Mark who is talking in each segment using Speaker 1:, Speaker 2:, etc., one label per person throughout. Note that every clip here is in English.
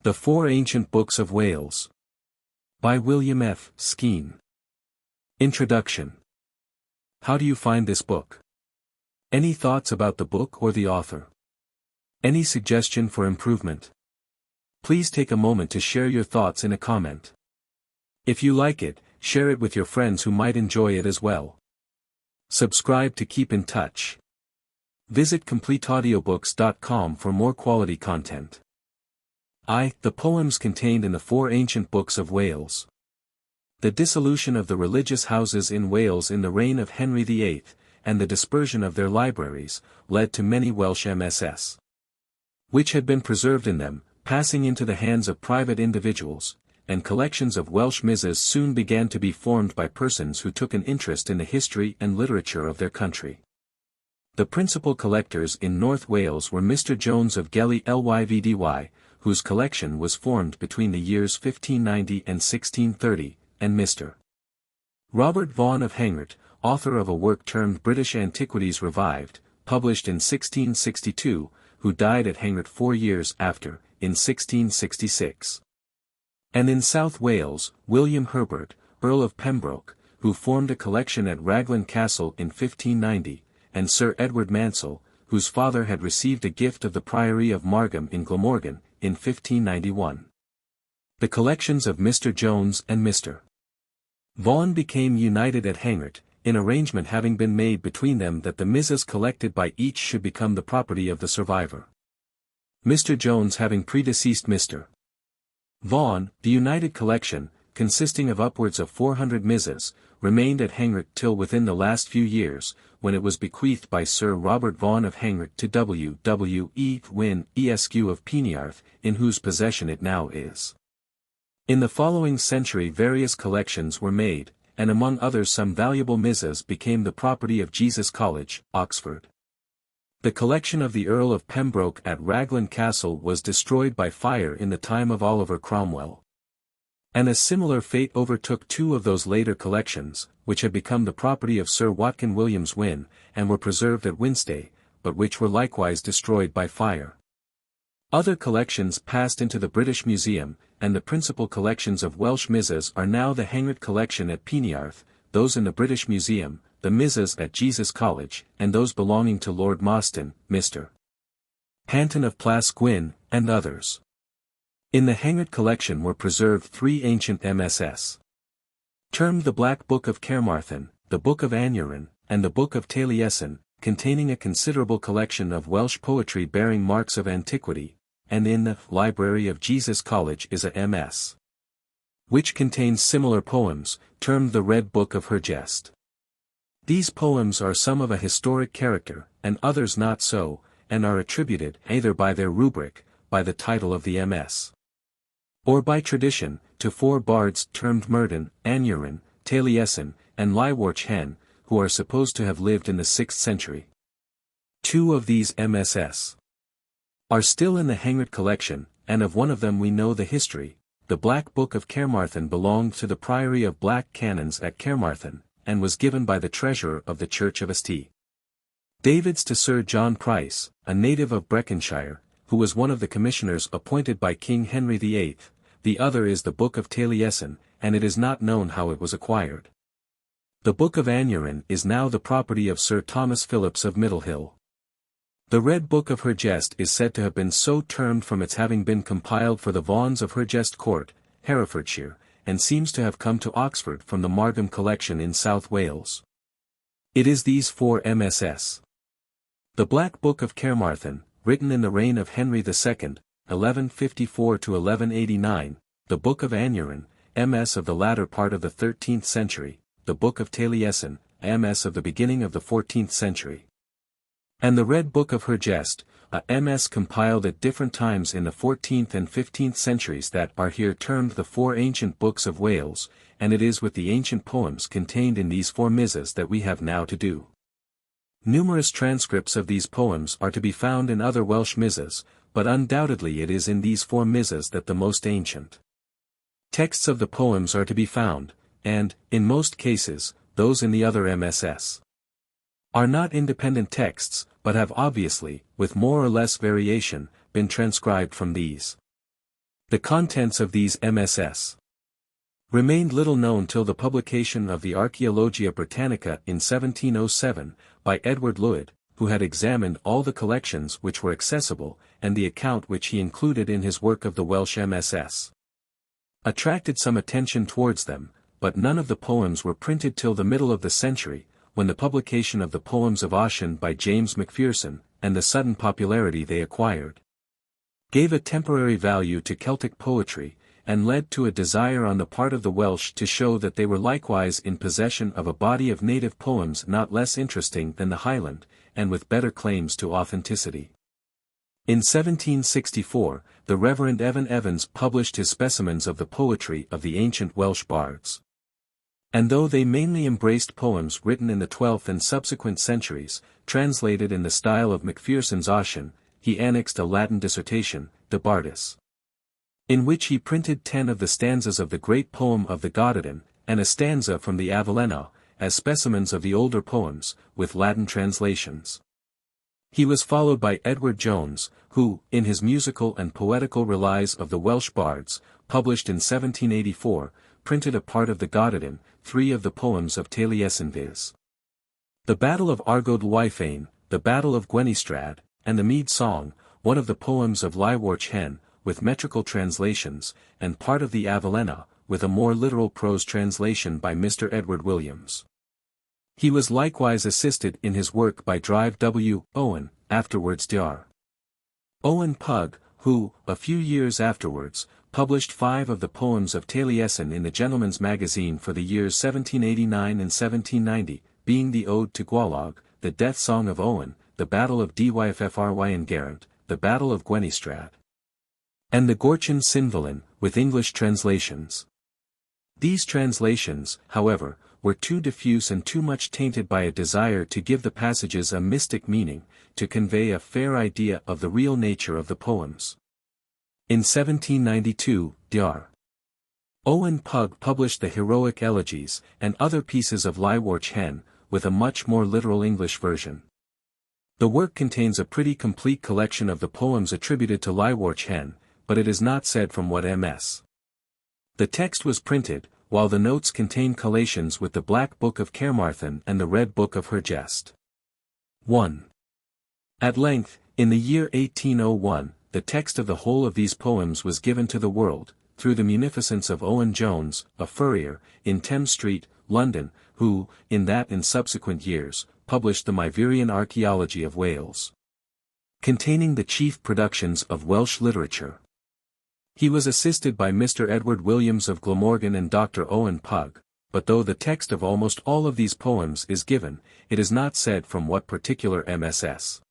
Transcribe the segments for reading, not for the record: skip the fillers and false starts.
Speaker 1: The Four Ancient Books of Wales. By William F. Skene. Introduction. How do you find this book? Any thoughts about the book or the author? Any suggestion for improvement? Please take a moment to share your thoughts in a comment. If you like it, share it with your friends who might enjoy it as well. Subscribe to keep in touch. Visit completeaudiobooks.com for more quality content. The poems contained in the Four Ancient Books of Wales. The dissolution of the religious houses in Wales in the reign of Henry VIII, and the dispersion of their libraries, led to many Welsh MSS, which had been preserved in them, passing into the hands of private individuals, and collections of Welsh misses soon began to be formed by persons who took an interest in the history and literature of their country. The principal collectors in North Wales were Mr. Jones of Gellie Lyvdy, whose collection was formed between the years 1590 and 1630, and Mr. Robert Vaughan of Hengert, author of a work termed British Antiquities Revived, published in 1662, who died at Hengert 4 years after, in 1666. And in South Wales, William Herbert, Earl of Pembroke, who formed a collection at Raglan Castle in 1590, and Sir Edward Mansell, whose father had received a gift of the Priory of Margam in Glamorgan, in 1591. The collections of Mr. Jones and Mr. Vaughan became united at Hengert, in arrangement having been made between them that the misses collected by each should become the property of the survivor. Mr. Jones having predeceased Mr. Vaughan, the united collection, consisting of upwards of 400 misses, remained at Hengert till within the last few years, when it was bequeathed by Sir Robert Vaughan of Hengert to W. Wynne, Esq of Peniarth, in whose possession it now is. In the following century various collections were made, and among others some valuable misses became the property of Jesus College, Oxford. The collection of the Earl of Pembroke at Raglan Castle was destroyed by fire in the time of Oliver Cromwell. And a similar fate overtook two of those later collections, which had become the property of Sir Watkin Williams Wynne, and were preserved at Winstay, but which were likewise destroyed by fire. Other collections passed into the British Museum, and the principal collections of Welsh misses are now the Hengert collection at Peniarth, those in the British Museum, the misses at Jesus College, and those belonging to Lord Mostyn, Mr. Panton of Plas Gwyn, and others. In the Hengert collection were preserved 3 ancient MSS. Termed the Black Book of Carmarthen, the Book of Aneirin, and the Book of Taliesin, containing a considerable collection of Welsh poetry bearing marks of antiquity, and in the Library of Jesus College is a MS, which contains similar poems, termed the Red Book of Hergest. These poems are some of a historic character, and others not so, and are attributed either by their rubric, by the title of the MS, or by tradition, to 4 bards termed Myrddin, Aneirin, Taliesin, and Llywelch Hen, who are supposed to have lived in the 6th century. 2 of these MSS are still in the Hengert collection, and of one of them we know the history. The Black Book of Carmarthen belonged to the Priory of Black Canons at Carmarthen, and was given by the treasurer of the Church of St. David's to Sir John Price, a native of Breconshire, who was one of the commissioners appointed by King Henry VIII. The other is the Book of Taliesin, and it is not known how it was acquired. The Book of Aneirin is now the property of Sir Thomas Phillips of Middlehill. The Red Book of Hergest is said to have been so termed from its having been compiled for the Vaughans of Hergest Court, Herefordshire, and seems to have come to Oxford from the Margam collection in South Wales. It is these 4 MSS. The Black Book of Carmarthen, written in the reign of Henry II, 1154 to 1189, the Book of Aneirin, MS of the latter part of the 13th century, the Book of Taliesin, MS of the beginning of the 14th century. And the Red Book of Hergest, a MS compiled at different times in the 14th and 15th centuries that are here termed the Four Ancient Books of Wales, and it is with the ancient poems contained in these 4 misses that we have now to do. Numerous transcripts of these poems are to be found in other Welsh misses, but undoubtedly it is in these 4 misses that the most ancient texts of the poems are to be found, and, in most cases, those in the other MSS are not independent texts, but have obviously, with more or less variation, been transcribed from these. The contents of these MSS remained little known till the publication of the Archaeologia Britannica in 1707, by Edward Llewellyn, who had examined all the collections which were accessible, and the account which he included in his work of the Welsh MSS attracted some attention towards them, but none of the poems were printed till the middle of the century, when the publication of the Poems of Ossian by James Macpherson, and the sudden popularity they acquired, gave a temporary value to Celtic poetry, and led to a desire on the part of the Welsh to show that they were likewise in possession of a body of native poems not less interesting than the Highland, and with better claims to authenticity. In 1764, the Reverend Evan Evans published his specimens of the poetry of the ancient Welsh bards. And though they mainly embraced poems written in the 12th and subsequent centuries, translated in the style of Macpherson's Ossian, he annexed a Latin dissertation, De Bardis, in which he printed 10 of the stanzas of the great poem of the Gododin, and a stanza from the Avellaneda, as specimens of the older poems, with Latin translations. He was followed by Edward Jones, who, in his musical and poetical relies of the Welsh bards, published in 1784, printed a part of the Gododin, 3 of the poems of Taliesin viz. The Battle of Argoed Wyfain, the Battle of Gwenistrad, and the Mead Song, one of the poems of Llywarch Hen, with metrical translations, and part of the Avellaneda, with a more literal prose translation by Mr. Edward Williams. He was likewise assisted in his work by Drive W. Owen, afterwards Dr. Owen Pugh, who, a few years afterwards, published 5 of the poems of Taliesin in the Gentleman's Magazine for the years 1789 and 1790, being the Ode to Gwalog, the Death Song of Owen, the Battle of Dyffryn and Geraint, the Battle of Gwenistrad, and the Gorchin Sinvalin, with English translations. These translations, however, were too diffuse and too much tainted by a desire to give the passages a mystic meaning, to convey a fair idea of the real nature of the poems. In 1792, Dr. Owen Pugh published the Heroic Elegies, and other pieces of Llywarch Hen, with a much more literal English version. The work contains a pretty complete collection of the poems attributed to Llywarch Hen, but it is not said from what MS. The text was printed, while the notes contain collations with the Black Book of Carmarthen and the Red Book of Hergest. 1. At length, in the year 1801, the text of the whole of these poems was given to the world, through the munificence of Owen Jones, a furrier, in Thames Street, London, who, in that and subsequent years, published the Myvyrian Archaeology of Wales, containing the chief productions of Welsh literature. He was assisted by Mr. Edward Williams of Glamorgan and Dr. Owen Pugh, but though the text of almost all of these poems is given, it is not said from what particular MSS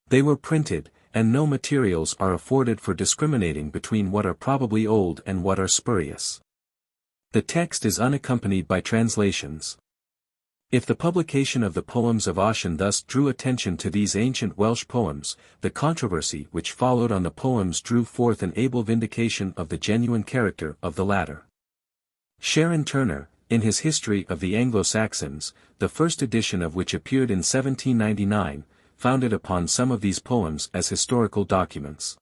Speaker 1: they were printed, and no materials are afforded for discriminating between what are probably old and what are spurious. The text is unaccompanied by translations. If the publication of the Poems of Ossian thus drew attention to these ancient Welsh poems, the controversy which followed on the poems drew forth an able vindication of the genuine character of the latter. Sharon Turner, in his History of the Anglo-Saxons, the first edition of which appeared in 1799, founded upon some of these poems as historical documents.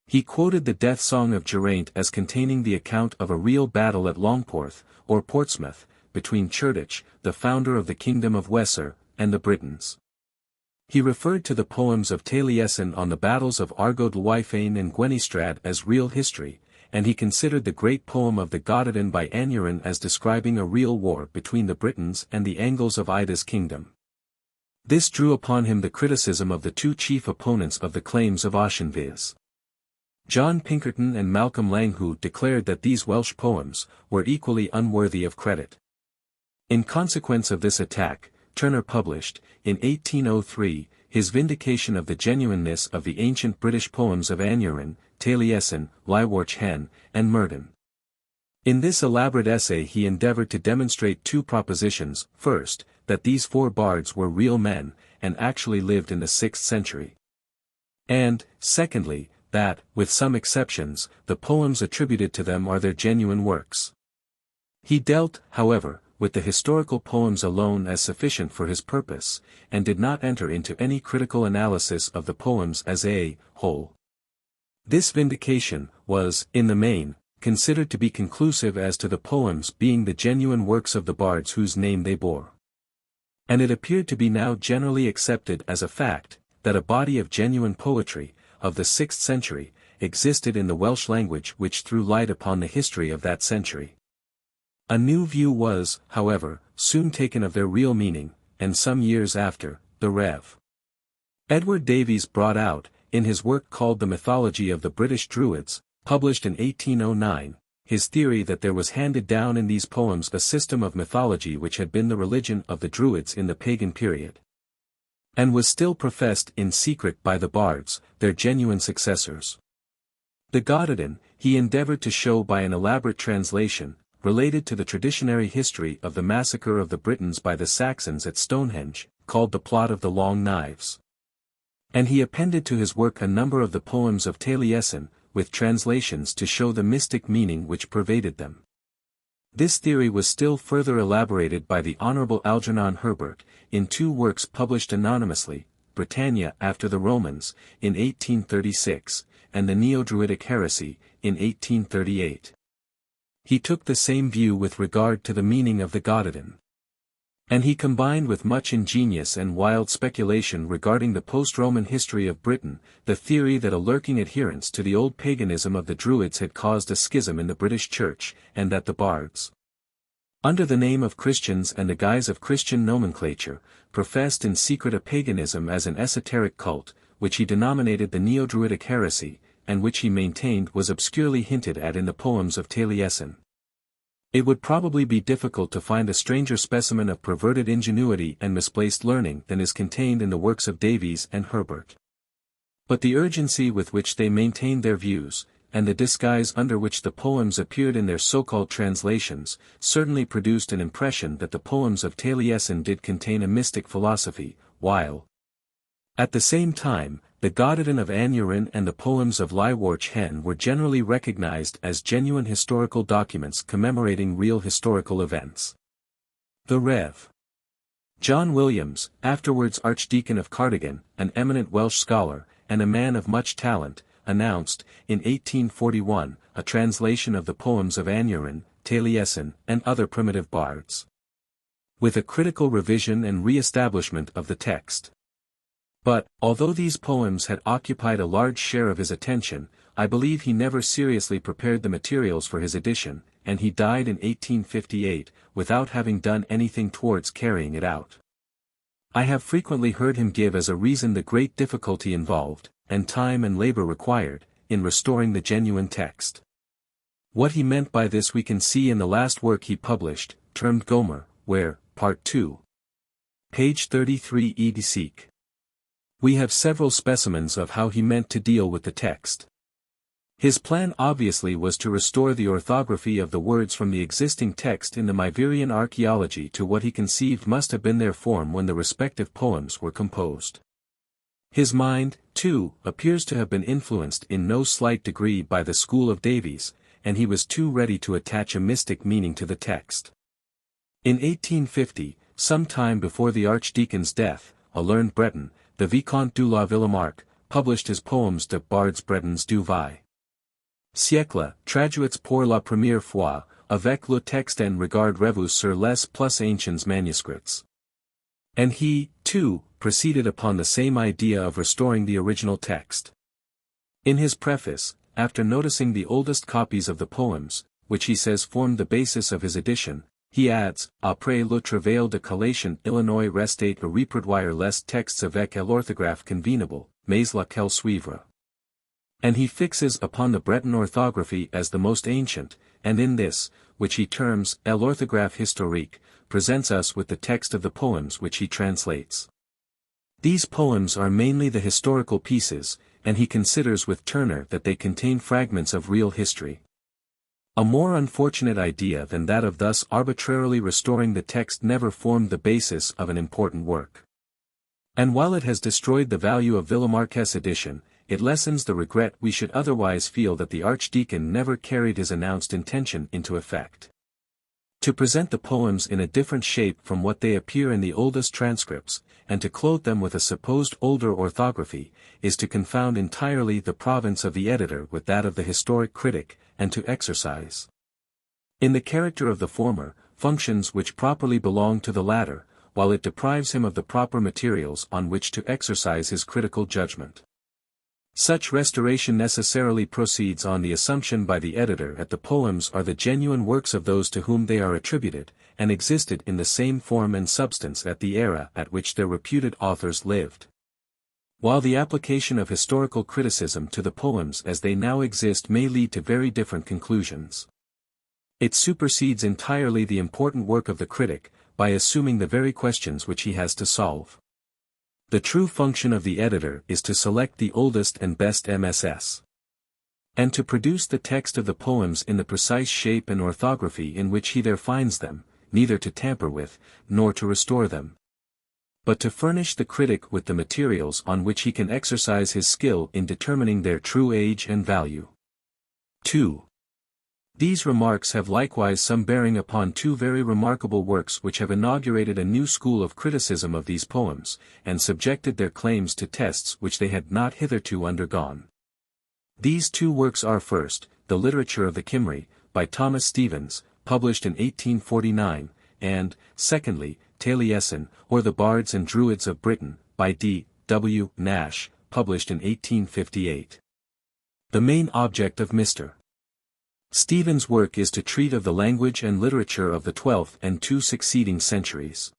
Speaker 1: He quoted the Death Song of Geraint as containing the account of a real battle at Longporth, or Portsmouth, between Cerdic, the founder of the Kingdom of Weser, and the Britons. He referred to the poems of Taliesin on the battles of Argoed Wyfain and Gwenistrad as real history, and he considered the great poem of the Gododin by Aneirin as describing a real war between the Britons and the Angles of Ida's kingdom. This drew upon him the criticism of the 2 chief opponents of the claims of Ossian viz. John Pinkerton and Malcolm Lang, who declared that these Welsh poems were equally unworthy of credit. In consequence of this attack, Turner published, in 1803, his vindication of the genuineness of the ancient British poems of Aneirin, Taliesin, Llywarch Hen, and Myrddin. In this elaborate essay he endeavored to demonstrate 2 propositions: first, that these 4 bards were real men, and actually lived in the 6th century. And, secondly, that, with some exceptions, the poems attributed to them are their genuine works. He dealt, however, with the historical poems alone as sufficient for his purpose, and did not enter into any critical analysis of the poems as a whole. This vindication was, in the main, considered to be conclusive as to the poems being the genuine works of the bards whose name they bore. And it appeared to be now generally accepted as a fact, that a body of genuine poetry, of the 6th century, existed in the Welsh language which threw light upon the history of that century. A new view was, however, soon taken of their real meaning, and some years after, the Rev. Edward Davies brought out, in his work called The Mythology of the British Druids, published in 1809, his theory that there was handed down in these poems a system of mythology which had been the religion of the Druids in the pagan period, and was still professed in secret by the bards, their genuine successors. The Gododin, he endeavored to show by an elaborate translation, related to the traditionary history of the massacre of the Britons by the Saxons at Stonehenge, called the Plot of the Long Knives. And he appended to his work a number of the poems of Taliesin, with translations to show the mystic meaning which pervaded them. This theory was still further elaborated by the Honourable Algernon Herbert, in 2 works published anonymously, Britannia after the Romans, in 1836, and the Neo-Druidic Heresy, in 1838. He took the same view with regard to the meaning of the Gododin. And he combined with much ingenious and wild speculation regarding the post-Roman history of Britain, the theory that a lurking adherence to the old paganism of the Druids had caused a schism in the British Church, and that the bards, under the name of Christians and the guise of Christian nomenclature, professed in secret a paganism as an esoteric cult, which he denominated the Neo-Druidic heresy, and which he maintained was obscurely hinted at in the poems of Taliesin. It would probably be difficult to find a stranger specimen of perverted ingenuity and misplaced learning than is contained in the works of Davies and Herbert. But the urgency with which they maintained their views, and the disguise under which the poems appeared in their so-called translations, certainly produced an impression that the poems of Taliesin did contain a mystic philosophy, while, at the same time, the Gododin of Aneirin and the poems of Llywelyn Hen were generally recognized as genuine historical documents commemorating real historical events. The Rev. John Williams, afterwards Archdeacon of Cardigan, an eminent Welsh scholar, and a man of much talent, announced, in 1841, a translation of the poems of Aneirin, Taliesin, and other primitive bards, with a critical revision and re-establishment of the text. But, although these poems had occupied a large share of his attention, I believe he never seriously prepared the materials for his edition, and he died in 1858, without having done anything towards carrying it out. I have frequently heard him give as a reason the great difficulty involved, and time and labor required, in restoring the genuine text. What he meant by this we can see in the last work he published, termed Gomer, where, Part 2. Page 33 etc. We have several specimens of how he meant to deal with the text. His plan obviously was to restore the orthography of the words from the existing text in the Myvyrian archaeology to what he conceived must have been their form when the respective poems were composed. His mind, too, appears to have been influenced in no slight degree by the school of Davies, and he was too ready to attach a mystic meaning to the text. In 1850, some time before the Archdeacon's death, a learned Breton, the Vicomte de la Villemarque, published his poems de Bards Bretons du XIIe siècle, traduits pour la première fois, avec le texte en regard revu sur les plus anciens manuscripts. And he, too, proceeded upon the same idea of restoring the original text. In his preface, after noticing the oldest copies of the poems, which he says formed the basis of his edition, he adds, après le travail de collation Illinois restait à reproduire les textes avec l'orthographe convenable, mais laquelle suivra. And he fixes upon the Breton orthography as the most ancient, and in this, which he terms l'orthographe historique, presents us with the text of the poems which he translates. These poems are mainly the historical pieces, and he considers with Turner that they contain fragments of real history. A more unfortunate idea than that of thus arbitrarily restoring the text never formed the basis of an important work. And while it has destroyed the value of Villemarque's edition, it lessens the regret we should otherwise feel that the Archdeacon never carried his announced intention into effect. To present the poems in a different shape from what they appear in the oldest transcripts, and to clothe them with a supposed older orthography, is to confound entirely the province of the editor with that of the historic critic, and to exercise, in the character of the former, functions which properly belong to the latter, while it deprives him of the proper materials on which to exercise his critical judgment. Such restoration necessarily proceeds on the assumption by the editor that the poems are the genuine works of those to whom they are attributed, and existed in the same form and substance at the era at which their reputed authors lived. While the application of historical criticism to the poems as they now exist may lead to very different conclusions, it supersedes entirely the important work of the critic, by assuming the very questions which he has to solve. The true function of the editor is to select the oldest and best MSS, and to produce the text of the poems in the precise shape and orthography in which he there finds them, neither to tamper with, nor to restore them, but to furnish the critic with the materials on which he can exercise his skill in determining their true age and value. 2. These remarks have likewise some bearing upon two very remarkable works which have inaugurated a new school of criticism of these poems, and subjected their claims to tests which they had not hitherto undergone. These two works are first, The Literature of the Cymry, by Thomas Stephens, published in 1849, and, secondly, Taliesin, or the Bards and Druids of Britain, by D. W. Nash, published in 1858. The main object of Mr. Stephens' work is to treat of the language and literature of the 12th and two succeeding centuries.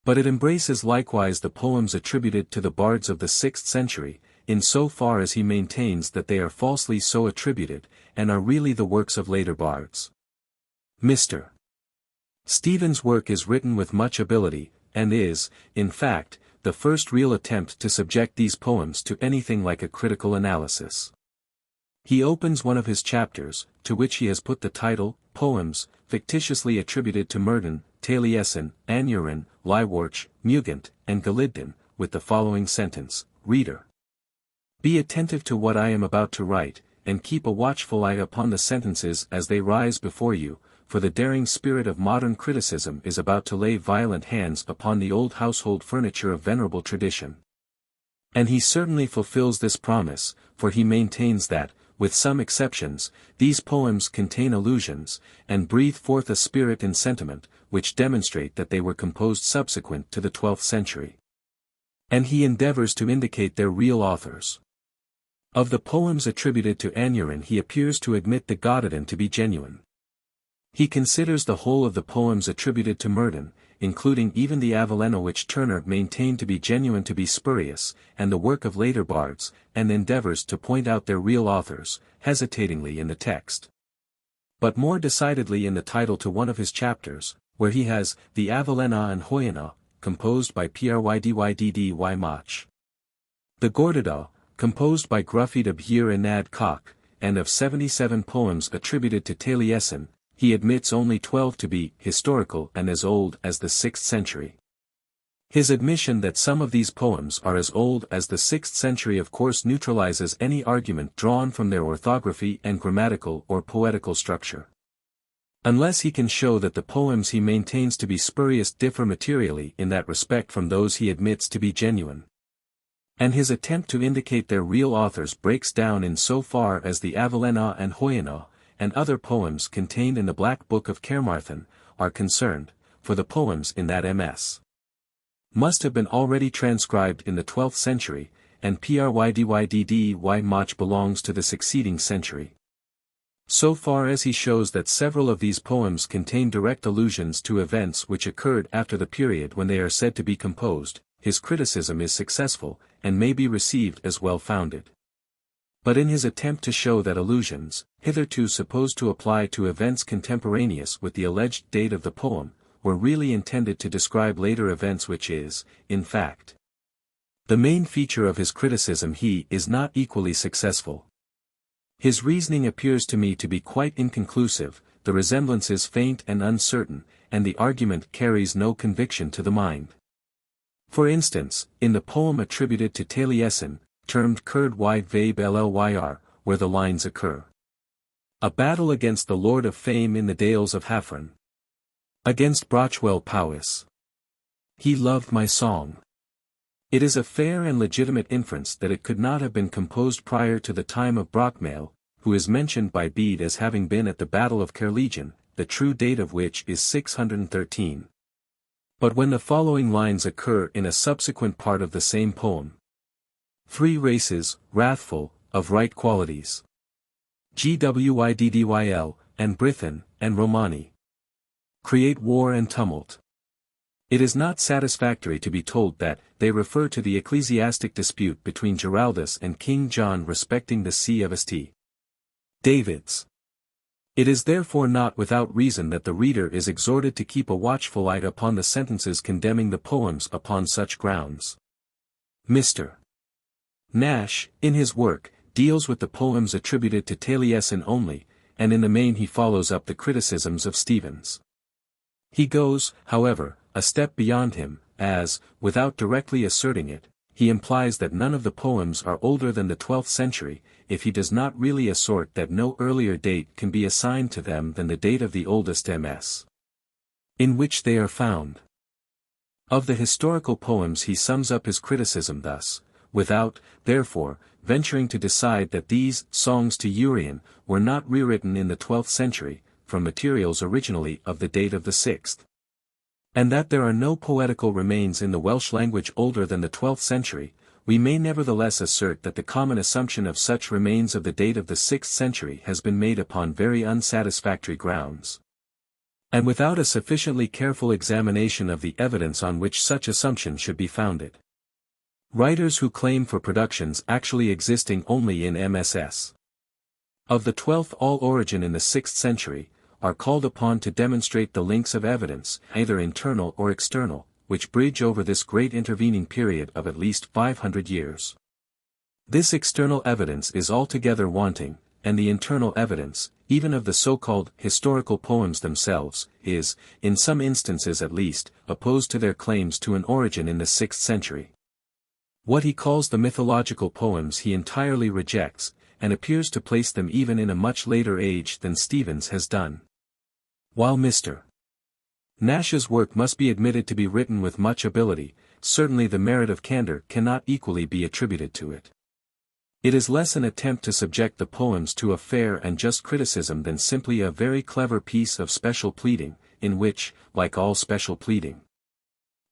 Speaker 1: But it embraces likewise the poems attributed to the bards of the 6th century, in so far as he maintains that they are falsely so attributed, and are really the works of later bards. Mr. Stephens' work is written with much ability, and is, in fact, the first real attempt to subject these poems to anything like a critical analysis. He opens one of his chapters, to which he has put the title, Poems, fictitiously attributed to Merddin, Taliesin, Aneirin, Llywelyn, Mugent, and Guledig, with the following sentence, Reader, be attentive to what I am about to write, and keep a watchful eye upon the sentences as they rise before you, for the daring spirit of modern criticism is about to lay violent hands upon the old household furniture of venerable tradition. And he certainly fulfills this promise, for he maintains that, with some exceptions, these poems contain allusions, and breathe forth a spirit and sentiment, which demonstrate that they were composed subsequent to the 12th century. And he endeavors to indicate their real authors. Of the poems attributed to Aneirin he appears to admit the Gododin to be genuine. He considers the whole of the poems attributed to Merddin, including even the Avallenna which Turner maintained to be genuine to be spurious, and the work of later bards, and endeavors to point out their real authors, hesitatingly in the text, but more decidedly in the title to one of his chapters, where he has, the Avallenna and Hoyana, composed by Prydyddy Mach. The Gordida, composed by Gruffydd ab Hir Nad Coch, and of 77 poems attributed to Taliesin, he admits only 12 to be historical and as old as the 6th century. His admission that some of these poems are as old as the 6th century of course neutralizes any argument drawn from their orthography and grammatical or poetical structure. Unless he can show that the poems he maintains to be spurious differ materially in that respect from those he admits to be genuine. And his attempt to indicate their real authors breaks down in so far as the Avallenna and Hoyana, and other poems contained in the Black Book of Carmarthen, are concerned, for the poems in that MS must have been already transcribed in the 12th century, and Prydyddy Mach belongs to the succeeding century. So far as he shows that several of these poems contain direct allusions to events which occurred after the period when they are said to be composed, his criticism is successful, and may be received as well-founded. But in his attempt to show that allusions, hitherto supposed to apply to events contemporaneous with the alleged date of the poem, were really intended to describe later events which is, in fact, the main feature of his criticism, he is not equally successful. His reasoning appears to me to be quite inconclusive, the resemblances faint and uncertain, and the argument carries no conviction to the mind. For instance, in the poem attributed to Taliesin, termed Cyrd Wide Vabe Llyr, where the lines occur. A battle against the Lord of Fame in the Dales of Hafren. Against Brochwell Powys. He loved my song. It is a fair and legitimate inference that it could not have been composed prior to the time of Brochmael, who is mentioned by Bede as having been at the Battle of Caerleon, the true date of which is 613. But when the following lines occur in a subsequent part of the same poem: three races, wrathful, of right qualities, Gwyddyl, and Brython, and Romani, create war and tumult. It is not satisfactory to be told that they refer to the ecclesiastic dispute between Giraldus and King John respecting the see of St. David's. It is therefore not without reason that the reader is exhorted to keep a watchful eye upon the sentences condemning the poems upon such grounds. Mr. Nash, in his work, deals with the poems attributed to Taliesin only, and in the main he follows up the criticisms of Stephens. He goes, however, a step beyond him, as, without directly asserting it, he implies that none of the poems are older than the 12th century, if he does not really assert that no earlier date can be assigned to them than the date of the oldest MS. in which they are found. Of the historical poems he sums up his criticism thus, without, therefore, venturing to decide that these songs to Urien were not rewritten in the 12th century, from materials originally of the date of the 6th. And that there are no poetical remains in the Welsh language older than the 12th century, we may nevertheless assert that the common assumption of such remains of the date of the 6th century has been made upon very unsatisfactory grounds. And without a sufficiently careful examination of the evidence on which such assumption should be founded. Writers who claim for productions actually existing only in MSS. Of the 12th all origin in the 6th century, are called upon to demonstrate the links of evidence, either internal or external, which bridge over this great intervening period of at least 500 years. This external evidence is altogether wanting, and the internal evidence, even of the so-called historical poems themselves, is, in some instances at least, opposed to their claims to an origin in the 6th century. What he calls the mythological poems he entirely rejects, and appears to place them even in a much later age than Stephens has done. While Mr. Nash's work must be admitted to be written with much ability, certainly the merit of candor cannot equally be attributed to it. It is less an attempt to subject the poems to a fair and just criticism than simply a very clever piece of special pleading, in which, like all special pleading,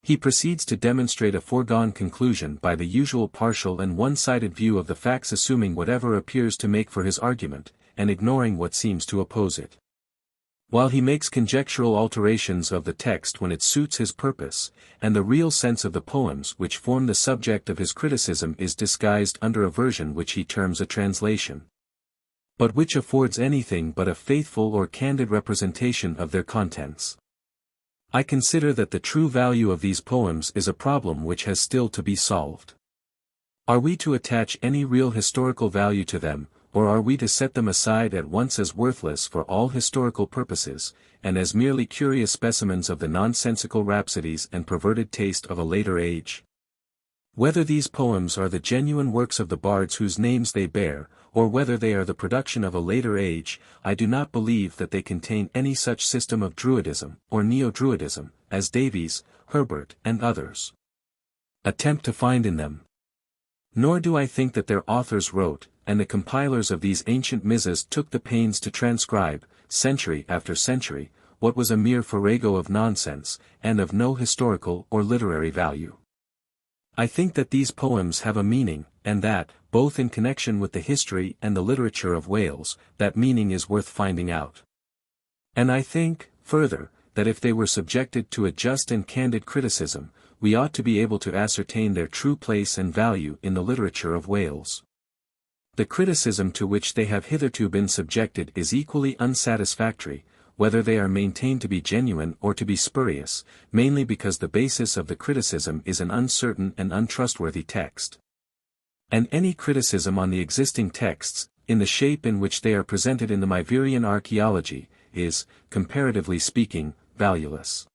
Speaker 1: he proceeds to demonstrate a foregone conclusion by the usual partial and one-sided view of the facts, assuming whatever appears to make for his argument, and ignoring what seems to oppose it. While he makes conjectural alterations of the text when it suits his purpose, and the real sense of the poems which form the subject of his criticism is disguised under a version which he terms a translation, but which affords anything but a faithful or candid representation of their contents. I consider that the true value of these poems is a problem which has still to be solved. Are we to attach any real historical value to them, or are we to set them aside at once as worthless for all historical purposes, and as merely curious specimens of the nonsensical rhapsodies and perverted taste of a later age? Whether these poems are the genuine works of the bards whose names they bear, or whether they are the production of a later age, I do not believe that they contain any such system of Druidism, or Neo-Druidism, as Davies, Herbert, and others attempt to find in them. Nor do I think that their authors wrote, and the compilers of these ancient misas took the pains to transcribe, century after century, what was a mere farrago of nonsense, and of no historical or literary value. I think that these poems have a meaning, and that, both in connection with the history and the literature of Wales, that meaning is worth finding out. And I think, further, that if they were subjected to a just and candid criticism, we ought to be able to ascertain their true place and value in the literature of Wales. The criticism to which they have hitherto been subjected is equally unsatisfactory, whether they are maintained to be genuine or to be spurious, mainly because the basis of the criticism is an uncertain and untrustworthy text. And any criticism on the existing texts, in the shape in which they are presented in the Myverian archaeology, is, comparatively speaking, valueless.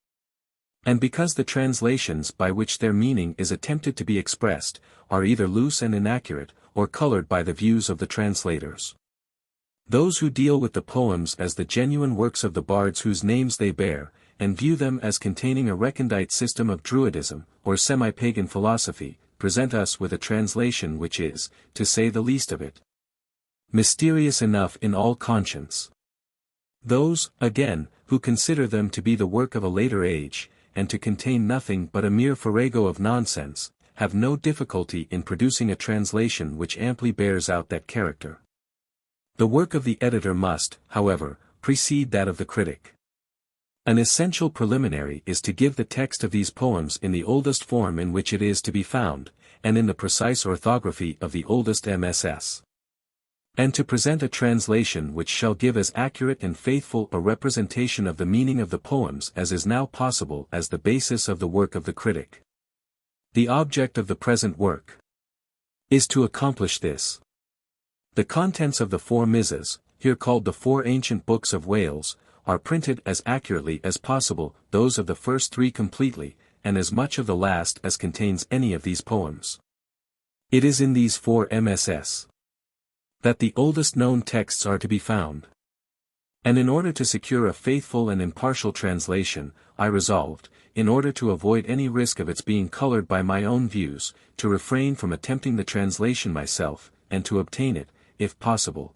Speaker 1: And because the translations by which their meaning is attempted to be expressed, are either loose and inaccurate, or colored by the views of the translators. Those who deal with the poems as the genuine works of the bards whose names they bear, and view them as containing a recondite system of Druidism, or semi-pagan philosophy, present us with a translation which is, to say the least of it, mysterious enough in all conscience. Those, again, who consider them to be the work of a later age, and to contain nothing but a mere farrago of nonsense, have no difficulty in producing a translation which amply bears out that character. The work of the editor must, however, precede that of the critic. An essential preliminary is to give the text of these poems in the oldest form in which it is to be found, and in the precise orthography of the oldest MSS. And to present a translation which shall give as accurate and faithful a representation of the meaning of the poems as is now possible as the basis of the work of the critic. The object of the present work is to accomplish this. The contents of the four Misses, here called the four ancient books of Wales, are printed as accurately as possible, those of the first three completely, and as much of the last as contains any of these poems. It is in these four MSS that the oldest known texts are to be found. And in order to secure a faithful and impartial translation, I resolved, in order to avoid any risk of its being colored by my own views, to refrain from attempting the translation myself, and to obtain it, if possible,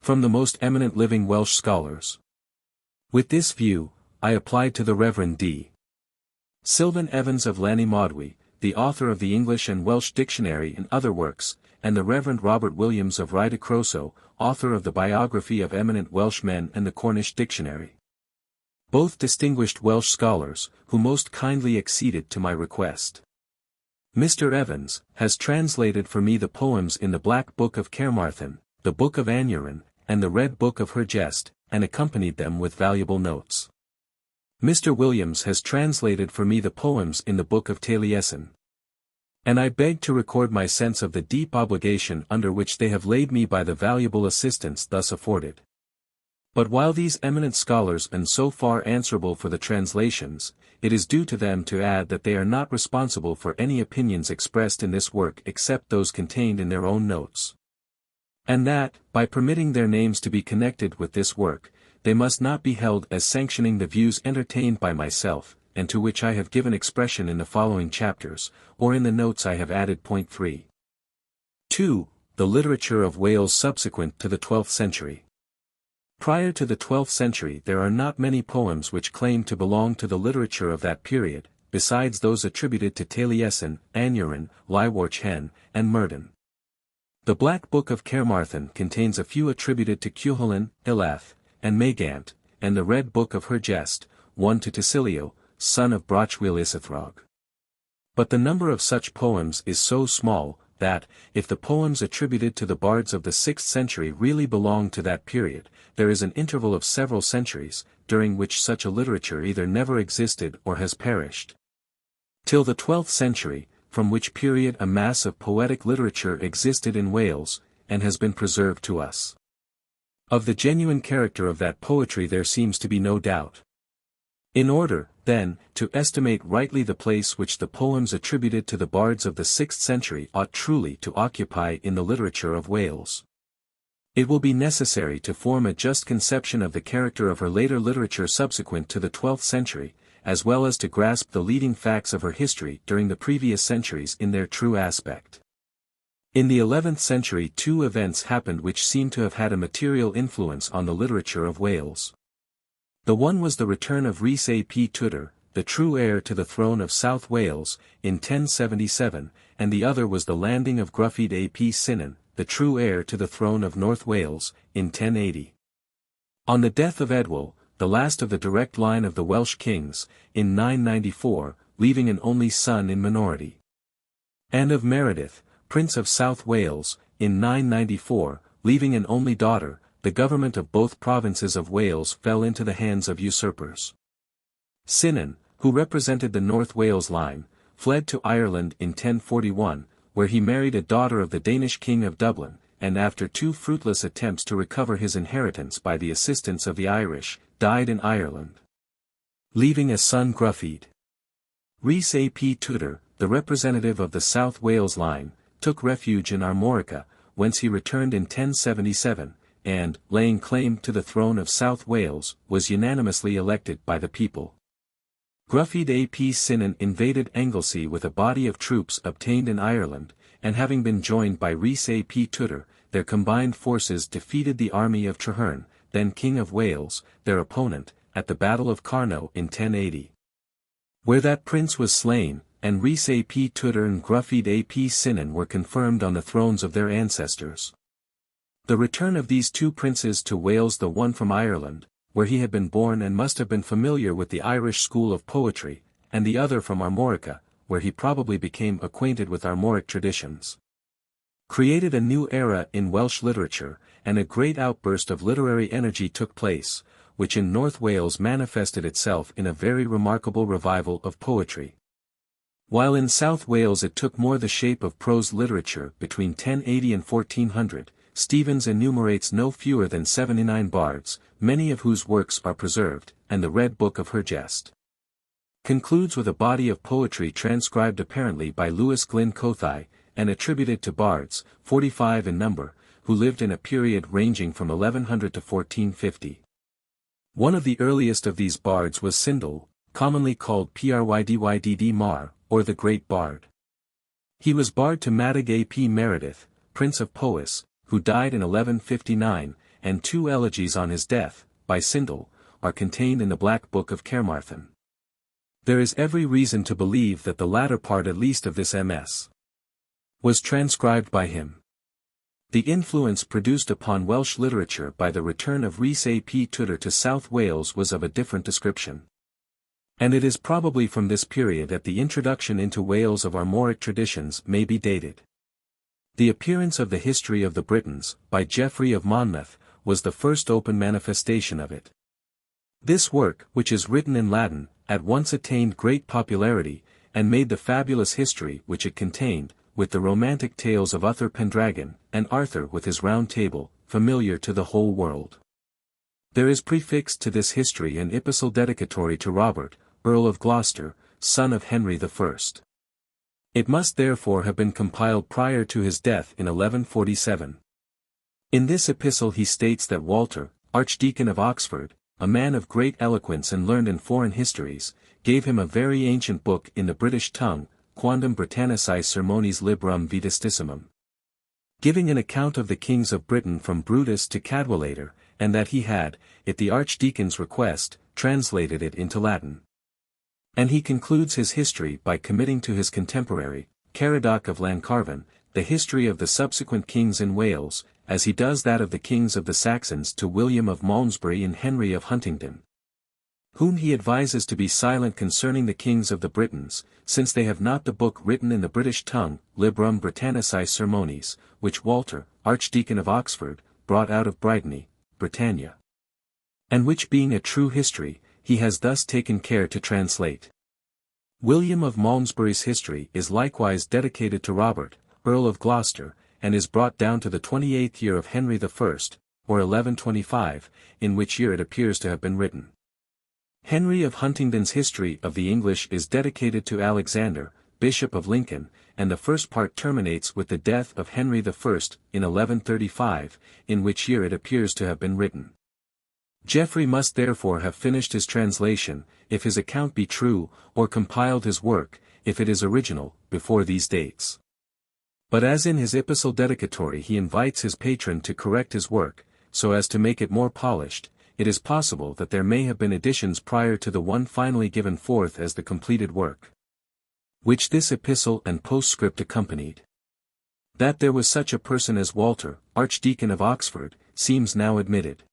Speaker 1: from the most eminent living Welsh scholars. With this view, I applied to the Reverend D. Sylvan Evans of Llanymodwy, the author of the English and Welsh Dictionary and other works, and the Reverend Robert Williams of Rhydycroso, author of the biography of eminent Welsh men and the Cornish Dictionary. Both distinguished Welsh scholars, who most kindly acceded to my request. Mr. Evans has translated for me the poems in the Black Book of Carmarthen, the Book of Aneirin, and the Red Book of Hergest, and accompanied them with valuable notes. Mr. Williams has translated for me the poems in the Book of Taliesin. And I beg to record my sense of the deep obligation under which they have laid me by the valuable assistance thus afforded. But while these eminent scholars are so far answerable for the translations, it is due to them to add that they are not responsible for any opinions expressed in this work except those contained in their own notes. And that, by permitting their names to be connected with this work, they must not be held as sanctioning the views entertained by myself, and to which I have given expression in the following chapters, or in the notes I have added. 3. 2. The literature of Wales subsequent to the 12th century. Prior to the 12th century there are not many poems which claim to belong to the literature of that period, besides those attributed to Taliesin, Aneirin, Llywelyn Hen, and Myrddin. The Black Book of Carmarthen contains a few attributed to Cuchulainn, Ilath, and Maegant, and the Red Book of Hergest, one to Tysilio, son of Brochwil Isathrog. But the number of such poems is so small, that, if the poems attributed to the bards of the 6th century really belong to that period, there is an interval of several centuries, during which such a literature either never existed or has perished. Till the 12th century, from which period a mass of poetic literature existed in Wales, and has been preserved to us. Of the genuine character of that poetry there seems to be no doubt. In order, then, to estimate rightly the place which the poems attributed to the bards of the 6th century ought truly to occupy in the literature of Wales, it will be necessary to form a just conception of the character of her later literature subsequent to the 12th century, as well as to grasp the leading facts of her history during the previous centuries in their true aspect. In the 11th century two events happened which seem to have had a material influence on the literature of Wales. The one was the return of Rhys ap Tudur, the true heir to the throne of South Wales, in 1077, and the other was the landing of Gruffydd ap Cynan, the true heir to the throne of North Wales, in 1080. On the death of Edwyl, the last of the direct line of the Welsh kings, in 994, leaving an only son in minority. And of Meredith, Prince of South Wales, in 994, leaving an only daughter, the government of both provinces of Wales fell into the hands of usurpers. Cynan, who represented the North Wales line, fled to Ireland in 1041, where he married a daughter of the Danish king of Dublin, and after two fruitless attempts to recover his inheritance by the assistance of the Irish, died in Ireland, leaving a son Gruffydd. Rhys ap Tudur, the representative of the South Wales line, took refuge in Armorica, whence he returned in 1077, and, laying claim to the throne of South Wales, was unanimously elected by the people. Gwydyn ap Cynan invaded Anglesey with a body of troops obtained in Ireland, and having been joined by Rhys ap Tudor, their combined forces defeated the army of Treherne, then King of Wales, their opponent, at the Battle of Carno in 1080. Where that prince was slain, and Rhys ap Tudor and Gwydyn ap Cynan were confirmed on the thrones of their ancestors. The return of these two princes to Wales, the one from Ireland, where he had been born and must have been familiar with the Irish school of poetry, and the other from Armorica, where he probably became acquainted with Armoric traditions, created a new era in Welsh literature, and a great outburst of literary energy took place, which in North Wales manifested itself in a very remarkable revival of poetry. While in South Wales it took more the shape of prose literature between 1080 and 1400, Stephens enumerates no fewer than 79 bards, many of whose works are preserved, and the Red Book of Hergest concludes with a body of poetry transcribed apparently by Lewis Glyn Cothai, and attributed to bards, 45 in number, who lived in a period ranging from 1100 to 1450. One of the earliest of these bards was Cyndal, commonly called Prydydd Mar, or the Great Bard. He was bard to Madag ap Meredith, Prince of Powys, who died in 1159, and two elegies on his death, by Cyndal, are contained in the Black Book of Carmarthen. There is every reason to believe that the latter part at least of this MS was transcribed by him. The influence produced upon Welsh literature by the return of Rhys ap Tudor to South Wales was of a different description. And it is probably from this period that the introduction into Wales of Armoric traditions may be dated. The appearance of the History of the Britons, by Geoffrey of Monmouth, was the first open manifestation of it. This work, which is written in Latin, at once attained great popularity, and made the fabulous history which it contained, with the romantic tales of Uther Pendragon, and Arthur with his Round Table, familiar to the whole world. There is prefixed to this history an epistle dedicatory to Robert, Earl of Gloucester, son of Henry I. It must therefore have been compiled prior to his death in 1147. In this epistle he states that Walter, Archdeacon of Oxford, a man of great eloquence and learned in foreign histories, gave him a very ancient book in the British tongue, Quondam Britannicae Sermonis Librum Vitistissimum, giving an account of the kings of Britain from Brutus to Cadwallader, and that he had, at the Archdeacon's request, translated it into Latin. And he concludes his history by committing to his contemporary, Caradoc of Llancarvan, the history of the subsequent kings in Wales, as he does that of the kings of the Saxons to William of Malmesbury and Henry of Huntingdon, whom he advises to be silent concerning the kings of the Britons, since they have not the book written in the British tongue, Librum Britannicae Sermonis, which Walter, Archdeacon of Oxford, brought out of Brittany, Britannia, and which being a true history, he has thus taken care to translate. William of Malmesbury's history is likewise dedicated to Robert, Earl of Gloucester, and is brought down to the 28th year of Henry I, or 1125, in which year it appears to have been written. Henry of Huntingdon's history of the English is dedicated to Alexander, Bishop of Lincoln, and the first part terminates with the death of Henry I in 1135, in which year it appears to have been written. Geoffrey must therefore have finished his translation, if his account be true, or compiled his work, if it is original, before these dates. But as in his epistle dedicatory he invites his patron to correct his work, so as to make it more polished, it is possible that there may have been additions prior to the one finally given forth as the completed work, which this epistle and postscript accompanied. That there was such a person as Walter, Archdeacon of Oxford, seems now admitted.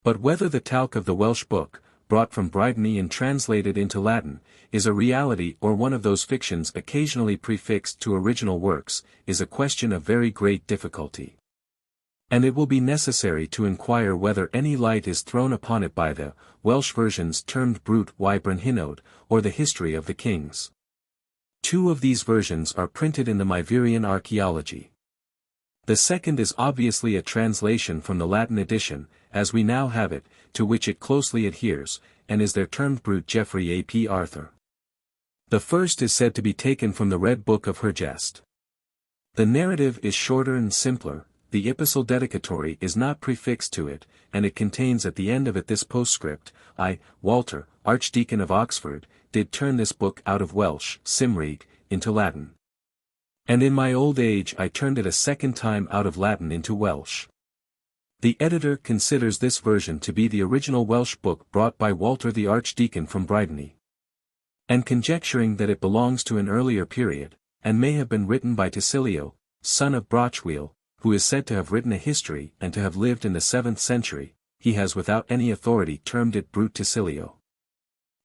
Speaker 1: But whether the talc of the Welsh book, brought from Brittany and translated into Latin, is a reality or one of those fictions occasionally prefixed to original works, is a question of very great difficulty. And it will be necessary to inquire whether any light is thrown upon it by the Welsh versions termed Brut y Brenhinod, or the History of the Kings. Two of these versions are printed in the Myverian Archaeology. The second is obviously a translation from the Latin edition, as we now have it, to which it closely adheres, and is there termed Brut Geoffrey ap Arthur. The first is said to be taken from the Red Book of Hergest. The narrative is shorter and simpler, the epistle dedicatory is not prefixed to it, and it contains at the end of it this postscript: I, Walter, Archdeacon of Oxford, did turn this book out of Welsh, Cymric, into Latin. And in my old age I turned it a second time out of Latin into Welsh. The editor considers this version to be the original Welsh book brought by Walter the Archdeacon from Brittany. And conjecturing that it belongs to an earlier period, and may have been written by Tysilio, son of Brochweel, who is said to have written a history and to have lived in the 7th century, he has without any authority termed it Brut Tysilio.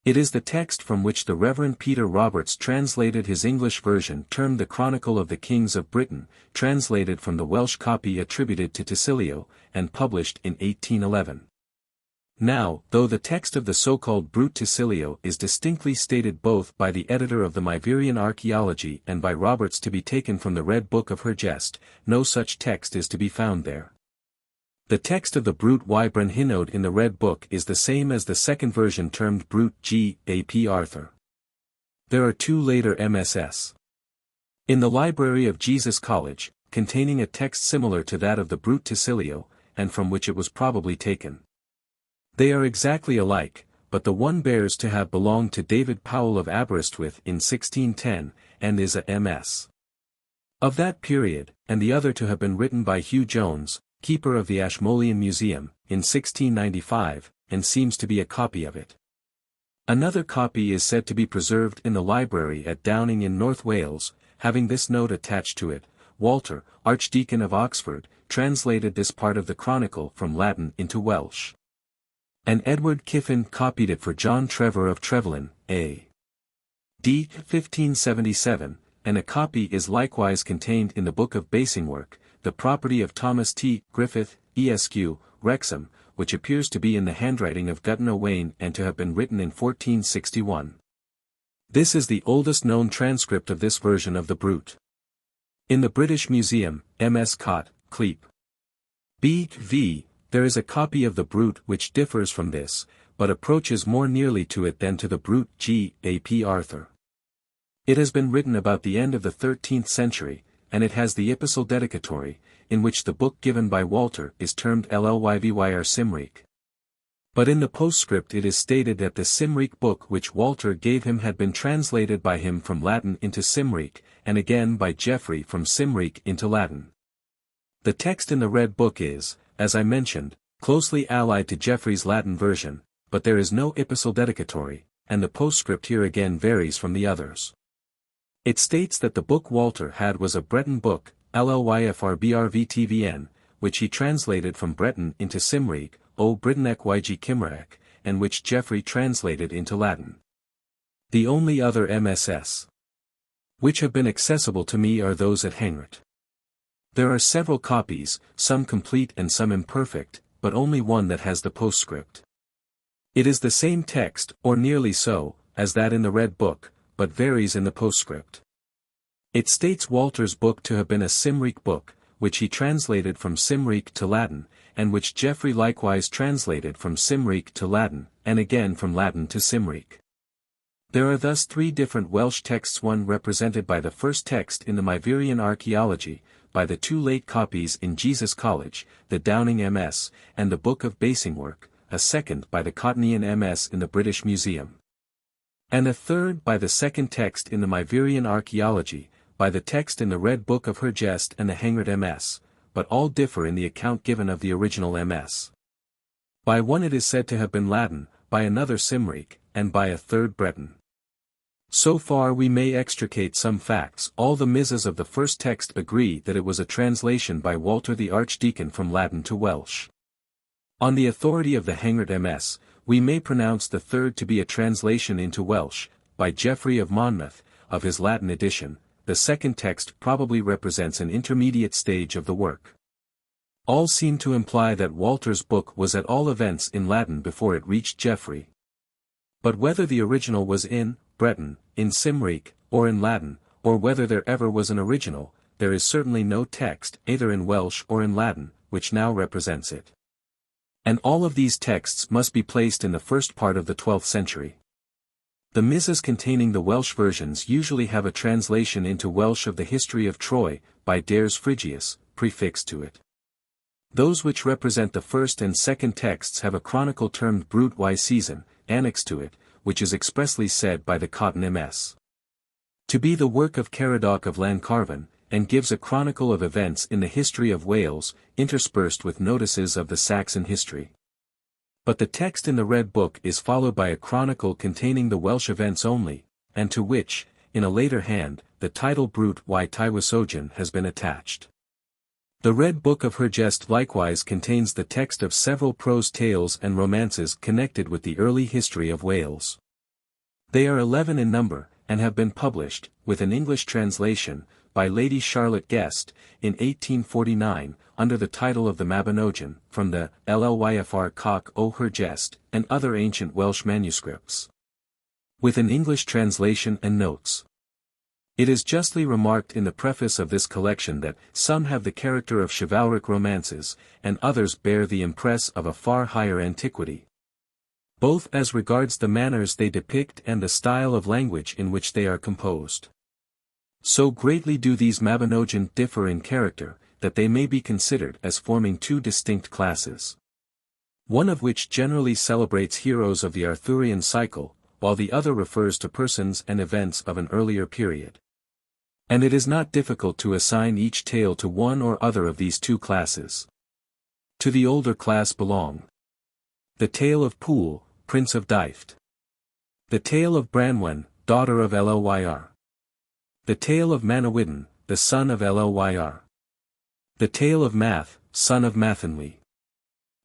Speaker 1: It is the text from which the Reverend Peter Roberts translated his English version termed the Chronicle of the Kings of Britain, translated from the Welsh copy attributed to Tysilio, and published in 1811. Now, though the text of the so-called Brut Tysilio is distinctly stated both by the editor of the Myvyrian Archaeology and by Roberts to be taken from the Red Book of Hergest, no such text is to be found there. The text of the Brut y Brenhinod in the Red Book is the same as the second version termed Brut G. A. P. Arthur. There are 2 later MSS. In the Library of Jesus College, containing a text similar to that of the Brut Tysilio, and from which it was probably taken. They are exactly alike, but the one bears to have belonged to David Powell of Aberystwyth in 1610, and is a MS. of that period, and the other to have been written by Hugh Jones, keeper of the Ashmolean Museum, in 1695, and seems to be a copy of it. Another copy is said to be preserved in the library at Downing in North Wales, having this note attached to it: Walter, Archdeacon of Oxford, translated this part of the Chronicle from Latin into Welsh. And Edward Kiffin copied it for John Trevor of Trevelyan, A.D. 1577, and a copy is likewise contained in the Book of Basingwork, the property of Thomas T. Griffith, Esq., Wrexham, which appears to be in the handwriting of Gutton Owain and to have been written in 1461. This is the oldest known transcript of this version of the Brut. In the British Museum, MS Cott, Cleep. B.V., there is a copy of the Brut which differs from this, but approaches more nearly to it than to the Brut G. A. P. Arthur. It has been written about the end of the 13th century, and it has the epistle dedicatory, in which the book given by Walter is termed Llyvyr Cymric. But in the postscript it is stated that the Cymric book which Walter gave him had been translated by him from Latin into Cymric, and again by Geoffrey from Cymric into Latin. The text in the Red Book is, as I mentioned, closely allied to Geoffrey's Latin version, but there is no epistle dedicatory, and the postscript here again varies from the others. It states that the book Walter had was a Breton book, Llyfrbrvtvn, which he translated from Breton into Cymric, O Britannic yg Cymraec, and which Geoffrey translated into Latin. The only other MSS which have been accessible to me are those at Hengert. There are several copies, some complete and some imperfect, but only one that has the postscript. It is the same text, or nearly so, as that in the Red Book, but varies in the postscript. It states Walter's book to have been a Cymric book, which he translated from Cymric to Latin, and which Geoffrey likewise translated from Cymric to Latin, and again from Latin to Cymric. There are thus 3 different Welsh texts, one represented by the first text in the Myvyrian Archaeology, by the 2 late copies in Jesus College, the Downing MS, and the Book of Basingwork, a second by the Cottonian MS in the British Museum. And a third by the second text in the Myvyrian Archaeology, by the text in the Red Book of Hergest and the Hengert MS, but all differ in the account given of the original MS. By one it is said to have been Latin, by another Cymric, and by a third Breton. So far we may extricate some facts. All the Mrs. of the first text agree that it was a translation by Walter the Archdeacon from Latin to Welsh. On the authority of the Hengert MS, we may pronounce the third to be a translation into Welsh, by Geoffrey of Monmouth, of his Latin edition. The second text probably represents an intermediate stage of the work. All seem to imply that Walter's book was at all events in Latin before it reached Geoffrey. But whether the original was in Breton, in Cymric, or in Latin, or whether there ever was an original, there is certainly no text, either in Welsh or in Latin, which now represents it. And all of these texts must be placed in the first part of the 12th century. The Mrs. containing the Welsh versions usually have a translation into Welsh of the History of Troy, by Dares Phrygius, prefixed to it. Those which represent the first and second texts have a chronicle termed Brut y Season, annexed to it, which is expressly said by the Cotton MS to be the work of Caradoc of Llancarvan, and gives a chronicle of events in the history of Wales, interspersed with notices of the Saxon history. But the text in the Red Book is followed by a chronicle containing the Welsh events only, and to which, in a later hand, the title Brut y Tywysogion has been attached. The Red Book of Hergest likewise contains the text of several prose tales and romances connected with the early history of Wales. They are 11 in number, and have been published, with an English translation, by Lady Charlotte Guest, in 1849, under the title of the Mabinogion, from the Llyfr Coch o Hergest, and other ancient Welsh manuscripts, with an English translation and notes. It is justly remarked in the preface of this collection that some have the character of chivalric romances, and others bear the impress of a far higher antiquity, both as regards the manners they depict and the style of language in which they are composed. So greatly do these Mabinogion differ in character, that they may be considered as forming two distinct classes, one of which generally celebrates heroes of the Arthurian cycle, while the other refers to persons and events of an earlier period. And it is not difficult to assign each tale to one or other of these two classes. To the older class belong the tale of Pwyll, Prince of Dyfed, the tale of Branwen, daughter of Llyr, the tale of Manawyddan, the son of Llyr, the tale of Math, son of Mathenwy,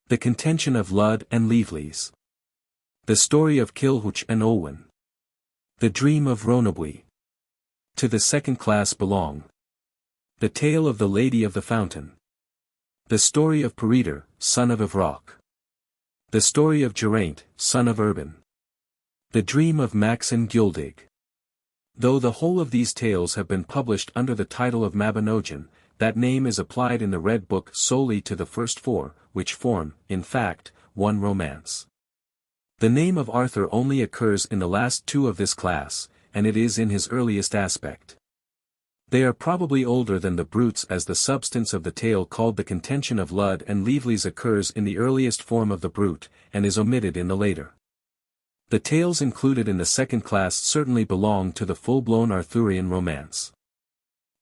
Speaker 1: the contention of Lud and Leafleys, the story of Cilhwch and Olwen, the dream of Rhonabwy. To the second class belong the tale of the Lady of the Fountain, the story of Peredur, son of Evroc, the story of Geraint, son of Urban, the dream of Max and Guledig. Though the whole of these tales have been published under the title of Mabinogion, that name is applied in the Red Book solely to the first four, which form, in fact, one romance. The name of Arthur only occurs in the last two of this class, and it is in his earliest aspect. They are probably older than the Bruts, as the substance of the tale called the contention of Lud and Leafleys occurs in the earliest form of the Brut, and is omitted in the later. The tales included in the second class certainly belong to the full-blown Arthurian romance.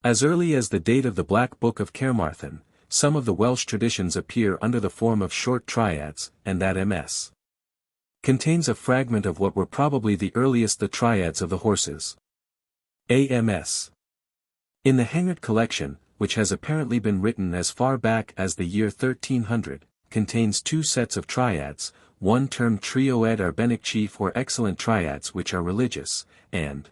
Speaker 1: As early as the date of the Black Book of Carmarthen, some of the Welsh traditions appear under the form of short triads, and that MS contains a fragment of what were probably the earliest the triads of the horses. AMS. In the Hengert collection, which has apparently been written as far back as the year 1300, contains two sets of triads, one termed Trioed Arbenic Chief or Excellent Triads which are religious, and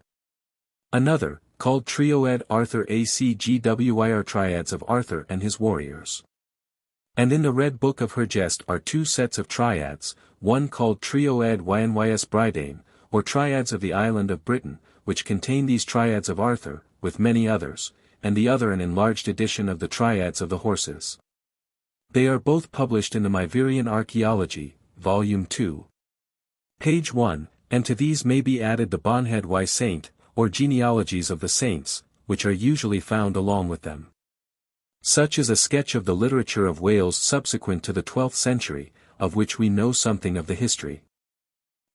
Speaker 1: another, called Trioed Arthur Acgwir Triads of Arthur and his warriors. And in the Red Book of Hergest are two sets of triads, one called Trioed Ynys Brydain, or Triads of the Island of Britain, which contain these triads of Arthur, with many others, and the other an enlarged edition of the Triads of the Horses. They are both published in the Myvyrian Archaeology, Volume 2, page 1, and to these may be added the Bonhead y Saint, or genealogies of the saints, which are usually found along with them. Such is a sketch of the literature of Wales subsequent to the 12th century, of which we know something of the history.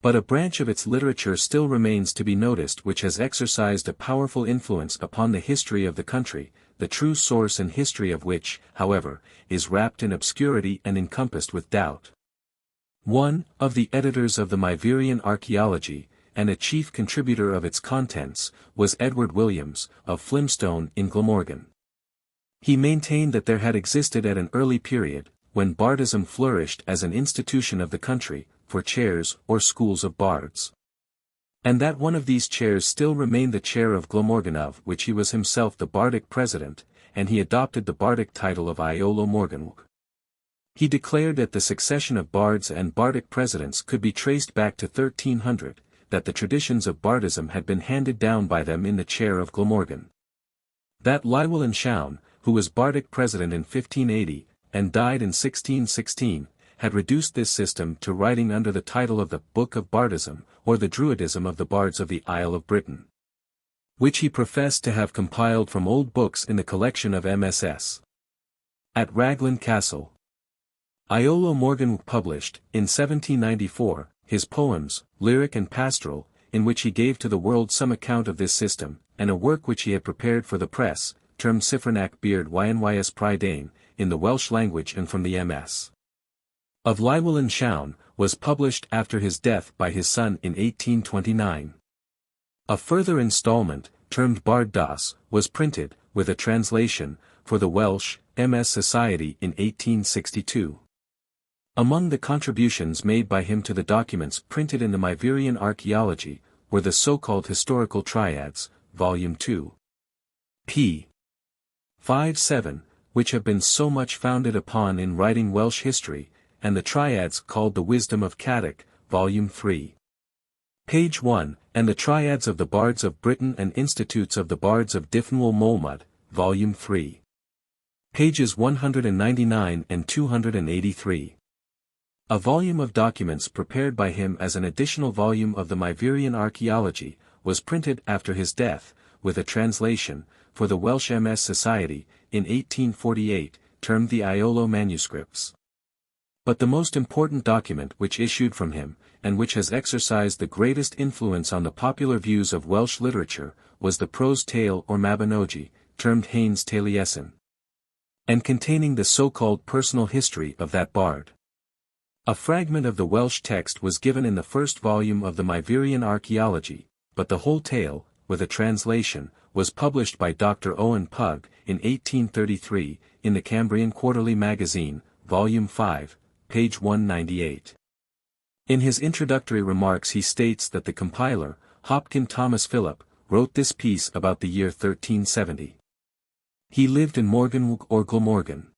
Speaker 1: But a branch of its literature still remains to be noticed which has exercised a powerful influence upon the history of the country, the true source and history of which, however, is wrapped in obscurity and encompassed with doubt. One of the editors of the Myvyrian Archaeology, and a chief contributor of its contents, was Edward Williams, of Flimstone in Glamorgan. He maintained that there had existed at an early period, when bardism flourished as an institution of the country, for chairs or schools of bards. And that one of these chairs still remained the chair of Glamorgan, of which he was himself the Bardic president, and he adopted the Bardic title of Iolo Morganwg. He declared that the succession of bards and Bardic presidents could be traced back to 1300, that the traditions of bardism had been handed down by them in the chair of Glamorgan. That Llywelyn Llawn, who was Bardic president in 1580, and died in 1616, had reduced this system to writing under the title of the Book of Bardism, or the Druidism of the Bards of the Isle of Britain, which he professed to have compiled from old books in the collection of MSS. At Raglan Castle, Iolo Morganwg published, in 1794, his poems, lyric and pastoral, in which he gave to the world some account of this system, and a work which he had prepared for the press, termed Cyfrynach Beard Ynys Prydain, in the Welsh language and from the MS. of Llywelyn Llawn, was published after his death by his son in 1829. A further installment, termed Bardic, was printed, with a translation, for the Welsh MS Society in 1862. Among the contributions made by him to the documents printed in the Myvyrian Archaeology, were the so-called Historical Triads, Volume 2. p. 5-7, which have been so much founded upon in writing Welsh history, and the Triads called the Wisdom of Cadach, Volume 3. Page 1, and the Triads of the Bards of Britain and Institutes of the Bards of Dyfnwal Moelmud, Volume 3. Pages 199 and 283. A volume of documents prepared by him as an additional volume of the Myvyrian Archaeology, was printed after his death, with a translation, for the Welsh MS Society, in 1848, termed the Iolo Manuscripts. But the most important document which issued from him, and which has exercised the greatest influence on the popular views of Welsh literature, was the prose tale or Mabinogi, termed Haines Taliesin, and containing the so-called personal history of that bard. A fragment of the Welsh text was given in the first volume of the Myvyrian Archaeology, but the whole tale, with a translation, was published by Dr. Owen Pugh, in 1833, in the Cambrian Quarterly Magazine, Volume 5, page 198. In his introductory remarks he states that the compiler, Hopkin Thomas Philip, wrote this piece about the year 1370. He lived in Morganwg or Glamorgan.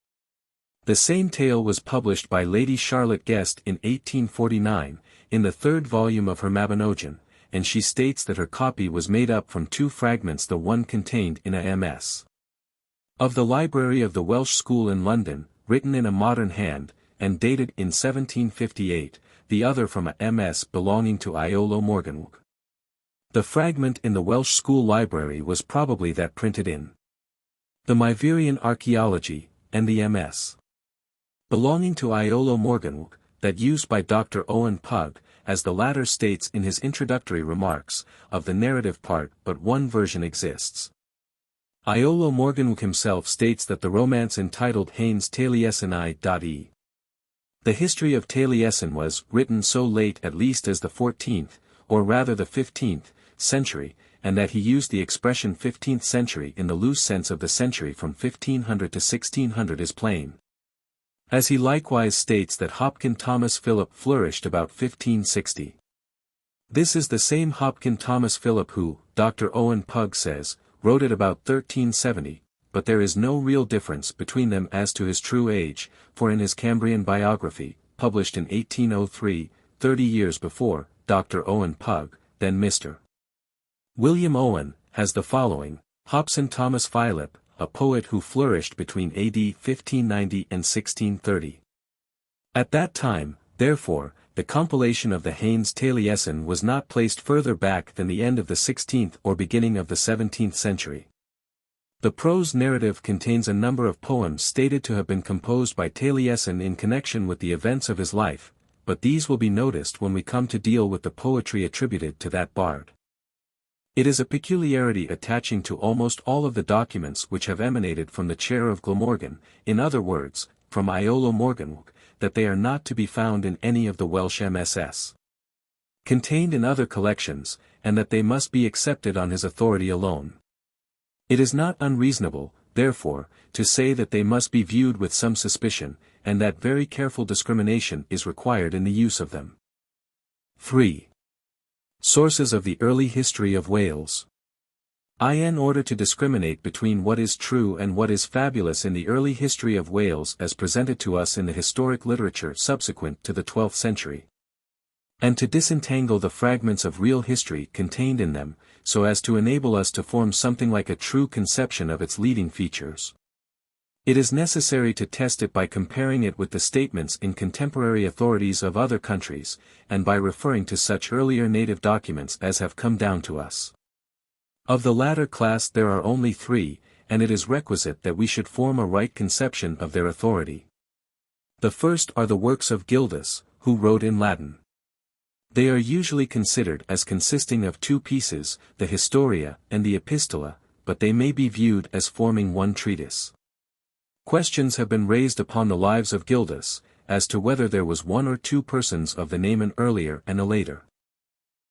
Speaker 1: The same tale was published by Lady Charlotte Guest in 1849, in the third volume of her Mabinogion, and she states that her copy was made up from two fragments, the one contained in a MS. of the Library of the Welsh School in London, written in a modern hand, and dated in 1758, the other from a MS belonging to Iolo Morganwg. The fragment in the Welsh School Library was probably that printed in the Myvyrian Archaeology, and the MS. belonging to Iolo Morganwg, that used by Dr. Owen Pugh, as the latter states in his introductory remarks, of the narrative part but one version exists. Iolo Morganwg himself states that the romance entitled Haines Taliesin I.E. The history of Taliesin was written so late at least as the 14th, or rather the 15th, century, and that he used the expression 15th century in the loose sense of the century from 1500 to 1600 is plain. As he likewise states that Hopkin Thomas Philip flourished about 1560. This is the same Hopkin Thomas Philip who, Dr. Owen Pugh says, wrote it about 1370, but there is no real difference between them as to his true age, for in his Cambrian biography, published in 1803, 30 years before, Dr. Owen Pugh, then Mr. William Owen, has the following: Hobson Thomas Philip, a poet who flourished between AD 1590 and 1630. At that time, therefore, the compilation of the Haines Taliesin was not placed further back than the end of the 16th or beginning of the 17th century. The prose narrative contains a number of poems stated to have been composed by Taliesin in connection with the events of his life, but these will be noticed when we come to deal with the poetry attributed to that bard. It is a peculiarity attaching to almost all of the documents which have emanated from the chair of Glamorgan, in other words, from Iolo Morganwg, that they are not to be found in any of the Welsh MSS. contained in other collections, and that they must be accepted on his authority alone. It is not unreasonable, therefore, to say that they must be viewed with some suspicion, and that very careful discrimination is required in the use of them. 3. Sources of the early history of Wales. In order to discriminate between what is true and what is fabulous in the early history of Wales as presented to us in the historic literature subsequent to the 12th century, and to disentangle the fragments of real history contained in them, so as to enable us to form something like a true conception of its leading features. It is necessary to test it by comparing it with the statements in contemporary authorities of other countries, and by referring to such earlier native documents as have come down to us. Of the latter class there are only 3, and it is requisite that we should form a right conception of their authority. The first are the works of Gildas, who wrote in Latin. They are usually considered as consisting of two pieces, the Historia and the Epistola, but they may be viewed as forming one treatise. Questions have been raised upon the lives of Gildas, as to whether there was one or two persons of the name an earlier and a later.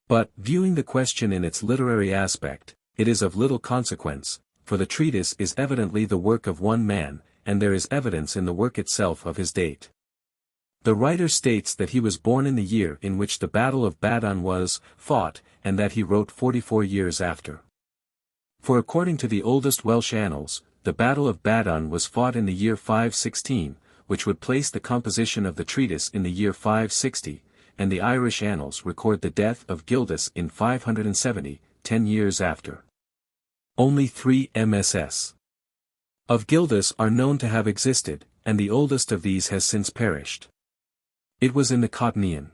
Speaker 1: But, viewing the question in its literary aspect, it is of little consequence, for the treatise is evidently the work of one man, and there is evidence in the work itself of his date. The writer states that he was born in the year in which the Battle of Badon was fought, and that he wrote 44 years after. For according to the oldest Welsh annals, the Battle of Badon was fought in the year 516, which would place the composition of the treatise in the year 560, and the Irish annals record the death of Gildas in 570, 10 years after. Only 3 MSS of Gildas are known to have existed, and the oldest of these has since perished. It was in the Cottonian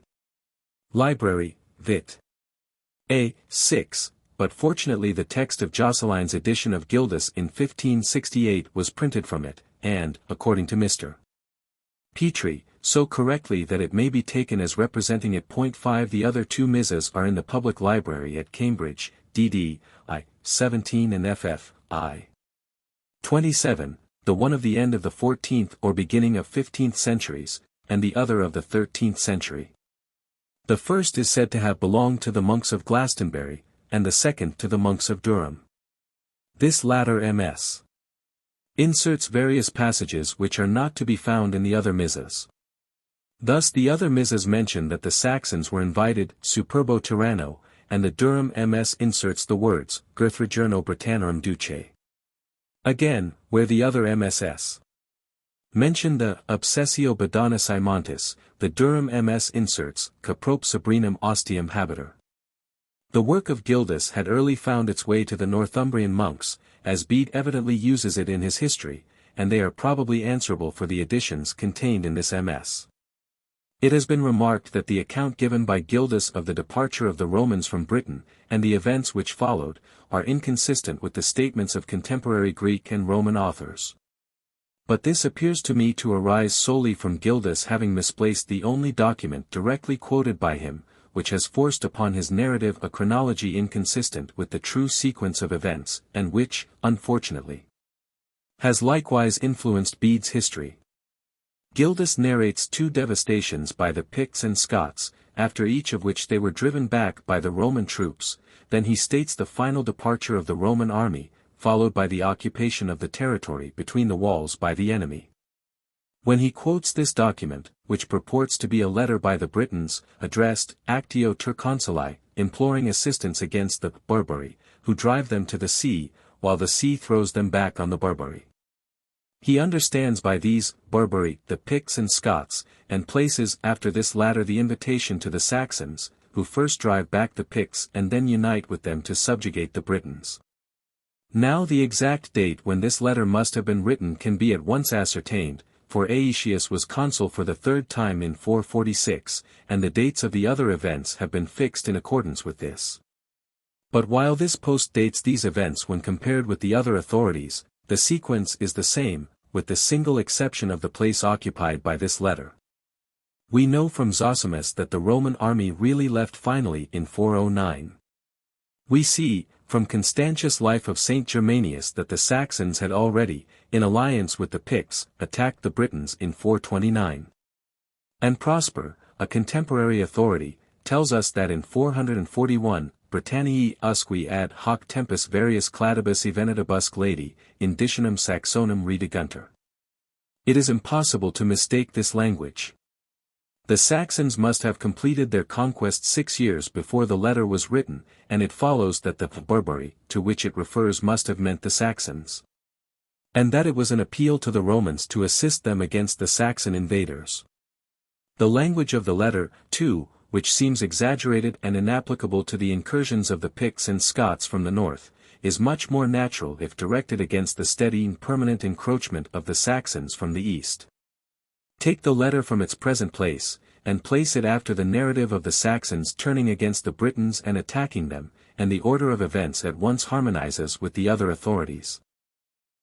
Speaker 1: Library, VIII. 6, but fortunately the text of Jocelyn's edition of Gildas in 1568 was printed from it, and, according to Mr. Petrie, so correctly that it may be taken as representing it. 5 The other two Missas are in the public library at Cambridge, DD, I. 17 and FF, I. 27, the one of the end of the 14th or beginning of 15th centuries, and the other of the 13th century. The first is said to have belonged to the monks of Glastonbury, and the second to the monks of Durham. This latter MS inserts various passages which are not to be found in the other Missas. Thus the other Missas mention that the Saxons were invited, superbo tyranno, and the Durham MS inserts the words, Gerthregerno Britannorum duce. Again, where the other MSS mention the obsessio Badonis Montis, the Durham MS inserts, Caprop Sabrinum Ostium Habiter. The work of Gildas had early found its way to the Northumbrian monks, as Bede evidently uses it in his history, and they are probably answerable for the additions contained in this MS. It has been remarked that the account given by Gildas of the departure of the Romans from Britain, and the events which followed, are inconsistent with the statements of contemporary Greek and Roman authors. But this appears to me to arise solely from Gildas having misplaced the only document directly quoted by him, which has forced upon his narrative a chronology inconsistent with the true sequence of events, and which, unfortunately, has likewise influenced Bede's history. Gildas narrates 2 devastations by the Picts and Scots, after each of which they were driven back by the Roman troops, then he states the final departure of the Roman army, followed by the occupation of the territory between the walls by the enemy. When he quotes this document, which purports to be a letter by the Britons, addressed, Actio Terconsuli, imploring assistance against the Barbari, who drive them to the sea, while the sea throws them back on the Barbari. He understands by these, Barbari, the Picts and Scots, and places after this latter the invitation to the Saxons, who first drive back the Picts and then unite with them to subjugate the Britons. Now the exact date when this letter must have been written can be at once ascertained, for Aetius was consul for the 3rd time in 446, and the dates of the other events have been fixed in accordance with this. But while this post dates these events when compared with the other authorities, the sequence is the same, with the single exception of the place occupied by this letter. We know from Zosimus that the Roman army really left finally in 409. We see, from Constantius' Life of St. Germanius, that the Saxons had already, in alliance with the Picts, attacked the Britons in 429. And Prosper, a contemporary authority, tells us that in 441, Britanniae usque ad hoc tempus various cladibus evenitibus gladi, inditionum Saxonum rediguntur. It is impossible to mistake this language. The Saxons must have completed their conquest 6 years before the letter was written, and it follows that the Barbari, to which it refers, must have meant the Saxons. And that it was an appeal to the Romans to assist them against the Saxon invaders. The language of the letter, too, which seems exaggerated and inapplicable to the incursions of the Picts and Scots from the north, is much more natural if directed against the steady and permanent encroachment of the Saxons from the east. Take the letter from its present place, and place it after the narrative of the Saxons turning against the Britons and attacking them, and the order of events at once harmonizes with the other authorities.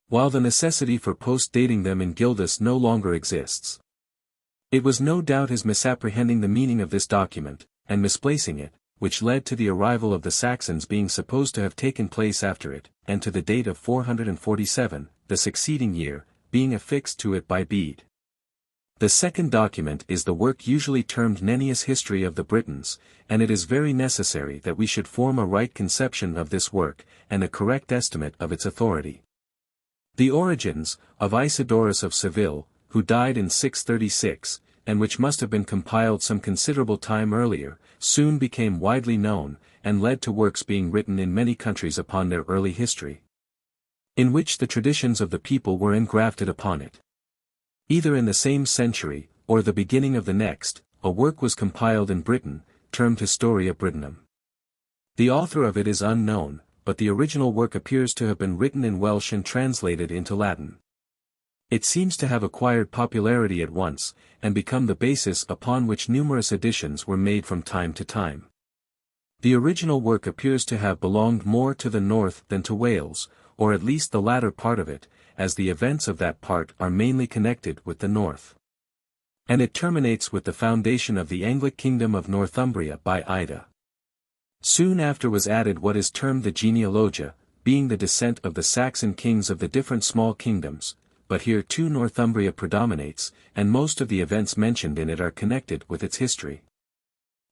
Speaker 1: While the necessity for post-dating them in Gildas no longer exists. It was no doubt his misapprehending the meaning of this document, and misplacing it, which led to the arrival of the Saxons being supposed to have taken place after it, and to the date of 447, the succeeding year, being affixed to it by Bede. The second document is the work usually termed Nennius History of the Britons, and it is very necessary that we should form a right conception of this work, and a correct estimate of its authority. The Origins, of Isidorus of Seville, who died in 636, and which must have been compiled some considerable time earlier, soon became widely known, and led to works being written in many countries upon their early history, in which the traditions of the people were engrafted upon it. Either in the same century, or the beginning of the next, a work was compiled in Britain, termed Historia Brittonum. The author of it is unknown, but the original work appears to have been written in Welsh and translated into Latin. It seems to have acquired popularity at once, and become the basis upon which numerous editions were made from time to time. The original work appears to have belonged more to the north than to Wales, or at least the latter part of it, as the events of that part are mainly connected with the north. And it terminates with the foundation of the Anglic kingdom of Northumbria by Ida. Soon after was added what is termed the genealogia, being the descent of the Saxon kings of the different small kingdoms, but here too Northumbria predominates, and most of the events mentioned in it are connected with its history.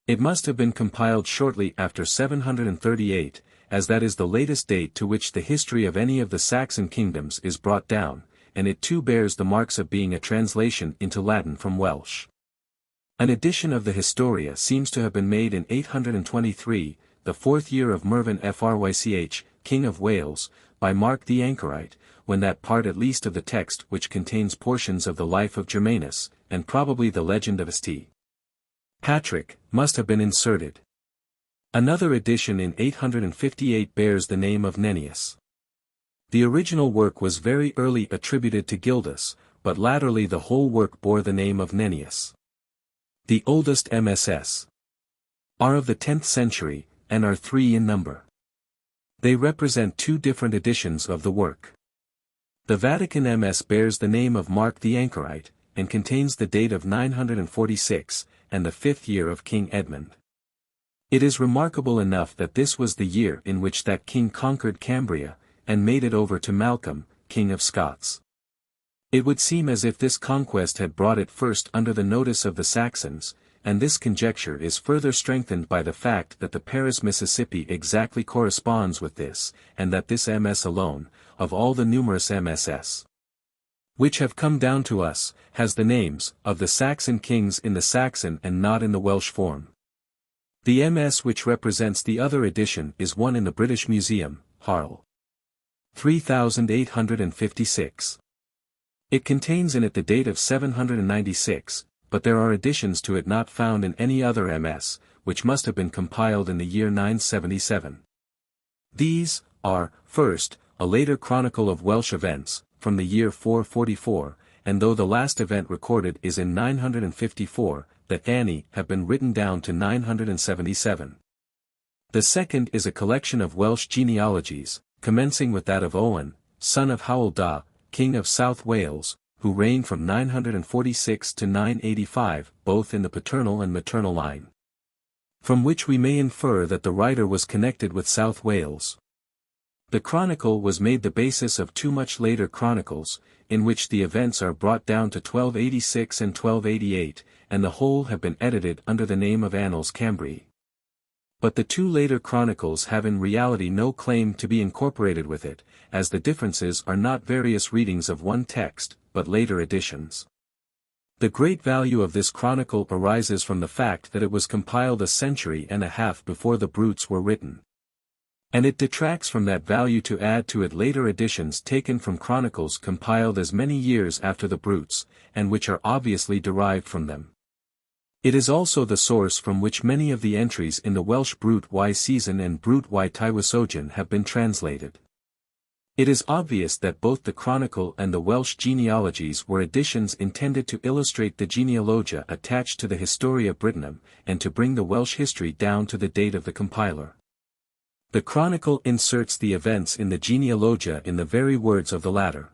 Speaker 1: It must have been compiled shortly after 738, as that is the latest date to which the history of any of the Saxon kingdoms is brought down, and it too bears the marks of being a translation into Latin from Welsh. An edition of the Historia seems to have been made in 823, the 4th year of Mervyn Frych, King of Wales, by Mark the Anchorite, when that part at least of the text which contains portions of the life of Germanus, and probably the legend of St. Patrick, must have been inserted. Another edition in 858 bears the name of Nennius. The original work was very early attributed to Gildas, but latterly the whole work bore the name of Nennius. The oldest MSS are of the 10th century, and are 3 in number. They represent 2 different editions of the work. The Vatican MS bears the name of Mark the Anchorite, and contains the date of 946, and the 5th year of King Edmund. It is remarkable enough that this was the year in which that king conquered Cumbria, and made it over to Malcolm, King of Scots. It would seem as if this conquest had brought it first under the notice of the Saxons, and this conjecture is further strengthened by the fact that the Paris Mississippi exactly corresponds with this, and that this MS alone, of all the numerous MSS which have come down to us, has the names of the Saxon kings in the Saxon and not in the Welsh form. The MS which represents the other edition is one in the British Museum, Harl. 3856. It contains in it the date of 796, but there are additions to it not found in any other MS, which must have been compiled in the year 977. These are, first, a later chronicle of Welsh events, from the year 444, and though the last event recorded is in 954, that Annie have been written down to 977. The second is a collection of Welsh genealogies, commencing with that of Owen, son of Hywel Dda, King of South Wales, who reigned from 946 to 985, both in the paternal and maternal line. From which we may infer that the writer was connected with South Wales. The chronicle was made the basis of 2 much later chronicles, in which the events are brought down to 1286 and 1288, and the whole have been edited under the name of Annals Cambriae. But the 2 later chronicles have in reality no claim to be incorporated with it, as the differences are not various readings of one text, but later editions. The great value of this chronicle arises from the fact that it was compiled a century and a half before the Brutes were written. And it detracts from that value to add to it later editions taken from chronicles compiled as many years after the Brutes, and which are obviously derived from them. It is also the source from which many of the entries in the Welsh Brut y Season and Brut y Tywysogion have been translated. It is obvious that both the chronicle and the Welsh genealogies were additions intended to illustrate the genealogia attached to the Historia Brittonum, and to bring the Welsh history down to the date of the compiler. The chronicle inserts the events in the genealogia in the very words of the latter.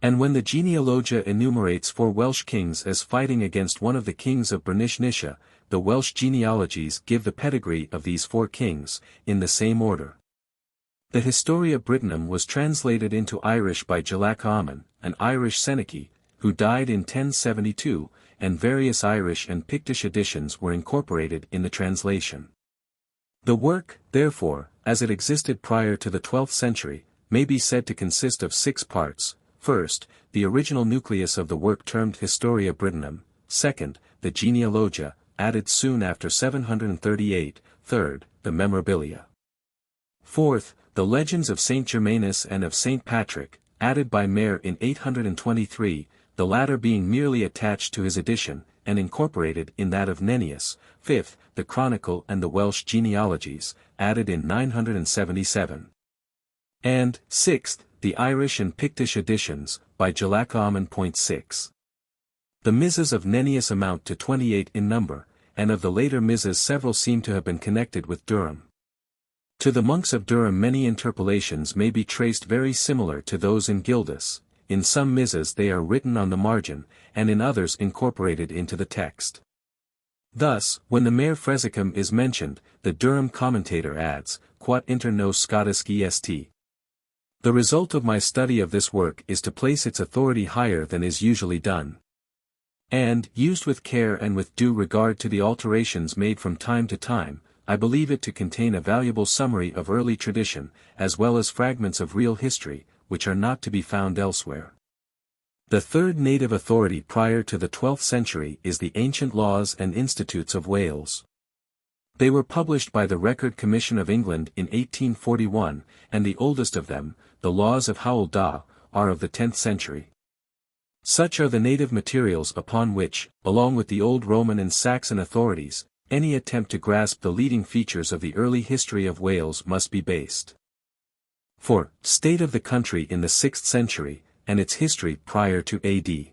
Speaker 1: And when the genealogia enumerates 4 Welsh kings as fighting against one of the kings of Bernish-Nisha, the Welsh genealogies give the pedigree of these 4 kings, in the same order. The Historia Brittonum was translated into Irish by Gildas Amon, an Irish Senachie, who died in 1072, and various Irish and Pictish editions were incorporated in the translation. The work, therefore, as it existed prior to the 12th century, may be said to consist of 6 parts. First, the original nucleus of the work termed Historia Brittonum. Second, the genealogia, added soon after 738. Third, the memorabilia. Fourth, the legends of Saint Germanus and of Saint Patrick, added by Mayer in 823, the latter being merely attached to his edition, and incorporated in that of Nennius. Fifth, the Chronicle and the Welsh genealogies, added in 977. And, sixth, the Irish and Pictish editions, by Gildas Amon. 6. The Mizas of Nennius amount to 28 in number, and of the later Mizas several seem to have been connected with Durham. To the monks of Durham many interpolations may be traced very similar to those in Gildas. In some Mizas they are written on the margin, and in others incorporated into the text. Thus, when the Mare Fresicum is mentioned, the Durham commentator adds, Quod inter nos Scotisci est. The result of my study of this work is to place its authority higher than is usually done. And, used with care and with due regard to the alterations made from time to time, I believe it to contain a valuable summary of early tradition, as well as fragments of real history, which are not to be found elsewhere. The third native authority prior to the 12th century is the Ancient Laws and Institutes of Wales. They were published by the Record Commission of England in 1841, and the oldest of them, the Laws of Hywel Dda, are of the 10th century. Such are the native materials upon which, along with the old Roman and Saxon authorities, any attempt to grasp the leading features of the early history of Wales must be based. For, state of the country in the 6th century, and its history prior to AD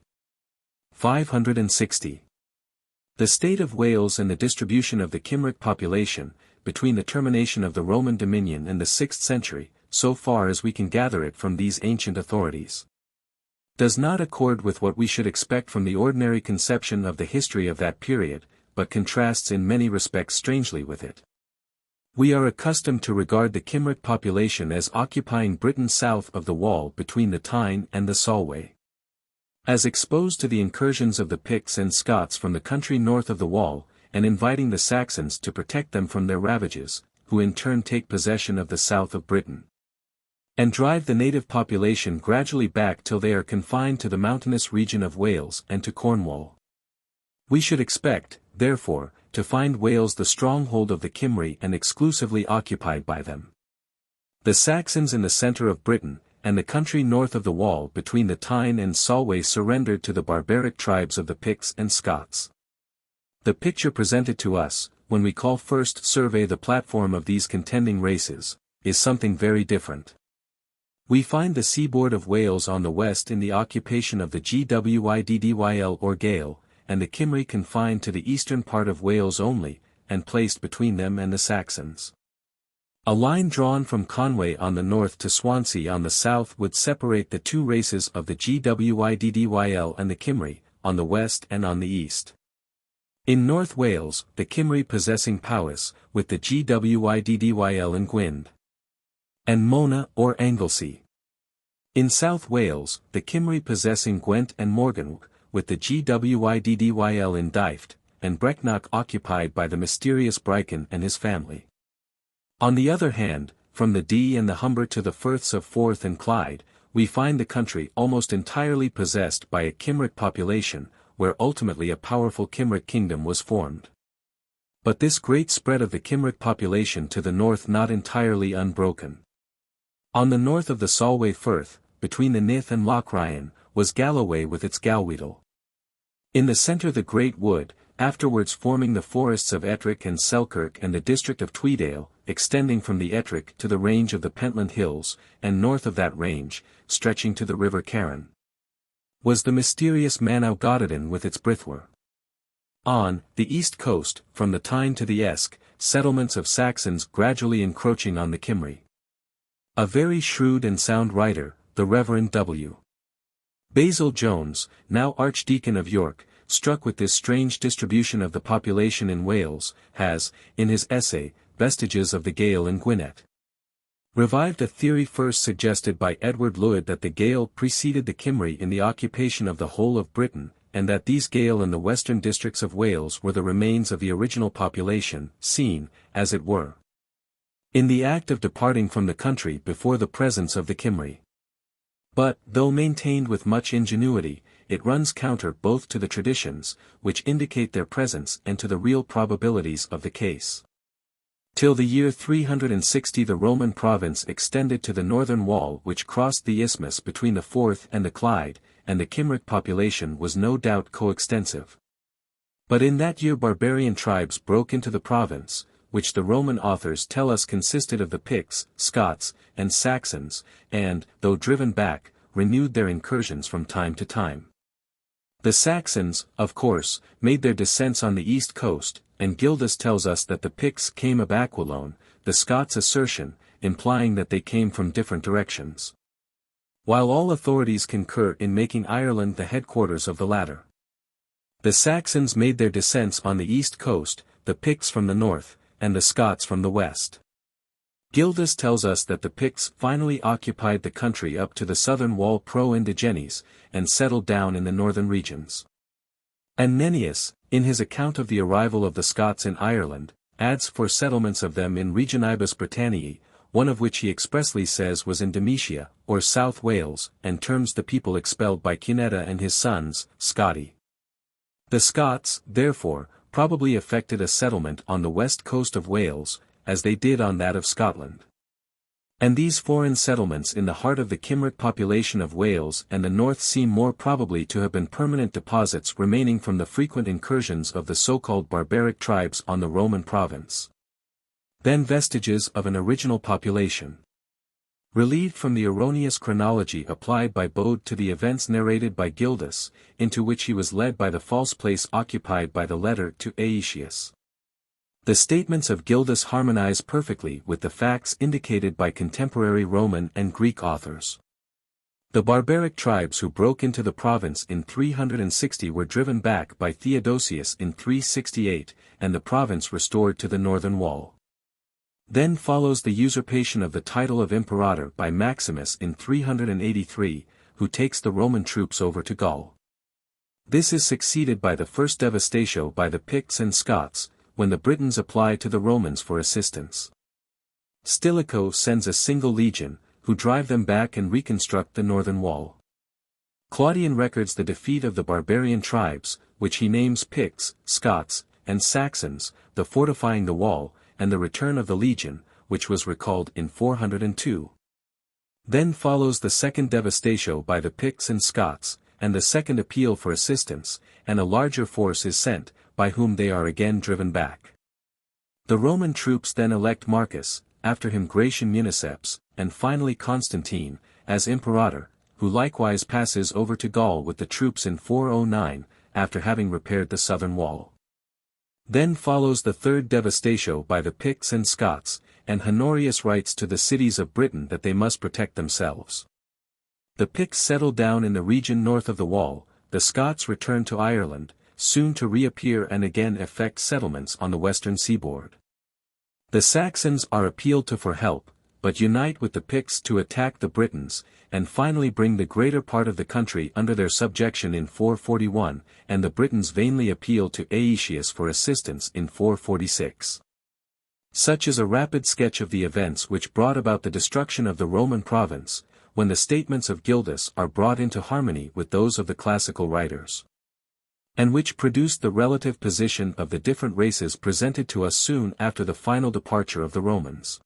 Speaker 1: 560. The state of Wales and the distribution of the Cymric population, between the termination of the Roman dominion and the 6th century, so far as we can gather it from these ancient authorities, does not accord with what we should expect from the ordinary conception of the history of that period, but contrasts in many respects strangely with it. We are accustomed to regard the Cymric population as occupying Britain south of the wall between the Tyne and the Solway. As exposed to the incursions of the Picts and Scots from the country north of the wall, and inviting the Saxons to protect them from their ravages, who in turn take possession of the south of Britain, and drive the native population gradually back till they are confined to the mountainous region of Wales and to Cornwall. We should expect, therefore, to find Wales the stronghold of the Cymry and exclusively occupied by them. The Saxons in the centre of Britain, and the country north of the wall between the Tyne and Solway surrendered to the barbaric tribes of the Picts and Scots. The picture presented to us, when we call first survey the platform of these contending races, is something very different. We find the seaboard of Wales on the west in the occupation of the Gwyddyl or Gael, and the Cymry confined to the eastern part of Wales only, and placed between them and the Saxons. A line drawn from Conway on the north to Swansea on the south would separate the two races of the Gwyddyl and the Cymry, on the west and on the east. In North Wales, the Cymry possessing Powys, with the Gwyddyl in Gwyn and Mona or Anglesey. In South Wales, the Cymry possessing Gwent and Morganwg, with the Gwyddyl in Dyfed, and Brecknock occupied by the mysterious Brychan and his family. On the other hand, from the Dee and the Humber to the Firths of Forth and Clyde, we find the country almost entirely possessed by a Cymric population, where ultimately a powerful Cymric kingdom was formed. But this great spread of the Cymric population to the north not entirely unbroken. On the north of the Solway Firth, between the Nith and Loch Ryan, was Galloway with its Galweedle. In the centre the Great Wood, afterwards forming the forests of Ettrick and Selkirk and the district of Tweedale, extending from the Ettrick to the range of the Pentland Hills, and north of that range, stretching to the River Carron, was the mysterious Manau Gododin with its Brithwr. On the east coast, from the Tyne to the Esk, settlements of Saxons gradually encroaching on the Cymry. A very shrewd and sound writer, the Reverend W. Basil Jones, now Archdeacon of York, struck with this strange distribution of the population in Wales, has, in his essay, Vestiges of the Gael in Gwynedd, revived a theory first suggested by Edward Llwyd that the Gael preceded the Cymry in the occupation of the whole of Britain, and that these Gael in the western districts of Wales were the remains of the original population, seen, as it were, in the act of departing from the country before the presence of the Cymry. But, though maintained with much ingenuity, it runs counter both to the traditions, which indicate their presence, and to the real probabilities of the case. Till the year 360 the Roman province extended to the northern wall which crossed the isthmus between the Forth and the Clyde, and the Cymric population was no doubt coextensive. But in that year barbarian tribes broke into the province, which the Roman authors tell us consisted of the Picts, Scots, and Saxons, and, though driven back, renewed their incursions from time to time. The Saxons, of course, made their descents on the east coast, and Gildas tells us that the Picts came ab Aquilone, the Scots' assertion, implying that they came from different directions. While all authorities concur in making Ireland the headquarters of the latter. The Saxons made their descents on the east coast, the Picts from the north, and the Scots from the west. Gildas tells us that the Picts finally occupied the country up to the southern wall pro indigenes, and settled down in the northern regions. And Nennius, in his account of the arrival of the Scots in Ireland, adds 4 settlements of them in Regionibus Britanniae, one of which he expressly says was in Demetia, or South Wales, and terms the people expelled by Cunedda and his sons, Scoti. The Scots, therefore, probably effected a settlement on the west coast of Wales, as they did on that of Scotland. And these foreign settlements in the heart of the Cymric population of Wales and the north seem more probably to have been permanent deposits remaining from the frequent incursions of the so-called barbaric tribes on the Roman province. Then vestiges of an original population. Relieved from the erroneous chronology applied by Bode to the events narrated by Gildas, into which he was led by the false place occupied by the letter to Aetius. The statements of Gildas harmonize perfectly with the facts indicated by contemporary Roman and Greek authors. The barbaric tribes who broke into the province in 360 were driven back by Theodosius in 368, and the province restored to the northern wall. Then follows the usurpation of the title of Imperator by Maximus in 383, who takes the Roman troops over to Gaul. This is succeeded by the first devastatio by the Picts and Scots, when the Britons apply to the Romans for assistance. Stilicho sends a single legion, who drive them back and reconstruct the northern wall. Claudian records the defeat of the barbarian tribes, which he names Picts, Scots, and Saxons, the fortifying the wall, and the return of the legion, which was recalled in 402. Then follows the second devastatio by the Picts and Scots, and the second appeal for assistance, and a larger force is sent, by whom they are again driven back. The Roman troops then elect Marcus, after him Gratian Municeps, and finally Constantine, as Imperator, who likewise passes over to Gaul with the troops in 409, after having repaired the southern wall. Then follows the third devastatio by the Picts and Scots, and Honorius writes to the cities of Britain that they must protect themselves. The Picts settle down in the region north of the wall, the Scots return to Ireland, soon to reappear and again effect settlements on the western seaboard. The Saxons are appealed to for help, but unite with the Picts to attack the Britons, and finally bring the greater part of the country under their subjection in 441, and the Britons vainly appeal to Aetius for assistance in 446. Such is a rapid sketch of the events which brought about the destruction of the Roman province, when the statements of Gildas are brought into harmony with those of the classical writers, and which produced the relative position of the different races presented to us soon after the final departure of the Romans.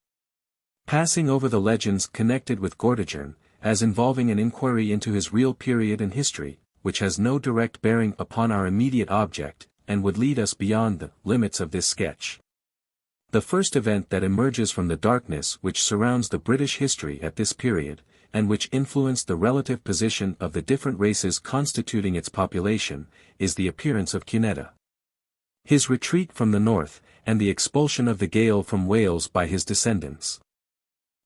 Speaker 1: Passing over the legends connected with Gwydyon, as involving an inquiry into his real period in history, which has no direct bearing upon our immediate object, and would lead us beyond the limits of this sketch. The first event that emerges from the darkness which surrounds the British history at this period, and which influenced the relative position of the different races constituting its population, is the appearance of Cunedda. His retreat from the north, and the expulsion of the Gael from Wales by his descendants.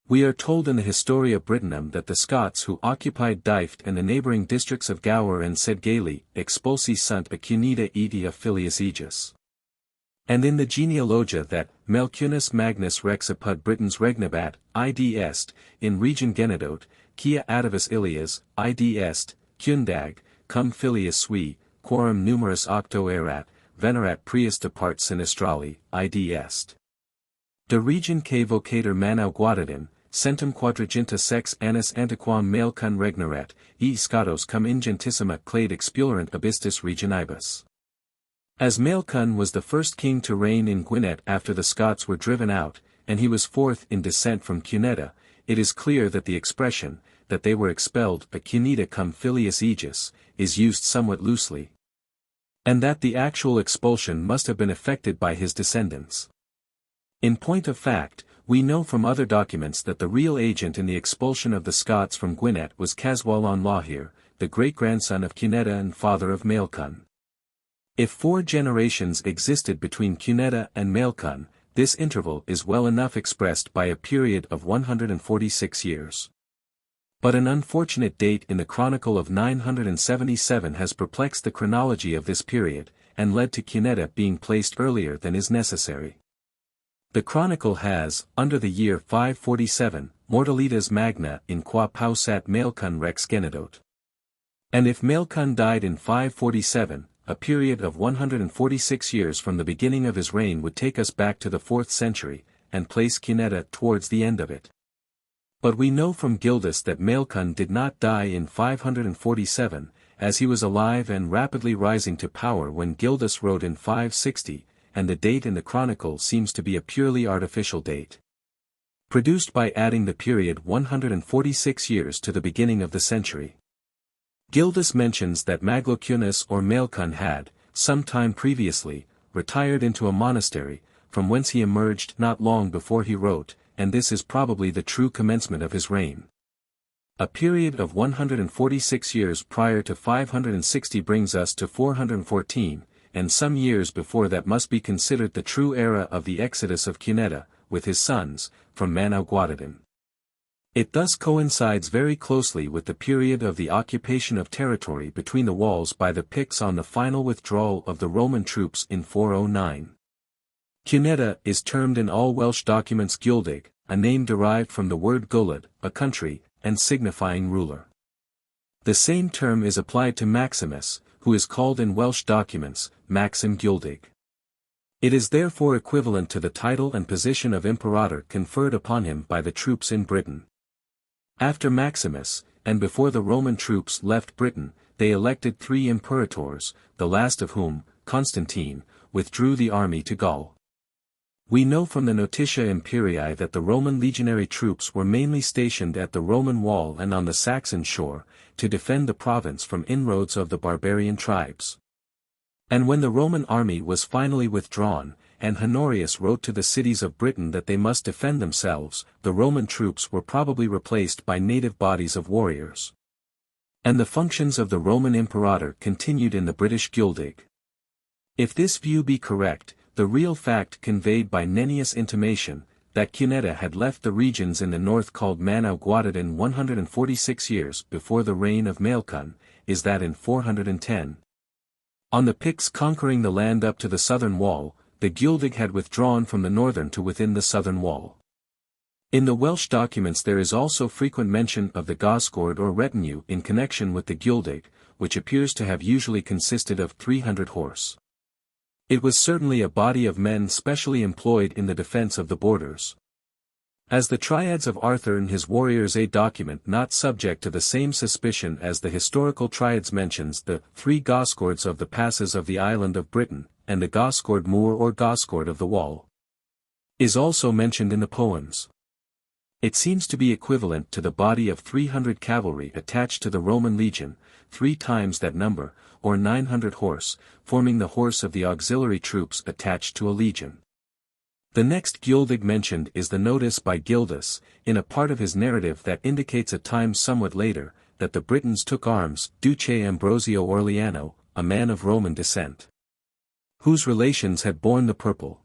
Speaker 1: We are told in the Historia Brittonum that the Scots who occupied Dyfed and the neighbouring districts of Gower and Cedgalie, expulsi sunt a Cuneda etia filius aegis. And in the genealogia that, Melcunus Magnus Rex apud Britons regnabat, id est, in region Genedot, quia adivus Ilias, id est, Cundag, cum filius sui, quorum numerus octo erat, venerat prius de part sinistrali, id est. De region que vocator Manau Gwydyon, centum quadraginta sex annis antiquam Maelcun regnaret, e Scotos cum ingentissima clade expullerant abistis regionibus. As Maelcun was the first king to reign in Gwynedd after the Scots were driven out, and he was fourth in descent from Cuneda, it is clear that the expression, that they were expelled a Cuneda cum filius aegis, is used somewhat loosely. And that the actual expulsion must have been effected by his descendants. In point of fact, we know from other documents that the real agent in the expulsion of the Scots from Gwynedd was Caswallon Lahir, the great-grandson of Cuneda and father of Maelcun. If 4 generations existed between Cuneda and Maelcun, this interval is well enough expressed by a period of 146 years. But an unfortunate date in the Chronicle of 977 has perplexed the chronology of this period, and led to Cuneda being placed earlier than is necessary. The Chronicle has, under the year 547, Mortalitas Magna in qua pausat Maelcun Rex Genedot. And if Maelcun died in 547, a period of 146 years from the beginning of his reign would take us back to the 4th century, and place Cuneda towards the end of it. But we know from Gildas that Maelcun did not die in 547, as he was alive and rapidly rising to power when Gildas wrote in 560, and the date in the Chronicle seems to be a purely artificial date, produced by adding the period 146 years to the beginning of the century. Gildas mentions that Maglocunus or Maelcun had, some time previously, retired into a monastery, from whence he emerged not long before he wrote, and this is probably the true commencement of his reign. A period of 146 years prior to 560 brings us to 414, and some years before that must be considered the true era of the exodus of Cuneda, with his sons, from Manau Gwydyon. It thus coincides very closely with the period of the occupation of territory between the walls by the Picts on the final withdrawal of the Roman troops in 409. Cuneda is termed in all Welsh documents Guledig, a name derived from the word Guled, a country, and signifying ruler. The same term is applied to Maximus, who is called in Welsh documents, Maxim Guldig. It is therefore equivalent to the title and position of imperator conferred upon him by the troops in Britain. After Maximus, and before the Roman troops left Britain, they elected 3 imperators, the last of whom, Constantine, withdrew the army to Gaul. We know from the Notitia Imperii that the Roman legionary troops were mainly stationed at the Roman wall and on the Saxon shore, to defend the province from inroads of the barbarian tribes. And when the Roman army was finally withdrawn, and Honorius wrote to the cities of Britain that they must defend themselves, the Roman troops were probably replaced by native bodies of warriors. And the functions of the Roman imperator continued in the British Guldig. If this view be correct, the real fact conveyed by Nennius' intimation, that Cuneda had left the regions in the north called Manau Gwydyon 146 years before the reign of Maelcun, is that in 410. On the Picts conquering the land up to the southern wall, the Guldig had withdrawn from the northern to within the southern wall. In the Welsh documents there is also frequent mention of the Gosgord or retinue in connection with the Guldig, which appears to have usually consisted of 300 horse. It was certainly a body of men specially employed in the defense of the borders. As the triads of Arthur and his warriors, a document not subject to the same suspicion as the historical triads mentions the 3 Gosgords of the passes of the island of Britain, and the Gosgord Moor or Gosgord of the Wall, is also mentioned in the poems. It seems to be equivalent to the body of 300 cavalry attached to the Roman legion, 3 times that number, or 900 horse, forming the horse of the auxiliary troops attached to a legion. The next Guldig mentioned is the notice by Gildas, in a part of his narrative that indicates a time somewhat later, that the Britons took arms, Duce Ambrosio Orleano, a man of Roman descent, whose relations had borne the purple.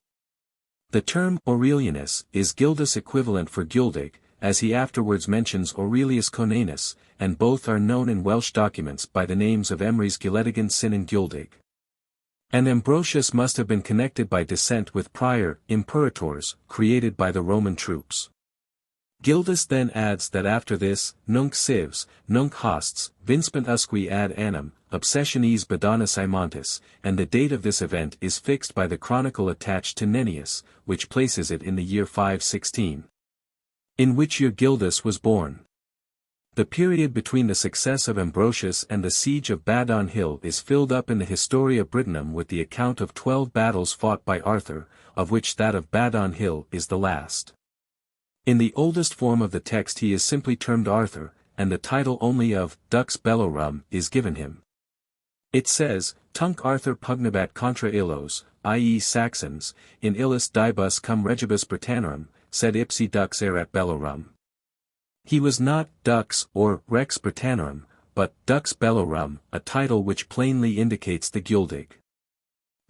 Speaker 1: The term Aurelianus is Gildas' equivalent for Guldig, as he afterwards mentions Aurelius Conanus, and both are known in Welsh documents by the names of Emrys Guledig Sin and Guldig. And Ambrosius must have been connected by descent with prior imperators, created by the Roman troops. Gildas then adds that after this, nunc civs, nunc hosts, vincent usque ad annum, obsessiones Badonis Imontis, and the date of this event is fixed by the chronicle attached to Nennius, which places it in the year 516. In which year Gildas was born. The period between the success of Ambrosius and the siege of Badon Hill is filled up in the Historia Brittonum with the account of 12 battles fought by Arthur, of which that of Badon Hill is the last. In the oldest form of the text he is simply termed Arthur, and the title only of Dux Bellorum is given him. It says, Tunc Arthur pugnabat contra Illos, i.e. Saxons, in illis dibus cum regibus Britannorum, sed ipsi Dux erat Bellorum. He was not Dux or Rex Britannorum, but Dux Bellorum, a title which plainly indicates the Guldig.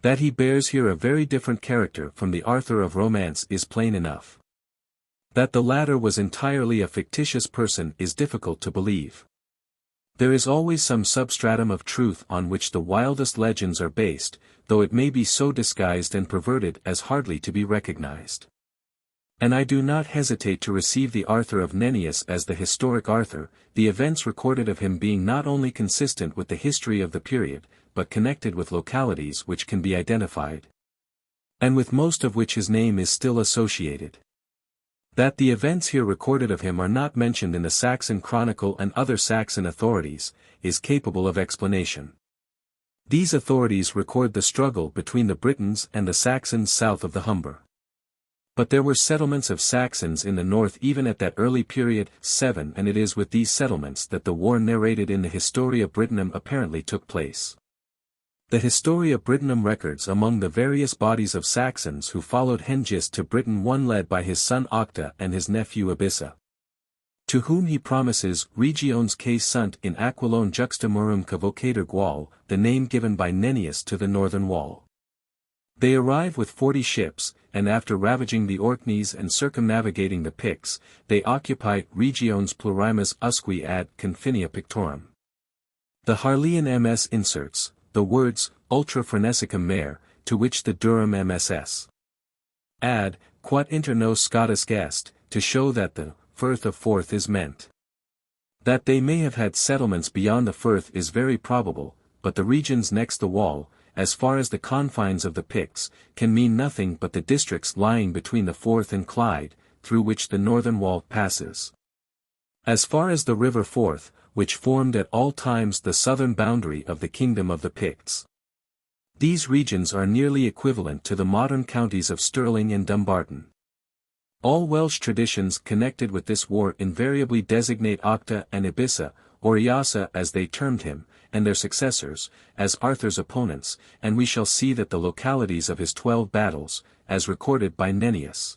Speaker 1: That he bears here a very different character from the Arthur of romance is plain enough. That the latter was entirely a fictitious person is difficult to believe. There is always some substratum of truth on which the wildest legends are based, though it may be so disguised and perverted as hardly to be recognized. And I do not hesitate to receive the Arthur of Nennius as the historic Arthur, the events recorded of him being not only consistent with the history of the period, but connected with localities which can be identified, and with most of which his name is still associated. That the events here recorded of him are not mentioned in the Saxon Chronicle and other Saxon authorities, is capable of explanation. These authorities record the struggle between the Britons and the Saxons south of the Humber. But there were settlements of Saxons in the north even at that early period, VII, and it is with these settlements that the war narrated in the Historia Brittonum apparently took place. The Historia Brittonum records among the various bodies of Saxons who followed Hengist to Britain one led by his son Octa and his nephew Abissa, to whom he promises regions que sunt in aquilone juxta murum cavocator Gwal, the name given by Nennius to the northern wall. They arrive with 40 ships, and after ravaging the Orkneys and circumnavigating the Picts, they occupy regions plurimus usque ad confinia pictorum. The Harleian MS inserts the words, ultra frenesicum mare, to which the Durham MSS. add, quod inter nos Scotus est, to show that the Firth of Forth is meant. That they may have had settlements beyond the Firth is very probable, but the regions next the wall, as far as the confines of the Picts, can mean nothing but the districts lying between the Forth and Clyde, through which the northern wall passes. As far as the river Forth, which formed at all times the southern boundary of the kingdom of the Picts. These regions are nearly equivalent to the modern counties of Stirling and Dumbarton. All Welsh traditions connected with this war invariably designate Octa and Ibissa, or Iasa as they termed him, and their successors, as Arthur's opponents, and we shall see that the localities of his 12 battles, as recorded by Nennius,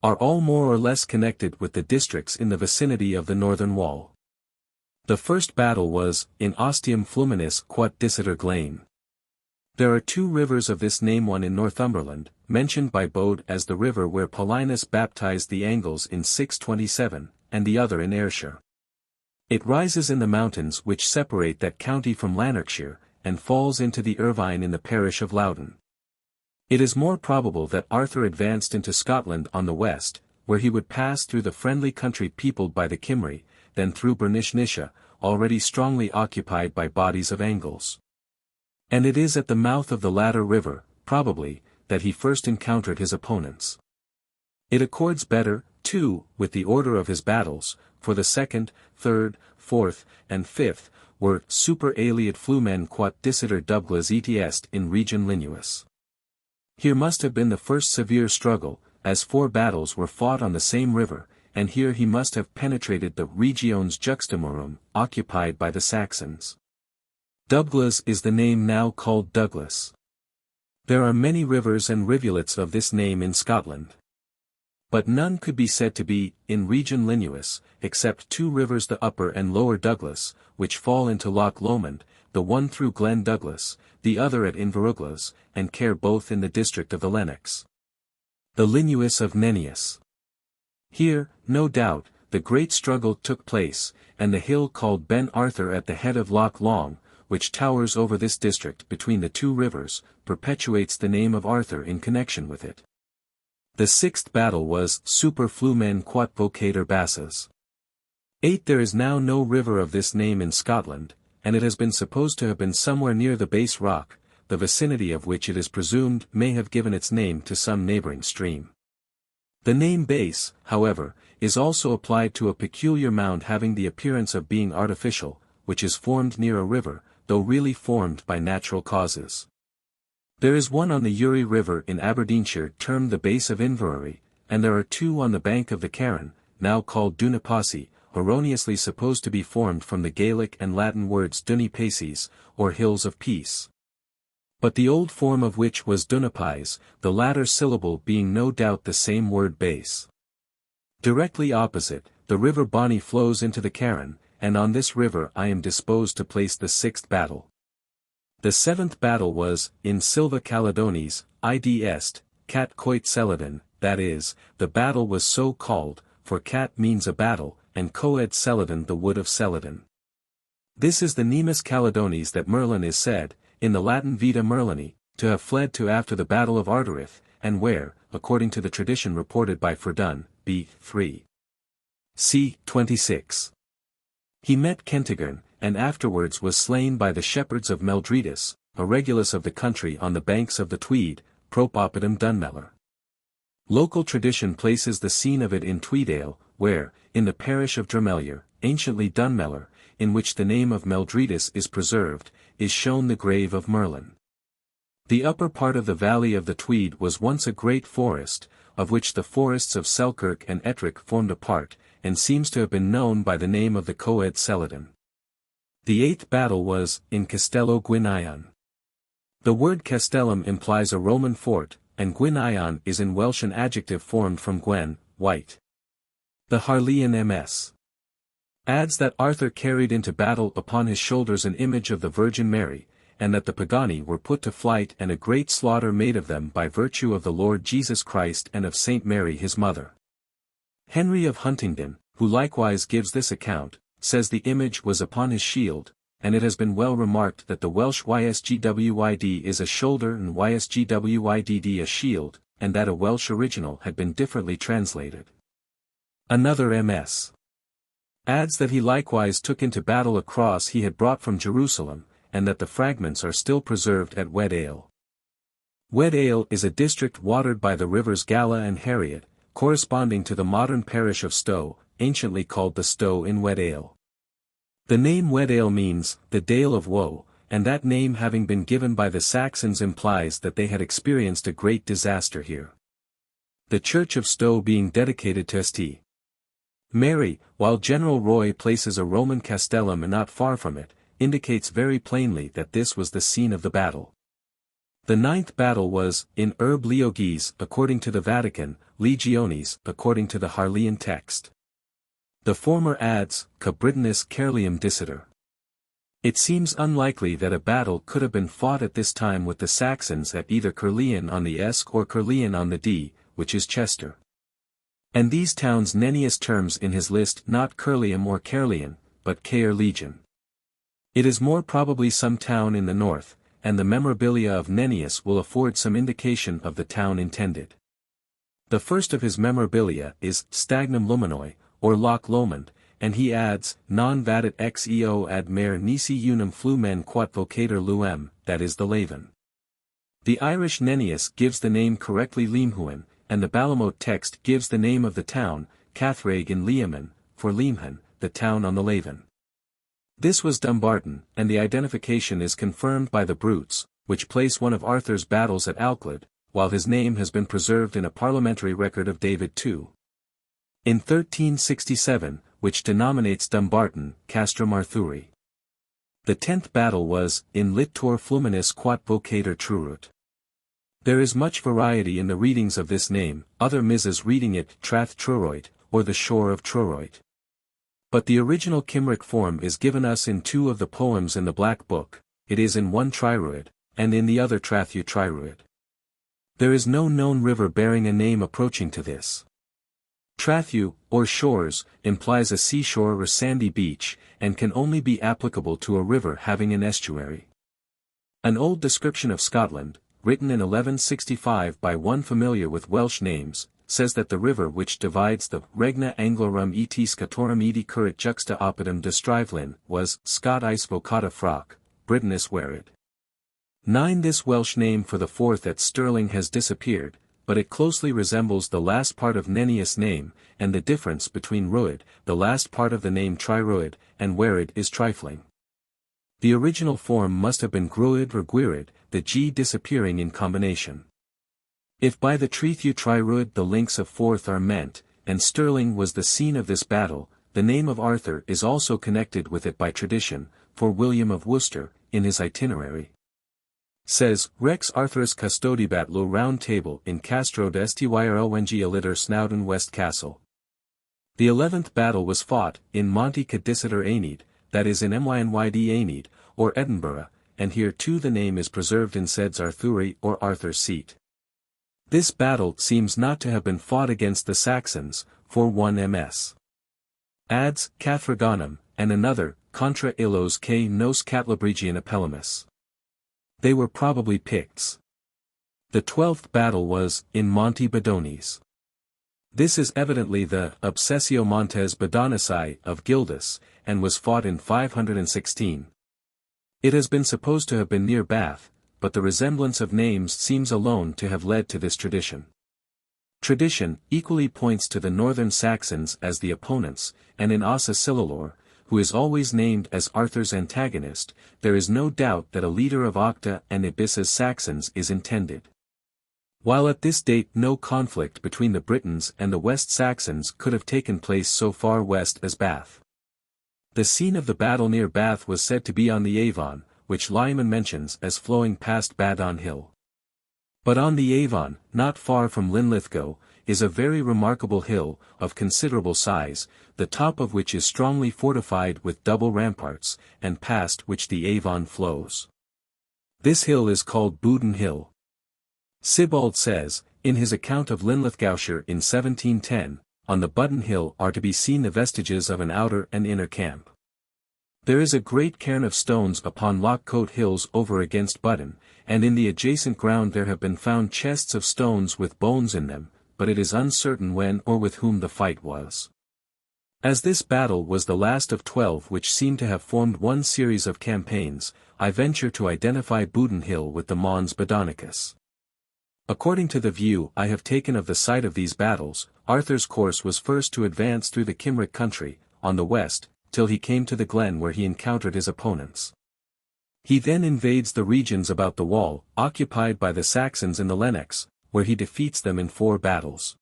Speaker 1: are all more or less connected with the districts in the vicinity of the northern wall. The first battle was, in Ostium Fluminis quod dissiter Glane. There are 2 rivers of this name, one in Northumberland, mentioned by Bode as the river where Paulinus baptized the Angles in 627, and the other in Ayrshire. It rises in the mountains which separate that county from Lanarkshire, and falls into the Irvine in the parish of Loudon. It is more probable that Arthur advanced into Scotland on the west, where he would pass through the friendly country peopled by the Cymry, than through Bernishnisha, already strongly occupied by bodies of Angles. And it is at the mouth of the latter river, probably, that he first encountered his opponents. It accords better, too, with the order of his battles, for the 2nd, 3rd, 4th, and 5th, were super aliud flumen quod dissiter Douglas et est in region linuus. Here must have been the first severe struggle, as 4 battles were fought on the same river, and here he must have penetrated the regions juxtamorum, occupied by the Saxons. Douglas is the name now called Douglas. There are many rivers and rivulets of this name in Scotland. But none could be said to be, in region linuus, except 2 rivers, the Upper and Lower Douglas, which fall into Loch Lomond, the one through Glen Douglas, the other at Inveruglas, and Care, both in the district of the Lennox. The linuus of Nennius. Here, no doubt, the great struggle took place, and the hill called Ben Arthur at the head of Loch Long, which towers over this district between the two rivers, perpetuates the name of Arthur in connection with it. The sixth battle was Super Flumen Quat Vocator Basses. 8. There is now no river of this name in Scotland, and it has been supposed to have been somewhere near the base rock, the vicinity of which it is presumed may have given its name to some neighboring stream. The name base, however, is also applied to a peculiar mound having the appearance of being artificial, which is formed near a river, though really formed by natural causes. There is one on the Uri River in Aberdeenshire termed the base of Inverary, and there are two on the bank of the Carron, now called Dunapasi, erroneously supposed to be formed from the Gaelic and Latin words Duni Paces, or hills of peace. But the old form of which was Dunapais, the latter syllable being no doubt the same word base. Directly opposite, the river Bonny flows into the Carron, and on this river I am disposed to place the sixth battle. The seventh battle was, in Silva Caledonis, id est, Cat Coit Celadon, that is, the battle was so called, for cat means a battle, and coed Celadon the wood of Celadon. This is the Nemus Caledonis that Merlin is said, in the Latin Vita Merlini, to have fled to after the battle of Arderith, and where, according to the tradition reported by Fredun, b. 3. c. 26. He met Kentigern, and afterwards was slain by the shepherds of Meldredus, a regulus of the country on the banks of the Tweed, Propopidum Dunmellar. Local tradition places the scene of it in Tweedale, where, in the parish of Drumellier, anciently Dunmellar, in which the name of Meldredus is preserved, is shown the grave of Merlin. The upper part of the valley of the Tweed was once a great forest, of which the forests of Selkirk and Ettrick formed a part, and seems to have been known by the name of the Coed Celadon. The eighth battle was, in Castello Gwynaion. The word castellum implies a Roman fort, and Gwynaion is in Welsh an adjective formed from Gwen, white. The Harleian MS. adds that Arthur carried into battle upon his shoulders an image of the Virgin Mary, and that the Pagani were put to flight and a great slaughter made of them by virtue of the Lord Jesus Christ and of Saint Mary his mother. Henry of Huntingdon, who likewise gives this account, says the image was upon his shield, and it has been well remarked that the Welsh ysgwyd is a shoulder and ysgwydd a shield, and that a Welsh original had been differently translated. Another MS. adds that he likewise took into battle a cross he had brought from Jerusalem, and that the fragments are still preserved at Wedale. Wedale is a district watered by the rivers Gala and Harriet, corresponding to the modern parish of Stow, anciently called the Stow in Wedale. The name Wedale means, the Dale of Woe, and that name having been given by the Saxons implies that they had experienced a great disaster here. The church of Stow being dedicated to St. Mary, while General Roy places a Roman castellum not far from it, indicates very plainly that this was the scene of the battle. The ninth battle was, in Urb Leogis according to the Vatican, Legionis according to the Harleian text. The former adds, Ca Britannis Caerleum dicitur. It seems unlikely that a battle could have been fought at this time with the Saxons at either Caerleon on the Esk or Caerleon on the Dee, which is Chester. And these towns Nennius terms in his list not Caerleum or Caerleon, but Caer Legion. It is more probably some town in the north, and the memorabilia of Nennius will afford some indication of the town intended. The first of his memorabilia is Stagnum Luminoi, or Loch Lomond, and he adds, non vadit xeo ad mare nisi unum flumen quat vocator luem, that is the Laven. The Irish Nennius gives the name correctly Limhuan, and the Balamote text gives the name of the town, Cathraigue in Liaman, for Limhan, the town on the Laven. This was Dumbarton, and the identification is confirmed by the Brutes, which place one of Arthur's battles at Alclad, while his name has been preserved in a parliamentary record of David II. In 1367, which denominates Dumbarton, Castra Marthuri. The 10th battle was, in Littor Fluminis quat vocator Trurut. There is much variety in the readings of this name, other Mrs. reading it Trath Truroit, or the shore of Truroit. But the original Cymric form is given us in two of the poems in the Black Book, it is in one Triruid, and in the other Trathu Triruid. There is no known river bearing a name approaching to this. Trathu, or shores, implies a seashore or sandy beach, and can only be applicable to a river having an estuary. An old description of Scotland, written in 1165 by one familiar with Welsh names, says that the river which divides the Regna Anglorum et Scotorum edi currit juxta opidum Distrivlin was Scot Ice Vocata Froc, Britannis Werid. 9. This Welsh name for the fourth at Stirling has disappeared, but it closely resembles the last part of Nennius' name, and the difference between Ruid, the last part of the name Triruid, and Werid is trifling. The original form must have been Gruid or Gwyrid, the G disappearing in combination. If by the Trethu Triruid the links of Forth are meant, and Stirling was the scene of this battle, the name of Arthur is also connected with it by tradition, for William of Worcester, in his itinerary, says, Rex Arthurus custodibat lo round table in Castro d'Estyrlng Aliter Snowdon West Castle. The 11th battle was fought, in Monte Cadicitor Aenid, that is in Mynyd Aenid, or Edinburgh, and here too the name is preserved in Seds Arthuri or Arthur's seat. This battle seems not to have been fought against the Saxons, for 1 ms. Adds, Cathragonum, and another, Contra illos que nos Catlabrigian Appellimus. They were probably Picts. The 12th battle was, in Monte Badonis. This is evidently the Obsessio Montes Badonici of Gildas, and was fought in 516. It has been supposed to have been near Bath, but the resemblance of names seems alone to have led to this tradition. Tradition equally points to the northern Saxons as the opponents, and in Asa Sillalor, who is always named as Arthur's antagonist, there is no doubt that a leader of Octa and Ibissa's Saxons is intended. While at this date no conflict between the Britons and the West Saxons could have taken place so far west as Bath. The scene of the battle near Bath was said to be on the Avon, which Lyman mentions as flowing past Badon Hill. But on the Avon, not far from Linlithgow, is a very remarkable hill, of considerable size, the top of which is strongly fortified with double ramparts, and past which the Avon flows. This hill is called Boudon Hill. Sibbald says, in his account of Linlithgowshire in 1710, on the Budden Hill are to be seen the vestiges of an outer and inner camp. There is a great cairn of stones upon Lockcoat Hills over against Budden, and in the adjacent ground there have been found chests of stones with bones in them, but it is uncertain when or with whom the fight was. As this battle was the last of 12 which seem to have formed one series of campaigns, I venture to identify Boudon Hill with the Mons Badonicus. According to the view I have taken of the site of these battles, Arthur's course was first to advance through the Cymric country, on the west, till he came to the glen where he encountered his opponents. He then invades the regions about the wall, occupied by the Saxons in the Lennox, where he defeats them in 4 battles.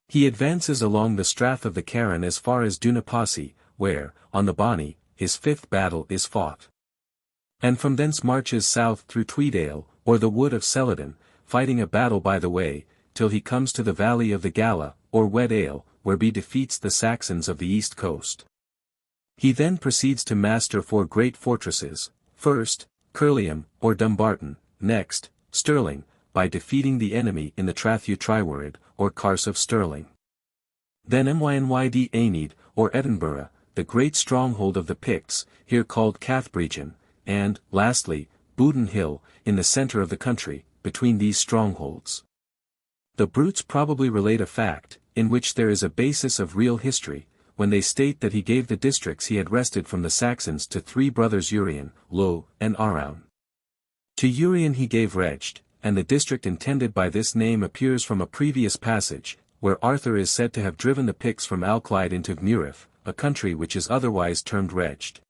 Speaker 1: He advances along the Strath of the Carron as far as Dunipaci, where, on the Bonny, his 5th battle is fought. And from thence marches south through Tweedale, or the wood of Celadon, fighting a battle by the way, till he comes to the valley of the Gala, or Wed Ale, where he defeats the Saxons of the east coast. He then proceeds to master 4 great fortresses, first, Curlium, or Dumbarton, next, Stirling, by defeating the enemy in the Trathu Triword, or Carse of Stirling. Then Mynyd Aenid, or Edinburgh, the great stronghold of the Picts, here called Cathbregan, and, lastly, Boudon Hill, in the centre of the country, between these strongholds. The Brutes probably relate a fact, in which there is a basis of real history, when they state that he gave the districts he had wrested from the Saxons to 3 brothers Urien, Lo, and Araun. To Urien he gave Reged, and the district intended by this name appears from a previous passage, where Arthur is said to have driven the Picts from Alclyde into Gmurith, a country which is otherwise termed Reged.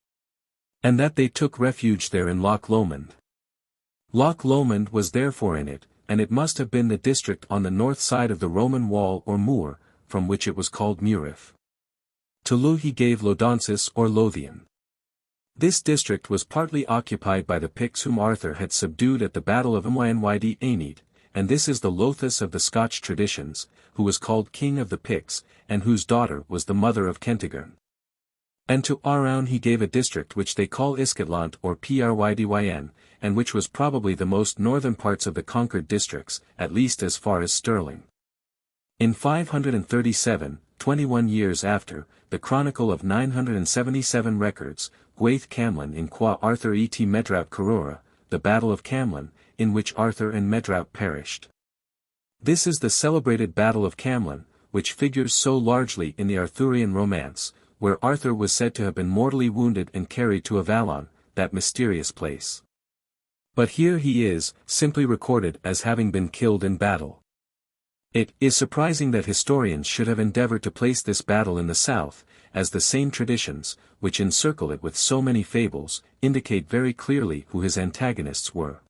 Speaker 1: And that they took refuge there in Loch Lomond. Loch Lomond was therefore in it, and it must have been the district on the north side of the Roman wall or moor, from which it was called Murith. To Lu he gave Lodonsis or Lothian. This district was partly occupied by the Picts whom Arthur had subdued at the Battle of Mynyd Aenid, and this is the Lothus of the Scotch traditions, who was called King of the Picts, and whose daughter was the mother of Kentigern. And to Araun he gave a district which they call Iskatlant or Prydyn, and which was probably the most northern parts of the conquered districts, at least as far as Stirling. In 537, 21 years after, the chronicle of 977 records, Gwaith Camlan in qua Arthur et Medraut Carora, the Battle of Camlan, in which Arthur and Medraut perished. This is the celebrated Battle of Camlan, which figures so largely in the Arthurian romance, where Arthur was said to have been mortally wounded and carried to Avalon, that mysterious place. But here he is, simply recorded as having been killed in battle. It is surprising that historians should have endeavored to place this battle in the south, as the same traditions, which encircle it with so many fables, indicate very clearly who his antagonists were.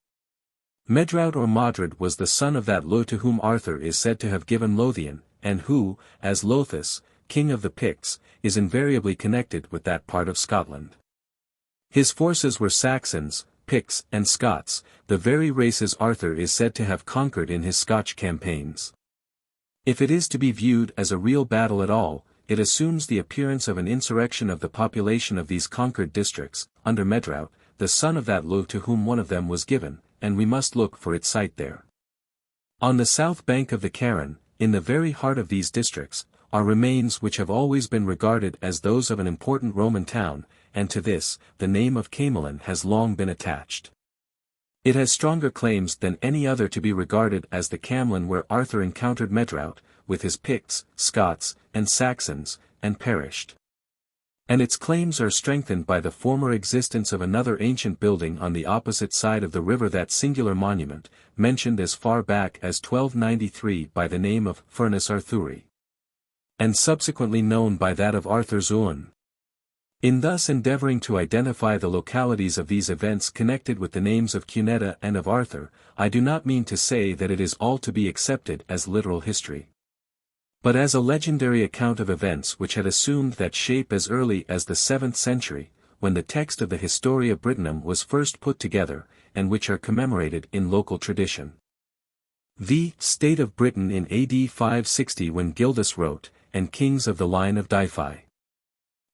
Speaker 1: Medraut or Modred was the son of that Lo to whom Arthur is said to have given Lothian, and who, as Lothus, king of the Picts, is invariably connected with that part of Scotland. His forces were Saxons, Picts and Scots, the very races Arthur is said to have conquered in his Scotch campaigns. If it is to be viewed as a real battle at all, it assumes the appearance of an insurrection of the population of these conquered districts, under Medraut, the son of that Lo to whom one of them was given, and we must look for its site there. On the south bank of the Carron, in the very heart of these districts, are remains which have always been regarded as those of an important Roman town, and to this, the name of Camelin has long been attached. It has stronger claims than any other to be regarded as the Camlan where Arthur encountered Medraut, with his Picts, Scots, and Saxons, and perished. And its claims are strengthened by the former existence of another ancient building on the opposite side of the river, that singular monument, mentioned as far back as 1293 by the name of Furnace Arthuri, and subsequently known by that of Arthur's Uan. In thus endeavoring to identify the localities of these events connected with the names of Cuneta and of Arthur, I do not mean to say that it is all to be accepted as literal history, but as a legendary account of events which had assumed that shape as early as the 7th century, when the text of the Historia Brittonum was first put together, and which are commemorated in local tradition. The State of Britain in AD 560 when Gildas wrote, and Kings of the Line of Dyfi.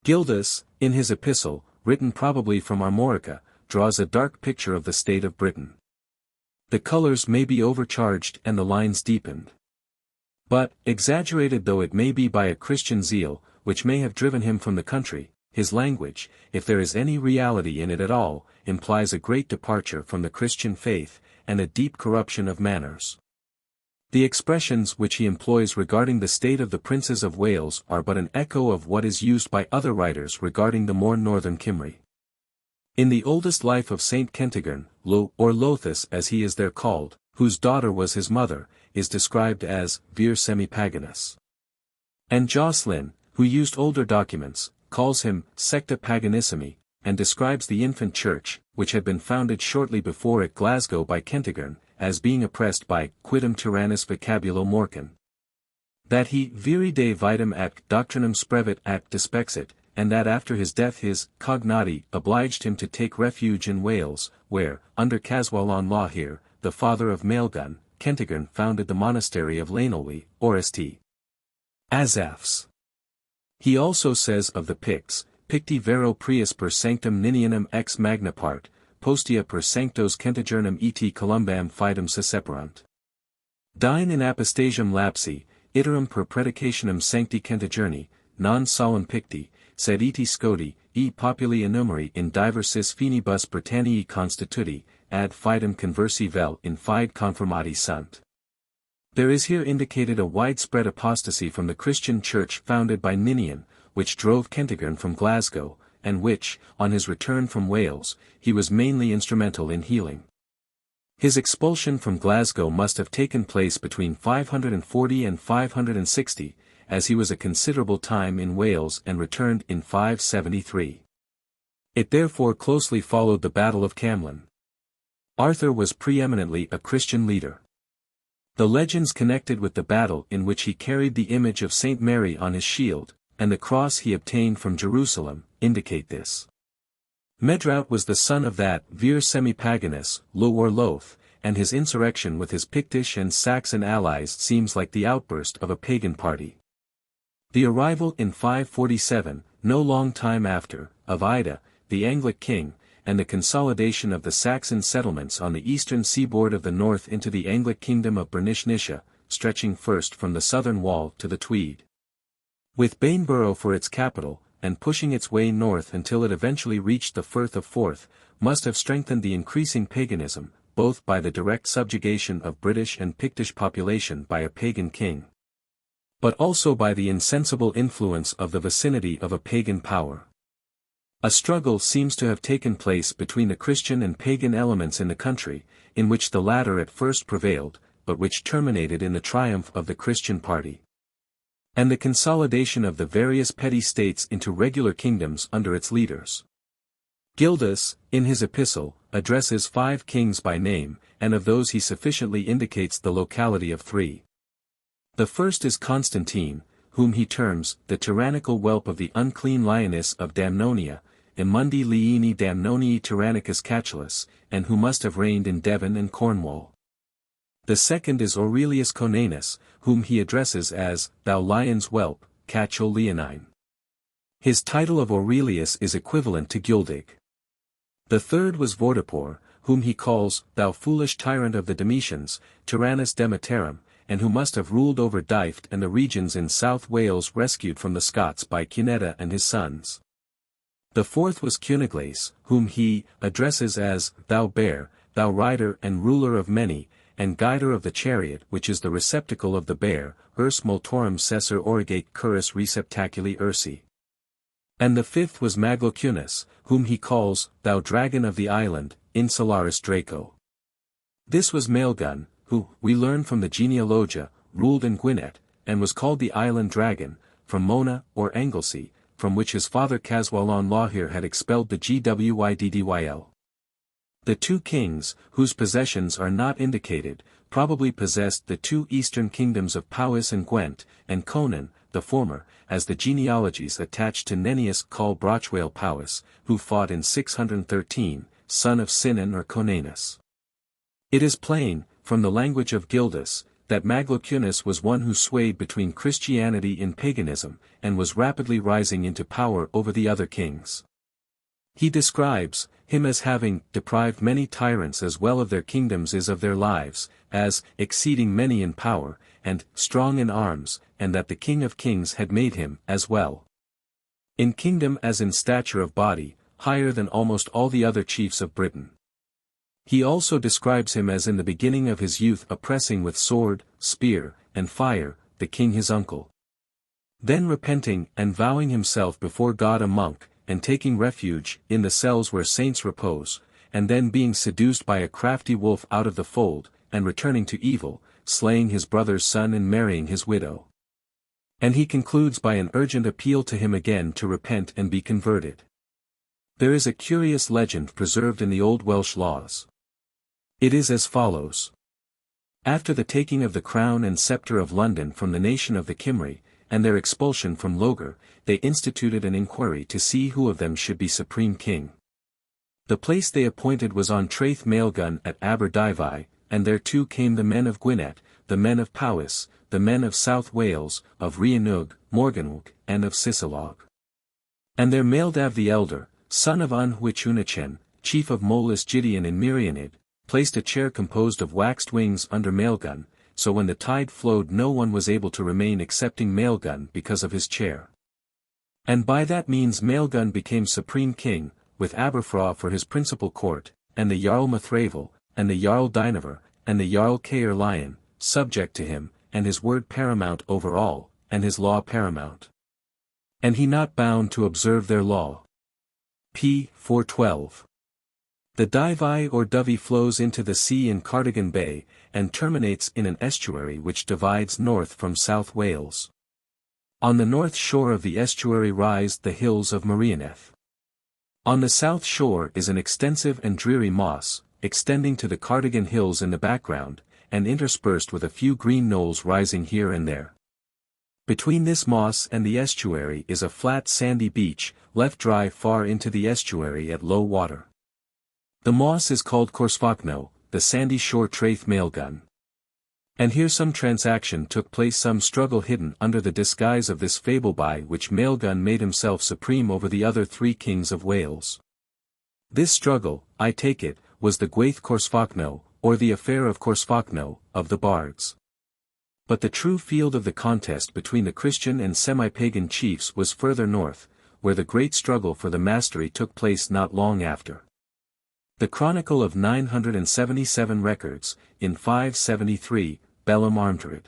Speaker 1: Gildas, in his epistle, written probably from Armorica, draws a dark picture of the state of Britain. The colors may be overcharged and the lines deepened. But, exaggerated though it may be by a Christian zeal, which may have driven him from the country, his language, if there is any reality in it at all, implies a great departure from the Christian faith, and a deep corruption of manners. The expressions which he employs regarding the state of the princes of Wales are but an echo of what is used by other writers regarding the more northern Cymry. In the oldest life of Saint Kentigern, Lo, or Lothus as he is there called, whose daughter was his mother, is described as vir semi-paganus. And Jocelyn, who used older documents, calls him secta paganissimi, and describes the infant church, which had been founded shortly before at Glasgow by Kentigern, as being oppressed by quidem tyrannus vocabulo morcan. That he viri de vitam ac doctrinam sprevit ac despexit, and that after his death his cognati obliged him to take refuge in Wales, where, under Caswallon Lahir, the father of Maelgun, Kentigern founded the monastery of Llanelwy, or St. Asaph's. He also says of the Picts, Picti vero prius per sanctum Ninianum ex magna part, postia per sanctos Kentigernum et Columbam fidem seseperant. Dine in apostasium lapsi, iterum per predicationem sancti Kentigerni, non solum Picti, sed eti Scoti, e populi enumeri in diversis finibus Britanniae constituti, ad fidem conversi vel in fide confirmati sunt. There is here indicated a widespread apostasy from the Christian church founded by Ninian, which drove Kentigern from Glasgow, and which, on his return from Wales, he was mainly instrumental in healing. His expulsion from Glasgow must have taken place between 540 and 560, as he was a considerable time in Wales and returned in 573. It therefore closely followed the Battle of Camlan. Arthur was preeminently a Christian leader. The legends connected with the battle in which he carried the image of Saint Mary on his shield, and the cross he obtained from Jerusalem, indicate this. Medraut was the son of that vir semi-paganus, Lo or Loth, and his insurrection with his Pictish and Saxon allies seems like the outburst of a pagan party. The arrival in 547, no long time after, of Ida, the Anglic king, and the consolidation of the Saxon settlements on the eastern seaboard of the north into the Anglic kingdom of Bernish-Nisha, stretching first from the southern wall to the Tweed. With Bainborough for its capital, and pushing its way north until it eventually reached the Firth of Forth, must have strengthened the increasing paganism, both by the direct subjugation of British and Pictish population by a pagan king, but also by the insensible influence of the vicinity of a pagan power. A struggle seems to have taken place between the Christian and pagan elements in the country, in which the latter at first prevailed, but which terminated in the triumph of the Christian party, and the consolidation of the various petty states into regular kingdoms under its leaders. Gildas, in his epistle, addresses 5 kings by name, and of those he sufficiently indicates the locality of 3. The first is Constantine, whom he terms the tyrannical whelp of the unclean lioness of Damnonia, Immundi liini Damnonii tyrannicus Catullus, and who must have reigned in Devon and Cornwall. The second is Aurelius Conanus, whom he addresses as, Thou lion's whelp, Catull leonine. His title of Aurelius is equivalent to Guledig. The third was Vortipour, whom he calls, Thou foolish tyrant of the Demetians, Tyrannus Demeterum, and who must have ruled over Dyfed and the regions in South Wales rescued from the Scots by Cuneta and his sons. The fourth was Cunigles, whom he addresses as, Thou bear, thou rider and ruler of many, and guider of the chariot which is the receptacle of the bear, urs multorum cessor origate curris receptaculi ursi. And the fifth was Maglocunus, whom he calls, Thou dragon of the island, insularis Draco. This was Maelgun, who, we learn from the genealogia, ruled in Gwynedd, and was called the island dragon, from Mona or Anglesey, from which his father Caswallon Lawhir had expelled the Gwyddyl. The 2 kings, whose possessions are not indicated, probably possessed the 2 eastern kingdoms of Powys and Gwent, and Conan, the former, as the genealogies attached to Nennius call Brochwale Powys, who fought in 613, son of Sinan or Conanus. It is plain, from the language of Gildas, that Maglocunus was one who swayed between Christianity and paganism, and was rapidly rising into power over the other kings. He describes him as having deprived many tyrants as well of their kingdoms as of their lives, as exceeding many in power, and strong in arms, and that the King of Kings had made him, as well in kingdom as in stature of body, higher than almost all the other chiefs of Britain. He also describes him as in the beginning of his youth oppressing with sword, spear, and fire, the king his uncle. Then repenting and vowing himself before God a monk, and taking refuge in the cells where saints repose, and then being seduced by a crafty wolf out of the fold, and returning to evil, slaying his brother's son and marrying his widow. And he concludes by an urgent appeal to him again to repent and be converted. There is a curious legend preserved in the Old Welsh laws. It is as follows. After the taking of the crown and sceptre of London from the nation of the Cymry, and their expulsion from Logar, they instituted an inquiry to see who of them should be supreme king. The place they appointed was on Traeth Maelgun at Aberdyfi, and thereto came the men of Gwynedd, the men of Powys, the men of South Wales, of Rhiannog, Morganwg, and of Sisilog. And there Maeldav the elder, son of Unhuichunachen, chief of Molis Gideon in Meirionydd, placed a chair composed of waxed wings under Maelgun, so when the tide flowed no one was able to remain excepting Maelgun because of his chair. And by that means Maelgun became supreme king, with Aberfraw for his principal court, and the Jarl Mathravel, and the Jarl Dynavar, and the Jarl Caer Lion, subject to him, and his word paramount over all, and his law paramount. And he not bound to observe their law. p. 412. The Dyfi or Dyfi flows into the sea in Cardigan Bay, and terminates in an estuary which divides north from South Wales. On the north shore of the estuary rise the hills of Meirionydd. On the south shore is an extensive and dreary moss, extending to the Cardigan Hills in the background, and interspersed with a few green knolls rising here and there. Between this moss and the estuary is a flat sandy beach, left dry far into the estuary at low water. The moss is called Corsfachno, the sandy shore Traeth Maelgun. And here some transaction took place, some struggle hidden under the disguise of this fable by which Maelgun made himself supreme over the other 3 kings of Wales. This struggle, I take it, was the Gwaith Corsfachno, or the affair of Corsfachno, of the bards. But the true field of the contest between the Christian and semi-pagan chiefs was further north, where the great struggle for the mastery took place not long after. The Chronicle of 977 records, in 573, Bellum Armtrid.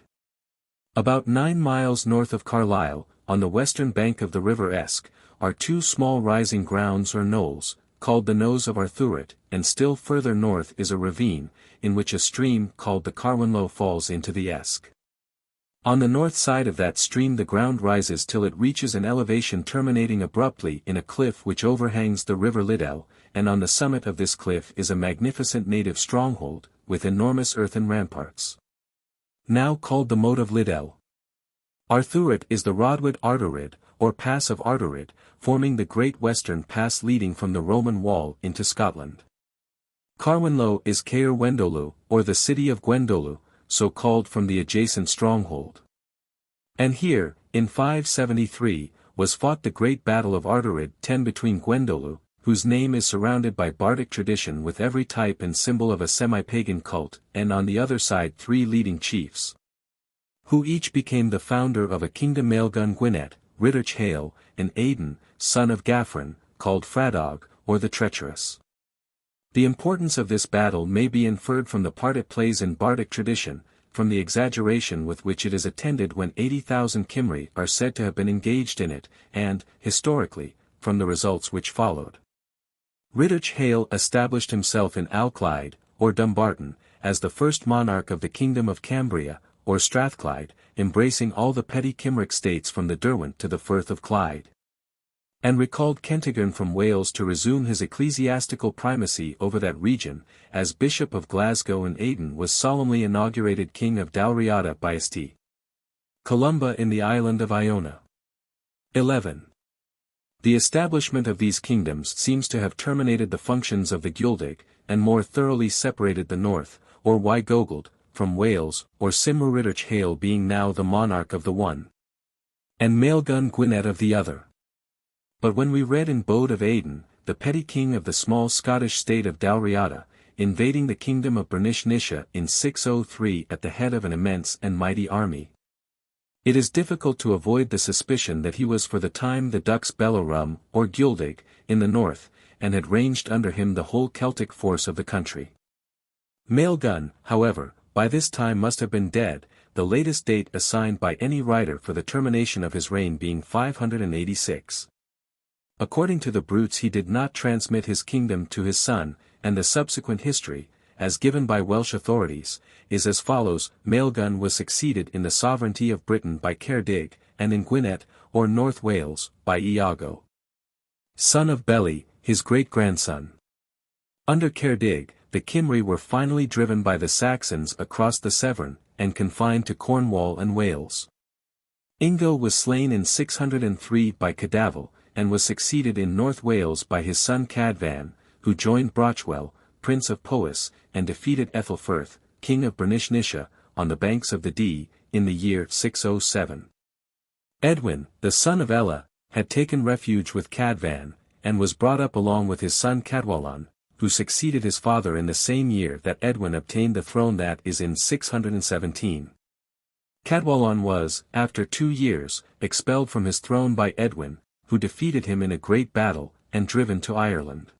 Speaker 1: About 9 miles north of Carlisle, on the western bank of the river Esk, are two small rising grounds or knolls, called the Nose of Arthuret, and still further north is a ravine, in which a stream called the Carwinlow falls into the Esk. On the north side of that stream the ground rises till it reaches an elevation terminating abruptly in a cliff which overhangs the river Liddel, and on the summit of this cliff is a magnificent native stronghold, with enormous earthen ramparts. Now called the Moat of Liddel. Arthuret is the Rodwood Arturid, or Pass of Arturid, forming the great western pass leading from the Roman wall into Scotland. Carwinlow is Caer Wendolu, or the city of Gwendolu, so called from the adjacent stronghold. And here, in 573, was fought the great battle of Arturid 10 between Gwendolu, whose name is surrounded by Bardic tradition with every type and symbol of a semi-pagan cult, and on the other side 3 leading chiefs, who each became the founder of a kingdom: Maelgwn Gwynedd, Rhydderch Hale, and Aidan, son of Gaffrin, called Fradog, or the Treacherous. The importance of this battle may be inferred from the part it plays in Bardic tradition, from the exaggeration with which it is attended when 80,000 Cymry are said to have been engaged in it, and, historically, from the results which followed. Rhydderch Hale established himself in Alclyde, or Dumbarton, as the first monarch of the kingdom of Cambria, or Strathclyde, embracing all the petty Cymric states from the Derwent to the Firth of Clyde, and recalled Kentigern from Wales to resume his ecclesiastical primacy over that region, as Bishop of Glasgow, and Aidan was solemnly inaugurated King of Dalriada by St. Columba in the island of Iona. 11. The establishment of these kingdoms seems to have terminated the functions of the Guledig, and more thoroughly separated the north, or Wygogld, from Wales, or Cymru, Rhydderch Hale being now the monarch of the one, and Maelgwn Gwynedd of the other. But when we read in Bode of Aidan, the petty king of the small Scottish state of Dalriada, invading the kingdom of Bernish-Nisha in 603 at the head of an immense and mighty army, it is difficult to avoid the suspicion that he was for the time the Dux Bellorum, or Guledig, in the north, and had ranged under him the whole Celtic force of the country. Maelgwn, however, by this time must have been dead, the latest date assigned by any writer for the termination of his reign being 586. According to the Brutes he did not transmit his kingdom to his son, and the subsequent history, as given by Welsh authorities, is as follows: Maelgwn was succeeded in the sovereignty of Britain by Ceredig, and in Gwynedd, or North Wales, by Iago, son of Beli, his great-grandson. Under Ceredig, the Cymry were finally driven by the Saxons across the Severn, and confined to Cornwall and Wales. Ingo was slain in 603 by Cadwal, and was succeeded in North Wales by his son Cadfan, who joined Brochwel, prince of Powys, and defeated Ethelfrith, king of Bernish-Nisha, on the banks of the Dee, in the year 607. Edwin, the son of Ella, had taken refuge with Cadfan, and was brought up along with his son Cadwallon, who succeeded his father in the same year that Edwin obtained the throne, that is in 617. Cadwallon was, after 2 years, expelled from his throne by Edwin, who defeated him in a great battle, and driven to Ireland.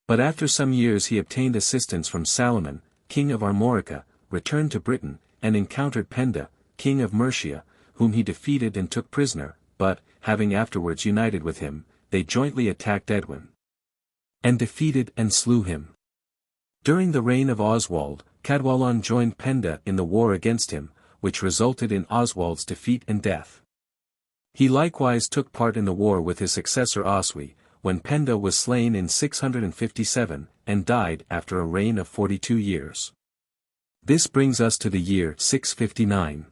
Speaker 1: But after some years he obtained assistance from Salomon, king of Armorica, returned to Britain, and encountered Penda, king of Mercia, whom he defeated and took prisoner, but, having afterwards united with him, they jointly attacked Edwin, and defeated and slew him. During the reign of Oswald, Cadwallon joined Penda in the war against him, which resulted in Oswald's defeat and death. He likewise took part in the war with his successor Oswy, when Penda was slain in 657, and died after a reign of 42 years. This brings us to the year 659.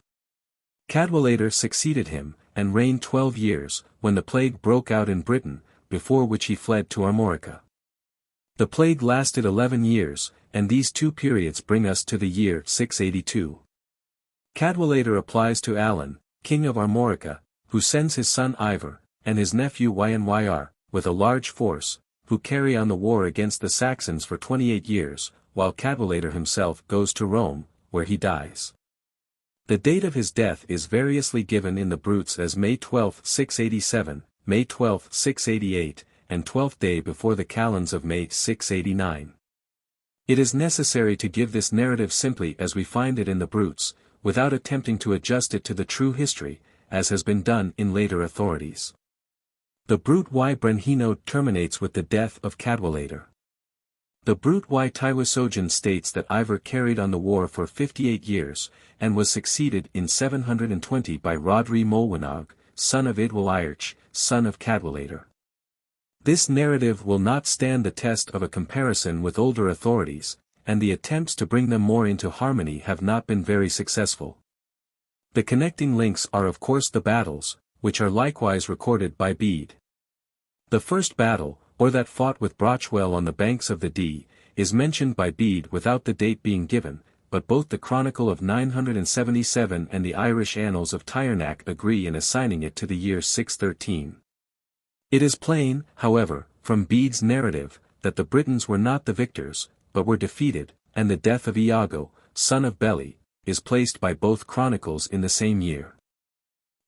Speaker 1: Cadwallader succeeded him, and reigned 12 years, when the plague broke out in Britain, before which he fled to Armorica. The plague lasted 11 years, and these 2 periods bring us to the year 682. Cadwallader applies to Alan, king of Armorica, who sends his son Ivor, and his nephew Wynwyr, with a large force, who carry on the war against the Saxons for 28 years, while Cadwallader himself goes to Rome, where he dies. The date of his death is variously given in the Brutes as May 12, 687, May 12, 688, and 12th day before the calends of May 689. It is necessary to give this narrative simply as we find it in the Brutes, without attempting to adjust it to the true history, as has been done in later authorities. The Brut y Brenhinod terminates with the death of Cadwallader. The Brut y Tywysogen states that Ivar carried on the war for 58 years, and was succeeded in 720 by Rodri Molwenog, son of Idwal Eirch, son of Cadwallader. This narrative will not stand the test of a comparison with older authorities, and the attempts to bring them more into harmony have not been very successful. The connecting links are of course the battles, which are likewise recorded by Bede. The first battle, or that fought with Brochwell on the banks of the Dee, is mentioned by Bede without the date being given, but both the Chronicle of 977 and the Irish Annals of Tyernach agree in assigning it to the year 613. It is plain, however, from Bede's narrative, that the Britons were not the victors, but were defeated, and the death of Iago, son of Beli, is placed by both chronicles in the same year.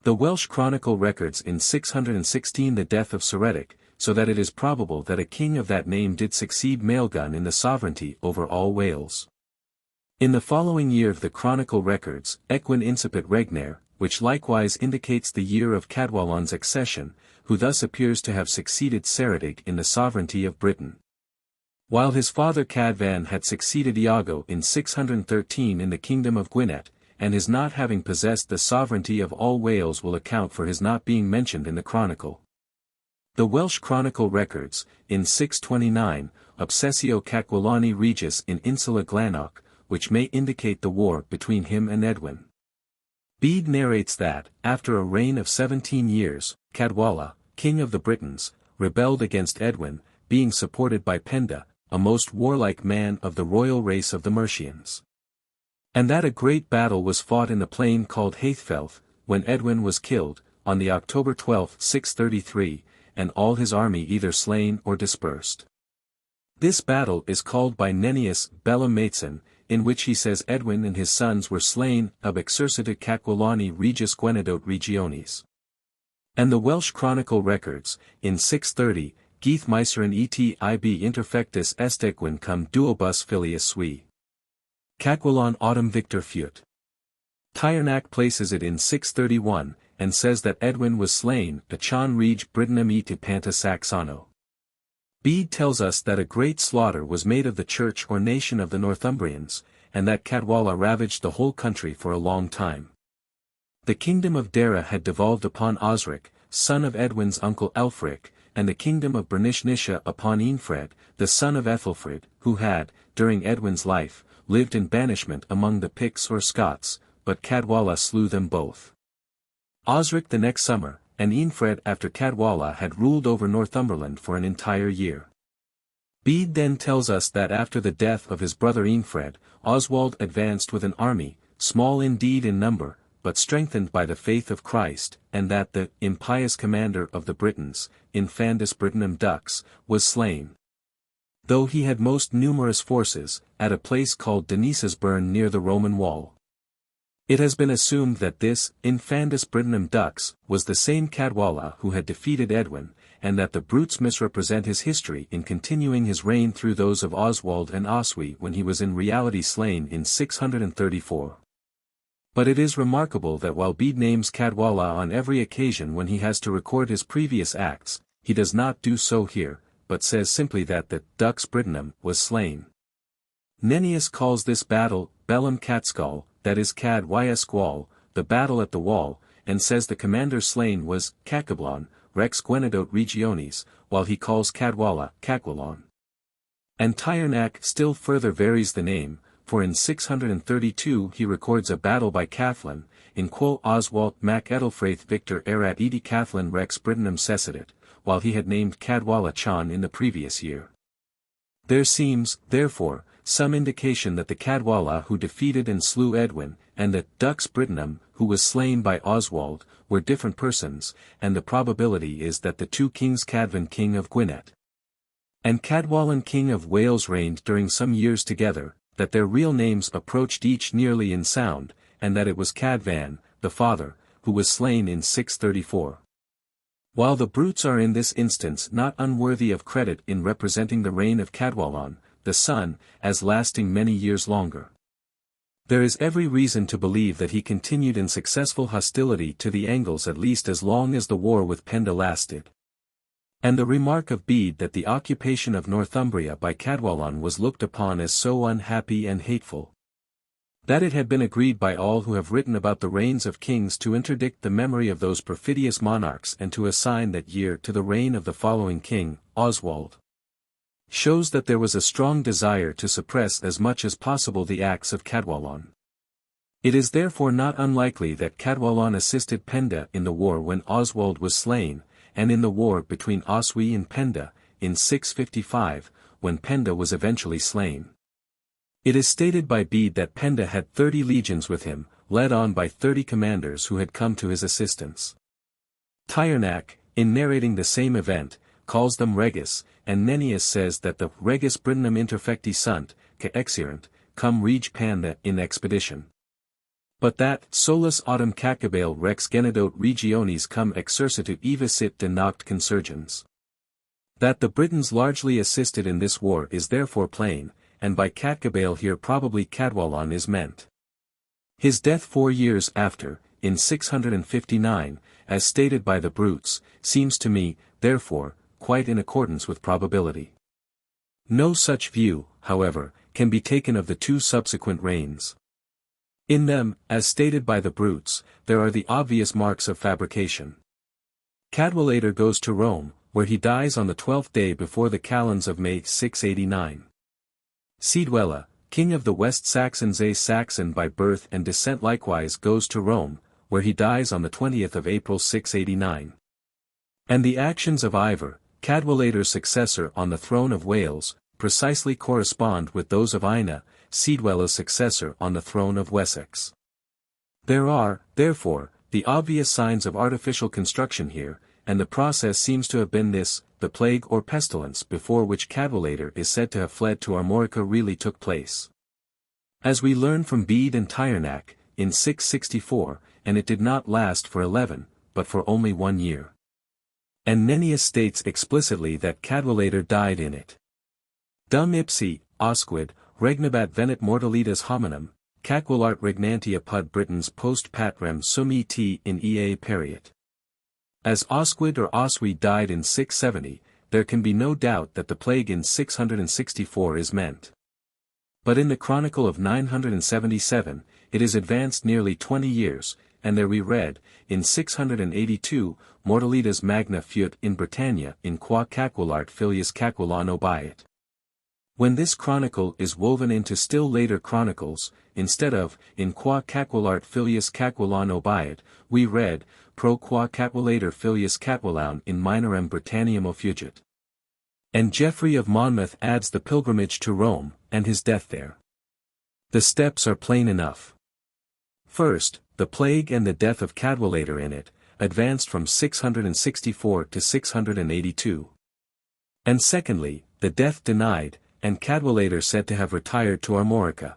Speaker 1: The Welsh Chronicle records in 616 the death of Ceretic, so that it is probable that a king of that name did succeed Maelgwn in the sovereignty over all Wales. In the following year the Chronicle records, Equin incipit Regner, which likewise indicates the year of Cadwallader's accession, who thus appears to have succeeded Ceretic in the sovereignty of Britain. While his father Cadvan had succeeded Iago in 613 in the kingdom of Gwynedd, and his not having possessed the sovereignty of all Wales will account for his not being mentioned in the Chronicle. The Welsh Chronicle records, in 629, Obsessio Cadwallani Regis in Insula Glannoch, which may indicate the war between him and Edwin. Bede narrates that, after a reign of 17 years, Cadwalla, king of the Britons, rebelled against Edwin, being supported by Penda, a most warlike man of the royal race of the Mercians. And that a great battle was fought in the plain called Haethfelth, when Edwin was killed, on the October 12, 633, and all his army either slain or dispersed. This battle is called by Nennius Bellum Maitson, in which he says Edwin and his sons were slain ab exercita Cadwallani Regis Gwenedot Regionis. And the Welsh Chronicle records, in 630, Geith Myserin et ib interfectus estequin cum duobus filius sui. Cadwallon autumn victor fut. Tyernach places it in 631, and says that Edwin was slain at Chan Reg Britannum et Panta Saxono. Bede tells us that a great slaughter was made of the church or nation of the Northumbrians, and that Cadwalla ravaged the whole country for a long time. The kingdom of Dara had devolved upon Osric, son of Edwin's uncle Elfric, and the kingdom of Bernichnisha upon Eanfred, the son of Ethelfrid, who had, during Edwin's life, lived in banishment among the Picts or Scots, but Cadwalla slew them both. Osric the next summer, and Eanfred after Cadwalla had ruled over Northumberland for an entire year. Bede then tells us that after the death of his brother Eanfred, Oswald advanced with an army, small indeed in number, but strengthened by the faith of Christ, and that the impious commander of the Britons, Infandus Britannum Dux, was slain. Though he had most numerous forces, at a place called Denisesburn near the Roman wall. It has been assumed that this, Infandus Britannum Dux, was the same Cadwalla who had defeated Edwin, and that the Brutes misrepresent his history in continuing his reign through those of Oswald and Oswy when he was in reality slain in 634. But it is remarkable that while Bede names Cadwalla on every occasion when he has to record his previous acts, he does not do so here, but says simply that the Dux Britannum was slain. Nennius calls this battle, Bellum Catskull, that is Cad Yesqual, the battle at the wall, and says the commander slain was Cacablon, Rex Gwenedot Regionis, while he calls Cadwalla, Cadwallon. And Tyernach still further varies the name, for in 632 he records a battle by Cathlin, in quo Oswald Mac Edelfraith Victor erat Edi Cathlin Rex Britannum cessidit, while he had named Cadwalla Chan in the previous year. There seems, therefore, some indication that the Cadwalla who defeated and slew Edwin, and the Dux Britannum, who was slain by Oswald, were different persons, and the probability is that the two kings Cadvan king of Gwynedd and Cadwallon king of Wales reigned during some years together, that their real names approached each nearly in sound, and that it was Cadvan, the father, who was slain in 634. While the brutes are in this instance not unworthy of credit in representing the reign of Cadwallon, the son, as lasting many years longer. There is every reason to believe that he continued in successful hostility to the Angles at least as long as the war with Penda lasted. And the remark of Bede that the occupation of Northumbria by Cadwallon was looked upon as so unhappy and hateful, that it had been agreed by all who have written about the reigns of kings to interdict the memory of those perfidious monarchs and to assign that year to the reign of the following king, Oswald, shows that there was a strong desire to suppress as much as possible the acts of Cadwallon. It is therefore not unlikely that Cadwallon assisted Penda in the war when Oswald was slain, and in the war between Oswy and Penda, in 655, when Penda was eventually slain. It is stated by Bede that Penda had 30 legions with him, led on by 30 commanders who had come to his assistance. Tyrnach, in narrating the same event, calls them reges, and Nennius says that the reges Britannum interfecti sunt, ca exerent, cum rege Panda in expedition. But that solus autem cacabale rex genedot regionis cum exercitu eva sit de noct consurgens. That the Britons largely assisted in this war is therefore plain, and by Cacabale here probably Cadwallon is meant. His death 4 years after, in 659, as stated by the brutes, seems to me, therefore, quite in accordance with probability. No such view, however, can be taken of the 2 subsequent reigns. In them, as stated by the brutes, there are the obvious marks of fabrication. Cadwallader goes to Rome, where he dies on the 12th day before the calends of May 689. Caedwalla, king of the West Saxons a Saxon by birth and descent likewise goes to Rome, where he dies on the 20th of April 689. And the actions of Ivor, Cadwallader's successor on the throne of Wales, precisely correspond with those of Ina, Caedwalla's successor on the throne of Wessex. There are, therefore, the obvious signs of artificial construction here, and the process seems to have been this: the plague or pestilence before which Cadwallader is said to have fled to Armorica really took place. As we learn from Bede and Tyrnach, in 664, and it did not last for 11, but for only 1 year. And Nennius states explicitly that Cadwallader died in it. Dum ipsi, osquid, regnabat venit mortalitas hominum, Cacwallart regnantia pud Britons post patrem summi t in ea periet. As Osquid or Oswy died in 670, there can be no doubt that the plague in 664 is meant. But in the Chronicle of 977, it is advanced nearly 20 years, and there we read, in 682, Mortalitas magna fuit in Britannia in qua Cacwallart filius Cacwallon obiit. When this chronicle is woven into still later chronicles, instead of, in qua Cacwallart filius Cacwallon obiit, we read, pro qua Cacwallader filius Cacwallon in minorem Britanniam offugit. And Geoffrey of Monmouth adds the pilgrimage to Rome, and his death there. The steps are plain enough. First, the plague and the death of Cadwallader in it, advanced from 664 to 682. And secondly, the death denied, and Cadwallader said to have retired to Armorica.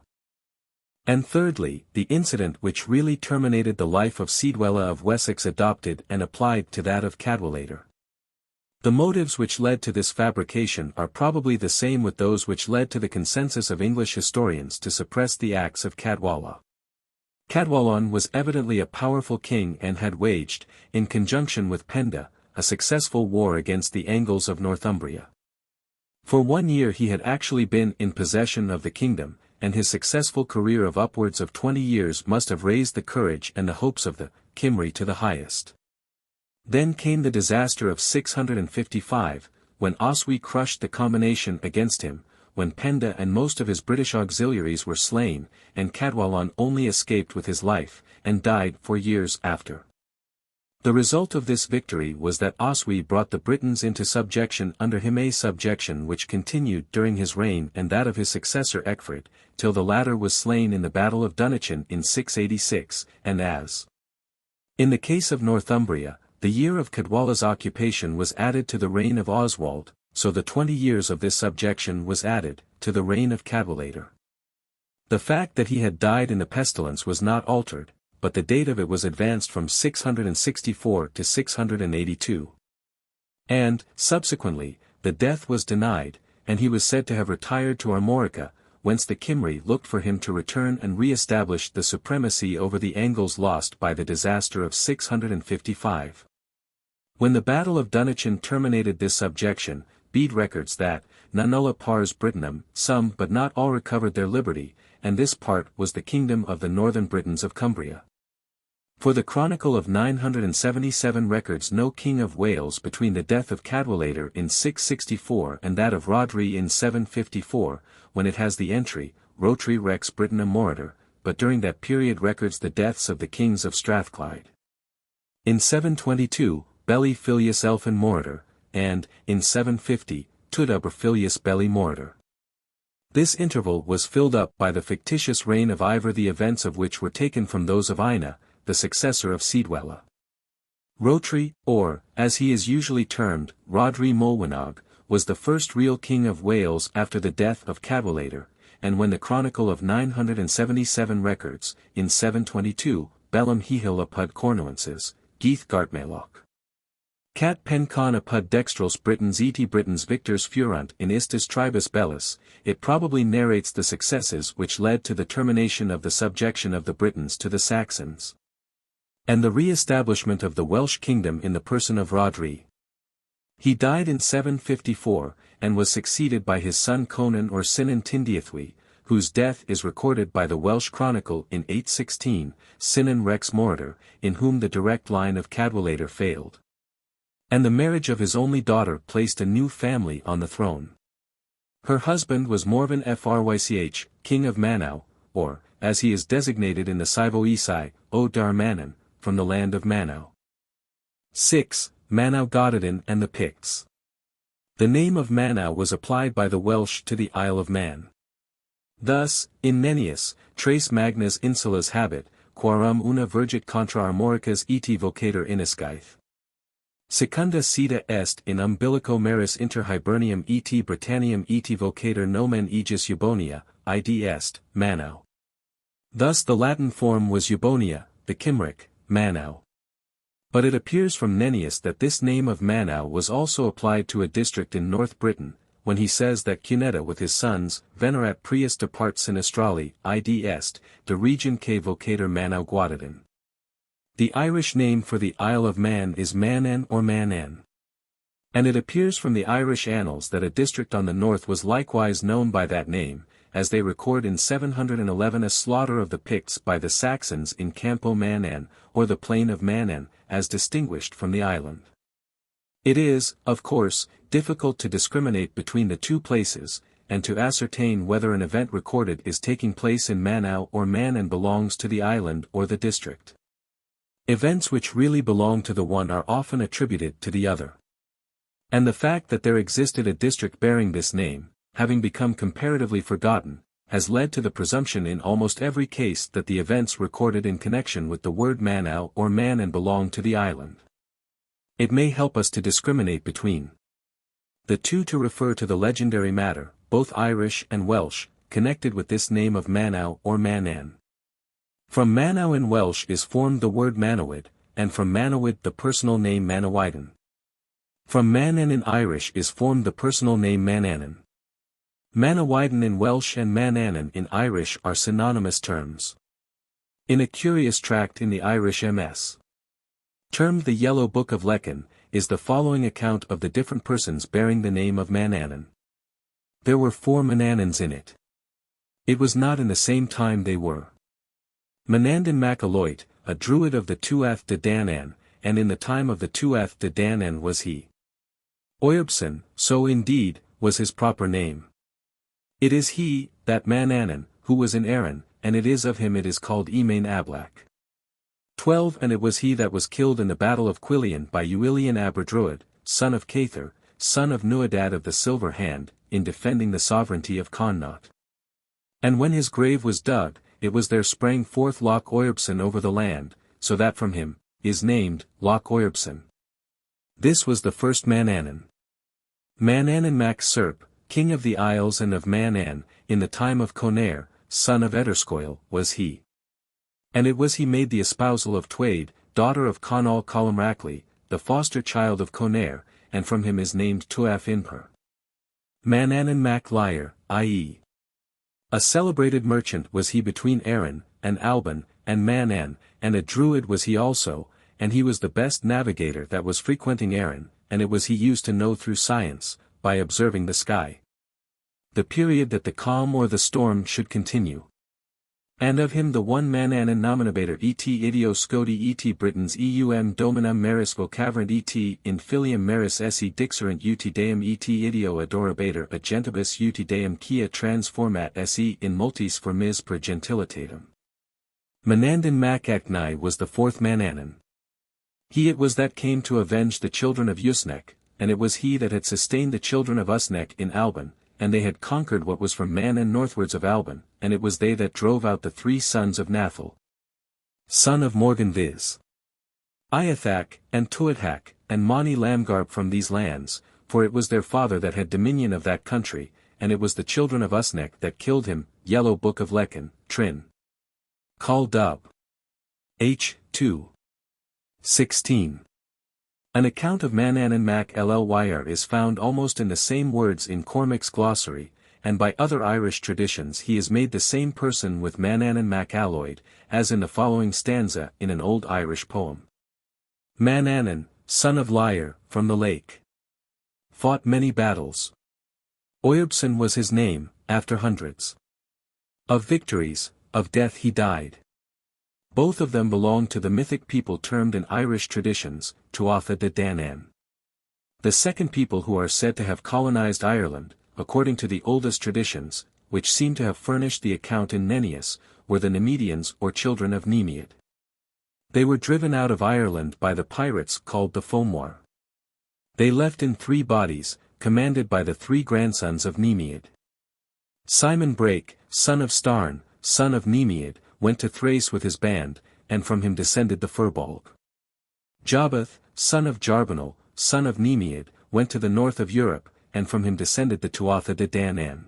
Speaker 1: And thirdly, the incident which really terminated the life of Caedwalla of Wessex adopted and applied to that of Cadwallader. The motives which led to this fabrication are probably the same with those which led to the consensus of English historians to suppress the acts of Cadwalla. Cadwallon was evidently a powerful king and had waged, in conjunction with Penda, a successful war against the Angles of Northumbria. For 1 year he had actually been in possession of the kingdom, and his successful career of upwards of 20 years must have raised the courage and the hopes of the Cymry to the highest. Then came the disaster of 655, when Oswy crushed the combination against him, when Penda and most of his British auxiliaries were slain, and Cadwallon only escaped with his life, and died 4 years after. The result of this victory was that Oswy brought the Britons into subjection under him, a subjection which continued during his reign and that of his successor Ecgfrith, till the latter was slain in the Battle of Dunnichan in 686, and as in the case of Northumbria, the year of Cadwalla's occupation was added to the reign of Oswald, so the 20 years of this subjection was added to the reign of Cadwallader. The fact that he had died in the pestilence was not altered, but the date of it was advanced from 664 to 682. And, subsequently, the death was denied, and he was said to have retired to Armorica, whence the Cymry looked for him to return and re-establish the supremacy over the Angles lost by the disaster of 655. When the Battle of Dunnichan terminated this subjection, Bede records that, "Nulla pars Britannum, some but not all recovered their liberty, and this part was the kingdom of the northern Britons of Cumbria." For the Chronicle of 977 records no King of Wales between the death of Cadwallader in 664 and that of Rhodri in 754, when it has the entry, Rotri Rex Britannum moritur, but during that period records the deaths of the kings of Strathclyde. In 722, Belli Filius Elphin moritur, and, in 750, Tudubr Filius Belli moritur. This interval was filled up by the fictitious reign of Ivor, the events of which were taken from those of Ina, the successor of Sidwella. Rotri, or, as he is usually termed, Rhodri Molwenog, was the first real king of Wales after the death of Cadwallader, and when the Chronicle of 977 records, in 722, Bellum Hihil apud Cornuenses, Geith Gartmayloch. Cat Pencon apud Dextrals Britons et Britons victors furunt in istis tribus bellis, it probably narrates the successes which led to the termination of the subjection of the Britons to the Saxons, and the re-establishment of the Welsh kingdom in the person of Rhodri. He died in 754, and was succeeded by his son Conan or Sinan Tindiathwy, whose death is recorded by the Welsh Chronicle in 816, Sinan Rex moritur, in whom the direct line of Cadwallader failed. And the marriage of his only daughter placed a new family on the throne. Her husband was Morvan Frych, king of Manau, or, as he is designated in the Sivo-Isai, O Darmanan, from the land of Manau. 6. Manau Gododin and the Picts. The name of Manau was applied by the Welsh to the Isle of Man. Thus, in Nennius, Trace magnas insulas habet, quarum una virgit contra Armoricas et vocator iniscaith. Secunda sita est in umbilico maris inter Hibernium et Britannium et vocator nomen aegis Eubonia, id est, Manau. Thus the Latin form was Eubonia, the Cymric, Manau. But it appears from Nennius that this name of Manau was also applied to a district in North Britain, when he says that Cuneta with his sons, venerat prius depart sinistrali, id est, de region que vocator Manau Gwydyon. The Irish name for the Isle of Man is Manan or Manan. And it appears from the Irish annals that a district on the north was likewise known by that name, as they record in 711 a slaughter of the Picts by the Saxons in Campo Manan, or the plain of Manan, as distinguished from the island. It is, of course, difficult to discriminate between the two places, and to ascertain whether an event recorded is taking place in Manau or Manan belongs to the island or the district. Events which really belong to the one are often attributed to the other. And the fact that there existed a district bearing this name, having become comparatively forgotten, has led to the presumption in almost every case that the events recorded in connection with the word Manau or Manan belong to the island. It may help us to discriminate between the two to refer to the legendary matter, both Irish and Welsh, connected with this name of Manau or Manan. From Manau in Welsh is formed the word Manawyd, and from Manawyd the personal name Manawydon. From Manan in Irish is formed the personal name Mananan. Manawydon in Welsh and Mananan in Irish are synonymous terms. In a curious tract in the Irish MS, termed the Yellow Book of Lecan, is the following account of the different persons bearing the name of Mananan. There were 4 Mananans in it. It was not in the same time they were. Manandan Macaloit, a druid of the Twelfth de Danann, and in the time of the Twelfth de Danann was he. Oyobson, so indeed, was his proper name. It is he, that Mananan, who was in Erin, and it is of him it is called Emain Ablach. 12 And it was he that was killed in the battle of Quilian by Uilian Aberdruid, son of Cathar, son of Nuadad of the Silver Hand, in defending the sovereignty of Connaught. And when his grave was dug, it was there sprang forth Loch Oyobson over the land, so that from him, is named, Loch Oyobson. This was the first Mananan. Mananan Mac Serp, king of the Isles and of Manan, in the time of Conair, son of Ederscoil, was he. And it was he made the espousal of Tweed, daughter of Conall Columrachley, the foster child of Conair, and from him is named Tuath Inper. Manannan mac Lyre, i.e. a celebrated merchant was he between Erin, and Alban, and Manann, and a druid was he also, and he was the best navigator that was frequenting Erin, and it was he used to know through science, by observing the sky, the period that the calm or the storm should continue. And of him the one Manannan nominabator et ideo scodi et Britons eum dominam meris vocaverant et in filium meris esse dixerent ut deum et ideo adorabator agentibus ut deum quia transformat esse in multis formis per gentilitatem. Manandan mac Ecni was the fourth Manannan. He it was that came to avenge the children of Usnech, and it was he that had sustained the children of Usnech in Alban, and they had conquered what was from Manann northwards of Alban, and it was they that drove out the 3 sons of Nathal, son of Morgan viz. Iathach, and Tuathach, and Mani Lamgarb from these lands, for it was their father that had dominion of that country, and it was the children of Usnech that killed him. Yellow Book of Lecan, Trin. Call Dub. H. 2. 16. An account of Manannan mac Llyr is found almost in the same words in Cormac's glossary, and by other Irish traditions he is made the same person with Manannan mac Alloyd, as in the following stanza in an old Irish poem. Manannan, son of Lyre, from the lake, fought many battles. Oirbson was his name, after hundreds of victories, of death he died. Both of them belong to the mythic people termed in Irish traditions, Tuatha de Danann. The second people who are said to have colonized Ireland, according to the oldest traditions, which seem to have furnished the account in Nennius, were the Nemedians or children of Nemead. They were driven out of Ireland by the pirates called the Fomor. They left in 3 bodies, commanded by the 3 grandsons of Nemead. Simon Brake, son of Starn, son of Nemead, went to Thrace with his band, and from him descended the Firbolg. Jobath, son of Jarbonel, son of Nemead, went to the north of Europe, and from him descended the Tuatha de Danann.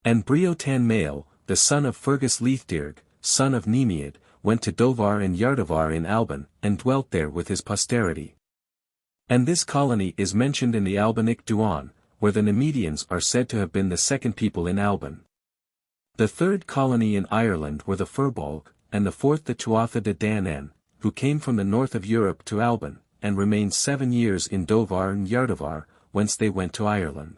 Speaker 1: And Briotan Mael, the son of Fergus Leithdirg, son of Nemead, went to Dovar and Yardavar in Alban, and dwelt there with his posterity. And this colony is mentioned in the Albanic Duan, where the Nemedians are said to have been the second people in Alban. The third colony in Ireland were the Firbolg, and the fourth the Tuatha de Danann, who came from the north of Europe to Alban, and remained 7 years in Dovar and Yardavar, whence they went to Ireland.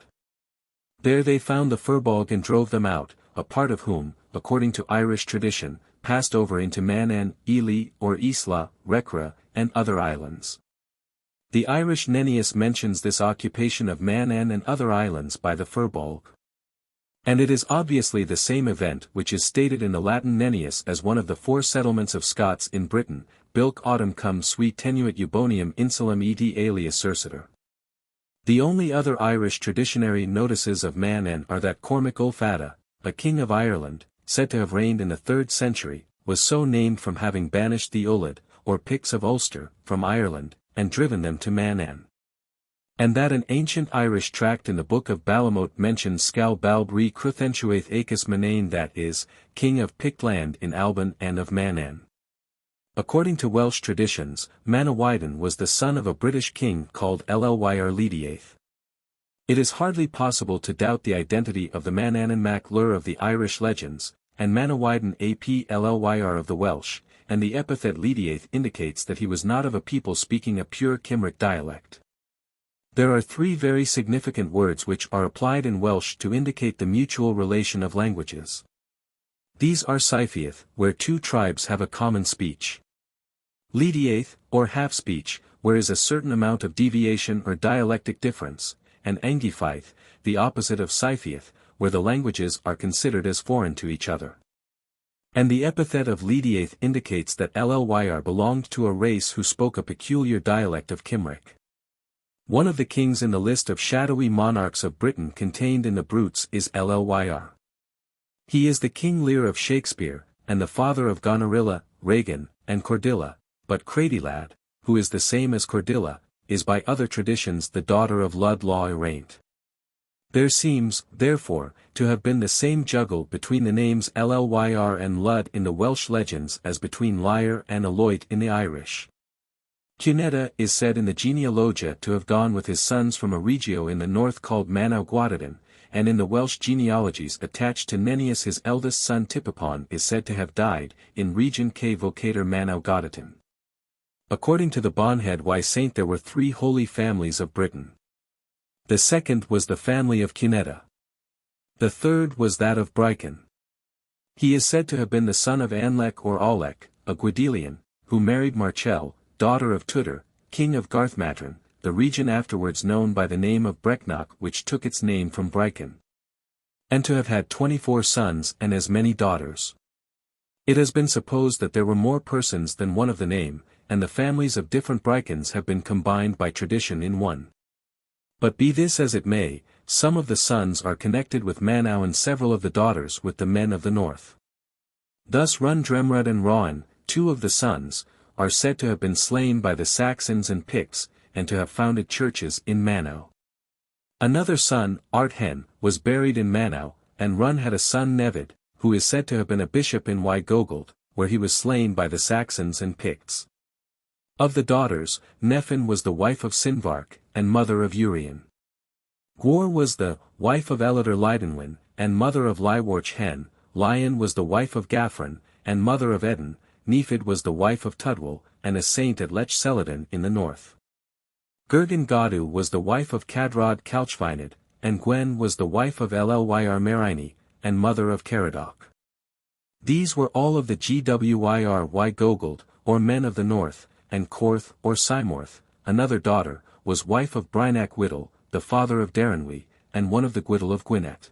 Speaker 1: There they found the Firbolg and drove them out, a part of whom, according to Irish tradition, passed over into Manann, Ely or Isla, Recra, and other islands. The Irish Nennius mentions this occupation of Manann and other islands by the Firbolg. And it is obviously the same event which is stated in the Latin Nennius as one of the 4 settlements of Scots in Britain, bilk autumn cum sui tenuit Eubonium insulum et alias Surciter. The only other Irish traditionary notices of Manann are that Cormac O'Fada, a king of Ireland, said to have reigned in the 3rd century, was so named from having banished the Ullid, or Picts of Ulster, from Ireland, and driven them to Manann. And that an ancient Irish tract in the Book of Balamote mentions Scal Balb re Cruthentuath Acus Manane, that is, king of Pictland in Alban and of Manann. According to Welsh traditions, Manawydon was the son of a British king called Llyr Lidiaeth. It is hardly possible to doubt the identity of the Manannan mac Lur of the Irish legends, and Manawydon ap Llyr of the Welsh, and the epithet Lidiaeth indicates that he was not of a people speaking a pure Cymric dialect. There are 3 very significant words which are applied in Welsh to indicate the mutual relation of languages. These are Siphiaeth, where 2 tribes have a common speech. Lidiaeth, or half-speech, where is a certain amount of deviation or dialectic difference, and Angiphaeth, the opposite of Siphiaeth, where the languages are considered as foreign to each other. And the epithet of Lidiaeth indicates that Llyr belonged to a race who spoke a peculiar dialect of Cymric. One of the kings in the list of shadowy monarchs of Britain contained in the Brutes is Llyr. He is the King Lear of Shakespeare, and the father of Gonerilla, Regan, and Cordelia, but Cradilad, who is the same as Cordelia, is by other traditions the daughter of Lud Law Eraint. There seems, therefore, to have been the same juggle between the names Llyr and Lud in the Welsh legends as between Lyr and Aloit in the Irish. Cuneta is said in the genealogia to have gone with his sons from a regio in the north called Manau Gwydyon, and in the Welsh genealogies attached to Nennius his eldest son Tipopon is said to have died in region K vocator Manau Gododin. According to the Bonhead y Saint there were 3 holy families of Britain. The second was the family of Cuneta. The third was that of Brychan. He is said to have been the son of Anlec or Aulec, a Gwydylian, who married Marchel, daughter of Tudor, king of Carmarthen, the region afterwards known by the name of Brecnoch which took its name from Brychan. And to have had 24 sons and as many daughters. It has been supposed that there were more persons than one of the name, and the families of different Brychans have been combined by tradition in one. But be this as it may, some of the sons are connected with Manau and several of the daughters with the men of the north. Thus Rundremrud and Rohan, 2 of the sons, are said to have been slain by the Saxons and Picts, and to have founded churches in Manau. Another son, Arthen, was buried in Manau, and Run had a son Nevid, who is said to have been a bishop in Gogold, where he was slain by the Saxons and Picts. Of the daughters, Nephin was the wife of Sinvark, and mother of Urien. Gwor was the wife of Elidor Leidenwin, and mother of Lywarch Hen, Lion was the wife of Gaffron, and mother of Eden, Nephid was the wife of Tudwal, and a saint at Lech Celadon in the north. Gurgen Godu was the wife of Cadrod Calchvinid, and Gwen was the wife of Llyr Merini, and mother of Caradoc. These were all of the Gwir y Gogold, or men of the north, and Corth or Simorth, another daughter, was wife of Brynac Whittle, the father of Darenwy, and one of the Gwydl of Gwynedd.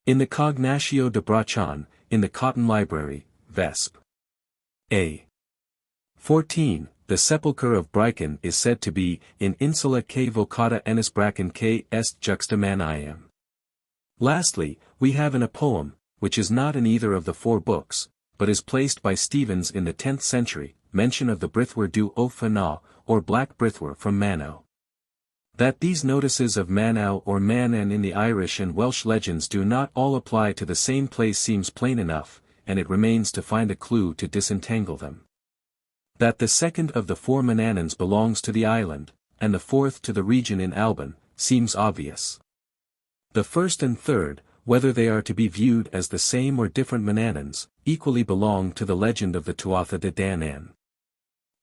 Speaker 1: In the Cognatio de Brachan, in the Cotton Library, Vesp. A. 14, the sepulchre of Brychan is said to be, in insula K vocata enis Brachan K est juxta Maniam. Lastly, we have in a poem, which is not in either of the 4 books, but is placed by Stephens in the 10th century, mention of the Brithwer du Ofana, or Black Brithwer from Manau. That these notices of Manau or Manan in the Irish and Welsh legends do not all apply to the same place seems plain enough, and it remains to find a clue to disentangle them. That the second of the 4 Mananans belongs to the island, and the 4th to the region in Alban, seems obvious. The first and third, whether they are to be viewed as the same or different Mananans, equally belong to the legend of the Tuatha de Danann.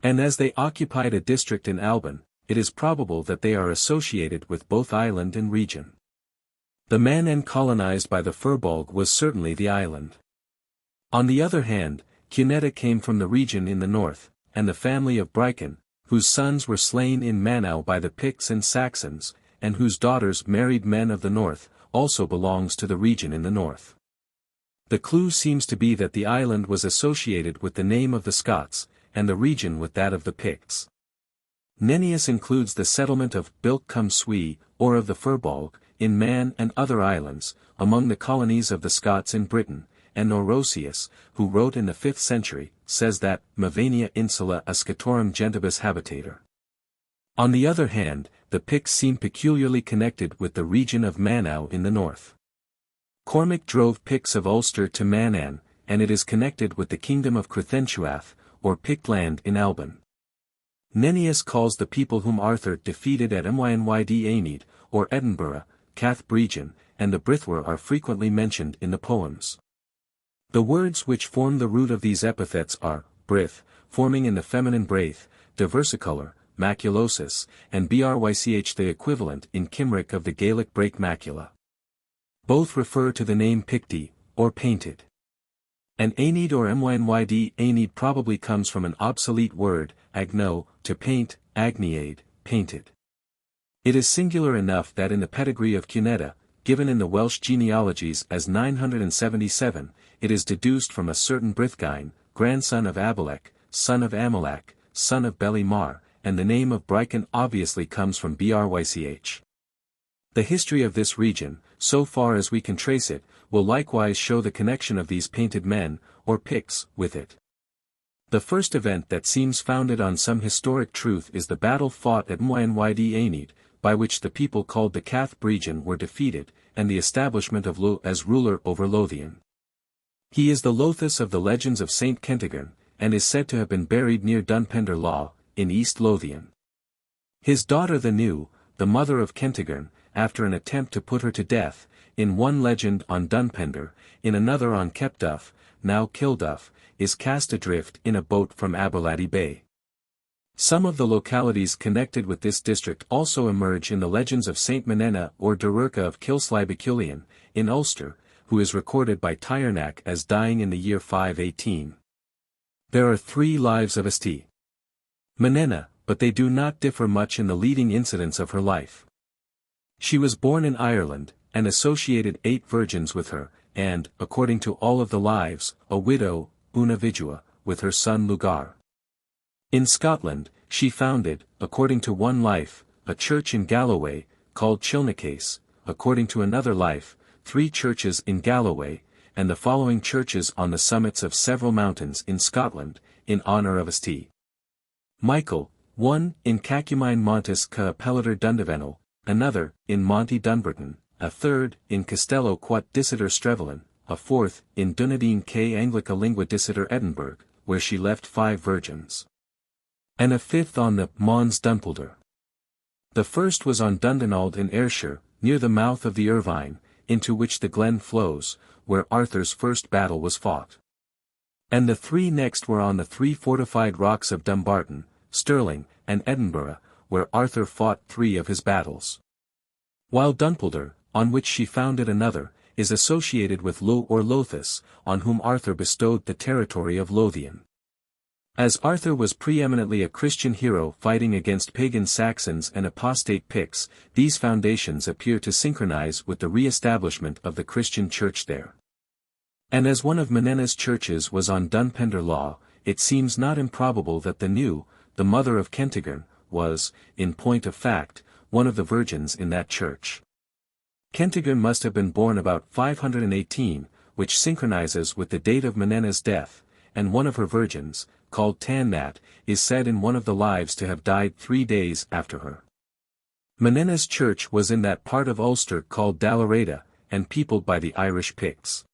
Speaker 1: And as they occupied a district in Alban, it is probable that they are associated with both island and region. The Manan colonized by the Firbolg was certainly the island. On the other hand, Cuneta came from the region in the north, and the family of Brychan, whose sons were slain in Manau by the Picts and Saxons, and whose daughters married men of the north, also belongs to the region in the north. The clue seems to be that the island was associated with the name of the Scots, and the region with that of the Picts. Nennius includes the settlement of Bilk cum Sui, or of the Firbolg, in Man and other islands, among the colonies of the Scots in Britain, and Orosius, who wrote in the 5th century, says that Mavania insula a Scatorum gentibus habitator. On the other hand, the Picts seem peculiarly connected with the region of Manau in the north. Cormac drove Picts of Ulster to Manan, and it is connected with the kingdom of Crethentuath, or Pictland in Alban. Nennius calls the people whom Arthur defeated at Mynyd Aenid, or Edinburgh, Cath Bregan, and the Brithwer are frequently mentioned in the poems. The words which form the root of these epithets are, brith, forming in the feminine braith, diversicolor, maculosus, and brych the equivalent in Cymric of the Gaelic break macula. Both refer to the name Picti, or painted. An Aenid or Mynyd Aenid probably comes from an obsolete word, agno, to paint, agniade, painted. It is singular enough that in the pedigree of Cuneta, given in the Welsh genealogies as 977, it is deduced from a certain Brithgain, grandson of Abimelech, son of Amalek, son of Belimar, and the name of Brychan obviously comes from Brych. The history of this region, so far as we can trace it, will likewise show the connection of these painted men, or Picts, with it. The first event that seems founded on some historic truth is the battle fought at Mynyd Aenid, by which the people called the Cath Bregan were defeated, and the establishment of Lo as ruler over Lothian. He is the Lothus of the legends of Saint Kentigern, and is said to have been buried near Dunpender Law, in East Lothian. His daughter the New, the mother of Kentigern, after an attempt to put her to death, in one legend on Dunpender, in another on Kepduff, now Kilduff, is cast adrift in a boat from Aberlady Bay. Some of the localities connected with this district also emerge in the legends of Saint Menena or Derurca of Kilslybeculian, in Ulster, who is recorded by Tyernack as dying in the year 518. There are 3 lives of St. Menena, but they do not differ much in the leading incidents of her life. She was born in Ireland, and associated 8 virgins with her, and, according to all of the lives, a widow, una vidua, with her son Lugar. In Scotland, she founded, according to one life, a church in Galloway, called Chilnacase, according to another life, 3 churches in Galloway, and the following churches on the summits of several mountains in Scotland, in honour of St. Michael, one in Cacumine Montes ca Appellator Dundavenel, another in Monte Dunbarton, a third in Castello quat Dissiter Strevelin, a fourth in Dunedin k Anglica Lingua Dissiter Edinburgh, where she left 5 virgins. And a fifth on the Mons Dunpelder. The first was on Dundonald in Ayrshire, near the mouth of the Irvine, into which the glen flows, where Arthur's first battle was fought. And the 3 next were on the 3 fortified rocks of Dumbarton, Stirling, and Edinburgh, where Arthur fought 3 of his battles. While Dunpelder, on which she founded another, is associated with Lo or Lothus, on whom Arthur bestowed the territory of Lothian. As Arthur was preeminently a Christian hero fighting against pagan Saxons and apostate Picts, these foundations appear to synchronize with the re-establishment of the Christian church there. And as one of Menena's churches was on Dunpender Law, it seems not improbable that the New, the mother of Kentigern, was, in point of fact, one of the virgins in that church. Kentigern must have been born about 518, which synchronizes with the date of Menena's death, and one of her virgins, called Tannat, is said in one of the lives to have died 3 days after her. Menena's church was in that part of Ulster called Dallerada, and peopled by the Irish Picts.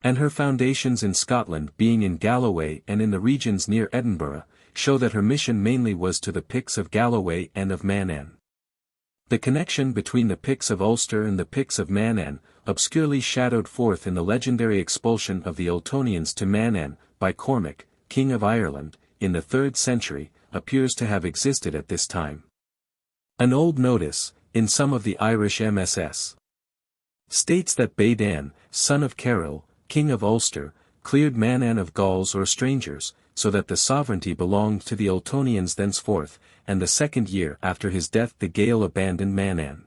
Speaker 1: And her foundations in Scotland being in Galloway and in the regions near Edinburgh, show that her mission mainly was to the Picts of Galloway and of Manau. The connection between the Picts of Ulster and the Picts of Manau, obscurely shadowed forth in the legendary expulsion of the Ultonians to Manau, by Cormac, King of Ireland, in the 3rd century, appears to have existed at this time. An old notice, in some of the Irish MSS, states that Badan, son of Carol, King of Ulster, cleared Manau of Gauls or strangers, so that the sovereignty belonged to the Ultonians thenceforth, and the 2nd year after his death the Gael abandoned Manau.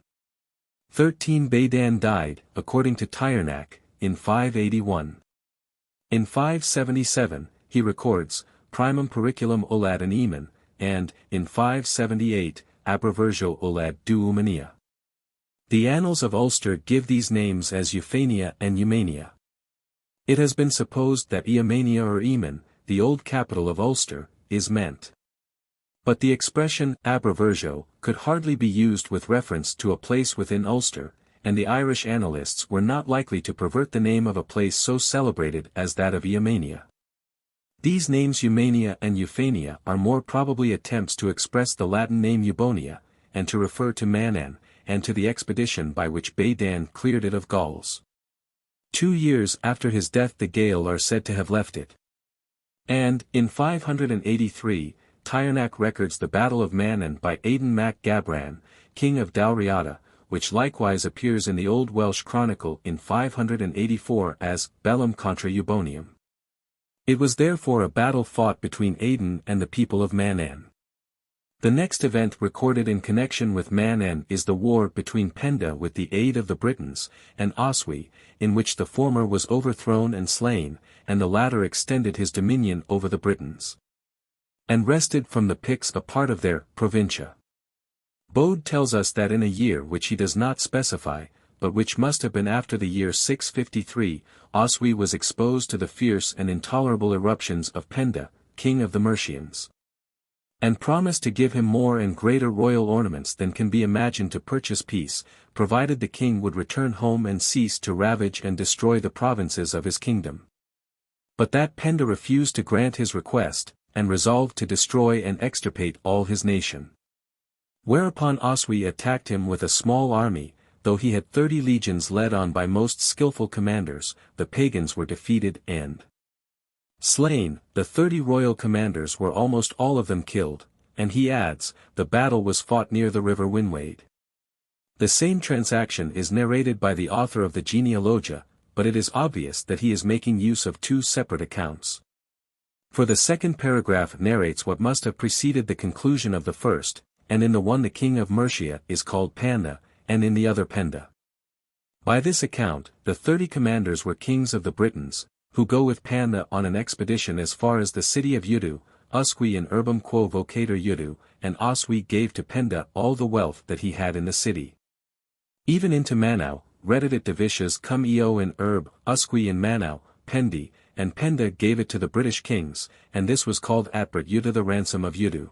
Speaker 1: 13 Badan died, according to Tyernack, in 581. In 577, he records, Primum Periculum Olad and Eamon, and, in 578, Abravergio Olad du Umania. The Annals of Ulster give these names as Euphania and Eumania. It has been supposed that Eumania or Eamon, the old capital of Ulster, is meant. But the expression Abravergio could hardly be used with reference to a place within Ulster, and the Irish annalists were not likely to pervert the name of a place so celebrated as that of Eumania. These names Eumania and Euphania are more probably attempts to express the Latin name Eubonia, and to refer to Manau, and to the expedition by which Badan cleared it of Gauls. 2 years after his death the Gael are said to have left it. And, in 583, Tyernack records the Battle of Manau by Aidan mac Gabran, king of Dalriada, which likewise appears in the Old Welsh Chronicle in 584 as Bellum contra Eubonium. It was therefore a battle fought between Aidan and the people of Manau. The next event recorded in connection with Manau is the war between Penda with the aid of the Britons, and Oswy, in which the former was overthrown and slain, and the latter extended his dominion over the Britons, and wrested from the Picts a part of their provincia. Bode tells us that in a year which he does not specify, but which must have been after the year 653, Oswy was exposed to the fierce and intolerable eruptions of Penda, king of the Mercians. and promised to give him more and greater royal ornaments than can be imagined to purchase peace, provided the king would return home and cease to ravage and destroy the provinces of his kingdom. But that Penda refused to grant his request, and resolved to destroy and extirpate all his nation. Whereupon Oswy attacked him with a small army. Though he had 30 legions led on by most skillful commanders, the pagans were defeated and slain. The 30 royal commanders were almost all of them killed, and he adds, the battle was fought near the river Winwade. The same transaction is narrated by the author of the Genealogia, but it is obvious that he is making use of two separate accounts. For the second paragraph narrates what must have preceded the conclusion of the first, and in the one the king of Mercia is called Panda, and in the other Penda. By this account, the 30 commanders were kings of the Britons, who go with Panda on an expedition as far as the city of Udu, Usque in urbum quo vocator Udu, and Oswy gave to Penda all the wealth that he had in the city. Even into Manau, reddit divicias cum eo in urb, Usque in Manau, Pendi, and Penda gave it to the British kings, and this was called Atbrit Uda the ransom of Udu.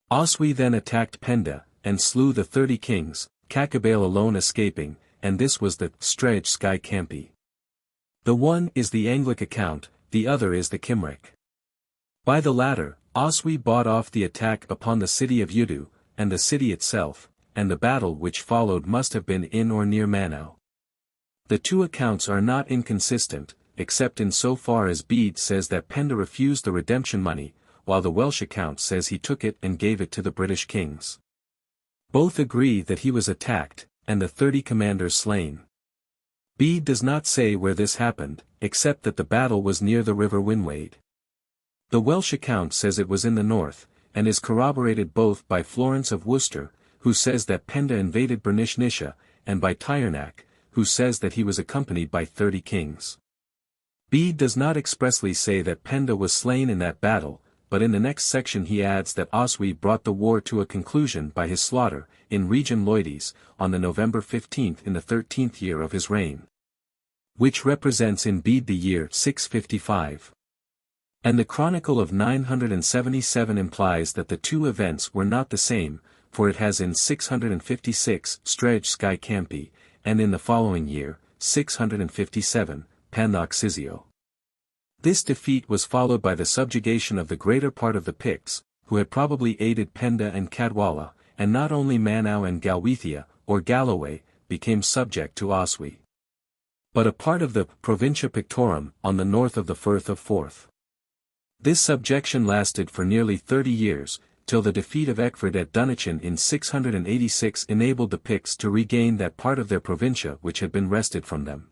Speaker 1: Oswy then attacked Penda, and slew the 30 kings, Cacabale alone escaping, and this was the Strege Sky Campi. The one is the Anglic account, the other is the Cymric. By the latter, Oswy bought off the attack upon the city of Udu, and the city itself, and the battle which followed must have been in or near Manau. The two accounts are not inconsistent, except in so far as Bede says that Penda refused the redemption money, while the Welsh account says he took it and gave it to the British kings. Both agree that he was attacked, and the 30 commanders slain. Bede does not say where this happened, except that the battle was near the river Winwade. The Welsh account says it was in the north, and is corroborated both by Florence of Worcester, who says that Penda invaded Bernishnisha, and by Tyrnak, who says that he was accompanied by 30 kings. Bede does not expressly say that Penda was slain in that battle, but in the next section he adds that Oswy brought the war to a conclusion by his slaughter, in Region Loides, on the November 15 in the 13th year of his reign. Which represents in Bede the year 655. And the Chronicle of 977 implies that the two events were not the same, for it has in 656 Strege Sky Campi, and in the following year, 657, Panoxizio. This defeat was followed by the subjugation of the greater part of the Picts, who had probably aided Penda and Cadwalla, and not only Manau and Galwethia, or Galloway, became subject to Oswy, but a part of the Provincia Pictorum on the north of the Firth of Forth. This subjection lasted for nearly 30 years, till the defeat of Ecgfrith at Dunnichan in 686 enabled the Picts to regain that part of their provincia which had been wrested from them.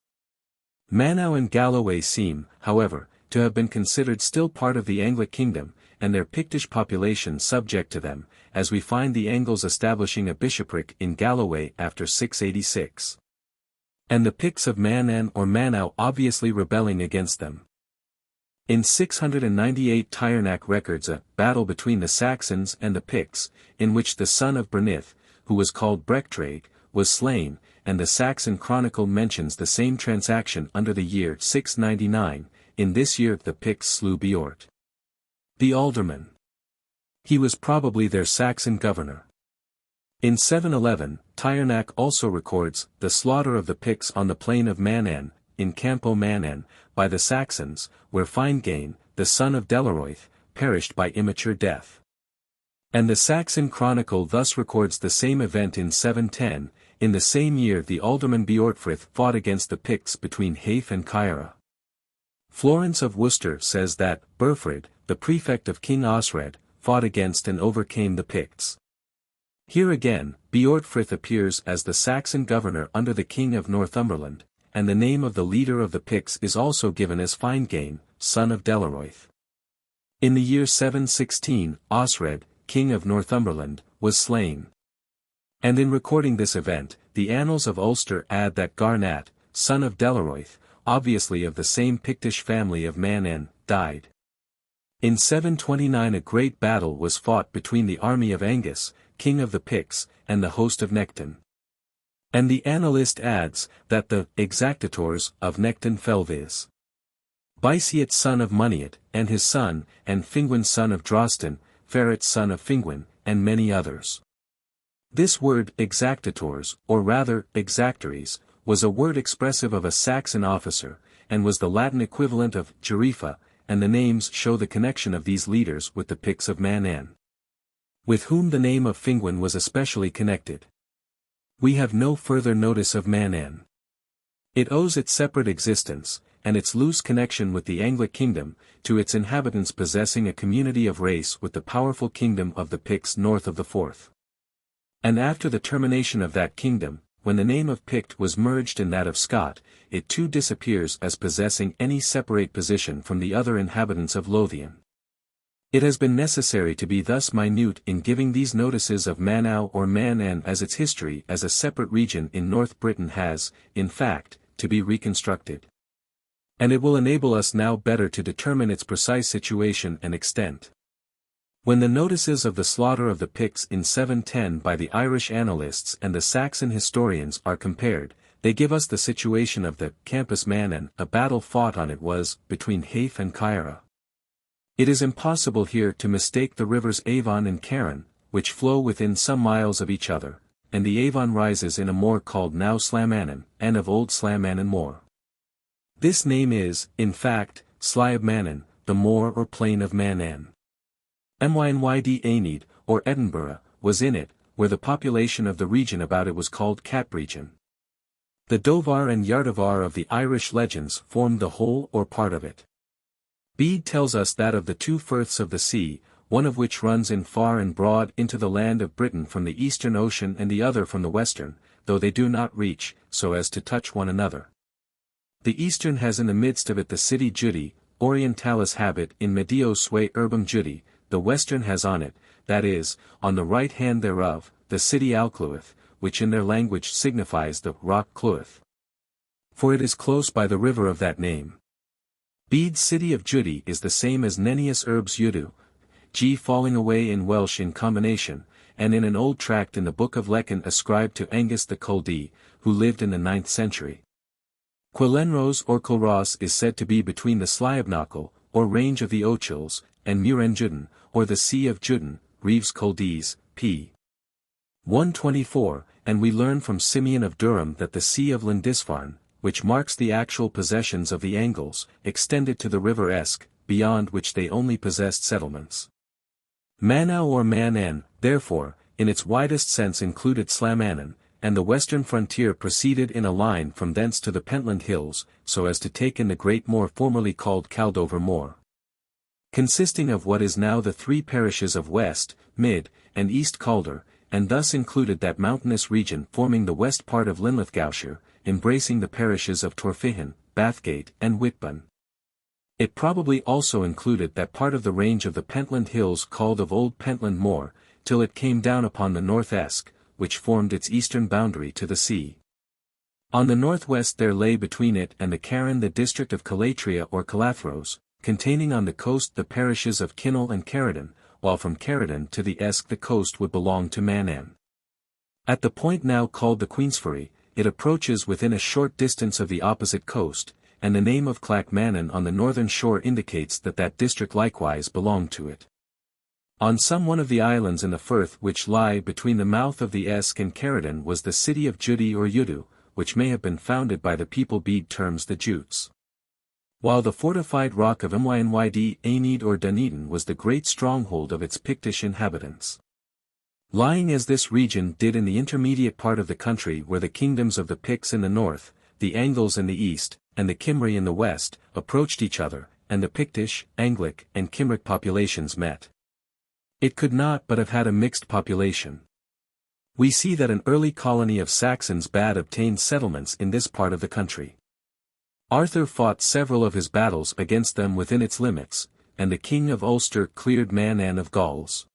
Speaker 1: Manau and Galloway seem, however, to have been considered still part of the Anglic kingdom, and their Pictish population subject to them, as we find the Angles establishing a bishopric in Galloway after 686. And the Picts of Manan or Manau obviously rebelling against them. In 698 Tyrnak records a battle between the Saxons and the Picts, in which the son of Brynith, who was called Brectraig, was slain, and the Saxon Chronicle mentions the same transaction under the year 699, in this year the Picts slew Beort, the alderman. He was probably their Saxon governor. In 711, Tyrnak also records the slaughter of the Picts on the plain of Manan, in Campo Manan, by the Saxons, where Finegain, the son of Delaroith, perished by immature death. And the Saxon Chronicle thus records the same event in 710, in the same year the alderman Beorhtfrith fought against the Picts between Haife and Caira. Florence of Worcester says that Burfrid, the prefect of King Osred, fought against and overcame the Picts. Here again, Beorhtfrith appears as the Saxon governor under the king of Northumberland, and the name of the leader of the Picts is also given as Finegain, son of Delaroith. In the year 716, Osred, king of Northumberland, was slain. And in recording this event, the Annals of Ulster add that Garnat, son of Delaroith, obviously of the same Pictish family of Manan, died. In 729 a great battle was fought between the army of Angus, king of the Picts, and the host of Necton. And the annalist adds, that the exactators of Necton fell viz. Biciet son of Muniat, and his son, and Fingwin son of Drosten, Ferret son of Fingwin, and many others. This word exactators, or rather, exactories, was a word expressive of a Saxon officer, and was the Latin equivalent of Jarifa, and the names show the connection of these leaders with the Picts of Manau, with whom the name of Fingwin was especially connected. We have no further notice of Manau. It owes its separate existence, and its loose connection with the Anglic kingdom, to its inhabitants possessing a community of race with the powerful kingdom of the Picts north of the Forth. And after the termination of that kingdom, when the name of Pict was merged in that of Scot, it too disappears as possessing any separate position from the other inhabitants of Lothian. It has been necessary to be thus minute in giving these notices of Manau or Manau as its history as a separate region in North Britain has, in fact, to be reconstructed. And it will enable us now better to determine its precise situation and extent. When the notices of the slaughter of the Picts in 710 by the Irish annalists and the Saxon historians are compared, they give us the situation of the Campus Manau. A battle fought on it was, between Haife and Caira. It is impossible here to mistake the rivers Avon and Carron, which flow within some miles of each other, and the Avon rises in a moor called now Slamanan, and of old Slamanan Moor. This name is, in fact, Sliab Manan, the moor or plain of Manau. Mynyd Aenid, or Edinburgh, was in it, where the population of the region about it was called Catbregion. The Dovar and Yardavar of the Irish legends formed the whole or part of it. Bede tells us that of the two firths of the sea, one of which runs in far and broad into the land of Britain from the eastern ocean and the other from the western, though they do not reach, so as to touch one another. The eastern has in the midst of it the city Judi, orientalis habet in medio sue urbum Judi, the western has on it, that is, on the right hand thereof, the city Alcluith, which in their language signifies the rock Cluith. For it is close by the river of that name. Bede's city of Judi is the same as Nennius Urbs Udu, G falling away in Welsh in combination, and in an old tract in the Book of Lecan ascribed to Angus the Culdee, who lived in the 9th century. Quelenrose or Culross is said to be between the Sliabnachal, or range of the Ochils, and Muren Juden, or the Sea of Juden, Reeves Culdees, p. 124, and we learn from Simeon of Durham that the Sea of Lindisfarne, which marks the actual possessions of the Angles, extended to the river Esk, beyond which they only possessed settlements. Manau or Manau, therefore, in its widest sense included Slamanan, and the western frontier proceeded in a line from thence to the Pentland Hills, so as to take in the great moor formerly called Caldover Moor, consisting of what is now the three parishes of West, Mid, and East Calder, and thus included that mountainous region forming the west part of Linlithgowshire, embracing the parishes of Torfihan, Bathgate, and Whitburn. It probably also included that part of the range of the Pentland Hills called of Old Pentland Moor, till it came down upon the North Esk, which formed its eastern boundary to the sea. On the northwest there lay between it and the Carron the district of Calatria or Calathros, containing on the coast the parishes of Kinnell and Caradon, while from Caradon to the Esk the coast would belong to Manau. At the point now called the Queensferry, it approaches within a short distance of the opposite coast, and the name of Clackmannan on the northern shore indicates that that district likewise belonged to it. On some one of the islands in the Firth which lie between the mouth of the Esk and Caradon was the city of Judi or Udu, which may have been founded by the people Bede terms the Jutes. While the fortified rock of Mynyd Aenid or Dunedin was the great stronghold of its Pictish inhabitants. Lying as this region did in the intermediate part of the country where the kingdoms of the Picts in the north, the Angles in the east, and the Cymri in the west, approached each other, and the Pictish, Anglic, and Cymric populations met. It could not but have had a mixed population. We see that an early colony of Saxons bad obtained settlements in this part of the country. Arthur fought several of his battles against them within its limits, and the king of Ulster cleared Manau of Gauls.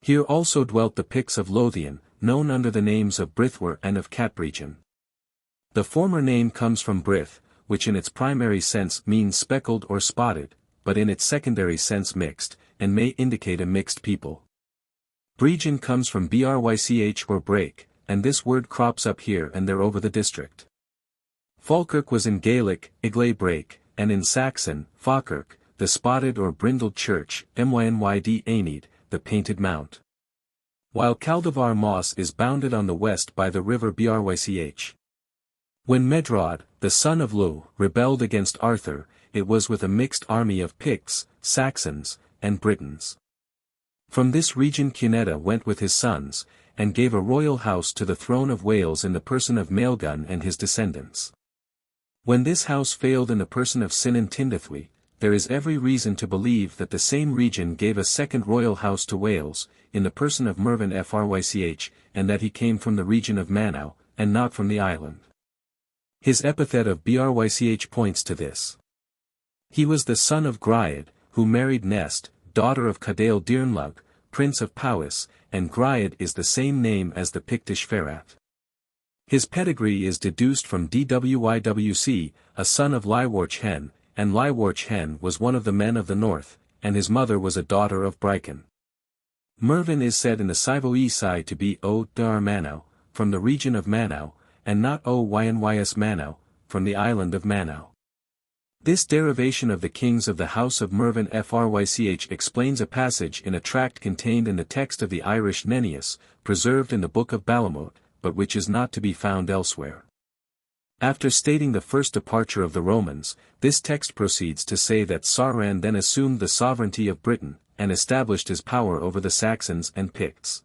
Speaker 1: Here also dwelt the Picts of Lothian, known under the names of Brithwar and of Catbregion. The former name comes from Brith, which in its primary sense means speckled or spotted, but in its secondary sense mixed, and may indicate a mixed people. Bregion comes from brych or break, and this word crops up here and there over the district. Falkirk was in Gaelic, Iglay Break, and in Saxon, Falkirk, the spotted or brindled church, Mynyd Aenid, the Painted Mount. While Caldevar Moss is bounded on the west by the river Brych. When Medrawd, the son of Lugh, rebelled against Arthur, it was with a mixed army of Picts, Saxons, and Britons. From this region Cunedda went with his sons, and gave a royal house to the throne of Wales in the person of Maelgwn and his descendants. When this house failed in the person of Cynan Tindathwy, there is every reason to believe that the same region gave a second royal house to Wales, in the person of Mervyn Frych, and that he came from the region of Manau, and not from the island. His epithet of Brych points to this. He was the son of Gwydyon, who married Nest, daughter of Cadael Dirnlug, prince of Powys, and Gwydyon is the same name as the Pictish Ferat. His pedigree is deduced from Dwywc, a son of Llywarch Hen, and Llywarch Hen was one of the men of the north, and his mother was a daughter of Brychan. Mervyn is said in the Cyfoesai to be O Dar Manau, from the region of Manau, and not O Ynys Manau, from the island of Manau. This derivation of the kings of the house of Mervyn Frych explains a passage in a tract contained in the text of the Irish Nennius, preserved in the Book of Balamot, but which is not to be found elsewhere. After stating the first departure of the Romans, this text proceeds to say that Sauron then assumed the sovereignty of Britain, and established his power over the Saxons and Picts.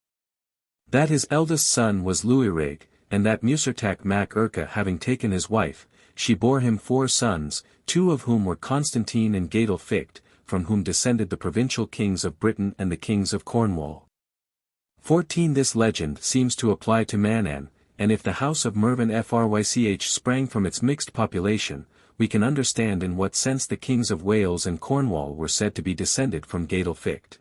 Speaker 1: That his eldest son was Luirig, and that Musertach mac Urca having taken his wife, she bore him 4 sons, 2 of whom were Constantine and Gadel Ficht, from whom descended the provincial kings of Britain and the kings of Cornwall. 14 This legend seems to apply to Manann, and if the house of Mervyn Frych sprang from its mixed population, we can understand in what sense the kings of Wales and Cornwall were said to be descended from Gadel Ficht.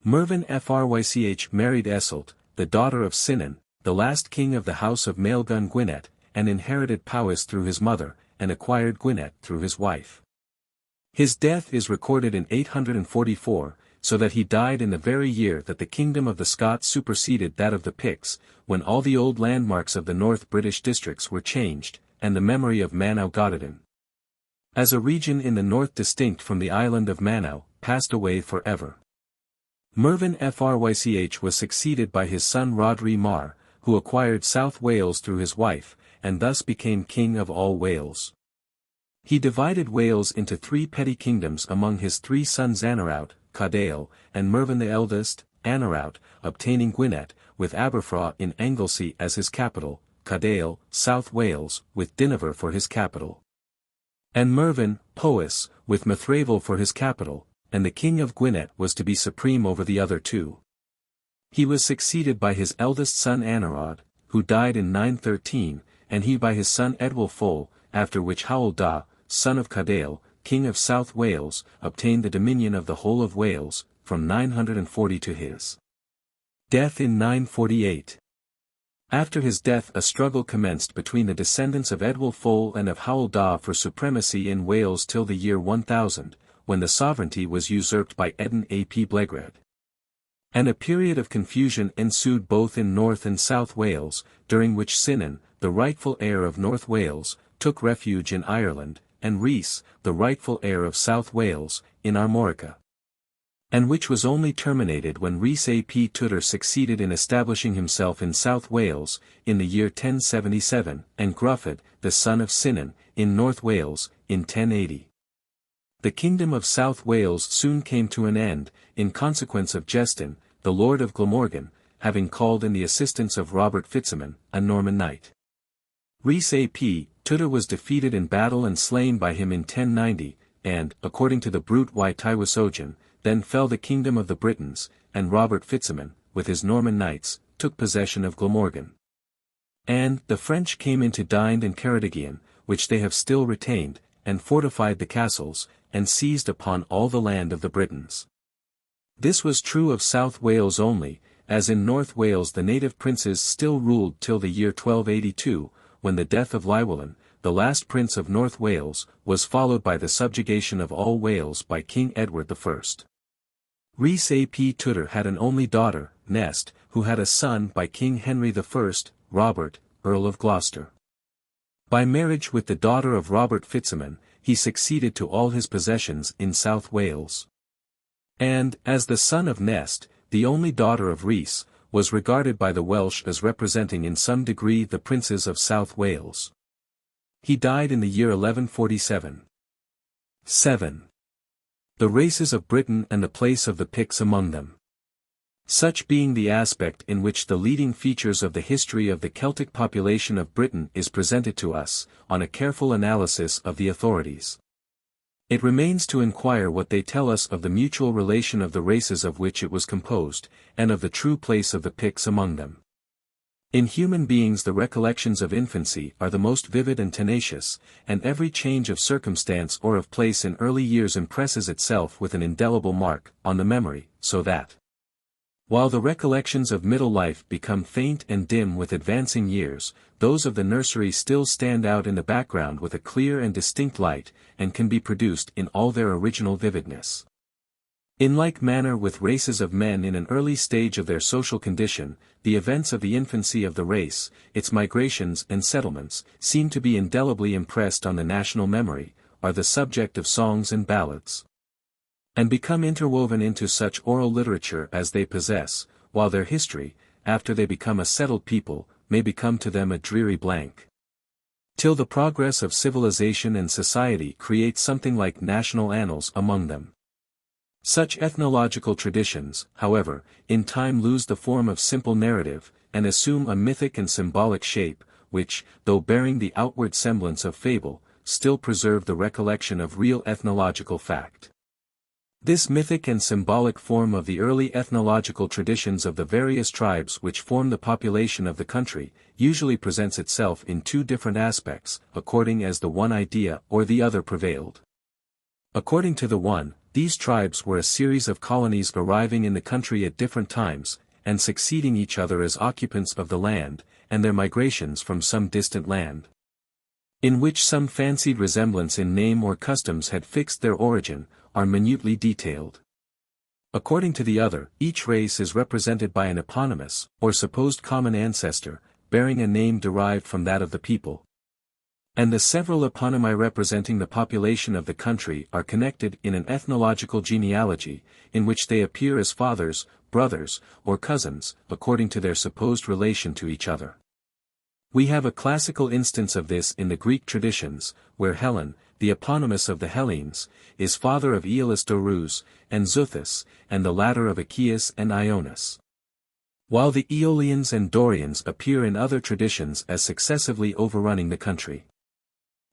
Speaker 1: Mervyn Frych married Eselt, the daughter of Cynan, the last king of the house of Maelgwn Gwynedd, and inherited Powys through his mother, and acquired Gwynedd through his wife. His death is recorded in 844, so that he died in the very year that the kingdom of the Scots superseded that of the Picts, when all the old landmarks of the North British districts were changed, and the memory of Manau Gododin, as a region in the north distinct from the island of Manau, passed away for ever. Mervyn Frych was succeeded by his son Rhodri Mar, who acquired South Wales through his wife, and thus became king of all Wales. He divided Wales into 3 petty kingdoms among his 3 sons Anarawd, Cadael, and Mervyn the eldest, Anarawd, obtaining Gwynedd, with Aberfraw in Anglesey as his capital, Cadael, South Wales, with Diniver for his capital, and Mervyn, Powys, with Mithravel for his capital, and the king of Gwynedd was to be supreme over the other 2. He was succeeded by his eldest son Anarawd, who died in 913, and he by his son Edwulful, after which Hywel Dda, son of Cadael, king of South Wales, obtained the dominion of the whole of Wales, from 940 to his death in 948. After his death a struggle commenced between the descendants of Edwulful and of Hywel Dda for supremacy in Wales till the year 1000, when the sovereignty was usurped by Edan ap Blegrad. And a period of confusion ensued both in North and South Wales, during which Cynan, the rightful heir of North Wales, took refuge in Ireland, and Rhys, the rightful heir of South Wales, in Armorica. And which was only terminated when Rhys ap Tudur succeeded in establishing himself in South Wales, in the year 1077, and Gruffydd, the son of Cynan, in North Wales, in 1080. The kingdom of South Wales soon came to an end, in consequence of Jestyn, the lord of Glamorgan, having called in the assistance of Robert Fitzsimon, a Norman knight. Rhys ap Tudur was defeated in battle and slain by him in 1090, and, according to the Brut y Tywysogion, then fell the kingdom of the Britons, and Robert Fitzsimon, with his Norman knights, took possession of Glamorgan. And the French came into Dind and Ceredigion, which they have still retained, and fortified the castles, and seized upon all the land of the Britons. This was true of South Wales only, as in North Wales the native princes still ruled till the year 1282, when the death of Llywelyn, the last prince of North Wales, was followed by the subjugation of all Wales by King Edward I. Rhys ap Tudur had an only daughter, Nest, who had a son by King Henry I, Robert, Earl of Gloucester. By marriage with the daughter of Robert Fitzsimon, he succeeded to all his possessions in South Wales. and, as the son of Nest, the only daughter of Rhys, was regarded by the Welsh as representing in some degree the princes of South Wales. He died in the year 1147. 7. The races of Britain and the place of the Picts among them. Such being the aspect in which the leading features of the history of the Celtic population of Britain is presented to us, on a careful analysis of the authorities. It remains to inquire what they tell us of the mutual relation of the races of which it was composed, and of the true place of the Picts among them. In human beings the recollections of infancy are the most vivid and tenacious, and every change of circumstance or of place in early years impresses itself with an indelible mark on the memory, so that, while the recollections of middle life become faint and dim with advancing years, those of the nursery still stand out in the background with a clear and distinct light, and can be produced in all their original vividness. In like manner with races of men in an early stage of their social condition, the events of the infancy of the race, its migrations and settlements, seem to be indelibly impressed on the national memory, are the subject of songs and ballads, and become interwoven into such oral literature as they possess, while their history, after they become a settled people, may become to them a dreary blank. Till the progress of civilization and society creates something like national annals among them. Such ethnological traditions, however, in time lose the form of simple narrative, and assume a mythic and symbolic shape, which, though bearing the outward semblance of fable, still preserve the recollection of real ethnological fact. This mythic and symbolic form of the early ethnological traditions of the various tribes which form the population of the country, usually presents itself in two different aspects, according as the one idea or the other prevailed. According to the one, these tribes were a series of colonies arriving in the country at different times, and succeeding each other as occupants of the land, and their migrations from some distant land, in which some fancied resemblance in name or customs had fixed their origin, are minutely detailed. According to the other, each race is represented by an eponymous, or supposed common ancestor, bearing a name derived from that of the people. And the several eponymi representing the population of the country are connected in an ethnological genealogy, in which they appear as fathers, brothers, or cousins, according to their supposed relation to each other. We have a classical instance of this in the Greek traditions, where Helen, the eponymous of the Hellenes, is father of Aeolus Dorus, and Xuthus, and the latter of Achaeus and Ionis. While the Aeolians and Dorians appear in other traditions as successively overrunning the country.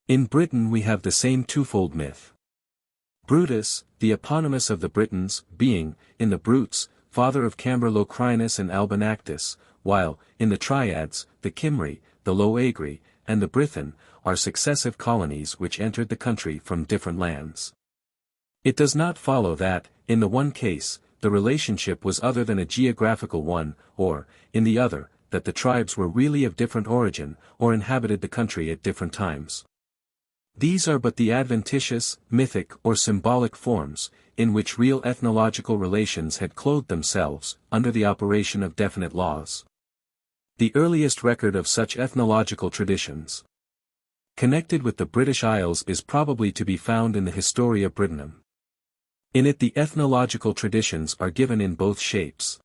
Speaker 1: In Britain we have the same twofold myth. Brutus, the eponymous of the Britons, being, in the Brutes, father of Camber Locrinus and Albanactus, while, in the Triads, the Cymri, the Loegri, and the Brython, are successive colonies which entered the country from different lands. It does not follow that, in the one case, the relationship was other than a geographical one, or, in the other, that the tribes were really of different origin, or inhabited the country at different times. These are but the adventitious, mythic or symbolic forms, in which real ethnological relations had clothed themselves, under the operation of definite laws. The earliest record of such ethnological traditions, connected with the British Isles, is probably to be found in the Historia Brittonum. In it the ethnological traditions are given in both shapes.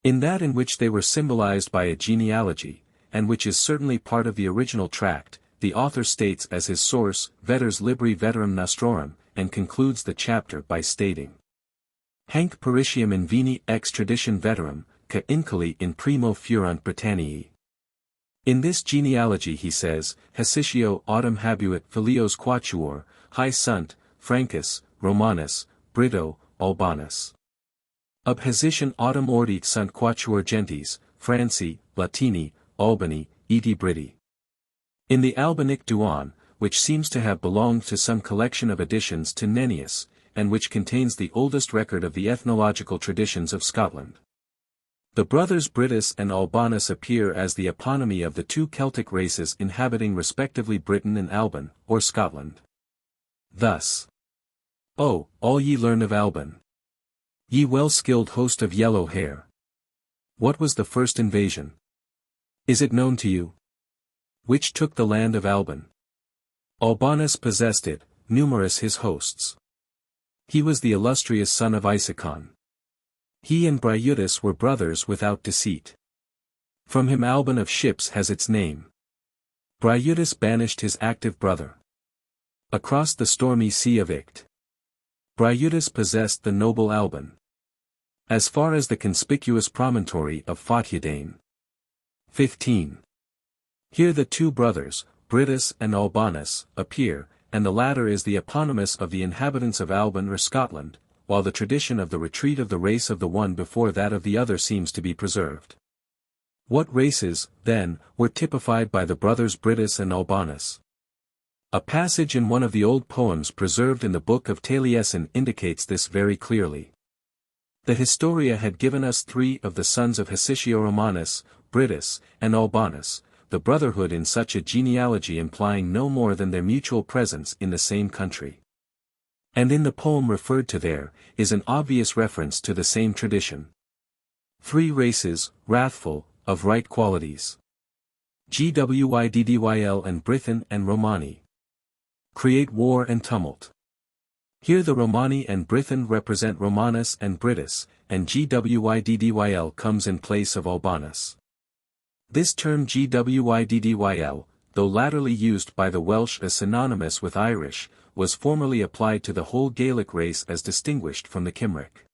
Speaker 1: In that in which they were symbolized by a genealogy, and which is certainly part of the original tract, the author states as his source, Veter's Libri Veterum Nostrorum, and concludes the chapter by stating, Hanc peritium in vini ex tradition veterum, ca incoli in primo fuerant Britanniae. In this genealogy he says, Hesitio autem habuit filios quatuor, hae sunt, Francus, Romanus, Brito, Albanus. Ab hesitian autem ordit sunt quatuor gentes, Franci, Latini, Albani, eti Briti. In the Albanic Duan, which seems to have belonged to some collection of editions to Nennius, and which contains the oldest record of the ethnological traditions of Scotland, the brothers Britus and Albanus appear as the eponymy of the two Celtic races inhabiting respectively Britain and Alban, or Scotland. Thus, O, all ye learn of Alban, ye well-skilled host of yellow hair. What was the first invasion? Is it known to you? Which took the land of Alban? Albanus possessed it, numerous his hosts. He was the illustrious son of Isacon. He and Bryutis were brothers without deceit. From him Alban of ships has its name. Bryutis banished his active brother across the stormy sea of Ict. Bryutis possessed the noble Alban as far as the conspicuous promontory of Fothiadain. 15. Here the two brothers, Britus and Albanus, appear, and the latter is the eponymous of the inhabitants of Alban or Scotland, while the tradition of the retreat of the race of the one before that of the other seems to be preserved. What races, then, were typified by the brothers Britus and Albanus? A passage in one of the old poems preserved in the Book of Taliesin indicates this very clearly. The Historia had given us 3 of the sons of Hesitio Romanus, Britus, and Albanus, the brotherhood in such a genealogy implying no more than their mutual presence in the same country. And in the poem referred to there, is an obvious reference to the same tradition. 3 races, wrathful, of right qualities. Gwyddyl and Brython and Romani create war and tumult. Here the Romani and Brython represent Romanus and Britus, and Gwyddyl comes in place of Albanus. This term Gwyddyl, though latterly used by the Welsh as synonymous with Irish, was formerly applied to the whole Gaelic race as distinguished from the Cymric.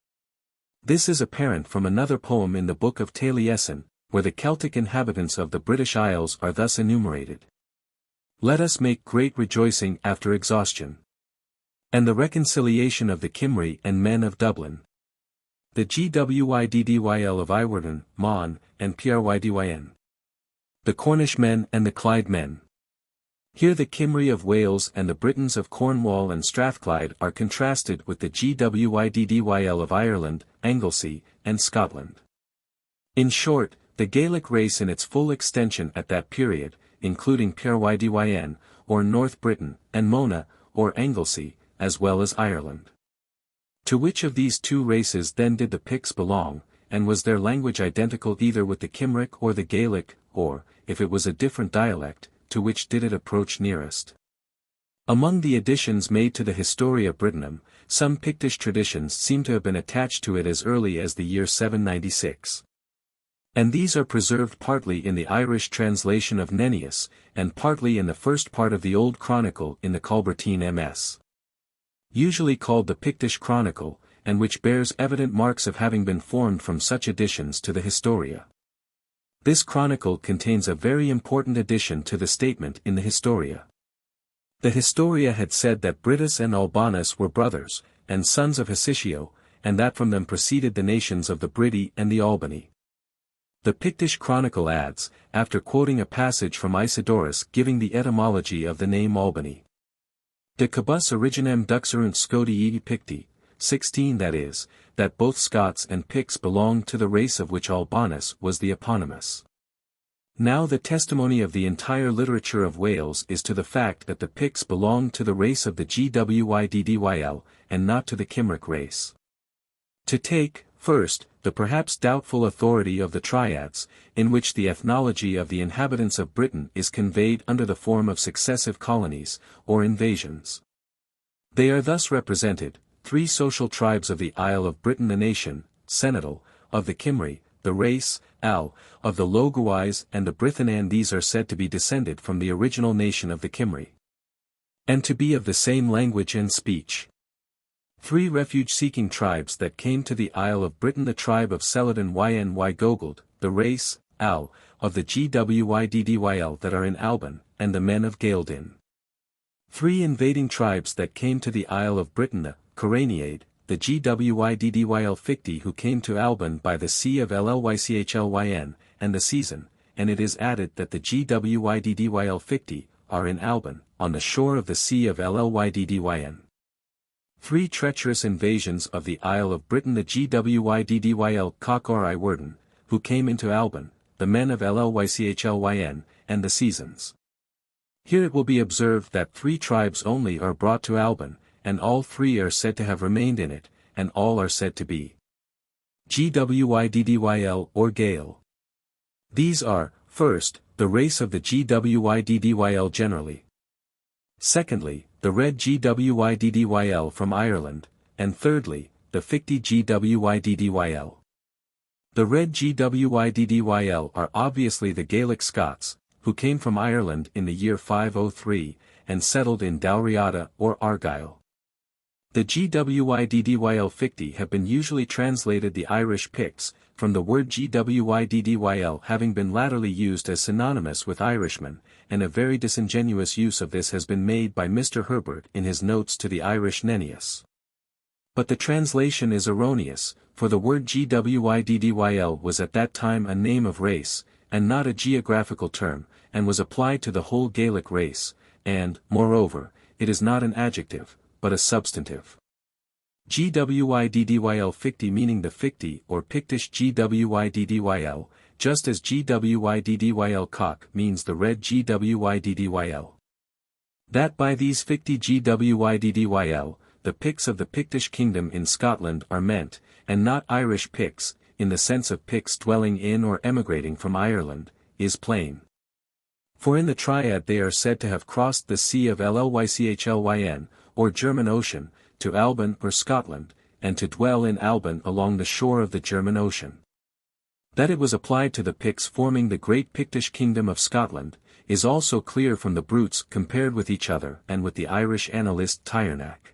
Speaker 1: This is apparent from another poem in the Book of Taliesin, where the Celtic inhabitants of the British Isles are thus enumerated. Let us make great rejoicing after exhaustion. And the reconciliation of the Cymri and men of Dublin. The Gwyddyl of Iwerden, Mon, and Prydyn. The Cornish men and the Clyde men. Here the Cymri of Wales and the Britons of Cornwall and Strathclyde are contrasted with the Gwyddyl of Ireland, Anglesey, and Scotland. In short, the Gaelic race in its full extension at that period, including Prydyn, or North Britain, and Mona, or Anglesey, as well as Ireland. To which of these 2 races then did the Picts belong, and was their language identical either with the Cymric or the Gaelic, or, if it was a different dialect, to which did it approach nearest? Among the additions made to the Historia Brittonum, some Pictish traditions seem to have been attached to it as early as the year 796. And these are preserved partly in the Irish translation of Nennius, and partly in the first part of the Old Chronicle in the Colbertine MS. Usually called the Pictish Chronicle, and which bears evident marks of having been formed from such additions to the Historia. This chronicle contains a very important addition to the statement in the Historia. The Historia had said that Britus and Albanus were brothers, and sons of Hesitio, and that from them proceeded the nations of the Briti and the Albani. The Pictish Chronicle adds, after quoting a passage from Isidorus giving the etymology of the name Albany. De cabus originem duxerunt Scoti Picti, 16 that is, that both Scots and Picts belonged to the race of which Albanus was the eponymous. Now the testimony of the entire literature of Wales is to the fact that the Picts belonged to the race of the Gwyddyl, and not to the Cymric race. To take, first, the perhaps doubtful authority of the Triads, in which the ethnology of the inhabitants of Britain is conveyed under the form of successive colonies, or invasions. They are thus represented, 3 social tribes of the Isle of Britain, the nation, Senetal, of the Cymri, the race, Al, of the Loguais and the Brython, and these are said to be descended from the original nation of the Cymri. And to be of the same language and speech. 3 refuge-seeking tribes that came to the Isle of Britain, the tribe of Celadon yn Gogold, the race, Al, of the Gwyddyl that are in Alban, and the men of Gaeldin. 3 invading tribes that came to the Isle of Britain, the Coraniaid, the Gwyddyl Ficti who came to Alban by the sea of Llychlyn, and the season, and it is added that the Gwyddyl Ficti are in Alban, on the shore of the sea of Llychlyn. 3 treacherous invasions of the Isle of Britain, the Gwyddyl Cochor Iwerden, who came into Alban, the men of Llychlyn, and the seasons. Here it will be observed that 3 tribes only are brought to Alban, and all 3 are said to have remained in it, and all are said to be Gwyddyl or Gael. These are, first, the race of the Gwyddyl generally. Secondly, the Red Gwyddyl from Ireland, and thirdly, the Picti Gwyddyl. The Red Gwyddyl are obviously the Gaelic Scots, who came from Ireland in the year 503, and settled in Dalriada or Argyll. The Gwyddyl Picti have been usually translated the Irish Picts, from the word Gwyddyl having been latterly used as synonymous with Irishman, and a very disingenuous use of this has been made by Mr. Herbert in his notes to the Irish Nennius. But the translation is erroneous, for the word Gwyddyl was at that time a name of race, and not a geographical term, and was applied to the whole Gaelic race, and, moreover, it is not an adjective, but a substantive. Gwyddyl Picti meaning the Picti or Pictish Gwyddyl, just as Gwyddyl cock means the red Gwyddyl. That by these Picti Gwyddyl, the Picts of the Pictish kingdom in Scotland are meant, and not Irish Picts, in the sense of Picts dwelling in or emigrating from Ireland, is plain. For in the Triad they are said to have crossed the Sea of Llychlyn, or German Ocean, to Alban or Scotland, and to dwell in Alban along the shore of the German Ocean. That it was applied to the Picts forming the great Pictish kingdom of Scotland, is also clear from the Brutes compared with each other and with the Irish annalist Tyrnach.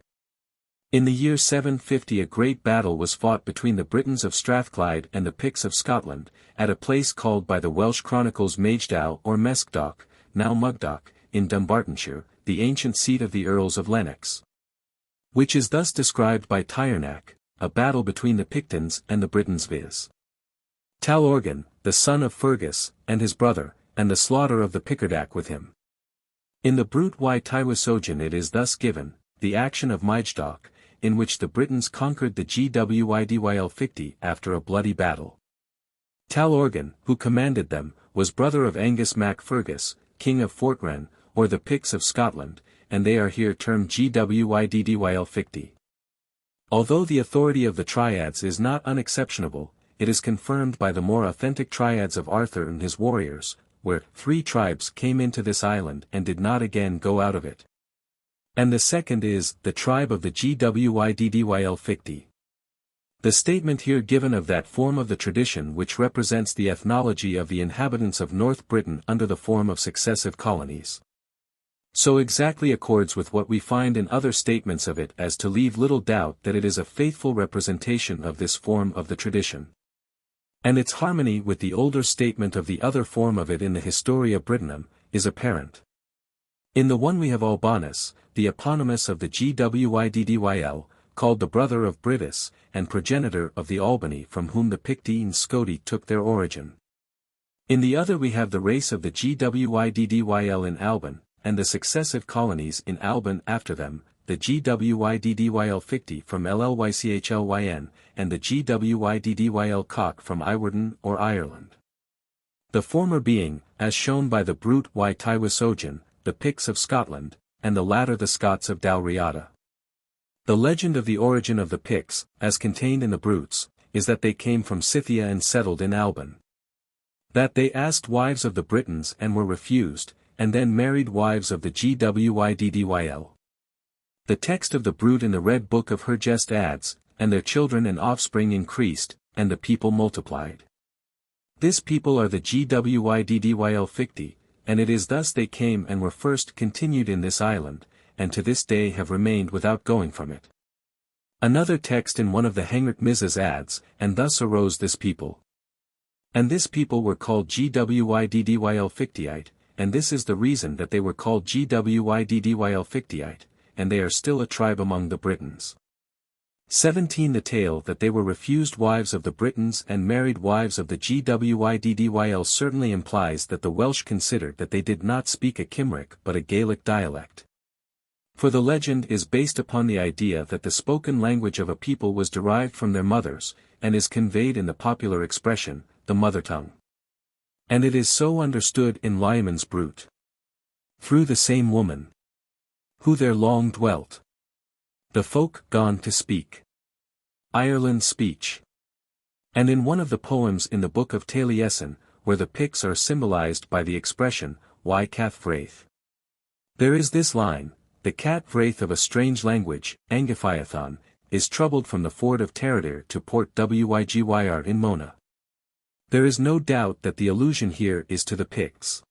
Speaker 1: In the year 750 a great battle was fought between the Britons of Strathclyde and the Picts of Scotland, at a place called by the Welsh chronicles Magedal or Meskdock, now Mugdock, in Dumbartonshire, the ancient seat of the Earls of Lennox. Which is thus described by Tyrnach, a battle between the Pictons and the Britons viz. Talorgan, the son of Fergus, and his brother, and the slaughter of the Picardac with him. In the Brut y Tywysogen it is thus given, the action of Mageddock, in which the Britons conquered the Gwyddyl Picti after a bloody battle. Talorgan, who commanded them, was brother of Angus mac Fergus, king of Fortran, or the Picts of Scotland, and they are here termed Gwyddyl Picti. Although the authority of the Triads is not unexceptionable, it is confirmed by the more authentic Triads of Arthur and his warriors, where 3 tribes came into this island and did not again go out of it. And the second is, the tribe of the Gwyddyl Picti. The statement here given of that form of the tradition which represents the ethnology of the inhabitants of North Britain under the form of successive colonies, so exactly accords with what we find in other statements of it as to leave little doubt that it is a faithful representation of this form of the tradition. And its harmony with the older statement of the other form of it in the Historia Brittonum, is apparent. In the one we have Albanus, the eponymous of the Gwyddyl, called the brother of Britus, and progenitor of the Albany from whom the Picti and Scoti took their origin. In the other we have the race of the Gwyddyl in Alban, and the successive colonies in Alban after them, the Gwyddyl Picti from Llychlyn, and the Gwyddyl cock from Iwerden or Ireland. The former being, as shown by the Brut y Tywysogen, the Picts of Scotland, and the latter the Scots of Dalriada. The legend of the origin of the Picts, as contained in the Brutes, is that they came from Scythia and settled in Alban. That they asked wives of the Britons and were refused, and then married wives of the Gwyddyl. The text of the Brute in the Red Book of Hergest adds, and their children and offspring increased, and the people multiplied. This people are the Gwyddyl Picti, and it is thus they came and were first continued in this island, and to this day have remained without going from it. Another text in one of the Henrik Misses adds, and thus arose this people. And this people were called Gwyddyl Pictiite, and this is the reason that they were called Gwyddyl Pictiite, and they are still a tribe among the Britons. 17 The tale that they were refused wives of the Britons and married wives of the Gwyddyl certainly implies that the Welsh considered that they did not speak a Cymric but a Gaelic dialect. For the legend is based upon the idea that the spoken language of a people was derived from their mothers, and is conveyed in the popular expression, the mother tongue. And it is so understood in Lyman's Brute. Through the same woman, who there long dwelt, the folk gone to speak Ireland's speech. And in one of the poems in the Book of Taliesin, where the Picts are symbolized by the expression, y cath vraith, there is this line, the cat vraith of a strange language, Angiphiathon, is troubled from the ford of Teradir to Port Wygwyr in Mona. There is no doubt that the allusion here is to the Picts.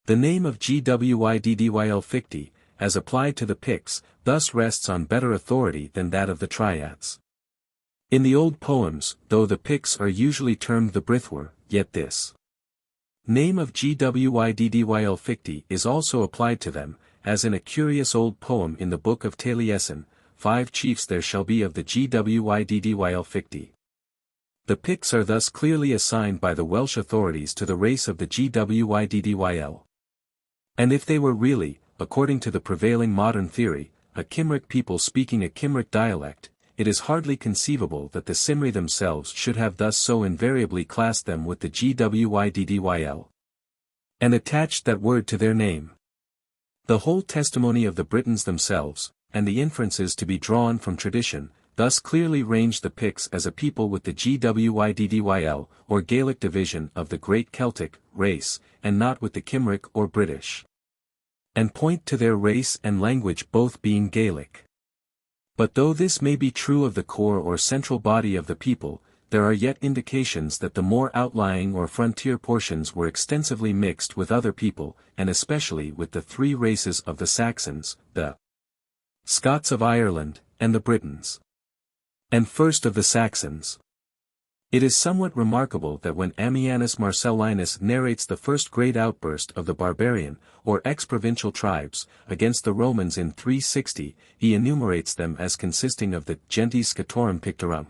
Speaker 1: The name of Gwyddyl Ficti, as applied to the Picts, thus rests on better authority than that of the Triads. In the old poems, though the Picts are usually termed the Brithwr, yet this name of Gwyddyl Ficti is also applied to them, as in a curious old poem in the Book of Taliesin, 5 chiefs there shall be of the Gwyddyl Ficti. The Picts are thus clearly assigned by the Welsh authorities to the race of the Gwyddyl. And if they were really, according to the prevailing modern theory, a Cymric people speaking a Cymric dialect, it is hardly conceivable that the Cymri themselves should have thus so invariably classed them with the Gwyddyl, and attached that word to their name. The whole testimony of the Britons themselves, and the inferences to be drawn from tradition, thus clearly range the Picts as a people with the Gwyddyl or Gaelic division of the great Celtic race, and not with the Cymric or British. And point to their race and language both being Gaelic. But though this may be true of the core or central body of the people, there are yet indications that the more outlying or frontier portions were extensively mixed with other people, and especially with the 3 races of the Saxons, the Scots of Ireland, and the Britons. And first of the Saxons. It is somewhat remarkable that when Ammianus Marcellinus narrates the first great outburst of the barbarian, or ex-provincial tribes, against the Romans in 360, he enumerates them as consisting of the gentes Scatorum Pictorum.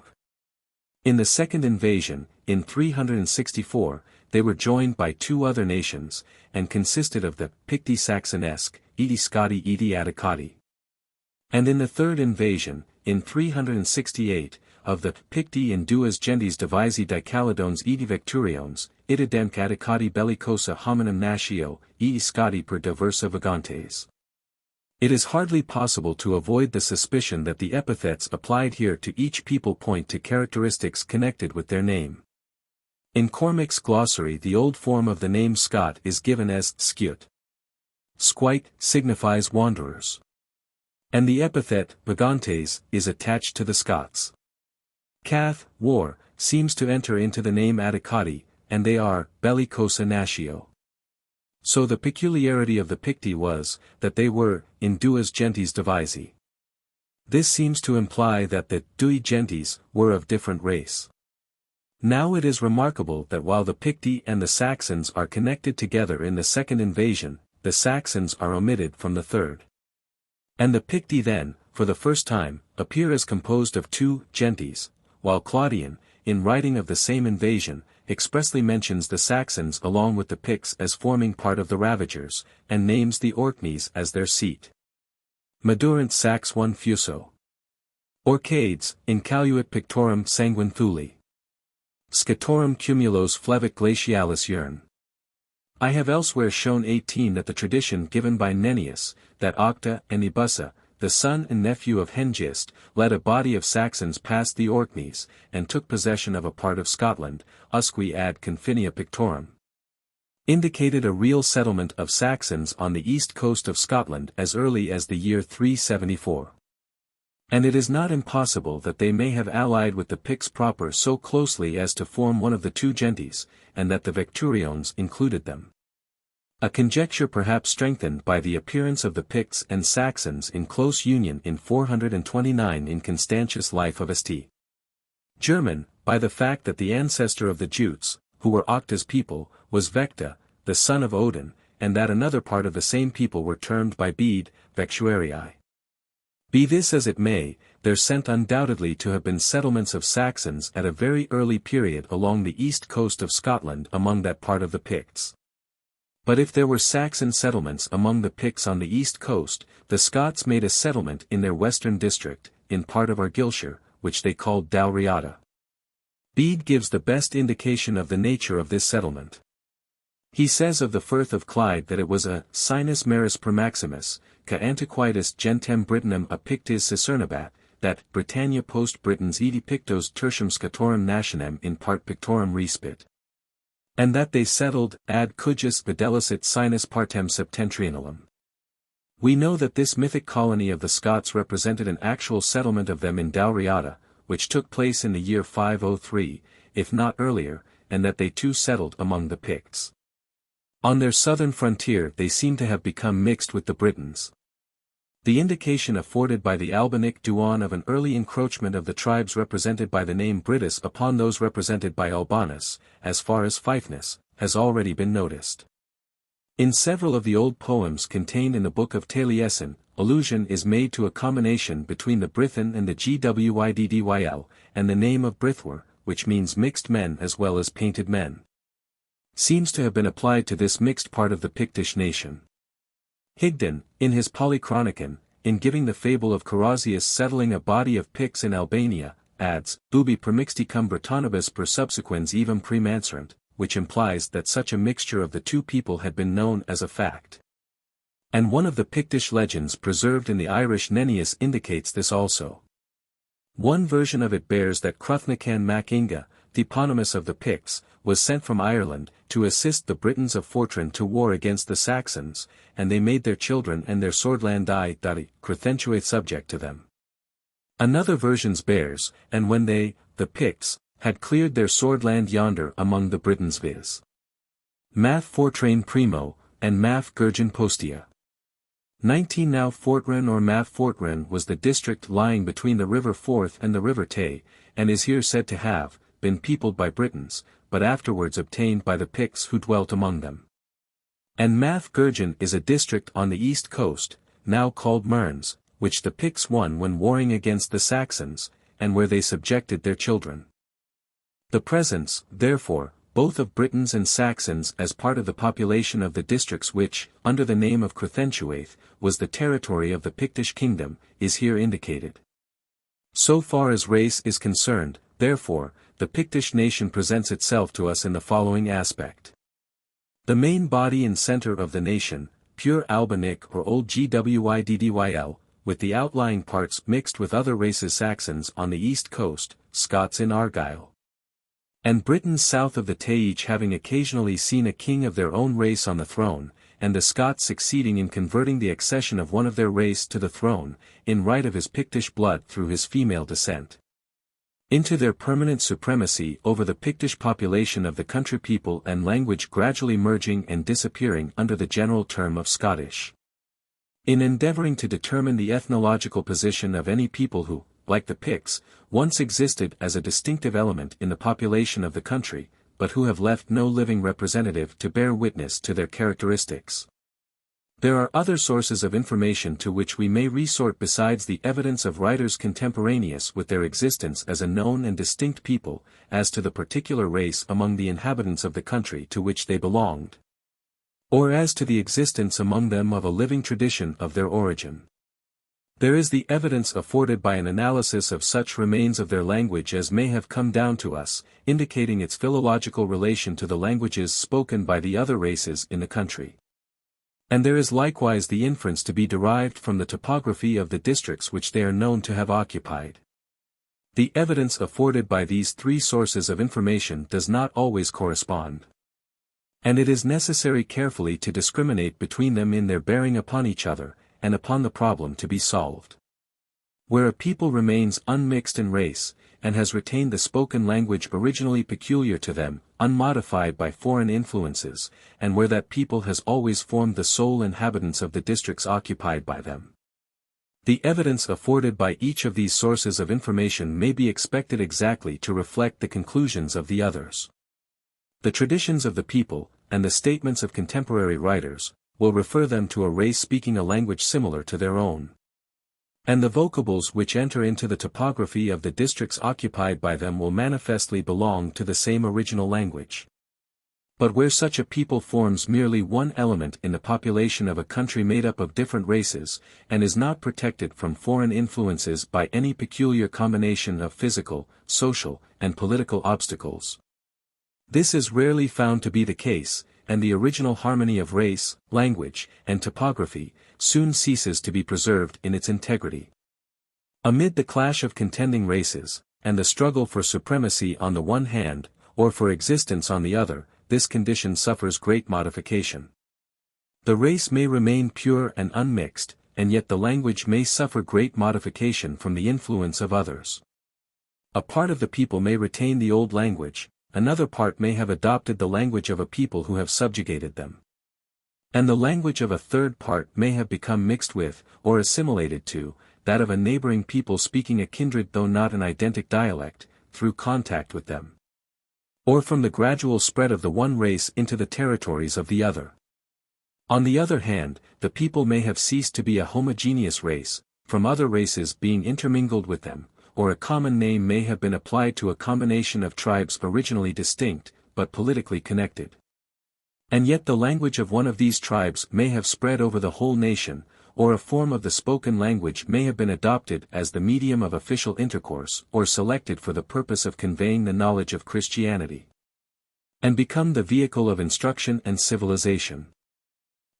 Speaker 1: In the second invasion, in 364, they were joined by 2 other nations, and consisted of the Picti Saxonesque, Edi Scoti Edi Atticati. And in the third invasion, in 368, of the Picti in duas gentes divisi Dicalidones Edi Vecturiones, Ididemc Atticati bellicosa hominum natio, Edi Scoti per diversa vagantes. It is hardly possible to avoid the suspicion that the epithets applied here to each people point to characteristics connected with their name. In Cormac's glossary the old form of the name Scot is given as Sciut. Squite signifies wanderers. And the epithet vagantes is attached to the Scots. Cath, war, seems to enter into the name Atticati, and they are bellicosa natio. So the peculiarity of the Picti was, that they were, in duas gentes divisi. This seems to imply that the dui gentes were of different race. Now it is remarkable that while the Picti and the Saxons are connected together in the second invasion, the Saxons are omitted from the third. And the Picti then, for the first time, appear as composed of 2 gentes, while Claudian, in writing of the same invasion, expressly mentions the Saxons along with the Picts as forming part of the Ravagers, and names the Orkneys as their seat. Madurant Sax 1 Fuso. Orcades, incaluit pictorum sanguine thuli. Scatorum cumulos flevic glacialis urn. I have elsewhere shown 18 that the tradition given by Nennius, that Octa and Ibusa, the son and nephew of Hengist, led a body of Saxons past the Orkneys, and took possession of a part of Scotland, usque ad Confinia Pictorum. Indicated a real settlement of Saxons on the east coast of Scotland as early as the year 374. And it is not impossible that they may have allied with the Picts proper so closely as to form one of the 2 gentes, and that the Vecturiones included them. A conjecture perhaps strengthened by the appearance of the Picts and Saxons in close union in 429 in Constantius' Life of St. German, by the fact that the ancestor of the Jutes, who were Octa's people, was Vecta, the son of Odin, and that another part of the same people were termed by Bede, Vectuarii. Be this as it may, there sent undoubtedly to have been settlements of Saxons at a very early period along the east coast of Scotland among that part of the Picts. But if there were Saxon settlements among the Picts on the east coast, the Scots made a settlement in their western district, in part of Argyllshire, which they called Dalriada. Bede gives the best indication of the nature of this settlement. He says of the Firth of Clyde that it was a sinus maris per maximus, ca antiquitas gentem Britannum a Pictis cicernabat, that Britannia post Britons edi Pictos tertium Scatorum nationem in part Pictorum respit. And that they settled ad cujus videlicet sinus partem septentrionalum. We know that this mythic colony of the Scots represented an actual settlement of them in Dalriada, which took place in the year 503, if not earlier, and that they too settled among the Picts. On their southern frontier they seem to have become mixed with the Britons. The indication afforded by the Albanic Duan of an early encroachment of the tribes represented by the name Britus upon those represented by Albanus, as far as Fiefness, has already been noticed. In several of the old poems contained in the Book of Taliesin, allusion is made to a combination between the Brython and the Gwyddyl, and the name of Brithwr, which means mixed men as well as painted men, seems to have been applied to this mixed part of the Pictish nation. Higden, in his Polychronicon, in giving the fable of Carausius settling a body of Picts in Albania, adds, ubi premixticum Britanibus per subsequens evum premanserant, which implies that such a mixture of the two people had been known as a fact. And one of the Pictish legends preserved in the Irish Nennius indicates this also. One version of it bears that Cruthnacan mac Inga, the eponymous of the Picts, was sent from Ireland, to assist the Britons of Fortran to war against the Saxons, and they made their children and their swordlandi Cruthentue subject to them. Another version bears, and when they, the Picts, had cleared their swordland yonder among the Britons viz. Math Fortrain Primo, and Math Gurgen Postia. 19 Now Fortran or Math Fortran was the district lying between the river Forth and the river Tay, and is here said to have been peopled by Britons, but afterwards obtained by the Picts who dwelt among them. And Math Gurgen is a district on the east coast, now called Mearns, which the Picts won when warring against the Saxons, and where they subjected their children. The presence, therefore, both of Britons and Saxons as part of the population of the districts which, under the name of Cruthentue, was the territory of the Pictish kingdom, is here indicated. So far as race is concerned, therefore, the Pictish nation presents itself to us in the following aspect. The main body and center of the nation, pure Albanic or Old Gwyddyl, with the outlying parts mixed with other races Saxons on the east coast, Scots in Argyll, and Britons south of the Tay, each having occasionally seen a king of their own race on the throne, and the Scots succeeding in converting the accession of one of their race to the throne, in right of his Pictish blood through his female descent, into their permanent supremacy over the Pictish population of the country people and language gradually merging and disappearing under the general term of Scottish. In endeavoring to determine the ethnological position of any people who, like the Picts, once existed as a distinctive element in the population of the country, but who have left no living representative to bear witness to their characteristics. There are other sources of information to which we may resort besides the evidence of writers contemporaneous with their existence as a known and distinct people, as to the particular race among the inhabitants of the country to which they belonged, or as to the existence among them of a living tradition of their origin. There is the evidence afforded by an analysis of such remains of their language as may have come down to us, indicating its philological relation to the languages spoken by the other races in the country. And there is likewise the inference to be derived from the topography of the districts which they are known to have occupied. The evidence afforded by these three sources of information does not always correspond, and it is necessary carefully to discriminate between them in their bearing upon each other, and upon the problem to be solved. Where a people remains unmixed in race, and has retained the spoken language originally peculiar to them, unmodified by foreign influences, and where that people has always formed the sole inhabitants of the districts occupied by them, the evidence afforded by each of these sources of information may be expected exactly to reflect the conclusions of the others. The traditions of the people, and the statements of contemporary writers, will refer them to a race speaking a language similar to their own. And the vocables which enter into the topography of the districts occupied by them will manifestly belong to the same original language. But where such a people forms merely one element in the population of a country made up of different races, and is not protected from foreign influences by any peculiar combination of physical, social, and political obstacles, this is rarely found to be the case, and the original harmony of race, language, and topography, soon ceases to be preserved in its integrity. Amid the clash of contending races, and the struggle for supremacy on the one hand, or for existence on the other, this condition suffers great modification. The race may remain pure and unmixed, and yet the language may suffer great modification from the influence of others. A part of the people may retain the old language, another part may have adopted the language of a people who have subjugated them. And the language of a third part may have become mixed with, or assimilated to, that of a neighboring people speaking a kindred though not an identical dialect, through contact with them. Or from the gradual spread of the one race into the territories of the other. On the other hand, the people may have ceased to be a homogeneous race, from other races being intermingled with them, or a common name may have been applied to a combination of tribes originally distinct, but politically connected. And yet the language of one of these tribes may have spread over the whole nation, or a form of the spoken language may have been adopted as the medium of official intercourse or selected for the purpose of conveying the knowledge of Christianity, and become the vehicle of instruction and civilization.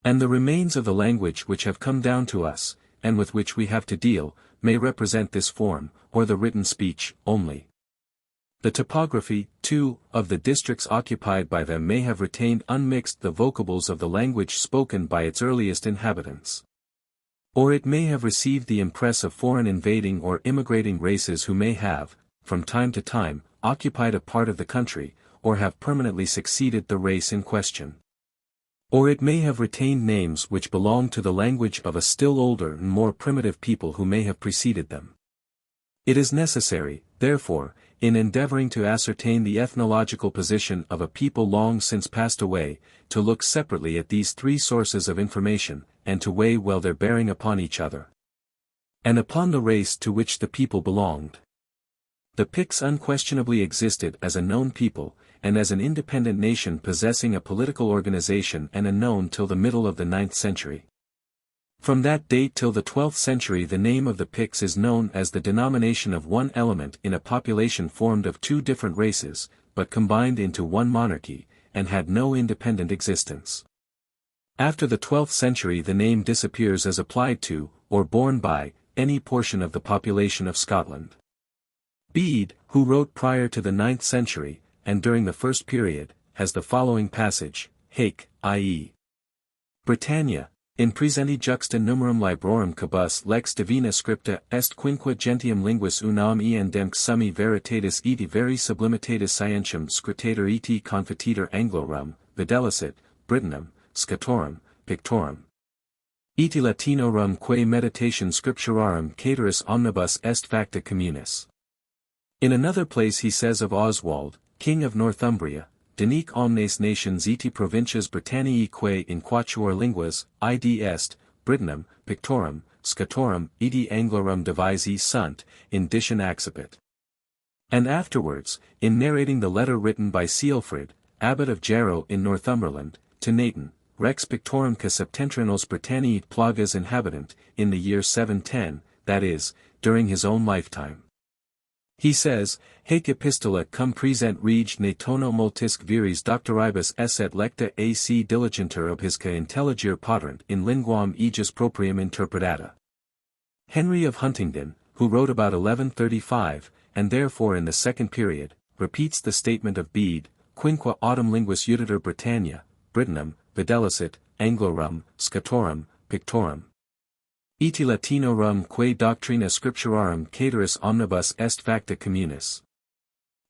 Speaker 1: And the remains of the language which have come down to us, and with which we have to deal, may represent this form, or the written speech, only. The topography, too, of the districts occupied by them may have retained unmixed the vocables of the language spoken by its earliest inhabitants. Or it may have received the impress of foreign invading or immigrating races who may have, from time to time, occupied a part of the country, or have permanently succeeded the race in question. Or it may have retained names which belong to the language of a still older and more primitive people who may have preceded them. It is necessary, therefore, in endeavoring to ascertain the ethnological position of a people long since passed away, to look separately at these three sources of information, and to weigh well their bearing upon each other, and upon the race to which the people belonged. The Picts unquestionably existed as a known people, and as an independent nation possessing a political organization and unknown till the middle of the 9th century. From that date till the 12th century the name of the Picts is known as the denomination of one element in a population formed of two different races, but combined into one monarchy, and had no independent existence. After the 12th century the name disappears as applied to, or borne by, any portion of the population of Scotland. Bede, who wrote prior to the 9th century, and during the first period, has the following passage, Haec, i.e. Britannia, in presenti juxta numerum librorum cabus lex divina scripta est quinque gentium linguis unam eandem summi veritatis eti veri sublimitatis scientium scriptator eti confitetur Anglorum, videlicet, Britanum, Scatorum, Pictorum. Eti Latinorum quae meditation scripturarum cateris omnibus est facta communis. In another place he says of Oswald, king of Northumbria, Denique omnes nations eti provincias Britanniae quae in quatuor linguas, id est, Britanum, Pictorum, Scatorum, eti Anglorum divisi sunt, in dicion accipit. And afterwards, in narrating the letter written by Ceolfrid, abbot of Jarrow in Northumberland, to Nathan, Rex Pictorum ca septentrionals Britanniae plagas inhabitant, in the year 710, that is, during his own lifetime. He says, Haec epistola cum present rege ne tono multisque viris doctoribus esset lecta ac diligenter obhisca intelligere poterant in linguam aegis proprium interpretata. Henry of Huntingdon, who wrote about 1135, and therefore in the second period, repeats the statement of Bede, quinque autem linguis uditer Britannia, Britanum, videlicet, Anglorum, Scatorum, Pictorum. Eti Latinorum quae doctrina scripturarum cateris omnibus est facta communis.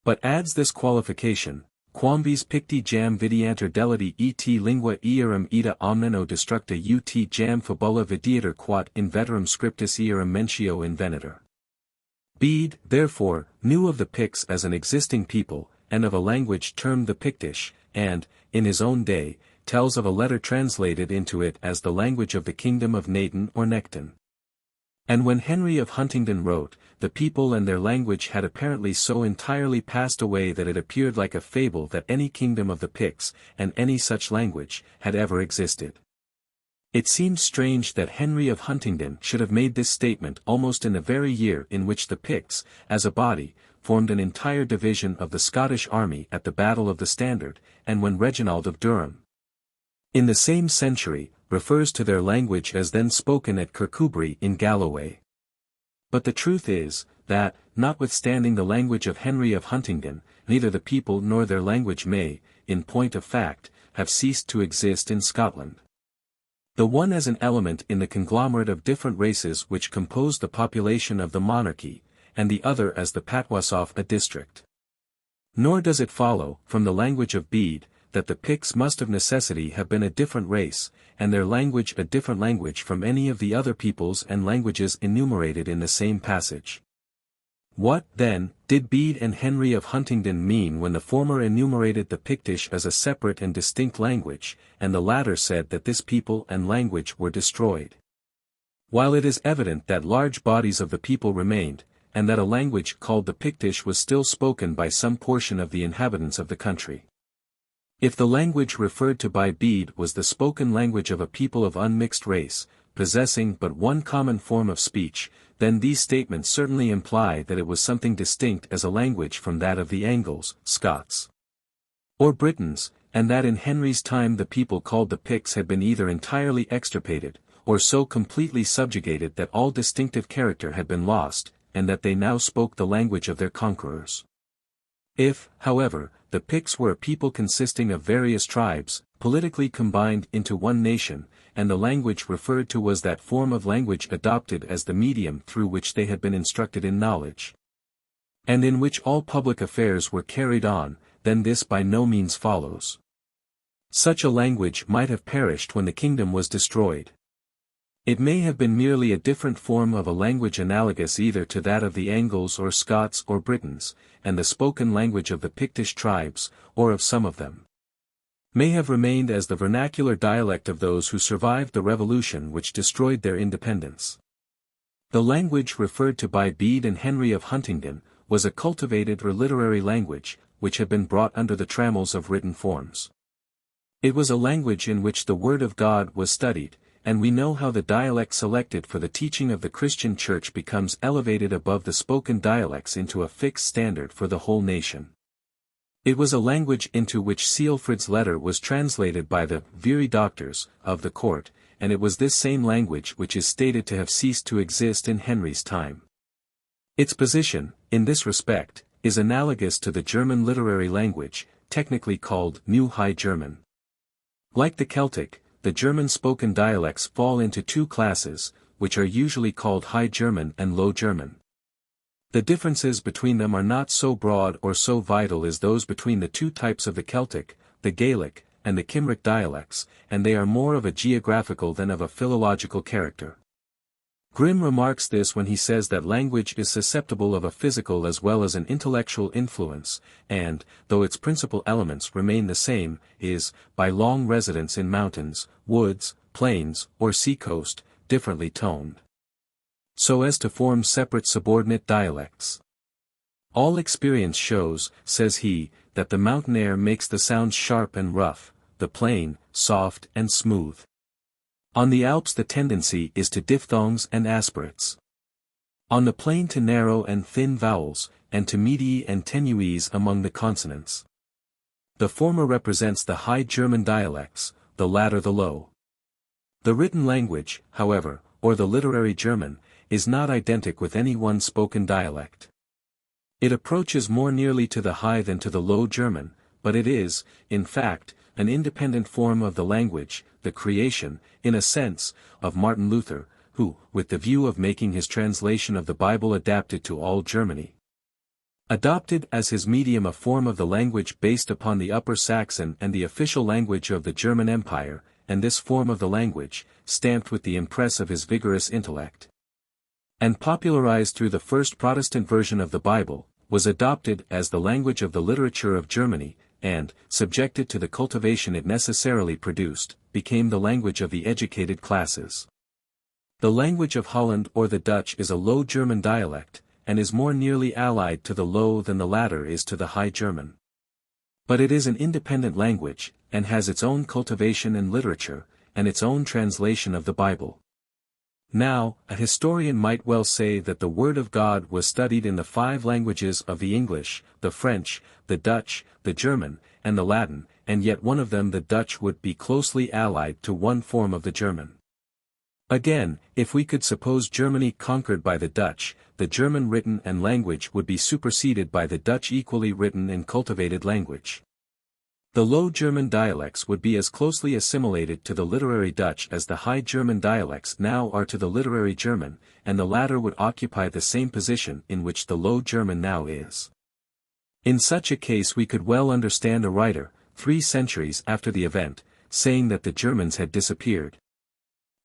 Speaker 1: But adds this qualification, quambis Picti jam videanter deliti et lingua earum ita omnino destructa ut jam fabula videator quat in veterum scriptus earum mentio invenitor. Bede, therefore, knew of the Picts as an existing people, and of a language termed the Pictish, and, in his own day, tells of a letter translated into it as the language of the kingdom of Naton or Necton. And when Henry of Huntingdon wrote, the people and their language had apparently so entirely passed away that it appeared like a fable that any kingdom of the Picts, and any such language, had ever existed. It seems strange that Henry of Huntingdon should have made this statement almost in the very year in which the Picts, as a body, formed an entire division of the Scottish army at the Battle of the Standard, and when Reginald of Durham, in the same century, refers to their language as then spoken at Kirkcudbright in Galloway. But the truth is, that, notwithstanding the language of Henry of Huntingdon, neither the people nor their language may, in point of fact, have ceased to exist in Scotland. The one as an element in the conglomerate of different races which compose the population of the monarchy, and the other as the patois of a district. Nor does it follow, from the language of Bede, that the Picts must of necessity have been a different race, and their language a different language from any of the other peoples and languages enumerated in the same passage. What, then, did Bede and Henry of Huntingdon mean when the former enumerated the Pictish as a separate and distinct language, and the latter said that this people and language were destroyed? While it is evident that large bodies of the people remained, and that a language called the Pictish was still spoken by some portion of the inhabitants of the country. If the language referred to by Bede was the spoken language of a people of unmixed race, possessing but one common form of speech, then these statements certainly imply that it was something distinct as a language from that of the Angles, Scots, or Britons, and that in Henry's time the people called the Picts had been either entirely extirpated, or so completely subjugated that all distinctive character had been lost, and that they now spoke the language of their conquerors. If, however, the Picts were a people consisting of various tribes, politically combined into one nation, and the language referred to was that form of language adopted as the medium through which they had been instructed in knowledge, and in which all public affairs were carried on, then this by no means follows. Such a language might have perished when the kingdom was destroyed. It may have been merely a different form of a language analogous either to that of the Angles or Scots or Britons, and the spoken language of the Pictish tribes, or of some of them, may have remained as the vernacular dialect of those who survived the revolution which destroyed their independence. The language referred to by Bede and Henry of Huntingdon was a cultivated or literary language, which had been brought under the trammels of written forms. It was a language in which the Word of God was studied, and we know how the dialect selected for the teaching of the Christian Church becomes elevated above the spoken dialects into a fixed standard for the whole nation. It was a language into which Ceolfrid's letter was translated by the "viri doctors" of the court, and it was this same language which is stated to have ceased to exist in Henry's time. Its position, in this respect, is analogous to the German literary language, technically called New High German. Like the Celtic, the German spoken dialects fall into two classes, which are usually called High German and Low German. The differences between them are not so broad or so vital as those between the two types of the Celtic, the Gaelic, and the Cymric dialects, and they are more of a geographical than of a philological character. Grimm remarks this when he says that language is susceptible of a physical as well as an intellectual influence, and, though its principal elements remain the same, is, by long residence in mountains, woods, plains, or sea-coast, differently toned, so as to form separate subordinate dialects. All experience shows, says he, that the mountain air makes the sounds sharp and rough, the plain, soft and smooth. On the Alps the tendency is to diphthongs and aspirates. On the plain to narrow and thin vowels, and to medii and tenues among the consonants. The former represents the High German dialects, the latter the Low. The written language, however, or the literary German, is not identical with any one spoken dialect. It approaches more nearly to the High than to the Low German, but it is, in fact, an independent form of the language, the creation, in a sense, of Martin Luther, who, with the view of making his translation of the Bible adapted to all Germany, adopted as his medium a form of the language based upon the Upper Saxon and the official language of the German Empire, and this form of the language, stamped with the impress of his vigorous intellect, and popularized through the first Protestant version of the Bible, was adopted as the language of the literature of Germany, and, subjected to the cultivation it necessarily produced, became the language of the educated classes. The language of Holland or the Dutch is a Low German dialect, and is more nearly allied to the Low than the latter is to the High German. But it is an independent language, and has its own cultivation and literature, and its own translation of the Bible. Now, a historian might well say that the Word of God was studied in the 5 languages of the English, the French, the Dutch, the German, and the Latin, and yet one of them, the Dutch, would be closely allied to one form of the German. Again, if we could suppose Germany conquered by the Dutch, the German written and language would be superseded by the Dutch equally written and cultivated language. The Low German dialects would be as closely assimilated to the literary Dutch as the High German dialects now are to the literary German, and the latter would occupy the same position in which the Low German now is. In such a case we could well understand a writer, 3 centuries after the event, saying that the Germans had disappeared.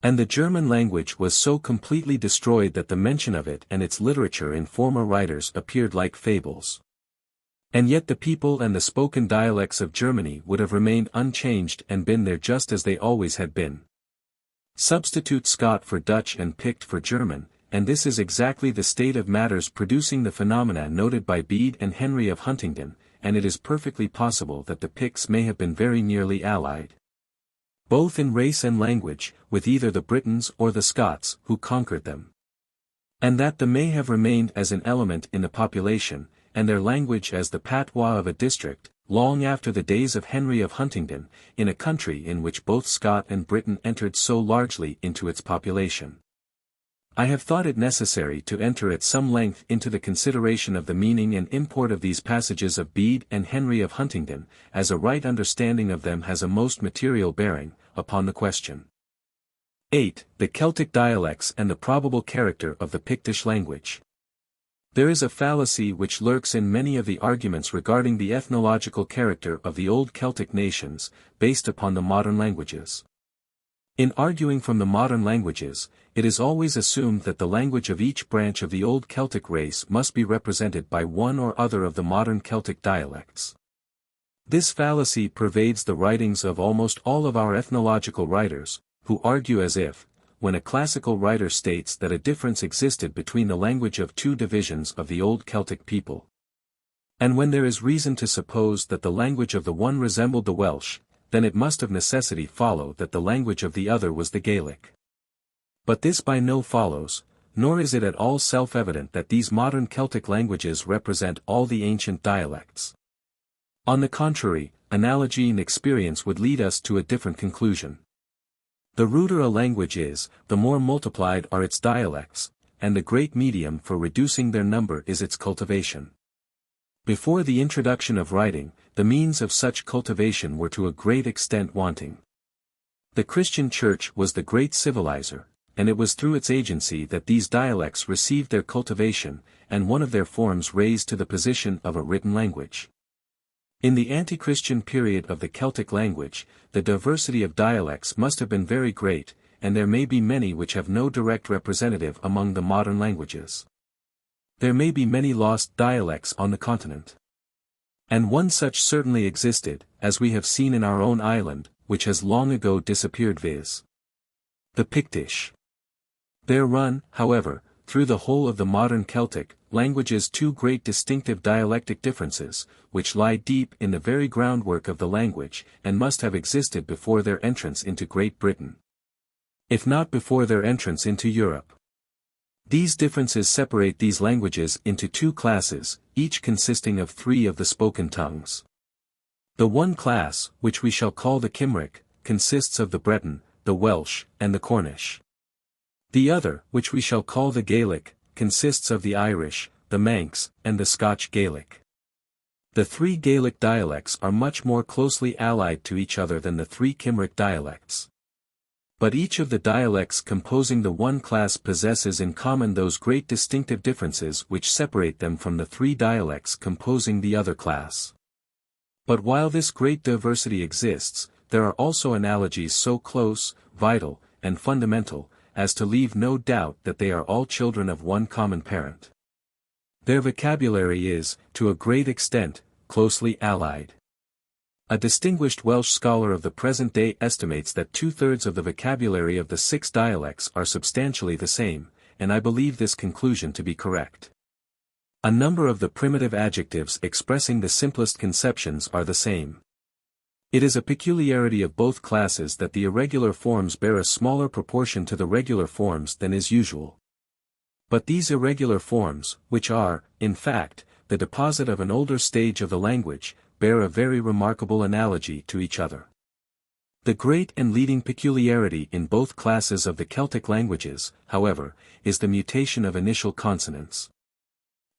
Speaker 1: And the German language was so completely destroyed that the mention of it and its literature in former writers appeared like fables. And yet the people and the spoken dialects of Germany would have remained unchanged and been there just as they always had been. Substitute Scot for Dutch and Pict for German, and this is exactly the state of matters producing the phenomena noted by Bede and Henry of Huntingdon, and it is perfectly possible that the Picts may have been very nearly allied, both in race and language, with either the Britons or the Scots who conquered them. And that they may have remained as an element in the population, and their language as the patois of a district, long after the days of Henry of Huntingdon, in a country in which both Scot and Briton entered so largely into its population. I have thought it necessary to enter at some length into the consideration of the meaning and import of these passages of Bede and Henry of Huntingdon, as a right understanding of them has a most material bearing upon the question. 8. The Celtic dialects and the probable character of the Pictish language. There is a fallacy which lurks in many of the arguments regarding the ethnological character of the old Celtic nations, based upon the modern languages. In arguing from the modern languages, it is always assumed that the language of each branch of the old Celtic race must be represented by one or other of the modern Celtic dialects. This fallacy pervades the writings of almost all of our ethnological writers, who argue as if, when a classical writer states that a difference existed between the language of 2 divisions of the old Celtic people, and when there is reason to suppose that the language of the one resembled the Welsh, then it must of necessity follow that the language of the other was the Gaelic. But this by no follows, nor is it at all self-evident that these modern Celtic languages represent all the ancient dialects. On the contrary, analogy and experience would lead us to a different conclusion. The ruder a language is, the more multiplied are its dialects, and the great medium for reducing their number is its cultivation. Before the introduction of writing, the means of such cultivation were to a great extent wanting. The Christian Church was the great civilizer, and it was through its agency that these dialects received their cultivation, and one of their forms raised to the position of a written language. In the anti-Christian period of the Celtic language, the diversity of dialects must have been very great, and there may be many which have no direct representative among the modern languages. There may be many lost dialects on the continent. And one such certainly existed, as we have seen in our own island, which has long ago disappeared, viz. the Pictish. There run, however, through the whole of the modern Celtic languages 2 great distinctive dialectic differences, which lie deep in the very groundwork of the language, and must have existed before their entrance into Great Britain, if not before their entrance into Europe. These differences separate these languages into 2 classes, each consisting of 3 of the spoken tongues. The one class, which we shall call the Cymric, consists of the Breton, the Welsh, and the Cornish. The other, which we shall call the Gaelic, consists of the Irish, the Manx, and the Scotch Gaelic. The 3 Gaelic dialects are much more closely allied to each other than the 3 Cymric dialects. But each of the dialects composing the one class possesses in common those great distinctive differences which separate them from the 3 dialects composing the other class. But while this great diversity exists, there are also analogies so close, vital, and fundamental, as to leave no doubt that they are all children of one common parent. Their vocabulary is, to a great extent, closely allied. A distinguished Welsh scholar of the present day estimates that 2/3 of the vocabulary of the 6 dialects are substantially the same, and I believe this conclusion to be correct. A number of the primitive adjectives expressing the simplest conceptions are the same. It is a peculiarity of both classes that the irregular forms bear a smaller proportion to the regular forms than is usual. But these irregular forms, which are, in fact, the deposit of an older stage of the language, bear a very remarkable analogy to each other. The great and leading peculiarity in both classes of the Celtic languages, however, is the mutation of initial consonants.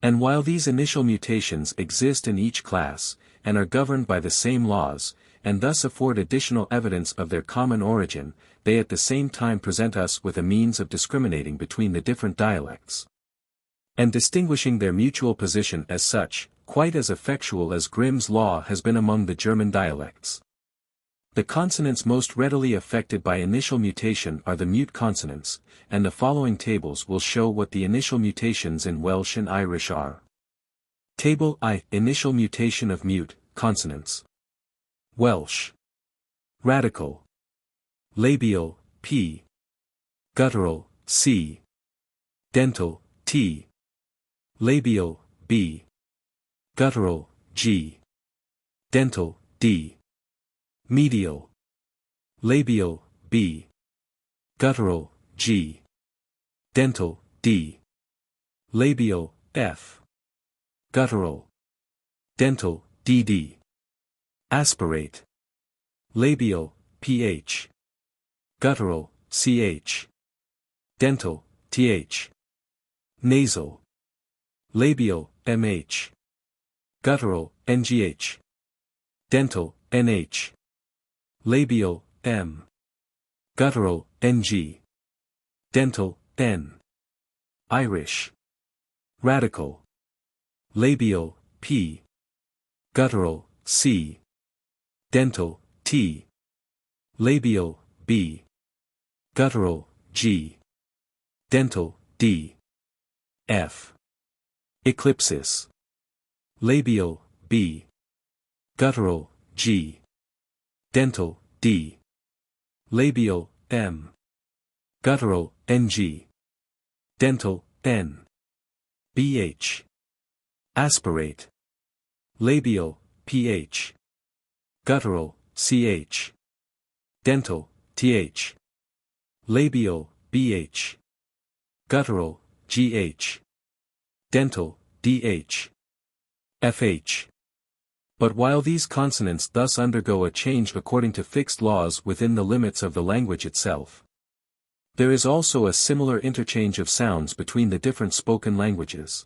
Speaker 1: And while these initial mutations exist in each class, and are governed by the same laws, and thus afford additional evidence of their common origin, they at the same time present us with a means of discriminating between the different dialects, and distinguishing their mutual position as such, quite as effectual as Grimm's law has been among the German dialects. The consonants most readily affected by initial mutation are the mute consonants, and the following tables will show what the initial mutations in Welsh and Irish are. Table I. Initial mutation of mute consonants. Welsh. Radical. Labial, P. Guttural, C. Dental, T. Labial, B. Guttural, G. Dental, D. Medial. Labial, B. Guttural, G. Dental, D. Labial, F. Guttural. Dental, DD. Aspirate. Labial, PH. Guttural, CH. Dental, TH. Nasal. Labial, MH. Guttural, NGH. Dental, NH. Labial, M. Guttural, NG. Dental, N. Irish. Radical. Labial, P. Guttural, C. Dental, T. Labial, B. Guttural, G. Dental, D. F. Eclipsis. Labial, B. Guttural, G. Dental, D. Labial, M. Guttural, NG. Dental, N. BH. Aspirate. Labial, PH. Guttural, CH. Dental, TH. Labial, BH. Guttural, GH. Dental, DH. FH. But while these consonants thus undergo a change according to fixed laws within the limits of the language itself, there is also a similar interchange of sounds between the different spoken languages.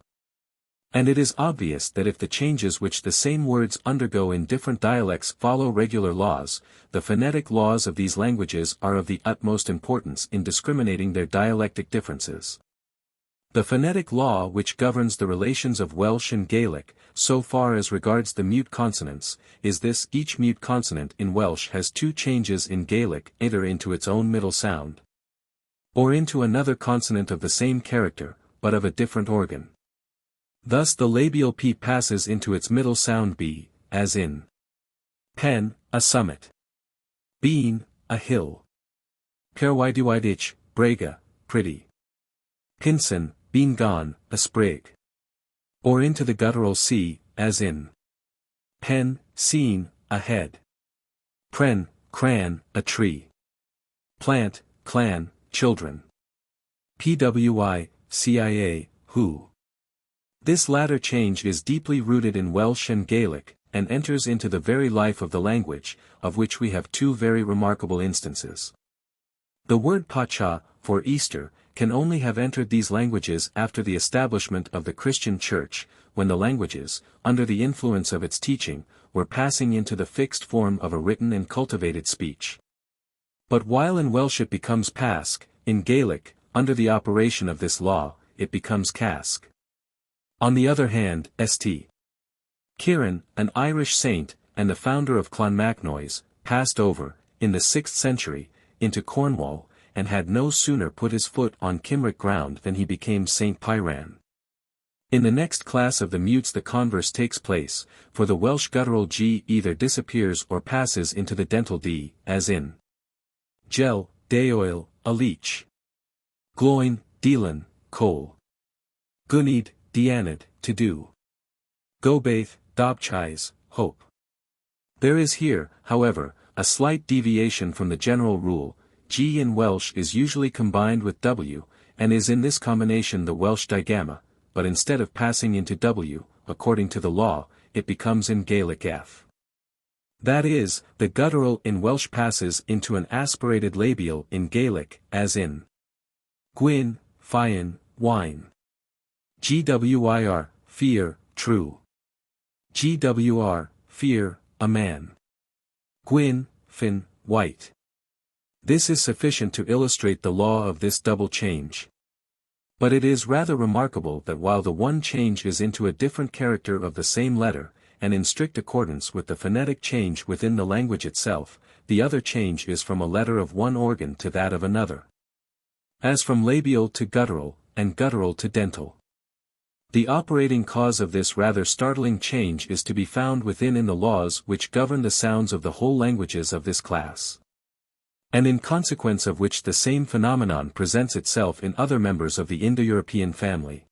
Speaker 1: And it is obvious that if the changes which the same words undergo in different dialects follow regular laws, the phonetic laws of these languages are of the utmost importance in discriminating their dialectic differences. The phonetic law which governs the relations of Welsh and Gaelic, so far as regards the mute consonants, is this: each mute consonant in Welsh has two changes in Gaelic, either into its own middle sound, or into another consonant of the same character, but of a different organ. Thus the labial P passes into its middle sound B, as in pen, a summit; bean, a hill; Cerwydywydych, brega, pretty; pinson, bean gone, a sprig; or into the guttural C, as in pen, scene, a head; pren, cran, a tree; plant, clan, children; pwy, cia, who. This latter change is deeply rooted in Welsh and Gaelic, and enters into the very life of the language, of which we have two very remarkable instances. The word pacha, for Easter, can only have entered these languages after the establishment of the Christian Church, when the languages, under the influence of its teaching, were passing into the fixed form of a written and cultivated speech. But while in Welsh it becomes pasg, in Gaelic, under the operation of this law, it becomes casg. On the other hand, St. Ciaran, an Irish saint, and the founder of Clonmacnoise, passed over, in the 6th century, into Cornwall, and had no sooner put his foot on Cymric ground than he became Saint Piran. In the next class of the mutes the converse takes place, for the Welsh guttural G either disappears or passes into the dental D, as in gel, daoil, a leech; gloin, dealan, coal; gunid, dianid, to do; gobaith, dobchais, hope. There is here, however, a slight deviation from the general rule. G in Welsh is usually combined with W, and is in this combination the Welsh digamma, but instead of passing into W, according to the law, it becomes in Gaelic F. That is, the guttural in Welsh passes into an aspirated labial in Gaelic, as in gwyn, fian, wine; gwir, fear, true; gwr, fear, a man. Gwyn, fin, white. This is sufficient to illustrate the law of this double change. But it is rather remarkable that while the one change is into a different character of the same letter, and in strict accordance with the phonetic change within the language itself, the other change is from a letter of one organ to that of another. As from labial to guttural, and guttural to dental. The operating cause of this rather startling change is to be found within in the laws which govern the sounds of the whole languages of this class. And in consequence of which the same phenomenon presents itself in other members of the Indo-European family.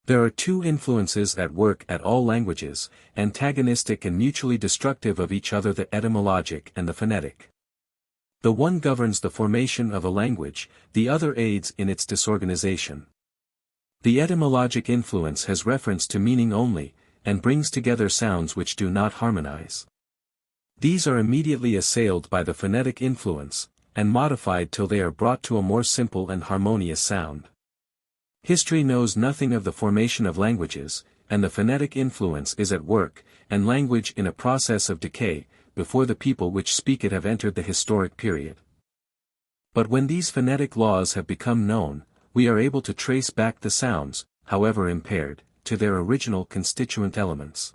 Speaker 1: There are two influences at work at all languages, antagonistic and mutually destructive of each other: the etymologic and the phonetic. The one governs the formation of a language, the other aids in its disorganization. The etymologic influence has reference to meaning only, and brings together sounds which do not harmonize. These are immediately assailed by the phonetic influence, and modified till they are brought to a more simple and harmonious sound. History knows nothing of the formation of languages, and the phonetic influence is at work, and language in a process of decay, before the people which speak it have entered the historic period. But when these phonetic laws have become known, we are able to trace back the sounds, however impaired, to their original constituent elements.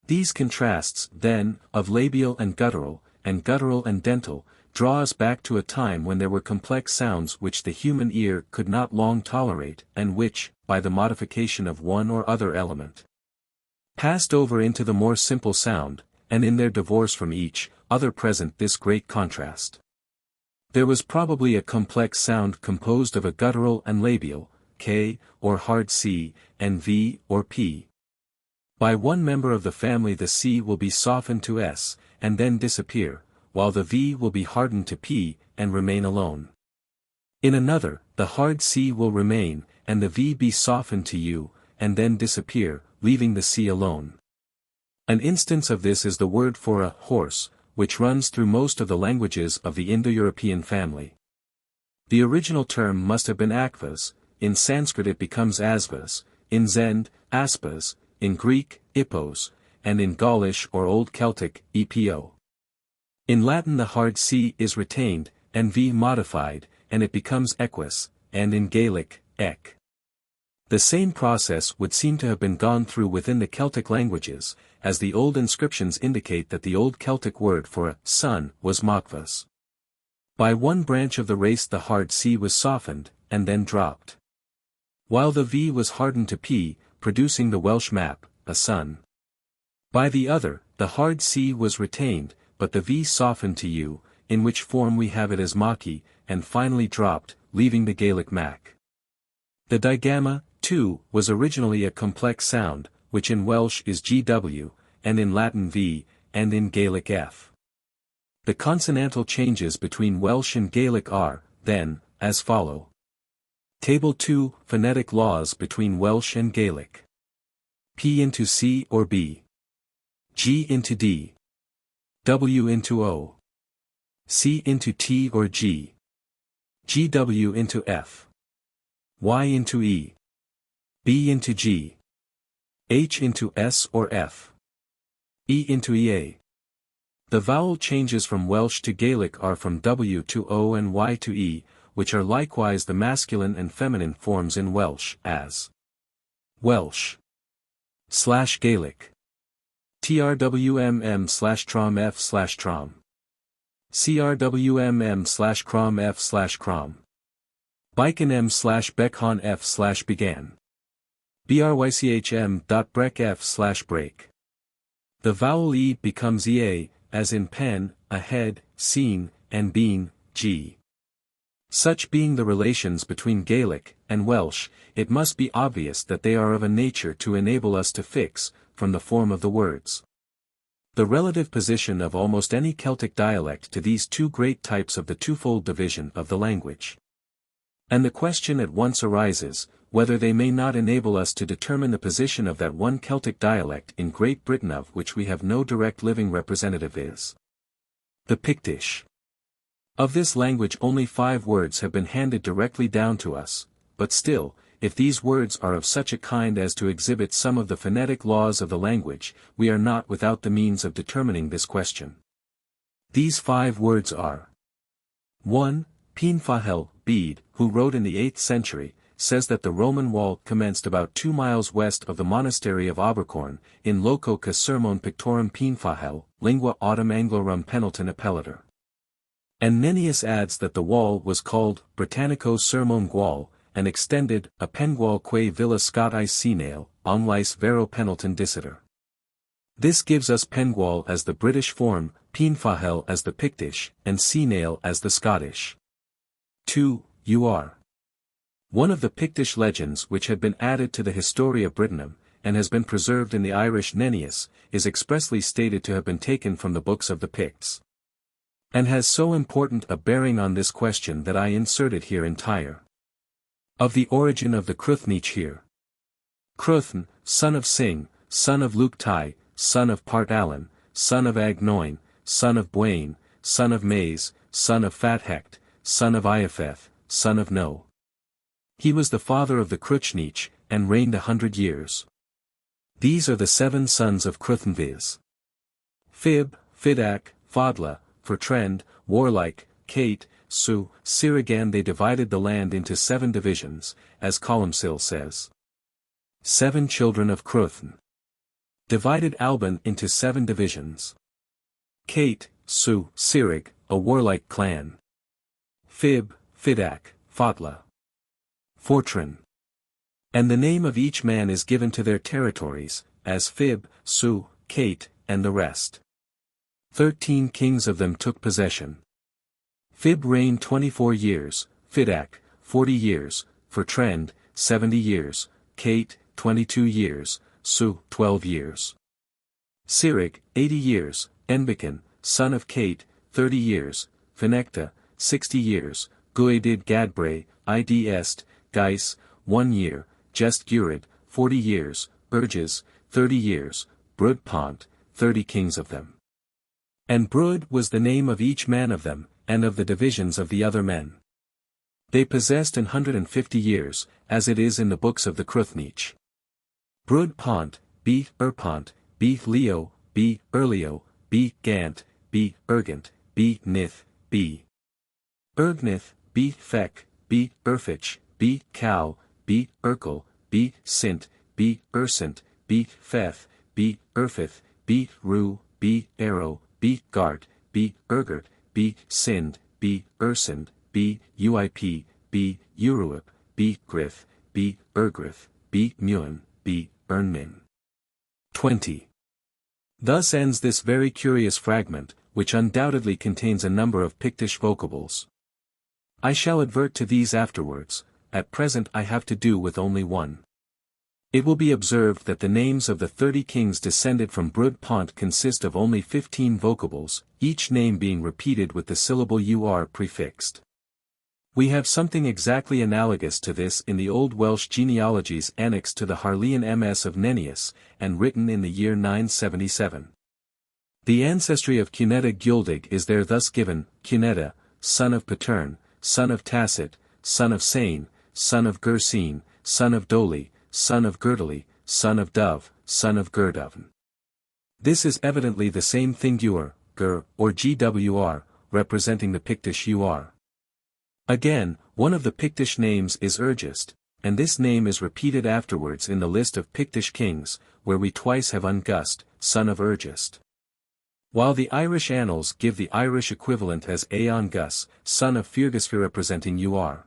Speaker 1: These contrasts, then, of labial and guttural and dental, draw us back to a time when there were complex sounds which the human ear could not long tolerate, and which, by the modification of one or other element, passed over into the more simple sound, and in their divorce from each other present this great contrast. There was probably a complex sound composed of a guttural and labial, K, or hard C, and V, or P. By one member of the family the C will be softened to S, and then disappear, while the V will be hardened to P, and remain alone. In another, the hard C will remain, and the V be softened to U, and then disappear, leaving the C alone. An instance of this is the word for a horse, which runs through most of the languages of the Indo-European family. The original term must have been akvas, in Sanskrit it becomes asvas, in Zend, aspas, in Greek, ippos, and in Gaulish or Old Celtic, epo. In Latin the hard C is retained, and V modified, and it becomes equus, and in Gaelic, ek. The same process would seem to have been gone through within the Celtic languages, as the old inscriptions indicate that the Old Celtic word for a son was makvas. By one branch of the race the hard C was softened, and then dropped, while the V was hardened to P, producing the Welsh map, a son. By the other, the hard C was retained, but the V softened to U, in which form we have it as maki, and finally dropped, leaving the Gaelic mac. The digamma, too, was originally a complex sound, which in Welsh is GW, and in Latin V, and in Gaelic F. The consonantal changes between Welsh and Gaelic are, then, as follow. Table 2, Phonetic laws between Welsh and Gaelic. P into C or B. G into D. W into O. C into T or G. GW into F. Y into E. B into G. H into S or F. E into EA. The vowel changes from Welsh to Gaelic are from W to O and Y to E, which are likewise the masculine and feminine forms in Welsh, as Welsh / Gaelic. TRWMM / F / Trom. CRWMM / Crom F / Crom. Bican M / Beckhon F / Began. BRYCHM. Brek F / Break. The vowel E becomes EA, as in pen, ahead, seen, and been, G. Such being the relations between Gaelic and Welsh, it must be obvious that they are of a nature to enable us to fix, from the form of the words, the relative position of almost any Celtic dialect to these two great types of the twofold division of the language. And the question at once arises, whether they may not enable us to determine the position of that one Celtic dialect in Great Britain of which we have no direct living representative is the Pictish. Of this language only 5 words have been handed directly down to us, but still, if these words are of such a kind as to exhibit some of the phonetic laws of the language, we are not without the means of determining this question. These 5 words are: 1. Penfahel, Bede, who wrote in the 8th century, says that the Roman wall commenced about 2 miles west of the monastery of Abercorn, in loco ca sermon pictorum Penfahel, lingua autem Anglorum penultin appellator. And Nennius adds that the wall was called Britannico sermon Gual, and extended, a pengual que villa Scotti senale, onlice vero penultin dicitor. This gives us pengual as the British form, Penfahel as the Pictish, and senale as the Scottish. 2. UR. One of the Pictish legends which had been added to the Historia Brittonum, and has been preserved in the Irish Nennius, is expressly stated to have been taken from the books of the Picts. And has so important a bearing on this question that I insert it here entire. Of the origin of the Cruithnich here. Cruithn, son of Sing, son of Luke Tai, son of Part Allen, son of Agnoin, son of Bwain, son of Mays, son of Fathecht, son of Iapheth, son of No. He was the father of the Cruithnich, and reigned 100 years. These are the 7 sons of Cruithn viz. Fib, Fidak, Fodla, Fortrend, Warlike, Kate, Su, Sirigan. They divided the land into 7 divisions, as Columcille says. 7 children of Cruithn divided Alban into 7 divisions. Kate, Su, Sirig, a warlike clan. Fib, Fidak, Fodla, Fortran. And the name of each man is given to their territories, as Fib, Su, Kate, and the rest. 13 kings of them took possession. Fib reigned 24 years, Fidak, 40 years, Fortrend, 70 years, Kate, 22 years, Su, 12 years. Sirig, 80 years, Enbican, son of Kate, 30 years, Finecta, 60 years, Gwydyd Gadbre, id est, Gais, 1 year, Jest Gurid, 40 years, Urges, 30 years, Brudpont, 30 kings of them. And Brud was the name of each man of them, and of the divisions of the other men. They possessed 150 years, as it is in the books of the Cruithnich. Brudpont, B. Erpont, B. Leo, B. Erlio, B. Gant, B. Ergant, B. Nith, B. Ergnith, B. Fek, B. Erfich, B. Cal, B. Urkel, B. Sint, B. Ursint, B. Feth, B. Urfith, B. Ru, B. Arrow, B. Gart, B. Urgert, B. Sind, B. Ursind, B. Uip, B. Uruip, B. Grith, B. Urgrith, B. Muin, B. Ernmin. 20. Thus ends this very curious fragment, which undoubtedly contains a number of Pictish vocables. I shall advert to these afterwards. At present I have to do with only one. It will be observed that the names of the 30 kings descended from Brudpont consist of only 15 vocables, each name being repeated with the syllable ur prefixed. We have something exactly analogous to this in the Old Welsh genealogies annexed to the Harleian MS of Nennius, and written in the year 977. The ancestry of Cuneda Guledig is there thus given: Cuneda, son of Patern, son of Tacit, son of Sain, son of Gersine, son of Doli, son of Girdali, son of Dove, son of Gurdovn. This is evidently the same thing Gur, or Gwr, representing the Pictish Ur. Again, one of the Pictish names is Hergest, and this name is repeated afterwards in the list of Pictish kings, where we twice have Ungust, son of Hergest. While the Irish annals give the Irish equivalent as Aon Gus, son of Fergus representing Ur.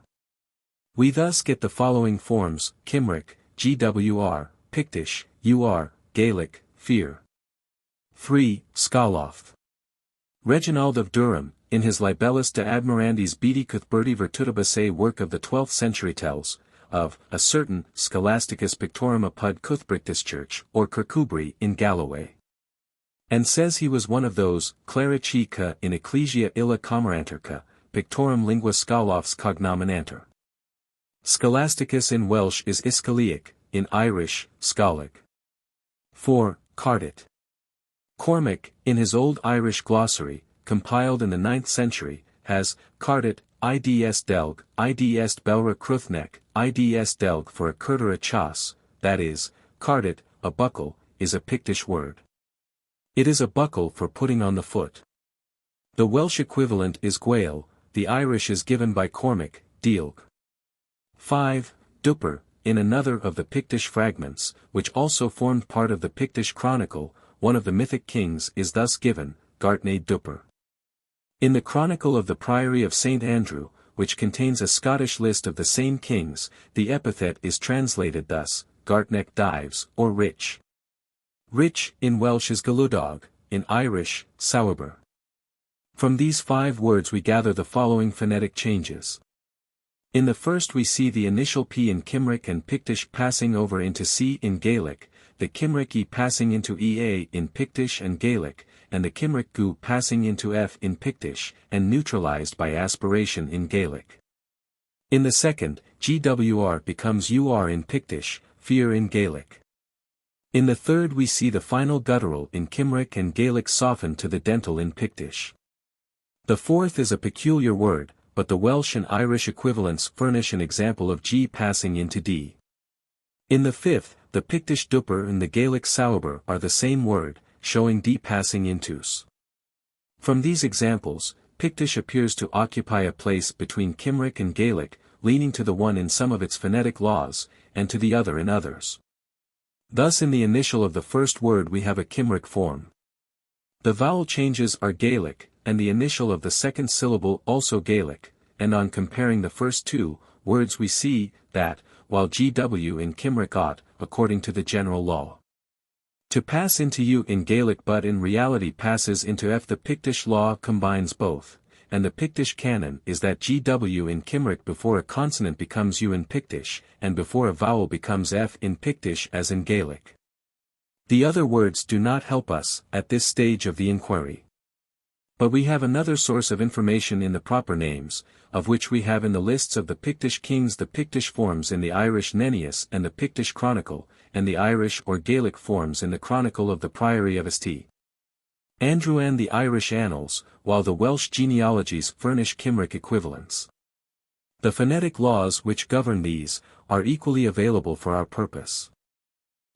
Speaker 1: We thus get the following forms: Cymric, Gwr, Pictish, Ur, Gaelic, Fear. 3. Scaloth. Reginald of Durham, in his Libellus de Admirandis Beati Cuthberti Virtutibus work of the 12th century tells, of, a certain, Scholasticus Pictorum apud Cuthbrictis Church, or Kirkcudbright in Galloway. And says he was one of those, clerici in ecclesia illa commeranterca, Pictorum lingua Scaloths cognominanter. Scholasticus in Welsh is Iscaliac, in Irish, Scalig. 4. Cardit. Cormac, in his Old Irish Glossary, compiled in the 9th century, has, Cardit, ids delg, ids belra cruthnek, ids delg for a curter a chas, that is, cardet, a buckle, is a Pictish word. It is a buckle for putting on the foot. The Welsh equivalent is gwael, the Irish is given by Cormac, Diolch. 5. Dwper, in another of the Pictish fragments, which also formed part of the Pictish Chronicle, one of the mythic kings is thus given, Gartnaid Dwper. In the Chronicle of the Priory of St. Andrew, which contains a Scottish list of the same kings, the epithet is translated thus, Gartnek Dives, or rich. Rich, in Welsh is Guledig, in Irish, Sauber. From these 5 words we gather the following phonetic changes. In the first we see the initial P in Cymric and Pictish passing over into C in Gaelic, the Cymric E passing into EA in Pictish and Gaelic, and the Cymric GU passing into F in Pictish, and neutralized by aspiration in Gaelic. In the second, GWR becomes UR in Pictish, fear in Gaelic. In the third we see the final guttural in Cymric and Gaelic softened to the dental in Pictish. The fourth is a peculiar word, but the Welsh and Irish equivalents furnish an example of G passing into D. In the fifth, the Pictish Dwper and the Gaelic Sauber are the same word, showing D passing into S. From these examples, Pictish appears to occupy a place between Cymric and Gaelic, leaning to the one in some of its phonetic laws, and to the other in others. Thus in the initial of the first word we have a Cymric form. The vowel changes are Gaelic, and the initial of the second syllable also Gaelic, and on comparing the first 2 words we see that, while GW in Cymric ought, according to the general law, to pass into U in Gaelic but in reality passes into F. The Pictish law combines both, and the Pictish canon is that GW in Cymric before a consonant becomes U in Pictish, and before a vowel becomes F in Pictish as in Gaelic. The other words do not help us, at this stage of the inquiry. But we have another source of information in the proper names, of which we have in the lists of the Pictish kings the Pictish forms in the Irish Nennius and the Pictish Chronicle, and the Irish or Gaelic forms in the Chronicle of the Priory of St. Andrew and the Irish Annals, while the Welsh genealogies furnish Cymric equivalents. The phonetic laws which govern these, are equally available for our purpose.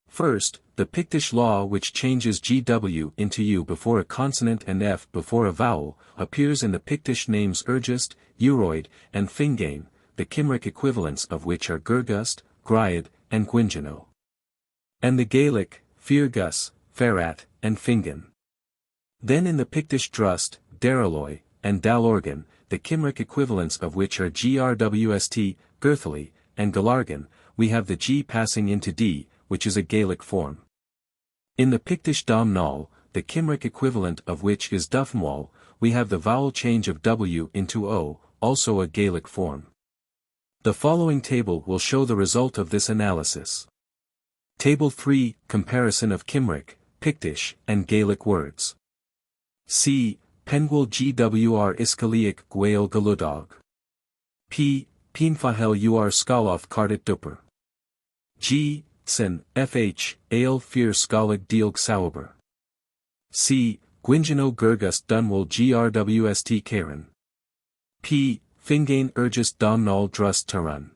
Speaker 1: First, the Pictish law which changes GW into U before a consonant and F before a vowel, appears in the Pictish names Hergest, Uroid, and Fingain, the Cymric equivalents of which are Gurgust, Griad, and Gwyngyno. And the Gaelic, Feargus, Ferat, and Fingan. Then in the Pictish Drust, Daraloi, and Dalorgan, the Cymric equivalents of which are Grwst, Gurthali, and Galargan, we have the G passing into D, which is a Gaelic form. In the Pictish Domnall, the Cymric equivalent of which is Dufnwall, we have the vowel change of W into O, also a Gaelic form. The following table will show the result of this analysis. Table 3, Comparison of Cymric, Pictish, and Gaelic words. C. Pengwal Gwr Iscaliac Gwael Galudog. P. Pinfahel Ur Skaloff Cardet Dwper. G. Tsin, Fh, Ale Fear Skalig Diolch Sauber. C. Gwyngyno Gurgust Dunwal Grwst Karen. P. Fingain Hergest Domnall Drust Taran.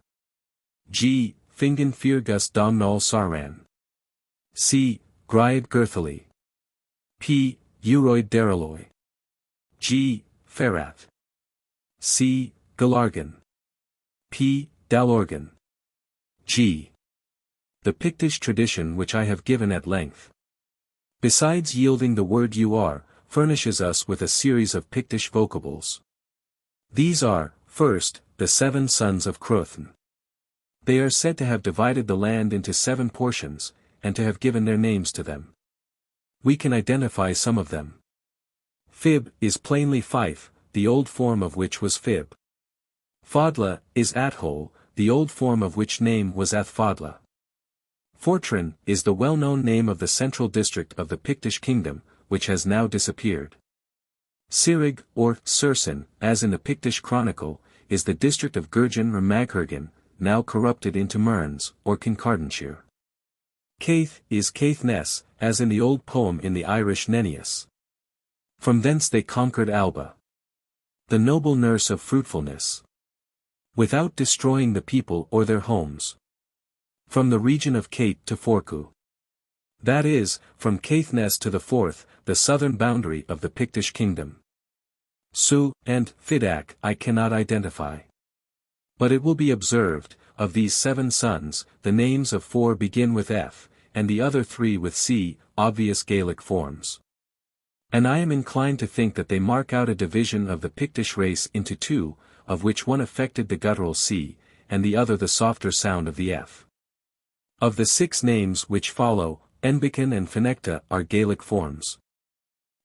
Speaker 1: G. Fingan Feargus Domnall Saran. C. Griad Gurthali. P. Uroid Daraloi. G. Ferat. C. Galargan. P. Dalorgan. G. The Pictish tradition which I have given at length, besides yielding the word UR, furnishes us with a series of Pictish vocables. These are, first, the 7 sons of Cruthn. They are said to have divided the land into 7 portions, and to have given their names to them. We can identify some of them. Fib is plainly Fife, the old form of which was Fib. Fodla is Athole, the old form of which name was Athfodla. Fortran is the well-known name of the central district of the Pictish kingdom, which has now disappeared. Sirig, or Sursin, as in the Pictish Chronicle, is the district of Gurgen or Maghergan, now corrupted into Mearns, or Kincardineshire. Caith is Caithness, as in the old poem in the Irish Nennius. From thence they conquered Alba. The noble nurse of fruitfulness. Without destroying the people or their homes. From the region of Cate to Forcu. That is, from Caithness to the Forth, the southern boundary of the Pictish kingdom. Su and Fidak I cannot identify. But it will be observed, of these 7 sons, the names of 4 begin with F, and the other 3 with C, obvious Gaelic forms. And I am inclined to think that they mark out a division of the Pictish race into 2, of which one affected the guttural C, and the other the softer sound of the F. Of the 6 names which follow, Enbican and Fenecta are Gaelic forms.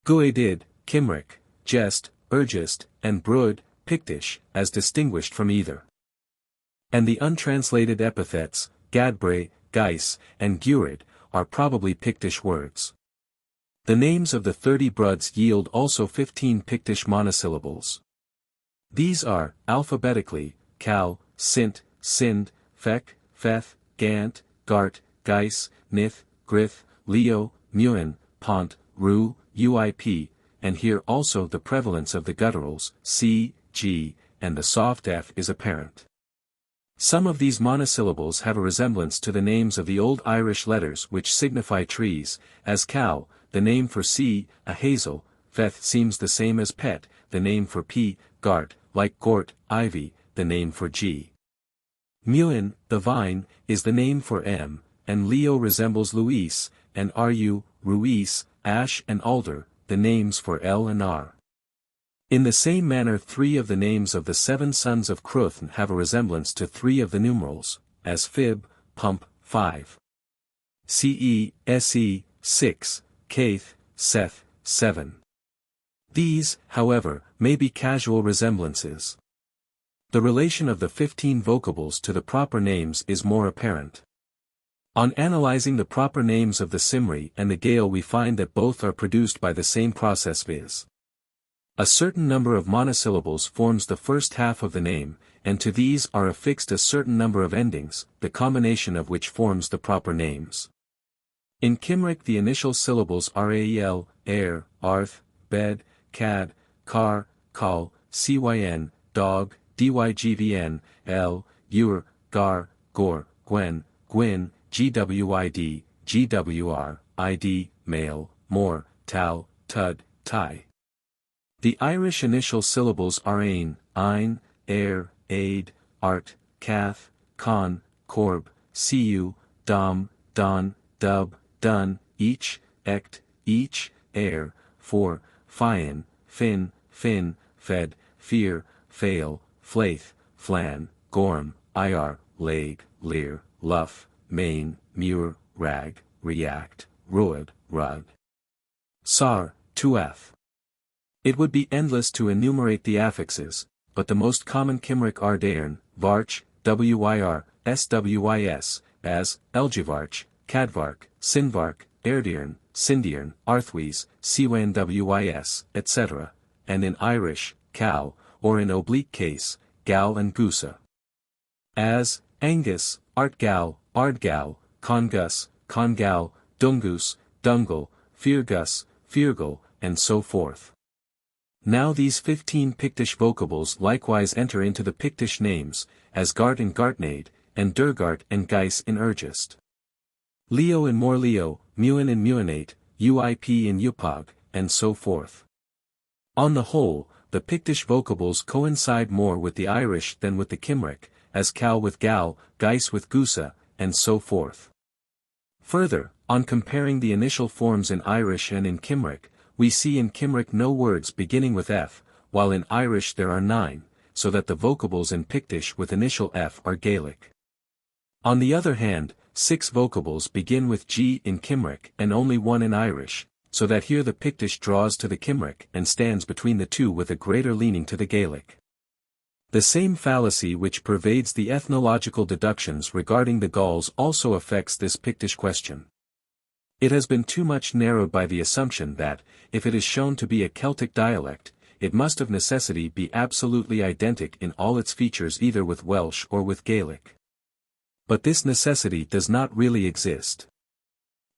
Speaker 1: Gwydyd, Cymric, Gest, Hergest, and Brud, Pictish, as distinguished from either. And the untranslated epithets, Gadbre, Gais, and Gwyd, are probably Pictish words. The names of the 30 Bruds yield also 15 Pictish monosyllables. These are, alphabetically, Cal, Sint, Sind, Fec, Feth, Gant, Gart, Gais, Nith, Grith, Leo, Muin, Pont, Ru, Uip, and here also the prevalence of the gutturals, C, G, and the soft F is apparent. Some of these monosyllables have a resemblance to the names of the Old Irish letters which signify trees, as Cal, the name for C, a hazel, Feth seems the same as Pet, the name for P, Gart, like Gort, ivy, the name for G. Muin, the vine, is the name for M, and Leo resembles Luis, and Ru, Ruis, Ash and Alder, the names for L and R. In the same manner 3 of the names of the 7 sons of Cruthn have a resemblance to 3 of the numerals, as Fib, Pump, 5. Ce, Se, 6, Caith, Seth, 7. These, however, may be casual resemblances. The relation of the 15 vocables to the proper names is more apparent. On analyzing the proper names of the Cymri and the Gael we find that both are produced by the same process, viz. A certain number of monosyllables forms the first half of the name, and to these are affixed a certain number of endings, the combination of which forms the proper names. In Cymric the initial syllables are ael, air, arth, bed, cad, car, call, cyn, dog, dygvn, l, ur, gar, gor, gwen, gwyn, gwyd, gwr, id, male, mor, tal, tud, tie. The Irish initial syllables are ein, air, aid, art, cath, con, corb, cu, dom, don, dub, dun, each, air, for, fian, fin, fed, fear, fail, flaith, flan, gorm, ir, leg, lear, luff, main, mur, rag, react, ruad, rud. Sar, tuath. It would be endless to enumerate the affixes, but the most common Cymric are Dairn, Varch, Wyr, Swys, as, Elgivarch, Cadvarch, Sinvarch, Erdirn, Sindiarn, Arthwys, Siwan Wys, etc., and in Irish, Cal, or in oblique case, Gal and Gusa. As, Angus, Artgal, Ardgal, Congus, Congal, Dungus, Dungal, Firgus, Firgal, and so forth. Now these 15 Pictish vocables likewise enter into the Pictish names, as Gart in Gartnaid, and Durgart and Gais in Hergest. Leo in Morleo, Muin in Muinate, Uip in Upog, and so forth. On the whole, the Pictish vocables coincide more with the Irish than with the Cymric, as Cal with Gal, Gais with Gusa, and so forth. Further, on comparing the initial forms in Irish and in Cymric, we see in Cymric no words beginning with F, while in Irish there are 9, so that the vocables in Pictish with initial F are Gaelic. On the other hand, 6 vocables begin with G in Cymric and only 1 in Irish, so that here the Pictish draws to the Cymric and stands between the two with a greater leaning to the Gaelic. The same fallacy which pervades the ethnological deductions regarding the Gauls also affects this Pictish question. It has been too much narrowed by the assumption that, if it is shown to be a Celtic dialect, it must of necessity be absolutely identical in all its features either with Welsh or with Gaelic. But this necessity does not really exist.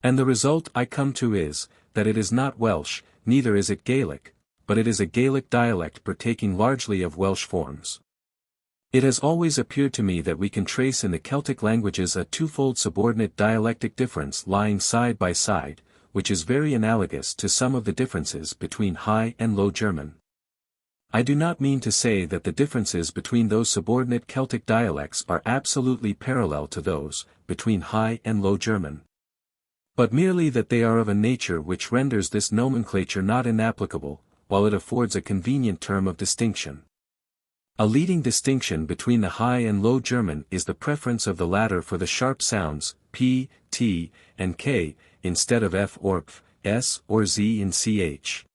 Speaker 1: And the result I come to is, that it is not Welsh, neither is it Gaelic, but it is a Gaelic dialect partaking largely of Welsh forms. It has always appeared to me that we can trace in the Celtic languages a twofold subordinate dialectic difference lying side by side, which is very analogous to some of the differences between High and Low German. I do not mean to say that the differences between those subordinate Celtic dialects are absolutely parallel to those between High and Low German, but merely that they are of a nature which renders this nomenclature not inapplicable, while it affords a convenient term of distinction. A leading distinction between the High and Low German is the preference of the latter for the sharp sounds p, t, and k, instead of f or p, s or z in ch.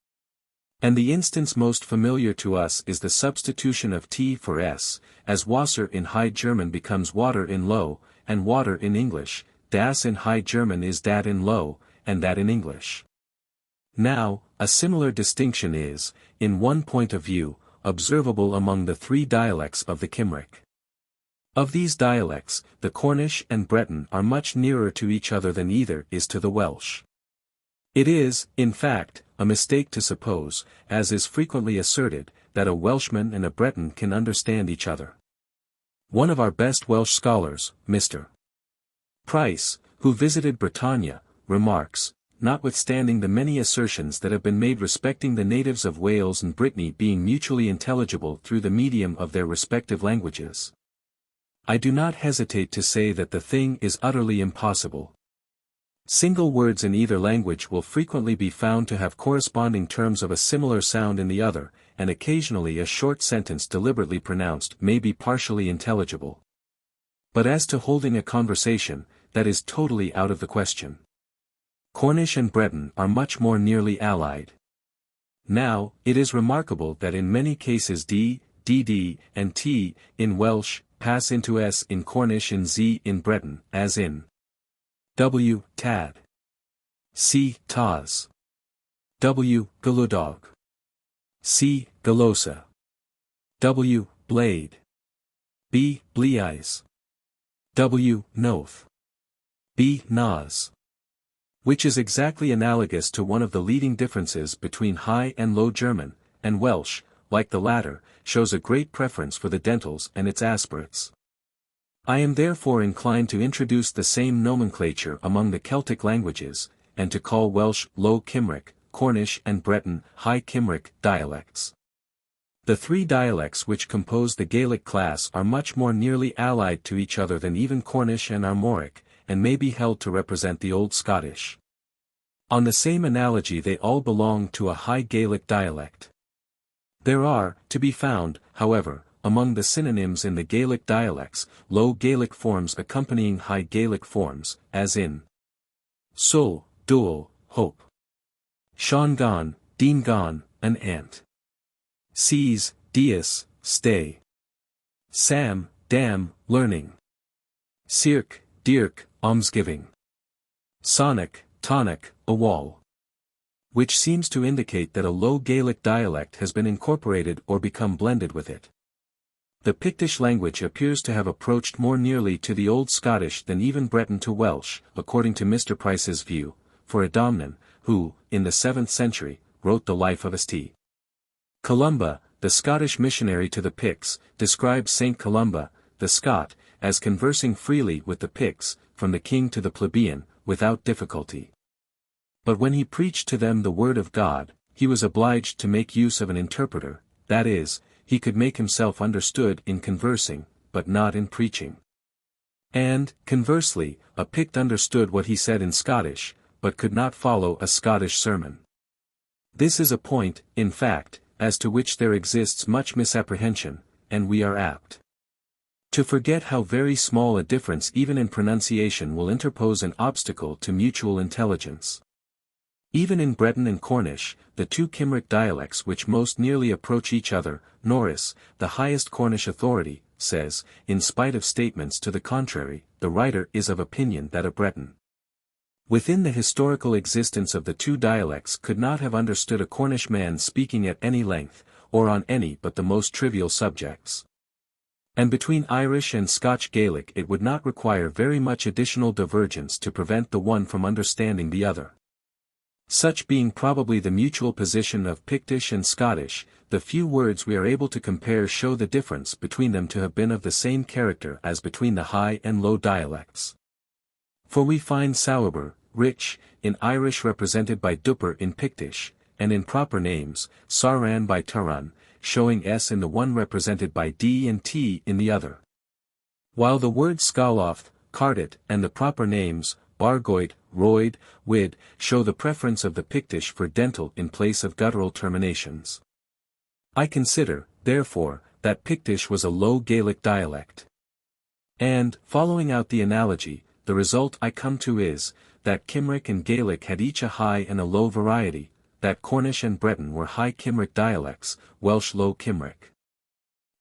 Speaker 1: And the instance most familiar to us is the substitution of t for s, as Wasser in High German becomes water in Low, and water in English. Das in High German is dat in Low, and that in English. Now, a similar distinction is, in one point of view, observable among the three dialects of the Cymric. Of these dialects, the Cornish and Breton are much nearer to each other than either is to the Welsh. It is, in fact, a mistake to suppose, as is frequently asserted, that a Welshman and a Breton can understand each other. One of our best Welsh scholars, Mr. Price, who visited Britannia, remarks, notwithstanding the many assertions that have been made respecting the natives of Wales and Brittany being mutually intelligible through the medium of their respective languages, I do not hesitate to say that the thing is utterly impossible. Single words in either language will frequently be found to have corresponding terms of a similar sound in the other, and occasionally a short sentence deliberately pronounced may be partially intelligible. But as to holding a conversation, that is totally out of the question. Cornish and Breton are much more nearly allied. Now, it is remarkable that in many cases d, dd, and t, in Welsh, pass into s in Cornish and z in Breton, as in w, tad, c, taz, w, galudog, c, galosa, w, blade, b, bleis, w, noth, b, nas, which is exactly analogous to one of the leading differences between High and Low German, and Welsh, like the latter, shows a great preference for the dentals and its aspirates. I am therefore inclined to introduce the same nomenclature among the Celtic languages, and to call Welsh Low Cymric, Cornish and Breton High Cymric dialects. The three dialects which compose the Gaelic class are much more nearly allied to each other than even Cornish and Armoric, and may be held to represent the Old Scottish. On the same analogy they all belong to a High Gaelic dialect. There are, to be found, however, among the synonyms in the Gaelic dialects, Low Gaelic forms accompanying High Gaelic forms, as in sul, dual, hope, Sean gan, Dean gan, an ant, sees, dias, stay, sam, dam, learning, circ, dirk, almsgiving, sonic, tonic, a wall, which seems to indicate that a Low Gaelic dialect has been incorporated or become blended with it. The Pictish language appears to have approached more nearly to the Old Scottish than even Breton to Welsh, according to Mr. Price's view, for Adamnan, who, in the 7th century, wrote the Life of St. Columba, the Scottish missionary to the Picts, describes St. Columba, the Scot, as conversing freely with the Picts, from the king to the plebeian, without difficulty. But when he preached to them the word of God, he was obliged to make use of an interpreter, that is, he could make himself understood in conversing, but not in preaching. And, conversely, a Pict understood what he said in Scottish, but could not follow a Scottish sermon. This is a point, in fact, as to which there exists much misapprehension, and we are apt to forget how very small a difference even in pronunciation will interpose an obstacle to mutual intelligence. Even in Breton and Cornish, the two Cymric dialects which most nearly approach each other, Norris, the highest Cornish authority, says, in spite of statements to the contrary, the writer is of opinion that a Breton, within the historical existence of the two dialects, could not have understood a Cornish man speaking at any length, or on any but the most trivial subjects. And between Irish and Scotch Gaelic it would not require very much additional divergence to prevent the one from understanding the other. Such being probably the mutual position of Pictish and Scottish, the few words we are able to compare show the difference between them to have been of the same character as between the high and low dialects. For we find Sowerber, rich, in Irish represented by Dupper in Pictish, and in proper names, Saran by Turan, showing S in the one represented by D and T in the other. While the words Scaloth, Cardet, and the proper names, Bargoid, Royd, Wid, show the preference of the Pictish for dental in place of guttural terminations. I consider, therefore, that Pictish was a Low Gaelic dialect. And, following out the analogy, the result I come to is, that Cymric and Gaelic had each a high and a low variety, that Cornish and Breton were High Cymric dialects, Welsh Low Cymric.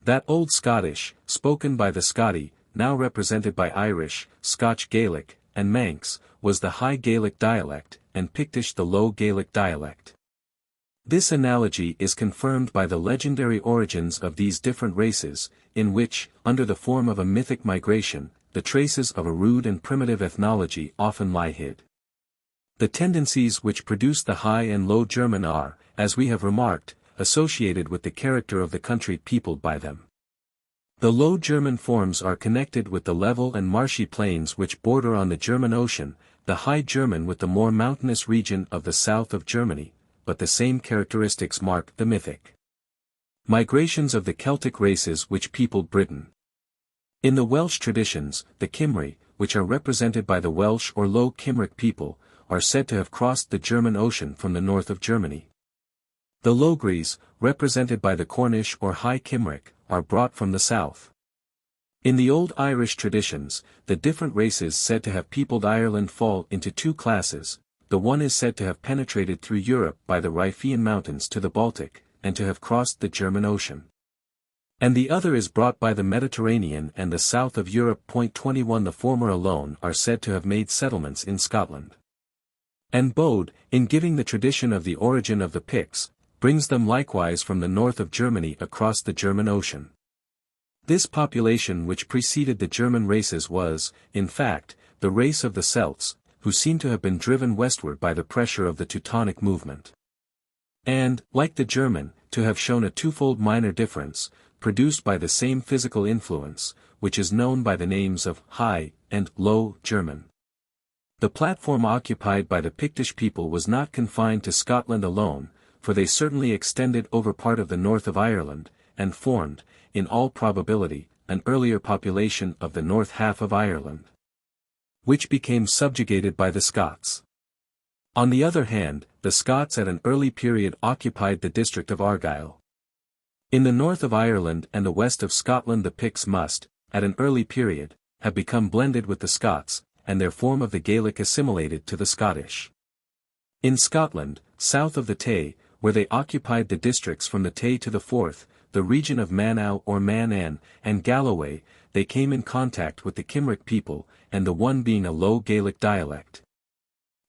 Speaker 1: That Old Scottish, spoken by the Scoti, now represented by Irish, Scotch Gaelic, and Manx, was the High Gaelic dialect, and Pictish the Low Gaelic dialect. This analogy is confirmed by the legendary origins of these different races, in which, under the form of a mythic migration, the traces of a rude and primitive ethnology often lie hid. The tendencies which produce the High and Low German are, as we have remarked, associated with the character of the country peopled by them. The Low German forms are connected with the level and marshy plains which border on the German Ocean, the High German with the more mountainous region of the south of Germany, but the same characteristics mark the mythic migrations of the Celtic races which peopled Britain. In the Welsh traditions, the Cymry, which are represented by the Welsh or Low Cymric people, are said to have crossed the German Ocean from the north of Germany. The Logres, represented by the Cornish or High Cymric, are brought from the south. In the old Irish traditions, the different races said to have peopled Ireland fall into two classes. The one is said to have penetrated through Europe by the Riphean Mountains to the Baltic, and to have crossed the German Ocean. And the other is brought by the Mediterranean and the south of Europe. 21 The former alone are said to have made settlements in Scotland. And Bode, in giving the tradition of the origin of the Picts, brings them likewise from the north of Germany across the German Ocean. This population which preceded the German races was, in fact, the race of the Celts, who seem to have been driven westward by the pressure of the Teutonic movement. And, like the German, to have shown a twofold minor difference, produced by the same physical influence, which is known by the names of High and Low German. The platform occupied by the Pictish people was not confined to Scotland alone, for they certainly extended over part of the north of Ireland, and formed, in all probability, an earlier population of the north half of Ireland, which became subjugated by the Scots. On the other hand, the Scots at an early period occupied the district of Argyll. In the north of Ireland and the west of Scotland the Picts must, at an early period, have become blended with the Scots, and their form of the Gaelic assimilated to the Scottish. In Scotland, south of the Tay, where they occupied the districts from the Tay to the Forth, the region of Manau or Mannan, and Galloway, they came in contact with the Cymric people, and the one being a Low Gaelic dialect,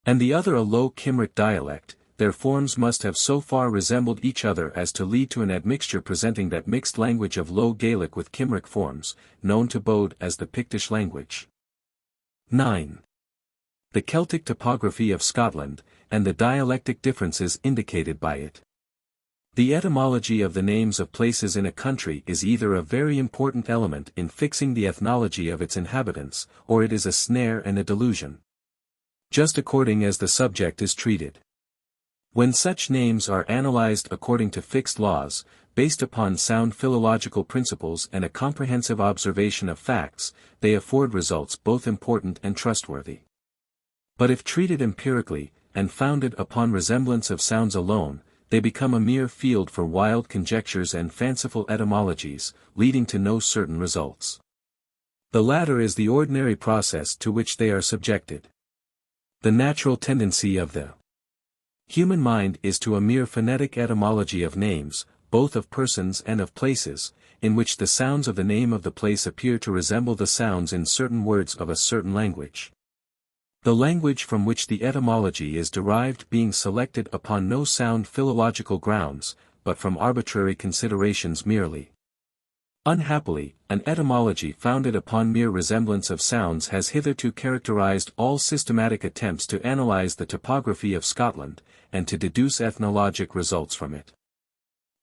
Speaker 1: and the other a Low Cymric dialect, their forms must have so far resembled each other as to lead to an admixture presenting that mixed language of Low Gaelic with Cymric forms, known to Bode as the Pictish language. 9. The Celtic topography of Scotland, and the dialectic differences indicated by it. The etymology of the names of places in a country is either a very important element in fixing the ethnology of its inhabitants, or it is a snare and a delusion, just according as the subject is treated. When such names are analyzed according to fixed laws, based upon sound philological principles and a comprehensive observation of facts, they afford results both important and trustworthy. But if treated empirically, and founded upon resemblance of sounds alone, they become a mere field for wild conjectures and fanciful etymologies, leading to no certain results. The latter is the ordinary process to which they are subjected. The natural tendency of the human mind is to a mere phonetic etymology of names, both of persons and of places, in which the sounds of the name of the place appear to resemble the sounds in certain words of a certain language. The language from which the etymology is derived being selected upon no sound philological grounds, but from arbitrary considerations merely. Unhappily, an etymology founded upon mere resemblance of sounds has hitherto characterized all systematic attempts to analyze the topography of Scotland, and to deduce ethnologic results from it.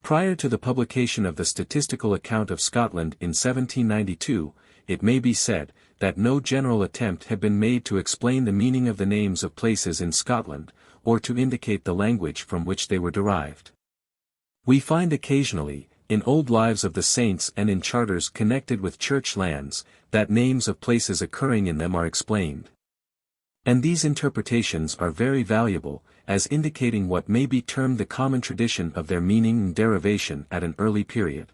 Speaker 1: Prior to the publication of the statistical account of Scotland in 1792, it may be said, that no general attempt had been made to explain the meaning of the names of places in Scotland, or to indicate the language from which they were derived. We find occasionally, in old lives of the saints and in charters connected with church lands, that names of places occurring in them are explained. And these interpretations are very valuable, as indicating what may be termed the common tradition of their meaning and derivation at an early period.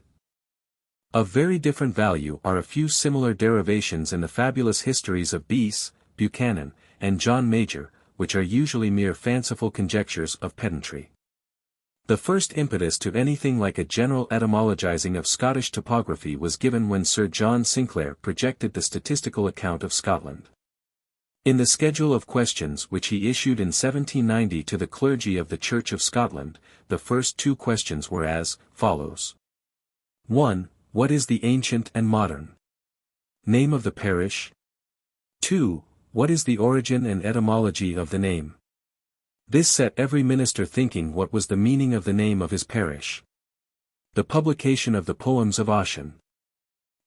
Speaker 1: Of very different value are a few similar derivations in the fabulous histories of Beese, Buchanan, and John Major, which are usually mere fanciful conjectures of pedantry. The first impetus to anything like a general etymologizing of Scottish topography was given when Sir John Sinclair projected the statistical account of Scotland. In the schedule of questions which he issued in 1790 to the clergy of the Church of Scotland, the first two questions were as follows. 1. What is the ancient and modern name of the parish? 2. What is the origin and etymology of the name? This set every minister thinking what was the meaning of the name of his parish. The publication of the Poems of Ossian,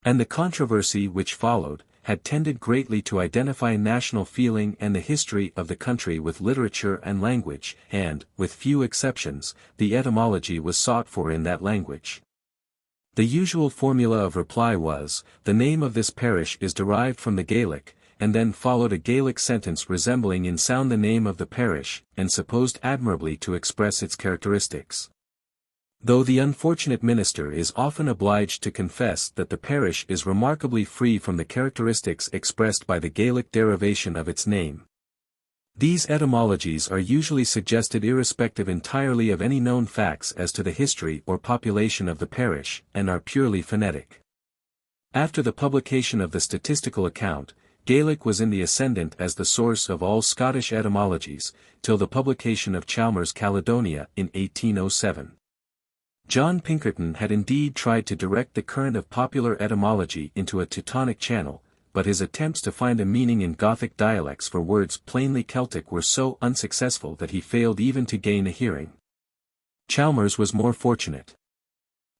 Speaker 1: and the controversy which followed, had tended greatly to identify national feeling and the history of the country with literature and language, and, with few exceptions, the etymology was sought for in that language. The usual formula of reply was, the name of this parish is derived from the Gaelic, and then followed a Gaelic sentence resembling in sound the name of the parish, and supposed admirably to express its characteristics. Though the unfortunate minister is often obliged to confess that the parish is remarkably free from the characteristics expressed by the Gaelic derivation of its name. These etymologies are usually suggested irrespective entirely of any known facts as to the history or population of the parish, and are purely phonetic. After the publication of the statistical account, Gaelic was in the ascendant as the source of all Scottish etymologies, till the publication of Chalmers' Caledonia in 1807. John Pinkerton had indeed tried to direct the current of popular etymology into a Teutonic channel, but his attempts to find a meaning in Gothic dialects for words plainly Celtic were so unsuccessful that he failed even to gain a hearing. Chalmers was more fortunate.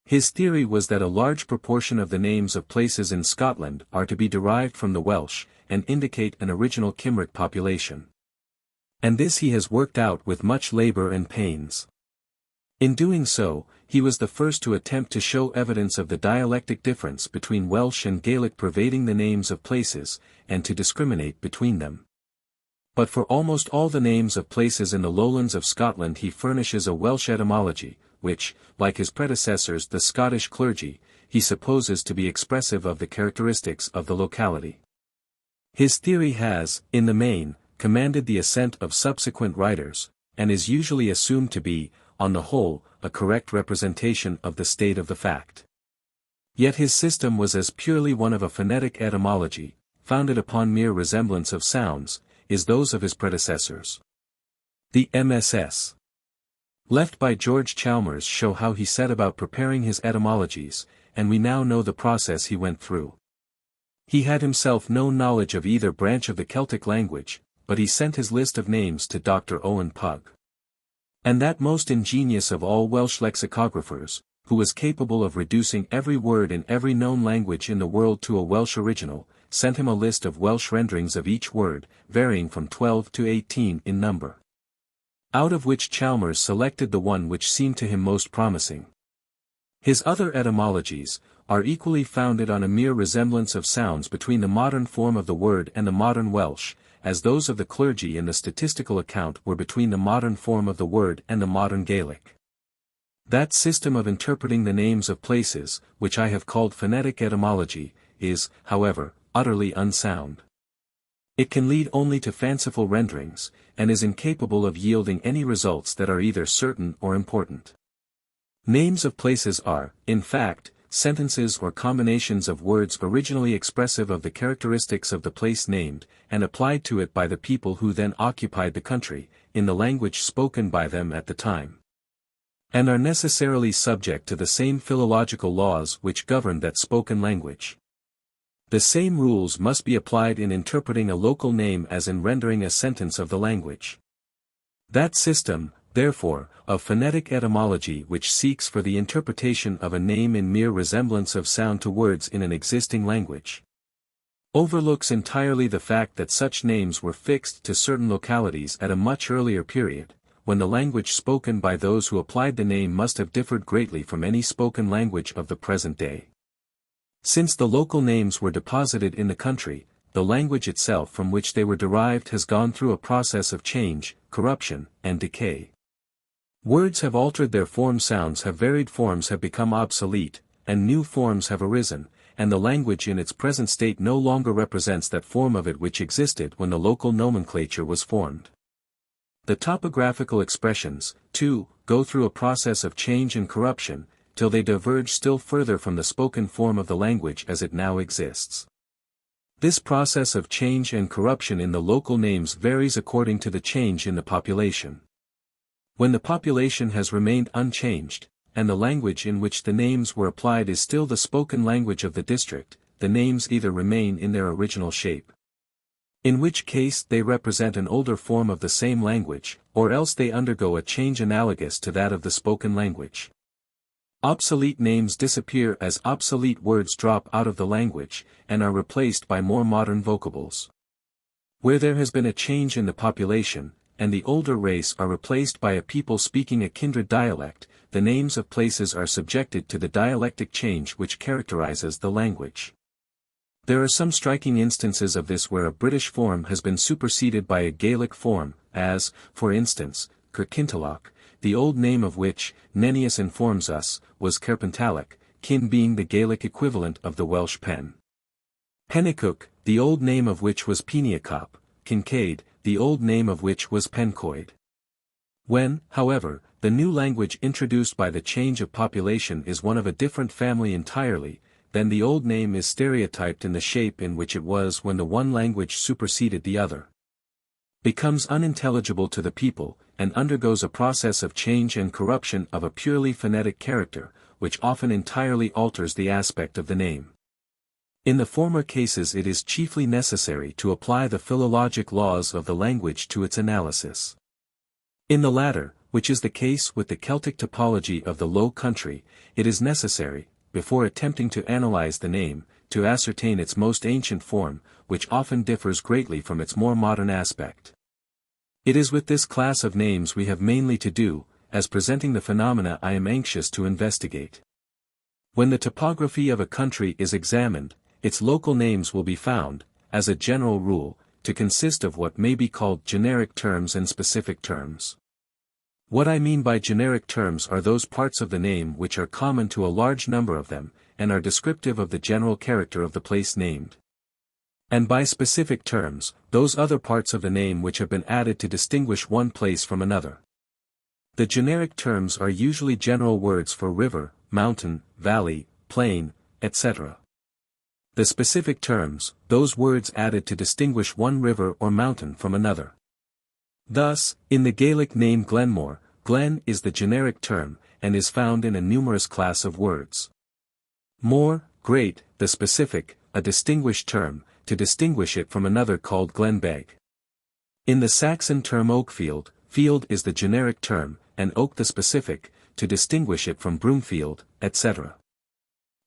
Speaker 1: His theory was that a large proportion of the names of places in Scotland are to be derived from the Welsh, and indicate an original Cymric population. And this he has worked out with much labor and pains. In doing so, he was the first to attempt to show evidence of the dialectic difference between Welsh and Gaelic pervading the names of places, and to discriminate between them. But for almost all the names of places in the lowlands of Scotland he furnishes a Welsh etymology, which, like his predecessors the Scottish clergy, he supposes to be expressive of the characteristics of the locality. His theory has, in the main, commanded the assent of subsequent writers, and is usually assumed to be, on the whole, a correct representation of the state of the fact. Yet his system was as purely one of a phonetic etymology, founded upon mere resemblance of sounds, as those of his predecessors. The MSS. left by George Chalmers show how he set about preparing his etymologies, and we now know the process he went through. He had himself no knowledge of either branch of the Celtic language, but he sent his list of names to Dr. Owen Pugh. And that most ingenious of all Welsh lexicographers, who was capable of reducing every word in every known language in the world to a Welsh original, sent him a list of Welsh renderings of each word, varying from 12 to 18 in number. Out of which Chalmers selected the one which seemed to him most promising. His other etymologies are equally founded on a mere resemblance of sounds between the modern form of the word and the modern Welsh, as those of the clergy in the statistical account were between the modern form of the word and the modern Gaelic. That system of interpreting the names of places, which I have called phonetic etymology, is, however, utterly unsound. It can lead only to fanciful renderings, and is incapable of yielding any results that are either certain or important. Names of places are, in fact, sentences or combinations of words originally expressive of the characteristics of the place named, and applied to it by the people who then occupied the country, in the language spoken by them at the time. And are necessarily subject to the same philological laws which govern that spoken language. The same rules must be applied in interpreting a local name as in rendering a sentence of the language. That system, therefore, of phonetic etymology which seeks for the interpretation of a name in mere resemblance of sound to words in an existing language. Overlooks entirely the fact that such names were fixed to certain localities at a much earlier period, when the language spoken by those who applied the name must have differed greatly from any spoken language of the present day. Since the local names were deposited in the country, the language itself from which they were derived has gone through a process of change, corruption, and decay. Words have altered their form, sounds have varied, forms have become obsolete, and new forms have arisen, and the language in its present state no longer represents that form of it which existed when the local nomenclature was formed. The topographical expressions, too, go through a process of change and corruption, till they diverge still further from the spoken form of the language as it now exists. This process of change and corruption in the local names varies according to the change in the population. When the population has remained unchanged, and the language in which the names were applied is still the spoken language of the district, the names either remain in their original shape, in which case they represent an older form of the same language, or else they undergo a change analogous to that of the spoken language. Obsolete names disappear as obsolete words drop out of the language, and are replaced by more modern vocables. Where there has been a change in the population, and the older race are replaced by a people speaking a kindred dialect, the names of places are subjected to the dialectic change which characterizes the language. There are some striking instances of this where a British form has been superseded by a Gaelic form, as, for instance, Kirkintilloch, the old name of which, Nennius informs us, was Kerpentalic, kin being the Gaelic equivalent of the Welsh pen. Pennicook, the old name of which was Peniacop, Kincaid, the old name of which was Pencoid. When, however, the new language introduced by the change of population is one of a different family entirely, then the old name is stereotyped in the shape in which it was when the one language superseded the other, becomes unintelligible to the people, and undergoes a process of change and corruption of a purely phonetic character, which often entirely alters the aspect of the name. In the former cases it is chiefly necessary to apply the philologic laws of the language to its analysis. In the latter, which is the case with the Celtic topology of the Low Country, it is necessary, before attempting to analyze the name, to ascertain its most ancient form, which often differs greatly from its more modern aspect. It is with this class of names we have mainly to do, as presenting the phenomena I am anxious to investigate. When the topography of a country is examined, its local names will be found, as a general rule, to consist of what may be called generic terms and specific terms. What I mean by generic terms are those parts of the name which are common to a large number of them, and are descriptive of the general character of the place named. And by specific terms, those other parts of the name which have been added to distinguish one place from another. The generic terms are usually general words for river, mountain, valley, plain, etc. The specific terms, those words added to distinguish one river or mountain from another. Thus, in the Gaelic name Glenmore, Glen is the generic term, and is found in a numerous class of words. More, great, the specific, a distinguished term, to distinguish it from another called Glenbeg. In the Saxon term Oakfield, field is the generic term, and oak the specific, to distinguish it from Broomfield, etc.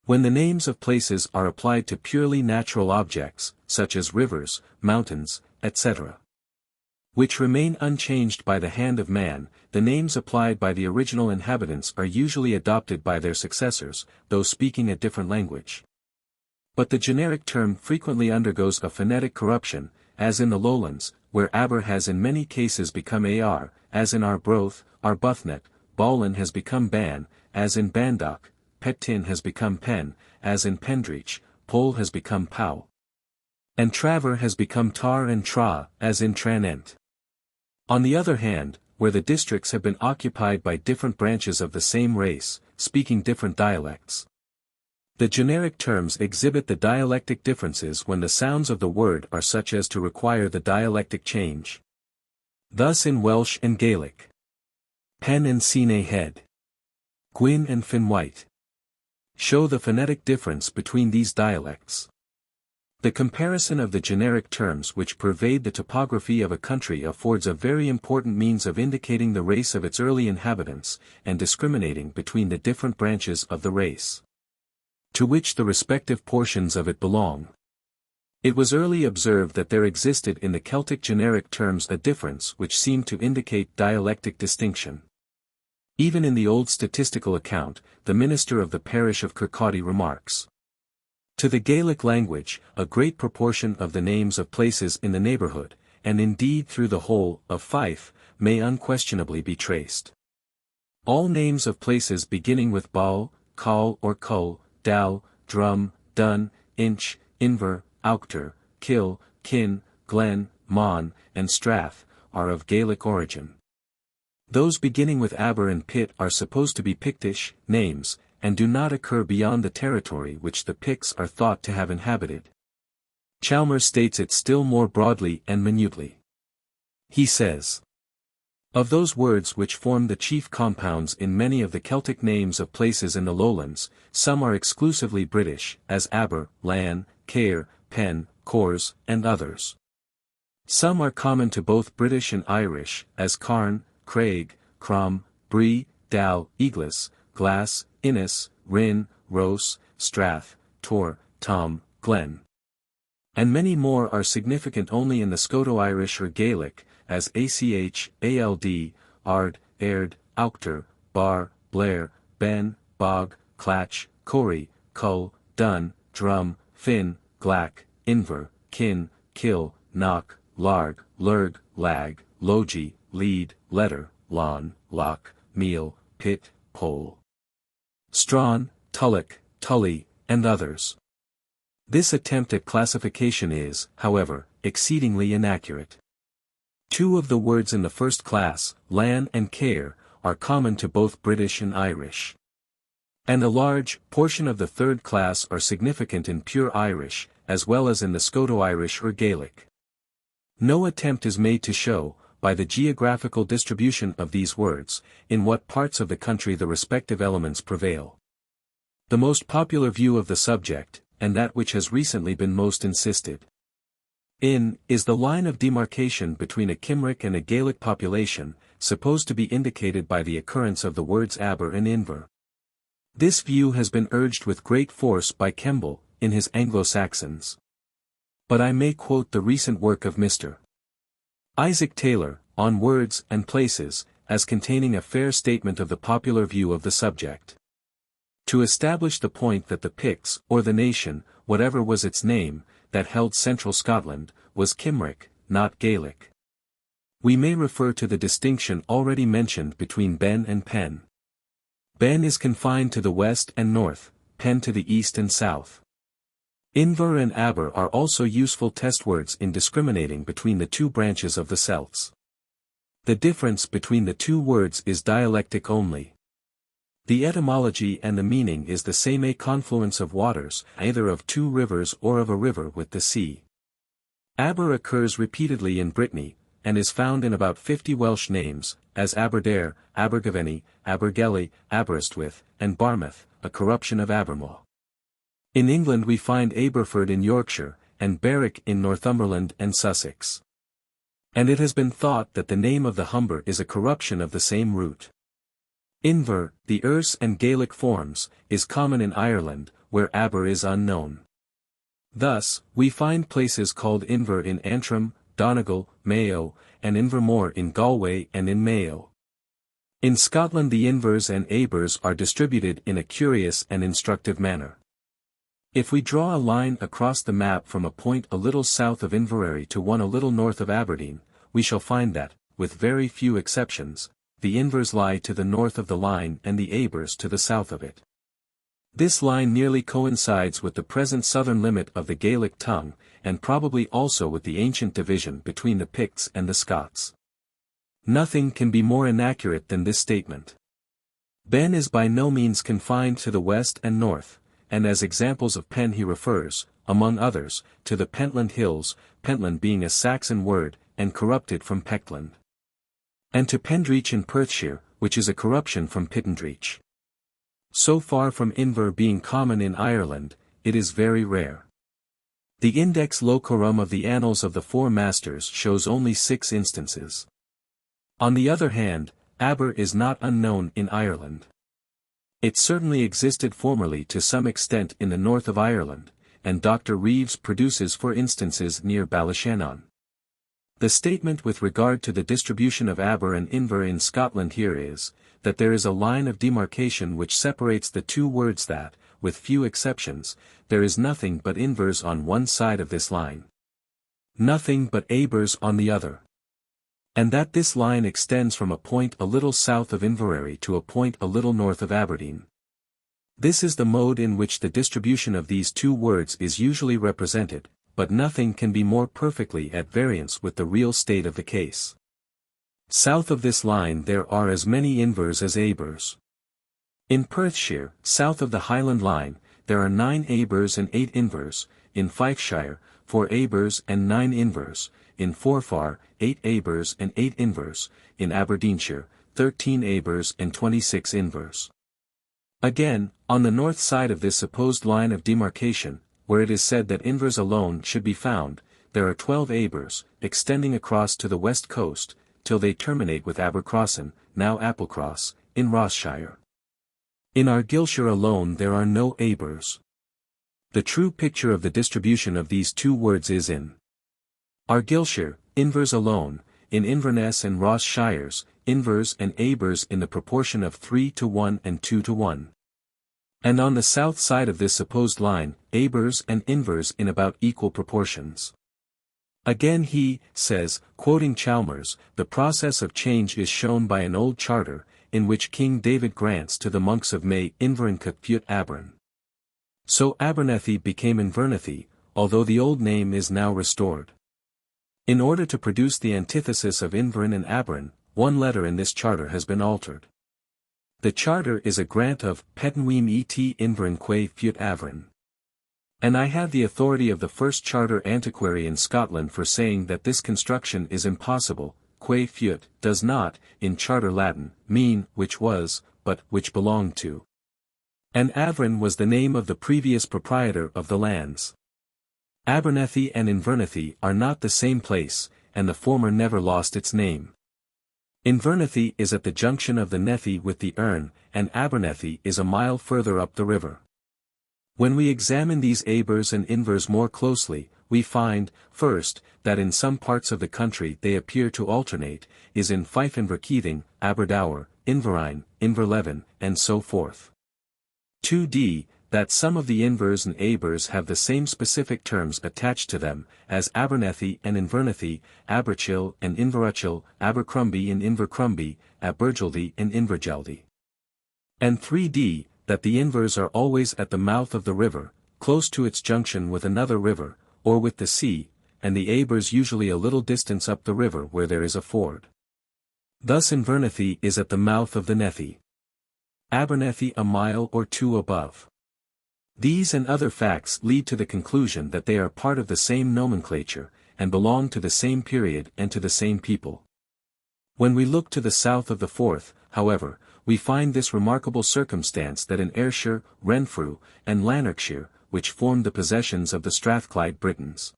Speaker 1: When the names of places are applied to purely natural objects, such as rivers, mountains, etc., which remain unchanged by the hand of man, the names applied by the original inhabitants are usually adopted by their successors, though speaking a different language. But the generic term frequently undergoes a phonetic corruption, as in the lowlands, where Aber has in many cases become Ar, as in Arbroath, Arbuthnot, Bowlen has become Ban, as in Bandock, Pettin has become Pen, as in Pendreach, Pole has become Pow, and Traver has become Tar and Tra, as in Tranent. On the other hand, where the districts have been occupied by different branches of the same race, speaking different dialects, the generic terms exhibit the dialectic differences when the sounds of the word are such as to require the dialectic change. Thus in Welsh and Gaelic, Pen and Sine Head, Gwyn and Fin White, show the phonetic difference between these dialects. The comparison of the generic terms which pervade the topography of a country affords a very important means of indicating the race of its early inhabitants, and discriminating between the different branches of the race, to which the respective portions of it belong. It was early observed that there existed in the Celtic generic terms a difference which seemed to indicate dialectic distinction. Even in the old statistical account, the minister of the parish of Kirkcaldy remarks, "To the Gaelic language, a great proportion of the names of places in the neighbourhood, and indeed through the whole of Fife, may unquestionably be traced. All names of places beginning with Ball, Call or Cull, Dal, Drum, Dun, Inch, Inver, Auchter, Kill, Kin, Glen, Mon, and Strath, are of Gaelic origin. Those beginning with Aber and Pit are supposed to be Pictish names, and do not occur beyond the territory which the Picts are thought to have inhabited." Chalmers states it still more broadly and minutely. He says, "Of those words which form the chief compounds in many of the Celtic names of places in the lowlands, some are exclusively British, as Aber, Lan, Caer, Pen, Cors, and others. Some are common to both British and Irish, as Carn, Craig, Crom, Bree, Dal, Eglis, Glass, Innis, Rin, Rose, Strath, Tor, Tom, Glen. And many more are significant only in the Scoto-Irish or Gaelic, as Ach, Ald, Ard, Aird, Auchter, Bar, Blair, Ben, Bog, Clach, Corey, Cull, Dun, Drum, Fin, Glac, Inver, Kin, Kill, Knock, Larg, Lurg, Lag, Logie, Lead, Letter, Lon, Loch, Meal, Pit, Pole, Strawn, Tulloch, Tully, and others. This attempt at classification is, however, exceedingly inaccurate. Two of the words in the first class, Lan and Caer, are common to both British and Irish. And a large portion of the third class are significant in pure Irish, as well as in the Scoto-Irish or Gaelic. No attempt is made to show, by the geographical distribution of these words, in what parts of the country the respective elements prevail. The most popular view of the subject, and that which has recently been most insisted in, is the line of demarcation between a Cymric and a Gaelic population, supposed to be indicated by the occurrence of the words Aber and Inver. This view has been urged with great force by Kemble, in his Anglo-Saxons. But I may quote the recent work of Mr. Isaac Taylor, on Words and Places, as containing a fair statement of the popular view of the subject. To establish the point that the Picts, or the nation, whatever was its name, that held central Scotland, was Cymric, not Gaelic. We may refer to the distinction already mentioned between Ben and Pen. Ben is confined to the west and north, Pen to the east and south. Inver and Aber are also useful test words in discriminating between the two branches of the Celts. The difference between the two words is dialectic only. The etymology and the meaning is the same: a confluence of waters, either of two rivers or of a river with the sea. Aber occurs repeatedly in Brittany, and is found in about 50 Welsh names, as Aberdare, Abergavenny, Abergele, Aberystwyth, and Barmouth, a corruption of Abermaw. In England we find Aberford in Yorkshire, and Berwick in Northumberland and Sussex. And it has been thought that the name of the Humber is a corruption of the same root. Inver, the Erse and Gaelic forms, is common in Ireland, where Aber is unknown. Thus, we find places called Inver in Antrim, Donegal, Mayo, and Invermore in Galway and in Mayo. In Scotland the Invers and Abers are distributed in a curious and instructive manner. If we draw a line across the map from a point a little south of Inverary to one a little north of Aberdeen, we shall find that, with very few exceptions, the Invers lie to the north of the line and the Abers to the south of it. This line nearly coincides with the present southern limit of the Gaelic tongue, and probably also with the ancient division between the Picts and the Scots. Nothing can be more inaccurate than this statement. Ben is by no means confined to the west and north, and as examples of Pen he refers, among others, to the Pentland Hills, Pentland being a Saxon word, and corrupted from Pechtland. And to Pendreach in Perthshire, which is a corruption from Pittendreach. So far from Inver being common in Ireland, it is very rare. The Index Locorum of the Annals of the Four Masters shows only 6 instances. On the other hand, Aber is not unknown in Ireland. It certainly existed formerly to some extent in the north of Ireland, and Dr. Reeves produces 4 instances near Ballyshannon. The statement with regard to the distribution of Aber and Inver in Scotland here is, that there is a line of demarcation which separates the two words that, with few exceptions, there is nothing but Invers on one side of this line. Nothing but Abers on the other. And that this line extends from a point a little south of Inverary to a point a little north of Aberdeen. This is the mode in which the distribution of these two words is usually represented, but nothing can be more perfectly at variance with the real state of the case. South of this line there are as many Invers as Abers. In Perthshire, south of the Highland line, there are 9 Abers and 8 Invers, in Fifeshire, 4 Abers and 9 Invers, in Forfar, 8 Abers and 8 Invers, in Aberdeenshire, 13 Abers and 26 Invers. Again, on the north side of this supposed line of demarcation, where it is said that Invers alone should be found, there are 12 Abers, extending across to the west coast, till they terminate with Abercrossan, now Applecross, in Rossshire. In Argyllshire alone there are no Abers. The true picture of the distribution of these two words is in Argyllshire, Invers alone, in Inverness and Ross shires, Invers and Abers in the proportion of 3:1 and 2:1. And on the south side of this supposed line, Abers and Invers in about equal proportions. Again he says, quoting Chalmers, the process of change is shown by an old charter, in which King David grants to the monks of May Inverness Put Abern. So Abernethy became Invernethy, although the old name is now restored. In order to produce the antithesis of Invern and Abern, one letter in this charter has been altered. The charter is a grant of Petnwim et Invern que Put Avern. And I have the authority of the first charter antiquary in Scotland for saying that this construction is impossible. Que fut does not, in charter Latin, mean which was, but which belonged to. And Avern was the name of the previous proprietor of the lands. Abernethy and Invernethy are not the same place, and the former never lost its name. Invernethy is at the junction of the Nethy with the Erne, and Abernethy is a mile further up the river. When we examine these Abers and Invers more closely, we find, first, that in some parts of the country they appear to alternate, is in Fife Inverkeithing, Aberdour, Inverine, Inverleven, and so forth. 2d, that some of the Invers and Abers have the same specific terms attached to them, as Abernethy and Invernethy, Aberchill and Inveruchill, Abercrombie and Invercrombie, Abergeldy and Invergeldy. And 3d, that the Invers are always at the mouth of the river, close to its junction with another river, or with the sea, and the Abers usually a little distance up the river where there is a ford. Thus Invernethy is at the mouth of the Nethy. Abernethy a mile or 2 above. These and other facts lead to the conclusion that they are part of the same nomenclature, and belong to the same period and to the same people. When we look to the south of the Forth, however, we find this remarkable circumstance that in Ayrshire, Renfrew, and Lanarkshire, which formed the possessions of the Strathclyde Britons,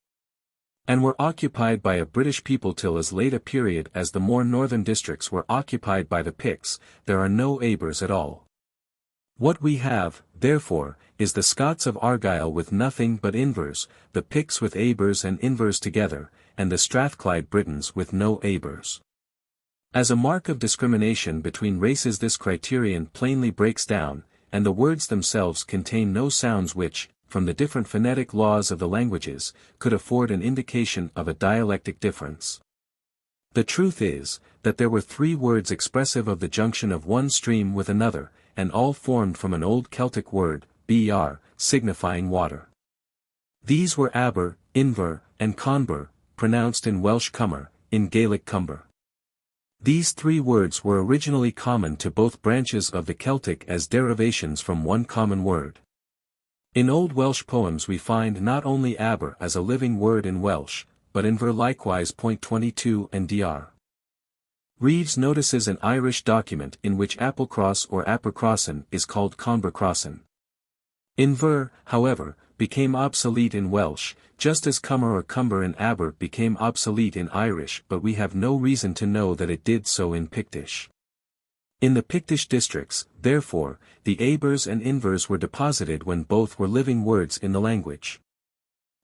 Speaker 1: and were occupied by a British people till as late a period as the more northern districts were occupied by the Picts, there are no Abers at all. What we have, therefore, is the Scots of Argyll with nothing but Invers, the Picts with Abers and Invers together, and the Strathclyde Britons with no Abers. As a mark of discrimination between races this criterion plainly breaks down, and the words themselves contain no sounds which, from the different phonetic laws of the languages, could afford an indication of a dialectic difference. The truth is, that there were 3 words expressive of the junction of one stream with another, and all formed from an old Celtic word, br, signifying water. These were Aber, Inver, and Conber, pronounced in Welsh Cummer, in Gaelic Cumber. These 3 words were originally common to both branches of the Celtic as derivations from one common word. In Old Welsh poems we find not only Aber as a living word in Welsh, but Inver likewise. 22 and dr. Reeves notices an Irish document in which Applecross or Abercrossan is called Conbercrossan. Inver, however, became obsolete in Welsh, just as Cummer or Cumber and Aber became obsolete in Irish, but we have no reason to know that it did so in Pictish. In the Pictish districts, therefore, the Abers and Invers were deposited when both were living words in the language.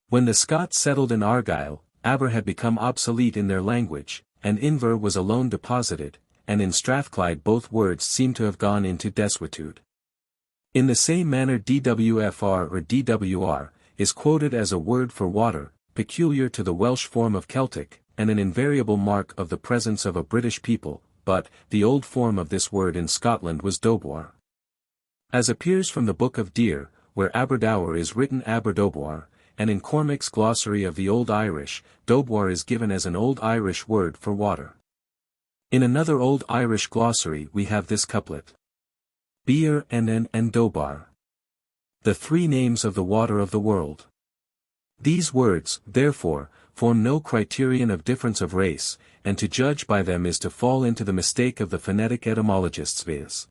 Speaker 1: When the Scots settled in Argyll, Aber had become obsolete in their language, and Inver was alone deposited, and in Strathclyde both words seem to have gone into desuetude. In the same manner DWFR or DWR is quoted as a word for water, peculiar to the Welsh form of Celtic, and an invariable mark of the presence of a British people, but the old form of this word in Scotland was Dobwar. As appears from the Book of Deer, where Aberdour is written Aberdobwar, and in Cormac's Glossary of the Old Irish, Dobwar is given as an Old Irish word for water. In another Old Irish glossary we have this couplet. Beer and Dobar. The three names of the water of the world. These words, therefore, form no criterion of difference of race, and to judge by them is to fall into the mistake of the phonetic etymologists, viz.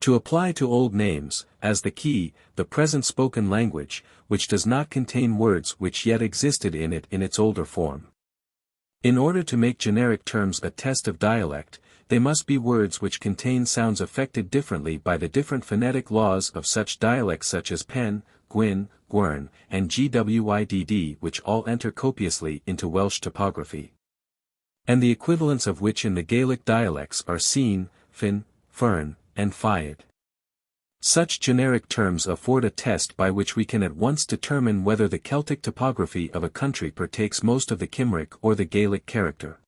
Speaker 1: To apply to old names, as the key, the present spoken language, which does not contain words which yet existed in it in its older form. In order to make generic terms a test of dialect, they must be words which contain sounds affected differently by the different phonetic laws of such dialects such as Pen, Gwyn, Gwern, and Gwydd, which all enter copiously into Welsh topography. And the equivalents of which in the Gaelic dialects are Seen, Fin, Fern, and Fiad. Such generic terms afford a test by which we can at once determine whether the Celtic topography of a country partakes most of the Cymric or the Gaelic character.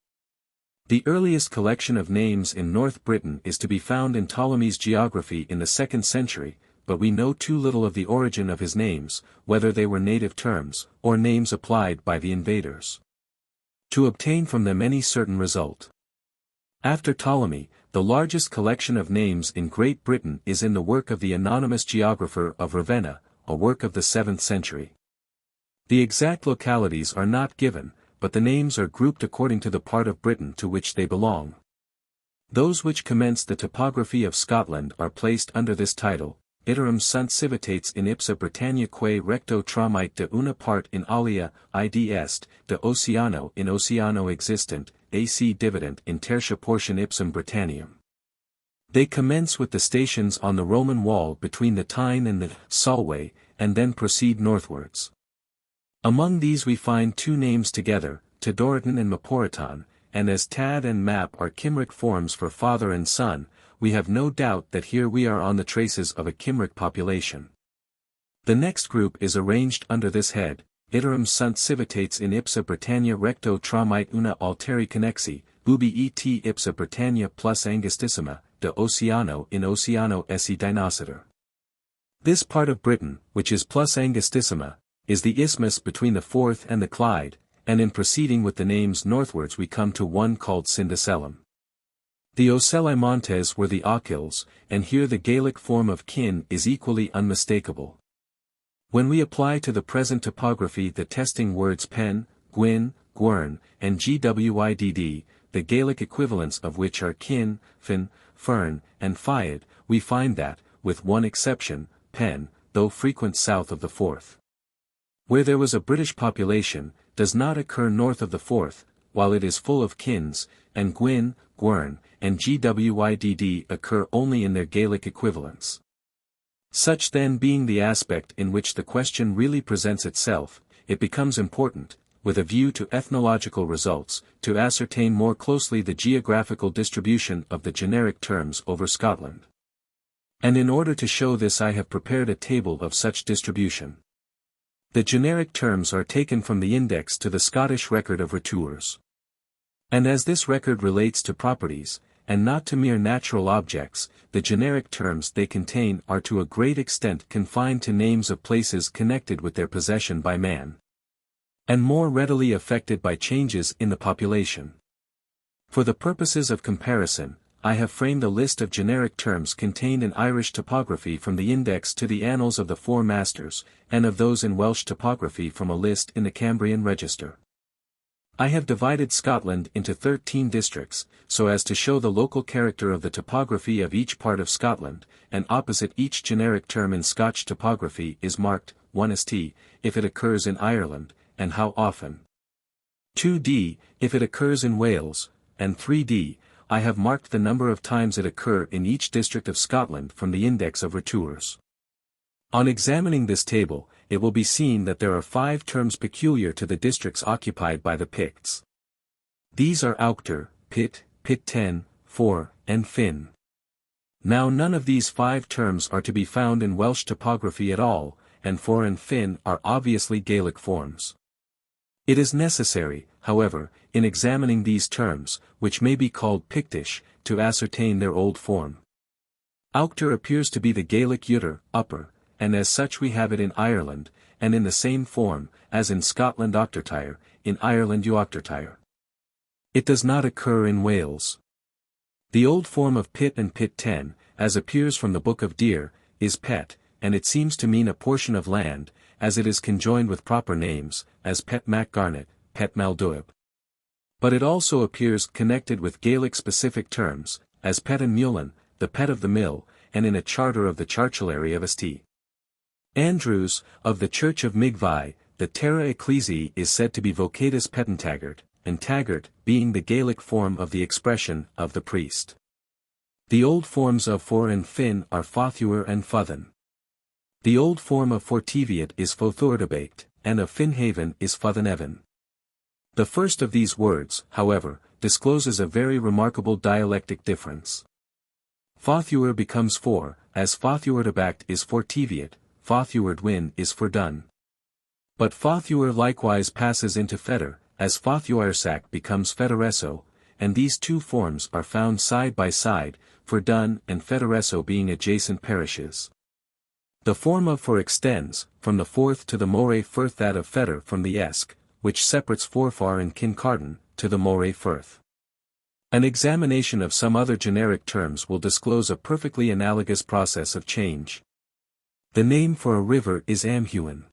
Speaker 1: The earliest collection of names in North Britain is to be found in Ptolemy's Geography in the 2nd century, but we know too little of the origin of his names, whether they were native terms, or names applied by the invaders, to obtain from them any certain result. After Ptolemy, the largest collection of names in Great Britain is in the work of the anonymous geographer of Ravenna, a work of the 7th century. The exact localities are not given, but the names are grouped according to the part of Britain to which they belong. Those which commence the topography of Scotland are placed under this title, iterum sunt civitates in ipsa Britanniaque recto tramite de una part in alia, id est, de oceano in oceano existent, ac divident in tertia portion ipsum Britannium. They commence with the stations on the Roman wall between the Tyne and the Solway, and then proceed northwards. Among these we find two names together, Tadoritan and Maporitan, and as Tad and Map are Cymric forms for father and son, we have no doubt that here we are on the traces of a Cymric population. The next group is arranged under this head, iterum sunt civitates in ipsa Britannia recto tramite una alteri connexi, ubi et ipsa Britannia plus angustissima, de oceano in oceano esse dinoceter. This part of Britain, which is plus angustissima, is the isthmus between the Forth and the Clyde, and in proceeding with the names northwards we come to one called Sindacellum. The Ocelli Montes were the Ochils, and here the Gaelic form of kin is equally unmistakable. When we apply to the present topography the testing words Pen, Gwyn, Gwern, and Gwydd, the Gaelic equivalents of which are Kin, Fin, Fern, and Fiad, we find that, with one exception, Pen, though frequent south of the Forth, where there was a British population, does not occur north of the Forth, while it is full of kins, and Gwyn, Gwern, and Gwydd occur only in their Gaelic equivalents. Such then being the aspect in which the question really presents itself, it becomes important, with a view to ethnological results, to ascertain more closely the geographical distribution of the generic terms over Scotland. And in order to show this I have prepared a table of such distribution. The generic terms are taken from the index to the Scottish Record of Retours. And as this record relates to properties, and not to mere natural objects, the generic terms they contain are to a great extent confined to names of places connected with their possession by man, and more readily affected by changes in the population. For the purposes of comparison, I have framed a list of generic terms contained in Irish topography from the index to the Annals of the Four Masters, and of those in Welsh topography from a list in the Cambrian Register. I have divided Scotland into 13 districts, so as to show the local character of the topography of each part of Scotland, and opposite each generic term in Scotch topography is marked, 1st, if it occurs in Ireland, and how often. 2d, if it occurs in Wales, and 3d, I have marked the number of times it occurs in each district of Scotland from the Index of Retours. On examining this table, it will be seen that there are 5 terms peculiar to the districts occupied by the Picts. These are Auchter, Pit, Pit-10, For, and Fin. Now none of these 5 terms are to be found in Welsh topography at all, and For and Fin are obviously Gaelic forms. It is necessary, however, in examining these terms, which may be called Pictish, to ascertain their old form. Auchter appears to be the Gaelic Uter, upper, and as such we have it in Ireland, and in the same form, as in Scotland Auchtertyre, in Ireland Uachtertyre. It does not occur in Wales. The old form of Pit and Pit-10, as appears from the Book of Deer, is Pet, and it seems to mean a portion of land, as it is conjoined with proper names, as Pet Mac Garnet, Pet Malduib. But it also appears connected with Gaelic-specific terms, as Pet and Mullen, the pet of the mill, and in a charter of the Charcelary of St. Andrews, of the Church of Migvai, the Terra Ecclesiae is said to be Vocatus Petentaggart, and Taggart being the Gaelic form of the expression of the priest. The old forms of For and Fin are Fothuer and Futhen. The old form of Fortiviat is Fothuerdebait, and of Finhaven is Futhenevin. The first of these words, however, discloses a very remarkable dialectic difference. Fothuer becomes For, as Fothuerdebact is Fortiviat, Fothuerdwin is Fordun. But Fothuer likewise passes into Feder, as Fothuersac becomes Federesso, and these 2 forms are found side by side, Fordun and Federesso being adjacent parishes. The form of For extends, from the Forth to the Moray Firth, that of Feder from the Esk, which separates Forfar and Kincardine, to the Moray Firth. An examination of some other generic terms will disclose a perfectly analogous process of change. The name for a river is Amhuan.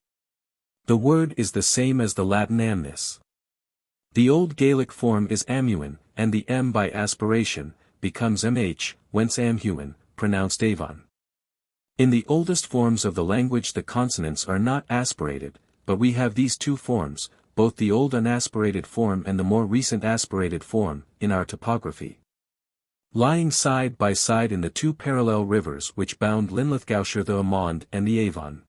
Speaker 1: The word is the same as the Latin amnis. The Old Gaelic form is Amuan, and the M by aspiration, becomes mh, whence Amhuan, pronounced Avon. In the oldest forms of the language the consonants are not aspirated, but we have these 2 forms, both the old unaspirated form and the more recent aspirated form, in our topography. Lying side by side in the 2 parallel rivers which bound Linlithgowshire, the Amond and the Avon.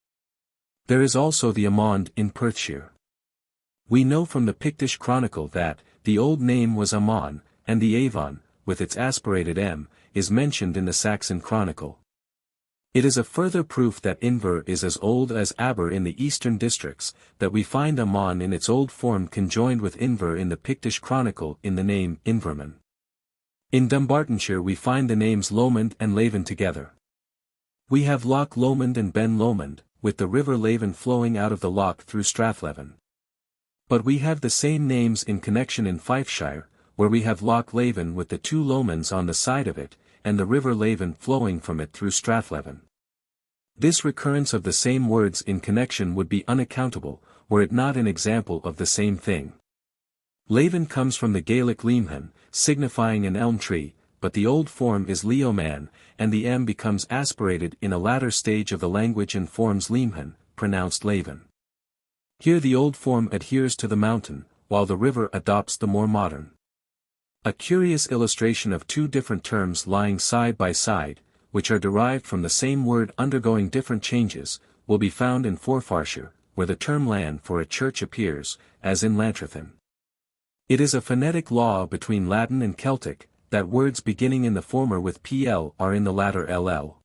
Speaker 1: There is also the Amond in Perthshire. We know from the Pictish Chronicle that, the old name was Amon, and the Avon, with its aspirated M, is mentioned in the Saxon Chronicle. It is a further proof that Inver is as old as Aber in the eastern districts, that we find Amon in its old form conjoined with Inver in the Pictish Chronicle in the name Inverman. In Dumbartonshire we find the names Lomond and Leven together. We have Loch Lomond and Ben Lomond, with the river Leven flowing out of the loch through Strathleven. But we have the same names in connection in Fifeshire, where we have Loch Leven with the 2 Lomonds on the side of it, and the river Leven flowing from it through Strathleven. This recurrence of the same words in connection would be unaccountable, were it not an example of the same thing. Leven comes from the Gaelic Leamhan, signifying an elm tree, but the old form is Leoman, and the M becomes aspirated in a latter stage of the language and forms Leamhan, pronounced Leven. Here the old form adheres to the mountain, while the river adopts the more modern. A curious illustration of 2 different terms lying side by side, which are derived from the same word undergoing different changes, will be found in Forfarshire, where the term land for a church appears, as in Lantrathan. It is a phonetic law between Latin and Celtic, that words beginning in the former with pl are in the latter ll.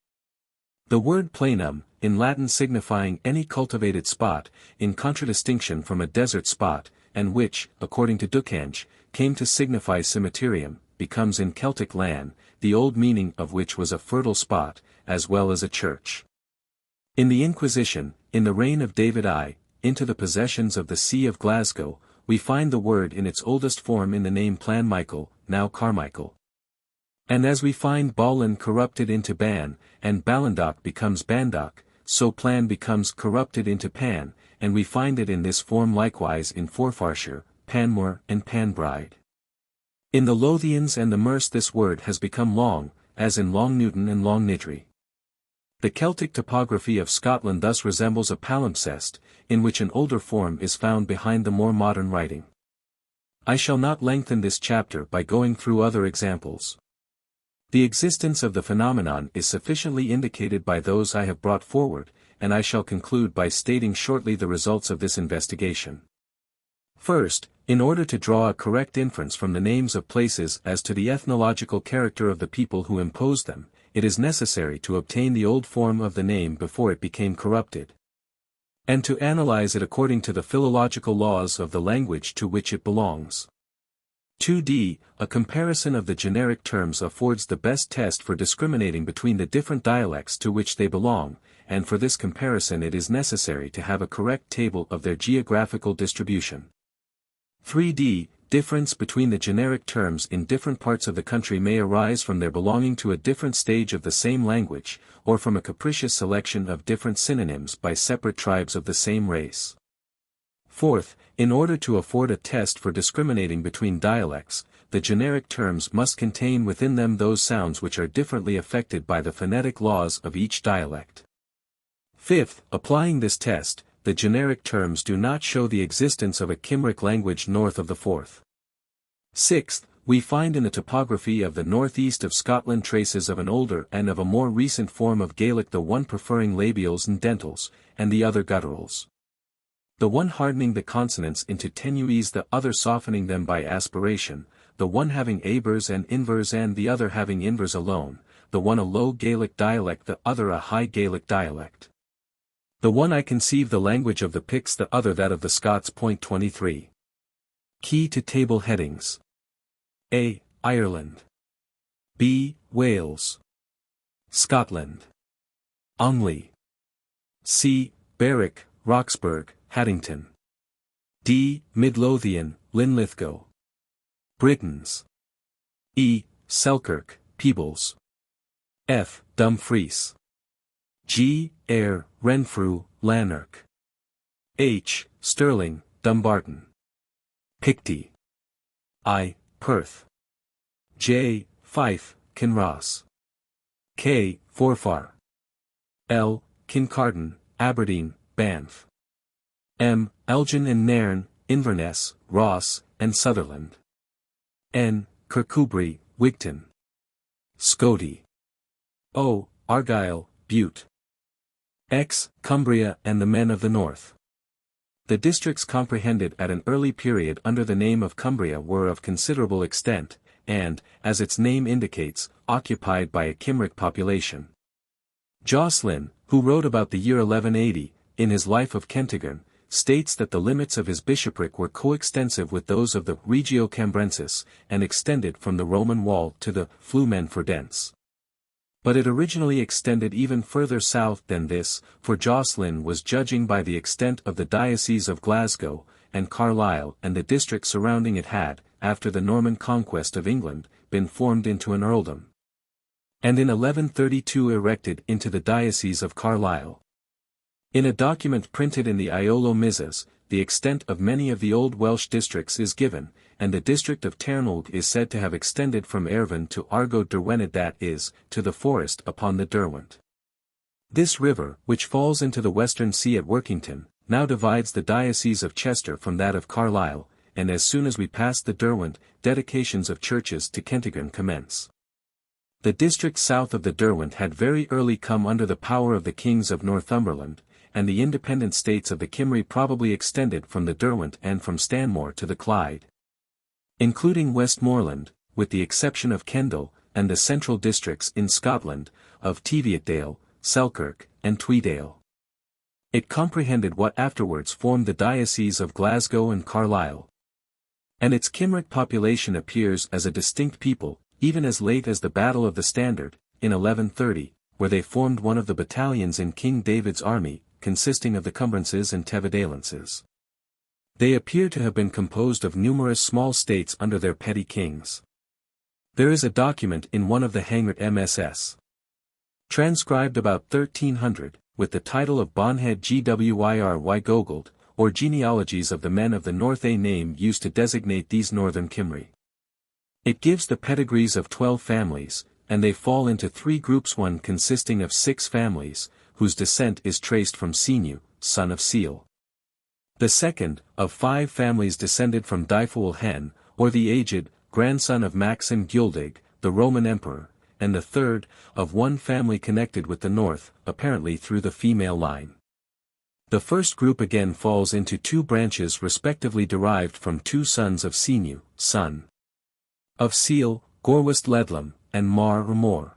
Speaker 1: The word planum, in Latin signifying any cultivated spot, in contradistinction from a desert spot, and which, according to Ducange, came to signify cemeterium, becomes in Celtic land, the old meaning of which was a fertile spot, as well as a church. In the Inquisition, in the reign of David I, into the possessions of the See of Glasgow, we find the word in its oldest form in the name Plan Michael, now Carmichael. And as we find Balin corrupted into Ban, and Ballandock becomes Bandock, so Plan becomes corrupted into Pan, and we find it in this form likewise in Forfarshire, Panmure and Panbride. In the Lothians and the Merse this word has become Long, as in Long Newton and Long Nidri. The Celtic topography of Scotland thus resembles a palimpsest, in which an older form is found behind the more modern writing. I shall not lengthen this chapter by going through other examples. The existence of the phenomenon is sufficiently indicated by those I have brought forward, and I shall conclude by stating shortly the results of this investigation. First, in order to draw a correct inference from the names of places as to the ethnological character of the people who imposed them, it is necessary to obtain the old form of the name before it became corrupted, and to analyze it according to the philological laws of the language to which it belongs. 2d. A comparison of the generic terms affords the best test for discriminating between the different dialects to which they belong, and for this comparison it is necessary to have a correct table of their geographical distribution. 3d. Difference between the generic terms in different parts of the country may arise from their belonging to a different stage of the same language, or from a capricious selection of different synonyms by separate tribes of the same race. Fourth, in order to afford a test for discriminating between dialects, the generic terms must contain within them those sounds which are differently affected by the phonetic laws of each dialect. Fifth, applying this test, the generic terms do not show the existence of a Cymric language north of the Forth. Sixth, we find in the topography of the northeast of Scotland traces of an older and of a more recent form of Gaelic, the one preferring labials and dentals, and the other gutturals. The one hardening the consonants into tenues, the other softening them by aspiration, the one having abers and invers and the other having invers alone, the one a low Gaelic dialect, the other a high Gaelic dialect. The one I conceive the language of the Picts, the other that of the Scots. Point 23. Key to table headings. A. Ireland. B. Wales. Scotland. Only. C. Berwick, Roxburgh, Haddington. D. Midlothian, Linlithgow. Britons. E. Selkirk, Peebles. F. Dumfries. G. Ayr, Renfrew, Lanark. H. Stirling, Dumbarton. Picty. I. Perth. J. Fife, Kinross. K. Forfar. L. Kincardine, Aberdeen, Banff. M. Elgin and Nairn, Inverness, Ross, and Sutherland. N. Kirkcudbright, Wigton. Scody. O. Argyll, Bute. X. Cumbria and the men of the north. The districts comprehended at an early period under the name of Cumbria were of considerable extent, and, as its name indicates, occupied by a Cymric population. Jocelyn, who wrote about the year 1180, in his Life of Kentigern, states that the limits of his bishopric were coextensive with those of the Regio Cambrensis, and extended from the Roman wall to the Flumen Fordens. But it originally extended even further south than this, for Jocelyn was judging by the extent of the diocese of Glasgow, and Carlisle and the district surrounding it had, after the Norman conquest of England, been formed into an earldom, and in 1132 erected into the diocese of Carlisle. In a document printed in the Iolo Missas, the extent of many of the Old Welsh districts is given, and the district of Ternulg is said to have extended from Erfyn to Argo Derwennid, that is, to the forest upon the Derwent. This river, which falls into the Western Sea at Workington, now divides the diocese of Chester from that of Carlisle, and as soon as we pass the Derwent, dedications of churches to Kentigern commence. The district south of the Derwent had very early come under the power of the kings of Northumberland, and the independent states of the Cymry probably extended from the Derwent and from Stanmore to the Clyde, including Westmoreland, with the exception of Kendal, and the central districts in Scotland, of Teviotdale, Selkirk, and Tweedale. It comprehended what afterwards formed the diocese of Glasgow and Carlisle. And its Cymric population appears as a distinct people, even as late as the Battle of the Standard, in 1130, where they formed one of the battalions in King David's army, consisting of the Cumbrenses and Tevidalenses. They appear to have been composed of numerous small states under their petty kings. There is a document in one of the Hangert MSS, transcribed about 1300, with the title of Bonhead Gwyrwy Gogold, or Genealogies of the Men of the North, a name used to designate these northern Cymry. It gives the pedigrees of 12 families, and they fall into three groups: one consisting of 6 families, whose descent is traced from Senu, son of Seal. The second, of 5 families descended from Dyfwl Hen, or the aged, grandson of Maxim Guledig, the Roman emperor, and the third, of 1 family connected with the north, apparently through the female line. The first group again falls into 2 branches respectively derived from 2 sons of Senu, son of Seal, Gorwist Ledlam, and Mar or Mor.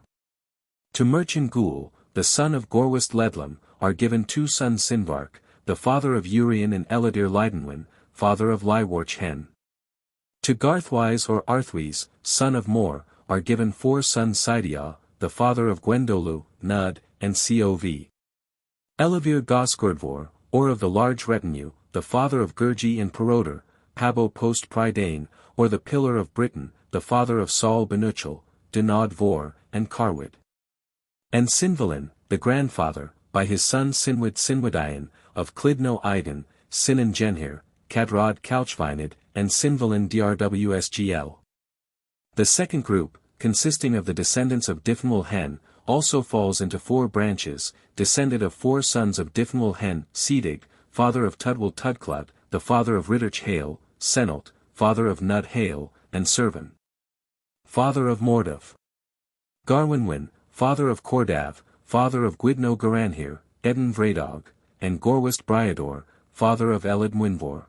Speaker 1: To Merchant Gul, the son of Gorwist Ledlam, are given 2 sons: Sinbark, the father of Urian, and Eladir Leidenwin, father of Lywarch Hen. To Garthwise or Arthwise, son of Mor, are given 4 sons: Sidia, the father of Gwendolu, Nud, and Cov. Elavir Gosgordvor, or of the large retinue, the father of Gurgi and Peroder, Pabo post Prydain, or the pillar of Britain, the father of Saul Benuchel, Denod Vor, and Carwid. And Sinvalin, the grandfather, by his son Sinwid Sinwadian, of Clydno Iden, Sinan Genhir, Cadrad Couchvinid, and Sinvalin Drwsgl. The second group, consisting of the descendants of Dyfnwal Hen, also falls into 4 branches, descended of 4 sons of Dyfnwal Hen: Sedig, father of Tudwal Tudclad, the father of Ridderch Hale, Senalt, father of Nud Hale, and Servan, father of Mordav. Garwinwin, father of Cordav, father of Gwydno Garanhir, Eden Vredog, and Gorwist Briador, father of Elid Mwynvor.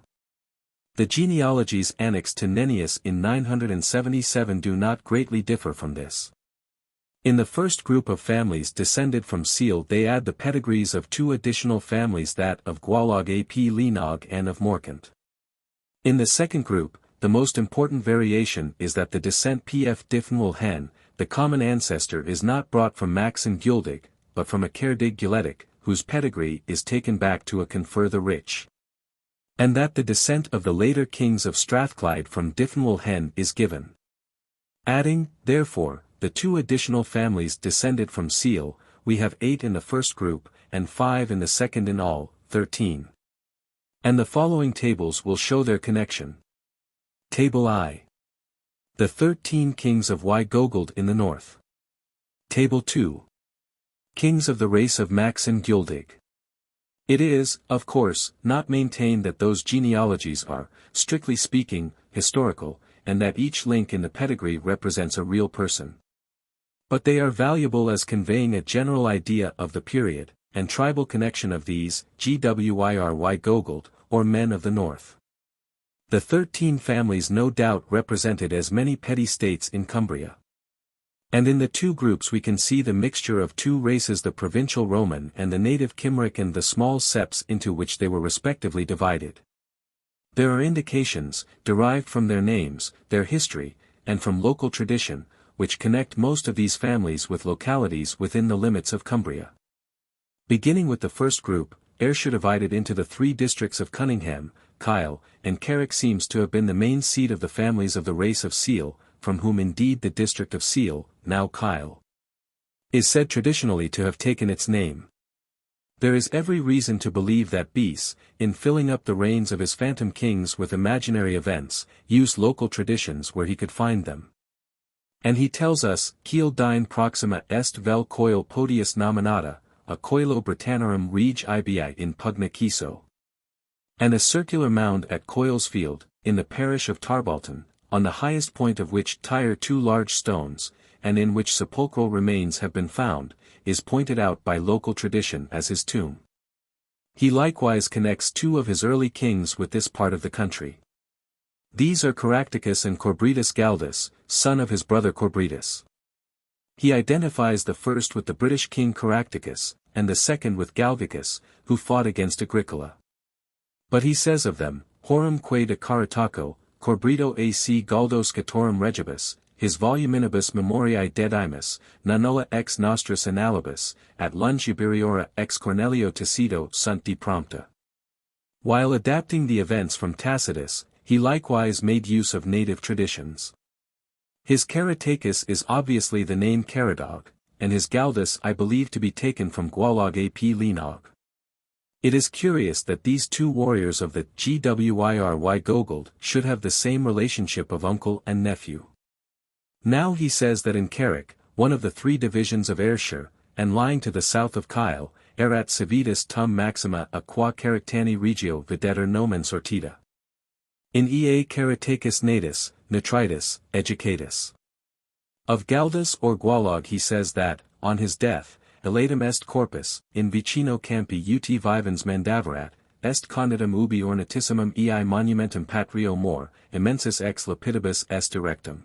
Speaker 1: The genealogies annexed to Nennius in 977 do not greatly differ from this. In the first group of families descended from Seal they add the pedigrees of 2 additional families, that of Gwalog ap Lenog and of Morkant. In the second group, the most important variation is that the descent Pf Dyfnwal Hen, the common ancestor, is not brought from Maxim Guledig, but from a Cerdig Guledig, whose pedigree is taken back to a Confer the Rich. And that the descent of the later kings of Strathclyde from Dyfnwal Hen is given. Adding, therefore, the 2 additional families descended from Seal, we have 8 in the first group, and 5 in the second, in all, 13. And the following tables will show their connection. Table I. The 13 kings of Gogold in the north. Table 2. Kings of the race of Maxim Guledig. It is, of course, not maintained that those genealogies are, strictly speaking, historical, and that each link in the pedigree represents a real person. But they are valuable as conveying a general idea of the period, and tribal connection of these, Gwyrwy Gogold, or men of the north. The 13 families no doubt represented as many petty states in Cumbria. And in the 2 groups we can see the mixture of 2 races, the provincial Roman and the native Cymric, and the small septs into which they were respectively divided. There are indications, derived from their names, their history, and from local tradition, which connect most of these families with localities within the limits of Cumbria. Beginning with the first group, Ayrshire divided into the 3 districts of Cunningham, Kyle, and Carrick seems to have been the main seat of the families of the race of Seal, from whom indeed the district of Seal, now Kyle, is said traditionally to have taken its name. There is every reason to believe that Bes, in filling up the reigns of his phantom kings with imaginary events, used local traditions where he could find them. And he tells us, Kiel dine proxima est vel coil podius nominata, a coilo Britannorum rege ibi in pugna quiso. And a circular mound at Coil's Field, in the parish of Tarbalton, on the highest point of which tire 2 large stones, and in which sepulchral remains have been found, is pointed out by local tradition as his tomb. He likewise connects 2 of his early kings with this part of the country. These are Caractacus and Corbridus Galdus, son of his brother Corbridus. He identifies the first with the British king Caractacus, and the second with Galgacus, who fought against Agricola. But he says of them, Horum que de Carataco, Corbrido ac Galdos Catorum Regibus, his voluminibus memoriae dedimus, nulla ex nostris analibus, at lungiberiora ex Cornelio Tacido sunt de prompta. While adapting the events from Tacitus, he likewise made use of native traditions. His Caratacus is obviously the name Caradog, and his Galdus I believe to be taken from Gwalog ap Lenog. It is curious that these 2 warriors of the Gwyrwy Gogold should have the same relationship of uncle and nephew. Now he says that in Carrick, one of the three divisions of Ayrshire, and lying to the south of Kyle, erat civitas tum maxima a qua carictani regio videtur nomen sortita. In ea caritacus natus, nutritus, educatus. Of Gildas or Gwydyon he says that, on his death, elatum est corpus, in vicino campi ut vivens mandaverat, est conitum ubi ornatissimum ei monumentum patrio mor, immensus ex lapidibus est erectum.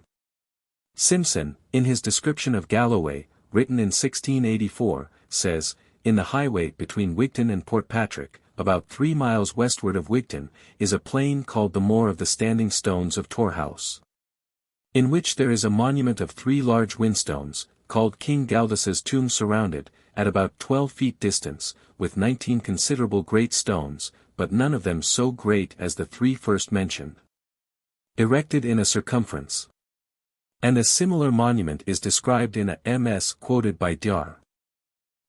Speaker 1: Simpson, in his description of Galloway, written in 1684, says, in the highway between Wigton and Portpatrick, about 3 miles westward of Wigton, is a plain called the Moor of the Standing Stones of Torhouse, in which there is a monument of 3 large whinstones, called King Gildas's tomb surrounded, at about 12 feet distance, with 19 considerable great stones, but none of them so great as the 3 first mentioned, erected in a circumference. And a similar monument is described in a MS quoted by Dr.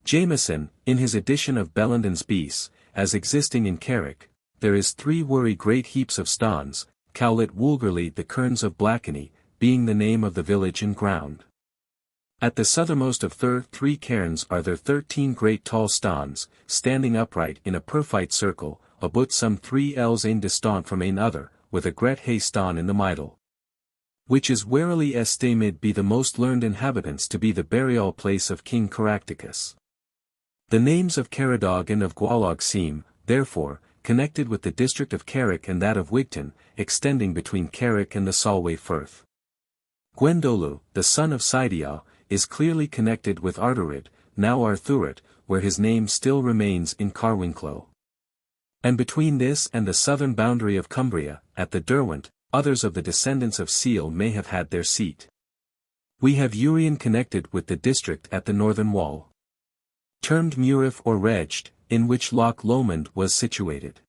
Speaker 1: Jameson, in his edition of Bellenden's Beas, as existing in Carrick, there is 3 wury great heaps of stones, cowlit vulgarly the kerns of Blackeny, being the name of the village and ground. At the southermost of 3 cairns are there 13 great tall stones, standing upright in a perfect circle, about some 3 ells ein distant from ein other, with a gret hay stone in the middle. Which is warily estimated be the most learned inhabitants to be the burial place of King Caractacus. The names of Caradog and of Gwydyon seem, therefore, connected with the district of Carrick and that of Wigton, extending between Carrick and the Solway Firth. Gwendolw, the son of Sidiau, is clearly connected with Arturid, now Arthuret, where his name still remains in Carwinclow. And between this and the southern boundary of Cumbria, at the Derwent, others of the descendants of Seal may have had their seat. We have Urien connected with the district at the northern wall, termed Murif or Reged, in which Loch Lomond was situated.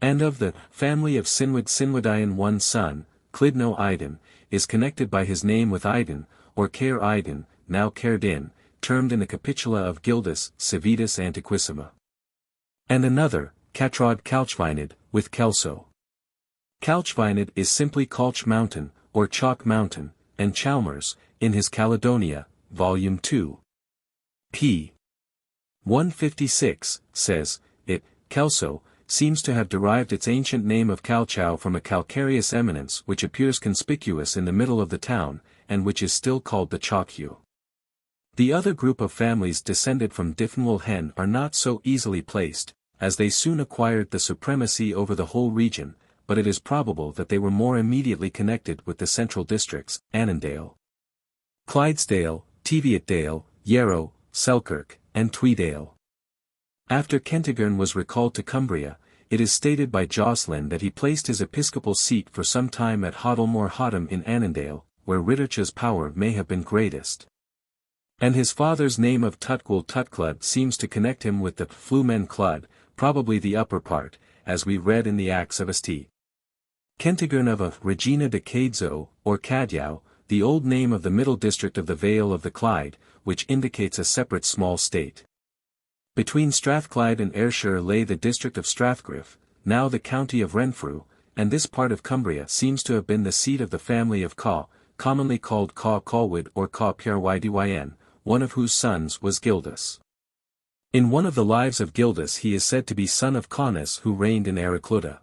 Speaker 1: And of the family of Sinwedion one son, Clydno Iden, is connected by his name with Iden, or Caer Iden, now Caerdin, termed in the Capitula of Gildas, Civitas Antiquissima. And another, Catrod Calchvined, with Kelso. Calchvined is simply Calch Mountain, or Chalk Mountain, and Chalmers, in his Caledonia, Volume 2. p. 156, says, it, Kelso, seems to have derived its ancient name of Calchau from a calcareous eminence which appears conspicuous in the middle of the town, and which is still called the Chalkhew. The other group of families descended from Diffinwell Hen are not so easily placed, as they soon acquired the supremacy over the whole region, but it is probable that they were more immediately connected with the central districts, Annandale, Clydesdale, Teviotdale, Yarrow, Selkirk, and Tweedale. After Kentigern was recalled to Cumbria, it is stated by Jocelyn that he placed his episcopal seat for some time at Hoddlemore Hoddom in Annandale, where Ridderch's power may have been greatest. And his father's name of Tutgul Tutclud seems to connect him with the Flumen Clud, probably the upper part, as we read in the Acts of St. Kentigern of a Regina de Cadzo, or Cadyau, the old name of the middle district of the Vale of the Clyde, which indicates a separate small state. Between Strathclyde and Ayrshire lay the district of Strathgriff, now the county of Renfrew, and this part of Cumbria seems to have been the seat of the family of Caw, commonly called Caw Colwood or Caw Pyrwydyn, one of whose sons was Gildas. In one of the lives of Gildas he is said to be son of Caunus who reigned in Ericluda.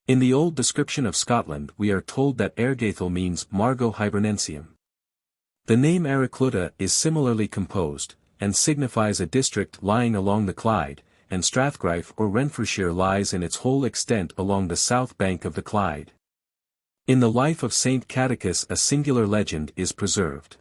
Speaker 1: In the old description of Scotland we are told that Ergathel means Margo Hibernensium. The name Ericluda is similarly composed, and signifies a district lying along the Clyde, and Strathgriff or Renfrewshire lies in its whole extent along the south bank of the Clyde. In the life of Saint Catechus a singular legend is preserved.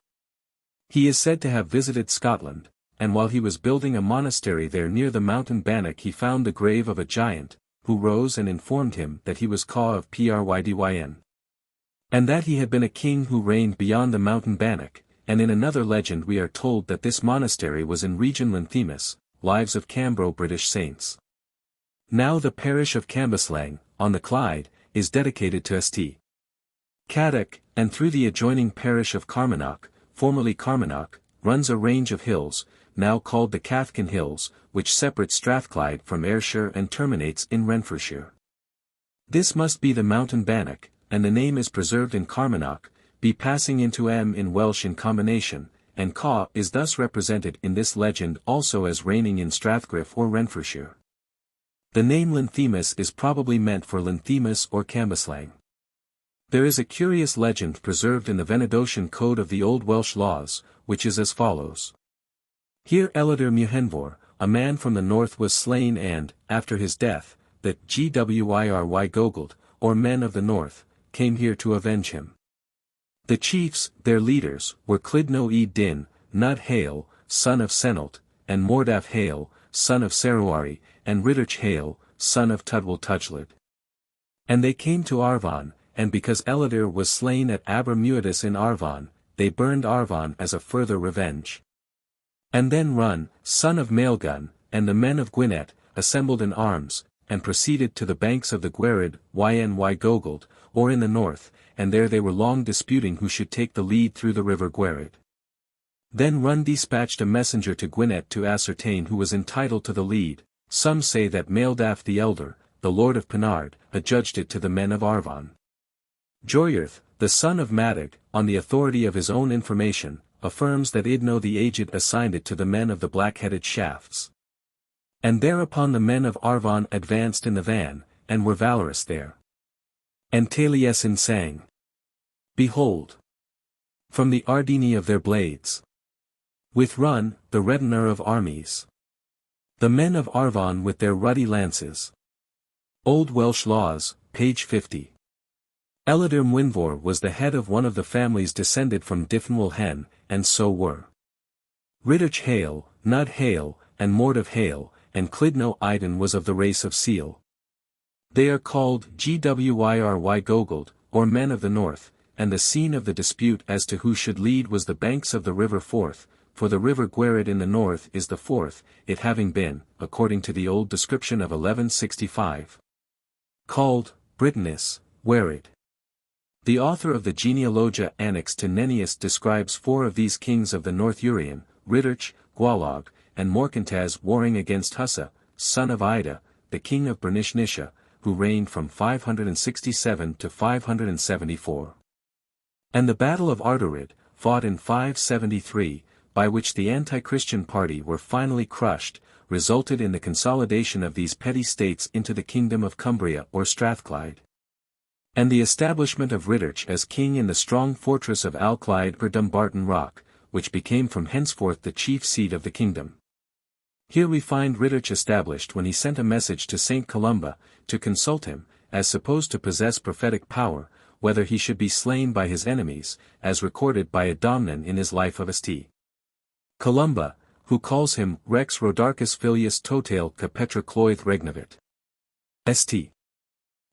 Speaker 1: He is said to have visited Scotland, and while he was building a monastery there near the mountain Bannock he found the grave of a giant, who rose and informed him that he was Caw of Prydyn. And that he had been a king who reigned beyond the mountain Bannock, and in another legend we are told that this monastery was in Region Lenthemus, Lives of Cambro British Saints. Now the parish of Cambuslang, on the Clyde, is dedicated to St. Cadoc, and through the adjoining parish of Carmarthen, formerly Carmarthen, runs a range of hills, now called the Cathkin Hills, which separates Strathclyde from Ayrshire and terminates in Renfrewshire. This must be the mountain Bannock, and the name is preserved in Carmarthen, b passing into m in Welsh in combination, and ca is thus represented in this legend also as reigning in Strathgriff or Renfrewshire. The name Lynthemus is probably meant for Lynthemus or Cambuslang. There is a curious legend preserved in the Venedosian Code of the Old Welsh Laws, which is as follows. Here Elidr Muhenvor, a man from the north was slain and, after his death, the Gwyrwy Gogold, or men of the north, came here to avenge him. The chiefs, their leaders, were Clydno e Din, Nud Hale, son of Senalt, and Mordaf Hale, son of Seruari, and Ridderch Hale, son of Tudwal Tujlid. And they came to Arvon, and because Elidr was slain at Abermuadus in Arvon, they burned Arvon as a further revenge. And then Run, son of Maelgun, and the men of Gwynedd, assembled in arms, and proceeded to the banks of the Gwerid, Yny Gogold, or in the north, and there they were long disputing who should take the lead through the river Gwerid. Then Run dispatched a messenger to Gwynedd to ascertain who was entitled to the lead. Some say that Maeldaf the elder, the lord of Penard, adjudged it to the men of Arvon. Joyarth, the son of Madag, on the authority of his own information, affirms that Idno the aged assigned it to the men of the black-headed shafts. And thereupon the men of Arvon advanced in the van, and were valorous there. And Taliesin sang. Behold! From the Ardini of their blades. With Run, the reddener of armies. The men of Arvon with their ruddy lances. Old Welsh Laws, page 50. Elidr Mwynfor was the head of one of the families descended from Dyfnwal Hen, and so were Ridderch Hale, Nud Hale, and Mordaf Hale, and Clydno Iden was of the race of Seal. They are called Gwyrwy Gogold, or men of the north, and the scene of the dispute as to who should lead was the banks of the river Forth, for the river Gwerid in the north is the Forth, it having been, according to the old description of 1165, called Britannis, Werid. The author of the Genealogia annexed to Nennius describes 4 of these kings of the North Urian, Ridderch, Gwalog, and Morkantaz warring against Hussa, son of Ida, the king of Bernishnisha, who reigned from 567 to 574. And the Battle of Ardorid, fought in 573, by which the anti-Christian party were finally crushed, resulted in the consolidation of these petty states into the kingdom of Cumbria or Strathclyde. And the establishment of Ridderch as king in the strong fortress of Alclyde or Dumbarton Rock, which became from henceforth the chief seat of the kingdom. Here we find Ridderch established when he sent a message to St. Columba, to consult him, as supposed to possess prophetic power, whether he should be slain by his enemies, as recorded by Adomnan in his Life of St. Columba, who calls him Rex Rodarchus Filius Totale Capetra Cloyth Regnavit. St.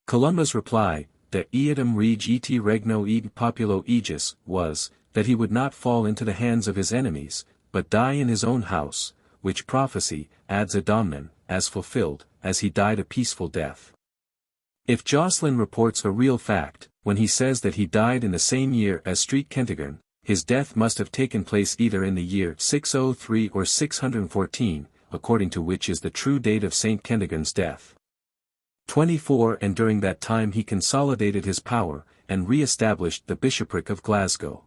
Speaker 1: Columba's reply, that Eadam reg et regno et populo aegis, was, that he would not fall into the hands of his enemies, but die in his own house, which prophecy, adds Adomnan, as fulfilled, as he died a peaceful death. If Jocelyn reports a real fact, when he says that he died in the same year as Street Kentigern, his death must have taken place either in the year 603 or 614, according to which is the true date of St. Kentigern's death. 24 And during that time he consolidated his power, and re-established the bishopric of Glasgow.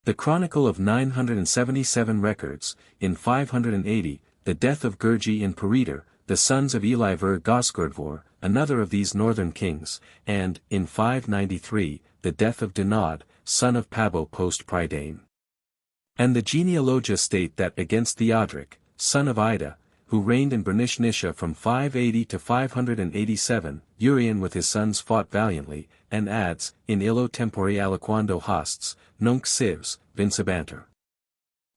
Speaker 1: The Chronicle of 977 records, in 580, the death of Gurgi in Peredur, the sons of Elivur Gosgurdvor, another of these northern kings, and, in 593, the death of Dinod, son of Pabo post Prydain. And the genealogia state that against Theodric, son of Ida, who reigned in Bernishnisha from 580 to 587, Urian with his sons fought valiantly, and adds, in illo tempori aliquando hosts, nunc civs, vincebanter.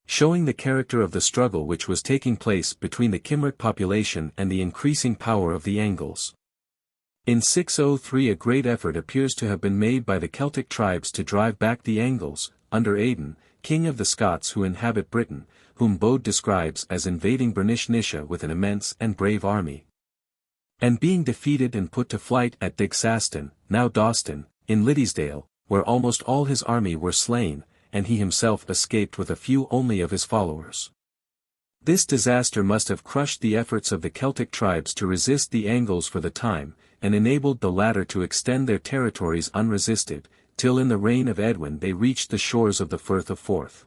Speaker 1: Showing the character of the struggle which was taking place between the Cymric population and the increasing power of the Angles. In 603 a great effort appears to have been made by the Celtic tribes to drive back the Angles, under Aidan, king of the Scots who inhabit Britain, whom Bode describes as invading Bernishnisha with an immense and brave army. And being defeated and put to flight at Digsaston, now Doston, in Liddesdale, where almost all his army were slain, and he himself escaped with a few only of his followers. This disaster must have crushed the efforts of the Celtic tribes to resist the Angles for the time, and enabled the latter to extend their territories unresisted, till in the reign of Edwin they reached the shores of the Firth of Forth.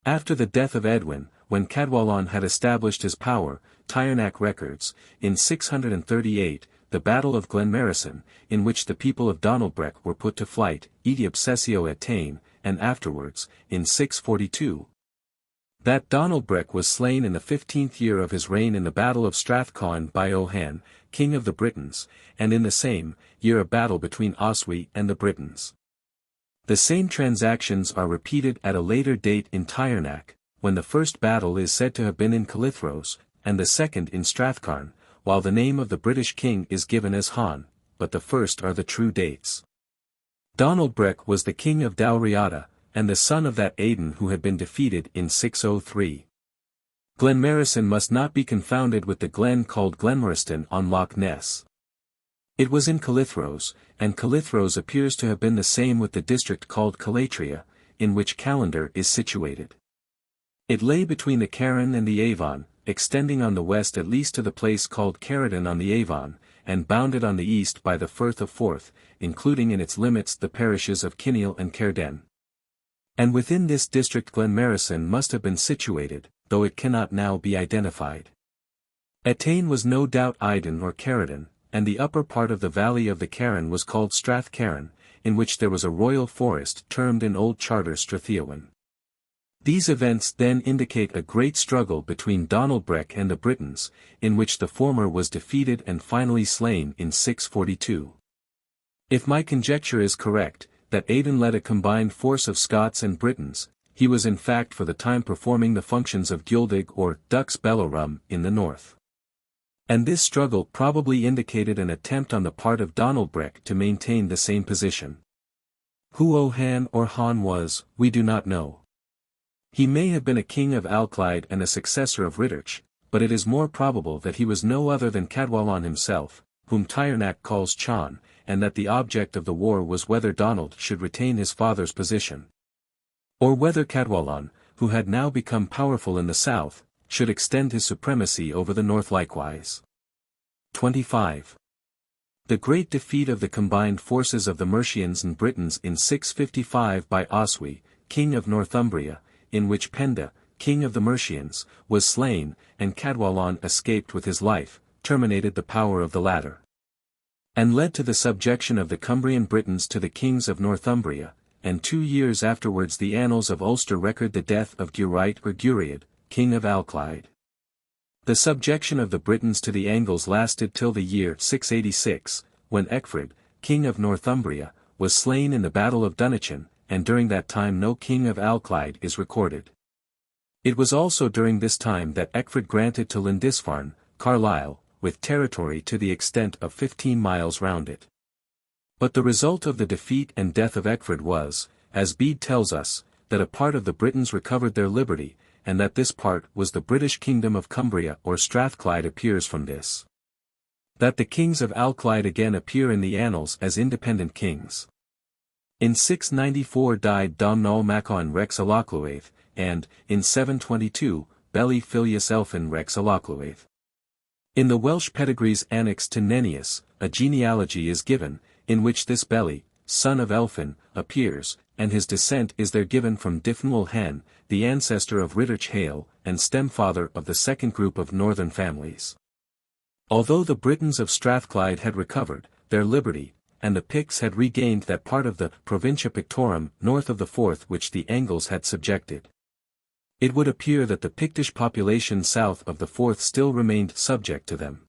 Speaker 1: After the death of Edwin, when Cadwallon had established his power, Tyarnac records, in 638, the Battle of Glenmarison, in which the people of Donalbrec were put to flight, edi obsessio et Tain, and afterwards, in 642, that Donalbrec was slain in the 15th year of his reign in the Battle of Strathconnell by Ohan, king of the Britons, and in the same year a battle between Oswy and the Britons. The same transactions are repeated at a later date in Tyarnac, when the first battle is said to have been in Caerllithros, and the second in Strathcarn, while the name of the British king is given as Hon, but the first are the true dates. Donalbrec was the king of Dalriada, and the son of that Aidan who had been defeated in 603. Glenmarison must not be confounded with the glen called Glenmariston on Loch Ness. It was in Caerllithros, and Caerllithros appears to have been the same with the district called Calatria, in which Callander is situated. It lay between the Carron and the Avon, extending on the west at least to the place called Caradon on the Avon, and bounded on the east by the Firth of Forth, including in its limits the parishes of Kinneil and Caerden. And within this district Glenmarison must have been situated, though it cannot now be identified. Etain was no doubt Iden or Caradon, and the upper part of the valley of the Carron was called Strathcarron, in which there was a royal forest termed in old charter Strathiawan. These events then indicate a great struggle between Donalbrec and the Britons, in which the former was defeated and finally slain in 642. If my conjecture is correct, that Aidan led a combined force of Scots and Britons, he was in fact for the time performing the functions of Guledig or Dux Bellorum in the north. And this struggle probably indicated an attempt on the part of Donalbrec to maintain the same position. Who Ohan or Han was, we do not know. He may have been a king of Alclyde and a successor of Ridderch, but it is more probable that he was no other than Cadwallon himself, whom Tyarnac calls Chon, and that the object of the war was whether Donald should retain his father's position, or whether Cadwallon, who had now become powerful in the south, should extend his supremacy over the north likewise. 25. The great defeat of the combined forces of the Mercians and Britons in 655 by Oswy, king of Northumbria, in which Penda, king of the Mercians, was slain, and Cadwallon escaped with his life, terminated the power of the latter, and led to the subjection of the Cumbrian Britons to the kings of Northumbria, and 2 years afterwards the annals of Ulster record the death of Geraint or Guriad, king of Alclyde. The subjection of the Britons to the Angles lasted till the year 686, when Ecgfrith, king of Northumbria, was slain in the battle of Dunnichan, and during that time no king of Alclyde is recorded. It was also during this time that Ecgfrith granted to Lindisfarne, Carlisle, with territory to the extent of 15 miles round it. But the result of the defeat and death of Ecgfrith was, as Bede tells us, that a part of the Britons recovered their liberty, and that this part was the British kingdom of Cumbria or Strathclyde appears from this. That the kings of Alclyde again appear in the annals as independent kings. In 694 died Domnall Macon Rex Alacluath, and, in 722, Beli Filius Elphin Rex Alacluath. In the Welsh pedigrees annexed to Nennius, a genealogy is given, in which this Beli, son of Elphin, appears, and his descent is there given from Dyfnwal Hen, the ancestor of Ridderch Hale, and stemfather of the second group of northern families. Although the Britons of Strathclyde had recovered their liberty, and the Picts had regained that part of the Provincia Pictorum north of the Forth which the Angles had subjected, it would appear that the Pictish population south of the Forth still remained subject to them.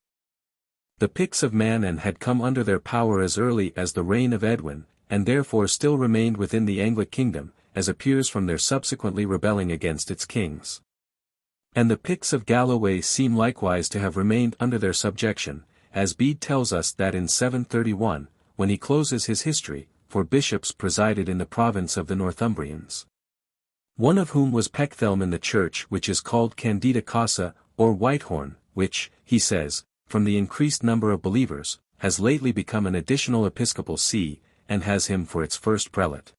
Speaker 1: The Picts of Manau had come under their power as early as the reign of Edwin, and therefore still remained within the Anglic kingdom, as appears from their subsequently rebelling against its kings. And the Picts of Galloway seem likewise to have remained under their subjection, as Bede tells us that in 731, when he closes his history, for bishops presided in the province of the Northumbrians, one of whom was Peckthelm in the church which is called Candida Casa, or Whitehorn, which, he says, from the increased number of believers, has lately become an additional episcopal see, and has him for its first prelate.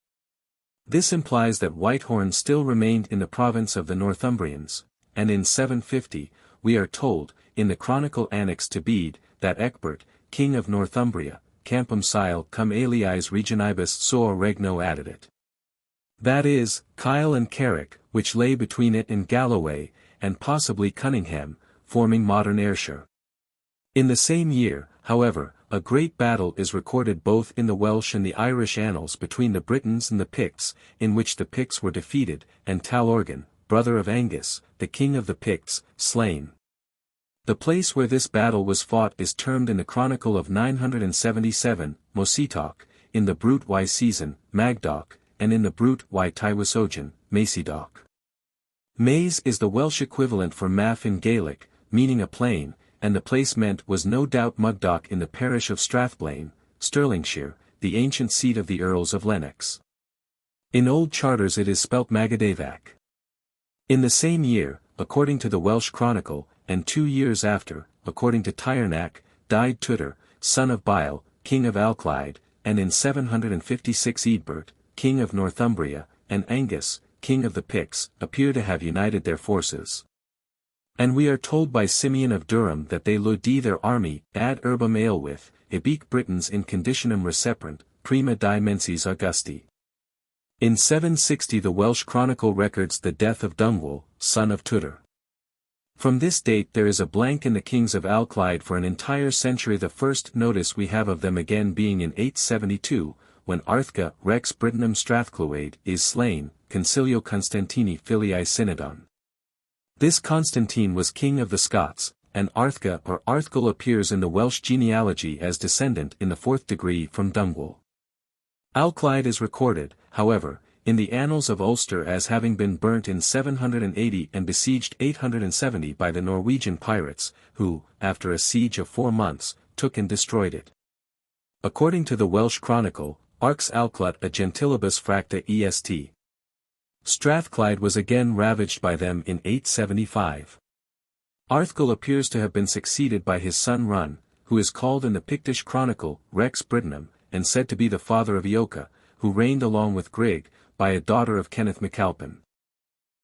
Speaker 1: This implies that Whitehorn still remained in the province of the Northumbrians, and in 750, we are told, in the chronicle annexed to Bede, that Ecgbert, king of Northumbria, campum sile cum aliis regionibus sor regno addit. That is, Kyle and Carrick, which lay between it and Galloway, and possibly Cunningham, forming modern Ayrshire. In the same year, however, a great battle is recorded both in the Welsh and the Irish annals between the Britons and the Picts, in which the Picts were defeated, and Talorgan, brother of Angus, the king of the Picts, slain. The place where this battle was fought is termed in the Chronicle of 977, Mosetoc, in the Brut y Season, Magdoc, and in the Brut y Tywysogen, Macedoc. Maes is the Welsh equivalent for Math in Gaelic, meaning a plain, and the place meant was no doubt Mugdock in the parish of Strathblane, Stirlingshire, the ancient seat of the Earls of Lennox. In old charters it is spelt Magadavac. In the same year, according to the Welsh Chronicle, and 2 years after, according to Tyernac, died Tudur, son of Bile, king of Alclyde, and in 756 Eadbert, king of Northumbria, and Angus, king of the Picts, appear to have united their forces. And we are told by Simeon of Durham that they ludi their army, ad urbam aelwith, ebique Britons in conditionem receprant, prima die menses Augusti. In 760 the Welsh Chronicle records the death of Dunwall, son of Tudur. From this date there is a blank in the kings of Alclyde for an entire century. The first notice we have of them again being in 872, when Arthga Rex Brittonum Strathclyde is slain, Concilio Constantini Filii Synodon. This Constantine was king of the Scots, and Arthga or Arthgal appears in the Welsh genealogy as descendant in the 4th degree from Dunwall. Alclyde is recorded, however, in the annals of Ulster as having been burnt in 780 and besieged 870 by the Norwegian pirates, who, after a siege of 4 months, took and destroyed it. According to the Welsh Chronicle, Arx Alclut a gentilibus fracta est. Strathclyde was again ravaged by them in 875. Arthgal appears to have been succeeded by his son Run, who is called in the Pictish Chronicle, Rex Brittonum, and said to be the father of Eocha, who reigned along with Grig, by a daughter of Kenneth MacAlpin.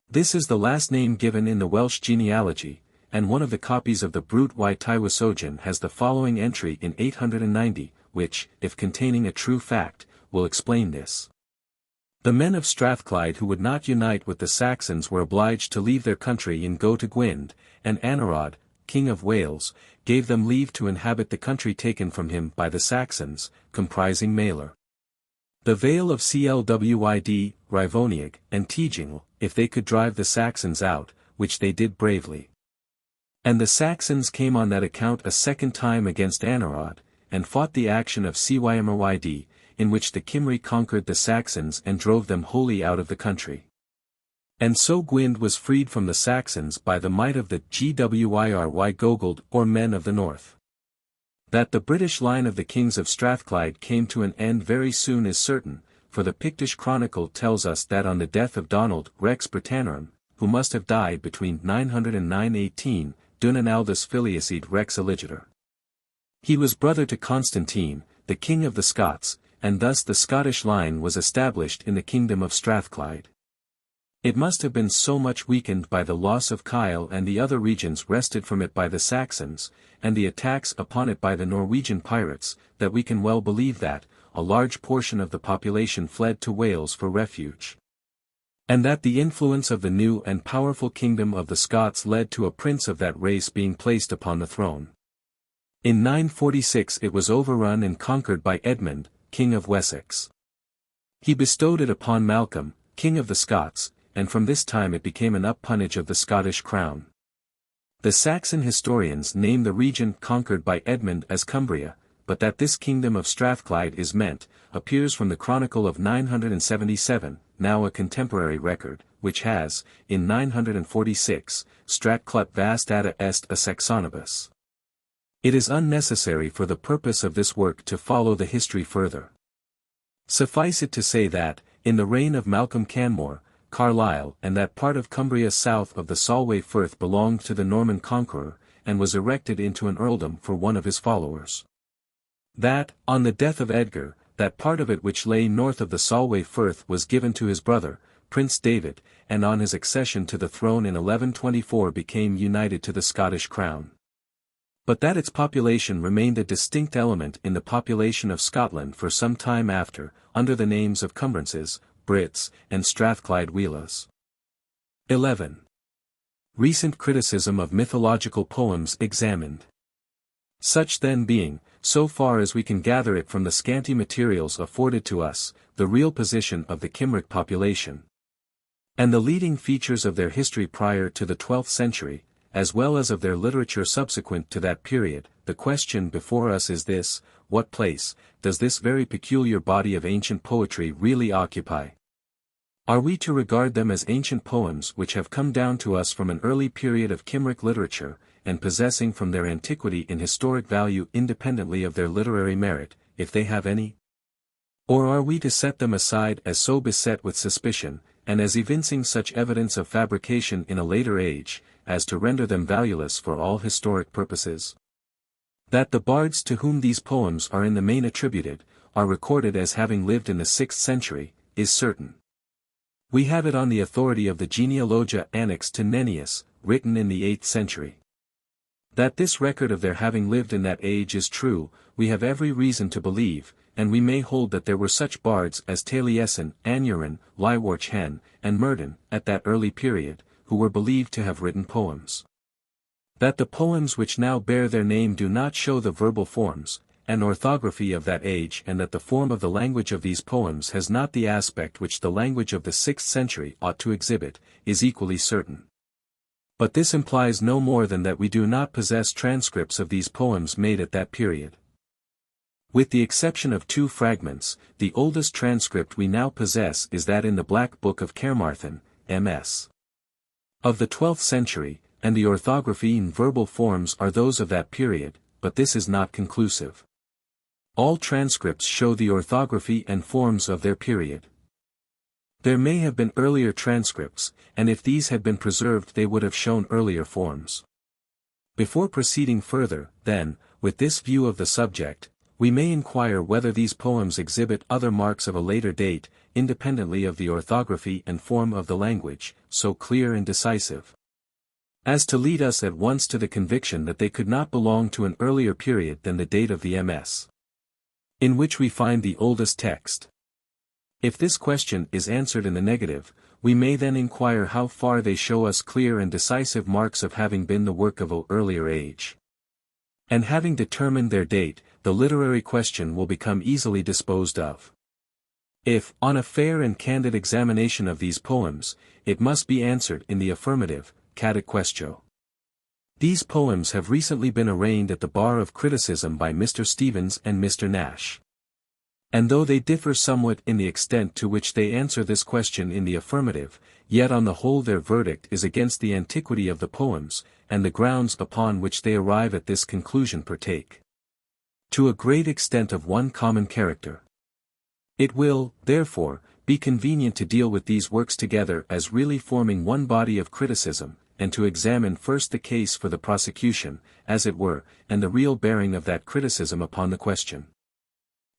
Speaker 1: This is the last name given in the Welsh genealogy, and one of the copies of the Brut y Tywysogen has the following entry in 890, which, if containing a true fact, will explain this. The men of Strathclyde who would not unite with the Saxons were obliged to leave their country and go to Gwyn, and Aneirin, king of Wales, gave them leave to inhabit the country taken from him by the Saxons, comprising Maelor, the Vale of Clwyd, Rivoniag, and Tegingle, if they could drive the Saxons out, which they did bravely. And the Saxons came on that account a second time against Aneirin, and fought the action of Cymryd, in which the Cymri conquered the Saxons and drove them wholly out of the country. And so Gwyn was freed from the Saxons by the might of the Gwyrwy Gogold or men of the north. That the British line of the kings of Strathclyde came to an end very soon is certain, for the Pictish Chronicle tells us that on the death of Donald Rex Britannorum, who must have died between 900 and 918, Dunan Aldus Filiacid Rex Eligitor. He was brother to Constantine, the king of the Scots, and thus the Scottish line was established in the kingdom of Strathclyde. It must have been so much weakened by the loss of Kyle and the other regions wrested from it by the Saxons, and the attacks upon it by the Norwegian pirates, that we can well believe that, a large portion of the population fled to Wales for refuge. And that the influence of the new and powerful kingdom of the Scots led to a prince of that race being placed upon the throne. In 946 it was overrun and conquered by Edmund, king of Wessex. He bestowed it upon Malcolm, king of the Scots, and from this time it became an appanage of the Scottish crown. The Saxon historians name the region conquered by Edmund as Cumbria, but that this kingdom of Strathclyde is meant, appears from the Chronicle of 977, now a contemporary record, which has, in 946, Stratclut vastata est a Saxonibus. It is unnecessary for the purpose of this work to follow the history further. Suffice it to say that, in the reign of Malcolm Canmore, Carlisle and that part of Cumbria south of the Solway Firth belonged to the Norman conqueror, and was erected into an earldom for one of his followers. That, on the death of Edgar, that part of it which lay north of the Solway Firth was given to his brother, Prince David, and on his accession to the throne in 1124 became united to the Scottish crown. but that its population remained a distinct element in the population of Scotland for some time after, under the names of Cumbrances, Brits, and Strathclyde Wheelas. 11. Recent criticism of mythological poems examined. Such then being, so far as we can gather it from the scanty materials afforded to us, the real position of the Cymric population, and the leading features of their history prior to the 12th century, as well as of their literature subsequent to that period, the question before us is this: what place does this very peculiar body of ancient poetry really occupy? Are we to regard them as ancient poems which have come down to us from an early period of Cymric literature, and possessing from their antiquity in historic value independently of their literary merit, if they have any? Or are we to set them aside as so beset with suspicion, and as evincing such evidence of fabrication in a later age, as to render them valueless for all historic purposes? That the bards to whom these poems are in the main attributed, are recorded as having lived in the 6th century, is certain. We have it on the authority of the Genealogia annexed to Nennius, written in the 8th century. That this record of their having lived in that age is true, we have every reason to believe, and we may hold that there were such bards as Taliesin, Aneirin, Llywelyn Hen, and Myrddin, at that early period, who were believed to have written poems. That the poems which now bear their name do not show the verbal forms, and orthography of that age, and that the form of the language of these poems has not the aspect which the language of the 6th century ought to exhibit, is equally certain. But this implies no more than that we do not possess transcripts of these poems made at that period. With the exception of 2 fragments, the oldest transcript we now possess is that in the Black Book of Carmarthen, MS. of the 12th century, and the orthography and verbal forms are those of that period, but this is not conclusive. All transcripts show the orthography and forms of their period. There may have been earlier transcripts, and if these had been preserved they would have shown earlier forms. Before proceeding further, then, with this view of the subject, we may inquire whether these poems exhibit other marks of a later date, independently of the orthography and form of the language, so clear and decisive, as to lead us at once to the conviction that they could not belong to an earlier period than the date of the MS. in which we find the oldest text. If this question is answered in the negative, we may then inquire how far they show us clear and decisive marks of having been the work of an earlier age. And having determined their date, the literary question will become easily disposed of. If, on a fair and candid examination of these poems, it must be answered in the affirmative, cade quaestio. These poems have recently been arraigned at the bar of criticism by Mr. Stevens and Mr. Nash. And though they differ somewhat in the extent to which they answer this question in the affirmative, yet on the whole their verdict is against the antiquity of the poems, and the grounds upon which they arrive at this conclusion partake, to a great extent, of one common character. It will, therefore, be convenient to deal with these works together as really forming one body of criticism, and to examine first the case for the prosecution, as it were, and the real bearing of that criticism upon the question.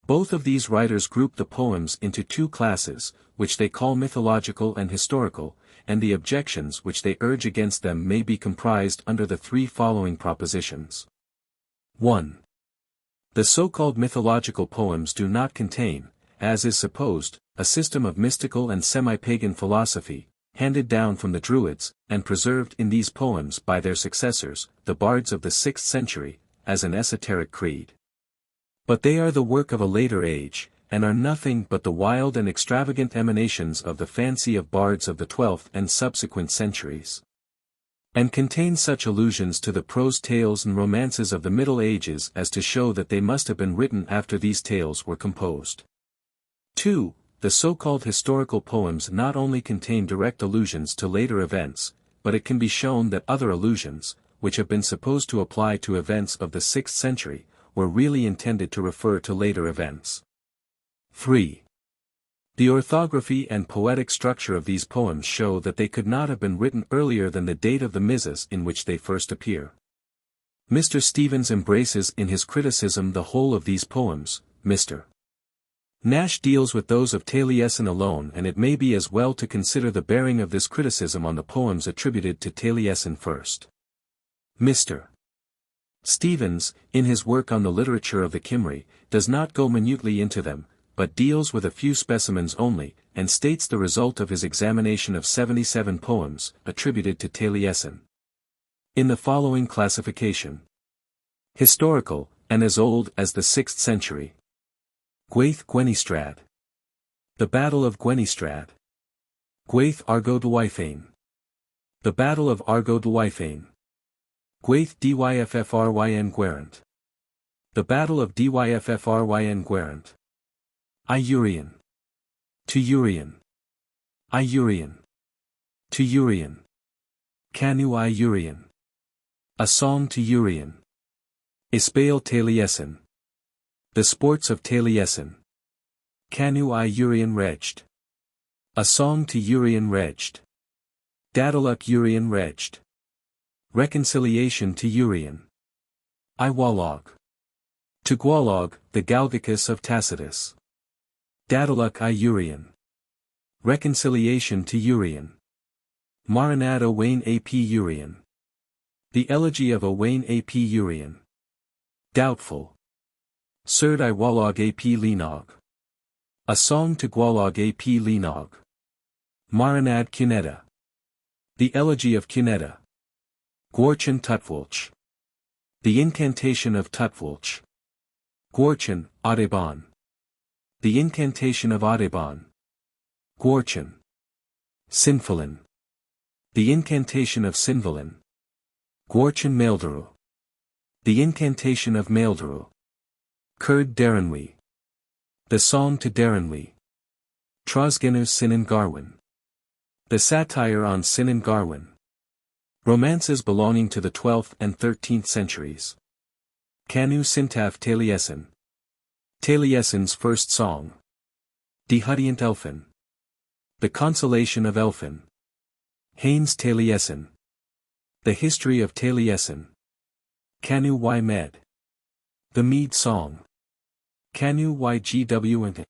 Speaker 1: Both of these writers group the poems into 2 classes, which they call mythological and historical, and the objections which they urge against them may be comprised under the 3 following propositions. 1. The so-called mythological poems do not contain, as is supposed, a system of mystical and semi-pagan philosophy, handed down from the Druids, and preserved in these poems by their successors, the bards of the 6th century, as an esoteric creed. But they are the work of a later age, and are nothing but the wild and extravagant emanations of the fancy of bards of the 12th and subsequent centuries, and contain such allusions to the prose tales and romances of the Middle Ages as to show that they must have been written after these tales were composed. 2. The so-called historical poems not only contain direct allusions to later events, but it can be shown that other allusions, which have been supposed to apply to events of the 6th century, were really intended to refer to later events. 3. The orthography and poetic structure of these poems show that they could not have been written earlier than the date of the misses in which they first appear. Mr. Stevens embraces in his criticism the whole of these poems. Mr. Nash deals with those of Taliesin alone, and it may be as well to consider the bearing of this criticism on the poems attributed to Taliesin first. Mr. Stephens, in his work on the literature of the Cymry, does not go minutely into them, but deals with a few specimens only, and states the result of his examination of 77 poems, attributed to Taliesin. In the following classification: historical, and as old as the 6th century. Gwaith Gwenistrad. The Battle of Gwenistrad. Gwaith Argo Dyfein. The Battle of Argo Dyfein. Gwaith Dyffryn Gwerant. The Battle of Dyffryn Gwerant. Iurian. To Urian. Iurian. To Urian. Canu Iurian. A Song to Urian. Ispail Taliesin. The Sports of Taliesin. Canu Iurian Reged. A Song to Urian Reged. Dialectic Urian Reged. Reconciliation to Urian. Iwalog. To Gwalog, the Galgacus of Tacitus. Dialectic Iurian. Reconciliation to Urian. Marinad Owain ap Urian. The Elegy of Owain ap Urian. Doubtful. Surd Iwalog ap Linog. A Song to Gwalog ap Linog. Marinad Cuneta. The Elegy of Cuneta. Gwarchan Tutwulch. The Incantation of Tutwulch. Gwarchan, Audebon. The Incantation of Audebon. Gwarchan. Sinfalin. The Incantation of Sinvalin. Gwarchan Maeldaru. The Incantation of Maeldaru. Kurd Daranwi. The Song to Daranwi. Trosgenu Sinan Garwin. The Satire on Sinan Garwin. Romances belonging to the 12th and 13th centuries. Canu Sintaf Taliesin. Taliesin's first song. Dihudient Elfin. The Consolation of Elfin. Haines Taliesin. The History of Taliesin. Canu y Med. The Mead Song. Canu y Gw and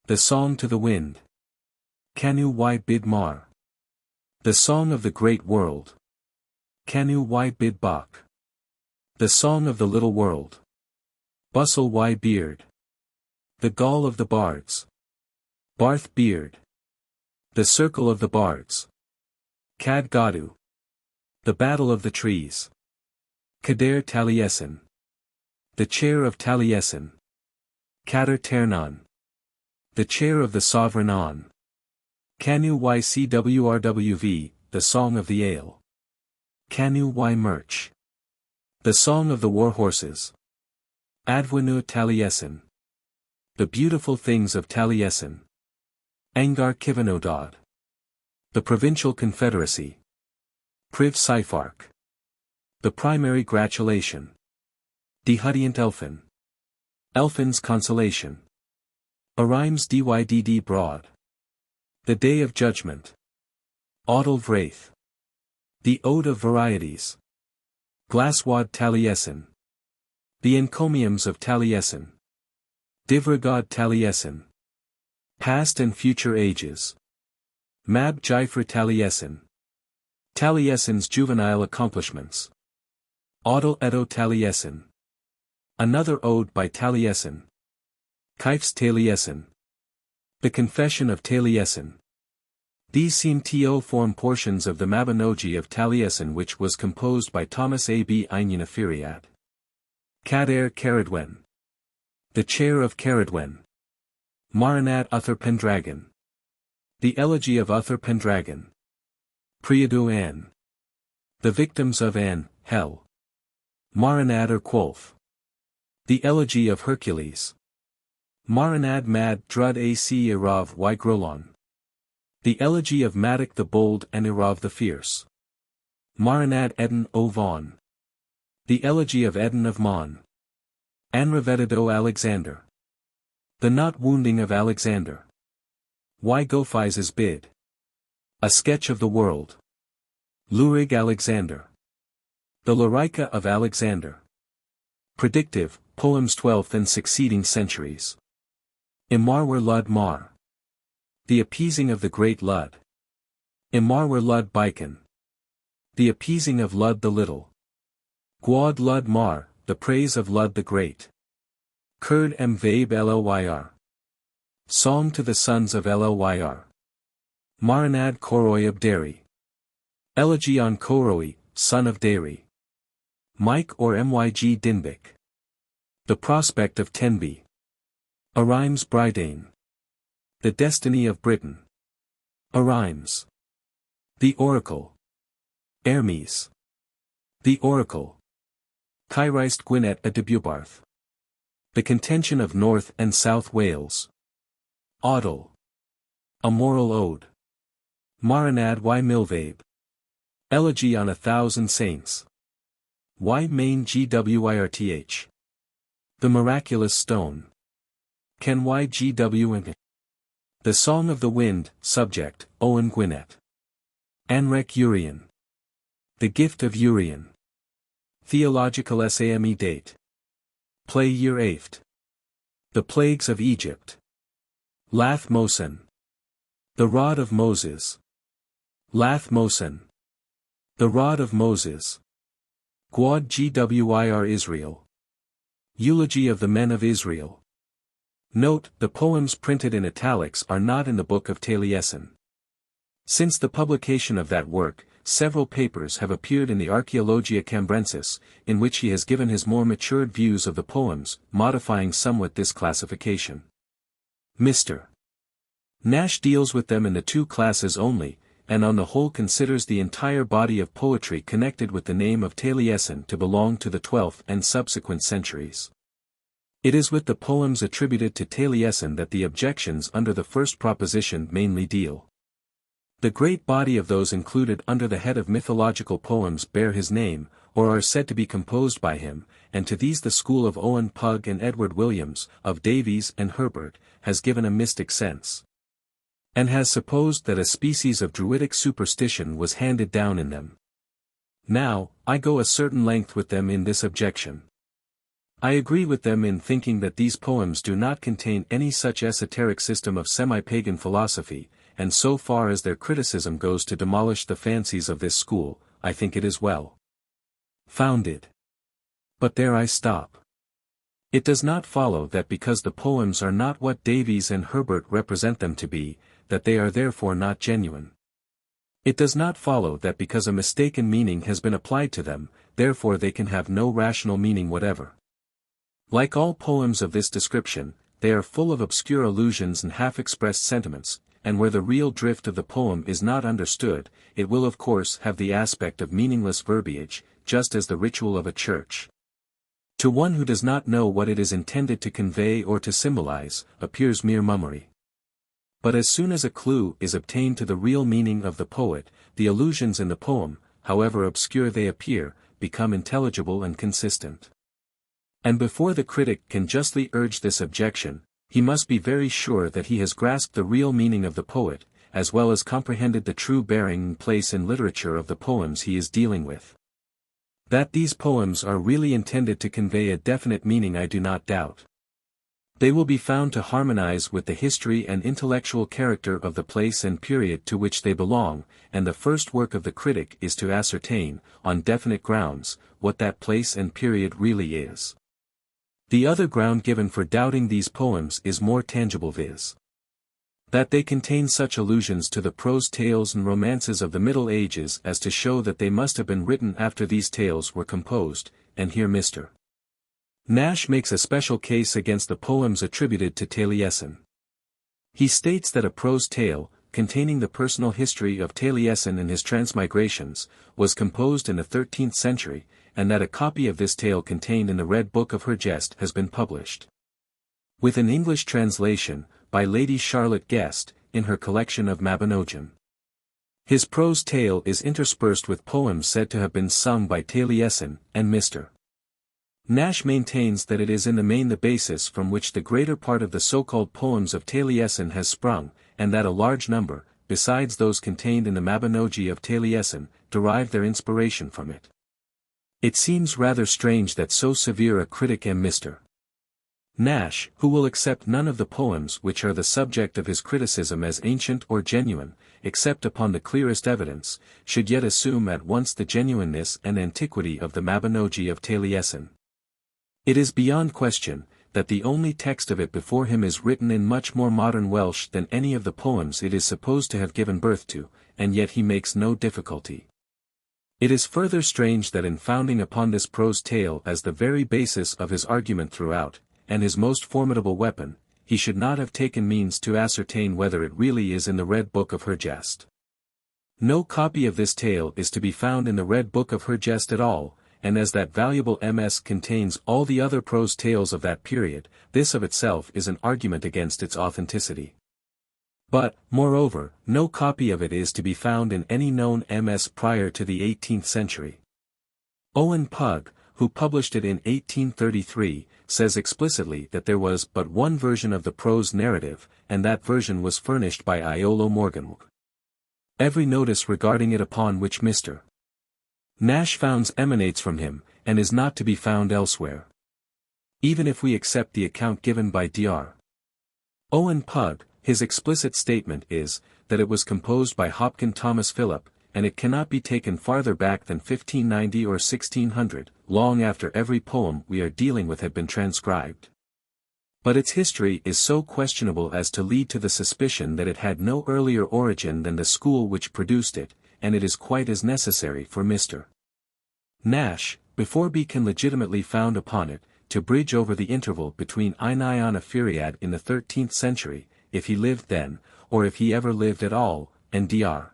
Speaker 1: The Song to the Wind. Canu y Bid Mar. The Song of the Great World. Canu y Bid Bach. The Song of the Little World. Bustle y Beard. The Gall of the Bards. Barth Beard. The Circle of the Bards. Cad Gadu. The Battle of the Trees. Kader Taliesin. The Chair of Taliesin. Kader Ternan. The Chair of the Sovereign On. Canu ycwrwv, The Song of the Ale. Canu y Merch. The Song of the War Horses. Adwenu Taliesin. The Beautiful Things of Taliesin. Angar Kivanodod. The Provincial Confederacy. Priv Cypharch. The Primary Gratulation. Dihudient Elfin. Elfin's Consolation. Arimes Dydd Broad. The Day of Judgment. Audel Vraith. The Ode of Varieties. Glaswad Taliesin. The Encomiums of Taliesin. Divragod Taliesin. Past and Future Ages. Mab Jifra Taliesin. Taliesin's Juvenile Accomplishments. Audel Edo Taliesin. Another Ode by Taliesin. Kaifs Taliesin. The Confession of Taliesin. These seem to form portions of the Mabinogi of Taliesin, which was composed by Thomas A. B. Einunafiriad. Kader Caradwen. The Chair of Caradwen. Marinad Uther Pendragon. The Elegy of Uther Pendragon. Priadu An. The Victims of An, Hell. Marinad or Quolf. The Elegy of Hercules. Marinad Mad Drud Ac Irav y Grolon. The Elegy of Madoc the Bold and Irav the Fierce. Marinad Eden o Vaughan. The Elegy of Eden of Mon. Anravedid o Alexander. The Not Wounding of Alexander. Y Gophizes Bid. A Sketch of the World. Lurig Alexander. The Lorica of Alexander. Predictive, Poems 12th and succeeding centuries. Imarwer Lud Mar. The Appeasing of the Great Lud. Imarwer Lud Bicon. The Appeasing of Lud the Little. Gwod Lud Mar, the praise of Lud the Great. Kurd em Vabe Lyr. Song to the sons of Lyr. Maranad Koroi Abderi. Elegy on Koroi, son of Deri. Mike or Myg Dinbik. The prospect of Tenby. Arimes Bridane. The destiny of Britain. Arimes. The oracle. Hermes. The oracle. Cairaist Gwynedd a Debubarth. The contention of North and South Wales. Audle. A moral ode. Maranad y Milvabe. Elegy on 1,000 saints. Y main Gwyrth. The miraculous stone. Ken Ygw. The song of the wind, subject, Owen Gwynedd. Anrec Urian. The gift of Urian. Theological Same date. Play year 8th. The plagues of Egypt. Lath Mosen. The rod of Moses. Lath Mosen. The rod of Moses. Gwod Gwir Israel. Eulogy of the men of Israel. Note, the poems printed in italics are not in the Book of Taliesin. Since the publication of that work, several papers have appeared in the Archaeologia Cambrensis, in which he has given his more matured views of the poems, modifying somewhat this classification. Mr. Nash deals with them in the two classes only, and on the whole considers the entire body of poetry connected with the name of Taliesin to belong to the 12th and subsequent centuries. It is with the poems attributed to Taliesin that the objections under the first proposition mainly deal. The great body of those included under the head of mythological poems bear his name, or are said to be composed by him, and to these the school of Owen Pugh and Edward Williams, of Davies and Herbert, has given a mystic sense. And has supposed that a species of druidic superstition was handed down in them. Now, I go a certain length with them in this objection. I agree with them in thinking that these poems do not contain any such esoteric system of semi-pagan philosophy, and so far as their criticism goes to demolish the fancies of this school, I think it is well founded. But there I stop. It does not follow that because the poems are not what Davies and Herbert represent them to be, that they are therefore not genuine. It does not follow that because a mistaken meaning has been applied to them, therefore they can have no rational meaning whatever. Like all poems of this description, they are full of obscure allusions and half-expressed sentiments, and where the real drift of the poem is not understood, it will of course have the aspect of meaningless verbiage, just as the ritual of a church. To one who does not know what it is intended to convey or to symbolize, appears mere mummery. But as soon as a clue is obtained to the real meaning of the poet, the allusions in the poem, however obscure they appear, become intelligible and consistent. And before the critic can justly urge this objection, he must be very sure that he has grasped the real meaning of the poet, as well as comprehended the true bearing and place in literature of the poems he is dealing with. That these poems are really intended to convey a definite meaning I do not doubt. They will be found to harmonize with the history and intellectual character of the place and period to which they belong, and the first work of the critic is to ascertain, on definite grounds, what that place and period really is. The other ground given for doubting these poems is more tangible, viz. that they contain such allusions to the prose tales and romances of the Middle Ages as to show that they must have been written after these tales were composed, and here Mr. Nash makes a special case against the poems attributed to Taliesin. He states that a prose tale, containing the personal history of Taliesin and his transmigrations, was composed in the 13th century, and that a copy of this tale contained in the Red Book of Hergest has been published. With an English translation, by Lady Charlotte Guest, in her collection of Mabinogion. His prose tale is interspersed with poems said to have been sung by Taliesin, and Mr. Nash maintains that it is in the main the basis from which the greater part of the so-called poems of Taliesin has sprung, and that a large number, besides those contained in the Mabinogi of Taliesin, derive their inspiration from it. It seems rather strange that so severe a critic as Mr. Nash, who will accept none of the poems which are the subject of his criticism as ancient or genuine, except upon the clearest evidence, should yet assume at once the genuineness and antiquity of the Mabinogi of Taliesin. It is beyond question, that the only text of it before him is written in much more modern Welsh than any of the poems it is supposed to have given birth to, and yet he makes no difficulty. It is further strange that in founding upon this prose tale as the very basis of his argument throughout, and his most formidable weapon, he should not have taken means to ascertain whether it really is in the Red Book of Hergest. No copy of this tale is to be found in the Red Book of Hergest at all, and as that valuable MS contains all the other prose tales of that period, this of itself is an argument against its authenticity. But, moreover, no copy of it is to be found in any known MS prior to the 18th century. Owen Pugh, who published it in 1833, says explicitly that there was but one version of the prose narrative, and that version was furnished by Iolo Morganwg. Every notice regarding it upon which Mr. Nash founds emanates from him, and is not to be found elsewhere. Even if we accept the account given by Dr. Owen Pugh, his explicit statement is, that it was composed by Hopkin Thomas Phillip, and it cannot be taken farther back than 1590 or 1600, long after every poem we are dealing with had been transcribed. But its history is so questionable as to lead to the suspicion that it had no earlier origin than the school which produced it, and it is quite as necessary for Mr. Nash, before we can legitimately found upon it, to bridge over the interval between Einion of Firiad in the 13th century, if he lived then, or if he ever lived at all, and Dr.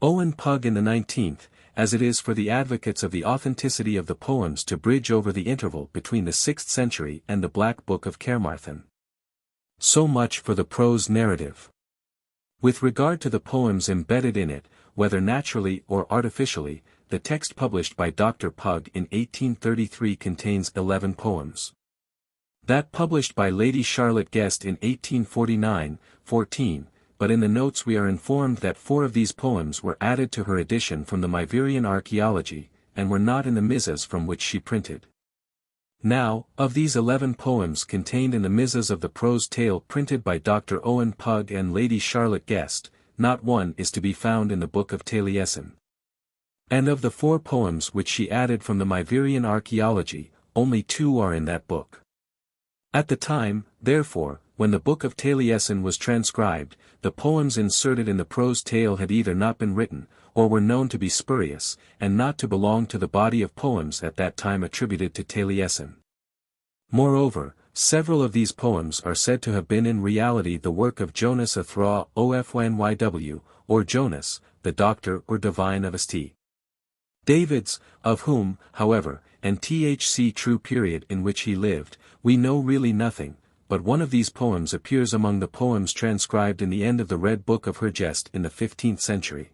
Speaker 1: Owen Pugh in the 19th, as it is for the advocates of the authenticity of the poems to bridge over the interval between the 6th century and the Black Book of Carmarthen. So much for the prose narrative. With regard to the poems embedded in it, whether naturally or artificially, the text published by Dr. Pugh in 1833 contains 11 poems. That published by Lady Charlotte Guest in 1849, 14, but in the notes we are informed that 4 of these poems were added to her edition from the Myvyrian Archaeology, and were not in the Missas from which she printed. Now, of these 11 poems contained in the Missas of the prose tale printed by Dr. Owen Pugh and Lady Charlotte Guest, not one is to be found in the Book of Taliesin. And of the 4 poems which she added from the Myvyrian Archaeology, only 2 are in that book. At the time, therefore, when the Book of Taliesin was transcribed, the poems inserted in the prose tale had either not been written, or were known to be spurious, and not to belong to the body of poems at that time attributed to Taliesin. Moreover, several of these poems are said to have been in reality the work of Jonas a Thra Ofnyw, or Jonas, the doctor or divine of St. David's, of whom, however, and thc true period in which he lived, we know really nothing, but one of these poems appears among the poems transcribed in the end of the Red Book of Hergest in the 15th century.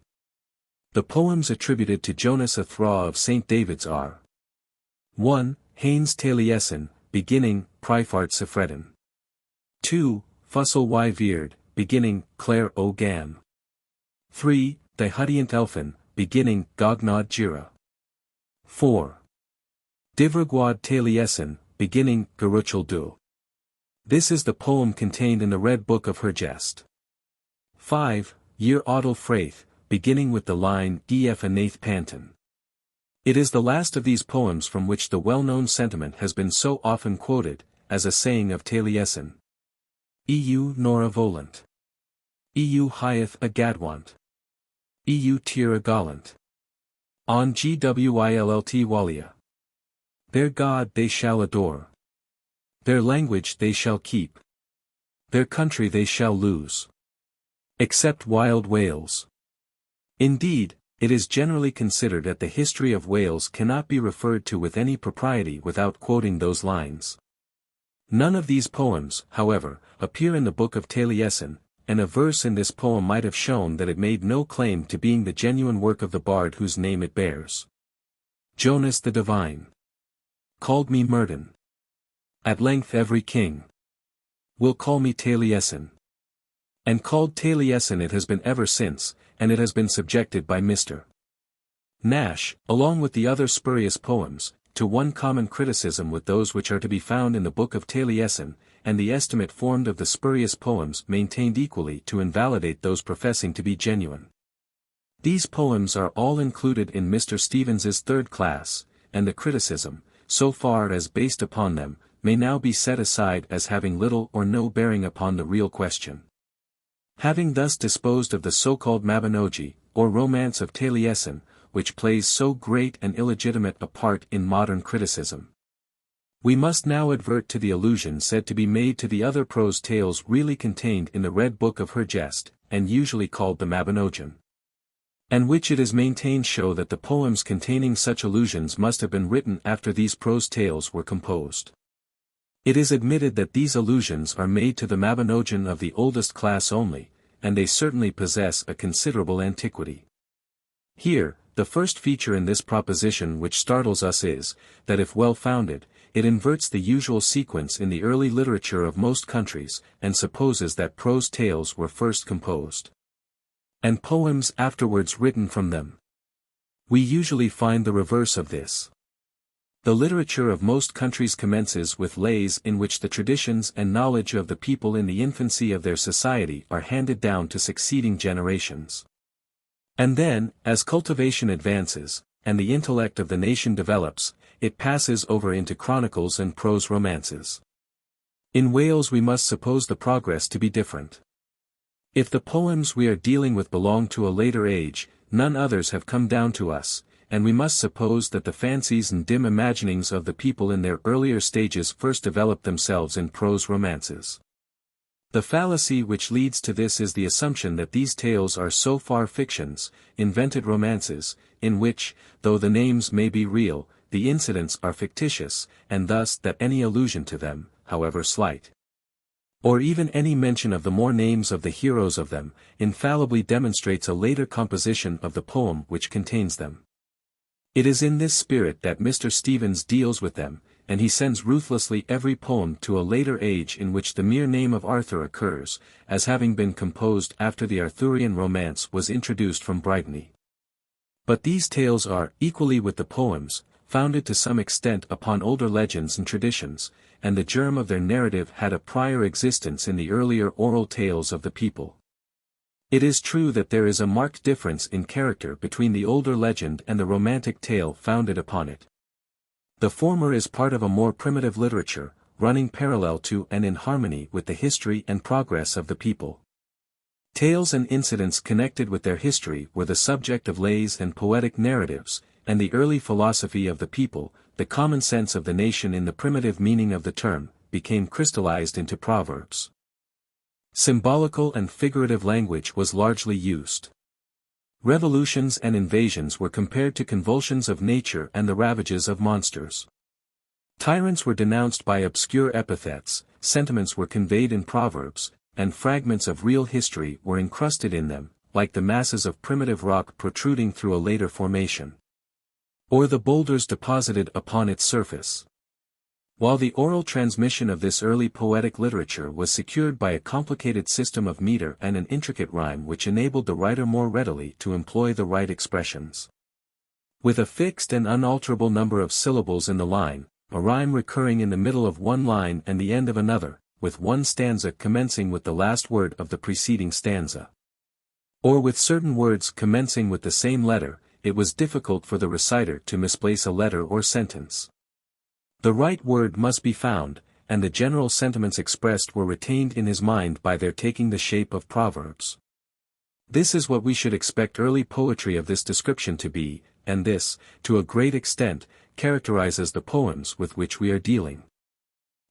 Speaker 1: The poems attributed to Jonas a Thra of St. David's are 1. Haines Taliesin, beginning, Pryfart Sifredin. 2. Fussel y Veard, beginning, Clare o Gan. 3. Dihudiant Elfin, beginning, Gognod Gira. 4. Divragwad Taliesin, beginning, Garuchel Du. This is the poem contained in the Red Book of Hergest. 5. Year Odel Fraith, beginning with the line Ef a Nath Panton. It is the last of these poems from which the well-known sentiment has been so often quoted, as a saying of Taliesin. Eu Nora Volant. Eu Hyeth a Gadwant. Eu Tir a Gallant. On Gwillt Walia. Their God they shall adore. Their language they shall keep. Their country they shall lose. Except wild Wales. Indeed, it is generally considered that the history of Wales cannot be referred to with any propriety without quoting those lines. None of these poems, however, appear in the Book of Taliesin, and a verse in this poem might have shown that it made no claim to being the genuine work of the bard whose name it bears. Jonas the Divine called me Myrddin. At length every king will call me Taliesin. And called Taliesin it has been ever since, and it has been subjected by Mr. Nash, along with the other spurious poems, to one common criticism with those which are to be found in the Book of Taliesin, and the estimate formed of the spurious poems maintained equally to invalidate those professing to be genuine. These poems are all included in Mr. Stevens's third class, and the criticism, so far as based upon them, may now be set aside as having little or no bearing upon the real question. Having thus disposed of the so-called Mabinogi, or romance of Taliesin, which plays so great and illegitimate a part in modern criticism, we must now advert to the allusion said to be made to the other prose tales really contained in the Red Book of Hergest, and usually called the Mabinogion, and which it is maintained show that the poems containing such allusions must have been written after these prose tales were composed. It is admitted that these allusions are made to the Mabinogion of the oldest class only, and they certainly possess a considerable antiquity. Here, the first feature in this proposition which startles us is, that if well founded, it inverts the usual sequence in the early literature of most countries, and supposes that prose tales were first composed, and poems afterwards written from them. We usually find the reverse of this. The literature of most countries commences with lays in which the traditions and knowledge of the people in the infancy of their society are handed down to succeeding generations. And then, as cultivation advances, and the intellect of the nation develops, it passes over into chronicles and prose romances. In Wales we must suppose the progress to be different. If the poems we are dealing with belong to a later age, none others have come down to us, and we must suppose that the fancies and dim imaginings of the people in their earlier stages first developed themselves in prose romances. The fallacy which leads to this is the assumption that these tales are so far fictions, invented romances, in which, though the names may be real, the incidents are fictitious, and thus that any allusion to them, however slight, or even any mention of the more names of the heroes of them, infallibly demonstrates a later composition of the poem which contains them. It is in this spirit that Mr. Stevens deals with them, and he sends ruthlessly every poem to a later age in which the mere name of Arthur occurs, as having been composed after the Arthurian romance was introduced from Brittany. But these tales are, equally with the poems, founded to some extent upon older legends and traditions, and the germ of their narrative had a prior existence in the earlier oral tales of the people. It is true that there is a marked difference in character between the older legend and the romantic tale founded upon it. The former is part of a more primitive literature, running parallel to and in harmony with the history and progress of the people. Tales and incidents connected with their history were the subject of lays and poetic narratives, and the early philosophy of the people, the common sense of the nation in the primitive meaning of the term, became crystallized into proverbs. Symbolical and figurative language was largely used. Revolutions and invasions were compared to convulsions of nature and the ravages of monsters. Tyrants were denounced by obscure epithets, sentiments were conveyed in proverbs, and fragments of real history were encrusted in them, like the masses of primitive rock protruding through a later formation, or the boulders deposited upon its surface. While the oral transmission of this early poetic literature was secured by a complicated system of meter and an intricate rhyme which enabled the writer more readily to employ the right expressions. With a fixed and unalterable number of syllables in the line, a rhyme recurring in the middle of one line and the end of another, with one stanza commencing with the last word of the preceding stanza, or with certain words commencing with the same letter, it was difficult for the reciter to misplace a letter or sentence. The right word must be found, and the general sentiments expressed were retained in his mind by their taking the shape of proverbs. This is what we should expect early poetry of this description to be, and this, to a great extent, characterizes the poems with which we are dealing.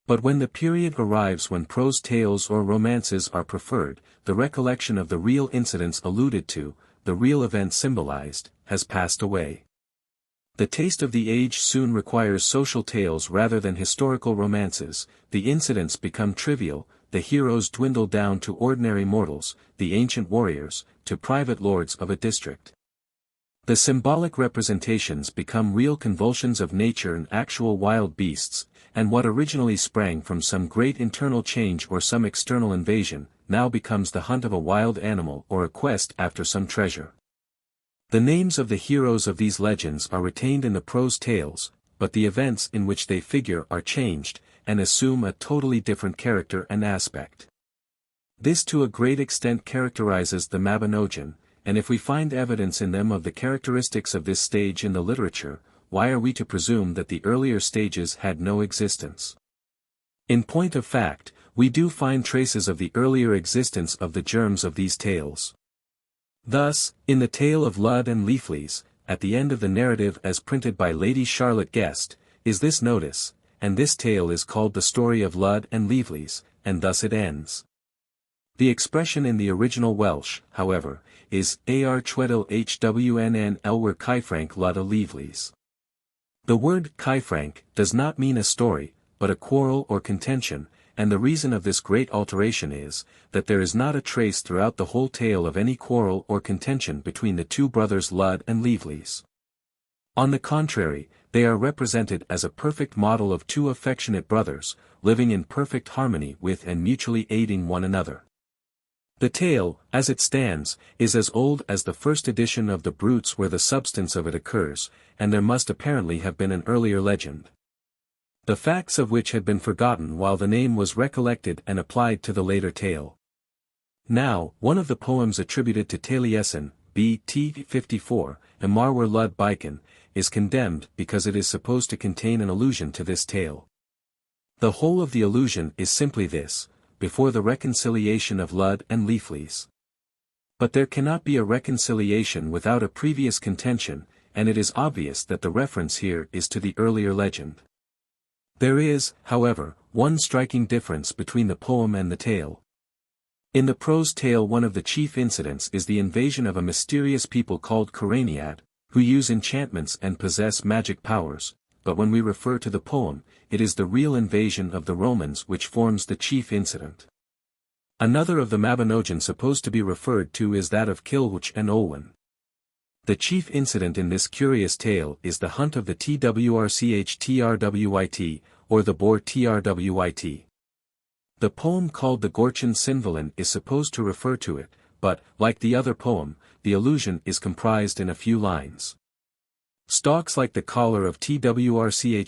Speaker 1: But when the period arrives when prose tales or romances are preferred, the recollection of the real incidents alluded to, the real events symbolized, has passed away. The taste of the age soon requires social tales rather than historical romances, the incidents become trivial, the heroes dwindle down to ordinary mortals, the ancient warriors, to private lords of a district. The symbolic representations become real convulsions of nature and actual wild beasts, and what originally sprang from some great internal change or some external invasion, now becomes the hunt of a wild animal or a quest after some treasure. The names of the heroes of these legends are retained in the prose tales, but the events in which they figure are changed, and assume a totally different character and aspect. This to a great extent characterizes the Mabinogion, and if we find evidence in them of the characteristics of this stage in the literature, why are we to presume that the earlier stages had no existence? In point of fact, we do find traces of the earlier existence of the germs of these tales. Thus, in the tale of Lud and Leafles, at the end of the narrative as printed by Lady Charlotte Guest, is this notice, and this tale is called the story of Lud and Leafles, and thus it ends. The expression in the original Welsh, however, is ar chwedl hwnn elwer Cyfranc Lud a Leafles. The word Cyfranc does not mean a story, but a quarrel or contention, and the reason of this great alteration is, that there is not a trace throughout the whole tale of any quarrel or contention between the two brothers Lud and Leafles. On the contrary, they are represented as a perfect model of two affectionate brothers, living in perfect harmony with and mutually aiding one another. The tale, as it stands, is as old as the first edition of the Brutes where the substance of it occurs, and there must apparently have been an earlier legend, the facts of which had been forgotten while the name was recollected and applied to the later tale. Now, one of the poems attributed to Taliesin, B.T. 54, Imarwer Lud Bicon, is condemned because it is supposed to contain an allusion to this tale. The whole of the allusion is simply this: before the reconciliation of Lud and Leafles. But there cannot be a reconciliation without a previous contention, and it is obvious that the reference here is to the earlier legend. There is, however, one striking difference between the poem and the tale. In the prose tale, one of the chief incidents is the invasion of a mysterious people called Coraniad, who use enchantments and possess magic powers, but when we refer to the poem, it is the real invasion of the Romans which forms the chief incident. Another of the Mabinogion supposed to be referred to is that of Cilhwch and Olwen. The chief incident in this curious tale is the hunt of the Twrch or the boar Trwit. The poem called the Gorchin Sinvalin is supposed to refer to it, but, like the other poem, the allusion is comprised in a few lines. Stalks like the collar of Twrch.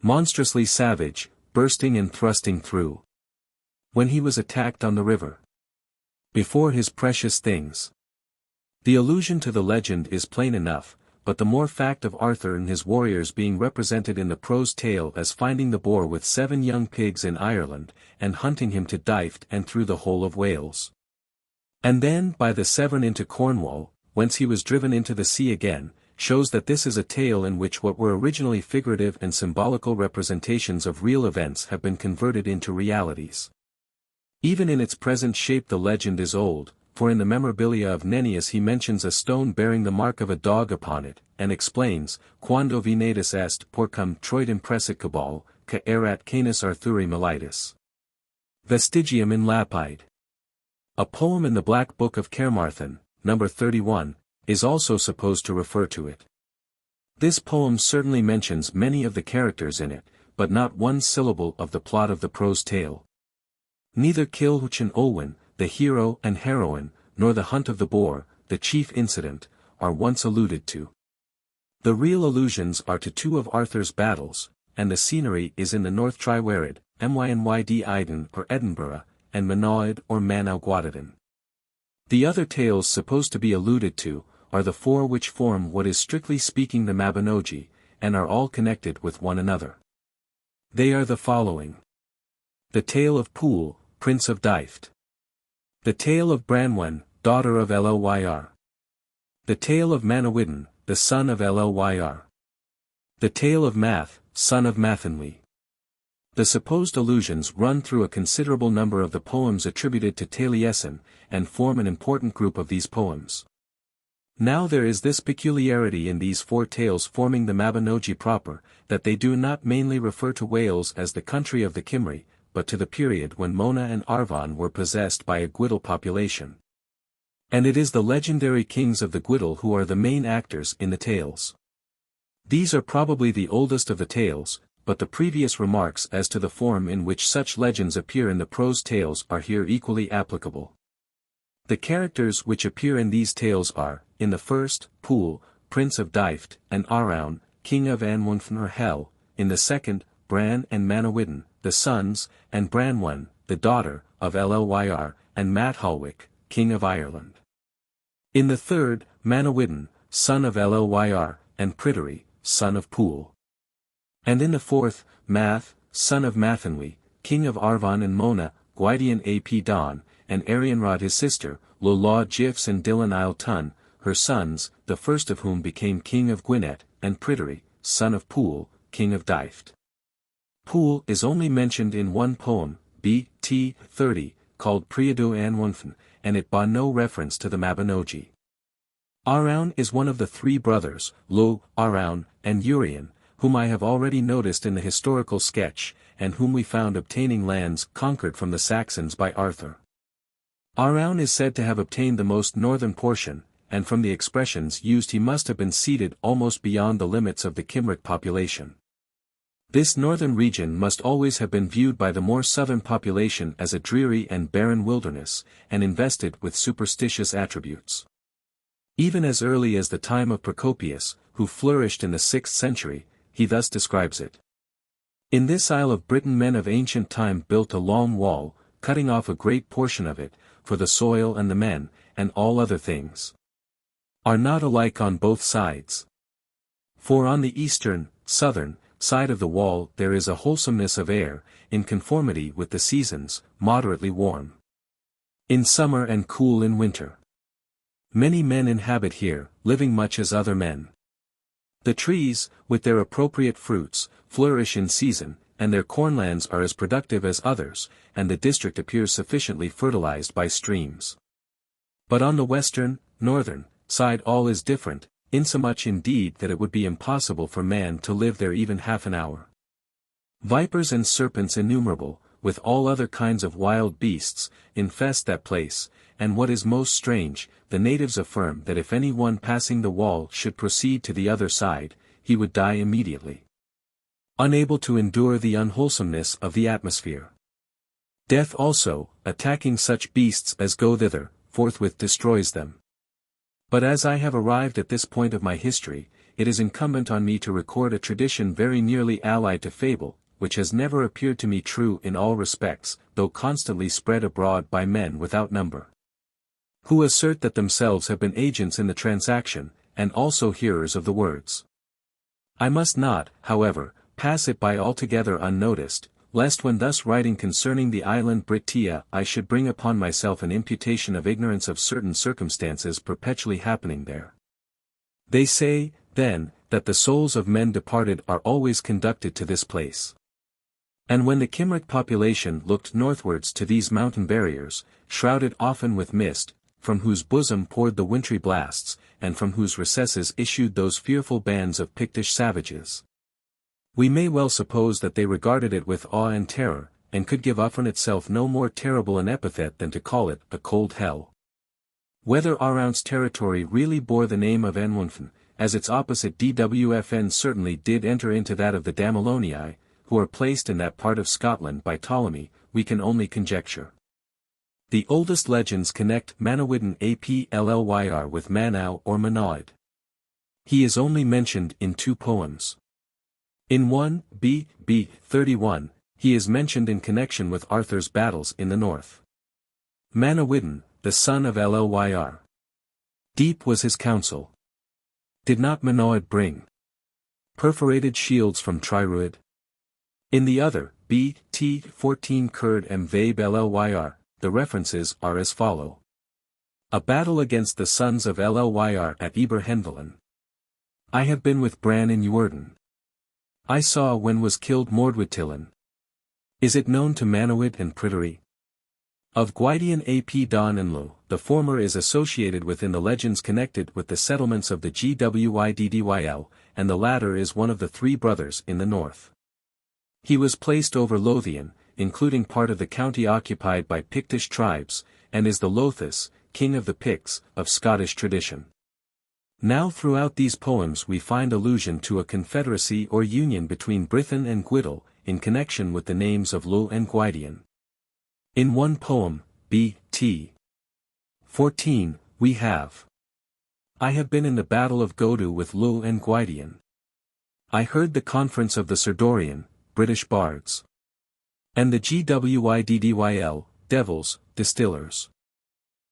Speaker 1: Monstrously savage, bursting and thrusting through. When he was attacked on the river. Before his precious things. The allusion to the legend is plain enough, but the more fact of Arthur and his warriors being represented in the prose tale as finding the boar with 7 young pigs in Ireland, and hunting him to Dyfed and through the whole of Wales. And then by the Severn into Cornwall, whence he was driven into the sea again, shows that this is a tale in which what were originally figurative and symbolical representations of real events have been converted into realities. Even in its present shape the legend is old, for in the memorabilia of Nennius he mentions a stone bearing the mark of a dog upon it, and explains, Quando venedis est porcum Troid impressit cabal, ca erat canis Arthuri militis. Vestigium in Lapide. A poem in the Black Book of Carmarthen, number 31, is also supposed to refer to it. This poem certainly mentions many of the characters in it, but not one syllable of the plot of the prose tale. Neither Cilhwch and Olwen, the hero and heroine, nor the hunt of the boar, the chief incident, are once alluded to. The real allusions are to 2 of Arthur's battles, and the scenery is in the North Tryweryd, Mynyd Iden or Edinburgh, and Manau or Manau Gwydyon. The other tales supposed to be alluded to, are the 4 which form what is strictly speaking the Mabinogi, and are all connected with one another. They are the following. The tale of Poole, Prince of Dyfed. The tale of Branwen, daughter of Llyr. The tale of Manawyddan, the son of Llyr. The tale of Math, son of Mathenwy. The supposed allusions run through a considerable number of the poems attributed to Taliesin, and form an important group of these poems. Now there is this peculiarity in these 4 tales forming the Mabinogi proper, that they do not mainly refer to Wales as the country of the Cymry, but to the period when Mona and Arfon were possessed by a Gwydl population. And it is the legendary kings of the Gwydl who are the main actors in the tales. These are probably the oldest of the tales, but the previous remarks as to the form in which such legends appear in the prose tales are here equally applicable. The characters which appear in these tales are, in the first, Poole, prince of Dyfed, and Araun, king of Anwunfn or Hel, in the second, Bran and Manawyddan, the sons, and Branwen, the daughter, of Llyr, and Matholwic, king of Ireland. In the third, Manawyddan, son of Llyr, and Pryderi, son of Pwyll. And in the fourth, Math, son of Mathenwy, king of Arvon and Mona, Gwydyon ap Don, and Arianrod his sister, Lolaw Gifs and Dilyn Ail Tun, her sons, the first of whom became king of Gwynedd, and Pryderi, son of Pwyll, king of Dyfed. Pwyll is only mentioned in one poem, B.T. 30, called Priadw Anwunfn, and it bore no reference to the Mabinogi. Araun is one of the three brothers, Lo, Araun, and Urien, whom I have already noticed in the historical sketch, and whom we found obtaining lands conquered from the Saxons by Arthur. Araun is said to have obtained the most northern portion, and from the expressions used he must have been seated almost beyond the limits of the Cymric population. This northern region must always have been viewed by the more southern population as a dreary and barren wilderness, and invested with superstitious attributes. Even as early as the time of Procopius, who flourished in the 6th century, he thus describes it. In this isle of Britain men of ancient time built a long wall, cutting off a great portion of it, for the soil and the men, and all other things are not alike on both sides. For on the eastern, southern, side of the wall there is a wholesomeness of air, in conformity with the seasons, moderately warm in summer and cool in winter. Many men inhabit here, living much as other men. The trees, with their appropriate fruits, flourish in season, and their cornlands are as productive as others, and the district appears sufficiently fertilized by streams. But on the western, northern, side all is different, insomuch indeed that it would be impossible for man to live there even half an hour. Vipers and serpents innumerable, with all other kinds of wild beasts, infest that place, and what is most strange, the natives affirm that if any one passing the wall should proceed to the other side, he would die immediately, unable to endure the unwholesomeness of the atmosphere. Death also, attacking such beasts as go thither, forthwith destroys them. But as I have arrived at this point of my history, it is incumbent on me to record a tradition very nearly allied to fable, which has never appeared to me true in all respects, though constantly spread abroad by men without number, who assert that themselves have been agents in the transaction, and also hearers of the words. I must not, however, pass it by altogether unnoticed, lest when thus writing concerning the island Britia I should bring upon myself an imputation of ignorance of certain circumstances perpetually happening there. They say, then, that the souls of men departed are always conducted to this place. And when the Cymric population looked northwards to these mountain barriers, shrouded often with mist, from whose bosom poured the wintry blasts, and from whose recesses issued those fearful bands of Pictish savages, we may well suppose that they regarded it with awe and terror, and could give Uffern itself no more terrible an epithet than to call it a cold hell. Whether Araun's territory really bore the name of Anwunfn, as its opposite Dwfn certainly did enter into that of the Damalonii, who are placed in that part of Scotland by Ptolemy, we can only conjecture. The oldest legends connect Manawyddan ap Llyr with Manau or Manaud. He is only mentioned in two poems. In one, B. 31, he is mentioned in connection with Arthur's battles in the north. Manawyddan, the son of Llyr. Deep was his counsel. Did not Manaud bring perforated shields from Tryruid? In the other, B.T. 14 Kurd and Vabe Llyr, the references are as follow. A battle against the sons of Llyr at Eberhenvelen. I have been with Bran in Uerden. I saw when was killed Mordwydtillen. Is it known to Manawyd and Pryderi? Of Gwydyon ap Don and Lo, the former is associated within the legends connected with the settlements of the Gwyddyl, and the latter is one of the three brothers in the north. He was placed over Lothian, including part of the county occupied by Pictish tribes, and is the Lothus, king of the Picts, of Scottish tradition. Now throughout these poems we find allusion to a confederacy or union between Brython and Gwyddyl, in connection with the names of Lo and Gwydyon. In one poem, B.T. 14, we have I have been in the battle of Godu with Lugh and Gwydyon. I heard the conference of the Serdorian, British bards. And the Gwyddyl, devils, distillers.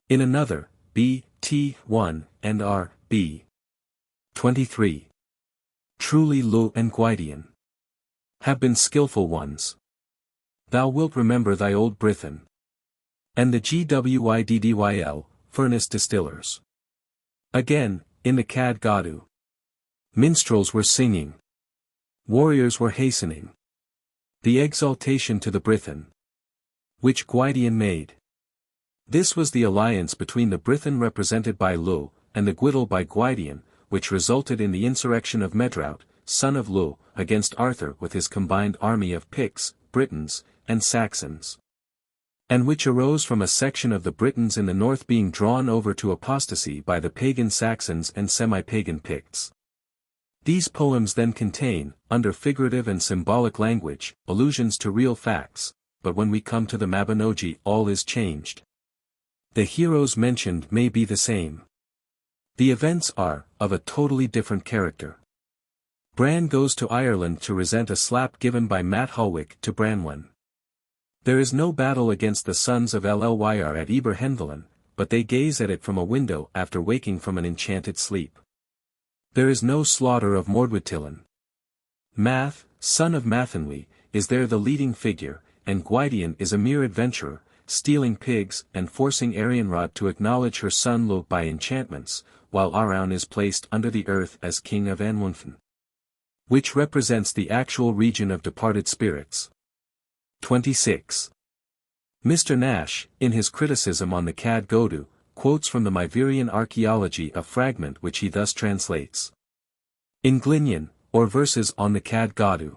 Speaker 1: In another, B, T, 1, and R, B. 23. Truly Lugh and Gwydyon have been skilful ones. Thou wilt remember thy old Brithen. And the Gwyddyl, furnace distillers. Again, in the Cad Godu. Minstrels were singing. Warriors were hastening. The exaltation to the Brithen, which Gwydyon made. This was the alliance between the Brithen represented by Lugh, and the Gwydl by Gwydyon, which resulted in the insurrection of Medrawd, son of Lugh, against Arthur with his combined army of Picts, Britons, and Saxons. And which arose from a section of the Britons in the north being drawn over to apostasy by the pagan Saxons and semi-pagan Picts. These poems then contain, under figurative and symbolic language, allusions to real facts, but when we come to the Mabinogi all is changed. The heroes mentioned may be the same. The events are, of a totally different character. Bran goes to Ireland to resent a slap given by Matt Hulwick to Branwen. There is no battle against the sons of Llyr at Eberhenvelen, but they gaze at it from a window after waking from an enchanted sleep. There is no slaughter of Mordwytillen. Math, son of Mathenwy, is there the leading figure, and Gwydyon is a mere adventurer, stealing pigs and forcing Arianrhod to acknowledge her son Lugh by enchantments, while Arawn is placed under the earth as king of Anwunfen, which represents the actual region of departed spirits. 26. Mr. Nash, in his criticism on the Cad Godu, quotes from the Myverian archaeology a fragment which he thus translates. In Glinion, or verses on the Cad Godu.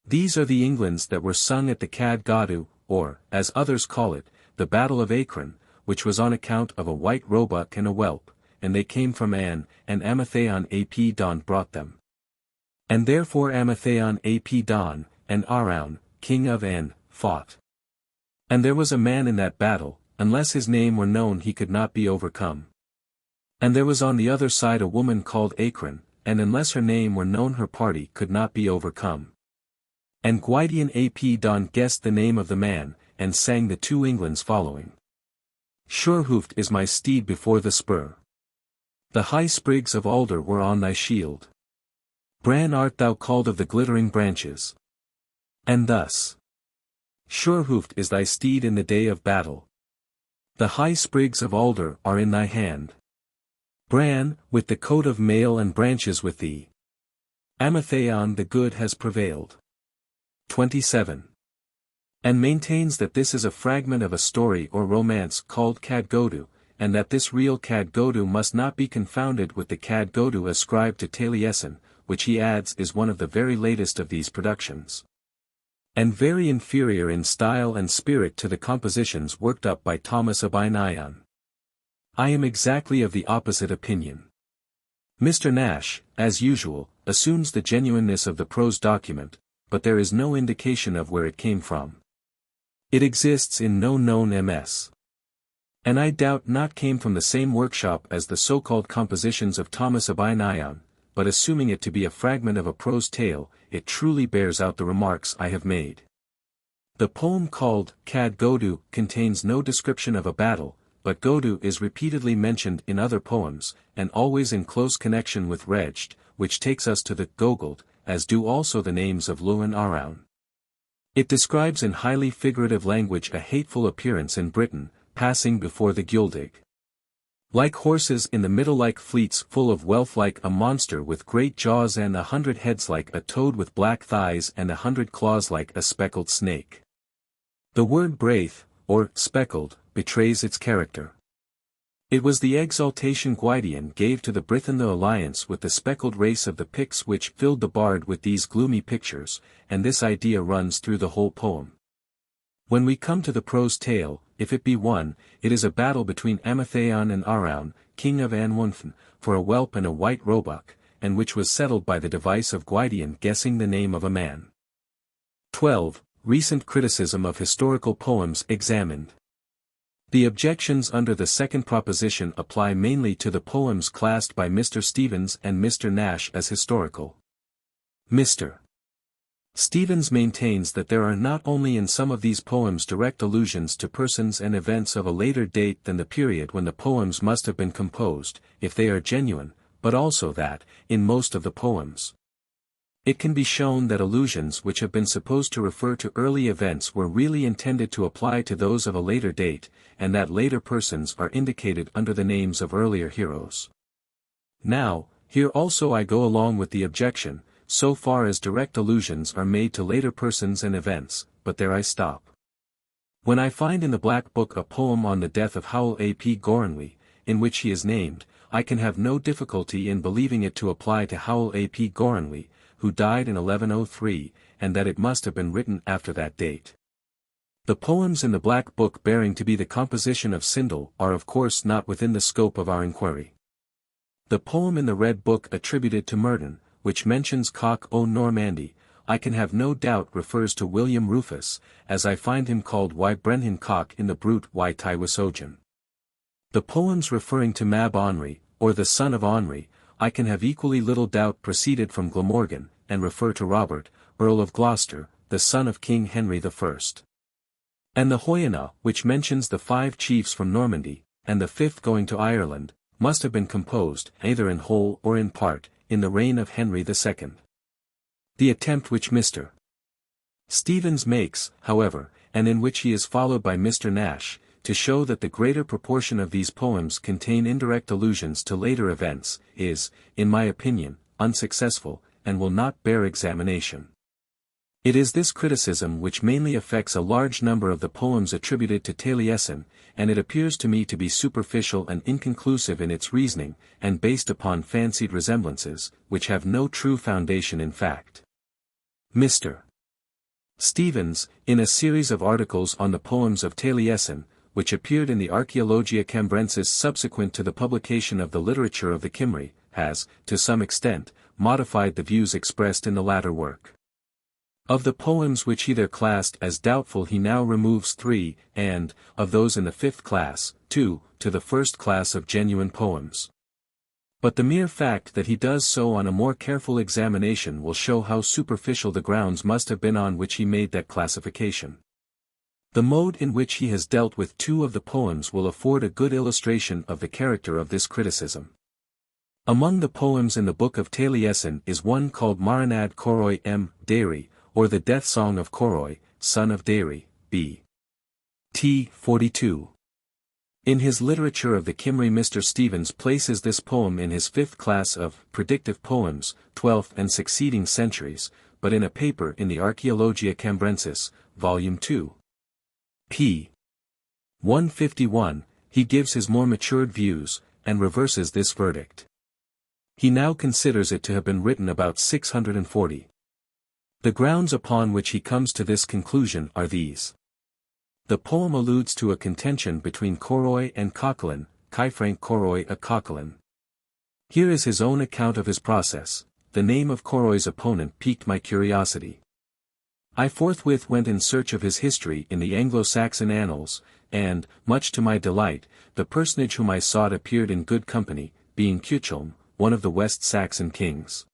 Speaker 1: These are the Englands that were sung at the Cad Godu, or, as others call it, the Battle of Acron, which was on account of a white roebuck and a whelp, and they came from Anne, and Amatheon ap Don brought them. And therefore Amatheon ap Don, and Arawn, king of Anne, fought. And there was a man in that battle, unless his name were known he could not be overcome. And there was on the other side a woman called Acron, and unless her name were known her party could not be overcome. And Gwydyon ap Don guessed the name of the man, and sang the two Englands following. Surehoofed is my steed before the spur. The high sprigs of alder were on thy shield. Bran art thou called of the glittering branches. And thus. Surehoofed is thy steed in the day of battle. The high sprigs of alder are in thy hand. Bran, with the coat of mail and branches with thee. Amatheon the good has prevailed. 27. And maintains that this is a fragment of a story or romance called Cad Godu, and that this real Cad Godu must not be confounded with the Cad Godu ascribed to Taliesin, which he adds is one of the very latest of these productions. And very inferior in style and spirit to the compositions worked up by Thomas Abinaion. I am exactly of the opposite opinion. Mr. Nash, as usual, assumes the genuineness of the prose document, but there is no indication of where it came from. It exists in no known MS. And I doubt not came from the same workshop as the so-called compositions of Thomas Abinaion, but assuming it to be a fragment of a prose tale, it truly bears out the remarks I have made. The poem called Cad Godu contains no description of a battle, but Godu is repeatedly mentioned in other poems, and always in close connection with Reged, which takes us to the Gogald, as do also the names of Lugh and Arawn. It describes in highly figurative language a hateful appearance in Britain, passing before the Guledig. Like horses in the middle, like fleets full of wealth, like a monster with great jaws and 100 heads, like a toad with black thighs and 100 claws, like a speckled snake. The word braith, or speckled, betrays its character. It was the exaltation Gwydyon gave to the Brithen, the alliance with the speckled race of the Picts, which filled the bard with these gloomy pictures, and this idea runs through the whole poem. When we come to the prose tale, if it be one, it is a battle between Amatheon and Arawn, king of Anwunfen, for a whelp and a white roebuck, and which was settled by the device of Gwydyon guessing the name of a man. 12. Recent criticism of historical poems examined. The objections under the second proposition apply mainly to the poems classed by Mr. Stevens and Mr. Nash as historical. Mr. Stevens maintains that there are not only in some of these poems direct allusions to persons and events of a later date than the period when the poems must have been composed, if they are genuine, but also that, in most of the poems, it can be shown that allusions which have been supposed to refer to early events were really intended to apply to those of a later date, and that later persons are indicated under the names of earlier heroes. Now, here also I go along with the objection, so far as direct allusions are made to later persons and events, but there I stop. When I find in the Black Book a poem on the death of Howell ap Gorenwy, in which he is named, I can have no difficulty in believing it to apply to Howell ap Gorenwy, who died in 1103, and that it must have been written after that date. The poems in the Black Book bearing to be the composition of Sindel are of course not within the scope of our inquiry. The poem in the Red Book attributed to Merton, which mentions Cock o' Normandy, I can have no doubt refers to William Rufus, as I find him called Y Brenhin Cock in the Brut y Tywysogen. The poems referring to Mab Onry, or the son of Onry, I can have equally little doubt proceeded from Glamorgan, and refer to Robert, Earl of Gloucester, the son of King Henry I. And the Hoyana, which mentions the 5 chiefs from Normandy, and the 5th going to Ireland, must have been composed, either in whole or in part, in the reign of Henry II. The attempt which Mr. Stevens makes, however, and in which he is followed by Mr. Nash, to show that the greater proportion of these poems contain indirect allusions to later events, is, in my opinion, unsuccessful, and will not bear examination. It is this criticism which mainly affects a large number of the poems attributed to Taliesin, and it appears to me to be superficial and inconclusive in its reasoning, and based upon fancied resemblances, which have no true foundation in fact. Mr. Stevens, in a series of articles on the poems of Taliesin, which appeared in the Archaeologia Cambrensis subsequent to the publication of the literature of the Cymry, has, to some extent, modified the views expressed in the latter work. Of the poems which he there classed as doubtful he now removes 3, and, of those in the 5th class, 2, to the 1st class of genuine poems. But the mere fact that he does so on a more careful examination will show how superficial the grounds must have been on which he made that classification. The mode in which he has dealt with 2 of the poems will afford a good illustration of the character of this criticism. Among the poems in the Book of Taliesin is one called Marinad Coroi M. Dairy, or the Death Song of Coroi, son of Dairy, b. T. 42. In his literature of the Cymry Mr. Stevens places this poem in his 5th class of predictive poems, 12th and succeeding centuries, but in a paper in the Archaeologia Cambrensis, Volume 2. p. 151, he gives his more matured views, and reverses this verdict. He now considers it to have been written about 640. The grounds upon which he comes to this conclusion are these. The poem alludes to a contention between Coroi and Coquelin, Caefranc Coroi a Coquelin. Here is his own account of his process. The name of Coroi's opponent piqued my curiosity. I forthwith went in search of his history in the Anglo-Saxon annals, and, much to my delight, the personage whom I sought appeared in good company, being Cuchulainn, one of the West Saxon kings.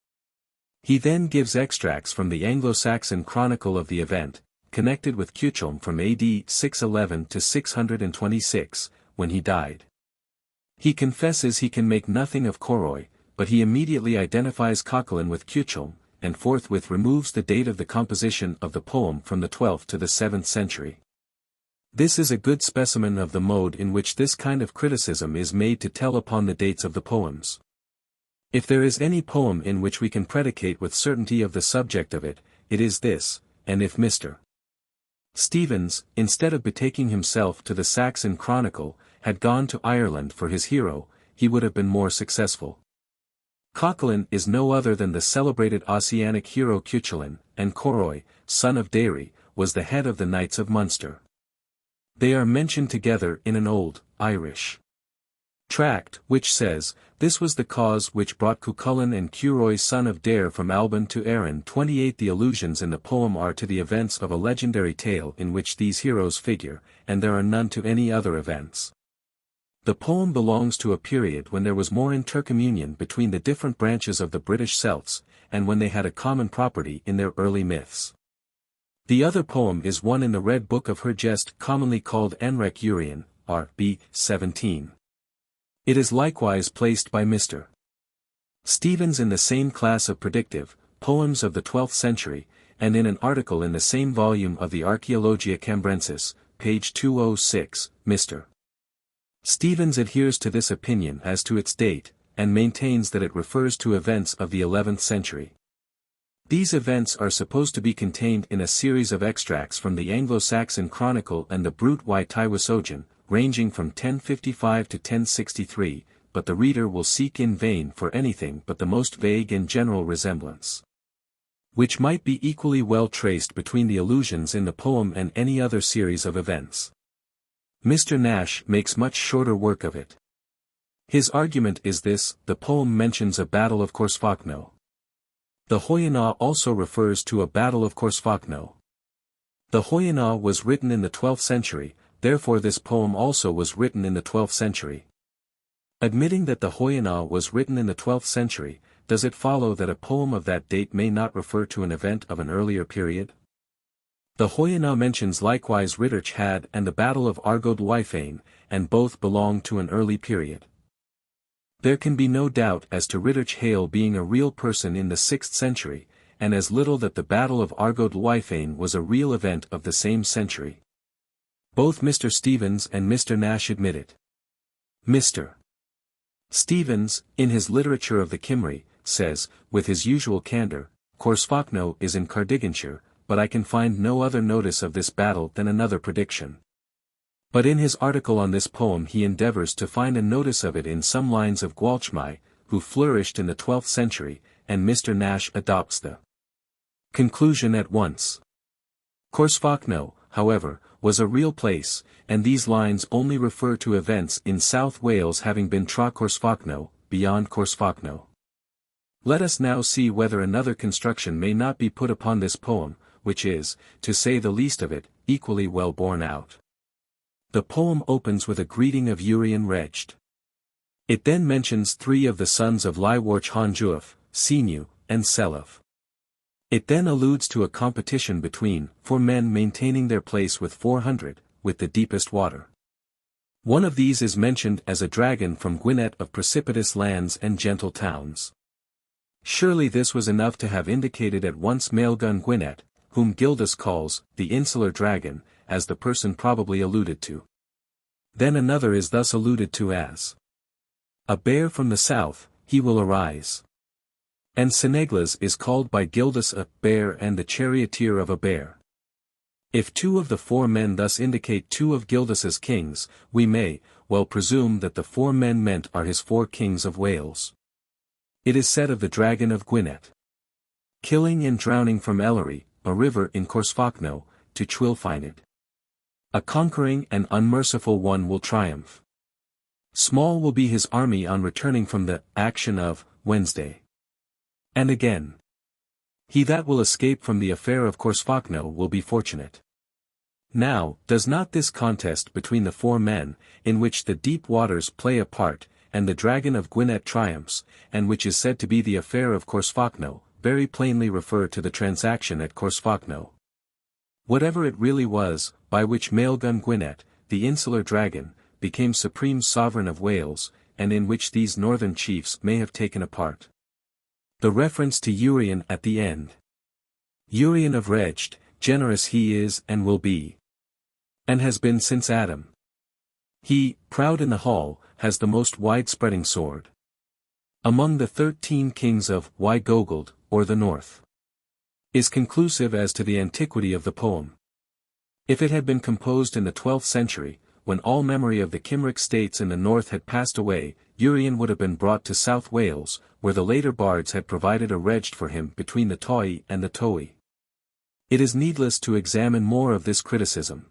Speaker 1: He then gives extracts from the Anglo-Saxon chronicle of the event, connected with Cuchulainn from AD 611 to 626, when he died. He confesses he can make nothing of Coroi, but he immediately identifies Coquelin with Cuchulainn, and forthwith removes the date of the composition of the poem from the 12th to the 7th century. This is a good specimen of the mode in which this kind of criticism is made to tell upon the dates of the poems. If there is any poem in which we can predicate with certainty of the subject of it, it is this, and if Mr. Stevens, instead of betaking himself to the Saxon Chronicle, had gone to Ireland for his hero, he would have been more successful. Coquelin is no other than the celebrated Ossianic hero Cuchulainn, and Coroi, son of Dairy, was the head of the Knights of Munster. They are mentioned together in an old, Irish tract, which says, "This was the cause which brought Cuchulainn and Curoi son of Dair from Alban to Erin." 28. The allusions in the poem are to the events of a legendary tale in which these heroes figure, and there are none to any other events. The poem belongs to a period when there was more intercommunion between the different branches of the British Celts, and when they had a common property in their early myths. The other poem is one in the Red Book of Hergest, commonly called Enrec Urian, R.B. 17. It is likewise placed by Mr. Stevens in the same class of predictive poems of the 12th century, and in an article in the same volume of the Archaeologia Cambrensis, page 206, Mr. Stevens adheres to this opinion as to its date, and maintains that it refers to events of the 11th century. These events are supposed to be contained in a series of extracts from the Anglo-Saxon Chronicle and the Brut y Tywysogen, ranging from 1055 to 1063, but the reader will seek in vain for anything but the most vague and general resemblance, which might be equally well traced between the allusions in the poem and any other series of events. Mr. Nash makes much shorter work of it. His argument is this: the poem mentions a battle of Corsfachno. The Hoyana also refers to a battle of Corsfachno. The Hoyana was written in the 12th century, therefore this poem also was written in the 12th century. Admitting that the Hoyana was written in the 12th century, does it follow that a poem of that date may not refer to an event of an earlier period? The Hoyana mentions likewise Ridderch had and the Battle of Argod Wyfain, and both belong to an early period. There can be no doubt as to Ridderch Hale being a real person in the 6th century, and as little that the Battle of Argod Wyfain was a real event of the same century. Both Mr. Stevens and Mr. Nash admit it. Mr. Stevens, in his Literature of the Cymry, says, with his usual candor, Corsfachno is in Cardiganshire, but I can find no other notice of this battle than another prediction. But in his article on this poem he endeavours to find a notice of it in some lines of Gwalchmai, who flourished in the 12th century, and Mr. Nash adopts the conclusion at once. Corsfachno, however, was a real place, and these lines only refer to events in South Wales having been tra Corsfachno, beyond Corsfachno. Let us now see whether another construction may not be put upon this poem, which is, to say the least of it, equally well borne out. The poem opens with a greeting of Urian Recht. It then mentions 3 of the sons of Llywarch Honjuaf, Sinu, and Selaf. It then alludes to a competition between 4 men maintaining their place with 400, with the deepest water. One of these is mentioned as a dragon from Gwynedd of precipitous lands and gentle towns. Surely this was enough to have indicated at once Maelgwn Gwynedd, whom Gildas calls, the insular dragon, as the person probably alluded to. Then another is thus alluded to as a bear from the south, he will arise. And Seneglas is called by Gildas a bear and the charioteer of a bear. If 2 of the 4 men thus indicate 2 of Gildas's kings, we may well presume that the 4 men meant are his 4 kings of Wales. It is said of the dragon of Gwynedd, killing and drowning from Ellery, a river in Corsfachno, to Twylfined. A conquering and unmerciful one will triumph. Small will be his army on returning from the action of Wednesday. And again, he that will escape from the affair of Corsfachno will be fortunate. Now, does not this contest between the 4 men, in which the deep waters play a part, and the dragon of Gwynedd triumphs, and which is said to be the affair of Corsfachno, very plainly refer to the transaction at Corsfachno? Whatever it really was, by which Maelgwn Gwynedd, the insular dragon, became supreme sovereign of Wales, and in which these northern chiefs may have taken a part. The reference to Urian at the end. Urian of Recht, generous he is and will be. And has been since Adam. He, proud in the hall, has the most wide-spreading sword among the 13 kings of Gogold, or the north, is conclusive as to the antiquity of the poem. If it had been composed in the 12th century, when all memory of the Cymric states in the north had passed away, Urian would have been brought to South Wales, where the later bards had provided a recht for him between the Toy and the Towy. It is needless to examine more of this criticism.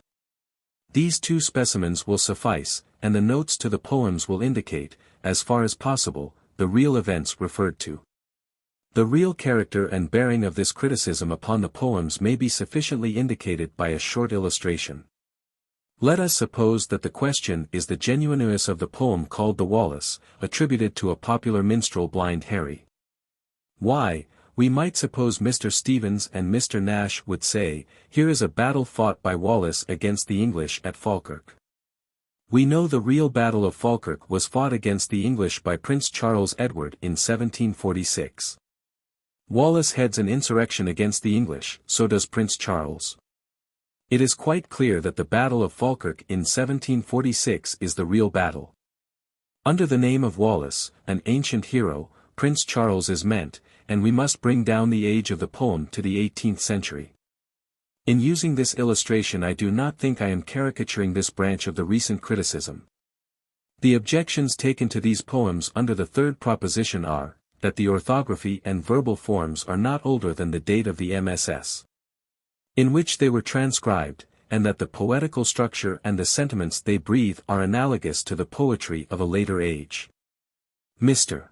Speaker 1: These 2 specimens will suffice, and the notes to the poems will indicate, as far as possible, the real events referred to. The real character and bearing of this criticism upon the poems may be sufficiently indicated by a short illustration. Let us suppose that the question is the genuineness of the poem called the Wallace, attributed to a popular minstrel Blind Harry. Why, we might suppose Mr. Stevens and Mr. Nash would say, here is a battle fought by Wallace against the English at Falkirk. We know the real Battle of Falkirk was fought against the English by Prince Charles Edward in 1746. Wallace heads an insurrection against the English, so does Prince Charles. It is quite clear that the Battle of Falkirk in 1746 is the real battle. Under the name of Wallace, an ancient hero, Prince Charles is meant, and we must bring down the age of the poem to the 18th century. In using this illustration, I do not think I am caricaturing this branch of the recent criticism. The objections taken to these poems under the third proposition are, that the orthography and verbal forms are not older than the date of the MSS. in which they were transcribed, and that the poetical structure and the sentiments they breathe are analogous to the poetry of a later age. Mr.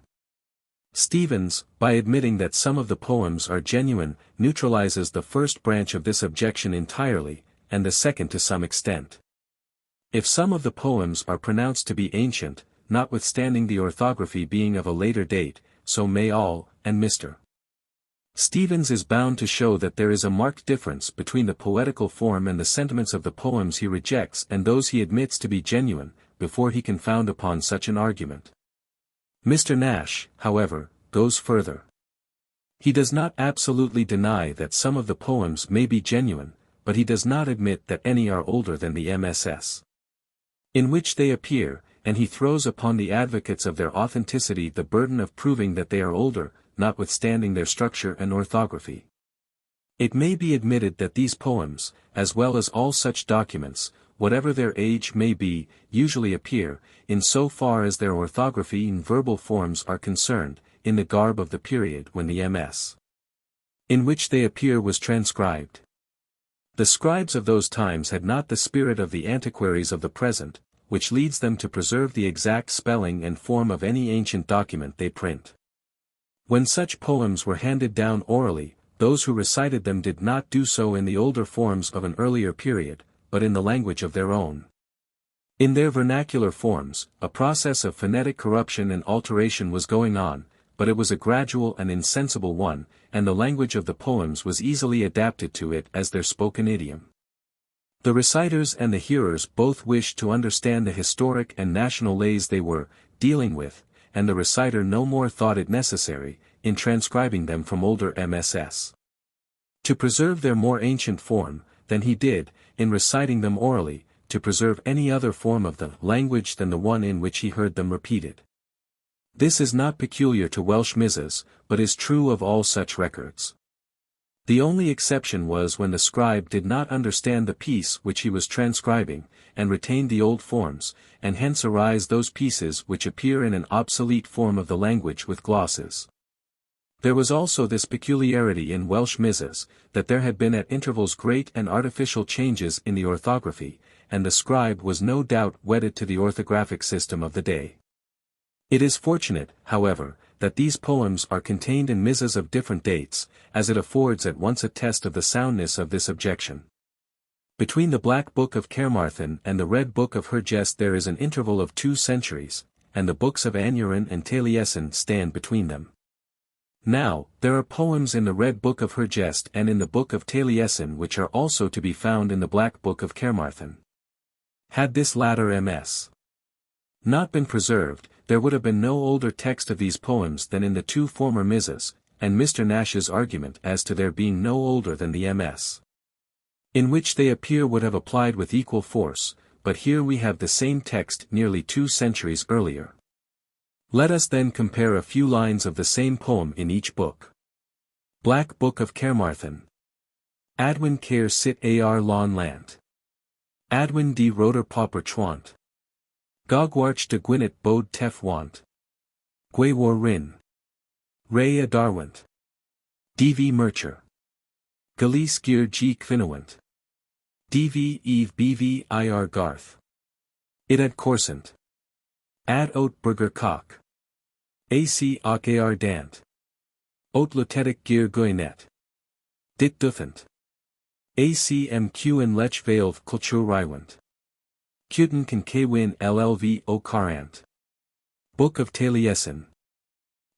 Speaker 1: Stevens, by admitting that some of the poems are genuine, neutralizes the first branch of this objection entirely, and the second to some extent. If some of the poems are pronounced to be ancient, notwithstanding the orthography being of a later date, so may all, and Mr. Stevens is bound to show that there is a marked difference between the poetical form and the sentiments of the poems he rejects and those he admits to be genuine, before he can found upon such an argument. Mr. Nash, however, goes further. He does not absolutely deny that some of the poems may be genuine, but he does not admit that any are older than the MSS. in which they appear, and he throws upon the advocates of their authenticity the burden of proving that they are older, notwithstanding their structure and orthography. It may be admitted that these poems, as well as all such documents, whatever their age may be, usually appear, in so far as their orthography and verbal forms are concerned, in the garb of the period when the MS. in which they appear was transcribed. The scribes of those times had not the spirit of the antiquaries of the present, which leads them to preserve the exact spelling and form of any ancient document they print. When such poems were handed down orally, those who recited them did not do so in the older forms of an earlier period, but in the language of their own. In their vernacular forms, a process of phonetic corruption and alteration was going on, but it was a gradual and insensible one, and the language of the poems was easily adapted to it as their spoken idiom. The reciters and the hearers both wished to understand the historic and national lays they were dealing with, and the reciter no more thought it necessary, in transcribing them from older MSS. to preserve their more ancient form, than he did, in reciting them orally, to preserve any other form of the language than the one in which he heard them repeated. This is not peculiar to Welsh misses, but is true of all such records. The only exception was when the scribe did not understand the piece which he was transcribing, and retained the old forms, and hence arise those pieces which appear in an obsolete form of the language with glosses. There was also this peculiarity in Welsh misses, that there had been at intervals great and artificial changes in the orthography, and the scribe was no doubt wedded to the orthographic system of the day. It is fortunate, however, that these poems are contained in misses of different dates, as it affords at once a test of the soundness of this objection. Between the Black Book of Carmarthen and the Red Book of Hergest there is an interval of 2 centuries, and the books of Aneirin and Taliesin stand between them. Now, there are poems in the Red Book of Hergest and in the Book of Taliesin which are also to be found in the Black Book of Carmarthen. Had this latter MS. not been preserved, there would have been no older text of these poems than in the 2 former misses, and Mr. Nash's argument as to their being no older than the MS. in which they appear would have applied with equal force, but here we have the same text nearly 2 centuries earlier. Let us then compare a few lines of the same poem in each book. Black Book of Carmarthen. Adwyn Cair sit ar lawn lant. Adwyn de roder pauper twant. Gogwarch de Gwynnet bod tef want. Gwawar rin. Ray a darwant. Dv mercher. Galis gir g quinawant. Dv eve bv ir garth. It ad coursant. Ad oat burger cock. Ac och ar dant. Oat lutetic gear guinet. Dit duthant. ACMQ in lech veilv culture rywant. Cuten can kwin llv o carant. Book of Taliesin.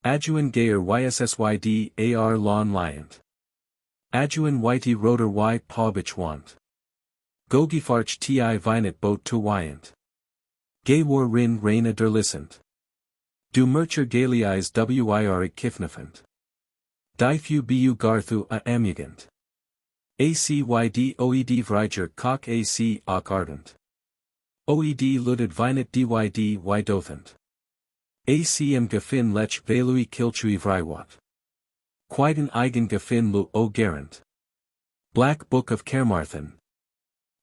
Speaker 1: Adjuan gayer ysssyd ar lawn liant. Adjuan whitey rotor y pawbich want. Gogifarch ti vinet boat to wyant. Gay war rin reina derlissant. Du mercher galeis wirig kifnafant. Dyfu bu garthu a amugant. Acyd oed vriger cock ac och ardent. Oed luded vinet dyd dothant. Acm gafin lech velui kilchui vrywat. Quiden eigen gafin lu o garant. Black Book of Carmarthen.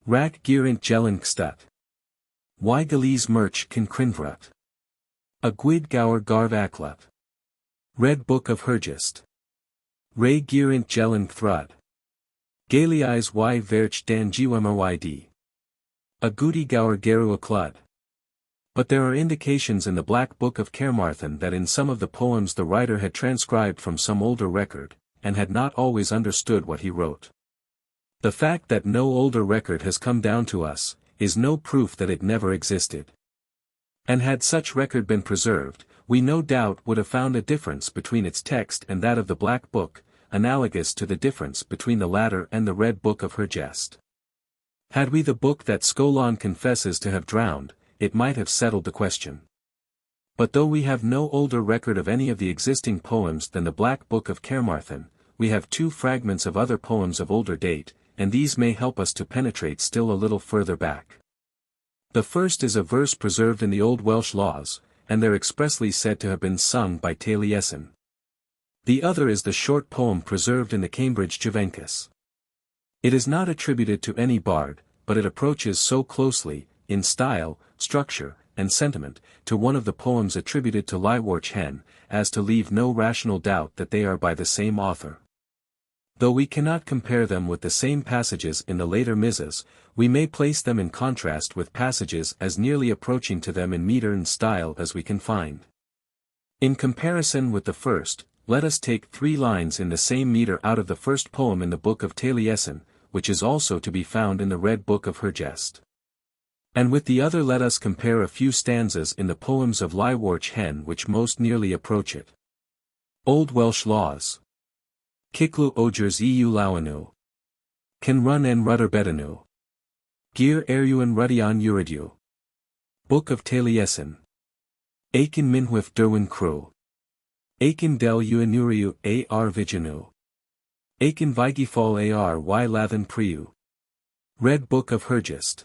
Speaker 1: Rak gerint gelenkstad. Y galese merch can crinvrat. A gwyd gower garv aklat. Red Book of Hergest. Ray gerint gelen thrud. Galeis y verch dan gwmyd. A goody gower geru aklud. But there are indications in the Black Book of Carmarthen that in some of the poems the writer had transcribed from some older record, and had not always understood what he wrote. The fact that no older record has come down to us, is no proof that it never existed. And had such record been preserved, we no doubt would have found a difference between its text and that of the Black Book, analogous to the difference between the latter and the Red Book of Hergest. Had we the book that Scolon confesses to have drowned, it might have settled the question. But though we have no older record of any of the existing poems than the Black Book of Carmarthen, we have two fragments of other poems of older date, and these may help us to penetrate still a little further back. The first is a verse preserved in the Old Welsh laws, and they're expressly said to have been sung by Taliesin. The other is the short poem preserved in the Cambridge Juvencus. It is not attributed to any bard, but it approaches so closely, in style, structure, and sentiment, to one of the poems attributed to Llywelyn Hen, as to leave no rational doubt that they are by the same author. Though we cannot compare them with the same passages in the later Misas, we may place them in contrast with passages as nearly approaching to them in meter and style as we can find. In comparison with the first, let us take 3 lines in the same meter out of the first poem in the Book of Taliesin, which is also to be found in the Red Book of Hergest. And with the other let us compare a few stanzas in the poems of Llywelyn Hen which most nearly approach it. Old Welsh Laws. Kiclu ogers eu lawanu. Can run en rudder bedanu. Gear eruan rudian uridu. Book of Taliesin. Aiken minhwif derwin crew. Aiken del uanuriu ar viginu. Aiken vigifal ar y lathan priu. Red Book of Hergest.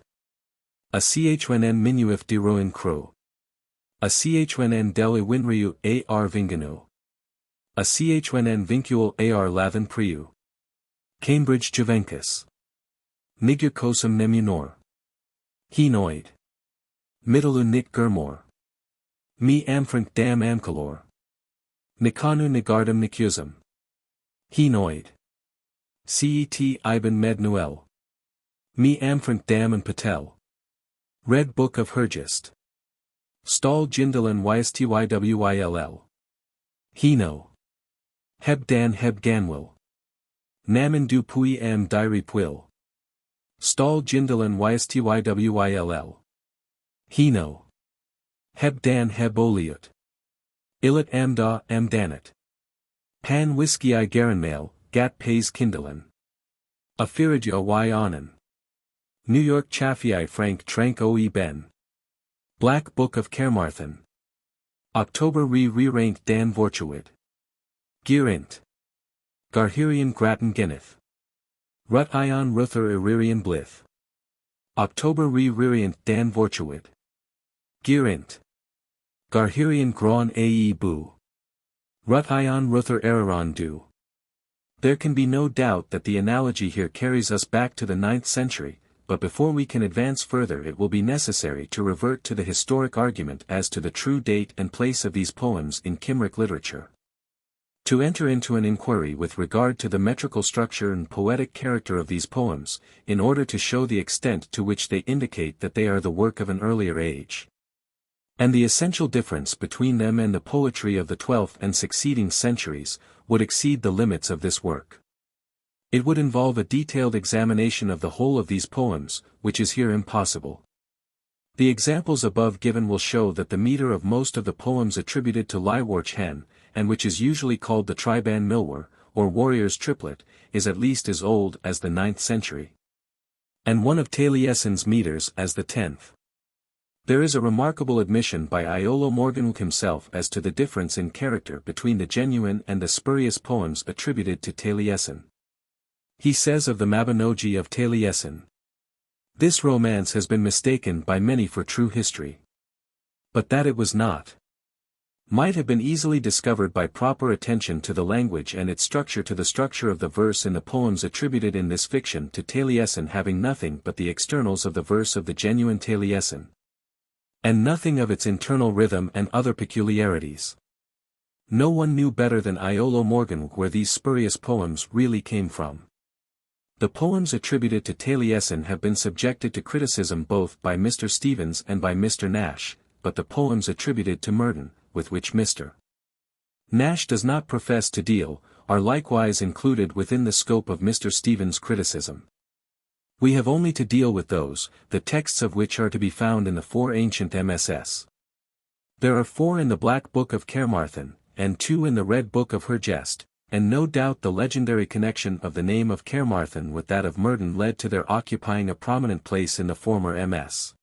Speaker 1: A chn minuif de roin crew. A chn del iwinriu ar vinganu. A chn vincul ar lathan priu. Cambridge Juvencus. Nigurcosum nemunor. Henoid. Middleu nick gurmor. Me amfrank dam amcalor. Nicanu nigardum nicusum. Henoid. Cet iben med nuel. Me amfrank dam and patel. Red Book of Hergest. Stall jindalan ystwywyll. Heno. Heb dan heb ganwil. Namen du pui am diary pwil. Stall jindalan ystwywyll. Heno. Heb dan heb oliut. Illit amda am danit. Pan whiskey I garanmail, gat pays kindalen. Afiridyo y onan. New York Chaffee Frank Trank O.E. Ben. Black Book of Carmarthen. October re-rank Dan Vorchewid. Gerint. Garhirian Gratin Geneth. Rut Ion Ruther Iririan Blith. October re-ririant Dan Vorchewid. Gerint. Garhirian Graun A.E. Bu. Rut Ion Ruther Araron Du. There can be no doubt that the analogy here carries us back to the 9th century, but before we can advance further it will be necessary to revert to the historic argument as to the true date and place of these poems in Cymric literature. To enter into an inquiry with regard to the metrical structure and poetic character of these poems, in order to show the extent to which they indicate that they are the work of an earlier age, and the essential difference between them and the poetry of the 12th and succeeding centuries, would exceed the limits of this work. It would involve a detailed examination of the whole of these poems, which is here impossible. The examples above given will show that the meter of most of the poems attributed to Llywelyn Hen, and which is usually called the Triban Milwr, or warrior's triplet, is at least as old as the 9th century. And one of Taliesin's meters as the 10th. There is a remarkable admission by Iolo Morganwg himself as to the difference in character between the genuine and the spurious poems attributed to Taliesin. He says of the Mabinogi of Taliesin, "This romance has been mistaken by many for true history. But that it was not. Might have been easily discovered by proper attention to the language and its structure, to the structure of the verse in the poems attributed in this fiction to Taliesin, having nothing but the externals of the verse of the genuine Taliesin, and nothing of its internal rhythm and other peculiarities. No one knew better than Iolo Morganwg where these spurious poems really came from. The poems attributed to Taliesin have been subjected to criticism both by Mr. Stevens and by Mr. Nash, but the poems attributed to Merton, with which Mr. Nash does not profess to deal, are likewise included within the scope of Mr. Stevens' criticism. We have only to deal with those, the texts of which are to be found in the 4 ancient MSS. There are 4 in the Black Book of Carmarthen, and 2 in the Red Book of Hergest, and no doubt the legendary connection of the name of Carmarthen with that of Merton led to their occupying a prominent place in the former MS.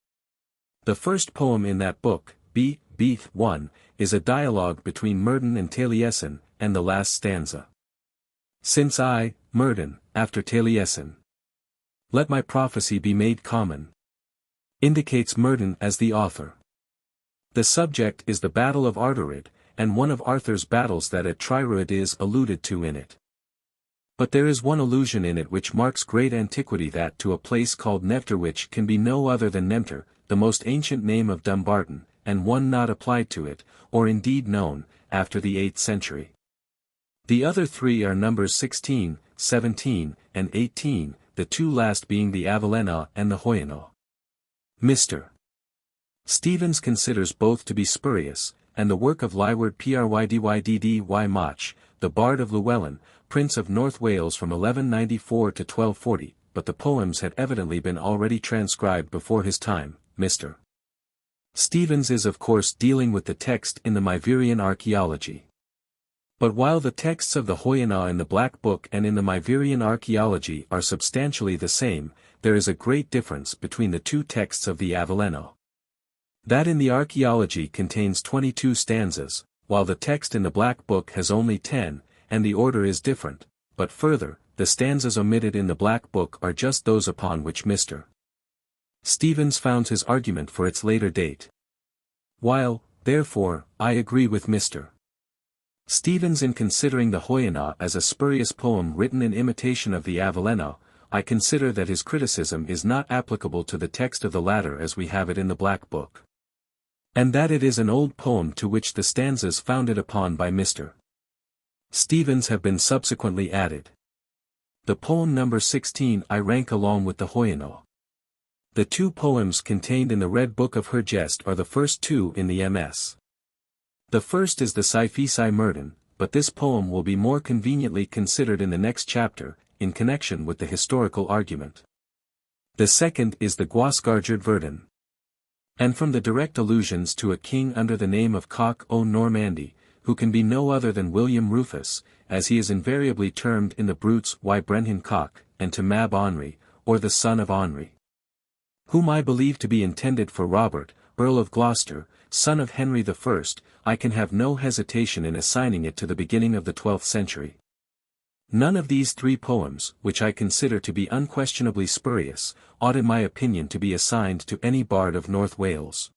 Speaker 1: The first poem in that book, B.1, is a dialogue between Merton and Taliesin, and the last stanza, "Since I, Merton, after Taliesin, let my prophecy be made common," indicates Merton as the author. The subject is the Battle of Ardorid, and one of Arthur's battles that at Triruad is alluded to in it. But there is one allusion in it which marks great antiquity, that to a place called Nefter, which can be no other than Nemter, the most ancient name of Dumbarton, and one not applied to it, or indeed known, after the 8th century. The other 3 are numbers 16, 17, and 18, the 2 last being the Avalena and the Hoyana. Mr. Stevens considers both to be spurious, and the work of Llywelyn Prydyddy Mach, the Bard of Llewellyn, Prince of North Wales from 1194 to 1240, but the poems had evidently been already transcribed before his time. Mr. Stevens is of course dealing with the text in the Myverian archaeology. But while the texts of the Hoyana in the Black Book and in the Myverian archaeology are substantially the same, there is a great difference between the 2 texts of the Avalena. That in the archaeology contains 22 stanzas, while the text in the Black Book has only 10, and the order is different, but further, the stanzas omitted in the Black Book are just those upon which Mr. Stevens founds his argument for its later date. While, therefore, I agree with Mr. Stevens in considering the Hoyana as a spurious poem written in imitation of the Avalena, I consider that his criticism is not applicable to the text of the latter as we have it in the Black Book, and that it is an old poem to which the stanzas founded upon by Mr. Stevens have been subsequently added. The poem number 16 I rank along with the Hoyana. The 2 poems contained in the Red Book of Hergest are the first 2 in the MS. The first is the Sci Merton, but this poem will be more conveniently considered in the next chapter, in connection with the historical argument. The second is the Gwasgargard Verdun. And from the direct allusions to a king under the name of Cock o' Normandy, who can be no other than William Rufus, as he is invariably termed in the Brutes y Brenhin Cock, and to Mab Henry, or the son of Henry, whom I believe to be intended for Robert, Earl of Gloucester, son of Henry I, I can have no hesitation in assigning it to the beginning of the 12th century. None of these 3 poems, which I consider to be unquestionably spurious, ought in my opinion to be assigned to any bard of North Wales.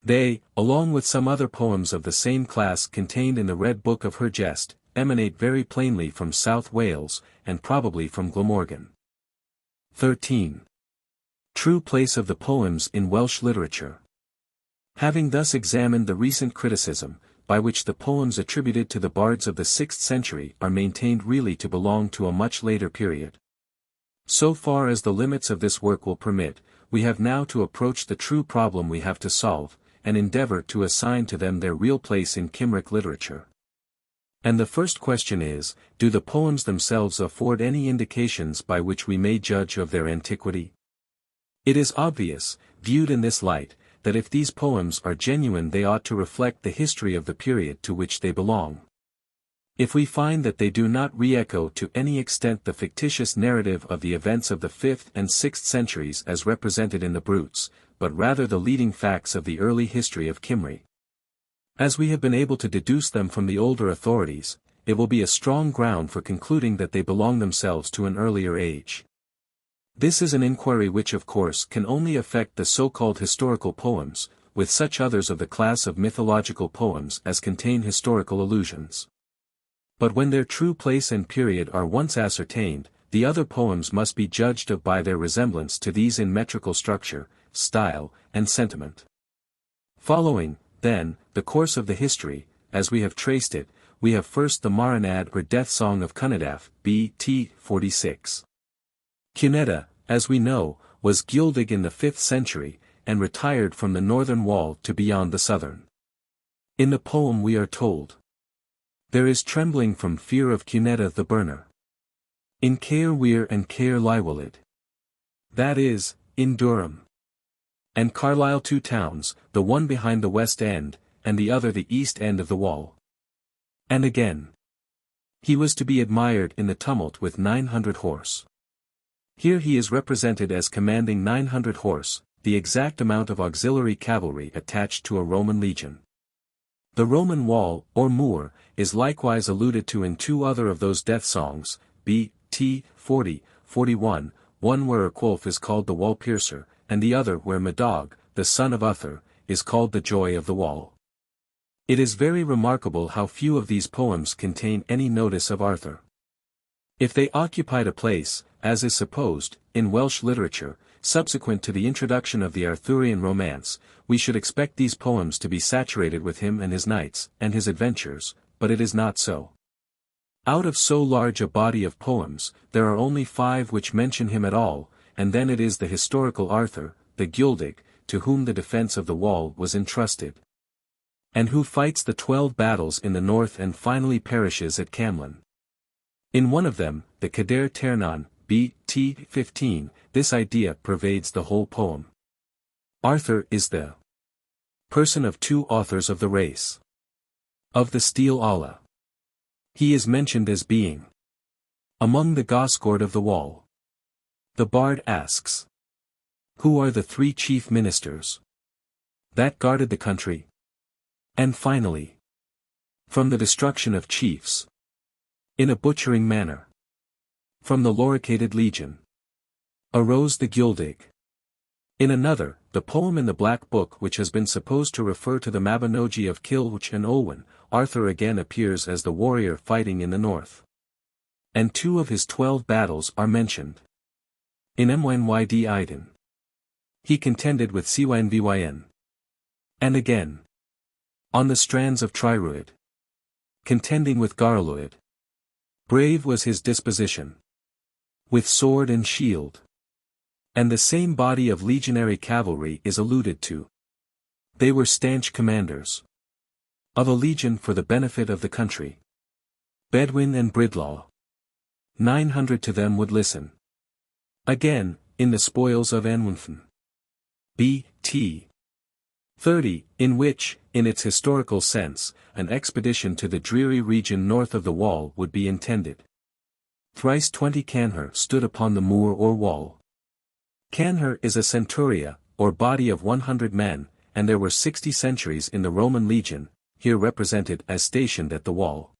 Speaker 1: They, along with some other poems of the same class contained in the Red Book of Hergest, emanate very plainly from South Wales, and probably from Glamorgan. 13. True place of the poems in Welsh literature. Having thus examined the recent criticism, by which the poems attributed to the bards of the 6th century are maintained really to belong to a much later period. So far as the limits of this work will permit, we have now to approach the true problem we have to solve, and endeavor to assign to them their real place in Cymric literature. And the first question is, do the poems themselves afford any indications by which we may judge of their antiquity? It is obvious, viewed in this light, that if these poems are genuine they ought to reflect the history of the period to which they belong. If we find that they do not re-echo to any extent the fictitious narrative of the events of the 5th and 6th centuries as represented in the Brutes, but rather the leading facts of the early history of Cymru, as we have been able to deduce them from the older authorities, it will be a strong ground for concluding that they belong themselves to an earlier age. This is an inquiry which of course can only affect the so-called historical poems, with such others of the class of mythological poems as contain historical allusions. But when their true place and period are once ascertained, the other poems must be judged of by their resemblance to these in metrical structure, style, and sentiment. Following, then, the course of the history, as we have traced it, we have first the Marinad or Death Song of Cynedaf, B.T. 46. Cyneda, as we know, was Guledig in the 5th century, and retired from the northern wall to beyond the southern. In the poem we are told, there is trembling from fear of Cyneda the burner. In Caer Weir and Caer Llywelyd. That is, in Durham and Carlisle, 2 towns, the one behind the west end, and the other the east end of the wall. And again, he was to be admired in the tumult with 900 horse. Here he is represented as commanding 900 horse, the exact amount of auxiliary cavalry attached to a Roman legion. The Roman wall, or moor, is likewise alluded to in 2 other of those death songs, B.T. 40, 41, one where Aculf is called the wall piercer, and the other where Madog, the son of Uther, is called the joy of the wall. It is very remarkable how few of these poems contain any notice of Arthur. If they occupied a place, as is supposed, in Welsh literature, subsequent to the introduction of the Arthurian romance, we should expect these poems to be saturated with him and his knights, and his adventures, but it is not so. Out of so large a body of poems, there are only 5 which mention him at all, and then it is the historical Arthur, the Guledig, to whom the defense of the wall was entrusted, and who fights the 12 battles in the north and finally perishes at Camlan. In one of them, the Cadair Ternan, B.T. 15, this idea pervades the whole poem. Arthur is the person of 2 authors of the race of the Steel Allah. He is mentioned as being among the Gosgord of the wall. The bard asks, who are the 3 chief ministers that guarded the country? And finally, from the destruction of chiefs, in a butchering manner, from the loricated legion, arose the Guledig. In another, the poem in the Black Book which has been supposed to refer to the Mabinogi of Cilwch and Olwen, Arthur again appears as the warrior fighting in the north. And 2 of his 12 battles are mentioned. In Mynyd Iden, he contended with Cwyn Vyn. And again, on the strands of Tryruid, contending with Garluid. Brave was his disposition, with sword and shield. And the same body of legionary cavalry is alluded to. They were stanch commanders of a legion for the benefit of the country. Bedwin and Bridlaw. 900 to them would listen. Again, in the spoils of Anwynfen. B.T. 30, in which, in its historical sense, an expedition to the dreary region north of the wall would be intended. Thrice 20 Canher stood upon the moor or wall. Canher is a centuria, or body of 100 men, and there were 60 centuries in the Roman legion, here represented as stationed at the wall.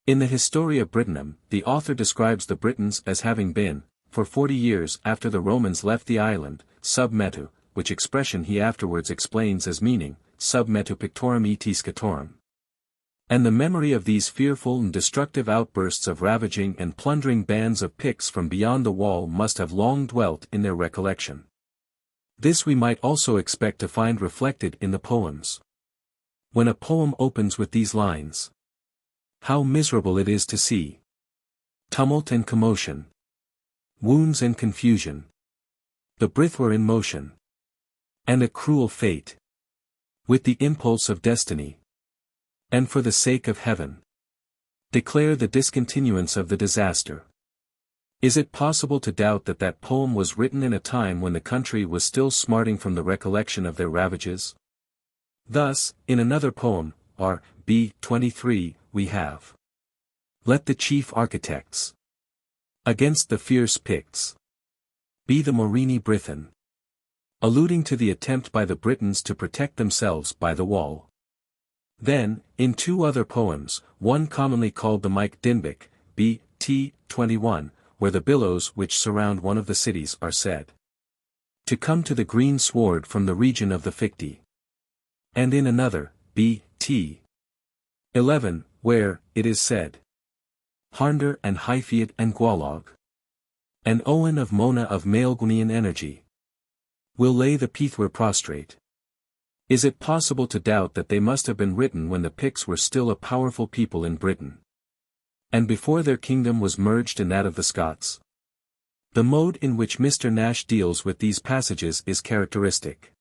Speaker 1: In the Historia Britanum, the author describes the Britons as having been, for 40 years after the Romans left the island, sub metu, which expression he afterwards explains as meaning, sub metu pictorum et scatorum. And the memory of these fearful and destructive outbursts of ravaging and plundering bands of Picts from beyond the wall must have long dwelt in their recollection. This we might also expect to find reflected in the poems. When a poem opens with these lines. How miserable it is to see tumult and commotion, wounds and confusion. The breath were in motion, and a cruel fate, with the impulse of destiny, and for the sake of heaven, declare the discontinuance of the disaster. Is it possible to doubt that that poem was written in a time when the country was still smarting from the recollection of their ravages? Thus, in another poem, R.B. 23, we have Let the chief architects against the fierce Picts be the Morini Brithen, alluding to the attempt by the Britons to protect themselves by the wall. Then, in two other poems, one commonly called the Mike Dinbic, B.T. 21, where the billows which surround one of the cities are said to come to the green sward from the region of the Picti. And in another, B.T. 11, where, it is said, Harnder and Hyfiad and Gwalog, and Owen of Mona of Maelgwnian energy, will lay the Pithwr prostrate. Is it possible to doubt that they must have been written when the Picts were still a powerful people in Britain, and before their kingdom was merged in that of the Scots? The mode in which Mr. Nash deals with these passages is characteristic.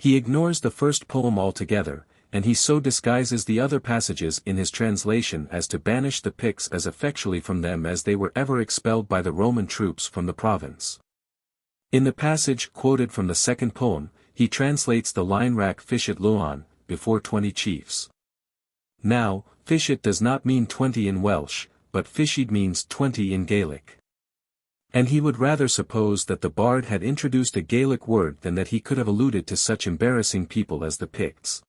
Speaker 1: He ignores the first poem altogether, and he so disguises the other passages in his translation as to banish the Picts as effectually from them as they were ever expelled by the Roman troops from the province. In the passage quoted from the second poem, he translates the line Rac Fichet Luan, before 20 chiefs. Now, Fichet does not mean 20 in Welsh, but Fiched means 20 in Gaelic. And he would rather suppose that the bard had introduced a Gaelic word than that he could have alluded to such embarrassing people as the Picts.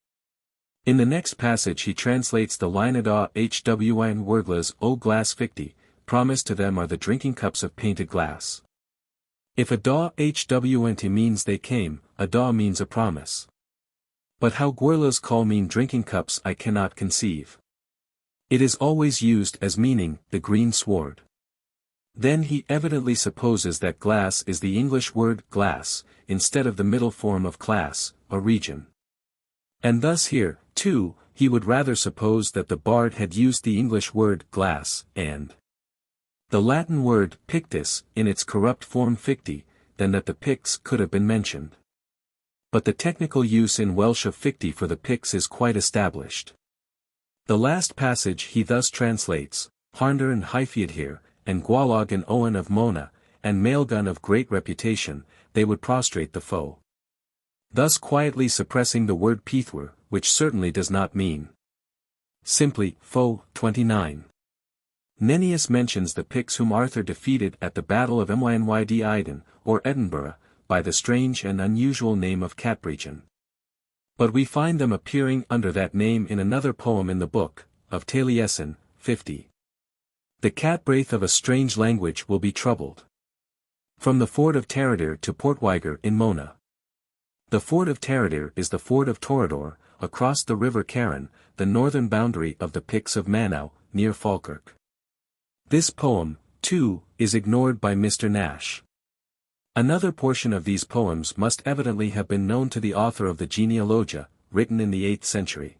Speaker 1: In the next passage he translates the line Ada Hwyn Werglas o Glas Ficti, promised to them are the drinking cups of painted glass. If Ada Hwnt means they came, Ada means a promise. But how Gwyrlas call mean drinking cups I cannot conceive. It is always used as meaning the green sward. Then he evidently supposes that glass is the English word glass, instead of the middle form of class, a region. And thus here, too, he would rather suppose that the bard had used the English word glass, and the Latin word pictus, in its corrupt form ficti, than that the Picts could have been mentioned. But the technical use in Welsh of ficti for the Picts is quite established. The last passage he thus translates, Harnder and Hyfiad here, and Gwalog and Owen of Mona, and Maelgun of great reputation, they would prostrate the foe. Thus quietly suppressing the word Pithwr, which certainly does not mean simply foe. 29. Nennius mentions the Picts whom Arthur defeated at the Battle of Mynyd Iden, or Edinburgh, by the strange and unusual name of Catbreachin. But we find them appearing under that name in another poem in the Book of Taliesin, 50. The catbraith of a strange language will be troubled. From the ford of Taradir to Portweiger in Mona. The ford of Taradir is the ford of Torador, across the river Carron, the northern boundary of the Picts of Manau, near Falkirk. This poem, too, is ignored by Mr. Nash. Another portion of these poems must evidently have been known to the author of the Genealogia, written in the 8th century.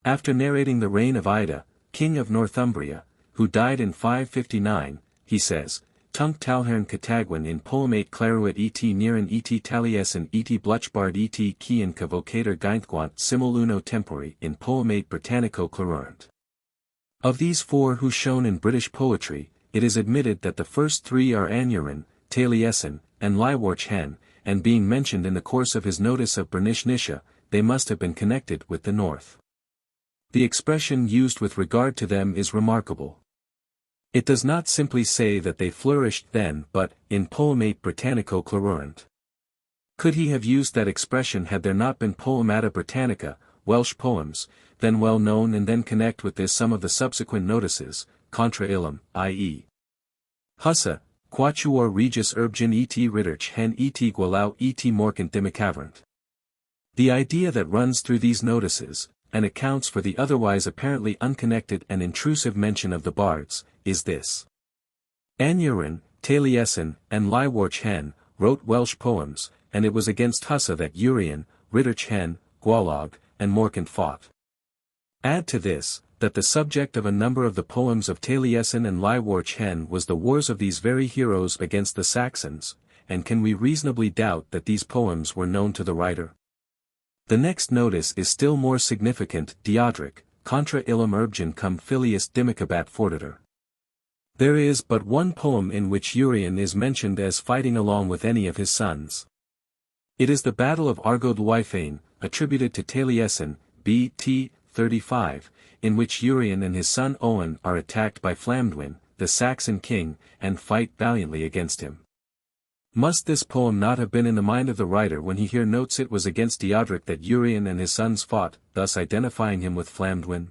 Speaker 1: After narrating the reign of Ida, king of Northumbria, who died in 559, he says, Tunc Talhern Catagwin in poemate claruit et Niran et Taliesin et Bluchbard et Kian Cavocator Geinthquant Simuluno Tempori in poemate Britannico Clarurent. Of these four who shone in British poetry, it is admitted that the first three are Aneirin, Taliesin, and Llywelyn Hen, and being mentioned in the course of his notice of Bernish-Nisha, they must have been connected with the North. The expression used with regard to them is remarkable. It does not simply say that they flourished then but, in poemate Britannico Clarurent. Could he have used that expression had there not been Poemata Britannica, Welsh poems, then well known and then connect with this some of the subsequent notices, contra illum, i.e. Hussa, quatuor regis urbgen et ridderch hen et gualau et morcant dimicavrant. The idea that runs through these notices, and accounts for the otherwise apparently unconnected and intrusive mention of the bards, is this. Aneirin, Taliesin, and Llywelyn Hen wrote Welsh poems, and it was against Hussa that Urien, Ridderch Hen, Gwalog, and Morcant fought. Add to this, that the subject of a number of the poems of Taliesin and Llywelyn Hen was the wars of these very heroes against the Saxons, and can we reasonably doubt that these poems were known to the writer? The next notice is still more significant. Dialectic, contra illum urgem cum filius dimicabat fortiter. There is but one poem in which Urien is mentioned as fighting along with any of his sons. It is the Battle of Argoed Wyfain, attributed to Taliesin, B.T. 35, in which Urien and his son Owen are attacked by Flamdwin, the Saxon king, and fight valiantly against him. Must this poem not have been in the mind of the writer when he here notes it was against Dialectic that Urien and his sons fought, thus identifying him with Flamdwin?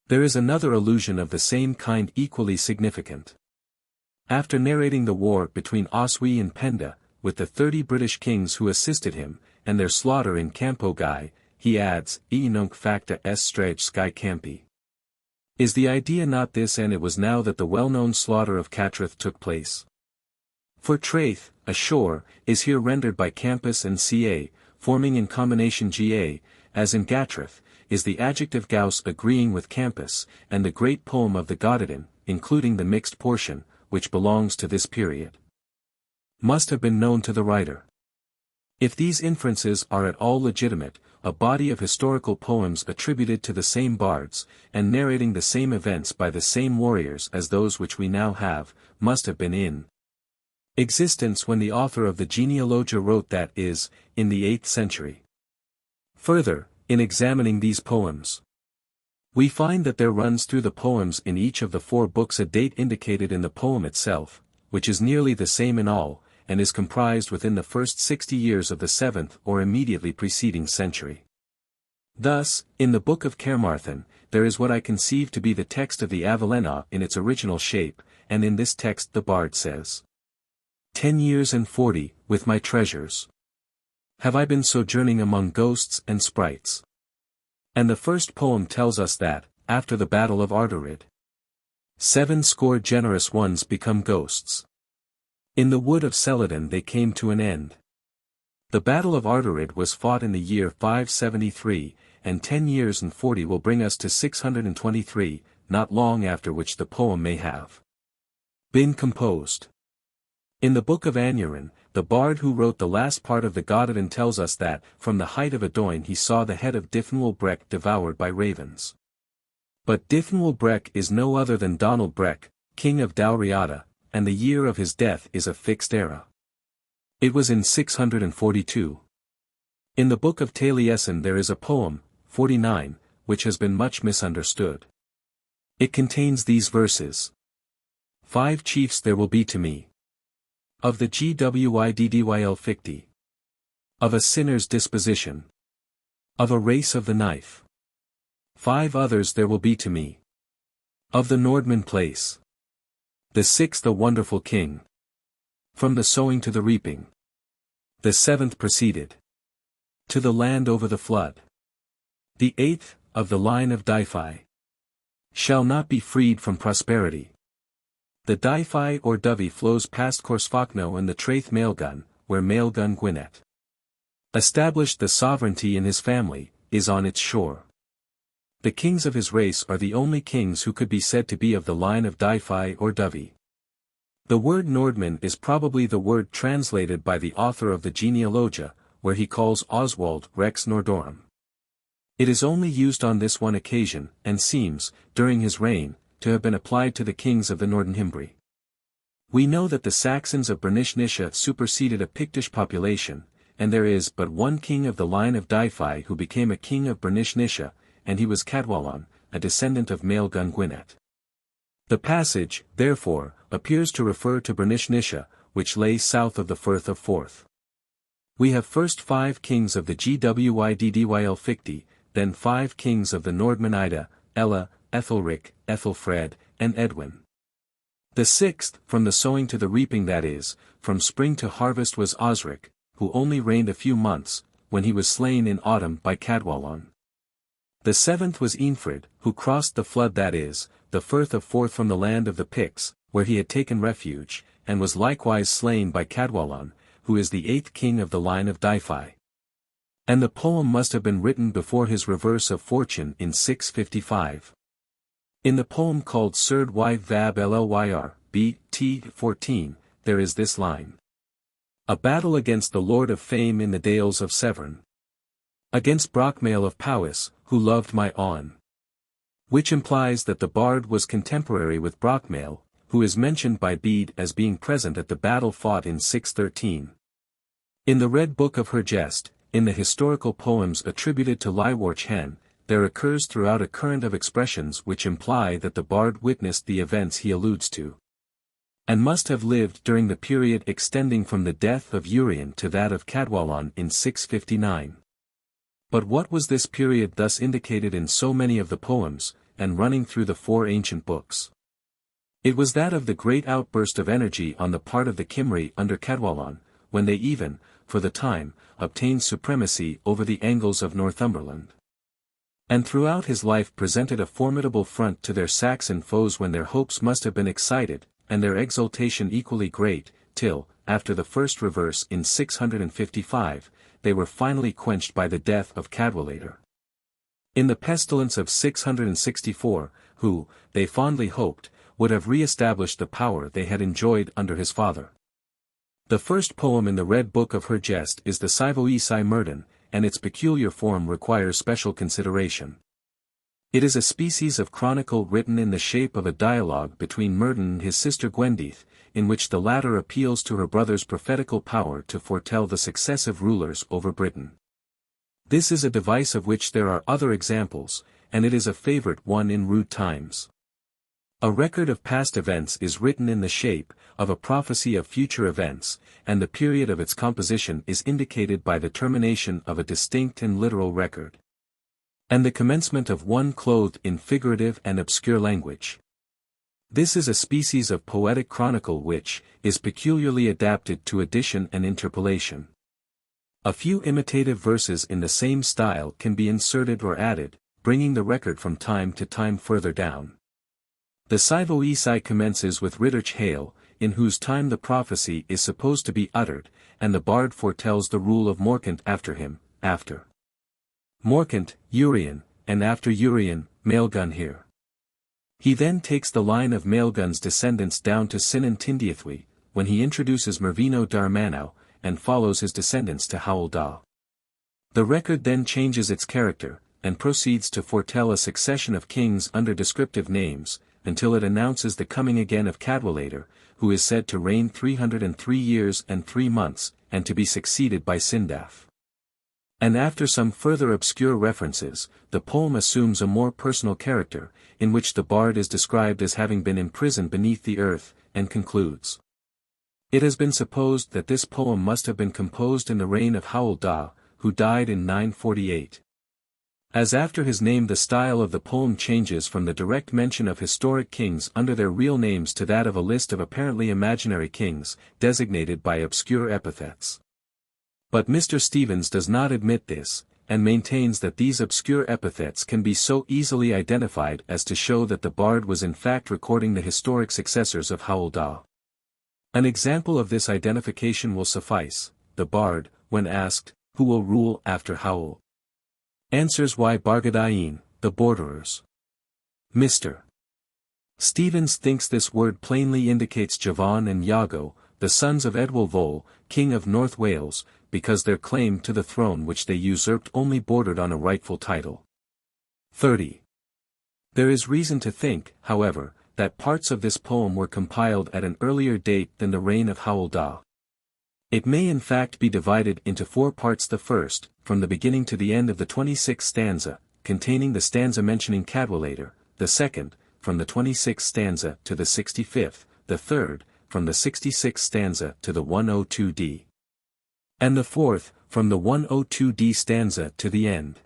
Speaker 1: There is another allusion of the same kind equally significant. After narrating the war between Oswy and Penda, with the 30 British kings who assisted him, and their slaughter in Campo Guy, he adds, E nunc facta est strage sky campi. Is the idea not this, and it was now that the well-known slaughter of Catrith took place? For traith, ashore, is here rendered by campus and ca, forming in combination ga, as in Gatrith, is the adjective gaus agreeing with campus, and the great poem of the Gododin, including the mixed portion, which belongs to this period, must have been known to the writer. If these inferences are at all legitimate, a body of historical poems attributed to the same bards, and narrating the same events by the same warriors as those which we now have, must have been in existence when the author of the Genealogia wrote, that is, in the 8th century. Further, in examining these poems, we find that there runs through the poems in each of the 4 books a date indicated in the poem itself, which is nearly the same in all, and is comprised within the first 60 years of the 7th or immediately preceding century. Thus, in the Book of Carmarthen, there is what I conceive to be the text of the Avalena in its original shape, and in this text the bard says, 10 years and 40, with my treasures, have I been sojourning among ghosts and sprites. And the first poem tells us that, after the battle of Ardorid, 70 generous ones become ghosts. In the wood of Celadon they came to an end. The battle of Ardorid was fought in the year 573, and 10 years and 40 will bring us to 623, not long after which the poem may have been composed. In the Book of Aneirin, the bard who wrote the last part of the Gododin tells us that, from the height of Adoin he saw the head of Dyfnwal Brec devoured by ravens. But Dyfnwal Brec is no other than Donald Brec, king of Dalriada, and the year of his death is a fixed era. It was in 642. In the Book of Taliesin there is a poem, 49, which has been much misunderstood. It contains these verses. 5 chiefs there will be to me, of the Gwyddyl Ficti, of a sinner's disposition, of a race of the knife. 5 others there will be to me, of the Nordman place. The 6th a wonderful king, from the sowing to the reaping. The 7th proceeded to the land over the flood. The 8th, of the line of Dyfi, shall not be freed from prosperity. The Dyfi or Dyfi flows past Corsfachno and the Traith Maelgun, where Maelgun Gwynedd established the sovereignty in his family, is on its shore. The kings of his race are the only kings who could be said to be of the line of Dyfi or Dyfi. The word Nordman is probably the word translated by the author of the Genealogia, where he calls Oswald Rex Nordorum. It is only used on this one occasion, and seems, during his reign, to have been applied to the kings of the Northern Himbri. We know that the Saxons of Bernish-Nisha superseded a Pictish population, and there is but one king of the line of Dyfi who became a king of Bernish-Nisha, and he was Cadwallon, a descendant of Maelgun Gwynedd. The passage, therefore, appears to refer to Bernish-Nisha, which lay south of the Firth of Forth. We have first 5 kings of the Gwyddyl Ficti, then 5 kings of the Nordman Ida, Ella, Ethelric, Ethelfred, and Edwin. The 6th, from the sowing to the reaping, that is, from spring to harvest, was Osric, who only reigned a few months, when he was slain in autumn by Cadwallon. The 7th was Eanfrid, who crossed the flood, that is, the Firth of Forth, from the land of the Picts, where he had taken refuge, and was likewise slain by Cadwallon, who is the 8th king of the line of Dyfi. And the poem must have been written before his reverse of fortune in 655. In the poem called Serd y Vab Llyr, B.T. 14, there is this line. A battle against the Lord of Fame in the Dales of Severn. Against Brocmail of Powys, who loved my awn. Which implies that the bard was contemporary with Brocmail, who is mentioned by Bede as being present at the battle fought in 613. In the Red Book of Hergest, in the historical poems attributed to Llywelyn Hen, there occurs throughout a current of expressions which imply that the bard witnessed the events he alludes to, and must have lived during the period extending from the death of Urien to that of Cadwallon in 659. But what was this period thus indicated in so many of the poems, and running through the four ancient books? It was that of the great outburst of energy on the part of the Cymry under Cadwallon, when they even, for the time, obtained supremacy over the Angles of Northumberland. And throughout his life presented a formidable front to their Saxon foes when their hopes must have been excited, and their exultation equally great, till, after the first reverse in 655, they were finally quenched by the death of Cadwallader. In the pestilence of 664, who, they fondly hoped, would have re-established the power they had enjoyed under his father. The first poem in the Red Book of Hergest is the Cyvoesi Myrddin, and its peculiar form requires special consideration. It is a species of chronicle written in the shape of a dialogue between Myrddin and his sister Gwendyth, in which the latter appeals to her brother's prophetical power to foretell the successive rulers over Britain. This is a device of which there are other examples, and it is a favorite one in rude times. A record of past events is written in the shape of a prophecy of future events, and the period of its composition is indicated by the termination of a distinct and literal record, and the commencement of one clothed in figurative and obscure language. This is a species of poetic chronicle which is peculiarly adapted to addition and interpolation. A few imitative verses in the same style can be inserted or added, bringing the record from time to time further down. The Cyvoesi commences with Rydderch Hale, in whose time the prophecy is supposed to be uttered, and the bard foretells the rule of Morcant after him, after Morcant, Urien, and after Urien, Maelgun here. He then takes the line of Maelgun's descendants down to Sinan Tindiathwy, when he introduces Mervino dar Manau, and follows his descendants to Howel Da. The record then changes its character, and proceeds to foretell a succession of kings under descriptive names, until it announces the coming again of Cadwallader, who is said to reign 303 years and 3 months, and to be succeeded by Sindaf. And after some further obscure references, the poem assumes a more personal character, in which the bard is described as having been imprisoned beneath the earth, and concludes. It has been supposed that this poem must have been composed in the reign of Howel Da, who died in 948. As after his name the style of the poem changes from the direct mention of historic kings under their real names to that of a list of apparently imaginary kings, designated by obscure epithets. But Mr. Stevens does not admit this, and maintains that these obscure epithets can be so easily identified as to show that the bard was in fact recording the historic successors of Howel Da. An example of this identification will suffice. The bard, when asked, who will rule after Howel, answers why Bargadain, the borderers. Mr. Stevens thinks this word plainly indicates Javon and Iago, the sons of Edwal Vol, king of North Wales, because their claim to the throne which they usurped only bordered on a rightful title. 30. There is reason to think, however, that parts of this poem were compiled at an earlier date than the reign of Howel Da. It may in fact be divided into 4 parts: the first, from the beginning to the end of the 26th stanza, containing the stanza mentioning Cadwallader; the second, from the 26th stanza to the 65th, the third, from the 66th stanza to the 102d. And the fourth, from the 102d stanza to the end.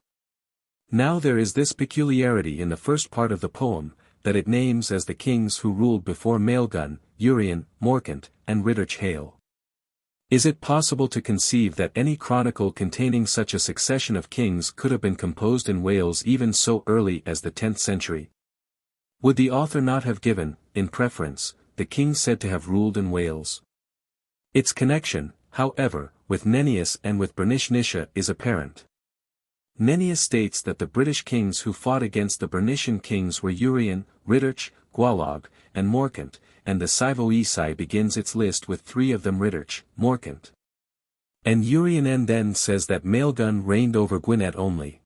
Speaker 1: Now there is this peculiarity in the first part of the poem, that it names as the kings who ruled before Maelgun, Urien, Morcant, and Rydderch Hale. Is it possible to conceive that any chronicle containing such a succession of kings could have been composed in Wales even so early as the 10th century? Would the author not have given, in preference, the kings said to have ruled in Wales? Its connection, however, with Nennius and with Bernish Nisha is apparent. Nennius states that the British kings who fought against the Bernician kings were Urien, Ridderch, Gwalog, and Morcant, and the VIII begins its list with three of them Ridderch, Morcant, and Urien, and then says that Maelgwn reigned over Gwynedd only.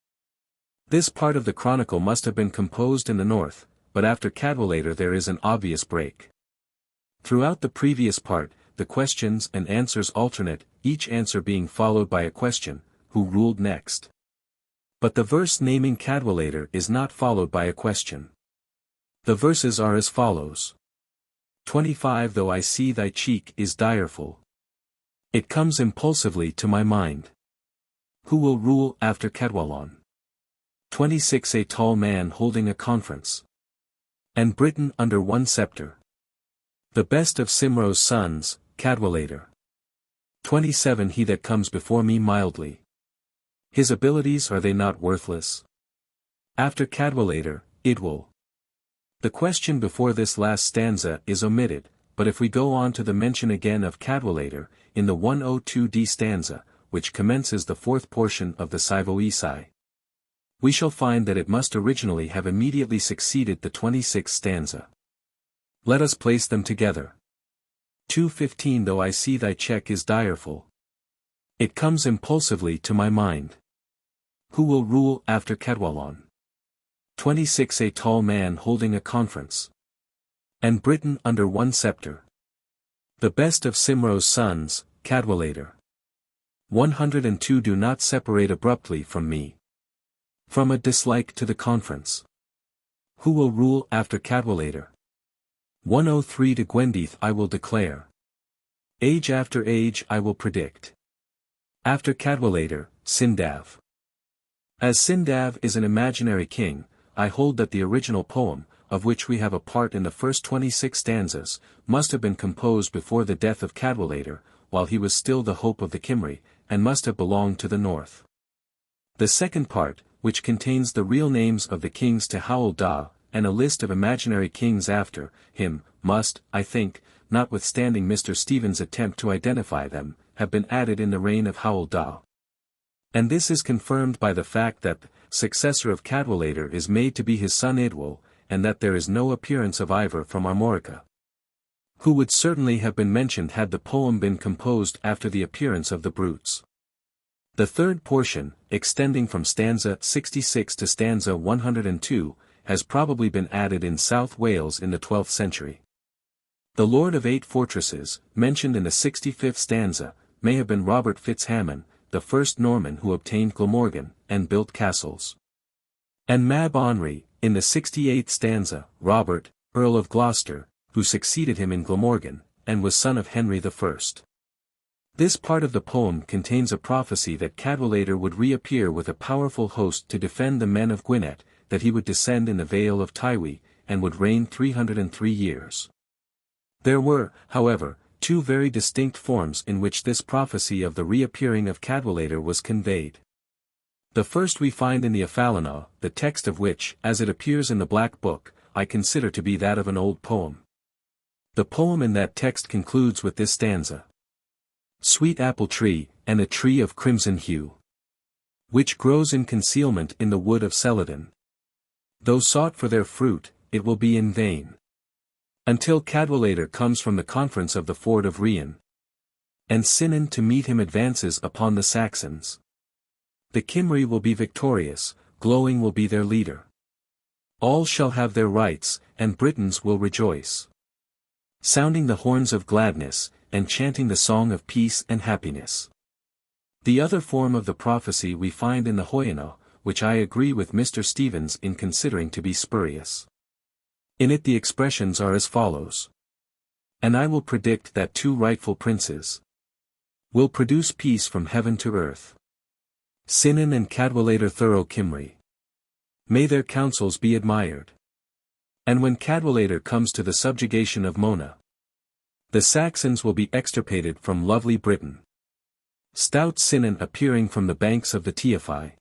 Speaker 1: This part of the chronicle must have been composed in the north, but after Cadwallader there is an obvious break. Throughout the previous part, the questions and answers alternate, each answer being followed by a question, who ruled next. But the verse naming Cadwallader is not followed by a question. The verses are as follows. 25 Though I see thy cheek is direful, it comes impulsively to my mind. Who will rule after Cadwallon? 26 A tall man holding a conference, and Britain under one sceptre. The best of Cymro's sons, Cadwallader. 27 He that comes before me mildly. His abilities, are they not worthless? After Cadwallader, Idwal. The question before this last stanza is omitted, but if we go on to the mention again of Cadwallader, in the 102d stanza, which commences the fourth portion of the VIII, we shall find that it must originally have immediately succeeded the 26th stanza. Let us place them together. 2:15 Though I see thy cheek is direful, it comes impulsively to my mind. Who will rule after Cadwallon? 26 A tall man holding a conference, and Britain under one sceptre. The best of Cymro's sons, Cadwallader. 102 Do not separate abruptly from me, from a dislike to the conference. Who will rule after Cadwallader? 103 To Gwendyth I will declare. Age after age I will predict. After Cadwallader, Sindav. As Sindav is an imaginary king, I hold that the original poem, of which we have a part in the first 26 stanzas, must have been composed before the death of Cadwallader, while he was still the hope of the Cymry, and must have belonged to the north. The second part, which contains the real names of the kings to Hywel Dda, and a list of imaginary kings after him, must, I think, notwithstanding Mr. Stevens' attempt to identify them, have been added in the reign of Hywel Dda. And this is confirmed by the fact that the successor of Cadwallader is made to be his son Idwal, and that there is no appearance of Ivor from Armorica, who would certainly have been mentioned had the poem been composed after the appearance of the brutes. The third portion, extending from stanza 66 to stanza 102, has probably been added in South Wales in the 12th century. The Lord of 8 Fortresses, mentioned in the 65th stanza, may have been Robert Fitzhamon, the first Norman who obtained Glamorgan, and built castles. And Mab Henry, in the 68th stanza, Robert, Earl of Gloucester, who succeeded him in Glamorgan, and was son of Henry I. This part of the poem contains a prophecy that Cadwallader would reappear with a powerful host to defend the men of Gwynedd, that he would descend in the Vale of Tywi, and would reign 303 years. There were, however, two very distinct forms in which this prophecy of the reappearing of Cadwallader was conveyed. The first we find in the Aphalana, the text of which, as it appears in the Black Book, I consider to be that of an old poem. The poem in that text concludes with this stanza. Sweet apple tree, and a tree of crimson hue, which grows in concealment in the wood of Celadon. Though sought for their fruit, it will be in vain, until Cadwallader comes from the conference of the ford of Rian, and Sinan to meet him advances upon the Saxons. The Cymry will be victorious, glowing will be their leader. All shall have their rights, and Britons will rejoice, sounding the horns of gladness, and chanting the song of peace and happiness. The other form of the prophecy we find in the Hoyana, which I agree with Mr. Stevens in considering to be spurious. In it the expressions are as follows. And I will predict that 2 rightful princes will produce peace from heaven to earth. Sinan and Cadwallader thorough Cymry. May their counsels be admired. And when Cadwallader comes to the subjugation of Mona, the Saxons will be extirpated from lovely Britain. Stout Sinan appearing from the banks of the Tyfi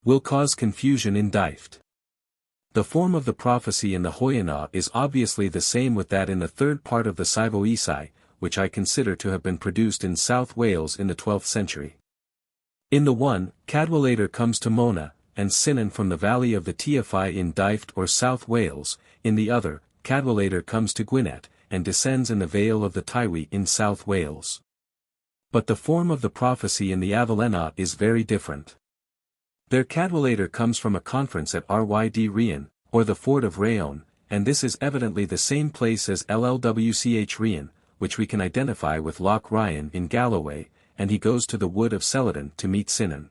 Speaker 1: will cause confusion in Dyfed. The form of the prophecy in the Hoyana is obviously the same with that in the third part of the VIII, which I consider to have been produced in South Wales in the 12th century. In the one, Cadwallader comes to Mona, and Cynon from the valley of the Tyfi in Dyfed or South Wales. In the other, Cadwallader comes to Gwynedd, and descends in the vale of the Tywys in South Wales. But the form of the prophecy in the Avallenau is very different. There Cadwallader comes from a conference at Ryd Rhian, or the ford of Rheon, and this is evidently the same place as Llwch Rhian, which we can identify with Loch Ryan in Galloway, and he goes to the wood of Celodin to meet Cynon.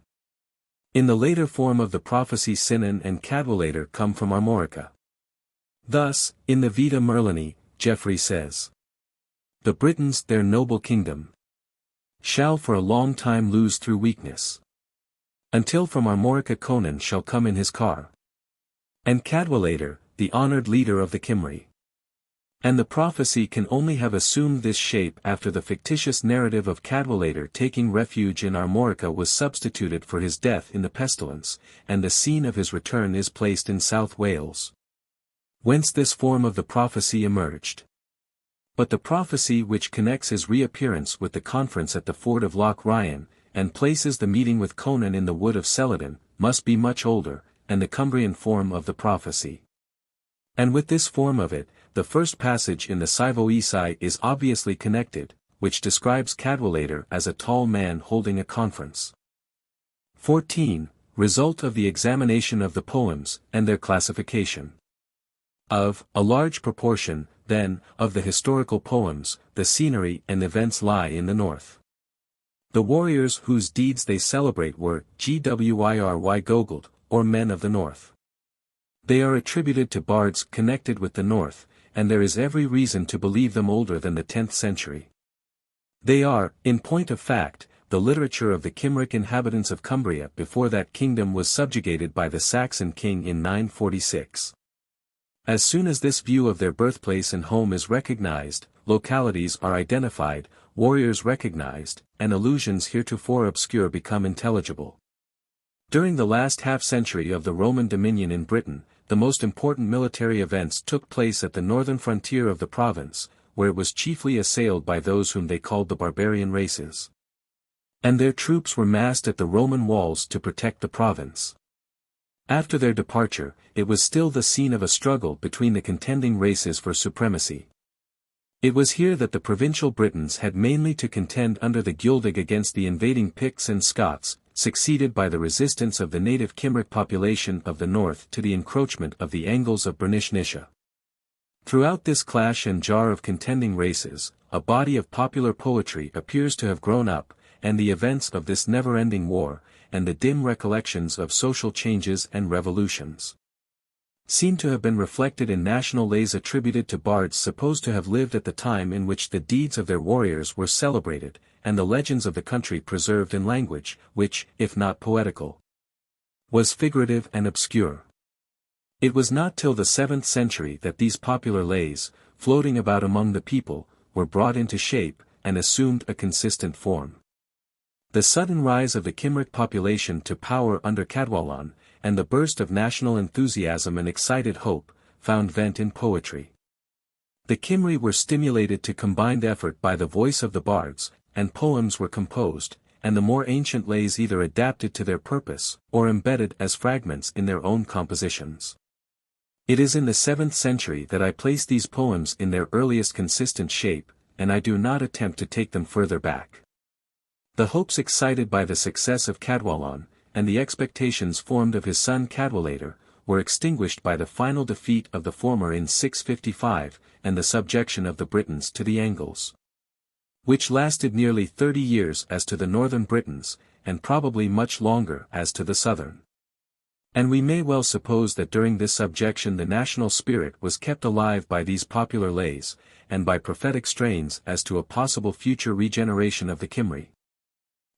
Speaker 1: In the later form of the prophecy Cynon and Cadwallader come from Armorica. Thus, in the Vita Merlini, Geoffrey says, "The Britons their noble kingdom shall for a long time lose through weakness, until from Armorica Conan shall come in his car, and Cadwallader, the honoured leader of the Cymry." And the prophecy can only have assumed this shape after the fictitious narrative of Cadwallader taking refuge in Armorica was substituted for his death in the pestilence, and the scene of his return is placed in South Wales. Whence this form of the prophecy emerged. But the prophecy which connects his reappearance with the conference at the ford of Loch Ryan, and places the meeting with Conan in the wood of Celodin, must be much older, and the Cumbrian form of the prophecy. And with this form of it, the first passage in the Scivoesi is obviously connected, which describes Cadwallader as a tall man holding a conference. 14. Result of the examination of the poems, and their classification. Of a large proportion, then, of the historical poems, the scenery and events lie in the north. The warriors whose deeds they celebrate were Gwyrwy Gogold, or men of the north. They are attributed to bards connected with the north, and there is every reason to believe them older than the 10th century. They are, in point of fact, the literature of the Cymric inhabitants of Cumbria before that kingdom was subjugated by the Saxon king in 946. As soon as this view of their birthplace and home is recognized, localities are identified, warriors recognized, and allusions heretofore obscure become intelligible. During the last half-century of the Roman dominion in Britain, the most important military events took place at the northern frontier of the province, where it was chiefly assailed by those whom they called the barbarian races. And their troops were massed at the Roman walls to protect the province. After their departure, it was still the scene of a struggle between the contending races for supremacy. It was here that the provincial Britons had mainly to contend under the Guledig against the invading Picts and Scots, succeeded by the resistance of the native Cymric population of the north to the encroachment of the Angles of Bernish-Nisha. Throughout this clash and jar of contending races, a body of popular poetry appears to have grown up, and the events of this never-ending war, and the dim recollections of social changes and revolutions, seem to have been reflected in national lays attributed to bards supposed to have lived at the time in which the deeds of their warriors were celebrated, and the legends of the country preserved in language, which, if not poetical, was figurative and obscure. It was not till the 7th century that these popular lays, floating about among the people, were brought into shape, and assumed a consistent form. The sudden rise of the Cymric population to power under Cadwallon, and the burst of national enthusiasm and excited hope, found vent in poetry. The Cymry were stimulated to combined effort by the voice of the bards, and poems were composed, and the more ancient lays either adapted to their purpose, or embedded as fragments in their own compositions. It is in the 7th century that I place these poems in their earliest consistent shape, and I do not attempt to take them further back. The hopes excited by the success of Cadwallon, and the expectations formed of his son Cadwallader, were extinguished by the final defeat of the former in 655, and the subjection of the Britons to the Angles, which lasted nearly 30 years as to the northern Britons, and probably much longer as to the southern. And we may well suppose that during this subjection the national spirit was kept alive by these popular lays, and by prophetic strains as to a possible future regeneration of the Cymry,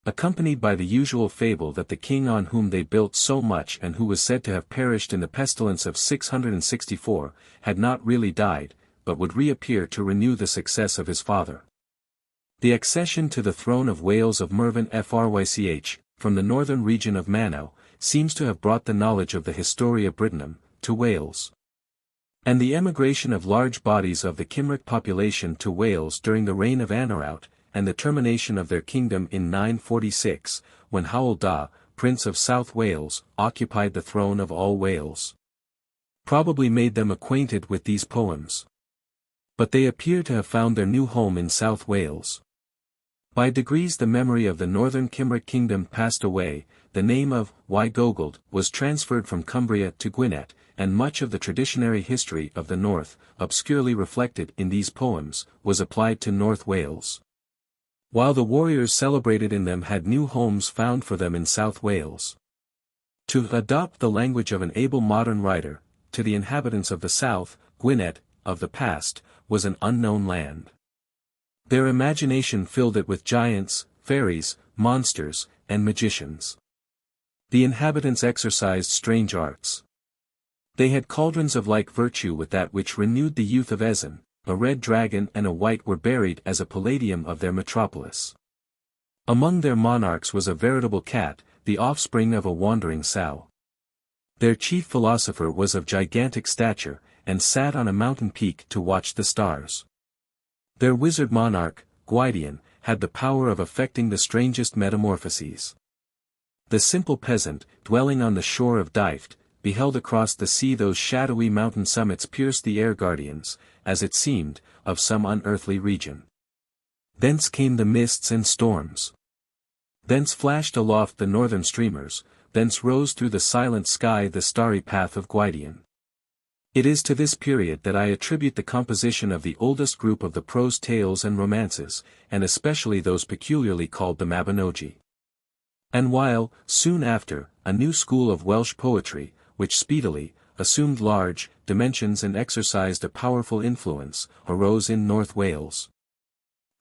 Speaker 1: accompanied by the usual fable that the king on whom they built so much and who was said to have perished in the pestilence of 664, had not really died, but would reappear to renew the success of his father. The accession to the throne of Wales of Mervyn Frych, from the northern region of Manau, seems to have brought the knowledge of the Historia Brittonum to Wales. And the emigration of large bodies of the Cymric population to Wales during the reign of Aneirin, and the termination of their kingdom in 946, when Hywel Dda, Prince of South Wales, occupied the throne of all Wales. Probably made them acquainted with these poems. But they appear to have found their new home in South Wales. By degrees the memory of the northern Cymric kingdom passed away, the name of Gogledd was transferred from Cumbria to Gwynedd, and much of the traditionary history of the north, obscurely reflected in these poems, was applied to North Wales. While the warriors celebrated in them had new homes found for them in South Wales. To adopt the language of an able modern writer, to the inhabitants of the south, Gwynedd, of the past, was an unknown land. Their imagination filled it with giants, fairies, monsters, and magicians. The inhabitants exercised strange arts. They had cauldrons of like virtue with that which renewed the youth of Ezen, a red dragon and a white were buried as a palladium of their metropolis. Among their monarchs was a veritable cat, the offspring of a wandering sow. Their chief philosopher was of gigantic stature, and sat on a mountain peak to watch the stars. Their wizard monarch, Gwydyon, had the power of effecting the strangest metamorphoses. The simple peasant, dwelling on the shore of Dyfed, beheld across the sea those shadowy mountain summits pierce the air guardians, as it seemed, of some unearthly region. Thence came the mists and storms. Thence flashed aloft the northern streamers, thence rose through the silent sky the starry path of Gwydyon. It is to this period that I attribute the composition of the oldest group of the prose tales and romances, and especially those peculiarly called the Mabinogi. And while, soon after, a new school of Welsh poetry, which speedily assumed large dimensions and exercised a powerful influence, arose in North Wales.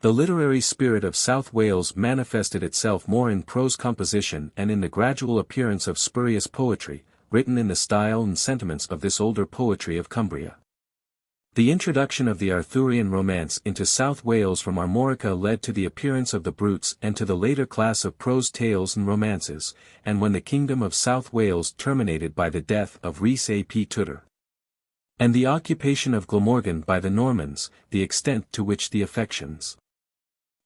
Speaker 1: The literary spirit of South Wales manifested itself more in prose composition and in the gradual appearance of spurious poetry, written in the style and sentiments of this older poetry of Cumbria. The introduction of the Arthurian romance into South Wales from Armorica led to the appearance of the brutes and to the later class of prose tales and romances, and when the kingdom of South Wales terminated by the death of Rhys ap Tudur, and the occupation of Glamorgan by the Normans, the extent to which the affections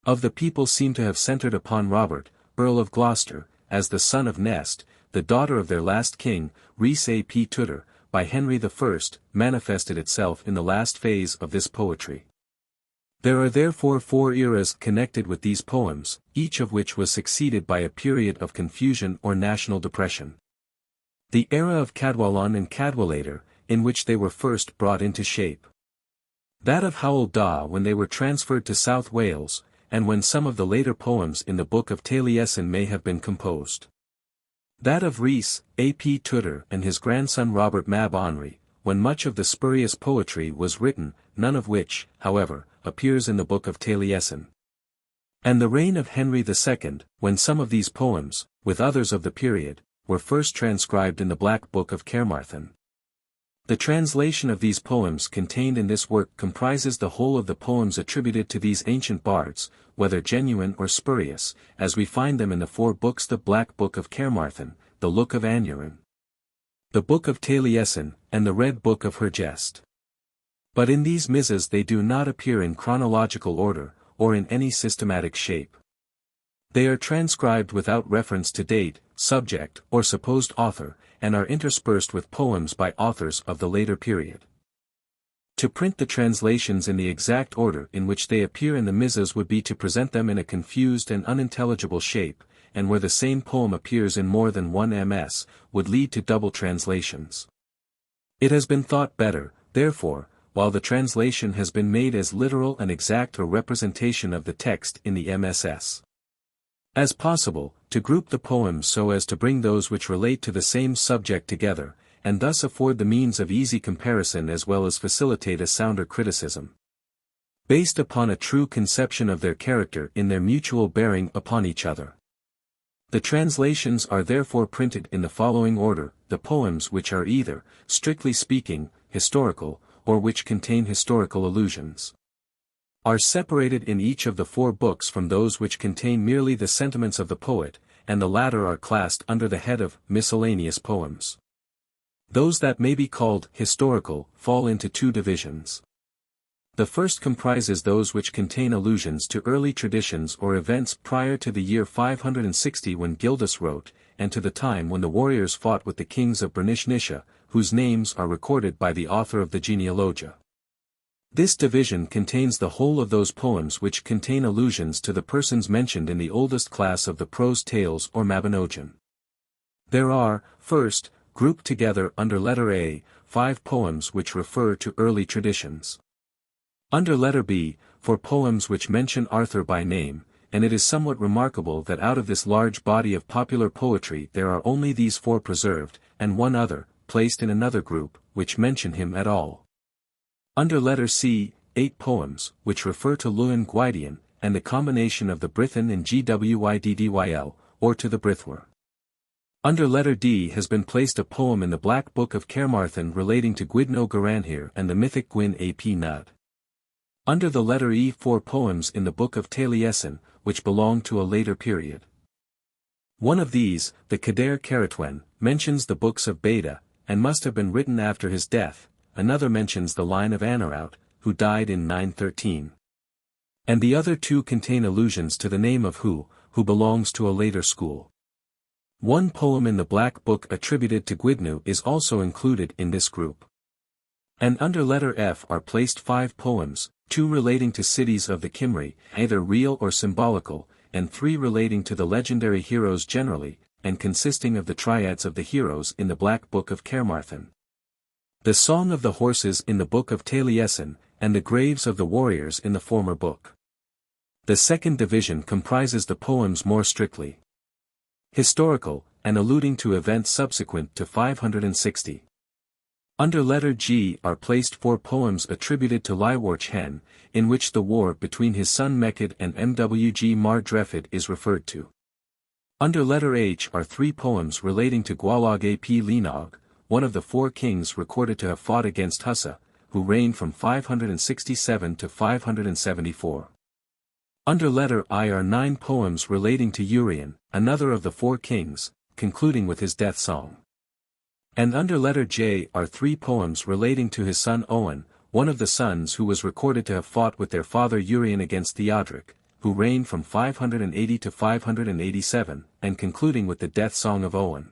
Speaker 1: of the people seem to have centred upon Robert, Earl of Gloucester, as the son of Nest, the daughter of their last king, Rhys ap Tudur, by Henry I, manifested itself in the last phase of this poetry. There are therefore 4 eras connected with these poems, each of which was succeeded by a period of confusion or national depression. The era of Cadwallon and Cadwallader, in which they were first brought into shape. That of Hywel Dda when they were transferred to South Wales, and when some of the later poems in the Book of Taliesin may have been composed. That of Rhys ap Tudur and his grandson Robert mab Aneirin, when much of the spurious poetry was written, none of which, however, appears in the Book of Taliesin. And the reign of Henry II, when some of these poems, with others of the period, were first transcribed in the Black Book of Carmarthen. The translation of these poems contained in this work comprises the whole of the poems attributed to these ancient bards, whether genuine or spurious, as we find them in the 4 books: the Black Book of Carmarthen, the Book of Aneirin, the Book of Taliesin, and the Red Book of Hergest. But in these misses they do not appear in chronological order, or in any systematic shape. They are transcribed without reference to date, subject, or supposed author, and are interspersed with poems by authors of the later period. To print the translations in the exact order in which they appear in the misses would be to present them in a confused and unintelligible shape, and where the same poem appears in more than one ms, would lead to double translations. It has been thought better, therefore, while the translation has been made as literal and exact a representation of the text in the MSS as possible, to group the poems so as to bring those which relate to the same subject together, and thus afford the means of easy comparison as well as facilitate a sounder criticism, based upon a true conception of their character in their mutual bearing upon each other. The translations are therefore printed in the following order: the poems which are either, strictly speaking, historical, or which contain historical allusions, are separated in each of the 4 books from those which contain merely the sentiments of the poet, and the latter are classed under the head of miscellaneous poems. Those that may be called historical fall into 2 divisions. The first comprises those which contain allusions to early traditions or events prior to the year 560 when Gildas wrote, and to the time when the warriors fought with the kings of Bernish-Nisha, whose names are recorded by the author of the genealogia. This division contains the whole of those poems which contain allusions to the persons mentioned in the oldest class of the prose tales or Mabinogion. There are, first, grouped together under letter A, 5 poems which refer to early traditions. Under letter B, 4 poems which mention Arthur by name, and it is somewhat remarkable that out of this large body of popular poetry there are only these 4 preserved, and one other, placed in another group, which mention him at all. Under letter C, 8 poems, which refer to Llewyn Gwydyon, and the combination of the Brython and Gwyddyl, or to the Brythwr. Under letter D has been placed a poem in the Black Book of Carmarthen relating to Gwydno Garanhir and the mythic Gwyn ap Nudd. Under the letter E 4 poems in the Book of Taliesin, which belong to a later period. One of these, the Cadair Caratwen, mentions the books of Beda, and must have been written after his death. Another mentions the Line of Aneirin, who died in 913. And the other 2 contain allusions to the name of who belongs to a later school. One poem in the Black Book attributed to Gwydno is also included in this group. And under letter F are placed 5 poems, 2 relating to cities of the Cymry, either real or symbolical, and 3 relating to the legendary heroes generally, and consisting of the triads of the heroes in the Black Book of Carmarthen. The Song of the Horses in the Book of Taliesin, and the Graves of the Warriors in the former book. The second division comprises the poems more strictly historical, and alluding to events subsequent to 560. Under letter G are placed 4 poems attributed to Llywelyn Hen, in which the war between his son Mechyd and Mwg Mar Dreffyd is referred to. Under letter H are 3 poems relating to Gwalog ap Linog, one of the 4 kings recorded to have fought against Hussa, who reigned from 567 to 574. Under letter I are 9 poems relating to Urien, another of the 4 kings, concluding with his death song. And under letter J are 3 poems relating to his son Owen, one of the sons who was recorded to have fought with their father Urien against Theodoric, who reigned from 580 to 587, and concluding with the death song of Owen.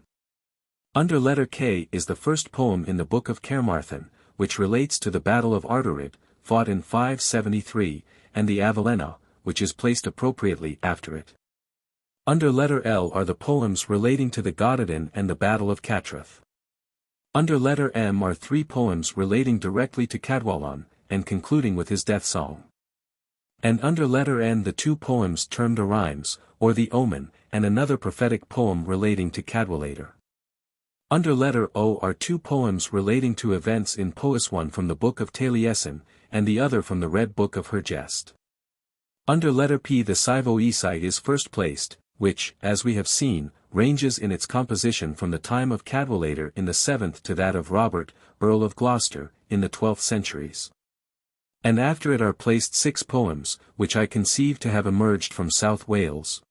Speaker 1: Under letter K is the first poem in the Book of Carmarthen, which relates to the Battle of Ardorid, fought in 573, and the Avalena, which is placed appropriately after it. Under letter L are the poems relating to the Gododin and the Battle of Catrath. Under letter M are 3 poems relating directly to Cadwallon, and concluding with his death song. And under letter N the 2 poems termed Arimes, or the Omen, and another prophetic poem relating to Cadwallader. Under letter O are 2 poems relating to events in Poes, one from the Book of Taliesin, and the other from the Red Book of Hergest. Under letter P the Sivo-Esai is first placed, which, as we have seen, ranges in its composition from the time of Cadwallader in the 7th to that of Robert, Earl of Gloucester, in the 12th centuries. And after it are placed 6 poems, which I conceive to have emerged from South Wales.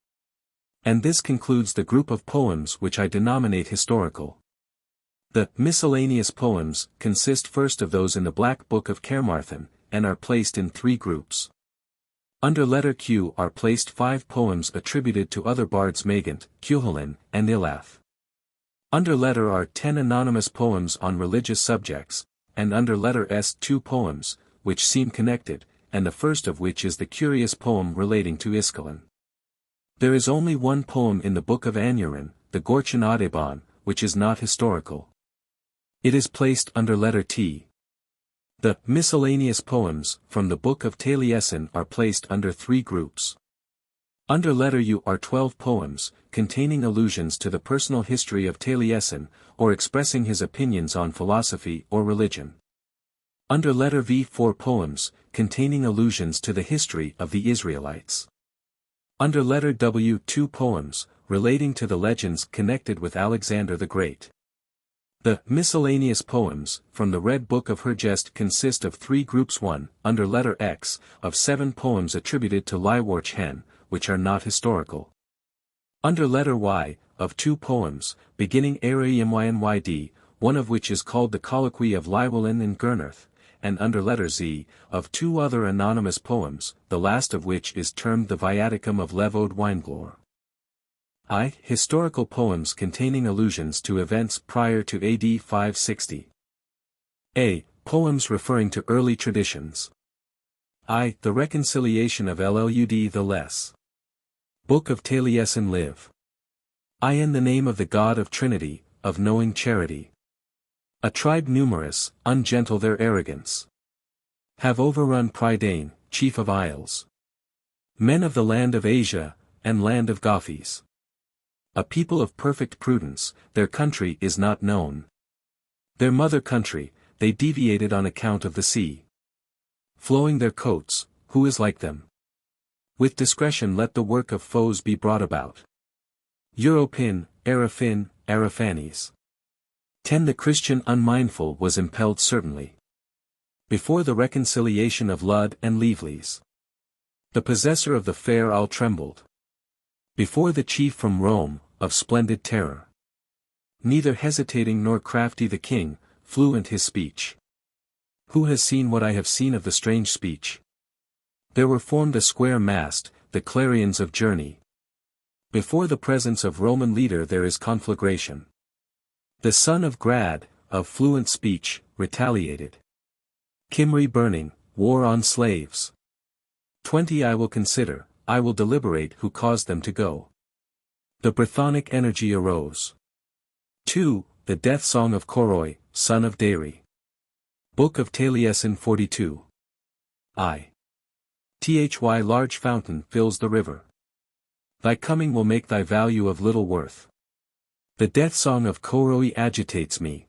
Speaker 1: And this concludes the group of poems which I denominate historical. The miscellaneous poems consist first of those in the Black Book of Carmarthen, and are placed in 3 groups. Under letter Q are placed 5 poems attributed to other bards Magant, Cuchulainn, and Ilath. Under letter R 10 anonymous poems on religious subjects, and under letter S 2 poems, which seem connected, and the first of which is the curious poem relating to Iscalan. There is only one poem in the Book of Aneirin, the Gorchin Audebon, which is not historical. It is placed under letter T. The miscellaneous poems from the Book of Taliesin are placed under 3 groups. Under letter U are 12 poems, containing allusions to the personal history of Taliesin, or expressing his opinions on philosophy or religion. Under letter V 4 poems, containing allusions to the history of the Israelites. Under letter W 2 poems, relating to the legends connected with Alexander the Great. The miscellaneous poems from the Red Book of Hergest consist of 3 groups. 1, under letter X, of 7 poems attributed to Llywelyn Hen, which are not historical. Under letter Y, of 2 poems, beginning Arimynyd, one of which is called the Colloquy of Llywelyn and Gernarth, and under letter Z, of 2 other anonymous poems, the last of which is termed the Viaticum of Levode Weinglor. I. Historical poems containing allusions to events prior to AD 560. A. Poems referring to early traditions. I. The Reconciliation of Llud the Less. Book of Taliesin live. I. In the name of the God of Trinity, of knowing charity. A tribe numerous, ungentle their arrogance. Have overrun Prydain, chief of isles. Men of the land of Asia, and land of Gothis. A people of perfect prudence, their country is not known. Their mother country, they deviated on account of the sea. Flowing their coats, who is like them? With discretion let the work of foes be brought about. Europin, Arafin, Araphanes. 10 The Christian unmindful was impelled certainly. Before the reconciliation of Lud and Livelies. The possessor of the fair all trembled. Before the chief from Rome, of splendid terror. Neither hesitating nor crafty the king, fluent his speech. Who has seen what I have seen of the strange speech? There were formed a square mast, the clarions of journey. Before the presence of Roman leader there is conflagration. The son of Grad, of fluent speech, retaliated. Cymry burning, war on slaves. 20 I will consider, I will deliberate who caused them to go. The Brythonic energy arose. 2. The death song of Coroi, son of Deiri. Book of Taliesin 42. I. Thy large fountain fills the river. Thy coming will make thy value of little worth. The death song of Coroi agitates me.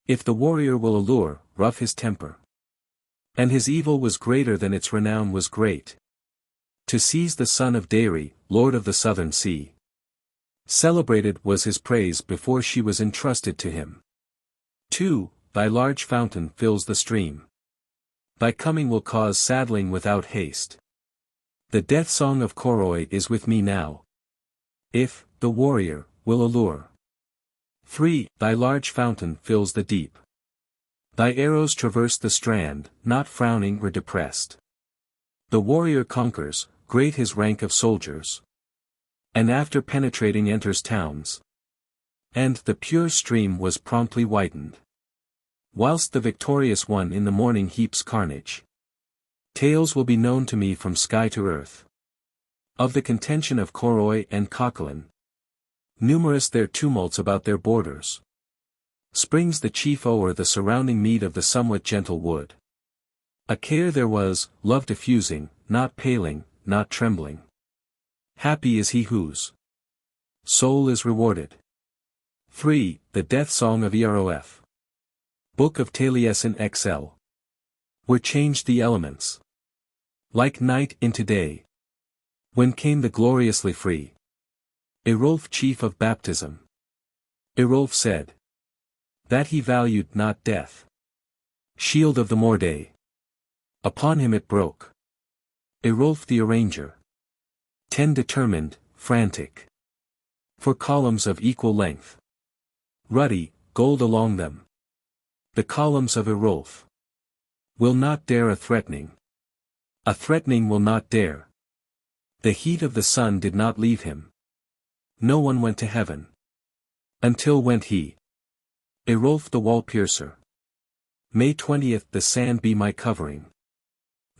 Speaker 1: If the warrior will allure, rough his temper. And his evil was greater than its renown was great. To seize the son of Deiri, lord of the southern sea. Celebrated was his praise before she was entrusted to him. 2. Thy large fountain fills the stream. Thy coming will cause saddling without haste. The death song of Coroi is with me now. If, the warrior, will allure. 3. Thy large fountain fills the deep. Thy arrows traverse the strand, not frowning or depressed. The warrior conquers, great his rank of soldiers. And after penetrating enters towns. And the pure stream was promptly whitened. Whilst the victorious one in the morning heaps carnage. Tales will be known to me from sky to earth. Of the contention of Coroi and Coquelin. Numerous their tumults about their borders. Springs the chief o'er the surrounding mead of the somewhat gentle wood. A care there was, love diffusing, not paling, not trembling. Happy is he whose soul is rewarded. 3. The death song of Erof. Book of Taliesin XL. Were changed the elements. Like night into day. When came the gloriously free. Erolf chief of baptism. Erolf said. That he valued not death. Shield of the Morde. Upon him it broke. Erolf the arranger. 10 Determined, frantic. For columns of equal length. Ruddy, gold along them. The columns of Erolf. Will not dare a threatening. A threatening will not dare. The heat of the sun did not leave him. No one went to heaven. Until went he. Erolf the wall piercer. May 20th the sand be my covering.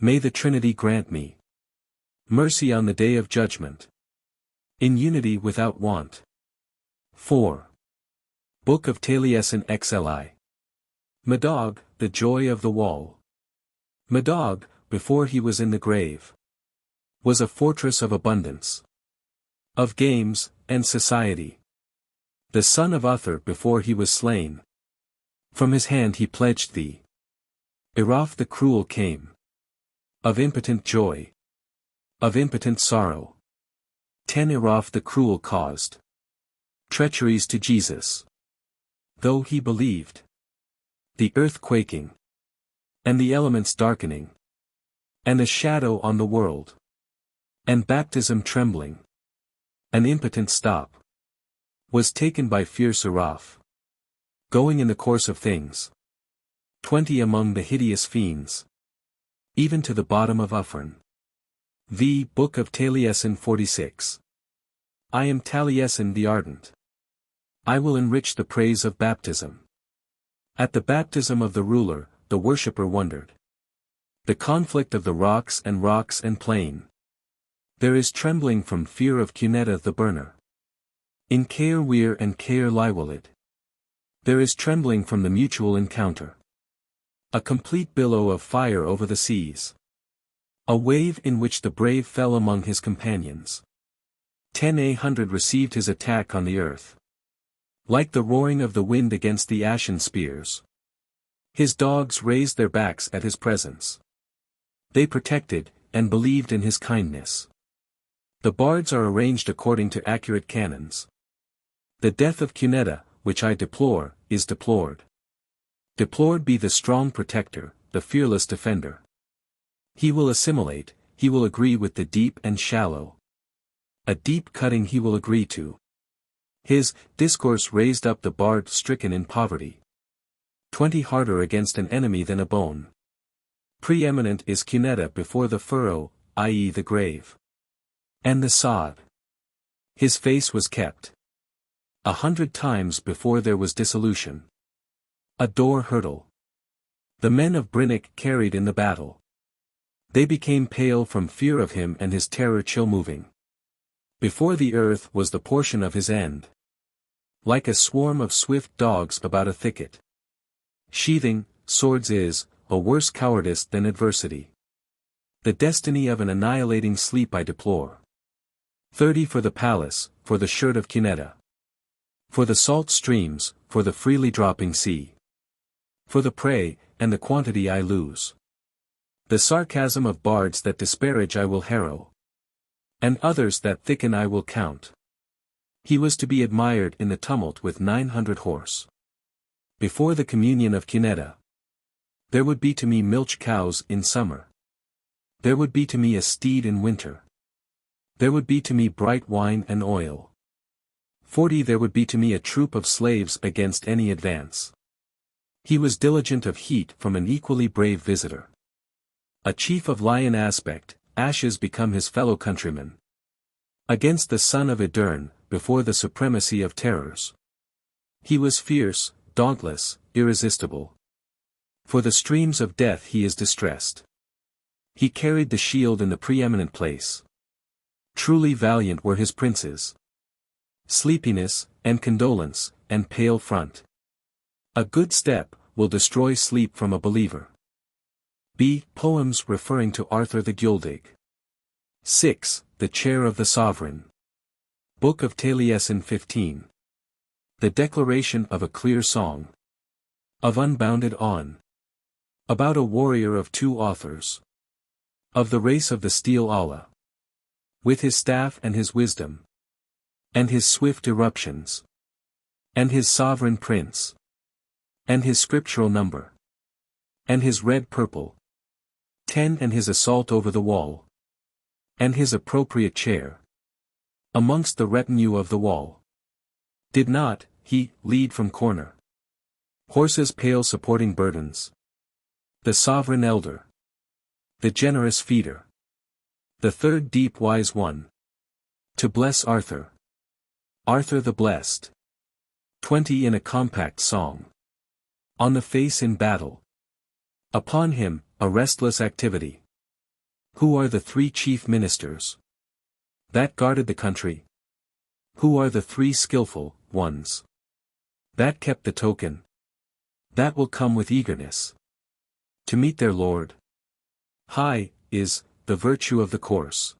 Speaker 1: May the Trinity grant me mercy on the day of judgment. In unity without want. 4. Book of Taliesin XLI. Medog, the joy of the wall. Medog, before he was in the grave, was a fortress of abundance. Of games, and society. The son of Uther before he was slain. From his hand he pledged thee. Erof the cruel came. Of impotent joy. Of impotent sorrow. 10 Erof the cruel caused. Treacheries to Jesus. Though he believed. The earth quaking. And the elements darkening. And a shadow on the world. And baptism trembling. An impotent stop. Was taken by fierce Erof. Going in the course of things. 20 among the hideous fiends. Even to the bottom of Uffern. V. Book of Taliesin 46. I am Taliesin the Ardent. I will enrich the praise of baptism. At the baptism of the ruler, the worshipper wondered. The conflict of the rocks and plain. There is trembling from fear of Cuneta the burner. In Caer Weir and Caer Lywelyd. There is trembling from the mutual encounter. A complete billow of fire over the seas. A wave in which the brave fell among his companions. 10,100 received his attack on the earth. Like the roaring of the wind against the ashen spears. His dogs raised their backs at his presence. They protected, and believed in his kindness. The bards are arranged according to accurate canons. The death of Cuneta, which I deplore, is deplored. Deplored be the strong protector, the fearless defender. He will assimilate, he will agree with the deep and shallow. A deep cutting he will agree to. His discourse raised up the bard stricken in poverty. 20 harder against an enemy than a bone. Preeminent is Cuneta before the furrow, i.e. the grave. And the sod. His face was kept. 100 times before there was dissolution. A door hurdle. The men of Brinic carried in the battle. They became pale from fear of him and his terror chill moving. Before the earth was the portion of his end. Like a swarm of swift dogs about a thicket. Sheathing swords is a worse cowardice than adversity. The destiny of an annihilating sleep I deplore. 30 for the palace, for the shirt of Cuneta. For the salt streams, for the freely dropping sea. For the prey, and the quantity I lose. The sarcasm of bards that disparage I will harrow. And others that thicken I will count. He was to be admired in the tumult with 900 horse. Before the communion of Cuneta. There would be to me milch cows in summer. There would be to me a steed in winter. There would be to me bright wine and oil. 40 There would be to me a troop of slaves against any advance. He was diligent of heat from an equally brave visitor. A chief of lion aspect, ashes become his fellow countrymen. Against the son of Edurn, before the supremacy of terrors. He was fierce, dauntless, irresistible. For the streams of death he is distressed. He carried the shield in the preeminent place. Truly valiant were his princes. Sleepiness, and condolence, and pale front. A good step, will destroy sleep from a believer. B. Poems referring to Arthur the Guledig. 6. The Chair of the Sovereign. Book of Taliesin 15. The declaration of a clear song. Of unbounded awe. About a warrior of 2 authors. Of the race of the steel Allah. With his staff and his wisdom. And his swift eruptions. And his sovereign prince. And his scriptural number. And his red purple. 10 And his assault over the wall. And his appropriate chair. Amongst the retinue of the wall. Did not, he, lead from corner. Horses pale supporting burdens. The sovereign elder. The generous feeder. The third deep wise one. To bless Arthur. Arthur the blessed. 20 In a compact song. On the face in battle. Upon him, a restless activity. Who are the 3 chief ministers? That guarded the country. Who are the 3 skillful ones? That kept the token. That will come with eagerness. To meet their lord. High, is, the virtue of the course.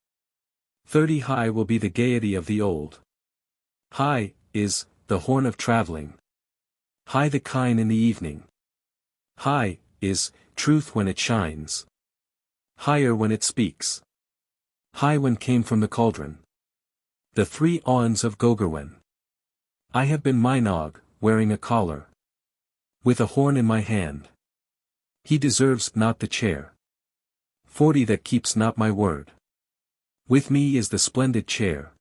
Speaker 1: 30 High will be the gaiety of the old. High, is, the horn of travelling. High the kine in the evening. High, is, truth when it shines. Higher when it speaks. High when came from the cauldron. The 3 awns of Gogurwen. I have been Mynog, wearing a collar. With a horn in my hand. He deserves not the chair. 40 That keeps not my word. With me is the splendid chair.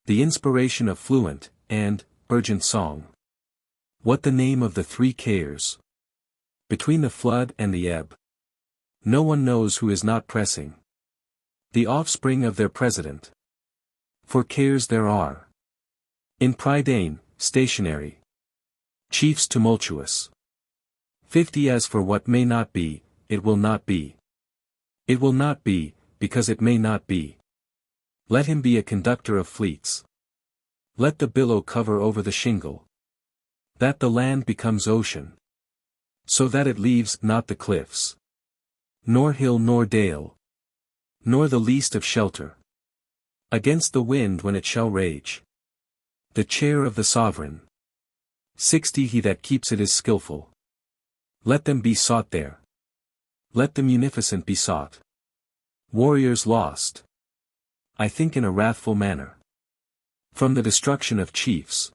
Speaker 1: The inspiration of fluent, and, urgent song. What the name of the 3 cares? Between the flood and the ebb. No one knows who is not pressing. The offspring of their president. For cares there are. In Prydain, stationary. Chiefs tumultuous. 50 As for what may not be, it will not be. It will not be, because it may not be. Let him be a conductor of fleets. Let the billow cover over the shingle. That the land becomes ocean. So that it leaves not the cliffs. Nor hill nor dale. Nor the least of shelter. Against the wind when it shall rage. The chair of the sovereign. 60 He that keeps it is skilful. Let them be sought there. Let the munificent be sought. Warriors lost. I think in a wrathful manner. From the destruction of chiefs.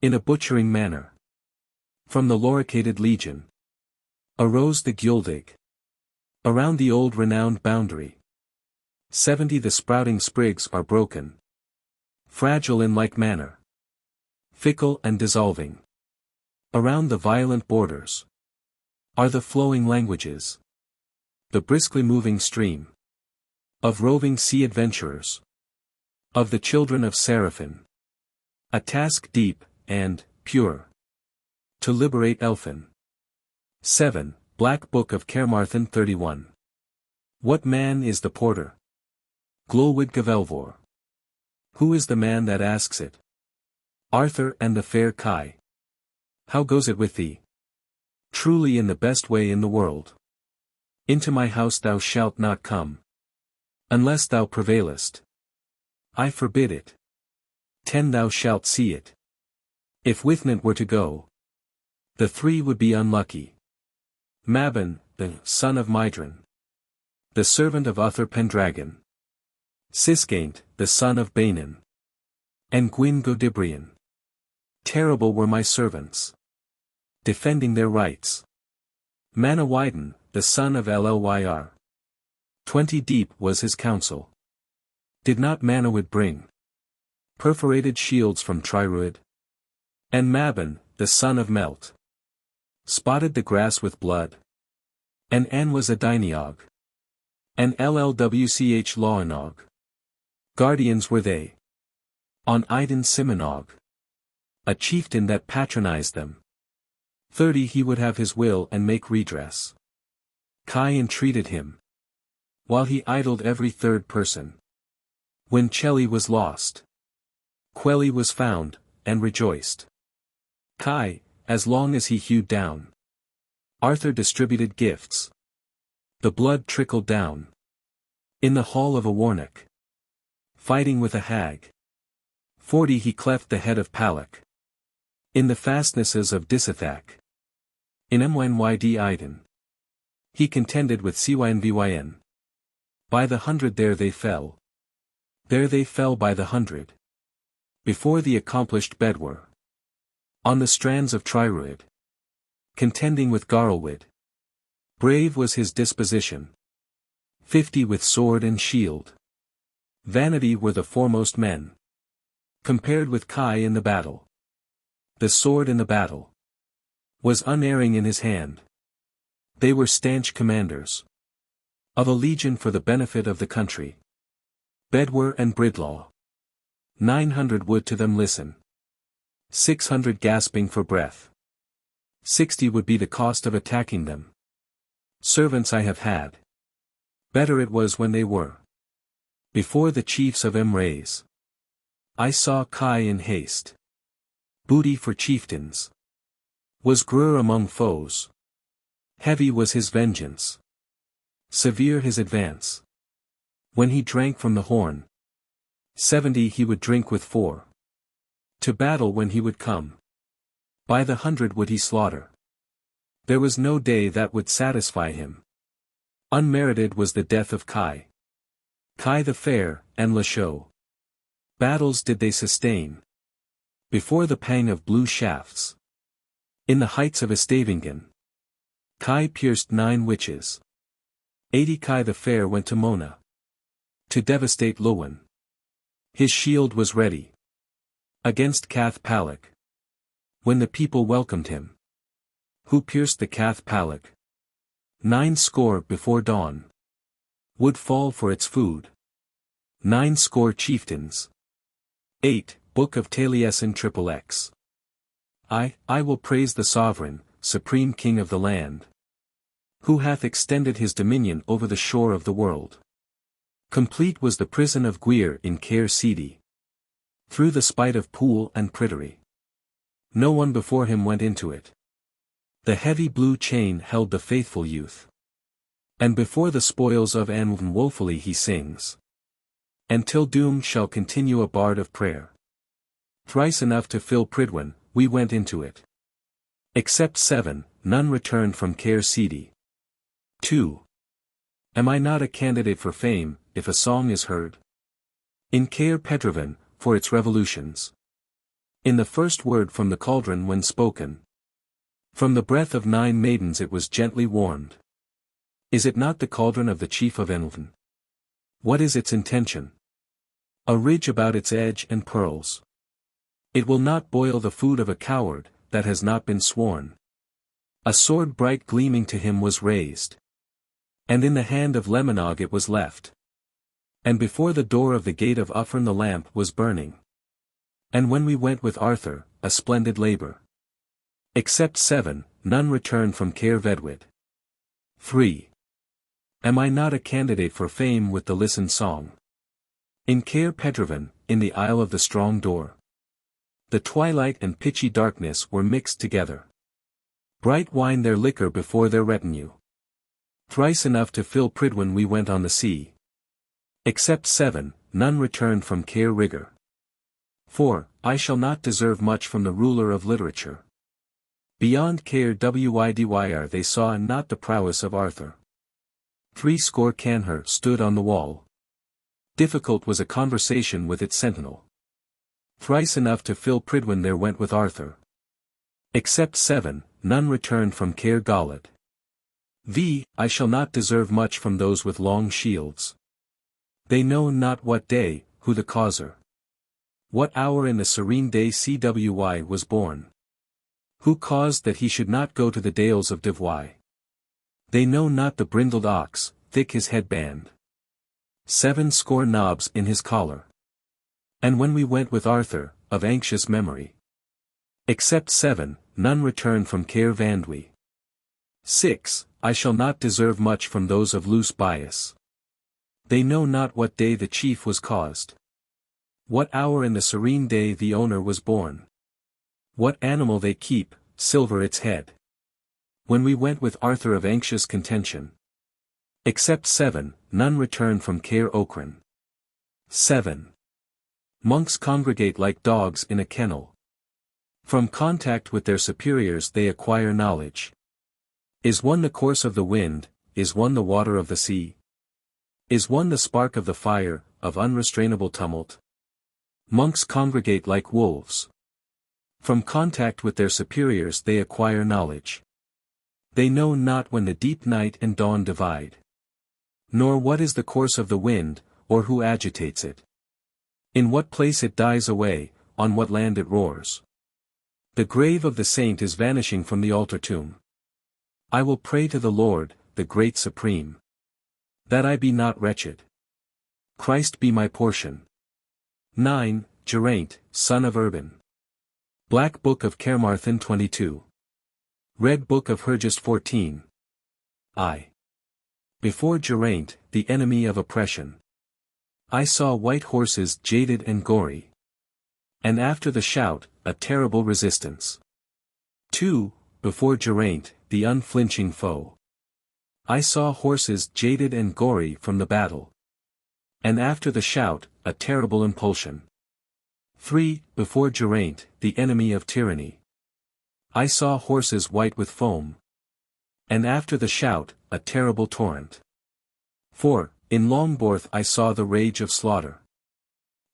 Speaker 1: In a butchering manner. From the loricated legion. Arose the Guledig. Around the old renowned boundary. 70 The sprouting sprigs are broken. Fragile in like manner. Fickle and dissolving. Around the violent borders. Are the flowing languages. The briskly moving stream. Of roving sea adventurers. Of the children of Seraphin. A task deep, and, pure. To liberate Elphin. 7. Black Book of Carmarthen 31. What man is the porter? Glywyd Gavelvor. Who is the man that asks it? Arthur and the fair Kai. How goes it with thee? Truly in the best way in the world. Into my house thou shalt not come. Unless thou prevailest. I forbid it. 10 Thou shalt see it. If Withnant were to go. The 3 would be unlucky. Mabon, the son of Mydron. The servant of Uther Pendragon. Sisgaint, the son of Bainan. And Gwyn Godibrian. Terrible were my servants. Defending their rights. Manawydon, the son of Llyr. 20 Deep was his counsel. Did not Manawyd bring perforated shields from Tryruid? And Mabon, the son of Melt, spotted the grass with blood. And An was a Dyniog. And Llwch Lawnog. Guardians were they. On Iden Simonog. A chieftain that patronized them. 30 He would have his will and make redress. Kai entreated him. While he idled every third person. When Chelly was lost. Quelly was found, and rejoiced. Kai, as long as he hewed down. Arthur distributed gifts. The blood trickled down. In the hall of a Warnock. Fighting with a hag. 40 He cleft the head of Palak. In the fastnesses of Disithak. In Mynyd Iden. He contended with Cynvyn. By the 100 there they fell. There they fell by the 100. Before the accomplished Bedwar. On the strands of Tryruid. Contending with Garlwyd. Brave was his disposition. 50 With sword and shield. Vanity were the foremost men. Compared with Kai in the battle. The sword in the battle. Was unerring in his hand. They were stanch commanders. Of a legion for the benefit of the country. Bedwar and Bridlaw. 900 would to them listen. 600 gasping for breath. 60 would be the cost of attacking them. Servants I have had. Better it was when they were. Before the chiefs of Emrays. I saw Kai in haste. Booty for chieftains. Was Grur among foes. Heavy was his vengeance. Severe his advance. When he drank from the horn. 70 he would drink with 4. To battle when he would come. By the 100 would he slaughter. There was no day that would satisfy him. Unmerited was the death of Kai. Kai the Fair, and Lasho. Battles did they sustain. Before the pang of blue shafts. In the heights of Estavingen. Kai pierced 9 witches. 80 Kai the Fair went to Mona. To devastate Lewin. His shield was ready. Against Cath Palak. When the people welcomed him. Who pierced the Cath Palach? 90 before dawn. Would fall for its food. 90 chieftains. 8. Book of Taliesin XXX. I will praise the sovereign, supreme king of the land. Who hath extended his dominion over the shore of the world. Complete was the prison of Gwydyon in Caer Sidi. Through the spite of Pool and Pryderi. No one before him went into it. The heavy blue chain held the faithful youth. And before the spoils of Anwulven woefully he sings. And till doom shall continue a bard of prayer. Thrice enough to fill Prydwen, we went into it. Except 7, none returned from Caer Sidi. 2. Am I not a candidate for fame, if a song is heard? In Caer Pedrevan, for its revolutions. In the first word from the cauldron when spoken. From the breath of 9 maidens it was gently warmed. Is it not the cauldron of the chief of Anwulven? What is its intention? A ridge about its edge and pearls. It will not boil the food of a coward, that has not been sworn. A sword bright gleaming to him was raised. And in the hand of Lemonog it was left. And before the door of the gate of Uffern the lamp was burning. And when we went with Arthur, a splendid labor. Except 7, none returned from Caer Vedwid. 3. Am I not a candidate for fame with the listened song? In Caer Pedrevan, in the Isle of the Strong Door. The twilight and pitchy darkness were mixed together. Bright wine their liquor before their retinue. Thrice enough to fill Prydwen we went on the sea. Except 7, none returned from Caer Rigor. 4. I shall not deserve much from the ruler of literature. Beyond Caer Wydyr they saw not the prowess of Arthur. 70 canher stood on the wall. Difficult was a conversation with its sentinel. Thrice enough to fill Prydwen there went with Arthur. Except 7, none returned from Caer Guledig. I shall not deserve much from those with long shields. They know not what day, who the causer. What hour in the serene day Cwy was born. Who caused that he should not go to the dales of Dyfi. They know not the brindled ox, thick his headband. 70 knobs in his collar. And when we went with Arthur, of anxious memory. Except 7, none returned from Caer Vandwi. 6. I shall not deserve much from those of loose bias. They know not what day the chief was caused. What hour in the serene day the owner was born. What animal they keep, silver its head. When we went with Arthur of anxious contention. Except 7, none returned from Caer Ochran. 7. Monks congregate like dogs in a kennel. From contact with their superiors they acquire knowledge. Is one the course of the wind, is one the water of the sea? Is one the spark of the fire, of unrestrainable tumult? Monks congregate like wolves. From contact with their superiors they acquire knowledge. They know not when the deep night and dawn divide. Nor what is the course of the wind, or who agitates it. In what place it dies away, on what land it roars. The grave of the saint is vanishing from the altar tomb. I will pray to the Lord, the great supreme. That I be not wretched. Christ be my portion. 9. Geraint, son of Urban. Black Book of Carmarthen 22. Red Book of Hergest 14. Before Geraint, the enemy of oppression. I saw white horses jaded and gory. And after the shout, a terrible resistance. 2. Before Geraint, the unflinching foe. I saw horses jaded and gory from the battle. And after the shout, a terrible impulsion. 3. Before Geraint, the enemy of tyranny. I saw horses white with foam. And after the shout, a terrible torrent. 4. In Longborth I saw the rage of slaughter.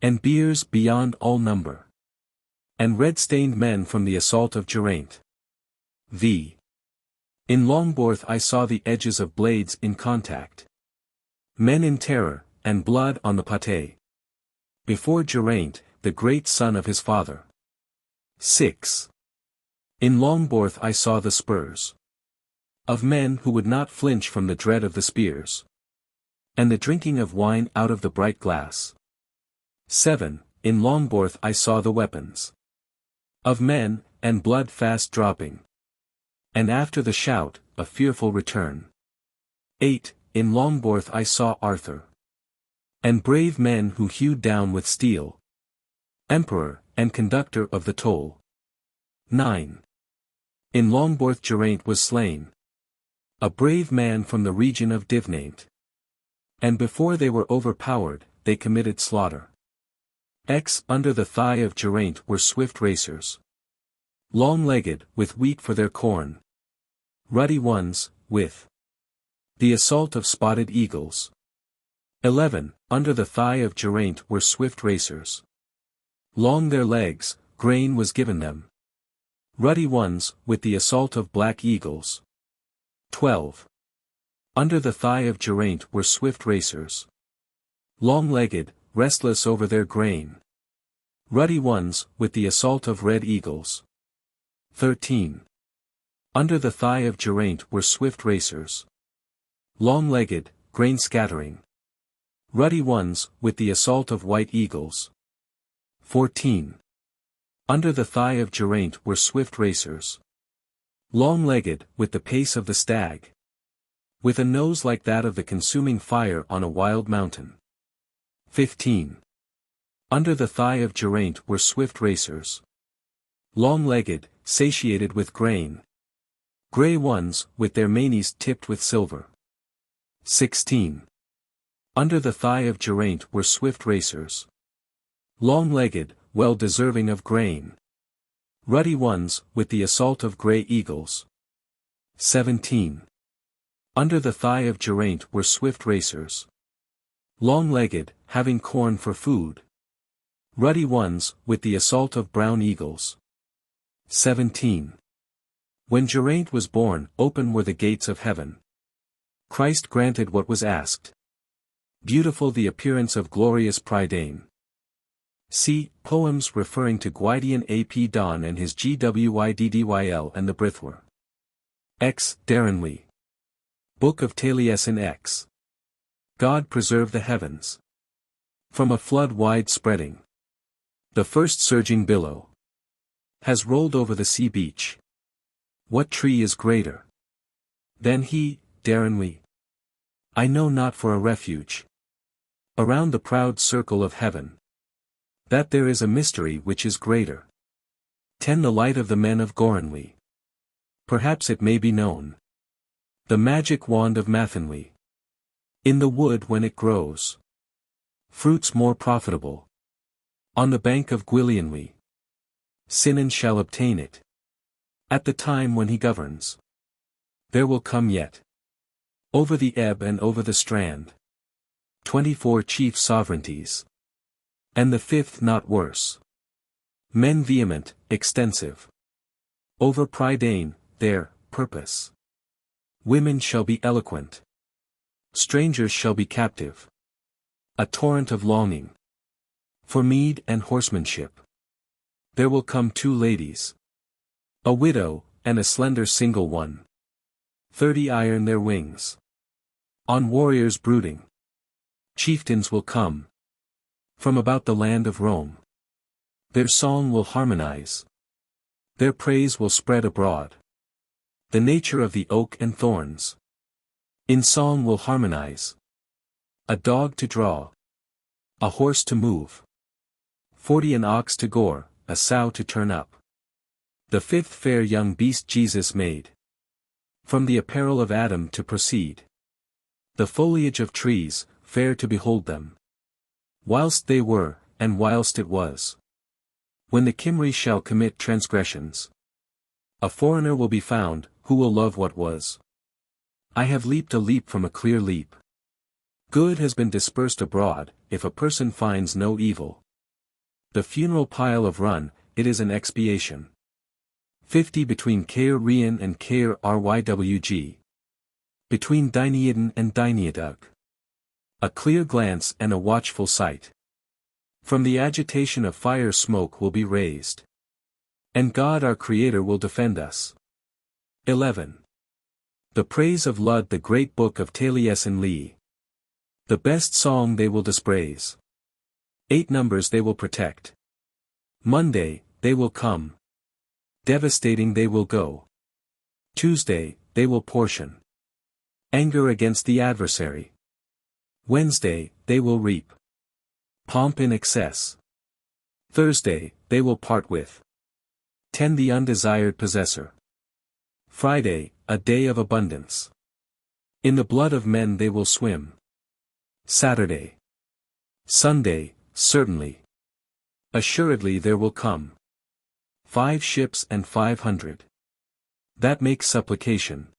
Speaker 1: And biers beyond all number. And red-stained men from the assault of Geraint. In Longborth I saw the edges of blades in contact. Men in terror, and blood on the pate. Before Geraint, the great son of his father. 6. In Longborth I saw the spurs of men who would not flinch from the dread of the spears, and the drinking of wine out of the bright glass. 7. In Longborth I saw the weapons of men, and blood fast dropping, and after the shout, a fearful return. 8. In Longborth I saw Arthur, and brave men who hewed down with steel, emperor, and conductor of the toll. 9. In Longborth Geraint was slain, a brave man from the region of Divnaint, and before they were overpowered, they committed slaughter. Under the thigh of Geraint were swift racers, long-legged, with wheat for their corn, ruddy ones, with the assault of spotted eagles. 11. Under the thigh of Geraint were swift racers, long their legs, grain was given them, ruddy ones, with the assault of black eagles. 12. Under the thigh of Geraint were swift racers, long-legged, restless over their grain, ruddy ones, with the assault of red eagles. 13. Under the thigh of Geraint were swift racers, long-legged, grain-scattering, ruddy ones, with the assault of white eagles. 14. Under the thigh of Geraint were swift racers, long-legged, with the pace of the stag, with a nose like that of the consuming fire on a wild mountain. 15. Under the thigh of Geraint were swift racers, long-legged, satiated with grain, grey ones, with their manes tipped with silver. 16. Under the thigh of Geraint were swift racers, long-legged, well deserving of grain, ruddy ones, with the assault of grey eagles. 17. Under the thigh of Geraint were swift racers, long-legged, having corn for food, ruddy ones, with the assault of brown eagles. 17. When Geraint was born, open were the gates of heaven. Christ granted what was asked. Beautiful the appearance of glorious Prydain. See, poems referring to Gwydyon ap Don and his Gwyddyl and the Brithwr. Darrenly. Book of Taliesin X. God preserve the heavens from a flood wide spreading. The first surging billow has rolled over the sea beach. What tree is greater than he, Darrenly? I know not for a refuge around the proud circle of heaven, that there is a mystery which is greater 10 the light of the men of Gorenly. Perhaps it may be known. The magic wand of Mathenly. In the wood when it grows, fruits more profitable. On the bank of Gwydionly, Sinan shall obtain it. At the time when he governs, there will come yet, over the ebb and over the strand, 24 chief sovereignties, and the 5th not worse. Men vehement, extensive, over Prydain, their purpose. Women shall be eloquent, strangers shall be captive. A torrent of longing for mead and horsemanship. There will come 2 ladies, a widow, and a slender single one. 30 iron their wings. On warriors brooding, chieftains will come from about the land of Rome. Their song will harmonize, their praise will spread abroad. The nature of the oak and thorns in song will harmonize. A dog to draw, a horse to move, 40 an ox to gore, a sow to turn up. The 5th fair young beast Jesus made, from the apparel of Adam to proceed. The foliage of trees, fair to behold them, whilst they were, and whilst it was. When the Cymry shall commit transgressions, a foreigner will be found, who will love what was. I have leaped a leap from a clear leap. Good has been dispersed abroad, if a person finds no evil. The funeral pile of Run, it is an expiation. 50 between Caer Rian and Caer Rywg. Between Dineadan and Dineadug. A clear glance and a watchful sight. From the agitation of fire smoke will be raised. And God our Creator will defend us. 11. The praise of Lud, the great Book of Taliesin Lee. The best song they will dispraise. 8 numbers they will protect. Monday, they will come. Devastating they will go. Tuesday, they will portion. Anger against the adversary. Wednesday, they will reap. Pomp in excess. Thursday, they will part with. 10 the undesired possessor. Friday, a day of abundance. In the blood of men they will swim. Saturday. Sunday, certainly. Assuredly there will come. 5 ships and 500. That makes supplication.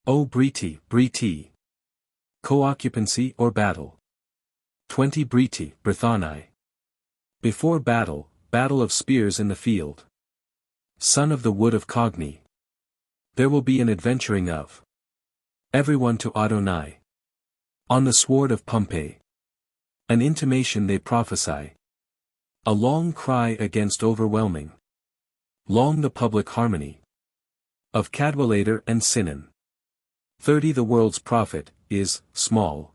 Speaker 1: O Briti, Briti. Co-occupancy or battle. 20 Briti, Brithani. Before battle, battle of spears in the field. Son of the wood of Cogni. There will be an adventuring of. Everyone to Adonai. On the sword of Pompey. An intimation they prophesy. A long cry against overwhelming. Long the public harmony. Of Cadwallader and Sinan. 30 the world's prophet, is, small.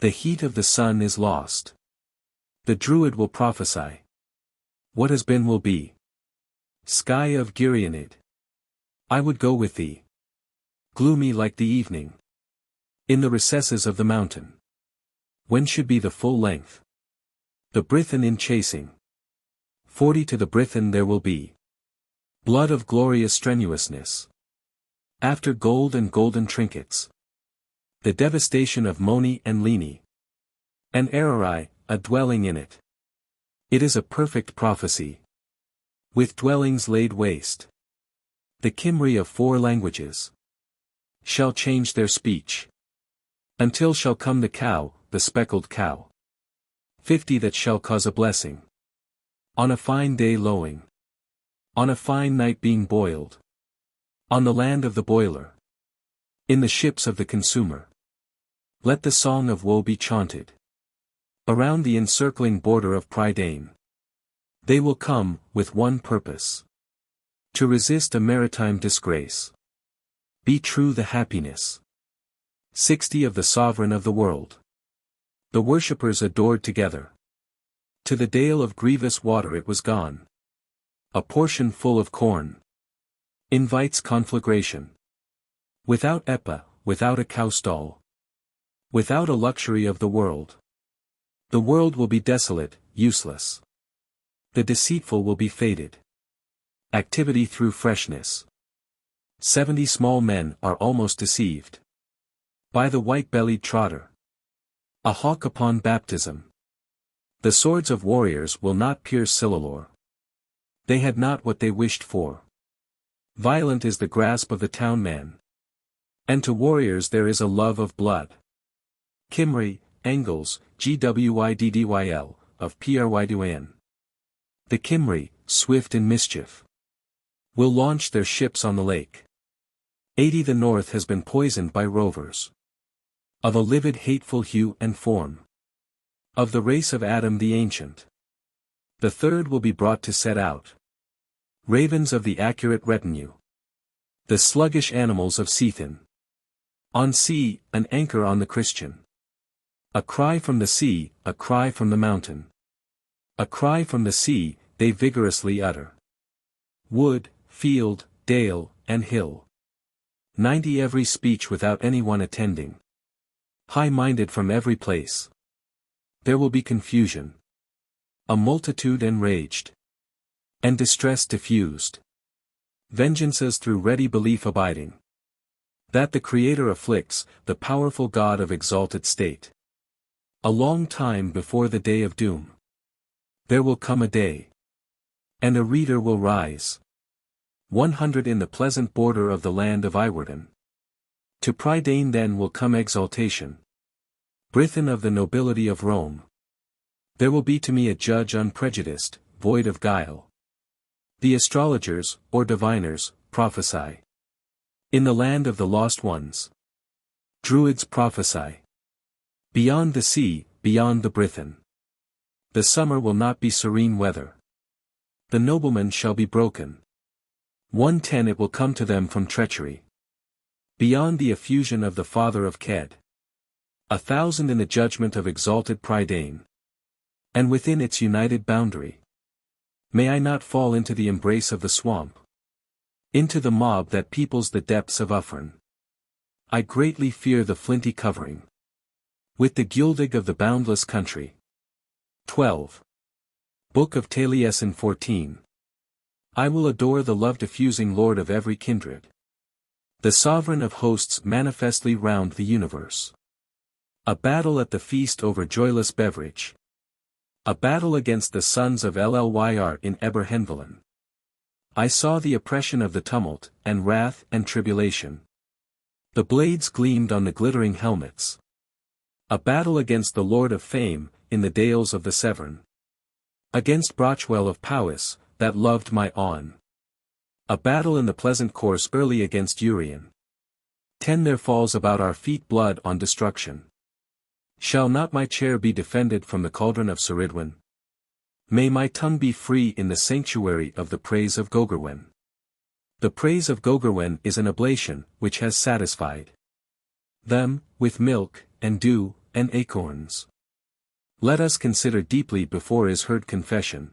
Speaker 1: The heat of the sun is lost. The Druid will prophesy. What has been will be. Sky of Gerionid. I would go with thee. Gloomy like the evening. In the recesses of the mountain. When should be the full length? The Brithen in chasing. 40 to the Brithen there will be. Blood of glorious strenuousness. After gold and golden trinkets. The devastation of Moni and Leni. And Ararai, a dwelling in it. It is a perfect prophecy. With dwellings laid waste. The Cymri of 4 languages. Shall change their speech. Until shall come the cow, the speckled cow. 50 that shall cause a blessing. On a fine day lowing. On a fine night being boiled. On the land of the boiler. In the ships of the consumer. Let the song of woe be chaunted. Around the encircling border of Prydain. They will come, with one purpose. To resist a maritime disgrace. Be true the happiness. 60 of the sovereign of the world. The worshippers adored together. To the dale of grievous water it was gone. A portion full of corn. Invites conflagration. Without Epa, without a cow stall. Without a luxury of the world. The world will be desolate, useless. The deceitful will be faded. Activity through freshness. 70 small men are almost deceived. By the white-bellied trotter. A hawk upon baptism. The swords of warriors will not pierce Silalor. They had not what they wished for. Violent is the grasp of the town man. And to warriors there is a love of blood. Cymri, Angles, Gwyddyl, of Prydyn. The Cymri, swift in mischief. Will launch their ships on the lake. 80 the north has been poisoned by rovers. Of a livid hateful hue and form. Of the race of Adam the ancient. The third will be brought to set out. Ravens of the accurate retinue. The sluggish animals of Sethin. On sea, an anchor on the Christian. A cry from the sea, a cry from the mountain. A cry from the sea, they vigorously utter. Wood, field, dale, and hill. 90 every speech without anyone attending. High-minded from every place. There will be confusion. A multitude enraged. And distress diffused. Vengeances through ready belief abiding. That the Creator afflicts, the powerful God of exalted state. A long time before the day of doom. There will come a day. And a reader will rise. 100 in the pleasant border of the land of Iwerden. To Prydain then will come exaltation. Brithen of the nobility of Rome. There will be to me a judge unprejudiced, void of guile. The astrologers, or diviners, prophesy. In the land of the lost ones. Druids prophesy. Beyond the sea, beyond the Brithen. The summer will not be serene weather. The noblemen shall be broken. 110 It will come to them from treachery. Beyond the effusion of the father of Cedd. 1,000 in the judgment of exalted Prydain. And within its united boundary. May I not fall into the embrace of the swamp. Into the mob that peoples the depths of Uffern. I greatly fear the flinty covering. With the Guledig of the boundless country. 12. Book of Taliesin 14. I will adore the love-diffusing Lord of every kindred. The sovereign of hosts manifestly round the universe. A battle at the feast over joyless beverage. A battle against the sons of Llyr in Eberhenvelen. I saw the oppression of the tumult, and wrath and tribulation. The blades gleamed on the glittering helmets. A battle against the Lord of Fame, in the dales of the Severn. Against Brochwell of Powys, that loved my awn. A battle in the pleasant course early against Urien. 10 There falls about our feet blood on destruction. Shall not my chair be defended from the cauldron of Ceridwen? May my tongue be free in the sanctuary of the praise of Gogorwen. The praise of Gogorwen is an oblation, which has satisfied them, with milk, and dew, and acorns. Let us consider deeply before is heard confession.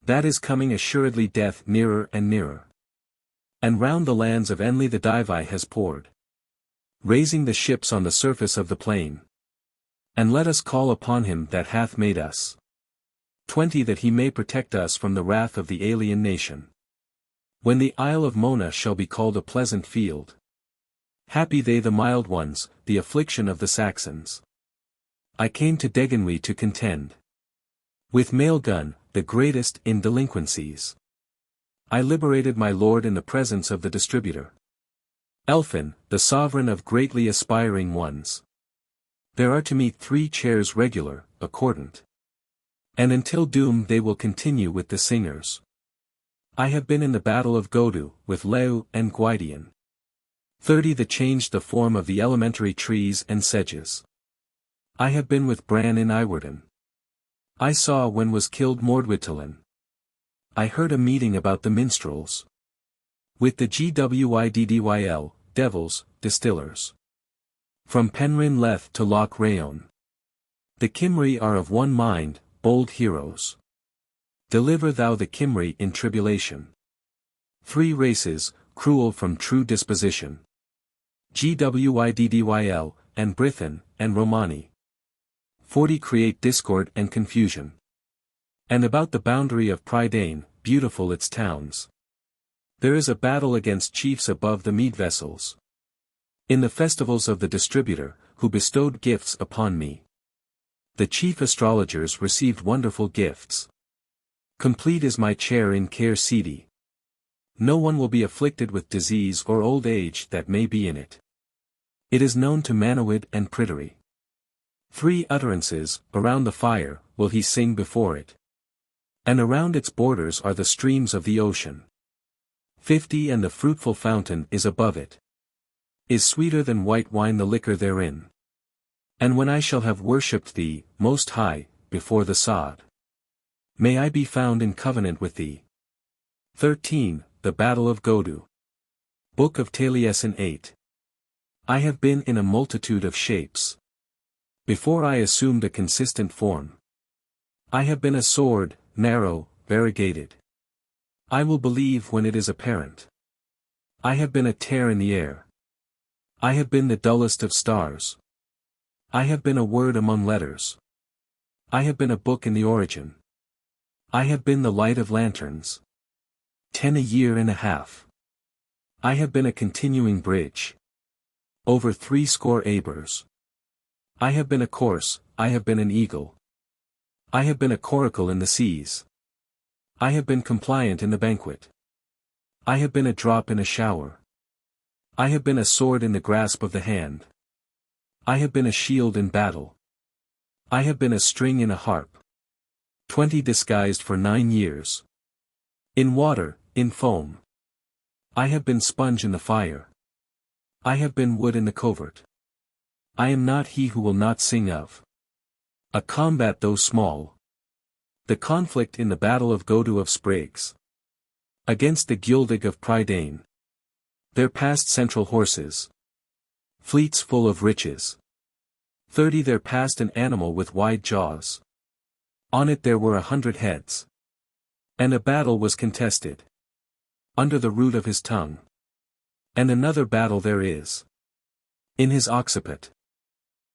Speaker 1: That is coming assuredly death nearer and nearer. And round the lands of Line the Dyfi has poured. Raising the ships on the surface of the plain. And let us call upon him that hath made us. 20 That he may protect us from the wrath of the alien nation. When the Isle of Mona shall be called a pleasant field. Happy they the mild ones, the affliction of the Saxons. I came to Deganwy to contend. With Maelgun, the greatest in delinquencies. I liberated my lord in the presence of the distributor. Elfin, the sovereign of greatly aspiring ones. There are to meet 3 chairs regular, accordant. And until doom they will continue with the singers. I have been in the battle of Godu, with Leu and Gwydyon. 30 That changed the form of the elementary trees and sedges. I have been with Bran in Iwarden. I saw when was killed Mordwydtolen. I heard a meeting about the minstrels. With the Gwyddyl, devils, distillers. From Penrhyn Leth to Loch Rayon. The Cymry are of one mind, bold heroes. Deliver thou the Cymry in tribulation. 3 races, cruel from true disposition. Gwyddyl, and Brithen, and Romani. 40 Create discord and confusion. And about the boundary of Prydain, beautiful its towns. There is a battle against chiefs above the mead vessels. In the festivals of the distributor, who bestowed gifts upon me. The chief astrologers received wonderful gifts. Complete is my chair in Caer Sidi. No one will be afflicted with disease or old age that may be in it. It is known to Manawyd and Pryderi. 3 utterances, around the fire, will he sing before it. And around its borders are the streams of the ocean. 50 And the fruitful fountain is above it. Is sweeter than white wine the liquor therein. And when I shall have worshipped thee, Most High, before the sod. May I be found in covenant with thee. 13 The Battle of Godu. Book of Taliesin 8. I have been in a multitude of shapes. Before I assumed a consistent form. I have been a sword, narrow, variegated. I will believe when it is apparent. I have been a tear in the air. I have been the dullest of stars. I have been a word among letters. I have been a book in the origin. I have been the light of lanterns. 10 a year and a half. I have been a continuing bridge. Over 60 abers. I have been a corse, I have been an eagle. I have been a coracle in the seas. I have been compliant in the banquet. I have been a drop in a shower. I have been a sword in the grasp of the hand. I have been a shield in battle. I have been a string in a harp. 20 Disguised for 9 years. In water, in foam. I have been sponge in the fire. I have been wood in the covert. I am not he who will not sing of a combat though small. The conflict in the Battle of Gododin of Spragues. Against the Guledig of Prydain. There passed central horses. Fleets full of riches. 30 there passed an animal with wide jaws. On it there were 100 heads. And a battle was contested. Under the root of his tongue. And another battle there is. In his occiput.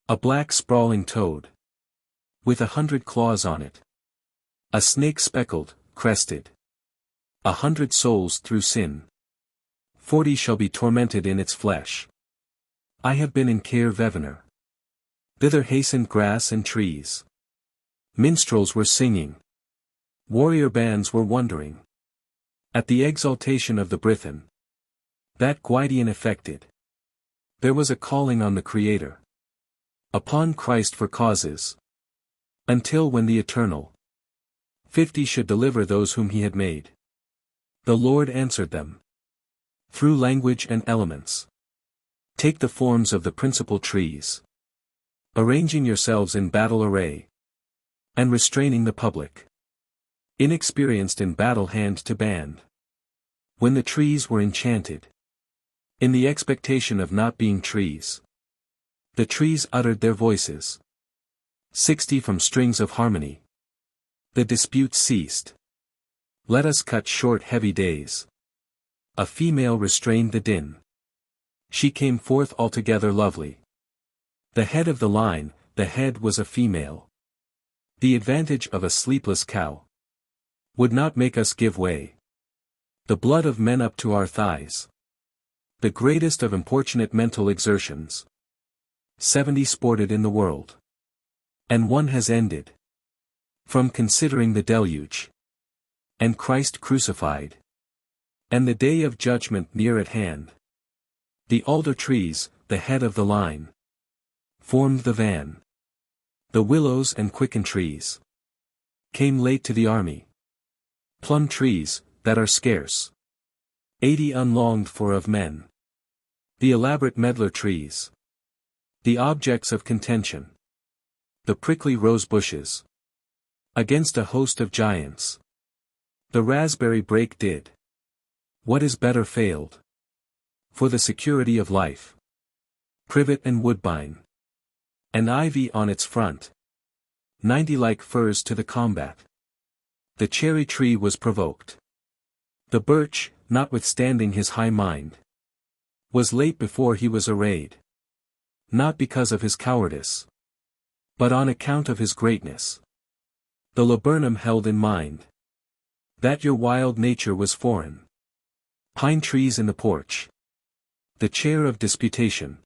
Speaker 1: A black sprawling toad. With 100 claws on it. A snake speckled, crested. 100 souls through sin. 40 shall be tormented in its flesh. I have been in Caer Vevener. Thither hastened grass and trees. Minstrels were singing. Warrior bands were wondering. At the exaltation of the Brithen. That Gwydyon effected. There was a calling on the Creator. Upon Christ for causes. Until when the Eternal. 50 should deliver those whom he had made. The Lord answered them. Through language and elements. Take the forms of the principal trees. Arranging yourselves in battle array. And restraining the public. Inexperienced in battle hand to band. When the trees were enchanted. In the expectation of not being trees. The trees uttered their voices. 60 from strings of harmony. The dispute ceased. Let us cut short heavy days. A female restrained the din. She came forth altogether lovely. The head of the line, the head was a female. The advantage of a sleepless cow. Would not make us give way. The blood of men up to our thighs. The greatest of importunate mental exertions. 70 sported in the world. And one has ended. From considering the deluge. And Christ crucified. And the day of judgment near at hand. The alder trees, the head of the line. Formed the van. The willows and quicken trees. Came late to the army. Plum trees, that are scarce. 80 unlonged for of men. The elaborate medlar trees. The objects of contention. The prickly rose bushes. Against a host of giants. The raspberry brake did. What is better failed? For the security of life. Privet and woodbine. An ivy on its front. 90 like firs to the combat. The cherry tree was provoked. The birch, notwithstanding his high mind. Was late before he was arrayed. Not because of his cowardice. But on account of his greatness. The laburnum held in mind. That your wild nature was foreign. Pine trees in the porch. The chair of disputation.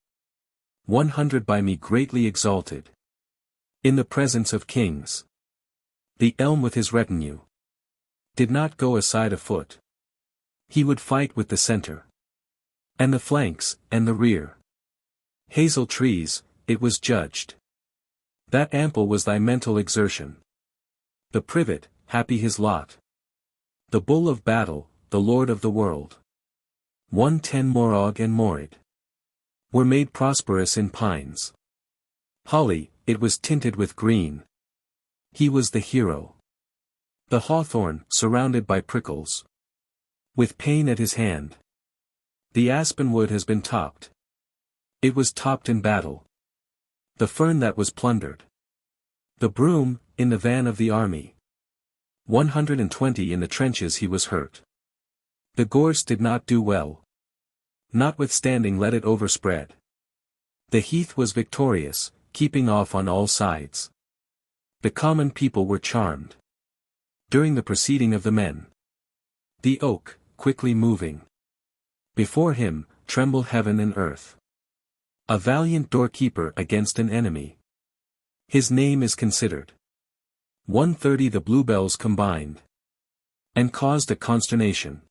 Speaker 1: 100 by me greatly exalted. In the presence of kings. The elm with his retinue. Did not go aside a foot. He would fight with the center. And the flanks, and the rear. Hazel trees, it was judged. That ample was thy mental exertion. The privet, happy his lot. The bull of battle, the lord of the world. 110 Morag and Morid. Were made prosperous in pines. Holly, it was tinted with green. He was the hero. The hawthorn, surrounded by prickles. With pain at his hand. The aspen wood has been topped. It was topped in battle. The fern that was plundered. The broom, in the van of the army. 120 in the trenches he was hurt. The gorse did not do well. Notwithstanding let it overspread. The heath was victorious, keeping off on all sides. The common people were charmed. During the proceeding of the men. The oak, quickly moving. Before him, tremble heaven and earth. A valiant doorkeeper against an enemy. His name is considered. 130 the bluebells combined. And caused a consternation.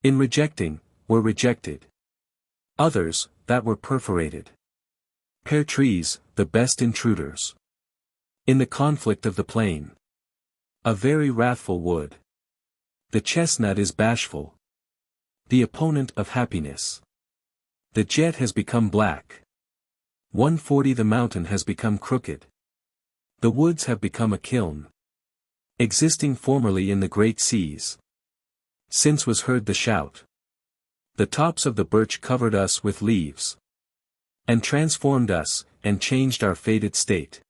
Speaker 1: In rejecting, were rejected. Others, that were perforated. Pear trees, the best intruders. In the conflict of the plain. A very wrathful wood. The chestnut is bashful. The opponent of happiness. The jet has become black. 140 the mountain has become crooked. The woods have become a kiln. existing formerly in the great seas. Since was heard the shout. The tops of the birch covered us with leaves, and transformed us, and changed our fated state.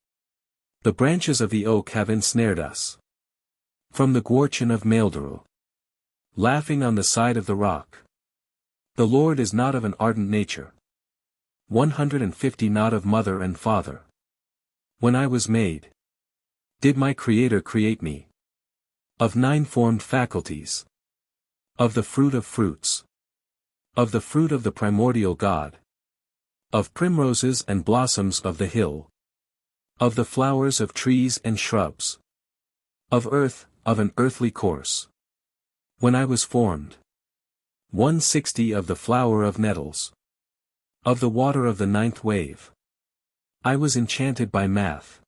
Speaker 1: The branches of the oak have ensnared us. From the Gwydyon of Maelderel, laughing on the side of the rock. The Lord is not of an ardent nature. 150 Not of mother and father. When I was made, did my Creator create me? Of 9 formed faculties. Of the fruit of fruits. Of the fruit of the primordial God. Of primroses and blossoms of the hill. Of the flowers of trees and shrubs. Of earth, of an earthly course. When I was formed. 160 Of the flower of nettles. Of the water of the 9th wave. I was enchanted by math.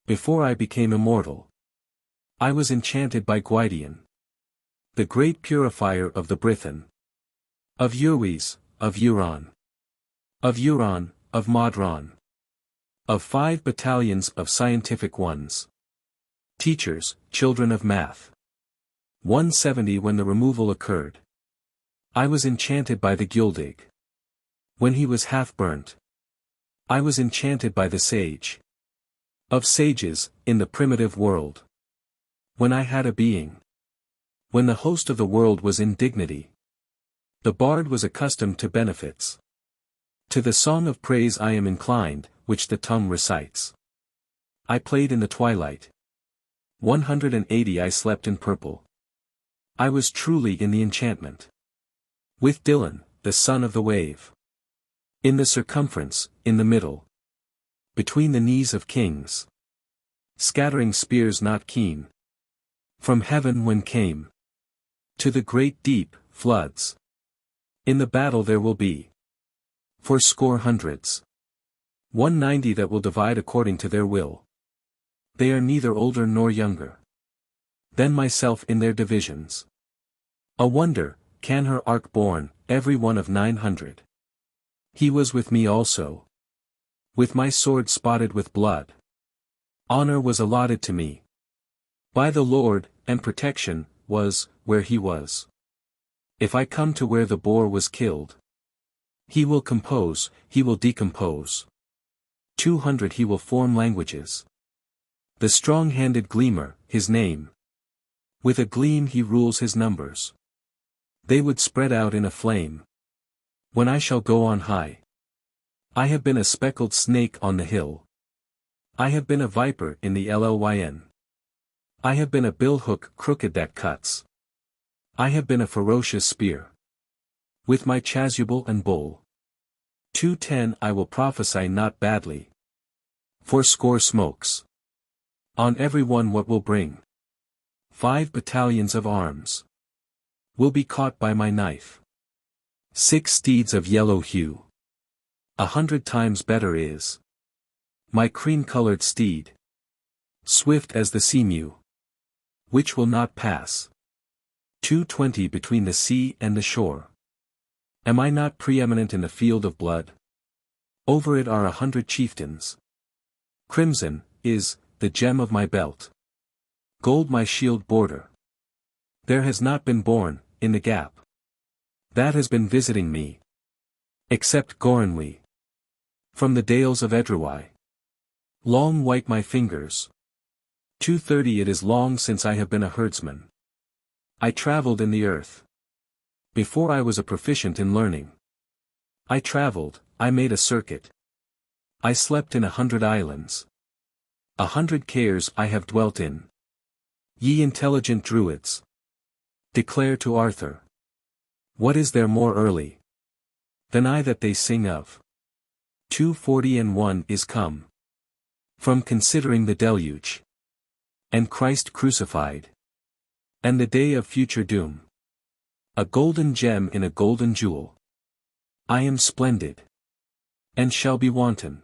Speaker 1: Before I became immortal. I was enchanted by Gwydyon, the great purifier of the Brython. Of Urwes, of Euron. Of Euron, of Modron. Of 5 battalions of scientific ones. Teachers, children of math. 170 When the removal occurred. I was enchanted by the Guledig. When he was half burnt. I was enchanted by the sage. Of sages, in the primitive world. When I had a being. When the host of the world was in dignity. The bard was accustomed to benefits. To the song of praise I am inclined, which the tongue recites. I played in the twilight. 180 I slept in purple. I was truly in the enchantment. With Dylan, the son of the wave. In the circumference, in the middle. Between the knees of kings. Scattering spears not keen. From heaven when came. To the great deep, floods. In the battle there will be. 80 hundreds. 190 that will divide according to their will. They are neither older nor younger than myself in their divisions. A wonder, can her ark borne, every one of 900. He was with me also. With my sword spotted with blood. Honor was allotted to me. By the Lord, and protection, was, where he was. If I come to where the boar was killed. He will compose, he will decompose. 200 he will form languages. The strong-handed gleamer, his name. With a gleam he rules his numbers. They would spread out in a flame. When I shall go on high. I have been a speckled snake on the hill. I have been a viper in the Llyn. I have been a billhook crooked that cuts. I have been a ferocious spear. With my chasuble and bowl. 210 I will prophesy not badly. 80 smokes. On every one what will bring. 5 battalions of arms. Will be caught by my knife. 6 steeds of yellow hue. 100 times better is. My cream-colored steed. Swift as the seamew. Which will not pass. 220 between the sea and the shore. Am I not preeminent in the field of blood? Over it are 100 chieftains. Crimson, is, the gem of my belt. Gold my shield border. There has not been born, in the gap. That has been visiting me. Except Goranwy. From the dales of Edrewai. Long white my fingers. 230 It is long since I have been a herdsman. I travelled in the earth. Before I was a proficient in learning. I travelled, I made a circuit. I slept in 100 islands. 100 cares I have dwelt in. Ye intelligent druids. Declare to Arthur. What is there more early than I that they sing of? 240 And one is come. From considering the deluge. And Christ crucified. And the day of future doom. A golden gem in a golden jewel. I am splendid. And shall be wanton.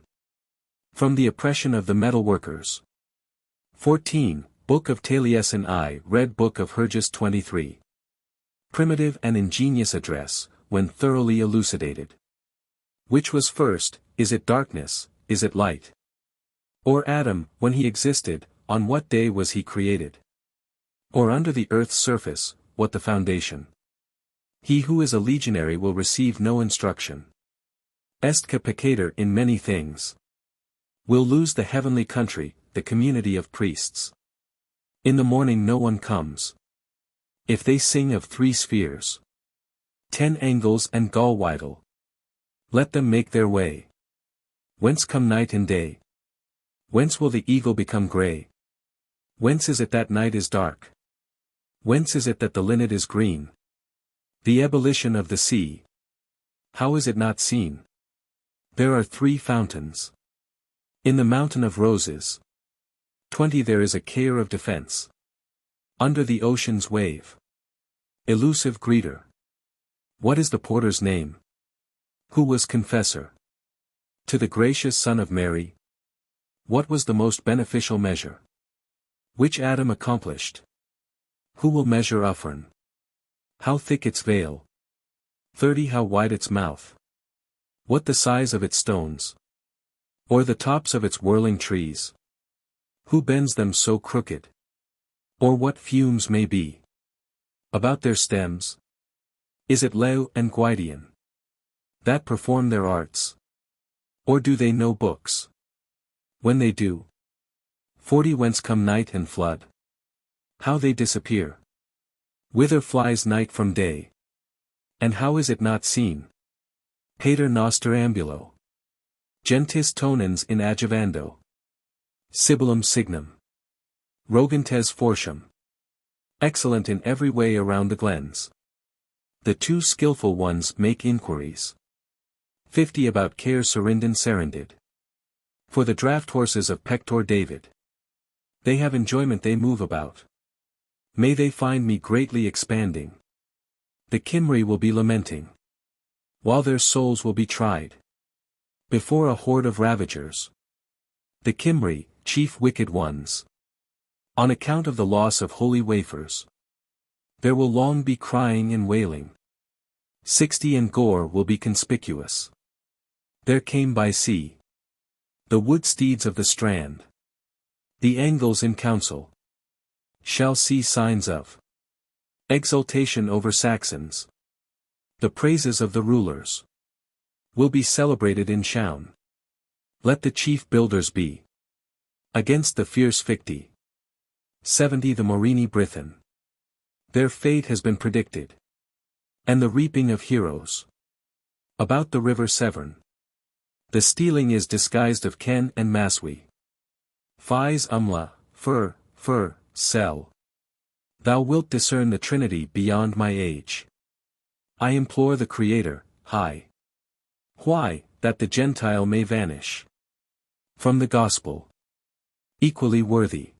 Speaker 1: From the oppression of the metal workers. 14 Book of Taliesin I Red Book of Hergest 23. Primitive and ingenious address, when thoroughly elucidated. Which was first, is it darkness, is it light? Or Adam, when he existed, on what day was he created? Or under the earth's surface, what the foundation? He who is a legionary will receive no instruction. Est capicator in many things. Will lose the heavenly country, the community of priests. In the morning no one comes. If they sing of 3 spheres, 10 angles and Gulwidal, let them make their way. Whence come night and day? Whence will the eagle become grey? Whence is it that night is dark? Whence is it that the linnet is green? The ebullition of the sea. How is it not seen? There are 3 fountains. In the mountain of roses. 20 there is a care of defense. Under the ocean's wave. Elusive greeter. What is the porter's name? Who was confessor? To the gracious Son of Mary. What was the most beneficial measure? Which Adam accomplished? Who will measure Uffern? How thick its veil? 30 how wide its mouth? What the size of its stones? Or the tops of its whirling trees? Who bends them so crooked? Or what fumes may be about their stems? Is it Leu and Gwydyon that perform their arts? Or do they know books? When they do, 40 whence come night and flood? How they disappear? Whither flies night from day? And how is it not seen? Pater noster ambulo. Gentis tonens in adjuvando. Sibilum signum. Rogantes fortium. Excellent in every way around the glens. The 2 skillful ones make inquiries. 50 about Caer Serindin Serindid. For the draft horses of Pector David. They have enjoyment they move about. May they find me greatly expanding. The Cymri will be lamenting. While their souls will be tried. Before a horde of ravagers. The Cymri, chief wicked ones. On account of the loss of holy wafers. There will long be crying and wailing. 60 and gore will be conspicuous. There came by sea. The wood steeds of the strand. The Angles in council. Shall see signs of exultation over Saxons. The praises of the rulers will be celebrated in Shown. Let the chief builders be against the fierce Ficti. 70 the Morini Brithen. Their fate has been predicted. And the reaping of heroes. About the river Severn. The stealing is disguised of Ken and Maswi. Fies umla, fur, sell. Thou wilt discern the Trinity beyond my age. I implore the Creator, high. Why, that the Gentile may vanish from the Gospel. Equally worthy.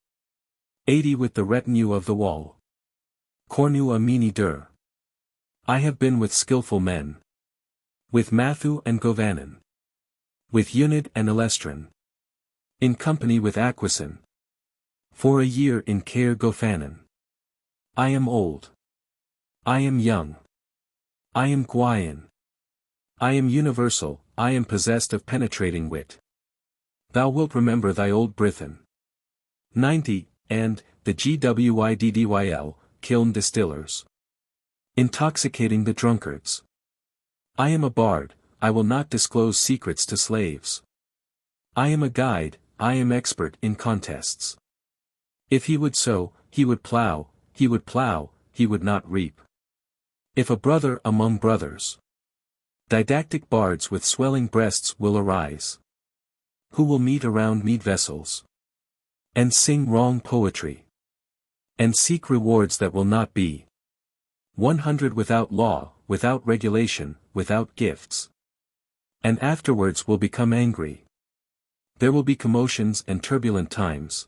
Speaker 1: 80 with the retinue of the wall. Cornu amini dur. I have been with skillful men. With Matthew and Govanen. With Unid and Elestrin. In company with Aquison. For a year in Caer Gofanen. I am old. I am young. I am Gwydyon. I am universal, I am possessed of penetrating wit. Thou wilt remember thy old Brithen. 90, and, the Gwyddyl, kiln distillers. Intoxicating the drunkards. I am a bard, I will not disclose secrets to slaves. I am a guide, I am expert in contests. If he would sow, he would plow, he would not reap. If a brother among brothers. Didactic bards with swelling breasts will arise. Who will meet around mead vessels. And sing wrong poetry. And seek rewards that will not be. 100 without law, without regulation, without gifts. And afterwards will become angry. There will be commotions and turbulent times.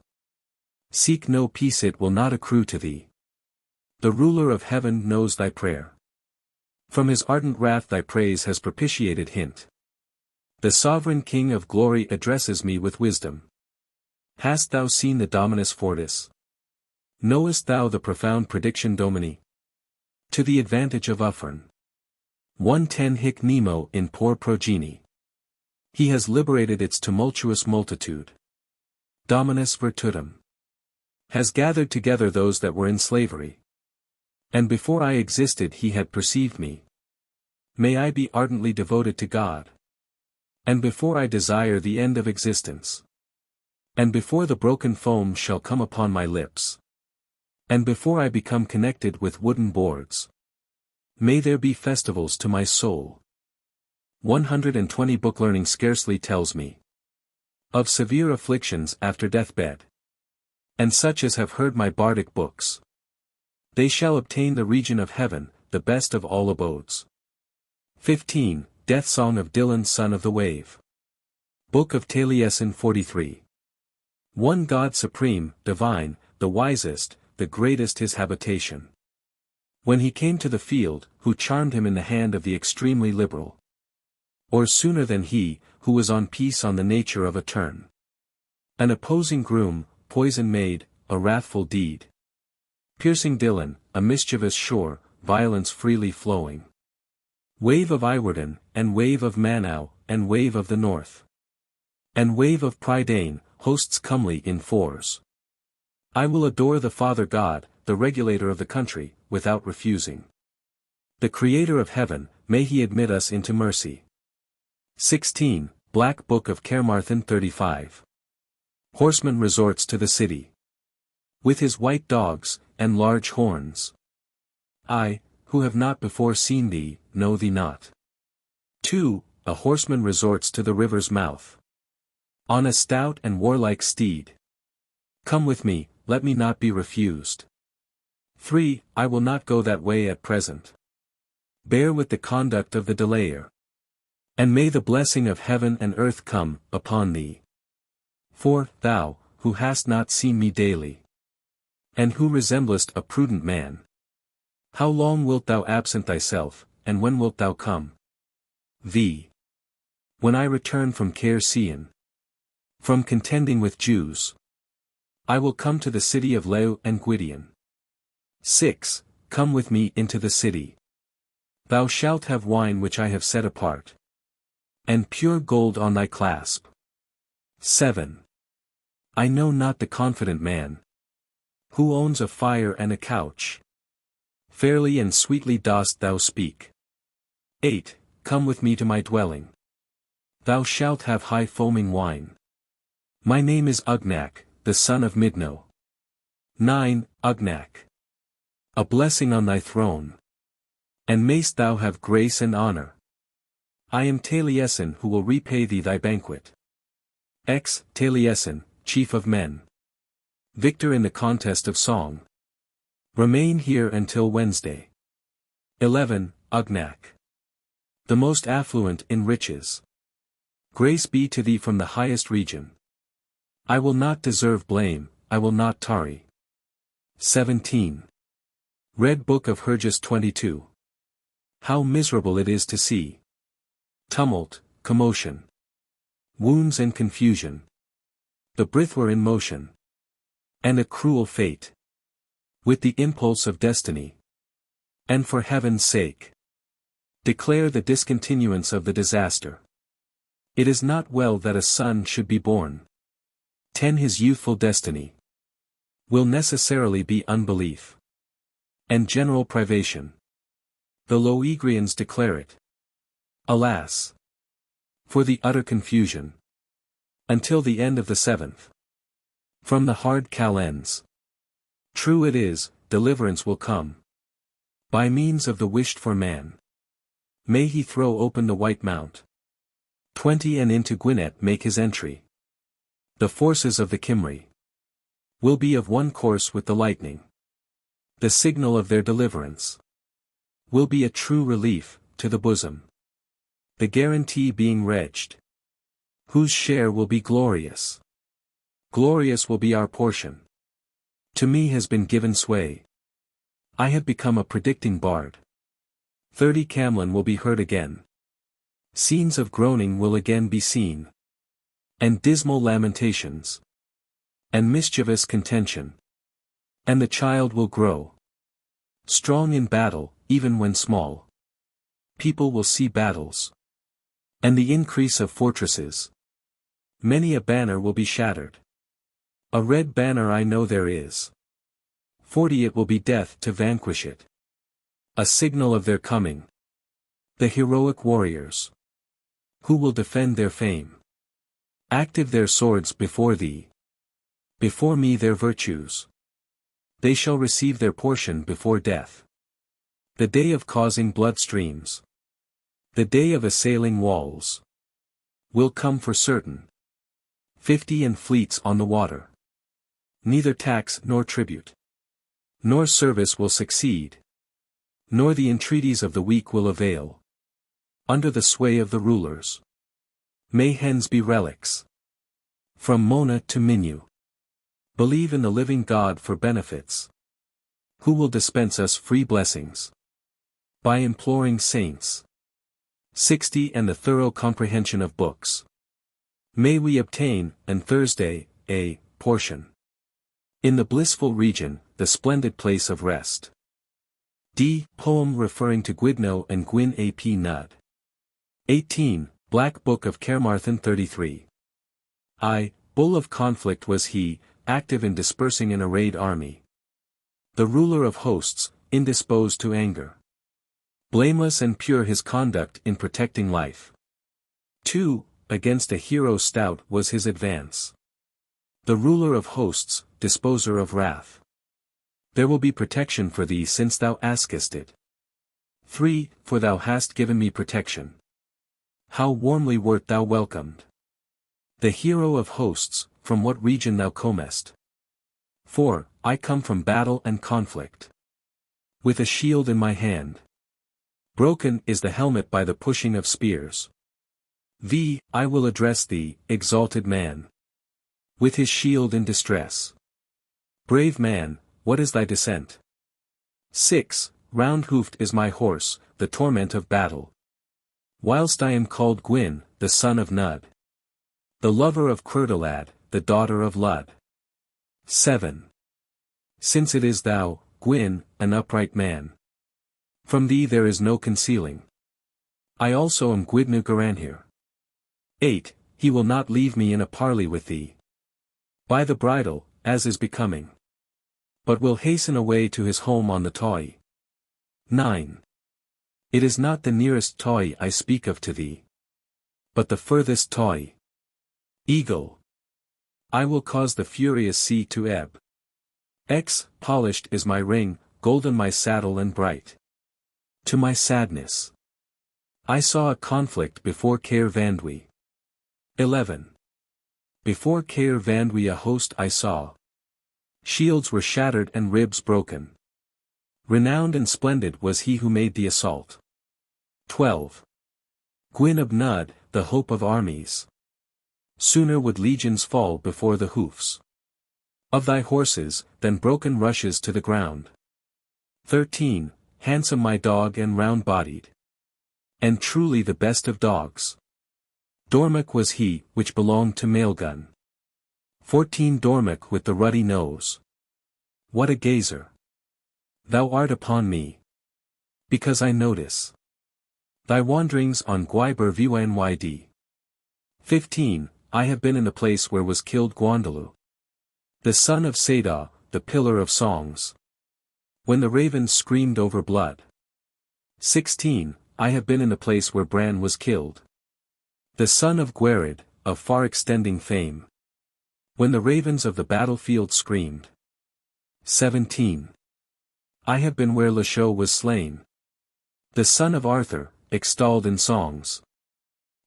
Speaker 1: Seek no peace, it will not accrue to thee. The ruler of heaven knows thy prayer. From his ardent wrath thy praise has propitiated hint. The sovereign King of glory addresses me with wisdom. Hast thou seen the Dominus Fortis? Knowest thou the profound prediction Domini? To the advantage of Uffern. 110 hic nemo in poor progeny. He has liberated its tumultuous multitude. Dominus virtutum. has gathered together those that were in slavery. And before I existed he had perceived me. May I be ardently devoted to God. And before I desire the end of existence. And before the broken foam shall come upon my lips. And before I become connected with wooden boards. May there be festivals to my soul. 120 Book learning scarcely tells me of severe afflictions after deathbed. And such as have heard my bardic books. They shall obtain the region of heaven, the best of all abodes. 15. Death Song of Dylan son of the Wave. Book of Taliesin 43. One God supreme, divine, the wisest, the greatest his habitation. When he came to the field, who charmed him in the hand of the extremely liberal. Or sooner than he, who was on peace on the nature of a turn. An opposing groom, poison made, a wrathful deed. Piercing Dylan, a mischievous shore, violence freely flowing. Wave of Iwarden, and wave of Manau, and wave of the north. And wave of Prydain, hosts comely in fours. I will adore the Father God, the regulator of the country, without refusing. The Creator of heaven, may he admit us into mercy. 16. Black Book of Carmarthen 35. Horseman resorts to the city. With his white dogs, and large horns. I, who have not before seen thee, know thee not. 2. A horseman resorts to the river's mouth. On a stout and warlike steed. Come with me, let me not be refused. 3. I will not go that way at present. Bear with the conduct of the delayer. And may the blessing of heaven and earth come upon thee. 4. Thou, who hast not seen me daily. And who resemblest a prudent man. How long wilt thou absent thyself, and when wilt thou come? V. When I return from Carmarthen. From contending with Jews. I will come to the city of Leu and Gwydyon. 6. Come with me into the city. Thou shalt have wine which I have set apart. And pure gold on thy clasp. 7. I know not the confident man. Who owns a fire and a couch. Fairly and sweetly dost thou speak. 8. Come with me to my dwelling. Thou shalt have high foaming wine. My name is Ugnak, the son of Midno. 9. Ugnak. A blessing on thy throne. And mayst thou have grace and honor. I am Taliesin who will repay thee thy banquet. X. Taliesin, chief of men. Victor in the contest of song. Remain here until Wednesday. 11. Ugnak. The most affluent in riches. Grace be to thee from the highest region. I will not deserve blame, I will not tarry. 17. Red Book of Hergest 22. How miserable it is to see. Tumult, commotion. Wounds and confusion. The breath were in motion. And a cruel fate. With the impulse of destiny. And for heaven's sake. Declare the discontinuance of the disaster. It is not well that a son should be born. 10. His youthful destiny. Will necessarily be unbelief. And general privation. The Loegrians declare it. Alas! For the utter confusion. Until the end of the 7th. From the hard calends. True it is, deliverance will come. By means of the wished-for man. May he throw open the white mount. 20. And into Gwynedd make his entry. The forces of the Cymry. Will be of one course with the lightning. The signal of their deliverance. Will be a true relief, to the bosom. The guarantee being wretched. Whose share will be glorious. Glorious will be our portion. To me has been given sway. I have become a predicting bard. 30. Camlin will be heard again. Scenes of groaning will again be seen. And dismal lamentations. And mischievous contention. And the child will grow. Strong in battle, even when small. People will see battles. And the increase of fortresses. Many a banner will be shattered. A red banner I know there is. 40 it will be death to vanquish it. A signal of their coming. The heroic warriors. Who will defend their fame? Active their swords before thee. Before me their virtues. They shall receive their portion before death. The day of causing blood streams. The day of assailing walls. Will come for certain. 50 and fleets on the water. Neither tax nor tribute. Nor service will succeed. Nor the entreaties of the weak will avail. Under the sway of the rulers. May hens be relics. From Mona to Minu. Believe in the living God for benefits. Who will dispense us free blessings? By imploring saints. 60 and the thorough comprehension of books. May we obtain, and Thursday, a portion. In the blissful region, the splendid place of rest. D. Poem referring to Gwydno and Gwyn ap Nud. 18. Black Book of Carmarthen 33. I. Bull of conflict was he, active in dispersing an arrayed army. The ruler of hosts, indisposed to anger. Blameless and pure his conduct in protecting life. 2. Against a hero stout was his advance. The ruler of hosts, disposer of wrath. There will be protection for thee since thou askest it. 3. For thou hast given me protection. How warmly wert thou welcomed. The hero of hosts, from what region thou comest. 4. I come from battle and conflict. With a shield in my hand. Broken is the helmet by the pushing of spears. V. I will address thee, exalted man. With his shield in distress. Brave man, what is thy descent? 6. Round-hoofed is my horse, the torment of battle. Whilst I am called Gwyn, the son of Nud. The lover of Curdlad, the daughter of Lud. 7. Since it is thou, Gwyn, an upright man. From thee there is no concealing. I also am Gwydno Garanhir. 8. He will not leave me in a parley with thee. By the bridle, as is becoming. But will hasten away to his home on the Toi. 9. It is not the nearest Toi I speak of to thee. But the furthest Toi. Eagle. I will cause the furious sea to ebb. X. Polished is my ring, golden my saddle and bright. To my sadness. I saw a conflict before Caer Vandwi. 11. Before Caer Vandwi a host I saw. Shields were shattered and ribs broken. Renowned and splendid was he who made the assault. 12. Gwyn of Nud, the hope of armies. Sooner would legions fall before the hoofs of thy horses, than broken rushes to the ground. 13. Handsome my dog and round-bodied. And truly the best of dogs. Dormic was he, which belonged to Maelgun. 14. Dormic with the ruddy nose. What a gazer! Thou art upon me. Because I notice thy wanderings on Gwyber Vynyd. 15. I have been in the place where was killed Gwandalw. The son of Sada, the pillar of songs. When the ravens screamed over blood. 16. I have been in the place where Bran was killed. The son of Gwerid, of far-extending fame. When the ravens of the battlefield screamed. 17. I have been where Lasho was slain. The son of Arthur, extolled in songs.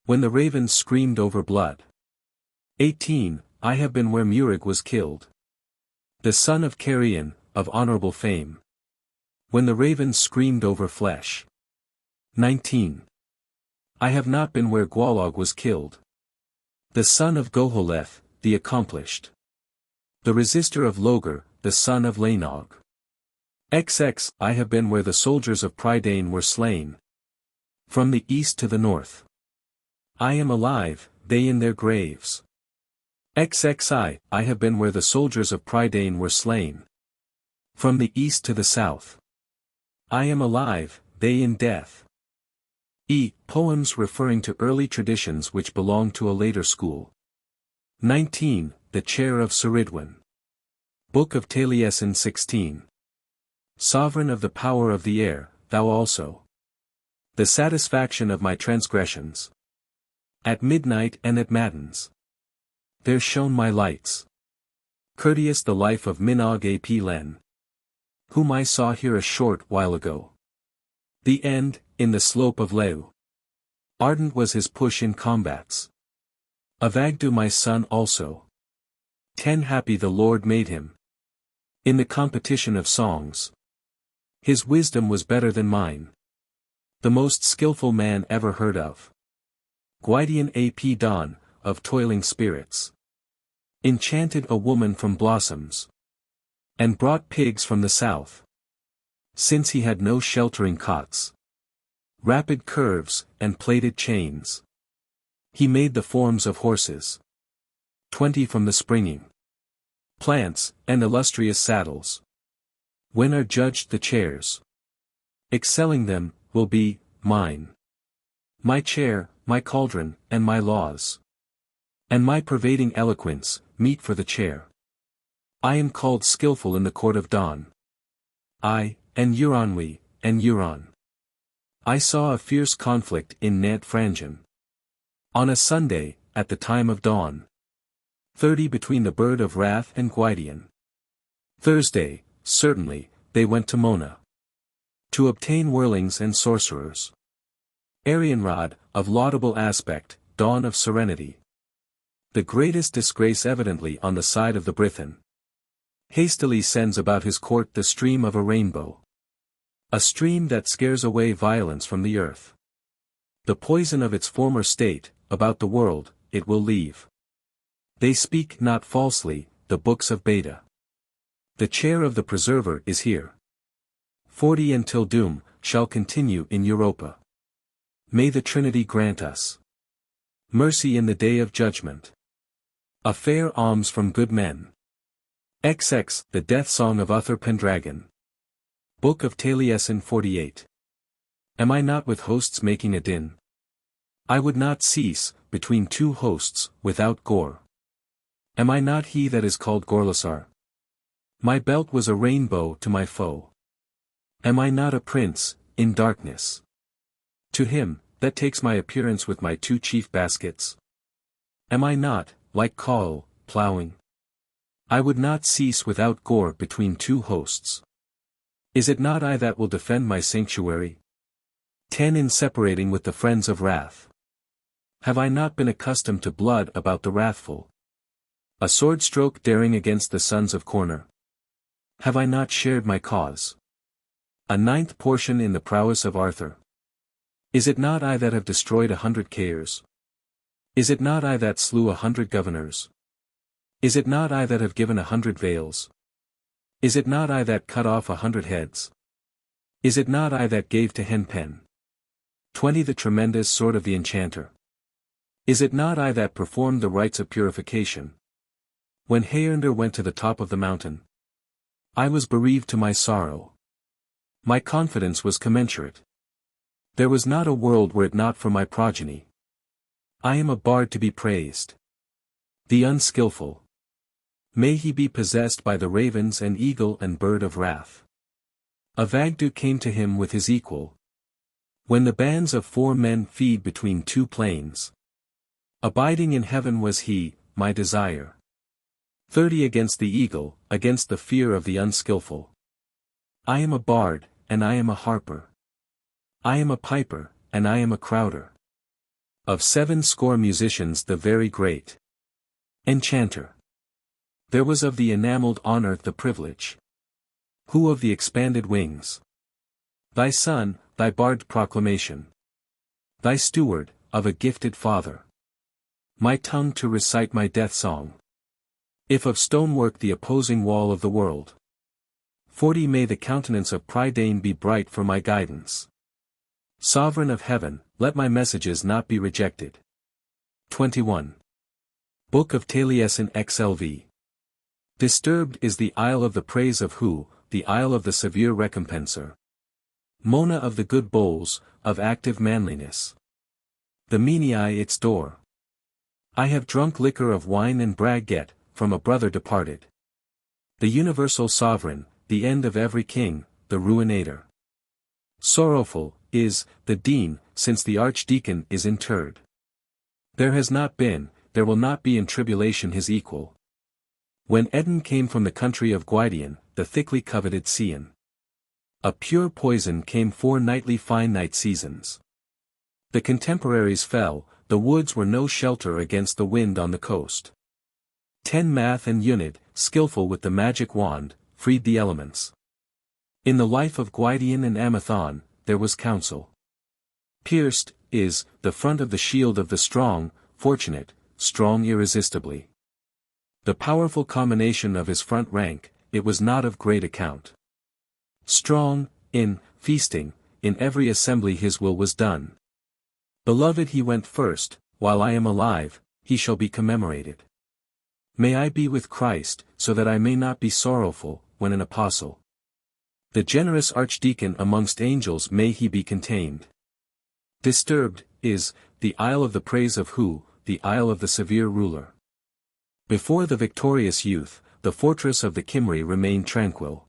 Speaker 1: When the ravens screamed over blood. 18. I have been where Murig was killed. The son of Carion, of honorable fame. When the ravens screamed over flesh. 19. I have not been where Gwalog was killed. The son of Goholeth, the accomplished. The resister of Logar, the son of Laenog. XX. I have been where the soldiers of Prydain were slain. From the east to the north. I am alive, they in their graves. XXI. I have been where the soldiers of Prydain were slain. From the east to the south. I am alive, they in death. E. Poems referring to early traditions which belong to a later school. 19. the chair of Ceridwen. Book of Taliesin 16. Sovereign of the power of the air, thou also. The satisfaction of my transgressions. At midnight and at matins. There shone my lights. Courteous the life of Minog ap Len. Whom I saw here a short while ago. The end, in the slope of Leu. Ardent was his push in combats. Avagdu my son also. 10 happy the Lord made him. In the competition of songs. His wisdom was better than mine. The most skillful man ever heard of. Gwydyon ap Don, of toiling spirits. Enchanted a woman from blossoms. And brought pigs from the south. Since he had no sheltering cots. Rapid curves, and plaited chains. He made the forms of horses. 20 from the springing. Plants, and illustrious saddles. When are judged the chairs? Excelling them, will be, mine. My chair, my cauldron, and my laws. And my pervading eloquence, meet for the chair. I am called skillful in the court of Don. I, and Euronwy, and Euron. I saw a fierce conflict in Nant Frangen. On a Sunday, at the time of dawn. 30 between the bird of wrath and Gwydyon. Thursday, certainly, they went to Mona. To obtain whirlings and sorcerers. Arianrod, of laudable aspect, dawn of serenity. The greatest disgrace evidently on the side of the Brithen. Hastily sends about his court the stream of a rainbow. A stream that scares away violence from the earth. The poison of its former state, about the world, it will leave. They speak not falsely, the books of Beta. The chair of the preserver is here. 40 until doom, shall continue in Europa. May the Trinity grant us mercy in the day of judgment. A fair alms from good men. XX, the death song of Uther Pendragon. Book of Taliesin 48. Am I not with hosts making a din? I would not cease, between two hosts, without gore. Am I not he that is called Gorlasar? My belt was a rainbow to my foe. Am I not a prince, in darkness? To him, that takes my appearance with my 2 chief baskets? Am I not, like Caul, ploughing? I would not cease without gore between 2 hosts. Is it not I that will defend my sanctuary? 10 in separating with the friends of wrath. Have I not been accustomed to blood about the wrathful? A sword stroke daring against the sons of Cornor. Have I not shared my cause? A 9th portion in the prowess of Arthur. Is it not I that have destroyed 100 cares? Is it not I that slew 100 governors? Is it not I that have given 100 veils? Is it not I that cut off 100 heads? Is it not I that gave to Henpen 20 the tremendous sword of the enchanter? Is it not I that performed the rites of purification? When Heander went to the top of the mountain, I was bereaved to my sorrow. My confidence was commensurate. There was not a world were it not for my progeny. I am a bard to be praised. The unskillful. May he be possessed by the ravens and eagle and bird of wrath. Avagdu came to him with his equal. When the bands of 4 men feed between 2 plains. Abiding in heaven was he, my desire. 30 against the eagle, against the fear of the unskillful. I am a bard, and I am a harper. I am a piper, and I am a crowder. Of 70 musicians the very great. Enchanter. There was of the enamelled honor the privilege. Who of the expanded wings? Thy son, thy bard proclamation. Thy steward, of a gifted father. My tongue to recite my death song. If of stonework the opposing wall of the world. 40 may the countenance of Prydain be bright for my guidance. Sovereign of heaven, let my messages not be rejected. 21. Book of Taliesin XIII. Disturbed is the isle of the praise of who, the isle of the severe recompenser. Mona of the good bowls, of active manliness. The Menei its door. I have drunk liquor of wine and bragget, from a brother departed. The universal sovereign, the end of every king, the ruinator. Sorrowful, is, the dean, since the archdeacon is interred. There has not been, there will not be in tribulation his equal. When Edin came from the country of Gwydyon, the thickly coveted Cian. A pure poison came 4 nightly fine night seasons. The contemporaries fell, the woods were no shelter against the wind on the coast. 10 Math and Unid, skillful with the magic wand, freed the elements. In the life of Gwydyon and Amathon, there was counsel. Pierced, is, the front of the shield of the strong, fortunate, strong irresistibly. The powerful combination of his front rank, it was not of great account. Strong, in, feasting, in every assembly his will was done. Beloved he went first, while I am alive, he shall be commemorated. May I be with Christ, so that I may not be sorrowful, when an apostle. The generous archdeacon amongst angels may he be contained. Disturbed, is, the isle of the praise of who, the isle of the severe ruler. Before the victorious youth, the fortress of the Cymry remained tranquil.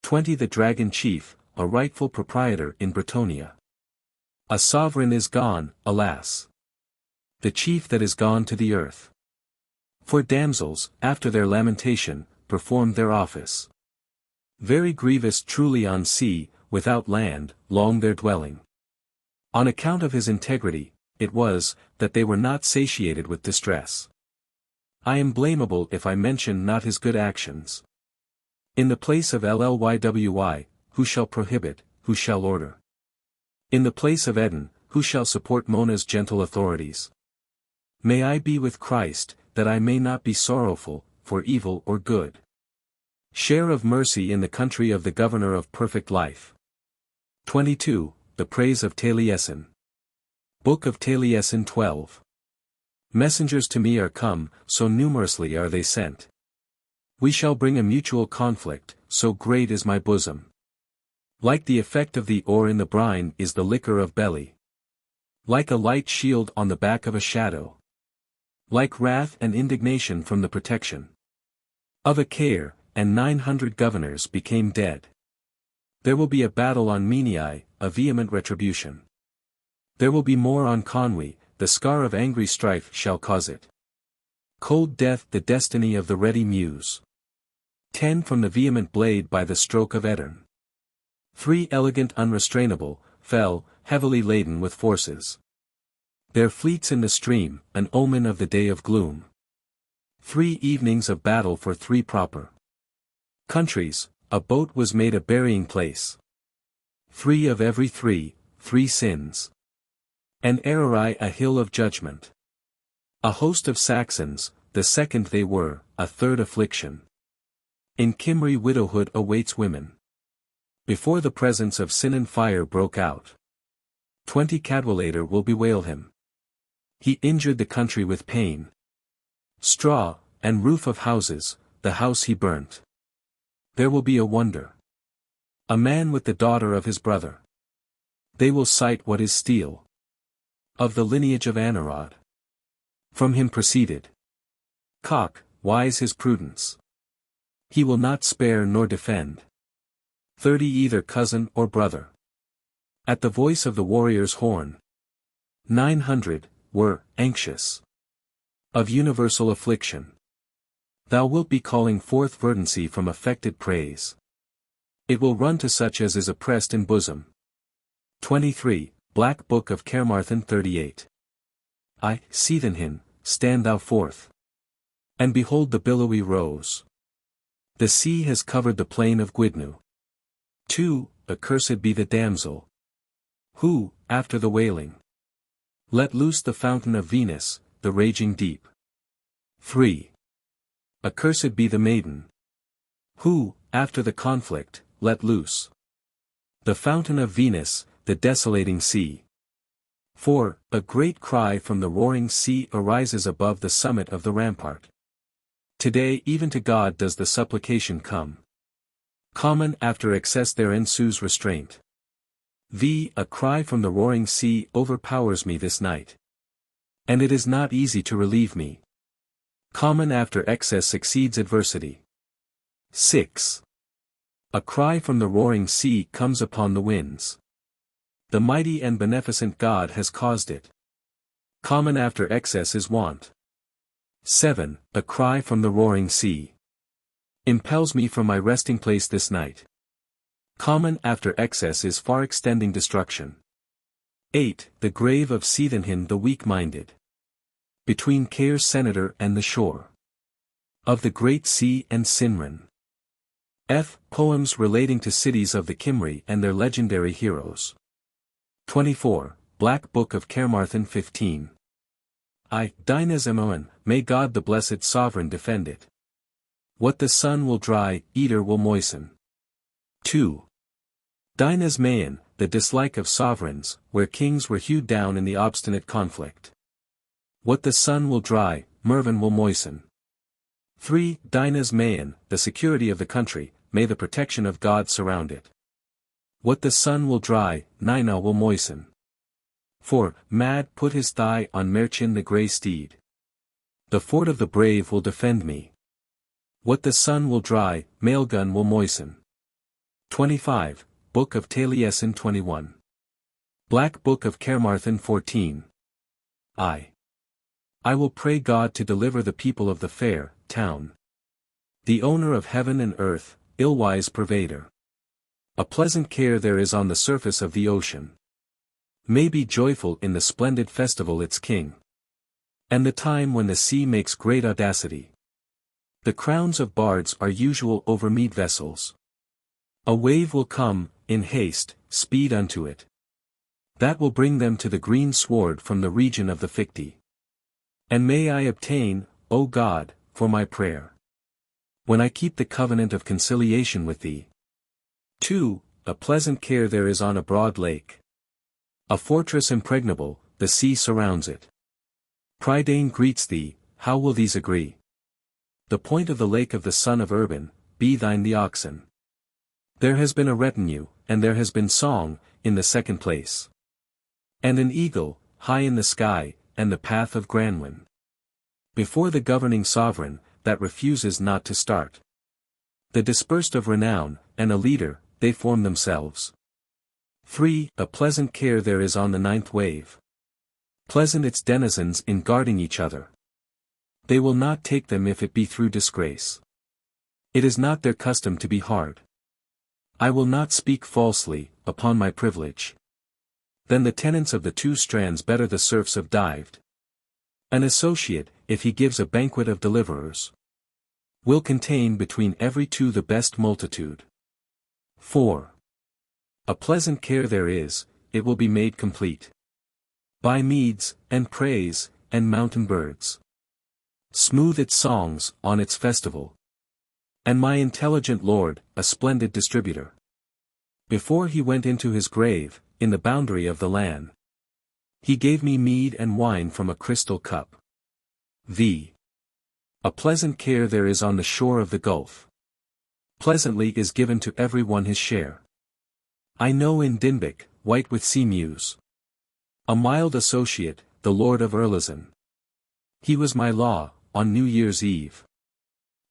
Speaker 1: 20 The dragon chief, a rightful proprietor in Bretonia. A sovereign is gone, alas! The chief that is gone to the earth. For damsels, after their lamentation, performed their office. Very grievous truly on sea, without land, long their dwelling. On account of his integrity, it was, that they were not satiated with distress. I am blamable if I mention not his good actions. In the place of Llwywy, who shall prohibit, who shall order? In the place of Edin, who shall support Mona's gentle authorities? May I be with Christ, that I may not be sorrowful, for evil or good. Share of mercy in the country of the governor of perfect life. 22. The praise of Taliesin. Book of Taliesin 12. Messengers to me are come, so numerously are they sent. We shall bring a mutual conflict, so great is my bosom. Like the effect of the ore in the brine is the liquor of belly. Like a light shield on the back of a shadow. Like wrath and indignation from the protection of a care, and 900 governors became dead. There will be a battle on Menai, a vehement retribution. There will be more on Conwy, the scar of angry strife shall cause it. Cold death the destiny of the ready muse. 10 From the vehement blade by the stroke of Edirn. 3 Elegant unrestrainable, fell, heavily laden with forces. Their fleets in the stream, an omen of the day of gloom. 3 evenings of battle for 3 proper countries, a boat was made a burying place. 3 of every 3 sins. And Arari a hill of judgment. A host of Saxons, the second they were, a third affliction. In Cymry widowhood awaits women. Before the presence of sin and fire broke out. 20 Cadwallader will bewail him. He injured the country with pain. Straw, and roof of houses, the house he burnt. There will be a wonder. A man with the daughter of his brother. They will cite what is steel. Of the lineage of Anarod. From him proceeded. Cock, wise his prudence. He will not spare nor defend. 30 Either cousin or brother. At the voice of the warrior's horn. 900, were, anxious. Of universal affliction. Thou wilt be calling forth verdancy from affected praise. It will run to such as is oppressed in bosom. 23, Black Book of Carmarthen 38. I, Seethenhin, stand thou forth. And behold the billowy rose. The sea has covered the plain of Gwydnu. 2, Accursed be the damsel. Who, after the wailing, let loose the fountain of Venus, the raging deep. 3. Accursed be the maiden. Who, after the conflict, let loose the fountain of Venus, the desolating sea. 4. A great cry from the roaring sea arises above the summit of the rampart. Today even to God does the supplication come. Common after excess there ensues restraint. A cry from the roaring sea overpowers me this night. And it is not easy to relieve me. Common after excess succeeds adversity. 6. A cry from the roaring sea comes upon the winds. The mighty and beneficent God has caused it. Common after excess is want. 7. A cry from the roaring sea impels me from my resting place this night. Common after excess is far extending destruction. 8. The grave of Seithenhin the weak-minded. Between Cair's senator and the shore of the great sea and Sinrin. F. Poems relating to cities of the Cymry and their legendary heroes. 24. Black Book of Carmarthen 15. I. Dinas Emoan, may God the blessed sovereign defend it. What the sun will dry, Eater will moisten. 2. Dinas Mayan, the dislike of sovereigns, where kings were hewed down in the obstinate conflict. What the sun will dry, Mervyn will moisten. 3. Dinas Mayan, the security of the country, may the protection of God surround it. What the sun will dry, Nina will moisten. 4. Mad put his thigh on Merchin the grey steed. The fort of the brave will defend me. What the sun will dry, Maelgun will moisten. 25. Book of Taliesin 21. Black Book of Carmarthen 14. I will pray God to deliver the people of the fair town. The owner of heaven and earth, ill-wise pervader. A pleasant care there is on the surface of the ocean. May be joyful in the splendid festival its king. And the time when the sea makes great audacity. The crowns of bards are usual over mead vessels. A wave will come, in haste, speed unto it. That will bring them to the green sward from the region of the Picti. And may I obtain, O God, for my prayer, when I keep the covenant of conciliation with thee. 2. A pleasant care there is on a broad lake. A fortress impregnable, the sea surrounds it. Prydain greets thee, how will these agree? The point of the lake of the son of Urban, be thine the oxen. There has been a retinue, and there has been song, in the second place. And an eagle, high in the sky, and the path of Granwyn. Before the governing sovereign, that refuses not to start. The dispersed of renown, and a leader, they form themselves. 3. A pleasant care there is on the ninth wave. Pleasant its denizens in guarding each other. They will not take them if it be through disgrace. It is not their custom to be hard. I will not speak falsely, upon my privilege. Then the tenants of the two strands better the serfs of Dived. An associate, if he gives a banquet of deliverers, will contain between every two the best multitude. 4. A pleasant care there is, it will be made complete. By meads, and praise, and mountain birds. Smooth its songs, on its festival. And my intelligent lord, a splendid distributor. Before he went into his grave, in the boundary of the land, he gave me mead and wine from a crystal cup. V. A pleasant care there is on the shore of the gulf. Pleasantly is given to every one his share. I know in Dinbic, white with sea mews. A mild associate, the lord of Erlazin. He was my law, on New Year's Eve.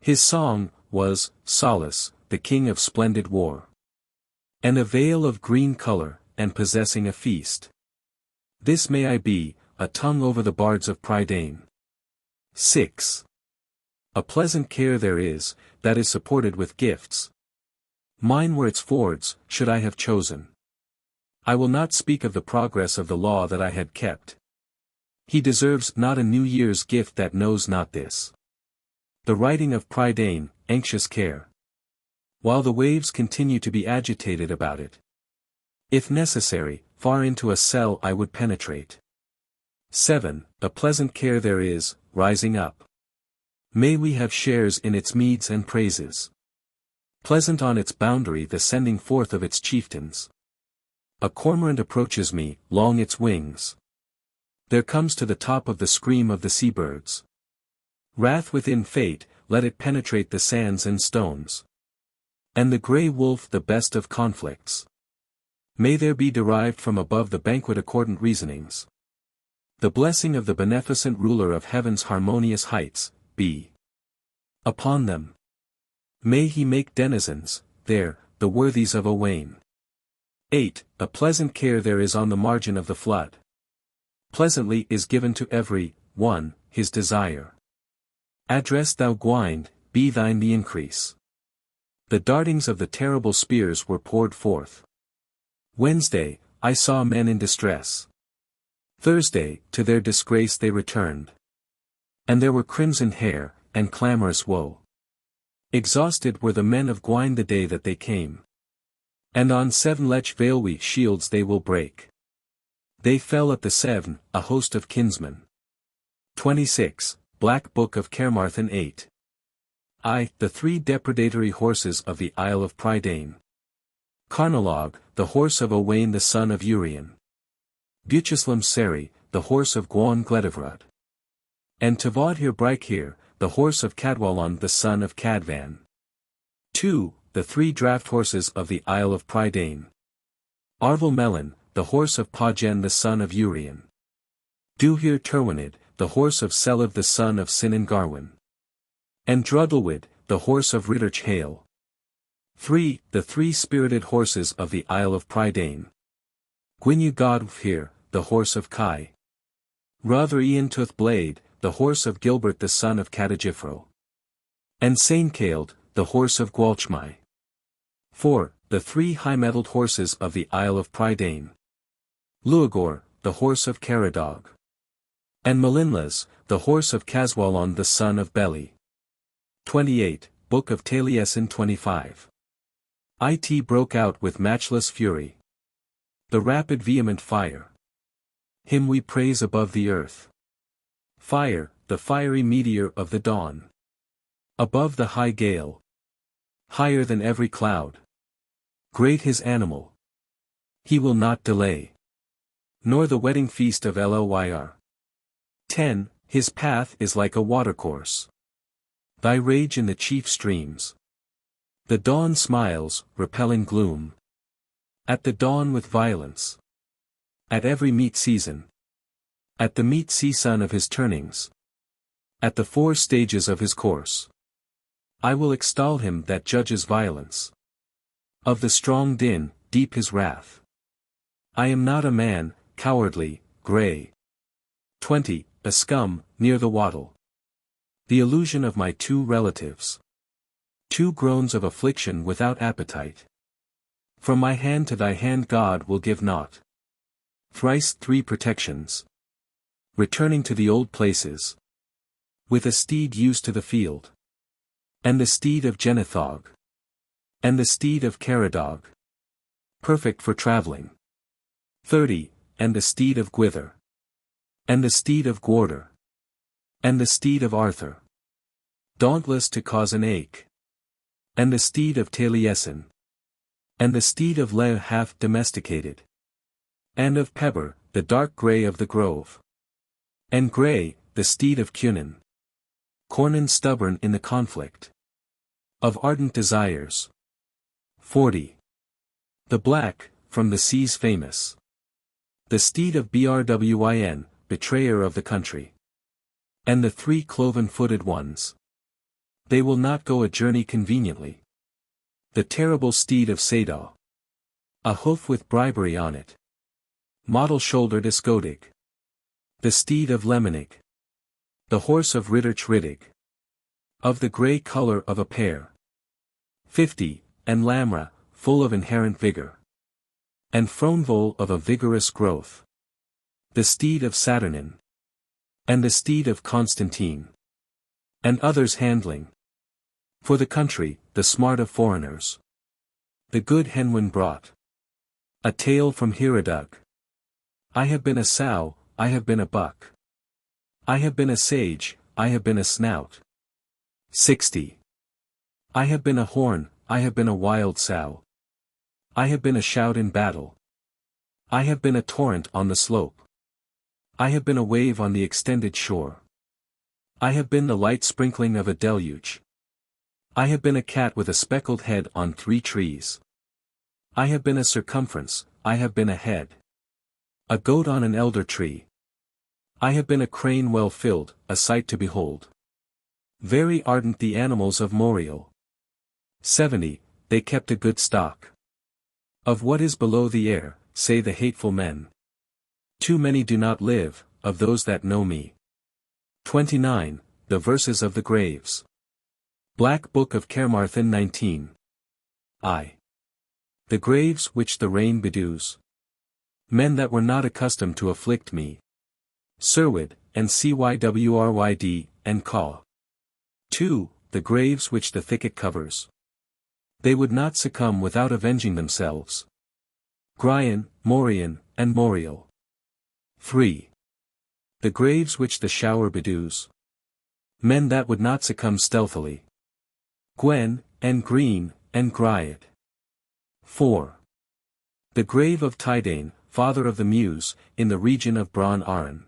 Speaker 1: His song, was, Solace, the king of splendid war. And a veil of green color, and possessing a feast. This may I be, a tongue over the bards of Prydain. 6. A pleasant care there is, that is supported with gifts. Mine were its fords, should I have chosen. I will not speak of the progress of the law that I had kept. He deserves not a New Year's gift that knows not this. The writing of Prydain, anxious care. While the waves continue to be agitated about it. If necessary, far into a cell I would penetrate. 7. A pleasant care there is, rising up. May we have shares in its meads and praises. Pleasant on its boundary the sending forth of its chieftains. A cormorant approaches me, long its wings. There comes to the top of the scream of the seabirds. Wrath within fate, let it penetrate the sands and stones. And the grey wolf the best of conflicts. May there be derived from above the banquet accordant reasonings. The blessing of the beneficent ruler of heaven's harmonious heights, be upon them. May he make denizens, there, the worthies of Owain. 8. A pleasant care there is on the margin of the flood. Pleasantly is given to every one his desire. Address thou Gwynd, be thine the increase. The dartings of the terrible spears were poured forth. Wednesday, I saw men in distress. Thursday, to their disgrace they returned. And there were crimsoned hair, and clamorous woe. Exhausted were the men of Gwynd the day that they came. And on 7 lech Vailwy shields they will break. They fell at the 7, a host of kinsmen. 26. Black Book of Carmarthen 8. The 3 depredatory horses of the Isle of Prydain. Carnalog, the horse of Owain the son of Urien. Bucheslam Seri, the horse of Gwyn Gledevrod. And Tavadhir Brychir, the horse of Cadwallon the son of Cadvan. 2. The 3 draft horses of the Isle of Prydain. Arvel Melon, the horse of Pagen the son of Urien. Duhir Terwinid, the horse of Selev the son of Sinan Garwin. And Drudlwyd, the horse of Ridderch Hale. 3. The 3 spirited horses of the Isle of Prydain. Gwynyu Godhir, the horse of Kai. Rother Ian Tuth Blade, the horse of Gilbert the son of Cadagifro. And Saincailed, the horse of Gwalchmai. 4. The 3 high-mettled horses of the Isle of Prydain. Luagor, the horse of Caradog. And Melinlas, the horse of Caswallon the son of Beli. 28. Book of Taliesin 25. It broke out with matchless fury. The rapid vehement fire. Him we praise above the earth. Fire, the fiery meteor of the dawn. Above the high gale. Higher than every cloud. Great his animal. He will not delay. Nor the wedding feast of Lyr. 10. His path is like a watercourse. Thy rage in the chief streams. The dawn smiles, repelling gloom. At the dawn with violence. At every meet season. At the meet season of his turnings. At the 4 stages of his course. I will extol him that judges violence. Of the strong din, deep his wrath. I am not a man, cowardly, grey. 20. A scum, near the wattle. The illusion of my 2 relatives. 2 groans of affliction without appetite. From my hand to thy hand God will give naught. Thrice 3 protections. Returning to the old places. With a steed used to the field. And the steed of Genethog. And the steed of Caradog. Perfect for travelling. 30. And the steed of Gwither. And the steed of Gwarder. And the steed of Arthur. Dauntless to cause an ache. And the steed of Taliesin. And the steed of Leah half domesticated. And of Pebber, the dark grey of the grove. And grey, the steed of Cunin. Cornan stubborn in the conflict. Of ardent desires. 40. The black, from the seas famous. The steed of Brwin, betrayer of the country. And the 3 cloven-footed ones. They will not go a journey conveniently. The terrible steed of Sadaw. A hoof with bribery on it. Mottle-shouldered Guledig. The steed of Lemonig. The horse of Ridderch Riddig. Of the grey colour of a pear. 50. And Lamra, full of inherent vigour. And Fronvol of a vigorous growth. The steed of Saturnin. And the steed of Constantine. And others handling. For the country, the smart of foreigners. The good Henwin brought. A tale from Hiradug. I have been a sow, I have been a buck. I have been a sage, I have been a snout. 60. I have been a horn, I have been a wild sow. I have been a shout in battle. I have been a torrent on the slope. I have been a wave on the extended shore. I have been the light sprinkling of a deluge. I have been a cat with a speckled head on 3 trees. I have been a circumference, I have been a head. A goat on an elder tree. I have been a crane well filled, a sight to behold. Very ardent the animals of Moriel. 70, they kept a good stock. Of what is below the air, say the hateful men. Too many do not live, of those that know me. 29, the verses of the graves. Black Book of Carmarthen 19. I. The graves which the rain bedews. Men that were not accustomed to afflict me. Sirwyd, and Cywryd, and Caw. 2. The graves which the thicket covers. They would not succumb without avenging themselves. Gwydyon, Morion, and Moriel. 3. The graves which the shower bedews. Men that would not succumb stealthily. Gwen, and Green, and Gwydyd. 4. The grave of Tydane, father of the Muse, in the region of Bron Aran.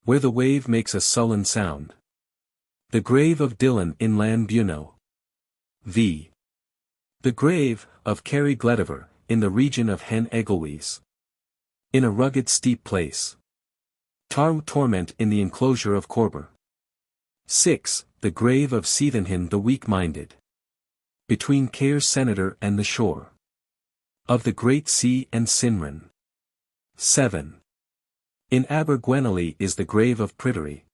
Speaker 1: Where the wave makes a sullen sound. The grave of Dylan in Lan Buno. V. The grave of Carrie Glediver, in the region of Hen Egelwys. In a rugged steep place. Torment in the enclosure of Corbor. 6. The grave of Seethenhin the weak-minded. Between Caer Senator and the shore. Of the great sea and Sinrin. 7. In Abergwenally is the grave of Pryderi.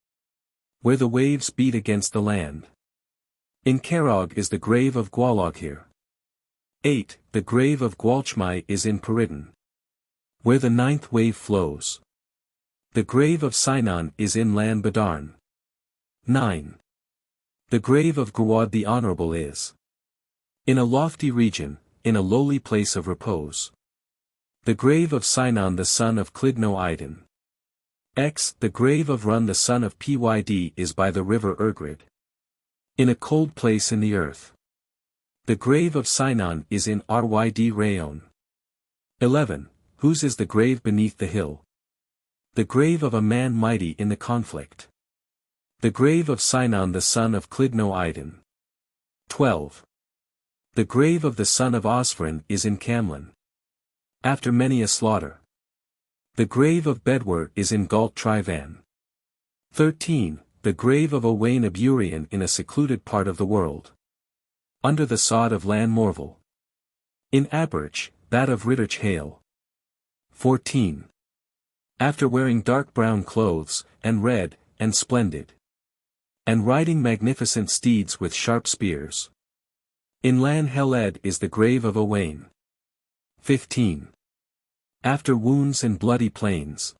Speaker 1: Where the waves beat against the land. In Carog is the grave of Gwaloghir. 8. The grave of Gwalchmai is in Peridon. Where the ninth wave flows. The grave of Sinon is in Lan Badarn. 9. The grave of Gwad the Honorable is. In a lofty region, in a lowly place of repose. The grave of Sinon the son of Clydno Idin. X. The grave of Run the son of Pyd is by the river Yrgrid. In a cold place in the earth. The grave of Sinon is in Ryd Rayon. 11. Whose is the grave beneath the hill? The grave of a man mighty in the conflict. The grave of Sinon the son of Clydno Idin. 12. The grave of the son of Osferin is in Camlin. After many a slaughter. The grave of Bedwer is in Galt Trivan. 13. The grave of Owain Aburian in a secluded part of the world. Under the sod of Lan Morval. In Aberch, that of Ridderch Hale. 14. After wearing dark brown clothes, and red, and splendid. And riding magnificent steeds with sharp spears. In Lan Heled is the grave of Owain. 15. After wounds and bloody plains.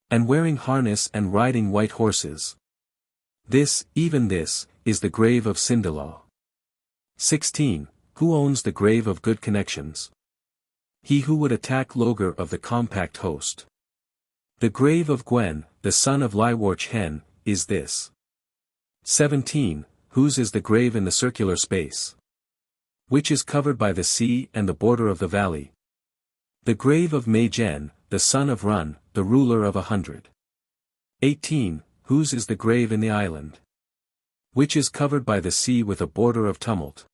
Speaker 1: And wearing harness and riding white horses. This, even this, is the grave of Sindelar. 16. Who owns the grave of good connections? He who would attack Logar of the compact host. The grave of Gwen, the son of Lywarch Hen, is this. 17. Whose is the grave in the circular space? Which is covered by the sea and the border of the valley. The grave of Maegen, the son of Run, the ruler of 100. 18. Whose is the grave in the island? Which is covered by the sea with a border of tumult.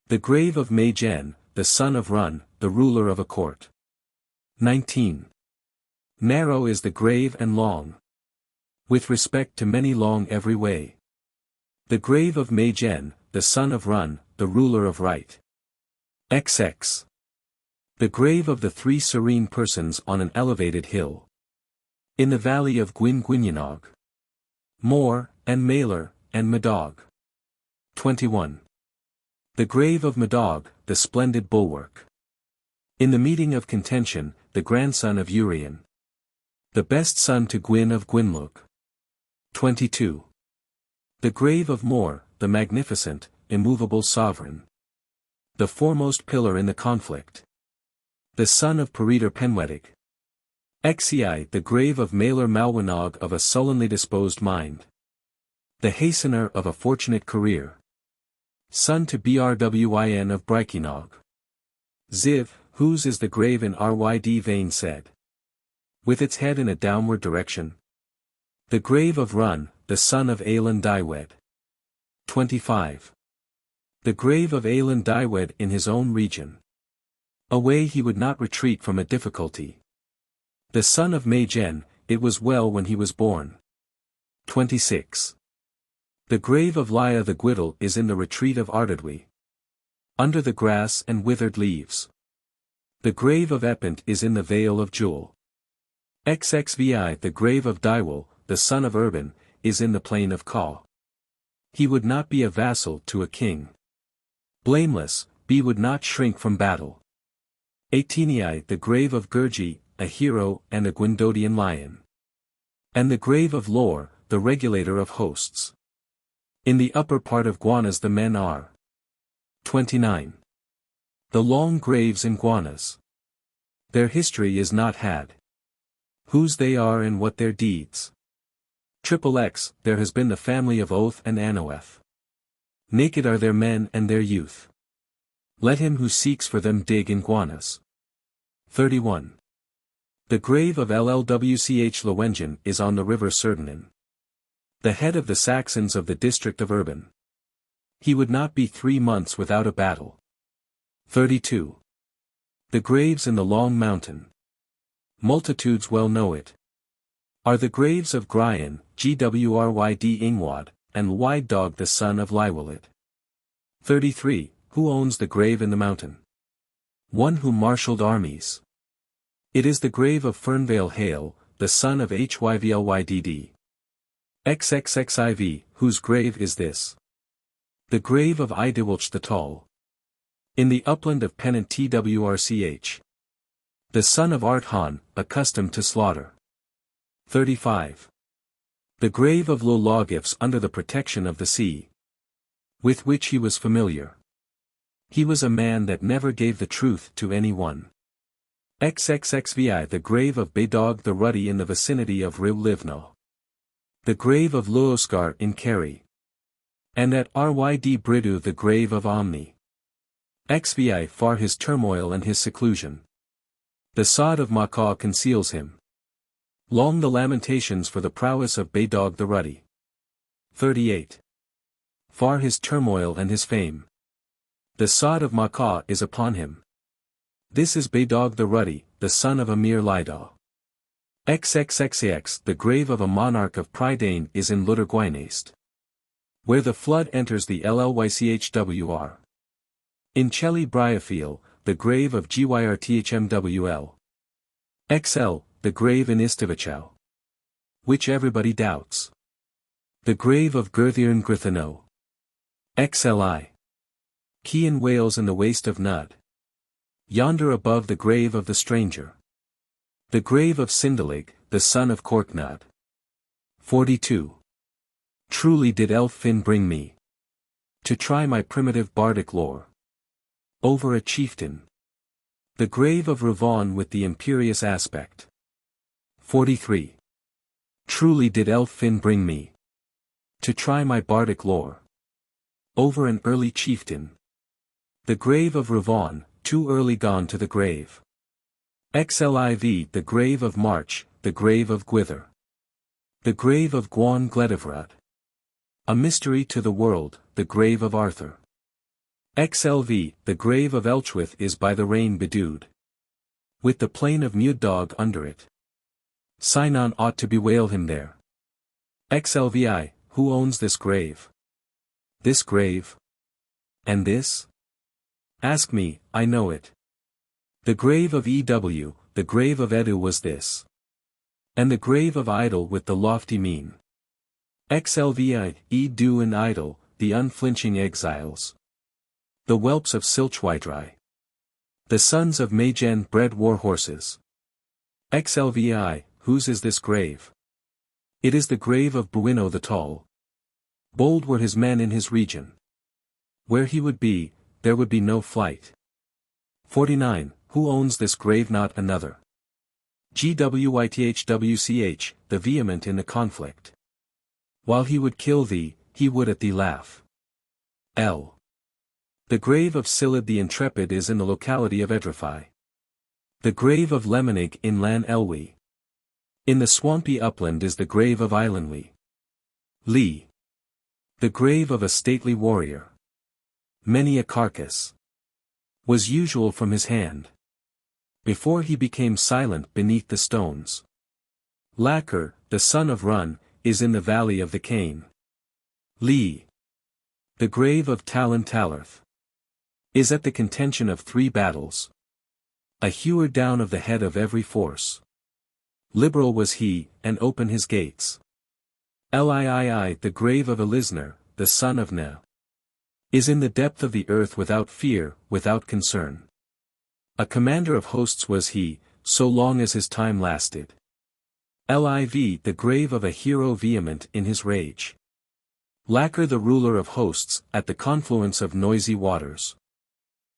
Speaker 1: The grave of Maegen, the son of Run, the ruler of a court. 19. Narrow is the grave and long. With respect to many long every way. The grave of Maegen, the son of Run, the ruler of right. XX. The grave of the three serene persons on an elevated hill. In the valley of Gwynnog. Mor, and Maelor, and Madog. 21. The grave of Madog, the splendid bulwark. In the meeting of contention, the grandson of Urien. The best son to Gwyn of Gwynlug. 22. The grave of Mor, the magnificent, immovable sovereign. The foremost pillar in the conflict. The son of Peredur Penwedig. XIII. The grave of Maelor Malwynog of a sullenly disposed mind. The hastener of a fortunate career. Son to Brwyn of Brycenog. Ziv, whose is the grave in Ryd Vane said. With its head in a downward direction. The grave of Run, the son of Aelin Dywed. 25. The grave of Aelin Dywed in his own region. Away he would not retreat from a difficulty. The son of Maegen, it was well when he was born. 26. The grave of Lia the Gwyddel is in the retreat of Ardudwy. Under the grass and withered leaves. The grave of Epent is in the vale of Jewel. XXVI The grave of Dywel, the son of Urban, is in the plain of Caw. He would not be a vassal to a king. Blameless, B would not shrink from battle. XVIII The grave of Gurgi, a hero and a Gwyndodian lion. And the grave of Lor, the regulator of hosts. In the upper part of Gwanas the men are. 29. The long graves in Gwanas. Their history is not had. Whose they are and what their deeds. XXX There has been the family of Oath and Anoeth. Naked are their men and their youth. Let him who seeks for them dig in Gwanas. 31. The grave of Llwch Llewellyn is on the river Cerdanin. The head of the Saxons of the district of Urban. He would not be 3 months without a battle. 32. The graves in the long mountain. Multitudes well know it. Are the graves of Gwydyon, Gwryd Ingwad, and Wide Dog the son of Llywelyn. 33. Who owns the grave in the mountain? One who marshalled armies. It is the grave of Fernvale Hale, the son of Hyvlydd. XXXIV, whose grave is this? The grave of Idywlch the Tall. In the upland of Pennant Twrch. The son of Arthan, accustomed to slaughter. 35. The grave of Lologifs under the protection of the sea. With which he was familiar. He was a man that never gave the truth to any one. XXXVI The grave of Bedog the Ruddy in the vicinity of Rhyw. The grave of Luosgar in Kerry. And at Ryd Bridu the grave of Omni. XVI Far his turmoil and his seclusion. The sod of Macaw conceals him. Long the lamentations for the prowess of Bedog the Ruddy. 38. Far his turmoil and his fame. The sod of Macaw is upon him. This is Bedog the Ruddy, the son of Amir Lidaw. XXXX The grave of a monarch of Prydain is in Luttergwynaist. Where the flood enters the Llwychwr. In Chelly Briafiel, the grave of Gyrthmwl. XL, the grave in Istivichow. Which everybody doubts. The grave of Gurthirin Grithano. XLI. Cian Wales in the waste of Nud. Yonder above the grave of the stranger. The grave of Sindalig, the son of Corknud. 42. Truly did Elfin bring me. To try my primitive bardic lore. Over a chieftain. The grave of Ravon with the imperious aspect. 43. Truly did Elfin bring me. To try my bardic lore. Over an early chieftain. The grave of Ravon, too early gone to the grave. XLIV The grave of March, the grave of Gwither. The grave of Gwan Gledivrat. A mystery to the world, the grave of Arthur. XLV The grave of Elchwith is by the rain bedewed. With the plain of Muddog under it. Sinon ought to bewail him there. XLVI Who owns this grave? This grave? And this? Ask me, I know it. The grave of EW, the grave of Edu was this. And the grave of Idle with the lofty mien. XLVI Edu and Idle, the unflinching exiles. The whelps of Silchwydri. The sons of Magen bred war horses. XLVI, whose is this grave? It is the grave of Buino the Tall. Bold were his men in his region. Where he would be, there would be no flight. 49. Who owns this grave? Not another. GWYTHWCH, the vehement in the conflict. While he would kill thee, he would at thee laugh. L. The grave of Silid the Intrepid is in the locality of Edrify. The grave of Lemonig in Lan Elwy. In the swampy upland is the grave of Islandwy. Lee. The grave of a stately warrior. Many a carcass. Was usual from his hand. Before he became silent beneath the stones. Lacker, the son of Run, is in the valley of the Cane. Lee. The grave of Talon Talarth. Is at the contention of 3 battles. A hewer down of the head of every force. Liberal was he, and open his gates. Lii, the grave of Elisner, the son of Ne. Is in the depth of the earth without fear, without concern. A commander of hosts was he, so long as his time lasted. Liv, the grave of a hero vehement in his rage. Lacquer the ruler of hosts, at the confluence of noisy waters.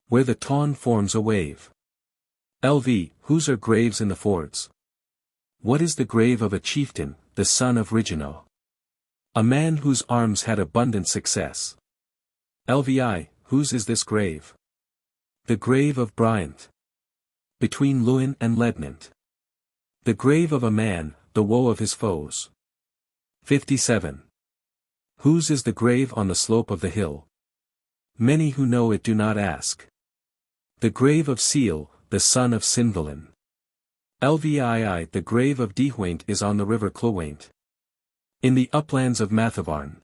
Speaker 1: Where the Taun forms a wave. Lv, whose are graves in the fords. What is the grave of a chieftain, the son of Rigino? A man whose arms had abundant success. Lvi, whose is this grave? The grave of Bryant. Between Lewin and Lednant. The grave of a man, the woe of his foes. 57. Whose is the grave on the slope of the hill? Many who know it do not ask. The grave of Seal, the son of Sinvalin. Lvii, the grave of Dihwaint is on the river Clowaint. In the uplands of Mathavarn.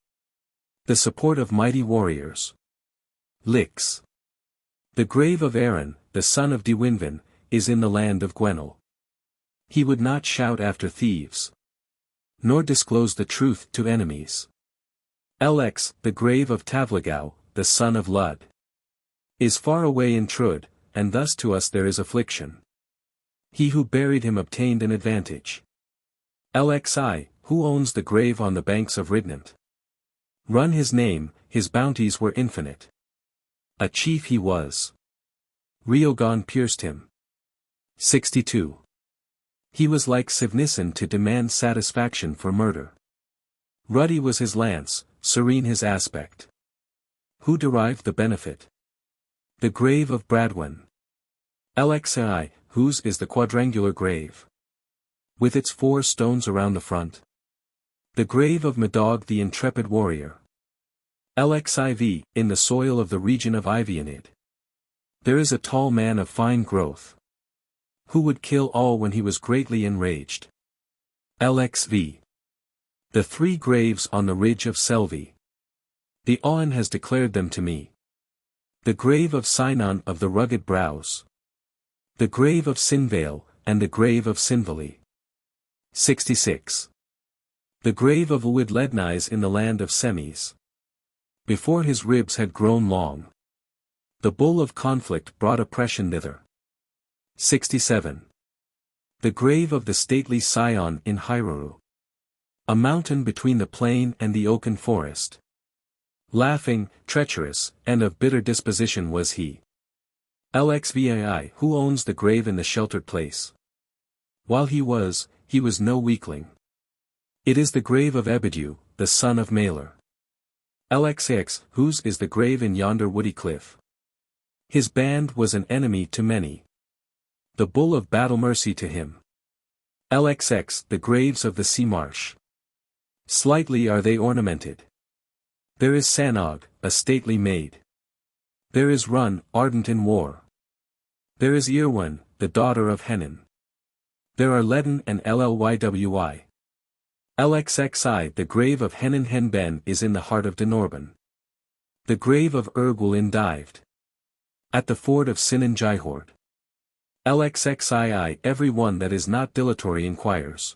Speaker 1: The support of mighty warriors. Lix. The grave of Aaron, the son of Diwinvin, is in the land of Gwenel. He would not shout after thieves. Nor disclose the truth to enemies. Lx, the grave of Tavlagau, the son of Lud. Is far away in Trud, and thus to us there is affliction. He who buried him obtained an advantage. Lxi, who owns the grave on the banks of Ridnant? Run his name, his bounties were infinite. A chief he was. Riogon pierced him. 62. He was like Sivnissen to demand satisfaction for murder. Ruddy was his lance, serene his aspect. Who derived the benefit? The grave of Bradwen. Lxi, whose is the quadrangular grave? With its 4 stones around the front. The grave of Medog the intrepid warrior. Lxiv, in the soil of the region of Ivionid. There is a tall man of fine growth. Who would kill all when he was greatly enraged. Lxv. The 3 graves on the ridge of Selvi. The Auen has declared them to me. The grave of Sinon of the rugged brows. The grave of Sinvale, and the grave of Sinvali. 66. The grave of Uwid Lednais in the land of Semis. Before his ribs had grown long. The bull of conflict brought oppression thither. 67. The grave of the stately Sion in Hyruru. A mountain between the plain and the oaken forest. Laughing, treacherous, and of bitter disposition was he. Lxvii, who owns the grave in the sheltered place. While he was no weakling. It is the grave of Ebidu, the son of Malor. Lxx, whose is the grave in yonder woody cliff. His band was an enemy to many. The bull of battle mercy to him. Lxx, the graves of the sea marsh. Slightly are they ornamented. There is Sanog, a stately maid. There is Run, ardent in war. There is Irwin, the daughter of Henin. There are Ledin and Llywi. Lxxi, the grave of Henin Henben is in the heart of Denorban. The grave of Ergwulin dived. At the ford of Sinan Jihord. Lxxii, every one that is not dilatory inquires.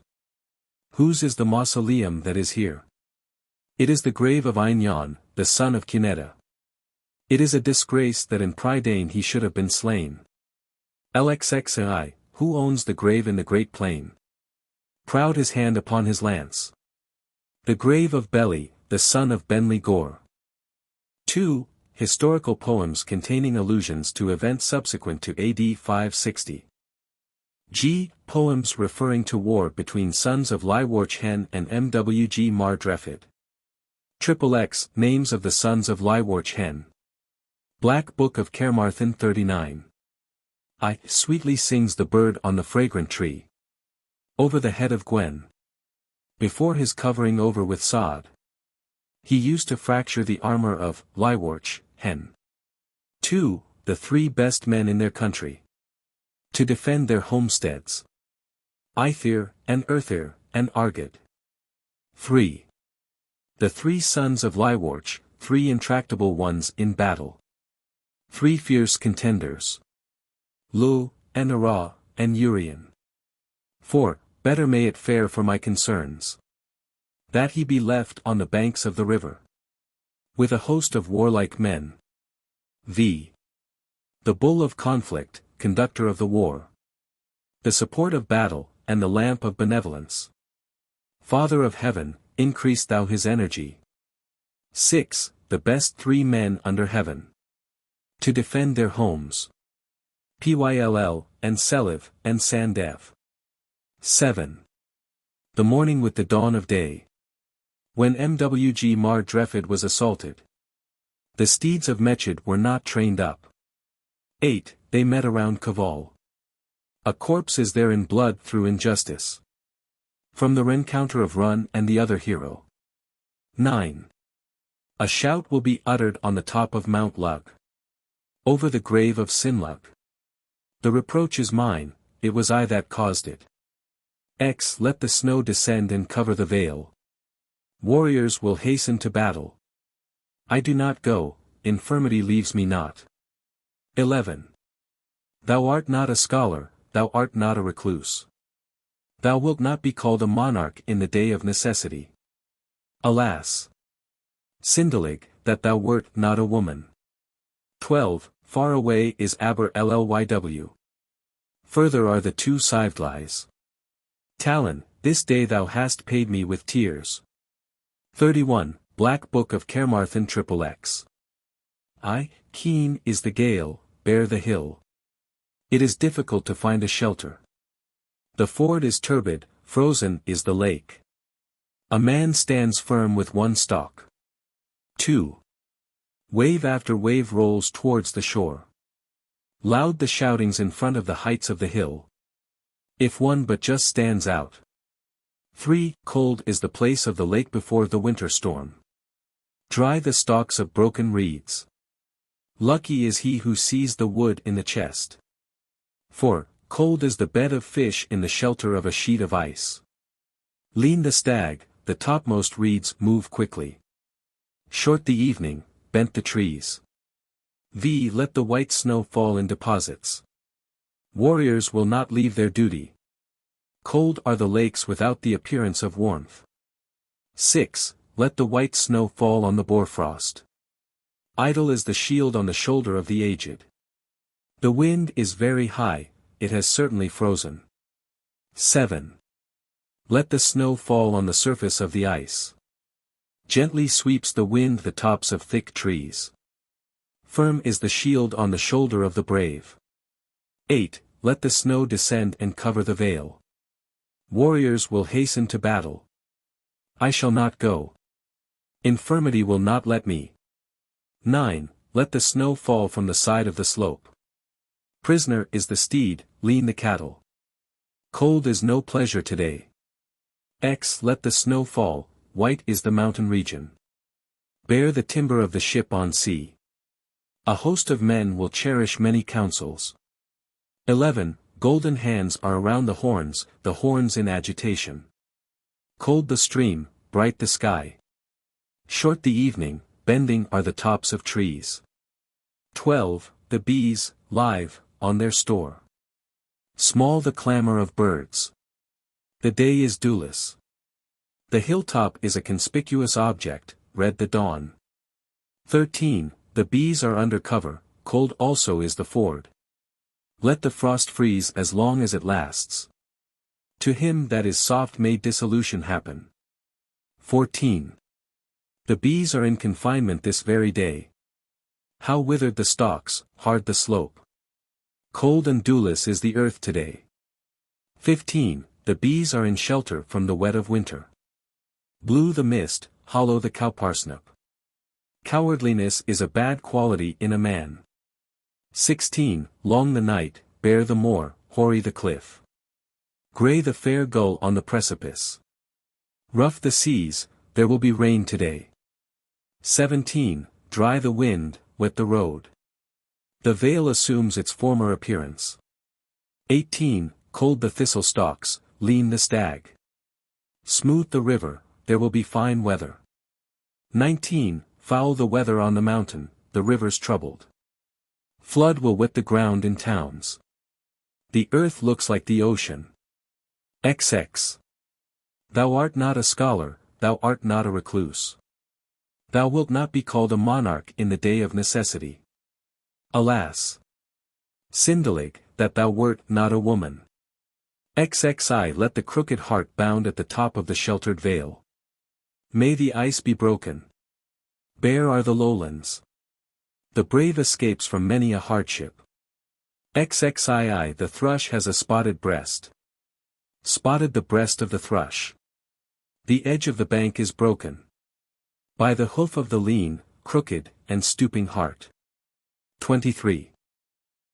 Speaker 1: Whose is the mausoleum that is here? It is the grave of Einyon, the son of Cunetta. It is a disgrace that in Prydain he should have been slain. Lxxii, who owns the grave in the great plain? Proud his hand upon his lance. The grave of Beli, the son of Benli Gore. 2. Historical poems containing allusions to events subsequent to AD 560. G. Poems referring to war between sons of Llywarch Hen and Mwg Mar Dreffyd. XXX. Names of the sons of Llywarch Hen. Black Book of Carmarthen 39. I. Sweetly sings the bird on the fragrant tree. Over the head of Gwen. Before his covering over with sod. He used to fracture the armor of Llywarch Hen. 2. The 3 best men in their country. To defend their homesteads. Aethir, and Urthir, and Argid. 3. The 3 sons of Llywarch, 3 intractable ones in battle. 3 fierce contenders. Lugh, Aneirin, and Urien. 4. Better may it fare for my concerns, that he be left on the banks of the river, with a host of warlike men. V. The bull of conflict, conductor of the war, the support of battle, and the lamp of benevolence. Father of heaven, increase thou his energy. 6. The best 3 men under heaven, to defend their homes. Pyll, and Seliv, and Sandev. 7. The morning with the dawn of day, when Mwg Mar Dreffyd was assaulted, the steeds of Mechyd were not trained up. 8. They met around Cavall. A corpse is there in blood through injustice, from the rencounter of Run and the other hero. 9. A shout will be uttered on the top of Mount Lugh, over the grave of Sinlugh. The reproach is mine, it was I that caused it. X. Let the snow descend and cover the vale. Warriors will hasten to battle. I do not go, infirmity leaves me not. 11. Thou art not a scholar, thou art not a recluse. Thou wilt not be called a monarch in the day of necessity. Alas! Sindalig, that thou wert not a woman. 12. Far away is Aber Llyw. Further are the 2 Sivdlies. Talon, this day thou hast paid me with tears. 31. Black Book of Carmarthen XXX. Keen is the gale, bare the hill. It is difficult to find a shelter. The ford is turbid, frozen is the lake. A man stands firm with one stalk. 2. Wave after wave rolls towards the shore. Loud the shoutings in front of the heights of the hill, if one but just stands out. 3. Cold is the place of the lake before the winter storm. Dry the stalks of broken reeds. Lucky is he who sees the wood in the chest. 4. Cold is the bed of fish in the shelter of a sheet of ice. Lean the stag, the topmost reeds move quickly. Short the evening, bent the trees. V. Let the white snow fall in deposits. Warriors will not leave their duty. Cold are the lakes without the appearance of warmth. 6. Let the white snow fall on the boarfrost. Idle is the shield on the shoulder of the aged. The wind is very high, it has certainly frozen. 7. Let the snow fall on the surface of the ice. Gently sweeps the wind the tops of thick trees. Firm is the shield on the shoulder of the brave. 8. Let the snow descend and cover the vale. Warriors will hasten to battle. I shall not go. Infirmity will not let me. 9. Let the snow fall from the side of the slope. Prisoner is the steed, lean the cattle. Cold is no pleasure today. X. Let the snow fall, white is the mountain region. Bear the timber of the ship on sea. A host of men will cherish many counsels. 11. Golden hands are around the horns in agitation. Cold the stream, bright the sky. Short the evening, bending are the tops of trees. 12. The bees, live, on their store. Small the clamor of birds. The day is dewless. The hilltop is a conspicuous object, red the dawn. 13. The bees are under cover, cold also is the ford. Let the frost freeze as long as it lasts. To him that is soft may dissolution happen. 14. The bees are in confinement this very day. How withered the stalks, hard the slope. Cold and dewless is the earth today. 15. The bees are in shelter from the wet of winter. Blue the mist, hollow the cowparsnip. Cowardliness is a bad quality in a man. 16. Long the night, bare the moor, hoary the cliff. Grey the fair gull on the precipice. Rough the seas, there will be rain today. 17. Dry the wind, wet the road. The vale assumes its former appearance. 18. Cold the thistle stalks, lean the stag. Smooth the river, there will be fine weather. 19. Foul the weather on the mountain, the rivers troubled. Flood will wet the ground in towns. The earth looks like the ocean. XX. Thou art not a scholar, thou art not a recluse. Thou wilt not be called a monarch in the day of necessity. Alas! Sindalig, that thou wert not a woman. XXI. Let the crooked heart bound at the top of the sheltered vale. May the ice be broken. Bare are the lowlands. The brave escapes from many a hardship. XXII. The thrush has a spotted breast. Spotted the breast of the thrush. The edge of the bank is broken. By the hoof of the lean, crooked, and stooping hart. 23.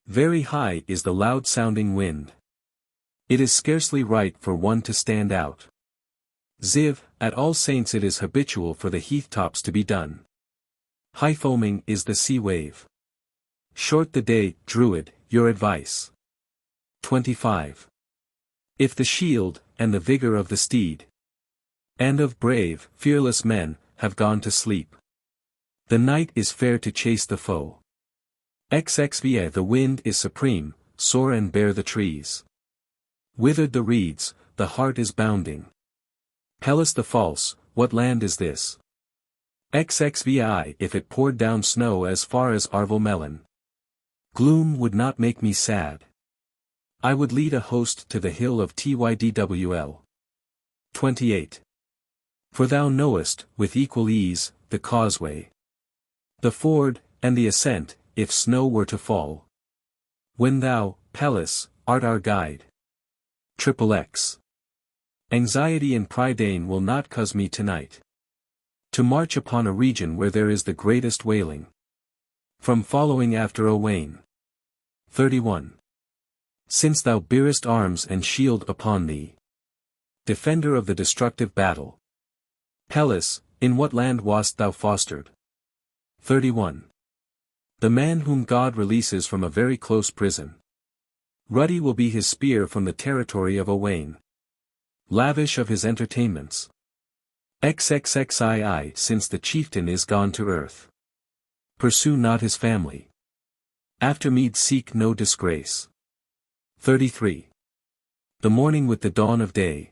Speaker 1: Very high is the loud-sounding wind. It is scarcely right for one to stand out. Ziv, at All Saints it is habitual for the heath-tops to be done. High foaming is the sea wave. Short the day, Druid, your advice. 25. If the shield, and the vigor of the steed, and of brave, fearless men, have gone to sleep, the night is fair to chase the foe. XXVA. The wind is supreme, soar and bare the trees. Withered the reeds, the heart is bounding. Hellas the false, what land is this? XXVI. If it poured down snow as far as Arvel Melon, gloom would not make me sad. I would lead a host to the hill of Tydwl. 28. For thou knowest, with equal ease, the causeway, the ford, and the ascent, if snow were to fall. When thou, Pallas, art our guide. XXX. Anxiety and Prydain will not cause me tonight to march upon a region where there is the greatest wailing, from following after Owain. 31. Since thou bearest arms and shield upon thee, defender of the destructive battle, Pallas, in what land wast thou fostered? 31. The man whom God releases from a very close prison. Ruddy will be his spear from the territory of Owain. Lavish of his entertainments. XXXII. Since the chieftain is gone to earth, pursue not his family. After mead seek no disgrace. 33. The morning with the dawn of day.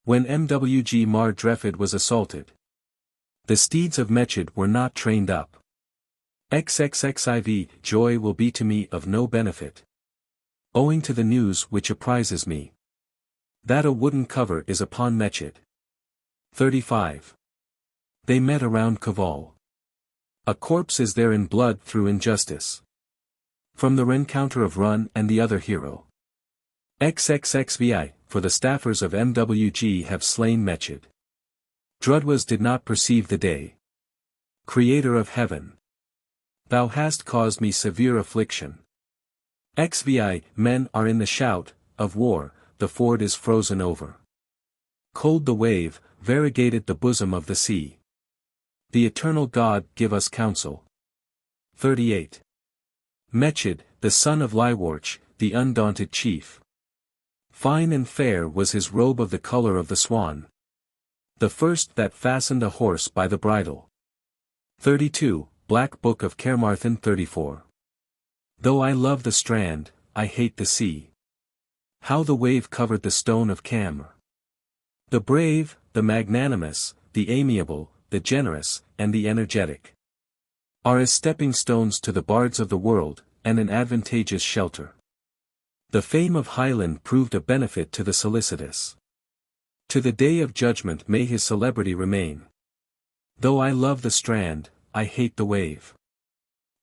Speaker 1: When Mwg Mar Dreffid was assaulted, the steeds of Mechid were not trained up. XXXIV. Joy will be to me of no benefit, owing to the news which apprises me, that a wooden cover is upon Mechid. 35. They met around Caval. A corpse is there in blood through injustice. From the rencounter of Run and the other hero. XXXVI. For the staffers of Mwg have slain Mechid. Drudwas did not perceive the day. Creator of heaven, thou hast caused me severe affliction. XVI. Men are in the shout of war, the ford is frozen over. Cold the wave, variegated the bosom of the sea. The eternal God give us counsel. 38. Mechid, the son of Lywarch, the undaunted chief. Fine and fair was his robe of the color of the swan, the first that fastened a horse by the bridle. 32. Black Book of Carmarthen. 34. Though I love the strand, I hate the sea. How the wave covered the stone of Cam. The brave, the magnanimous, the amiable, the generous, and the energetic are as stepping stones to the bards of the world, and an advantageous shelter. The fame of Highland proved a benefit to the solicitous. To the day of judgment may his celebrity remain. Though I love the strand, I hate the wave.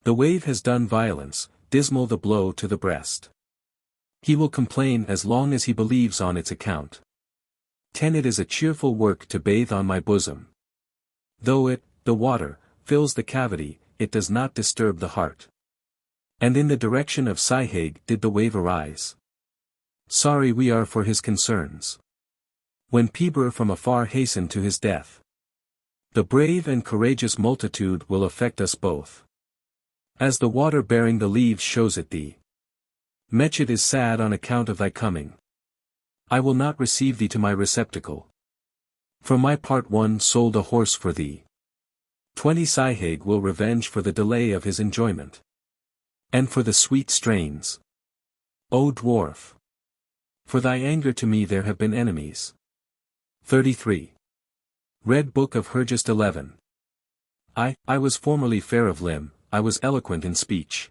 Speaker 1: The wave has done violence, dismal the blow to the breast. He will complain as long as he believes on its account. 10. It is a cheerful work to bathe on my bosom. Though it, the water, fills the cavity, it does not disturb the heart. And in the direction of Sihag did the wave arise. Sorry we are for his concerns. When Pibur from afar hastened to his death. The brave and courageous multitude will affect us both. As the water bearing the leaves shows it thee. Mechid is sad on account of thy coming. I will not receive thee to my receptacle. For my part one sold a horse for thee. 20 Sihag will revenge for the delay of his enjoyment. And for the sweet strains. O dwarf! For thy anger to me there have been enemies. 33. Red Book of Hergest 11. I was formerly fair of limb, I was eloquent in speech.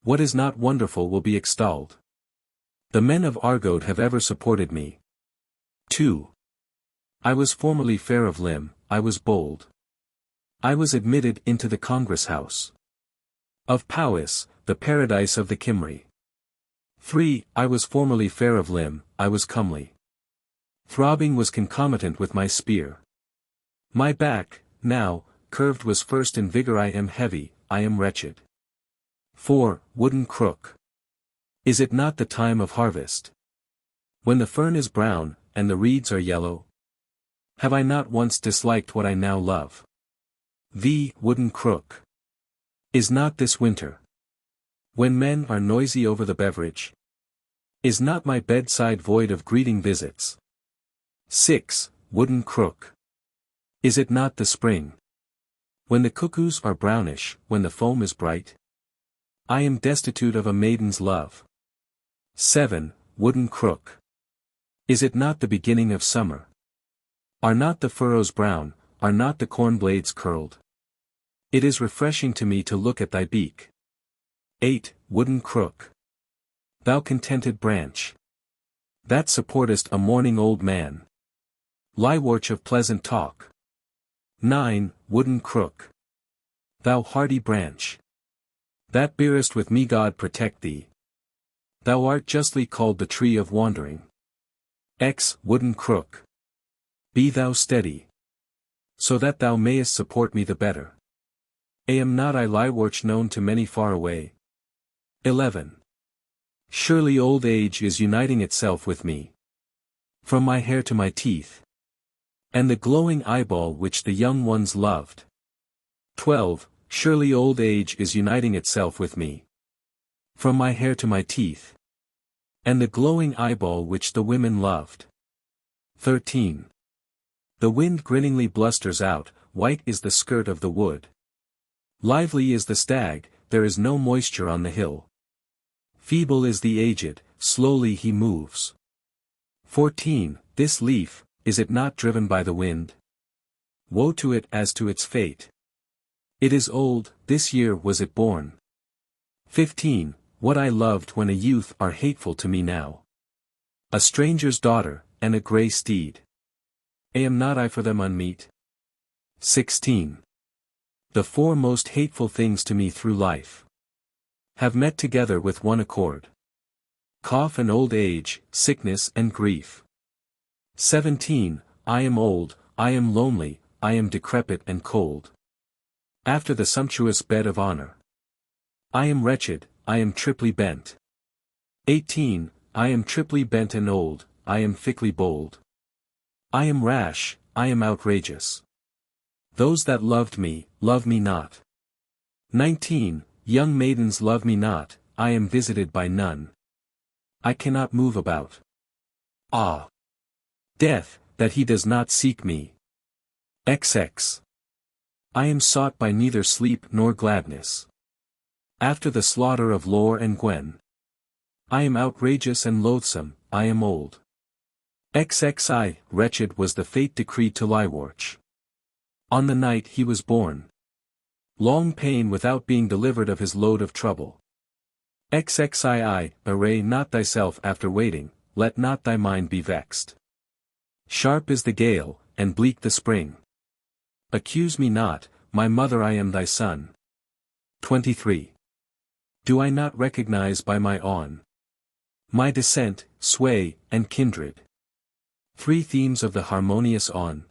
Speaker 1: What is not wonderful will be extolled. The men of Argode have ever supported me. 2. I was formerly fair of limb, I was bold. I was admitted into the Congress House of Powys, the paradise of the Cymry. 3. I was formerly fair of limb, I was comely. Throbbing was concomitant with my spear. My back, now, curved was first in vigor. I am heavy, I am wretched. 4. Wooden crook. Is it not the time of harvest? When the fern is brown, and the reeds are yellow? Have I not once disliked what I now love? The wooden crook. Is not this winter? When men are noisy over the beverage? Is not my bedside void of greeting visits? 6. Wooden crook. Is it not the spring? When the cuckoos are brownish, when the foam is bright? I am destitute of a maiden's love. 7. Wooden crook. Is it not the beginning of summer? Are not the furrows brown, are not the corn blades curled? It is refreshing to me to look at thy beak. 8. Wooden crook. Thou contented branch, that supportest a mourning old man. Liworch of pleasant talk. 9. Wooden crook. Thou hardy branch, that bearest with me. God protect thee. Thou art justly called the tree of wandering. X. Wooden crook. Be thou steady, so that thou mayest support me the better. Am not I Liworch known to many far away? 11. Surely old age is uniting itself with me. From my hair to my teeth. And the glowing eyeball which the young ones loved. 12. Surely old age is uniting itself with me. From my hair to my teeth. And the glowing eyeball which the women loved. 13. The wind grinningly blusters out, white is the skirt of the wood. Lively is the stag, there is no moisture on the hill. Feeble is the aged, slowly he moves. 14. This leaf, is it not driven by the wind? Woe to it as to its fate. It is old, this year was it born. 15. What I loved when a youth are hateful to me now. A stranger's daughter, and a grey steed. Am not I for them unmeet? 16. The four most hateful things to me through life have met together with one accord. Cough and old age, sickness and grief. 17. I am old, I am lonely, I am decrepit and cold. After the sumptuous bed of honor. I am wretched, I am triply bent. 18. I am triply bent and old, I am thickly bold. I am rash, I am outrageous. Those that loved me, love me not. 19. Young maidens love me not, I am visited by none. I cannot move about. Ah! Death, that he does not seek me. XX. I am sought by neither sleep nor gladness. After the slaughter of Lor and Gwen. I am outrageous and loathsome, I am old. XXI. Wretched was the fate decreed to Liworch. On the night he was born. Long pain without being delivered of his load of trouble. XXII. Array not thyself after waiting, let not thy mind be vexed. Sharp is the gale, and bleak the spring. Accuse me not, my mother, I am thy son. 23. Do I not recognize by my awn, my descent, sway, and kindred? Three themes of the harmonious awn.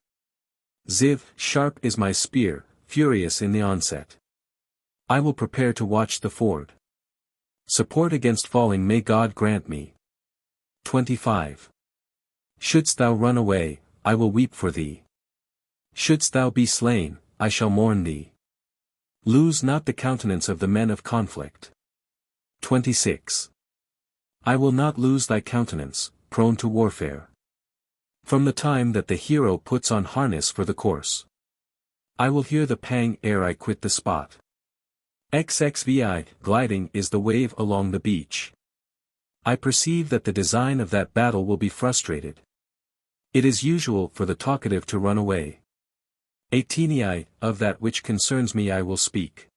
Speaker 1: Ziv, sharp is my spear, furious in the onset. I will prepare to watch the ford. Support against falling may God grant me. 25. Shouldst thou run away, I will weep for thee. Shouldst thou be slain, I shall mourn thee. Lose not the countenance of the men of conflict. 26. I will not lose thy countenance, prone to warfare. From the time that the hero puts on harness for the course. I will hear the pang ere I quit the spot. XXVI, gliding is the wave along the beach. I perceive that the design of that battle will be frustrated. It is usual for the talkative to run away. XVIII, of that which concerns me I will speak.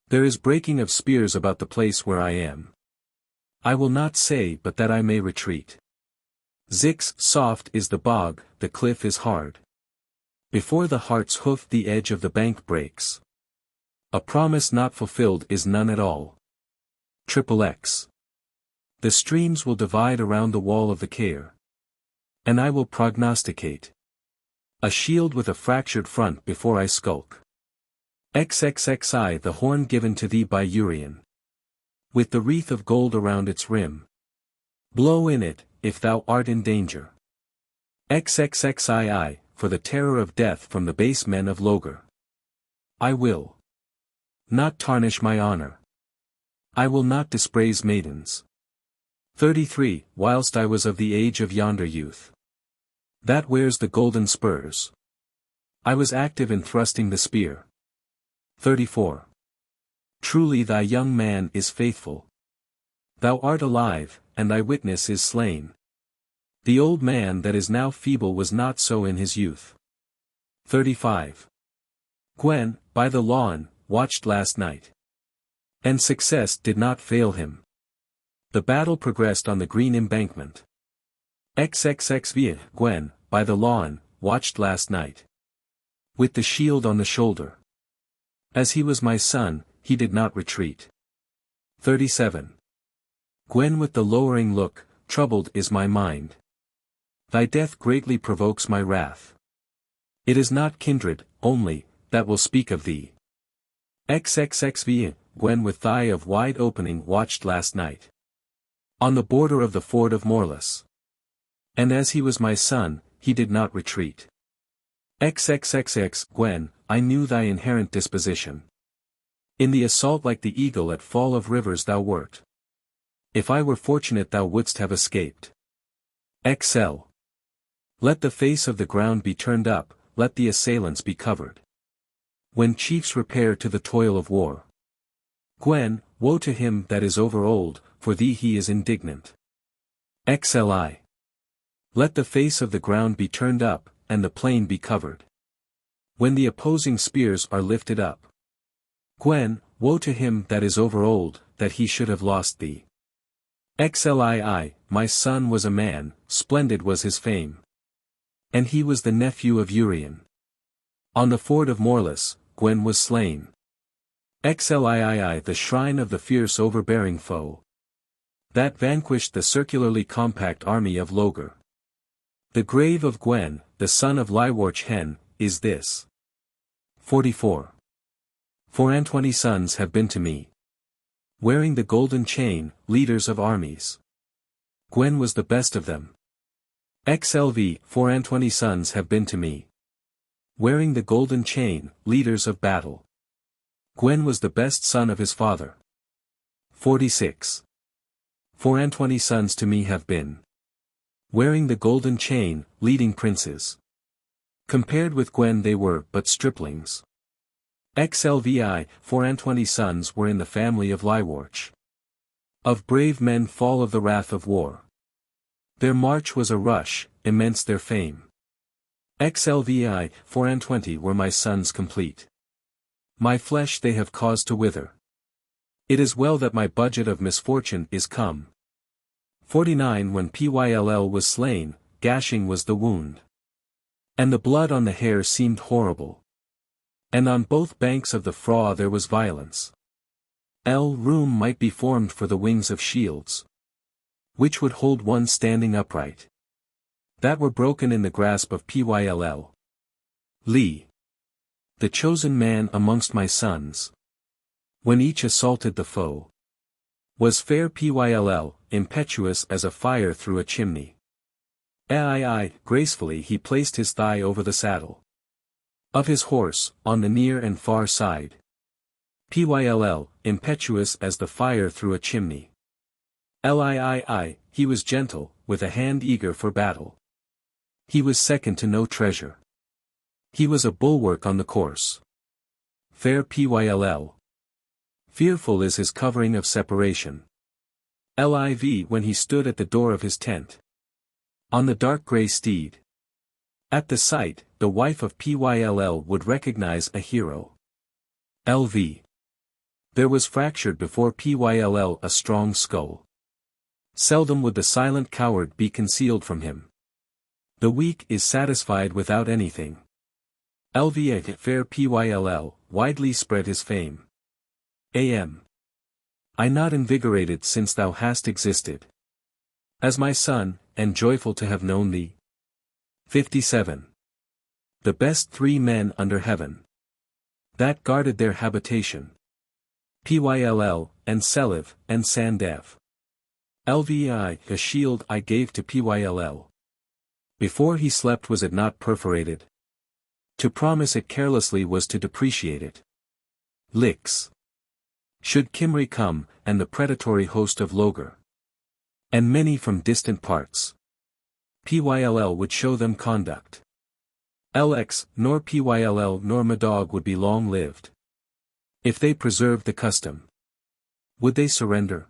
Speaker 1: There is breaking of spears about the place where I am. I will not say but that I may retreat. XIII, soft is the bog, the cliff is hard. Before the hart's hoof the edge of the bank breaks. A promise not fulfilled is none at all. XXX. The streams will divide around the wall of the care. And I will prognosticate. A shield with a fractured front before I skulk. XXXI, the horn given to thee by Urien. With the wreath of gold around its rim. Blow in it, if thou art in danger. XXXII, for the terror of death from the base men of Logar. I will not tarnish my honor. I will not dispraise maidens. 33, whilst I was of the age of yonder youth. That wears the golden spurs. I was active in thrusting the spear. 34. Truly thy young man is faithful. Thou art alive, and thy witness is slain. The old man that is now feeble was not so in his youth. 35. Gwen, by the lawn, watched last night. And success did not fail him. The battle progressed on the green embankment. XXXV, Gwen, by the lawn, watched last night. With the shield on the shoulder. As he was my son, he did not retreat. 37. Gwen with the lowering look, troubled is my mind. Thy death greatly provokes my wrath. It is not kindred, only, that will speak of thee. XXXV, Gwen with thigh of wide opening watched last night. On the border of the ford of Morlus. And as he was my son, he did not retreat. XXXX, Gwen, I knew thy inherent disposition. In the assault like the eagle at fall of rivers thou wert. If I were fortunate thou wouldst have escaped. XL. Let the face of the ground be turned up, let the assailants be covered. When chiefs repair to the toil of war. Gwen, woe to him that is over old, for thee he is indignant. XLI. Let the face of the ground be turned up, and the plain be covered. When the opposing spears are lifted up. Gwen, woe to him that is over old, that he should have lost thee. XLII, my son was a man, splendid was his fame. And he was the nephew of Urien. On the ford of Morlus, Gwen was slain. XLIII, the shrine of the fierce overbearing foe. That vanquished the circularly compact army of Logar. The grave of Gwen, the son of Lywwarch Hen, is this. 44. 24 sons have been to me. Wearing the golden chain, leaders of armies. Gwen was the best of them. XLV, 24 sons have been to me. Wearing the golden chain, leaders of battle. Gwen was the best son of his father. 46. 24 sons to me have been. Wearing the golden chain, leading princes. Compared with Gwen they were but striplings. XLVI, 24 sons were in the family of Lywwarch. Of brave men fall of the wrath of war. Their march was a rush, immense their fame. XLVI, 24 were my sons complete. My flesh they have caused to wither. It is well that my budget of misfortune is come. 49 When Pyll was slain, gashing was the wound. And the blood on the hair seemed horrible. And on both banks of the Fraw there was violence. Room might be formed for the wings of shields. Which would hold one standing upright. That were broken in the grasp of Pyll. Lee. The chosen man amongst my sons. When each assaulted the foe. Was fair Pyll, impetuous as a fire through a chimney. Gracefully he placed his thigh over the saddle. Of his horse, on the near and far side. Pyll, impetuous as the fire through a chimney. He was gentle, with a hand eager for battle. He was second to no treasure. He was a bulwark on the course. Fair Pyll. Fearful is his covering of separation. Liv when he stood at the door of his tent. On the dark grey steed. At the sight, the wife of Pyll would recognize a hero. Lv. There was fractured before Pyll a strong skull. Seldom would the silent coward be concealed from him. The weak is satisfied without anything. Lv fair Pyll, widely spread his fame. Am. I not invigorated since thou hast existed. As my son, and joyful to have known thee. 57. The best 3 men under heaven. That guarded their habitation. Pyll, and Seliv, and Sandev. Lvi, a shield I gave to Pyll. Before he slept was it not perforated? To promise it carelessly was to depreciate it. Lix. Should Cymry come, and the predatory host of Logar. And many from distant parts. Pyll would show them conduct. Lx, nor Pyll nor Madog would be long-lived. If they preserved the custom. Would they surrender?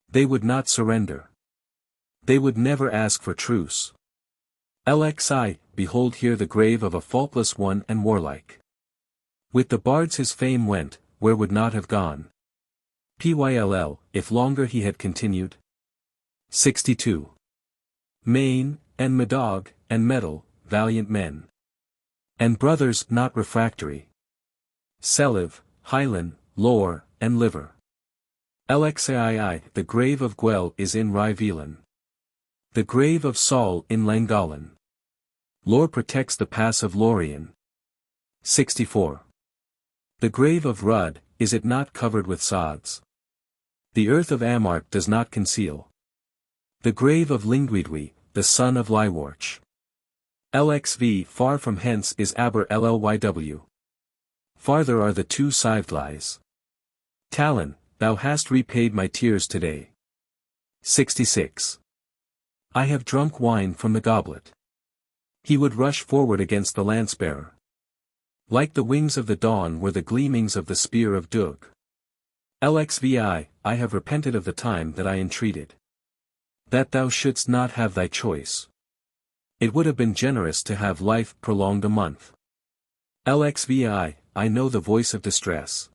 Speaker 1: They would not surrender. They would never ask for truce. Lxi, behold here the grave of a faultless one and warlike. With the bards his fame went, where would not have gone. Pyll, if longer he had continued. 62. Main, and Madog, and Medal, valiant men. And brothers not refractory. Seliv, Hylan, Lor, and Liver. Lxii, the grave of Gwel is in Rhyvelan. The grave of Saul in Llangollen. Lor protects the pass of Lorien. 64. The grave of Rud, is it not covered with sods? The earth of Amark does not conceal. The grave of Lingwidwi, the son of Lywarch. Lxv far from hence is Aber Llyw. Farther are the 2 Sivdlies. Talon, thou hast repaid my tears today. 66. I have drunk wine from the goblet. He would rush forward against the lance-bearer. Like the wings of the dawn were the gleamings of the spear of Dug. Lxvi, I have repented of the time that I entreated. That thou shouldst not have thy choice. It would have been generous to have life prolonged a month. Lxvi, I know the voice of distress.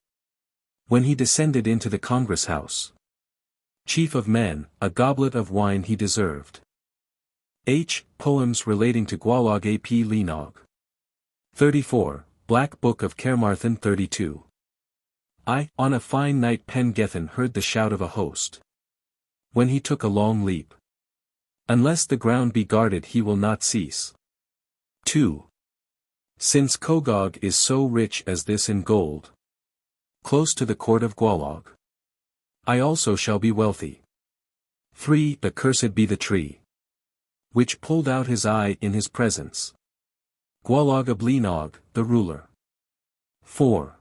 Speaker 1: When he descended into the Congress House. Chief of men, a goblet of wine he deserved. Poems relating to Gwalog ap Linog. 34, Black Book of Carmarthen 32. On a fine night Pen-Gethin heard the shout of a host. When he took a long leap. Unless the ground be guarded he will not cease. 2. Since Kogog is so rich as this in gold. Close to the court of Gwalog. I also shall be wealthy. 3. Accursed be the tree. Which pulled out his eye in his presence. Gwalog ab Linog, the ruler. 4.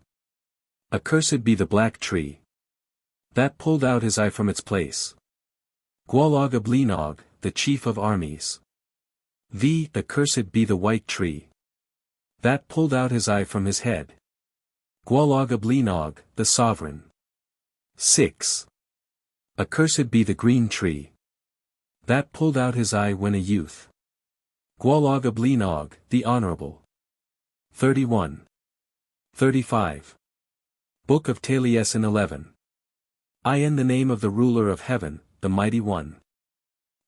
Speaker 1: Accursed be the black tree. That pulled out his eye from its place. Gwalog ab Linog, the chief of armies. Accursed be the white tree. That pulled out his eye from his head. Gwalog ab Linog, the sovereign. 6. Accursed be the green tree. That pulled out his eye when a youth. Gwalog ab Linog, the honorable. 31. 35. Book of Taliesin 11. I in the name of the ruler of heaven, the mighty one.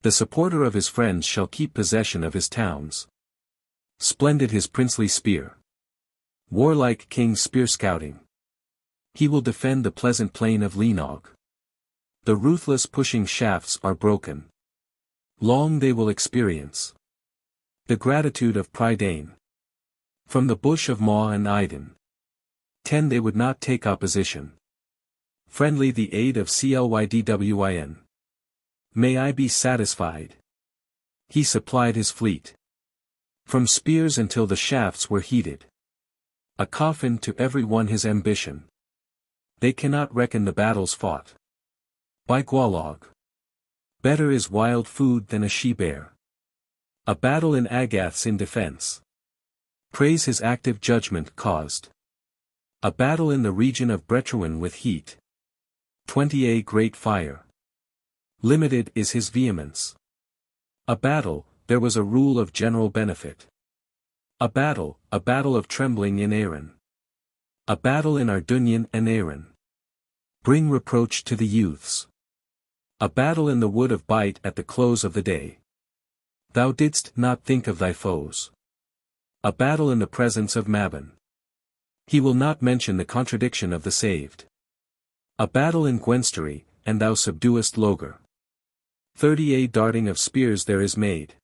Speaker 1: The supporter of his friends shall keep possession of his towns. Splendid his princely spear. Warlike king spear scouting. He will defend the pleasant plain of Linog. The ruthless pushing shafts are broken. Long they will experience the gratitude of Prydain. From the bush of Maw and Iden. 10 They would not take opposition. Friendly the aid of Clydwin. May I be satisfied. He supplied his fleet. From spears until the shafts were heated. A coffin to every one his ambition. They cannot reckon the battles fought. By Gwalog. Better is wild food than a she-bear. A battle in Agath's in defense. Praise his active judgment caused. A battle in the region of Brethren with heat. 20 great fire. Limited is his vehemence. A battle, there was a rule of general benefit. A battle of trembling in Aneirin. A battle in Gododin Aneirin. Bring reproach to the youths. A battle in the wood of Bite at the close of the day. Thou didst not think of thy foes. A battle in the presence of Mabon. He will not mention the contradiction of the saved. A battle in Gwenstory, and thou subduest Logar. 30 darting of spears there is made.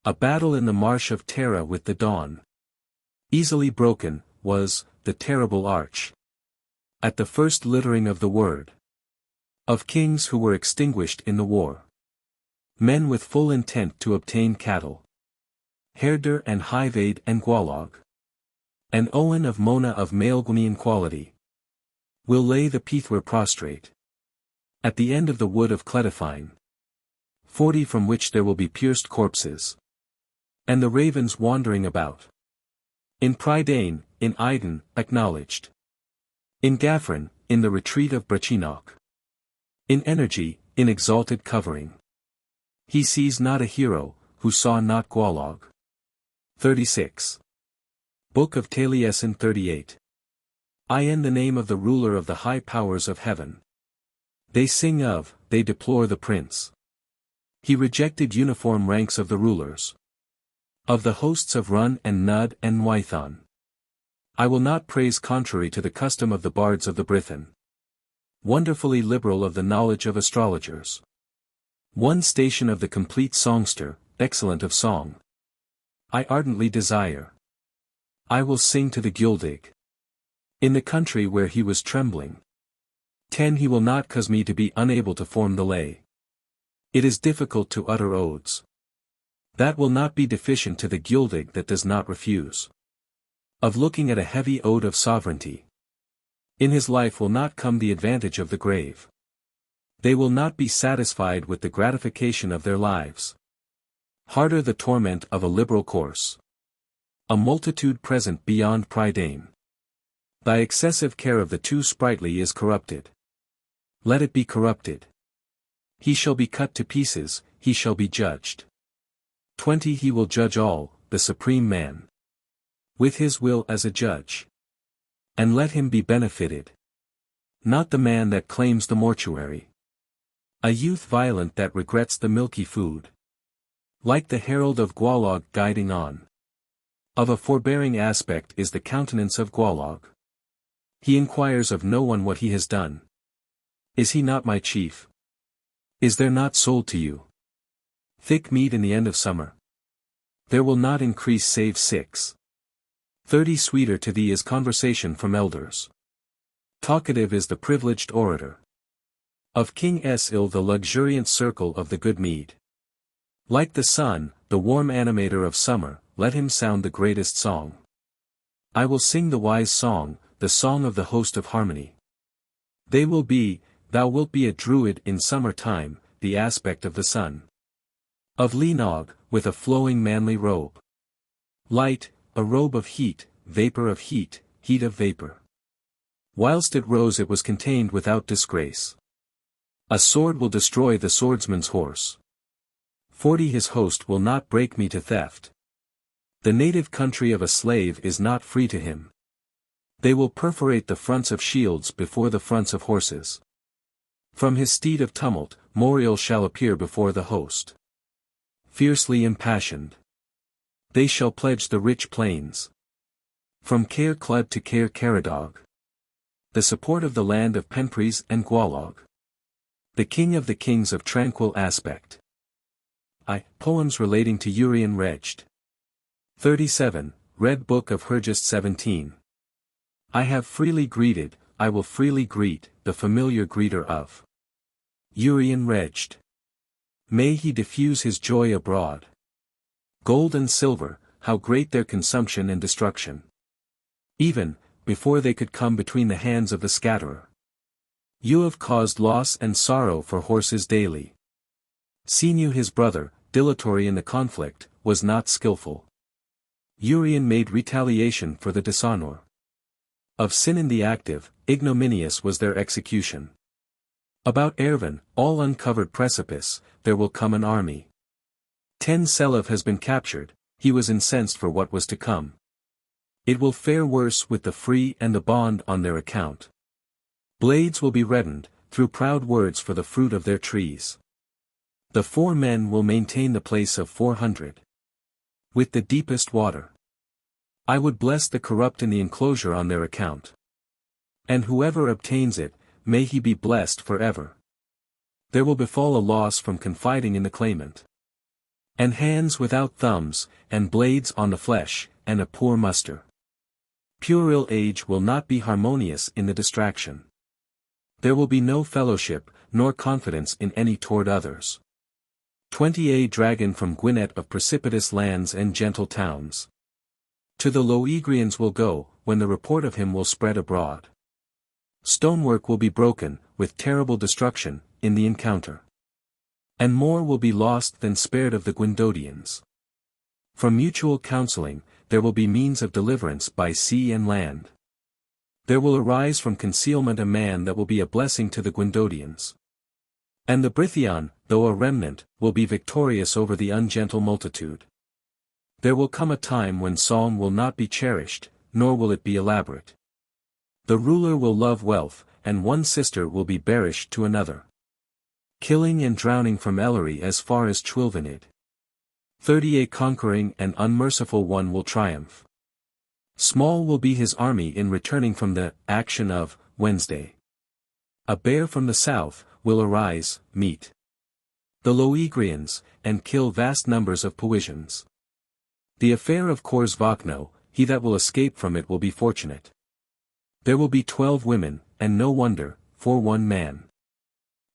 Speaker 1: A battle in the marsh of Tara with the dawn. Easily broken, was, the terrible arch. At the first littering of the word. Of kings who were extinguished in the war. Men with full intent to obtain cattle. Herder and Hyvade and Gwalog. And Owen of Mona of Maelgwnian quality. Will lay the Peithwer prostrate. At the end of the wood of Cledifine. 40 from which there will be pierced corpses. And the ravens wandering about. In Prydain, in Aiden, acknowledged. In Gaffrin, in the retreat of Brechinach. In energy, in exalted covering. He sees not a hero, who saw not Gwalog. 36. Book of Taliesin 38. I in the name of the ruler of the high powers of heaven. They sing of, they deplore the prince. He rejected uniform ranks of the rulers. Of the hosts of Run and Nud and Wython. I will not praise contrary to the custom of the bards of the Brithen. Wonderfully liberal of the knowledge of astrologers. One station of the complete songster, excellent of song. I ardently desire. I will sing to the Guledig. In the country where he was trembling. 10 He will not cause me to be unable to form the lay. It is difficult to utter odes. That will not be deficient to the Guledig that does not refuse. Of looking at a heavy ode of sovereignty. In his life will not come the advantage of the grave. They will not be satisfied with the gratification of their lives. Harder the torment of a liberal course. A multitude present beyond Prydain. Thy excessive care of the too sprightly is corrupted. Let it be corrupted. He shall be cut to pieces, he shall be judged. 20 He will judge all, the supreme man. With his will as a judge. And let him be benefited. Not the man that claims the mortuary. A youth violent that regrets the milky food. Like the herald of Gwalog guiding on. Of a forbearing aspect is the countenance of Gwalog. He inquires of no one what he has done. Is he not my chief? Is there not sold to you thick meat in the end of summer? There will not increase save 6. 30 Sweeter to thee is conversation from elders. Talkative is the privileged orator. Of King Esil the luxuriant circle of the good mead. Like the sun, the warm animator of summer, let him sound the greatest song. I will sing the wise song, the song of the host of harmony. They will be, thou wilt be a druid in summer time, the aspect of the sun. Of Lenog, with a flowing manly robe. Light, a robe of heat, vapor of heat, heat of vapor. Whilst it rose it was contained without disgrace. A sword will destroy the swordsman's horse. 40 His host will not break me to theft. The native country of a slave is not free to him. They will perforate the fronts of shields before the fronts of horses. From his steed of tumult, Moriel shall appear before the host. Fiercely impassioned. They shall pledge the rich plains. From Caer Clud to Caer Caradog. The support of the land of Penpries and Gwalog. The king of the kings of tranquil aspect. Poems relating to Urian Reged. 37, Red Book of Hergest 17. I have freely greeted, I will freely greet, the familiar greeter of Urian Reged. May he diffuse his joy abroad. Gold and silver, how great their consumption and destruction. Even, before they could come between the hands of the scatterer. You have caused loss and sorrow for horses daily. Sinew his brother, dilatory in the conflict, was not skilful. Urien made retaliation for the dishonor of sin in the active, ignominious was their execution. About Ervan, all uncovered precipice, there will come an army. 10 Selev has been captured, he was incensed for what was to come. It will fare worse with the free and the bond on their account. Blades will be reddened, through proud words for the fruit of their trees. The 4 men will maintain the place of 400. With the deepest water. I would bless the corrupt in the enclosure on their account. And whoever obtains it, may he be blessed forever. There will befall a loss from confiding in the claimant. And hands without thumbs, and blades on the flesh, and a poor muster. Puerile age will not be harmonious in the distraction. There will be no fellowship, nor confidence in any toward others. 20 A dragon from Gwynedd of precipitous lands and gentle towns. To the Loegrians will go, when the report of him will spread abroad. Stonework will be broken, with terrible destruction, in the encounter. And more will be lost than spared of the Gwynddodians. From mutual counseling, there will be means of deliverance by sea and land. There will arise from concealment a man that will be a blessing to the Gwynddodians. And the Brytheion, though a remnant, will be victorious over the ungentle multitude. There will come a time when song will not be cherished, nor will it be elaborate. The ruler will love wealth, and one sister will be bearish to another. Killing and drowning from Ellery as far as Twylvanid. 30 A conquering and unmerciful one will triumph. Small will be his army in returning from the action of Wednesday. A bear from the south will arise, meet the Loegrians, and kill vast numbers of Powisians. The affair of Korsvakno, he that will escape from it will be fortunate. There will be 12 women, and no wonder, for 1 man.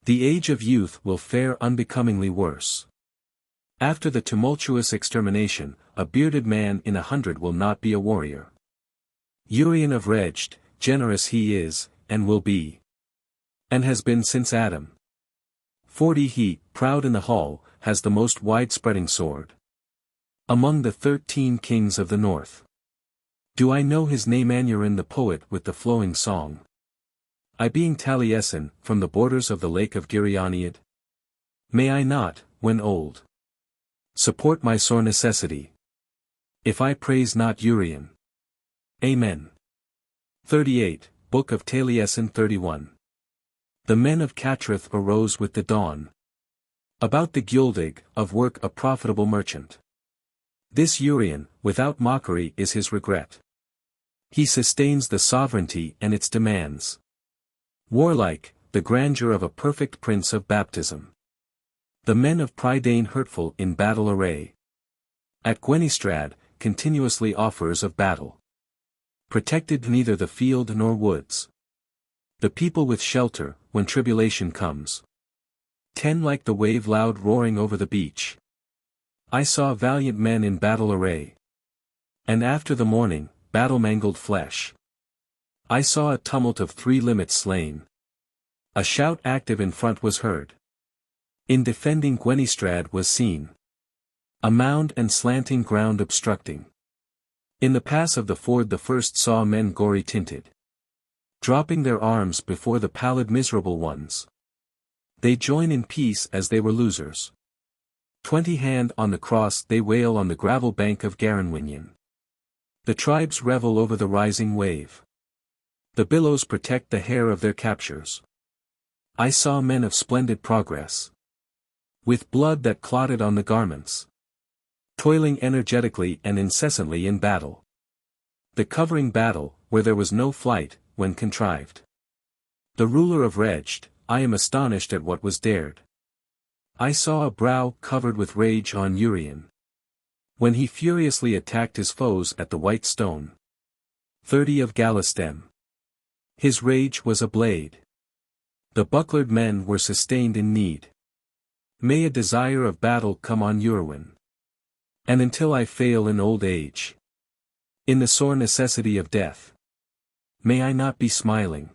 Speaker 1: The age of youth will fare unbecomingly worse. After the tumultuous extermination, a bearded man in 100 will not be a warrior. Urien of Reged, generous he is, and will be. And has been since Adam. 40 He, proud in the hall, has the most wide-spreading sword. Among the 13 kings of the north. Do I know his name Aneirin the poet with the flowing song? I being Taliesin, from the borders of the lake of Gereniad? May I not, when old, support my sore necessity, if I praise not Urien? Amen. 38, Book of Taliesin 31. The men of Catrith arose with the dawn. About the Guledig, of work a profitable merchant. This Urien, without mockery is his regret. He sustains the sovereignty and its demands. Warlike, the grandeur of a perfect prince of baptism. The men of Prydain hurtful in battle array. At Gwenistrad, continuously offers of battle. Protected neither the field nor woods. The people with shelter, when tribulation comes. 10 Like the wave loud roaring over the beach. I saw valiant men in battle array. And after the morning, battle-mangled flesh. I saw a tumult of 3 limits slain. A shout active in front was heard. In defending Gwenistrad was seen. A mound and slanting ground obstructing. In the pass of the ford the first saw men gory tinted. Dropping their arms before the pallid miserable ones. They join in peace as they were losers. 20 Hand on the cross they wail on the gravel bank of Garanwinion. The tribes revel over the rising wave. The billows protect the hair of their captures. I saw men of splendid progress. With blood that clotted on the garments. Toiling energetically and incessantly in battle. The covering battle, where there was no flight, when contrived. The ruler of Reged, I am astonished at what was dared. I saw a brow covered with rage on Urien. When he furiously attacked his foes at the White Stone. 30 Of Gallistem. His rage was a blade. The bucklered men were sustained in need. May a desire of battle come on Urwin. And until I fail in old age. In the sore necessity of death. May I not be smiling.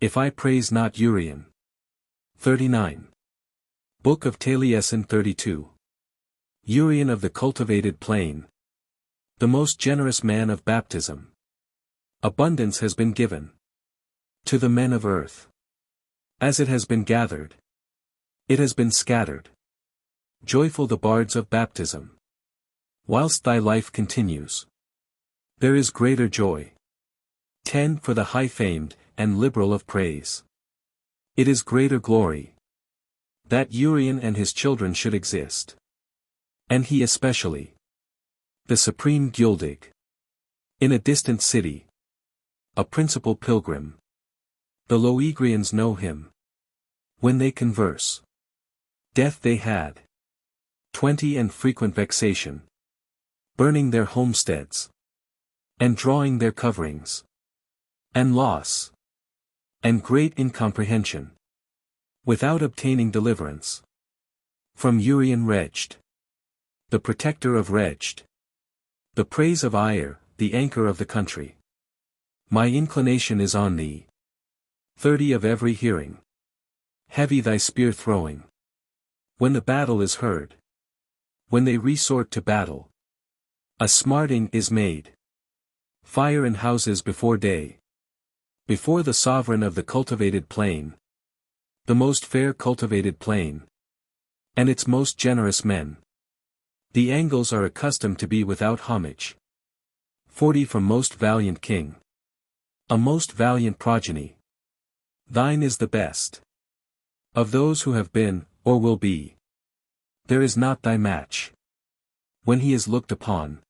Speaker 1: If I praise not Urien. 39. Book of Taliesin 32. Urien of the cultivated plain. The most generous man of baptism. Abundance has been given to the men of earth. As it has been gathered, it has been scattered. Joyful the bards of baptism. Whilst thy life continues, there is greater joy. 10 For the high-famed, and liberal of praise. It is greater glory that Urien and his children should exist. And he especially. The supreme Guledig. In a distant city. A principal pilgrim. The Loegrians know him. When they converse. Death they had. 20 And frequent vexation. Burning their homesteads. And drawing their coverings. And loss. And great incomprehension. Without obtaining deliverance. From Urien wretched. The protector of wretched. The praise of ire, the anchor of the country. My inclination is on thee. 30 Of every hearing. Heavy thy spear throwing. When the battle is heard. When they resort to battle. A smarting is made. Fire in houses before day. Before the sovereign of the cultivated plain. The most fair cultivated plain. And its most generous men. The Angles are accustomed to be without homage. 40 From most valiant king. A most valiant progeny. Thine is the best. Of those who have been, or will be. There is not thy match. When he is looked upon.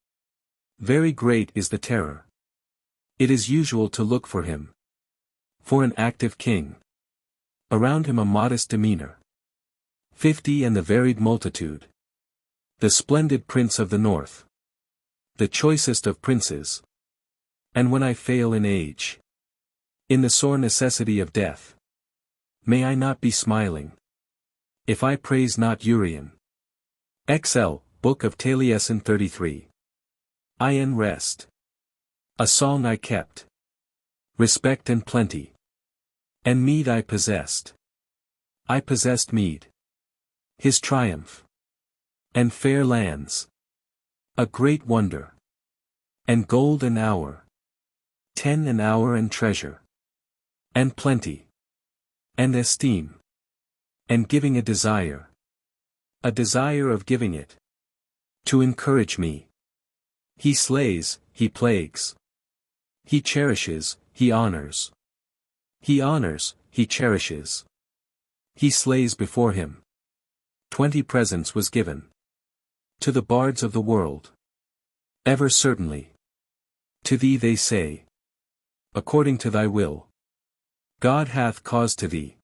Speaker 1: Very great is the terror. It is usual to look for him. For an active king. Around him a modest demeanor. 50 And the varied multitude. The splendid prince of the north. The choicest of princes. And when I fail in age. In the sore necessity of death. May I not be smiling. If I praise not Urien. XL, Book of Taliesin 33. In rest. A song I kept. Respect and plenty. And mead I possessed. I possessed mead. His triumph. And fair lands. A great wonder. And gold an hour. 10 An hour and treasure. And plenty. And esteem. And giving a desire. A desire of giving it. To encourage me. He slays, he plagues. He cherishes, he honors. He honors, he cherishes. He slays before him. 20 Presents was given. To the bards of the world. Ever certainly. To thee they say. According to thy will. God hath caused to thee.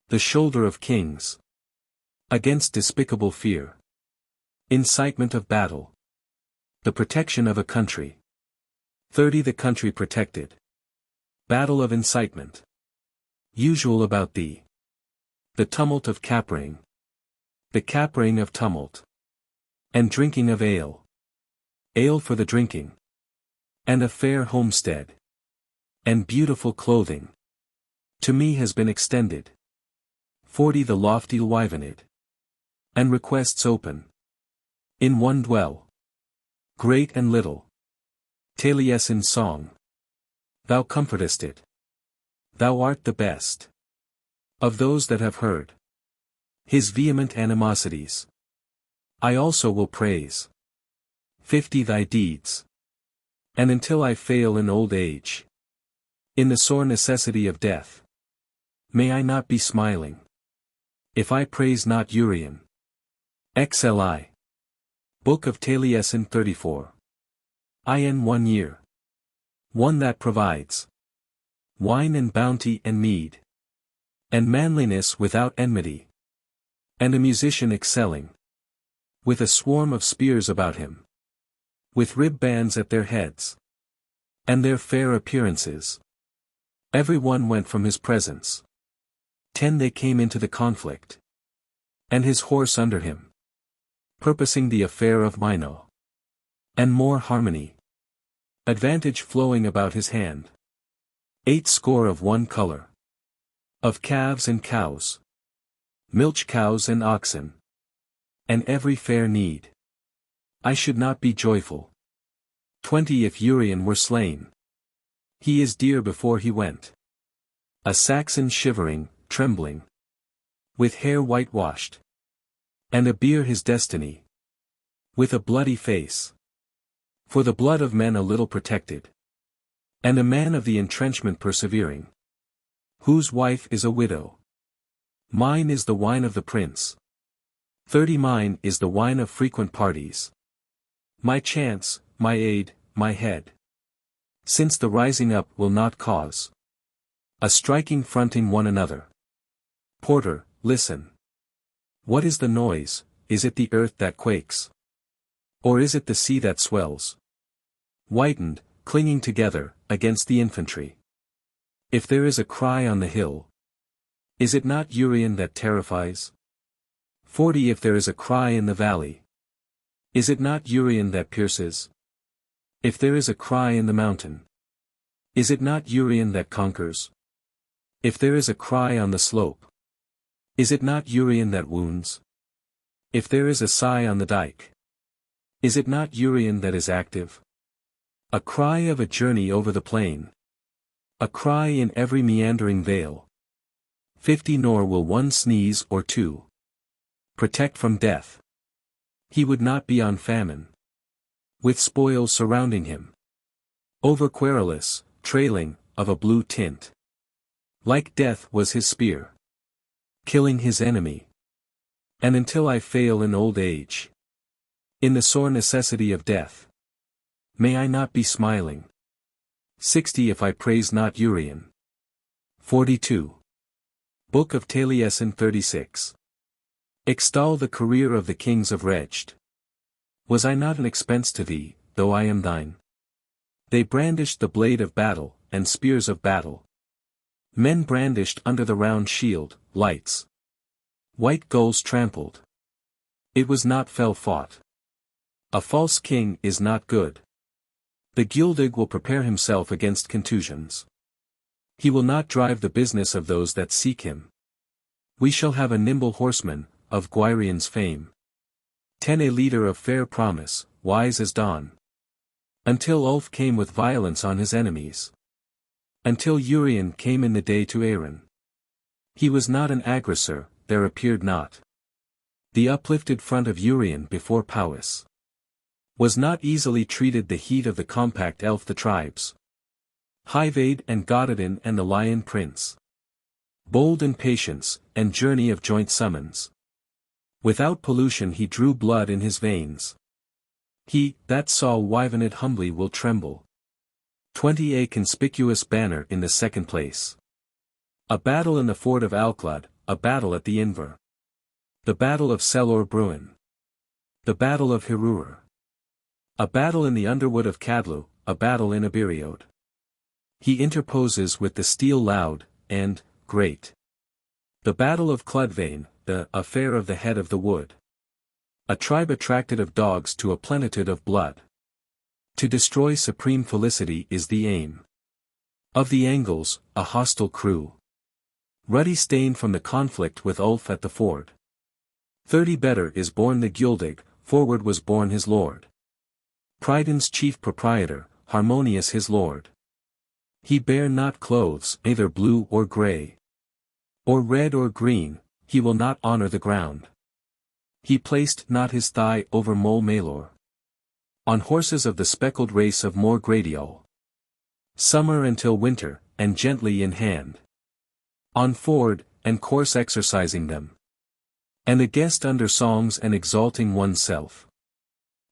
Speaker 1: The shoulder of kings. Against despicable fear. Incitement of battle. The protection of a country. 30 The country protected. Battle of incitement. Usual about thee. The tumult of capering. The capering of tumult. And drinking of ale. Ale for the drinking. And a fair homestead. And beautiful clothing. To me has been extended. 40 The lofty wyvenid. And requests open. In one dwell. Great and little. Taliesin's song. Thou comfortest it. Thou art the best. Of those that have heard. His vehement animosities. I also will praise. 50 Thy deeds. And until I fail in old age. In the sore necessity of death. May I not be smiling. If I praise not Urien. XLI. Book of Taliesin 34. In 1 year. One that provides. Wine and bounty and mead. And manliness without enmity. And a musician excelling. With a swarm of spears about him. With rib bands at their heads. And their fair appearances. Every one went from his presence. 10 They came into the conflict. And his horse under him. Purposing the affair of Manau. And more harmony. Advantage flowing about his hand. 80 of one color. Of calves and cows. Milch cows and oxen. And every fair need. I should not be joyful. 20 If Urien were slain. He is dear before he went. A Saxon shivering, trembling, with hair whitewashed, and a bier his destiny, with a bloody face. For the blood of men a little protected, and a man of the entrenchment persevering, whose wife is a widow. Mine is the wine of the prince. 30 Mine is the wine of frequent parties. My chance, my aid, my head. Since the rising up will not cause a striking fronting one another. Porter, listen. What is the noise? Is it the earth that quakes? Or is it the sea that swells? Whitened, clinging together, against the infantry. If there is a cry on the hill, is it not Urien that terrifies? 40 If there is a cry in the valley, is it not Urien that pierces? If there is a cry in the mountain, is it not Urien that conquers? If there is a cry on the slope, is it not Urien that wounds? If there is a sigh on the dike, is it not Urien that is active? A cry of a journey over the plain, a cry in every meandering vale. 50 Nor will one sneeze or two protect from death. He would not be on famine, with spoils surrounding him. Over querulous, trailing, of a blue tint. Like death was his spear, killing his enemy. And until I fail in old age, in the sore necessity of death, may I not be smiling. 60 If I praise not Urien. 42. Book of Taliesin 36. Extol the career of the kings of Reged. Was I not an expense to thee, though I am thine? They brandished the blade of battle, and spears of battle. Men brandished under the round shield, lights. White gulls trampled. It was not fell fought. A false king is not good. The Guledig will prepare himself against contusions. He will not drive the business of those that seek him. We shall have a nimble horseman, of Gwydyon's fame. 10 A leader of fair promise, wise as dawn. Until Ulf came with violence on his enemies. Until Urien came in the day to Aneirin. He was not an aggressor, there appeared not. The uplifted front of Urien before Powys was not easily treated the heat of the compact elf the tribes. Hyvaid and Gododin and the Lion Prince. Bold in patience, and journey of joint summons. Without pollution he drew blood in his veins. He, that saw Wyvenid humbly will tremble. 20 A conspicuous banner in the second place. A battle in the ford of Alclad, a battle at the Inver. The battle of Selor Bruin. The battle of Hirur. A battle in the underwood of Cadlu, a battle in Abiriod. He interposes with the steel loud, and, great. The battle of Cludvain, the affair of the head of the wood. A tribe attracted of dogs to a plenitude of blood. To destroy supreme felicity is the aim. Of the Angles, a hostile crew. Ruddy stain from the conflict with Ulf at the ford. 30 Better is born the Guledig, forward was born his lord. Pryden's chief proprietor, Harmonious his lord. He bare not clothes, either blue or grey, or red or green, he will not honor the ground. He placed not his thigh over Mole Malor. On horses of the speckled race of More Gradiol. Summer until winter, and gently in hand. On ford, and course exercising them. And a guest under songs and exalting oneself.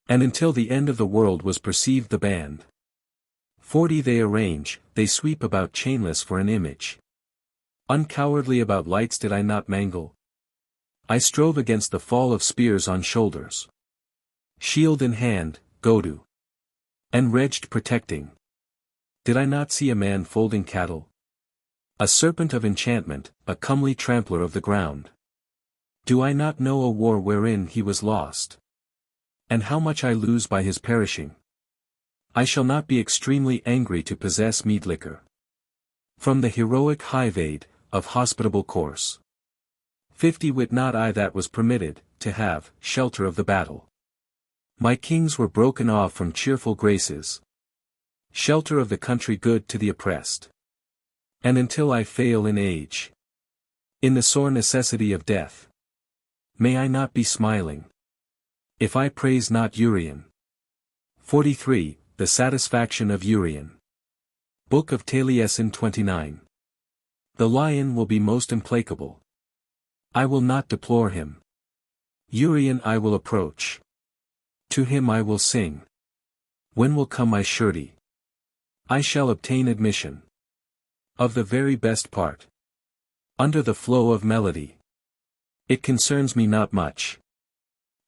Speaker 1: And until the end of the world was perceived the band. 40 They arrange, they sweep about chainless for an image. Uncowardly about lights did I not mangle. I strove against the fall of spears on shoulders. Shield in hand, Godu. And Reged protecting. Did I not see a man folding cattle? A serpent of enchantment, a comely trampler of the ground. Do I not know a war wherein he was lost? And how much I lose by his perishing? I shall not be extremely angry to possess mead liquor. From the heroic Hyvaid, of hospitable course. 50 Wit not I that was permitted, to have, shelter of the battle. My kings were broken off from cheerful graces. Shelter of the country good to the oppressed. And until I fail in age, in the sore necessity of death, may I not be smiling, if I praise not Urien. 43. The satisfaction of Urien. Book of Taliesin 29. The lion will be most implacable. I will not deplore him. Urien I will approach. To him I will sing. When will come my surety? I shall obtain admission. Of the very best part. Under the flow of melody. It concerns me not much.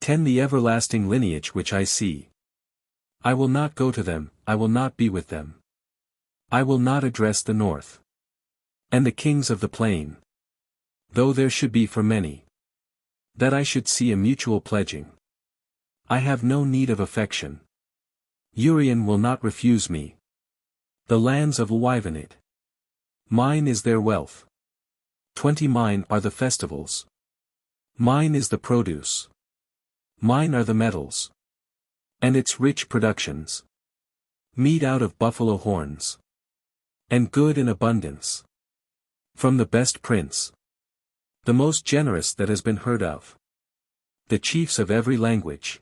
Speaker 1: 10. The everlasting lineage which I see. I will not go to them, I will not be with them. I will not address the north. And the kings of the plain. Though there should be for many. That I should see a mutual pledging. I have no need of affection. Urien will not refuse me. The lands of Wyvenid. Mine is their wealth. 20. Mine are the festivals. Mine is the produce. Mine are the metals. And its rich productions. Meat out of buffalo horns. And good in abundance. From the best prince. The most generous that has been heard of. The chiefs of every language.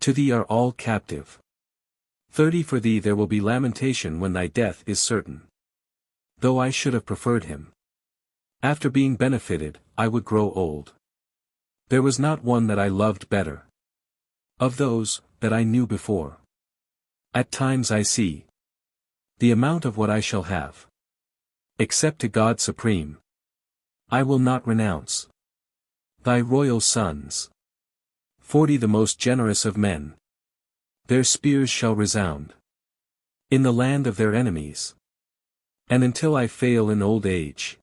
Speaker 1: To thee are all captive. 30. For thee there will be lamentation when thy death is certain. Though I should have preferred him. After being benefited, I would grow old. There was not one that I loved better. Of those, that I knew before. At times I see the amount of what I shall have. Except to God supreme. I will not renounce thy royal sons. 40. The most generous of men. Their spears shall resound in the land of their enemies. And until I fail in old age,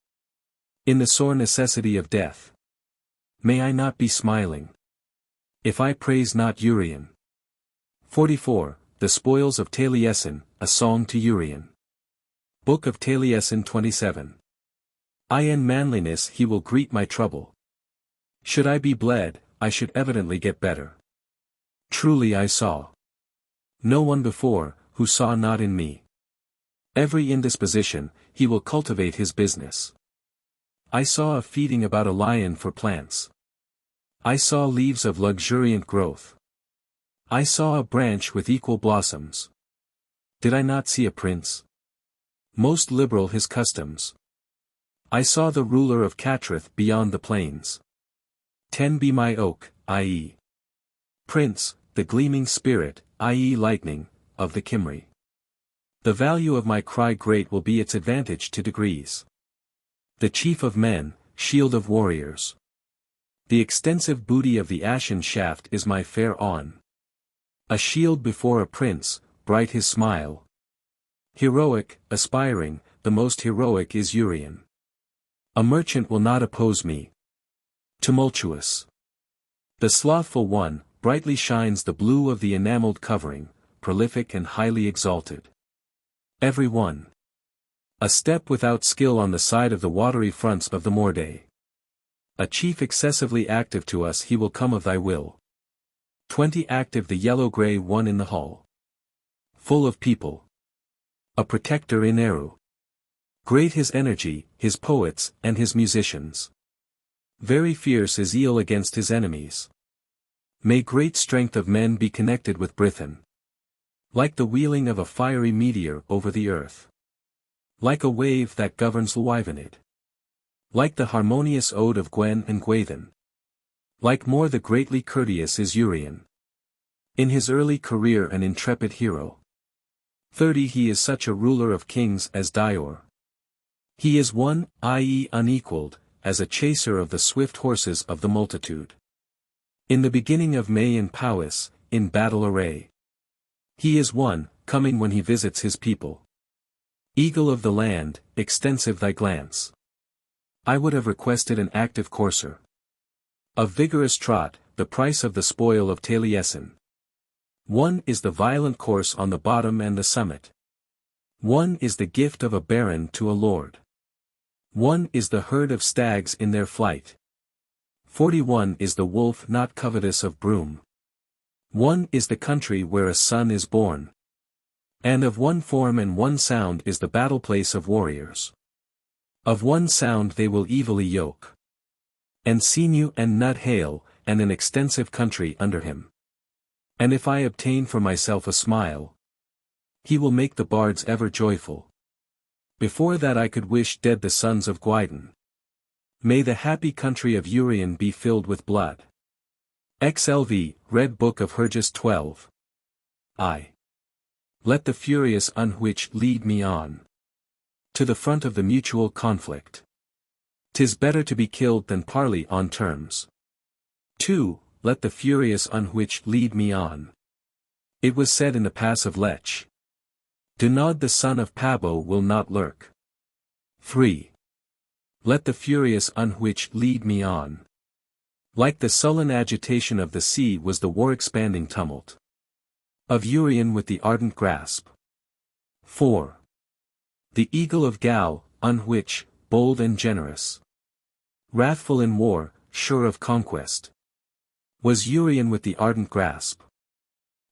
Speaker 1: in the sore necessity of death, may I not be smiling, if I praise not Urien. 44. The spoils of Taliesin, a song to Urien. Book of Taliesin 27. In manliness he will greet my trouble. Should I be bled, I should evidently get better. Truly I saw no one before, who saw not in me. Every indisposition, he will cultivate his business. I saw a feeding about a lion for plants. I saw leaves of luxuriant growth. I saw a branch with equal blossoms. Did I not see a prince? Most liberal his customs. I saw the ruler of Catrith beyond the plains. 10. Be my oak, i.e. Prince, the gleaming spirit, i.e. lightning, of the Cymry. The value of my cry great will be its advantage to degrees. The chief of men, shield of warriors. The extensive booty of the ashen shaft is my fair on. A shield before a prince, bright his smile. Heroic, aspiring, the most heroic is Urien. A merchant will not oppose me. Tumultuous. The slothful one, brightly shines the blue of the enameled covering, prolific and highly exalted. Every one. A step without skill on the side of the watery fronts of the Morde. A chief excessively active to us he will come of thy will. 20. Active the yellow-grey one in the hall. Full of people. A protector in Eru. Great his energy, his poets, and his musicians. Very fierce is Eel against his enemies. May great strength of men be connected with Brithen. Like the wheeling of a fiery meteor over the earth. Like a wave that governs Wyvenid. Like the harmonious ode of Gwen and Gwydyon. Like more the greatly courteous is Urien. In his early career an intrepid hero. 30. He is such a ruler of kings as Dior. He is one, i.e. unequalled, as a chaser of the swift horses of the multitude. In the beginning of May in Powys, in battle array. He is one, coming when he visits his people. Eagle of the land, extensive thy glance. I would have requested an active courser. Of vigorous trot, the price of the spoil of Taliesin. One is the violent course on the bottom and the summit. One is the gift of a baron to a lord. One is the herd of stags in their flight. 41 is the wolf not covetous of broom. One is the country where a son is born. And of one form and one sound is the battle place of warriors. Of one sound they will evilly yoke. And sinew and nut hail, and an extensive country under him. And if I obtain for myself a smile, he will make the bards ever joyful. Before that I could wish dead the sons of Gwydyon. May the happy country of Urien be filled with blood. XIII, Red Book of Hergest 12. I. Let the furious unwhich lead me on to the front of the mutual conflict. 'Tis better to be killed than parley on terms. 2. Let the furious unwhich lead me on. It was said in the pass of Lech. Donald the son of Pabo will not lurk. 3. Let the furious unwhich lead me on. Like the sullen agitation of the sea was the war-expanding tumult of Urien with the ardent grasp. 4. The eagle of Gal, unwhich, bold and generous, wrathful in war, sure of conquest, was Urien with the ardent grasp.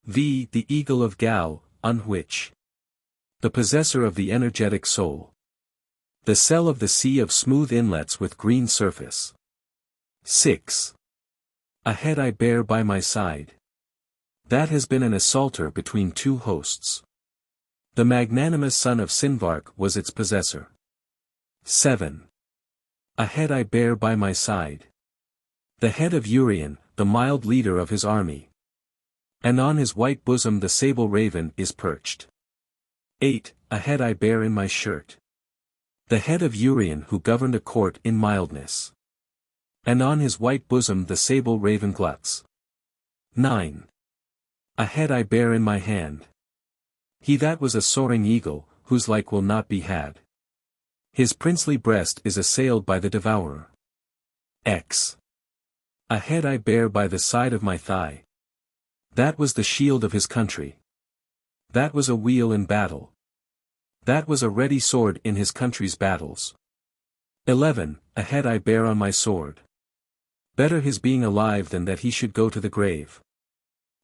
Speaker 1: The eagle of Gal, unwhich, the possessor of the energetic soul, the cell of the sea of smooth inlets with green surface. 6. A head I bear by my side. That has been an assaulter between two hosts. The magnanimous son of Sinvark was its possessor. 7. A head I bear by my side. The head of Urien, the mild leader of his army. And on his white bosom the sable raven is perched. 8. A head I bear in my shirt. The head of Urien who governed a court in mildness. And on his white bosom the sable raven gluts. 9. A head I bear in my hand. He that was a soaring eagle, whose like will not be had. His princely breast is assailed by the devourer. X. A head I bear by the side of my thigh. That was the shield of his country. That was a wheel in battle. That was a ready sword in his country's battles. 11. A head I bear on my sword. Better his being alive than that he should go to the grave.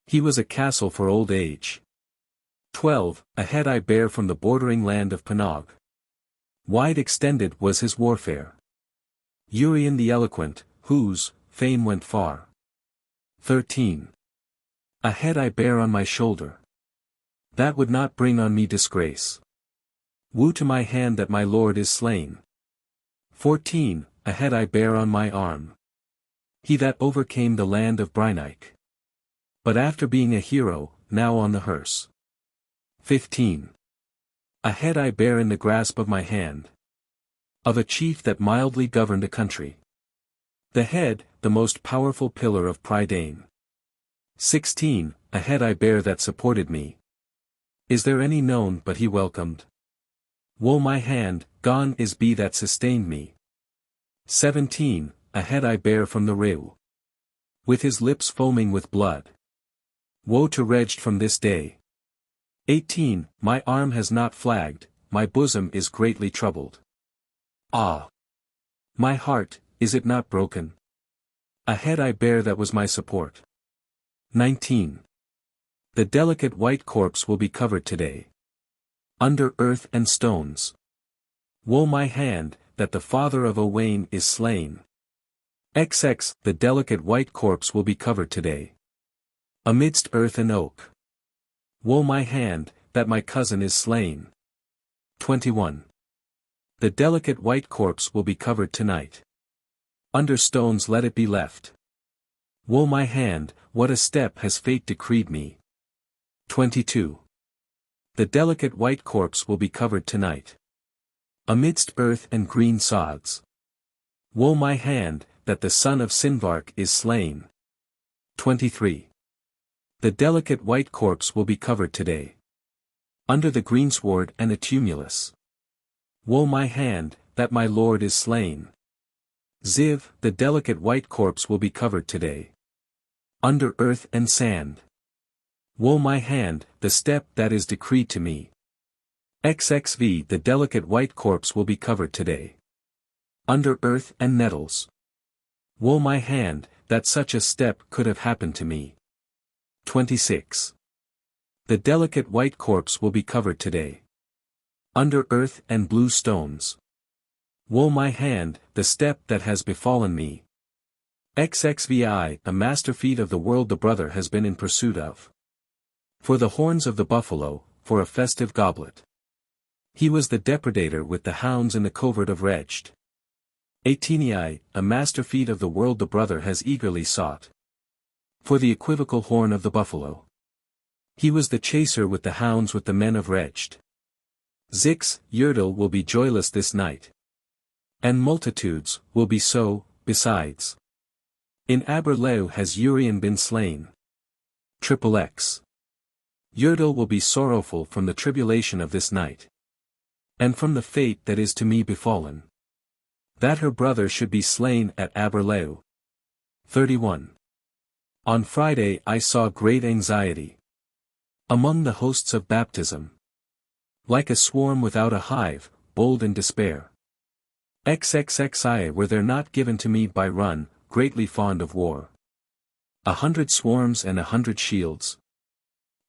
Speaker 1: He was a castle for old age. 12. A head I bear from the bordering land of Panog. Wide extended was his warfare. Urien the eloquent, whose fame went far. 13. A head I bear on my shoulder. That would not bring on me disgrace. Woe to my hand that my lord is slain. 14. A head I bear on my arm. He that overcame the land of Brynic. But after being a hero, now on the hearse. 15. A head I bear in the grasp of my hand. Of a chief that mildly governed a country. The head, the most powerful pillar of Prydain. 16. A head I bear that supported me. Is there any known but he welcomed? Woe my hand, gone is be that sustained me. 17. A head I bear from the Reu. With his lips foaming with blood. Woe to Reged from this day. 18. My arm has not flagged, my bosom is greatly troubled. Ah! My heart, is it not broken? A head I bear that was my support. 19. The delicate white corpse will be covered today. Under earth and stones. Woe my hand, that the father of Owain is slain. XX. The delicate white corpse will be covered today. Amidst earth and oak. Woe my hand, that my cousin is slain. 21. The delicate white corpse will be covered tonight. Under stones let it be left. Woe my hand, what a step has fate decreed me. 22. The delicate white corpse will be covered tonight. Amidst earth and green sods. Woe my hand, that the son of Sinvark is slain. 23. The delicate white corpse will be covered today. Under the greensward and a tumulus. Woe my hand, that my lord is slain. Ziv. The delicate white corpse will be covered today. Under earth and sand. Woe my hand, the step that is decreed to me. XXV. The delicate white corpse will be covered today. Under earth and nettles. Woe my hand, that such a step could have happened to me. 26. The delicate white corpse will be covered today. Under earth and blue stones. Woe my hand, the step that has befallen me. XXVI, a masterfeat of the world the brother has been in pursuit of. For the horns of the buffalo, for a festive goblet. He was the depredator with the hounds in the covert of Reged. XVIII, a masterfeat of the world the brother has eagerly sought. For the equivocal horn of the buffalo. He was the chaser with the hounds with the men of Reged. XIII will be joyless this night. And multitudes will be so, besides. In Aberlew has Urien been slain. XXX. Urdil will be sorrowful from the tribulation of this night. And from the fate that is to me befallen. That her brother should be slain at Aberlew. 31. On Friday I saw great anxiety. Among the hosts of baptism. Like a swarm without a hive, bold in despair. XXXI were there not given to me by run, greatly fond of war. 100 swarms and 100 shields.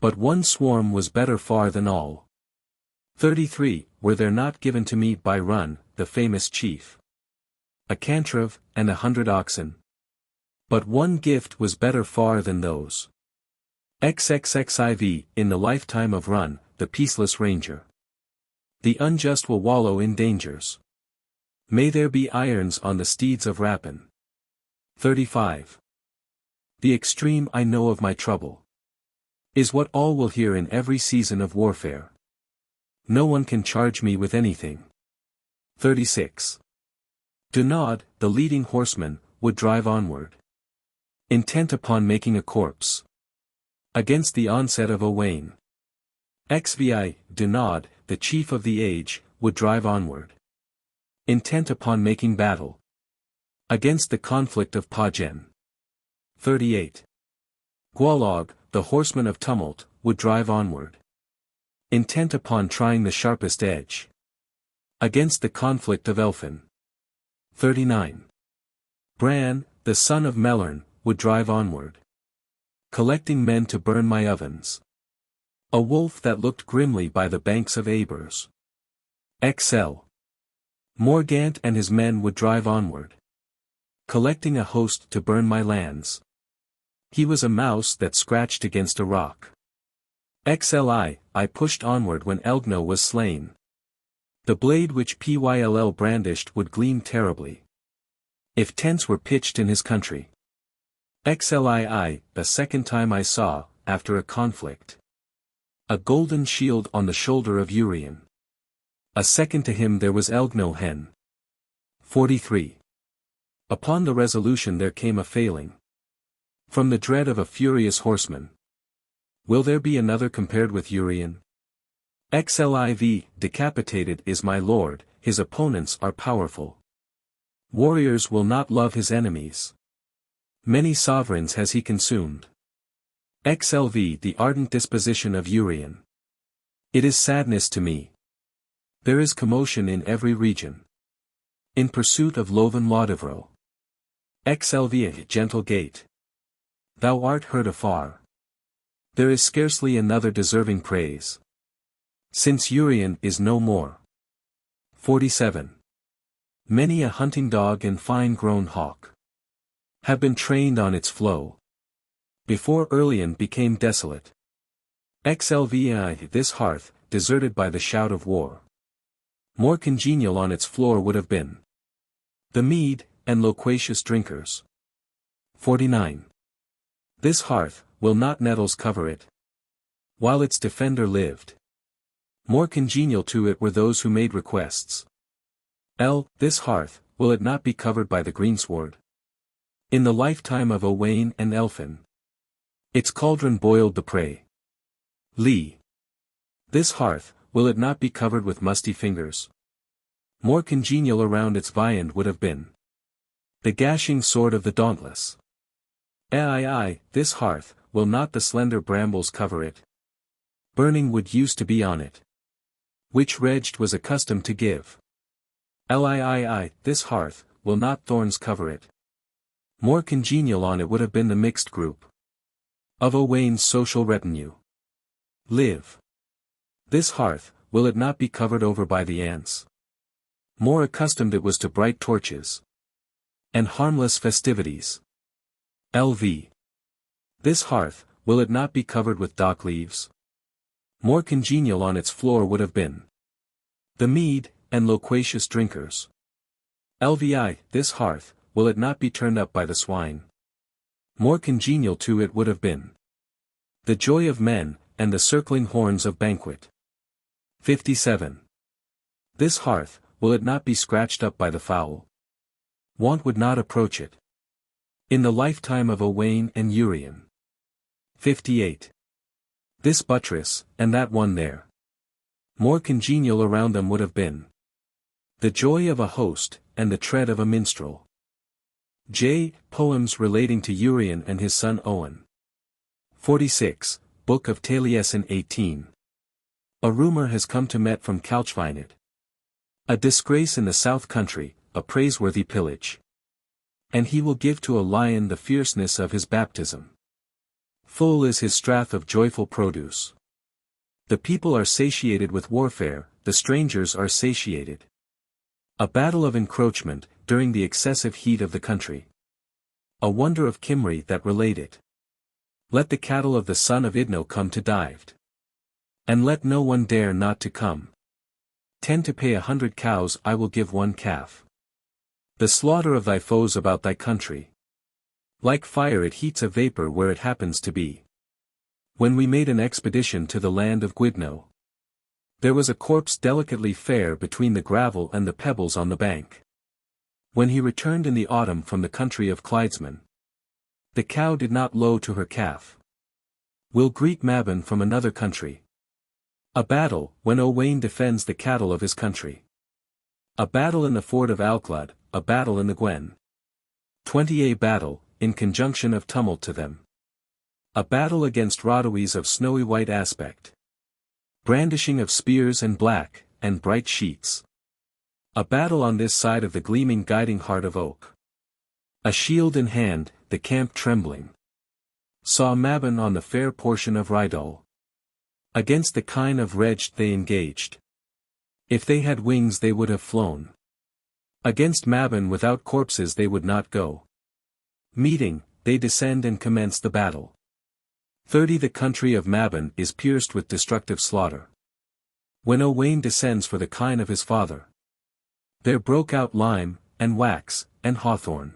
Speaker 1: But one swarm was better far than all. 33 were there not given to me by run, the famous chief. A cantreve, and 100 oxen. But one gift was better far than those. XXXIV, in the lifetime of run, the peaceless ranger. The unjust will wallow in dangers. May there be irons on the steeds of rapine. 35. The extreme I know of my trouble. Is what all will hear in every season of warfare. No one can charge me with anything. 36. Dunod, the leading horseman, would drive onward. Intent upon making a corpse. Against the onset of Owain. XVI, Dunod, the chief of the age, would drive onward. Intent upon making battle. Against the conflict of Pagen. 38. Gwalog, the horseman of tumult, would drive onward. Intent upon trying the sharpest edge. Against the conflict of Elfin. 39. Bran, the son of Melern, would drive onward. Collecting men to burn my ovens. A wolf that looked grimly by the banks of Abers. XL. Morgant and his men would drive onward. Collecting a host to burn my lands. He was a mouse that scratched against a rock. XLI, I pushed onward when Elgno was slain. The blade which Pyll brandished would gleam terribly. If tents were pitched in his country. XLII, the second time I saw, after a conflict. A golden shield on the shoulder of Urien. A second to him there was Elgno hen. 43. Upon the resolution there came a failing. From the dread of a furious horseman. Will there be another compared with Urien? XLIV, decapitated is my lord, his opponents are powerful. Warriors will not love his enemies. Many sovereigns has he consumed. XLV, the ardent disposition of Urien. It is sadness to me. There is commotion in every region. In pursuit of Lovan Laudivro. XLV, gentle gait. Thou art heard afar. There is scarcely another deserving praise. Since Urien is no more. 47. Many a hunting dog and fine-grown hawk have been trained on its flow. Before Urlian became desolate. XLVI, this hearth, deserted by the shout of war. More congenial on its floor would have been the mead, and loquacious drinkers. 49. This hearth, will not nettles cover it? While its defender lived. More congenial to it were those who made requests. This hearth, will it not be covered by the greensward? In the lifetime of Owain and Elfin. Its cauldron boiled the prey. Lee. This hearth, will it not be covered with musty fingers? More congenial around its viand would have been the gashing sword of the dauntless. This hearth, will not the slender brambles cover it? Burning wood used to be on it, which Reged was accustomed to give. This hearth, will not thorns cover it? More congenial on it would have been the mixed group Of Owain's social retinue. Live. This hearth, will it not be covered over by the ants? More accustomed it was to bright torches and harmless festivities. Lv. This hearth, will it not be covered with dock leaves? More congenial on its floor would have been the mead, and loquacious drinkers. Lvi. This hearth, will it not be turned up by the swine? More congenial to it would have been the joy of men, and the circling horns of banquet. 57. This hearth, will it not be scratched up by the fowl? Want would not approach it. In the lifetime of Owain and Urien. 58. This buttress, and that one there. More congenial around them would have been the joy of a host, and the tread of a minstrel. J. Poems relating to Urien and his son Owen. 46. Book of Taliesin 18. A rumour has come to Met from Calchvinit. A disgrace in the south country, a praiseworthy pillage. And he will give to a lion the fierceness of his baptism. Full is his strath of joyful produce. The people are satiated with warfare, the strangers are satiated. A battle of encroachment, during the excessive heat of the country. A wonder of Cymry that relate it. Let the cattle of the son of Idno come to dived. And let no one dare not to come. 10 to pay 100 cows I will give 1 calf. The slaughter of thy foes about thy country. Like fire it heats a vapor where it happens to be. When we made an expedition to the land of Gwydno, there was a corpse delicately fair between the gravel and the pebbles on the bank. When he returned in the autumn from the country of Clydesman, the cow did not low to her calf. Will greet Mabon from another country. A battle, when Owain defends the cattle of his country. A battle in the ford of Alclad, a battle in the Gwen. 20. A battle, in conjunction of tumult to them. A battle against Rodowies of snowy white aspect. Brandishing of spears and black, and bright sheets. A battle on this side of the gleaming guiding heart of oak. A shield in hand, the camp trembling. Saw Mabon on the fair portion of Rydal. Against the kine of Reged they engaged. If they had wings they would have flown. Against Mabon without corpses they would not go. Meeting, they descend and commence the battle. 30. The country of Mabon is pierced with destructive slaughter. When Owain descends for the kine of his father, there broke out lime, and wax, and hawthorn.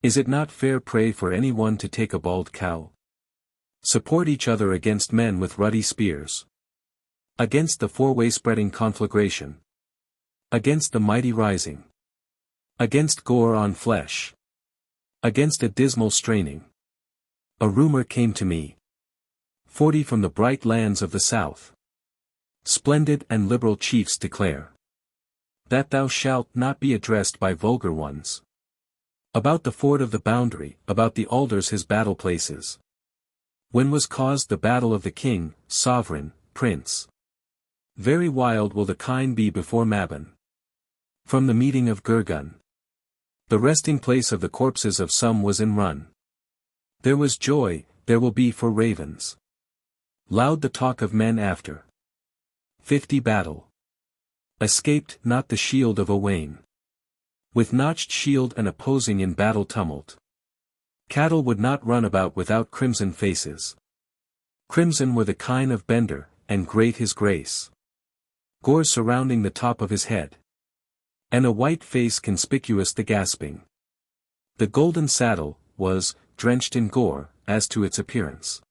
Speaker 1: Is it not fair prey for any one to take a bald cow? Support each other against men with ruddy spears. Against the four-way spreading conflagration. Against the mighty rising. Against gore on flesh. Against a dismal straining. A rumor came to me. 40. From the bright lands of the south. Splendid and liberal chiefs declare that thou shalt not be addressed by vulgar ones. About the ford of the boundary, about the alders his battle places. When was caused the battle of the king, sovereign, prince? Very wild will the kine be before Mabon. From the meeting of Gurgun. The resting place of the corpses of some was in run. There was joy, there will be for ravens. Loud the talk of men after. 50. Battle. Escaped not the shield of Owain. With notched shield and opposing in battle tumult. Cattle would not run about without crimson faces. Crimson were the kine of Bender, and great his grace. Gore surrounding the top of his head. And a white face conspicuous the gasping. The golden saddle, was, drenched in gore, as to its appearance.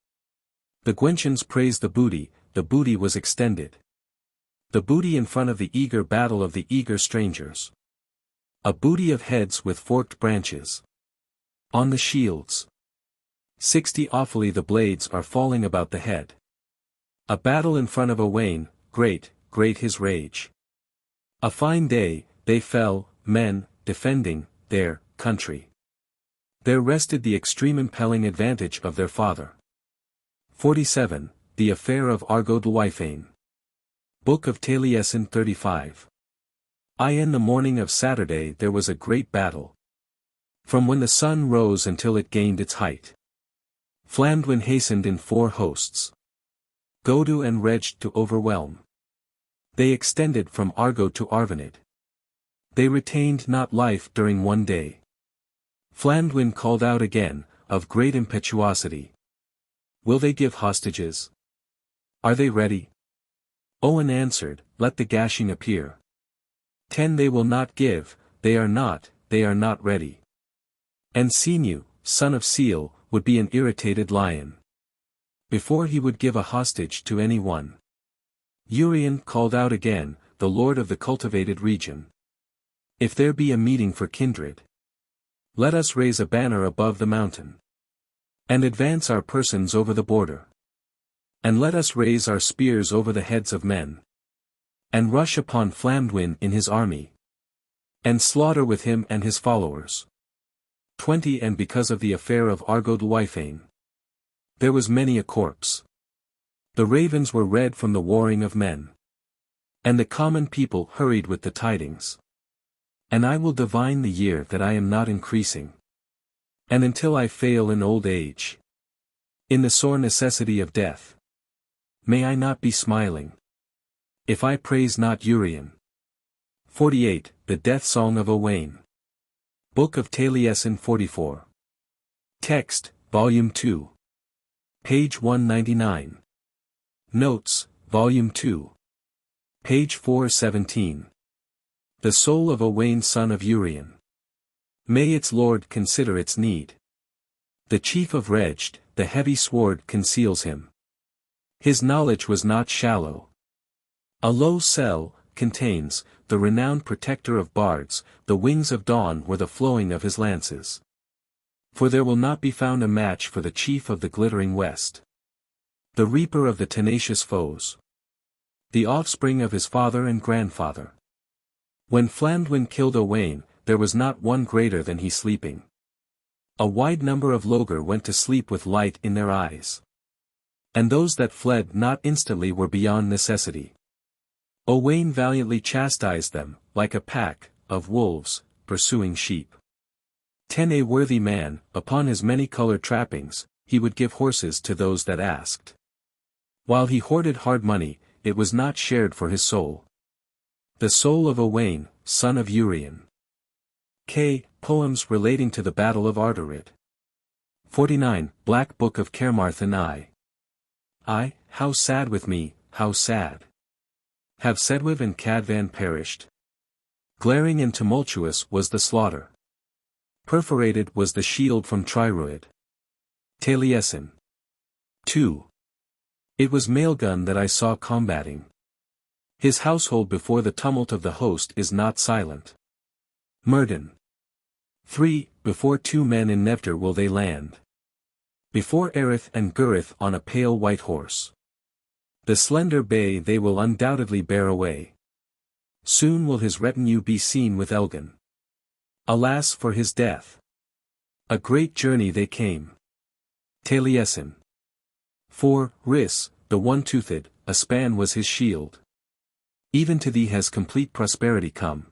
Speaker 1: The Gwenchans praised the booty was extended. The booty in front of the eager battle of the eager strangers. A booty of heads with forked branches. On the shields. 60. Awfully the blades are falling about the head. A battle in front of Owain, great, great his rage. A fine day, they fell, men, defending, their, country. There rested the extreme impelling advantage of their father. 47. The affair of Argo Dyfi. Book of Taliesin 35. In the morning of Saturday there was a great battle. From when the sun rose until it gained its height. Llanddwyn hastened in 4 hosts. Godw and Reged to overwhelm. They extended from Argo to Arvenid. They retained not life during 1 day. Llanddwyn called out again, of great impetuosity. Will they give hostages? Are they ready? Owen answered, let the gashing appear. 10 They will not give, they are not ready. And Sinew, son of Seal, would be an irritated lion. Before he would give a hostage to any one. Urien called out again, the lord of the cultivated region. If there be a meeting for kindred, let us raise a banner above the mountain. And advance our persons over the border. And let us raise our spears over the heads of men. And rush upon Llanddwyn in his army. And slaughter with him and his followers. 20 And because of the affair of Argo Dwyfein, there was many a corpse. The ravens were red from the warring of men. And the common people hurried with the tidings. And I will divine the year that I am not increasing. And until I fail in old age. In the sore necessity of death. May I not be smiling. If I praise not Urien. 48 The Death Song of Owain. Book of Taliesin 44. Text, Volume 2. Page 199. Notes, Volume 2. Page 417. The soul of Owain son of Urien. May its lord consider its need. The chief of Reged, the heavy sword conceals him. His knowledge was not shallow. A low cell contains, the renowned protector of bards, the wings of dawn were the flowing of his lances. For there will not be found a match for the chief of the glittering west. The reaper of the tenacious foes. The offspring of his father and grandfather. When Llanddwyn killed Owain, there was not one greater than he sleeping. A wide number of Logar went to sleep with light in their eyes. And those that fled not instantly were beyond necessity. Owain valiantly chastised them, like a pack of wolves, pursuing sheep. 10 A worthy man, upon his many-colored trappings, he would give horses to those that asked. While he hoarded hard money, it was not shared for his soul. The soul of Owain, son of Urien. K. Poems relating to the Battle of Ardorid. 49 Black Book of Carmarthen I, how sad with me, how sad. Have Sedwiv and Cadvan perished? Glaring and tumultuous was the slaughter. Perforated was the shield from Tryruid. Taliesin. 2. It was Maelgun that I saw combating. His household before the tumult of the host is not silent. Myrddin. 3. Before 2 men in Nevdir will they land. Before Erith and Gurith on a pale white horse. The slender bay they will undoubtedly bear away. Soon will his retinue be seen with Elgin. Alas for his death. A great journey they came. Taliesin. 4. Rhys, the one-toothed, a span was his shield. Even to thee has complete prosperity come.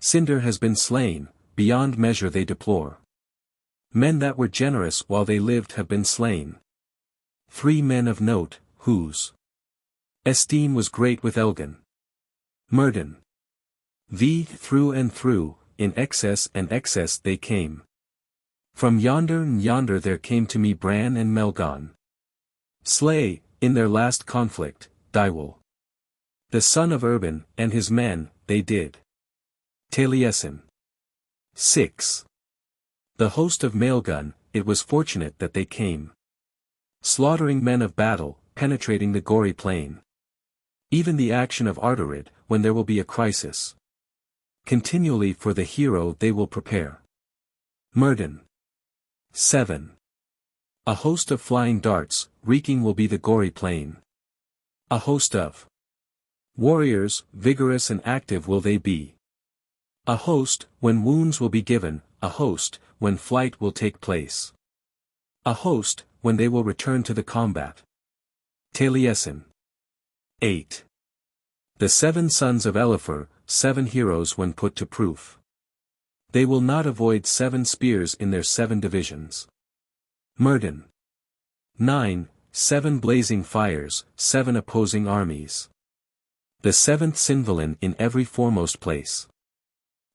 Speaker 1: Cinder has been slain, beyond measure they deplore. Men that were generous while they lived have been slain. 3 men of note, whose esteem was great with Elgin. Myrddin. V. Through and through, in excess and excess they came. From yonder and yonder there came to me Bran and Melgon. Slay, in their last conflict, Dywul. The son of Urban, and his men, they did. Taliesin. 6. The host of Maelgun, it was fortunate that they came. Slaughtering men of battle, penetrating the gory plain. Even the action of Ardorid, when there will be a crisis. Continually for the hero they will prepare. Myrddin. 7. A host of flying darts, reeking will be the gory plain. A host of warriors, vigorous and active will they be. A host, when wounds will be given, a host, when flight will take place. A host, when they will return to the combat. Taliesin. 8. The 7 sons of Eliphur, 7 heroes when put to proof. They will not avoid 7 spears in their 7 divisions. Myrddin. 9. 7 blazing fires, 7 opposing armies. The 7th Sinvalin in every foremost place.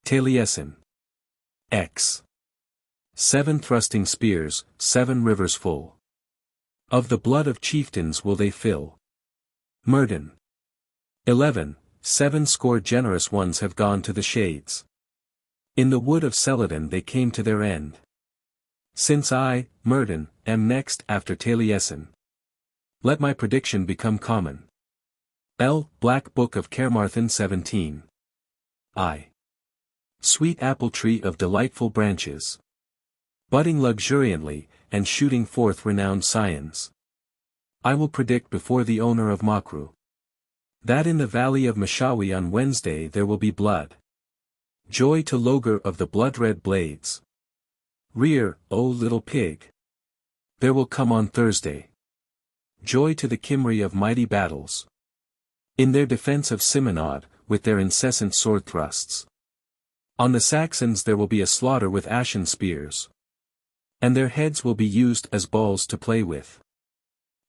Speaker 1: Taliesin. X. 7 thrusting spears, 7 rivers full. Of the blood of chieftains will they fill. Myrddin. 11. 7 score generous ones have gone to the shades. In the wood of Celadon they came to their end. Since I, Myrddin, am next after Taliesin, let my prediction become common. Black Book of Carmarthen 17. I. Sweet apple tree of delightful branches, budding luxuriantly, and shooting forth renowned scions. I will predict before the owner of Makru, that in the valley of Mashawi on Wednesday there will be blood. Joy to Logar of the blood-red blades. Rear, O little pig. There will come on Thursday. Joy to the Cymry of mighty battles. In their defense of Simonod, with their incessant sword thrusts. On the Saxons there will be a slaughter with ashen spears. And their heads will be used as balls to play with.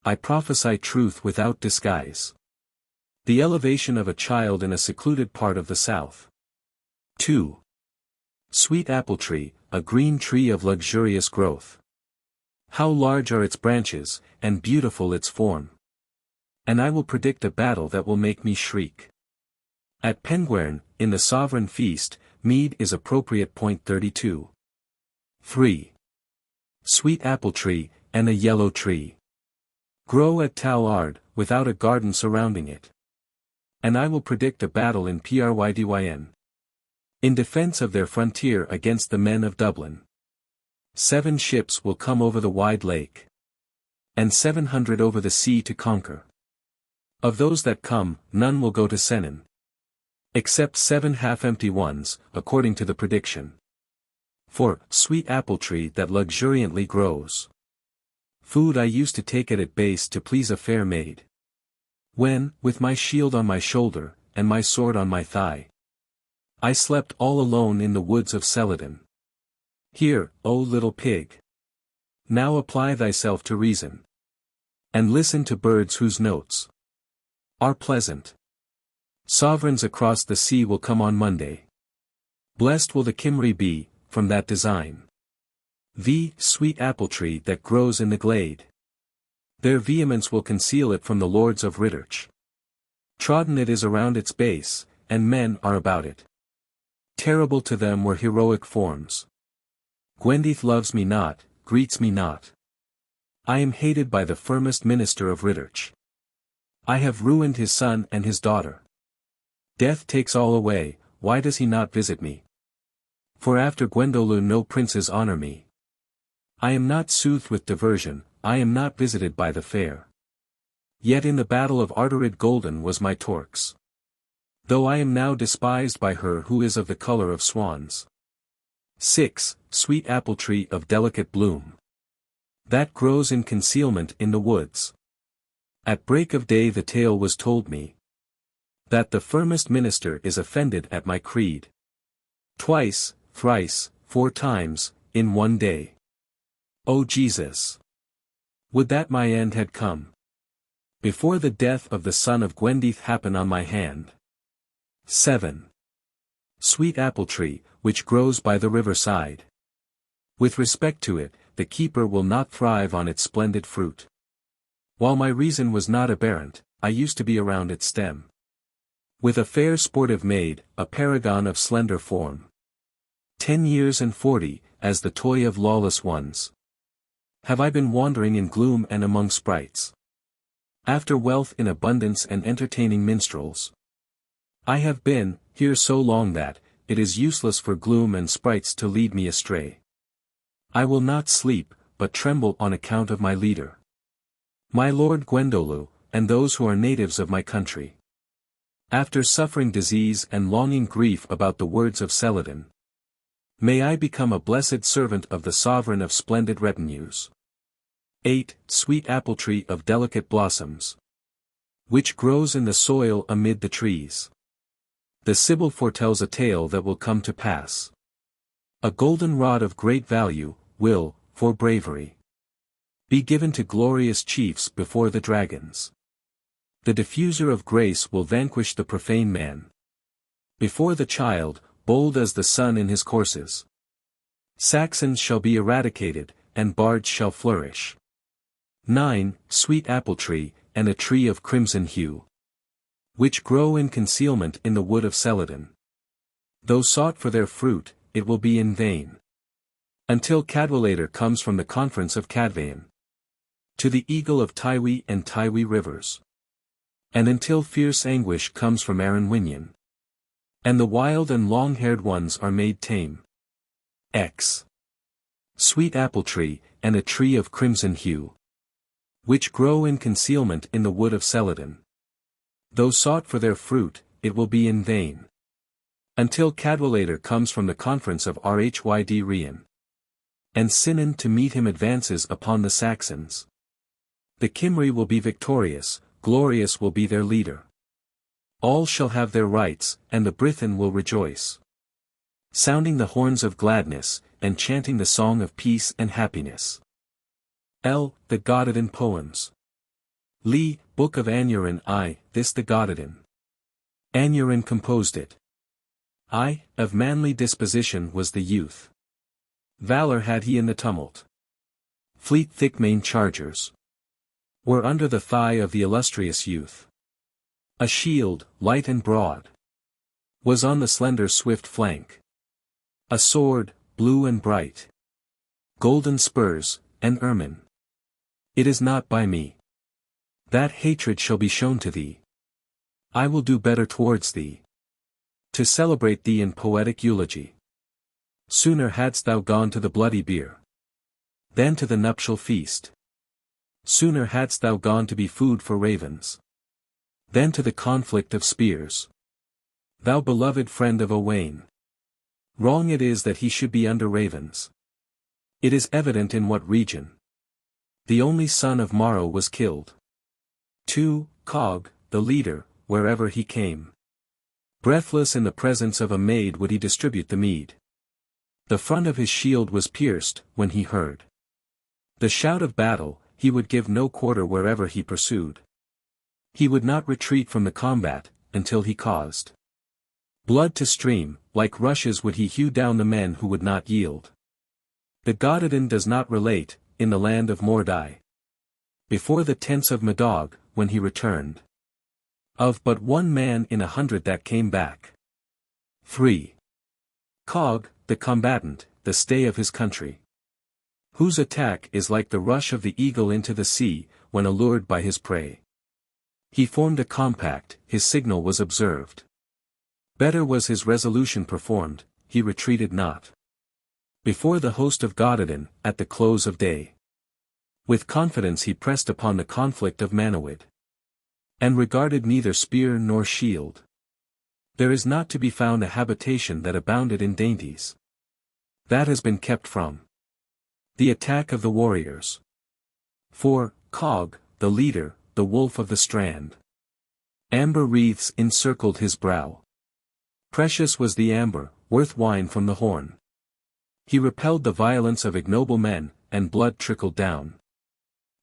Speaker 1: I prophesy truth without disguise. The elevation of a child in a secluded part of the south. 2. Sweet apple tree, a green tree of luxurious growth. How large are its branches, and beautiful its form. And I will predict a battle that will make me shriek. At Penguern, in the sovereign feast, mead is appropriate. 32. 3. Sweet apple tree, and a yellow tree. Grow at Tal Ard, without a garden surrounding it. And I will predict a battle in Prydyn. In defense of their frontier against the men of Dublin. 7 ships will come over the wide lake. And 700 over the sea to conquer. Of those that come, none will go to Senan. Except 7 half-empty ones, according to the prediction. For, sweet apple tree that luxuriantly grows. Food I used to take at base to please a fair maid. When, with my shield on my shoulder, and my sword on my thigh, I slept all alone in the woods of Celadon. Here, O little pig. Now apply thyself to reason. And listen to birds whose notes are pleasant. Sovereigns across the sea will come on Monday. Blessed will the Cymry be, from that design. Sweet apple tree that grows in the glade. Their vehemence will conceal it from the lords of Ridderch. Trodden it is around its base, and men are about it. Terrible to them were heroic forms. Gwendith loves me not, greets me not. I am hated by the firmest minister of Ridderch. I have ruined his son and his daughter. Death takes all away, why does he not visit me? For after Gwendolyn no princes honor me. I am not soothed with diversion, I am not visited by the fair. Yet in the battle of Arterid golden was my torques. Though I am now despised by her who is of the color of swans. 6. Sweet apple tree of delicate bloom. That grows in concealment in the woods. At break of day the tale was told me. That the firmest minister is offended at my creed. Twice, thrice, 4 times, in one day. O Jesus! Would that my end had come. Before the death of the son of Gwendith happen on my hand. 7. Sweet apple tree, which grows by the riverside. With respect to it, the keeper will not thrive on its splendid fruit. While my reason was not aberrant, I used to be around its stem. With a fair sportive maid, a paragon of slender form. 10 years and 40, as the toy of lawless ones. Have I been wandering in gloom and among sprites? After wealth in abundance and entertaining minstrels. I have been, here so long that, it is useless for gloom and sprites to lead me astray. I will not sleep, but tremble on account of my leader. My lord Gwendolyn, and those who are natives of my country. After suffering disease and longing grief about the words of Celadon. May I become a blessed servant of the sovereign of splendid retinues. 8. Sweet apple tree of delicate blossoms. Which grows in the soil amid the trees. The Sibyl foretells a tale that will come to pass. A golden rod of great value, will, for bravery. be given to glorious chiefs before the dragons. The diffuser of grace will vanquish the profane man. Before the child, bold as the sun in his courses. Saxons shall be eradicated, and bards shall flourish. 9. Sweet apple tree, and a tree of crimson hue, which grow in concealment in the wood of Celadon. Though sought for their fruit, it will be in vain. Until Cadwallader comes from the conference of Cadvain. To the eagle of Tywee and Tywee rivers. And until fierce anguish comes from Arran Winion. And the wild and long-haired ones are made tame. X. Sweet apple tree, and a tree of crimson hue, which grow in concealment in the wood of Celadon. Though sought for their fruit, it will be in vain. Until Cadwallader comes from the conference of Rhyd Rian. And Sinan to meet him advances upon the Saxons. The Cymry will be victorious, glorious will be their leader. All shall have their rights, and the Brithen will rejoice. Sounding the horns of gladness, and chanting the song of peace and happiness. L. The Gododin Poems. Lee, Book of Aneirin I. This the Gododin. Aneirin composed it. I. Of manly disposition was the youth. Valor had he in the tumult. Fleet thick-maned chargers were under the thigh of the illustrious youth. A shield, light and broad, was on the slender swift flank. A sword, blue and bright, golden spurs, and ermine. It is not by me that hatred shall be shown to thee. I will do better towards thee, to celebrate thee in poetic eulogy. Sooner hadst thou gone to the bloody bier than to the nuptial feast. Sooner hadst thou gone to be food for ravens than to the conflict of spears. Thou beloved friend of Owain. Wrong it is that he should be under ravens. It is evident in what region the only son of Morrow was killed. 2. Cog, the leader, wherever he came. Breathless in the presence of a maid would he distribute the mead. The front of his shield was pierced, when he heard the shout of battle, he would give no quarter wherever he pursued. He would not retreat from the combat, until he caused blood to stream, like rushes would he hew down the men who would not yield. The Gododin does not relate, in the land of Mordai. Before the tents of Madog, when he returned. Of but one man in 100 that came back. 3. Cog, the combatant, the stay of his country. Whose attack is like the rush of the eagle into the sea, when allured by his prey. He formed a compact, his signal was observed. Better was his resolution performed, he retreated not. Before the host of Gododin, at the close of day. With confidence he pressed upon the conflict of Manawyd. And regarded neither spear nor shield. There is not to be found a habitation that abounded in dainties. That has been kept from the attack of the warriors. 4. Cog, the leader, the wolf of the strand. Amber wreaths encircled his brow. Precious was the amber, worth wine from the horn. He repelled the violence of ignoble men, and blood trickled down.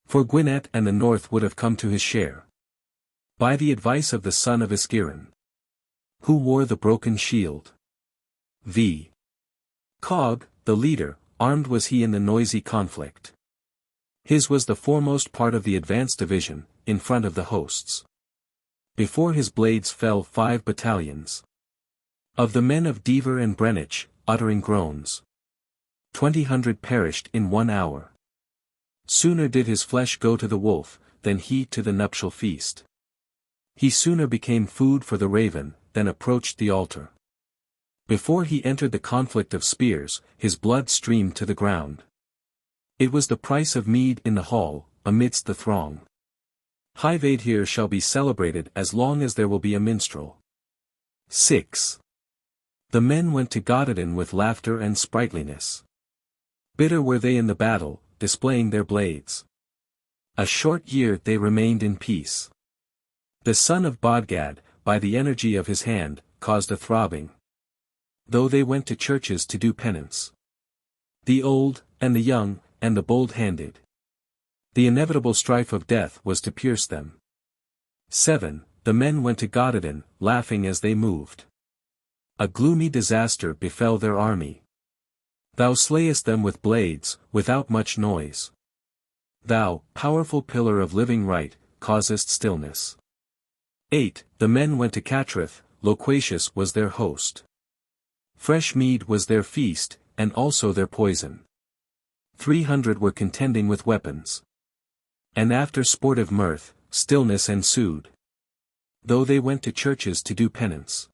Speaker 1: For Gwynedd and the north would have come to his share. By the advice of the son of Isgirin, who wore the broken shield. V. Cog, the leader, armed was he in the noisy conflict. His was the foremost part of the advanced division, in front of the hosts. Before his blades fell 5 battalions. Of the men of Dever and Greenwich, uttering groans. 200 perished in 1 hour. Sooner did his flesh go to the wolf, than he to the nuptial feast. He sooner became food for the raven, than approached the altar. Before he entered the conflict of spears, his blood streamed to the ground. It was the price of mead in the hall, amidst the throng. Hyvaid here shall be celebrated as long as there will be a minstrel. 6. The men went to Gododin with laughter and sprightliness. Bitter were they in the battle, displaying their blades. A short year they remained in peace. The son of Bodgad, by the energy of his hand, caused a throbbing. Though they went to churches to do penance. The old, and the young, and the bold-handed. The inevitable strife of death was to pierce them. 7. The men went to Gododin, laughing as they moved. A gloomy disaster befell their army. Thou slayest them with blades, without much noise. Thou, powerful pillar of living right, causest stillness. 8. The men went to Cattraeth, loquacious was their host. Fresh mead was their feast, and also their poison. 300 were contending with weapons. And after sportive mirth, stillness ensued. Though they went to churches to do penance.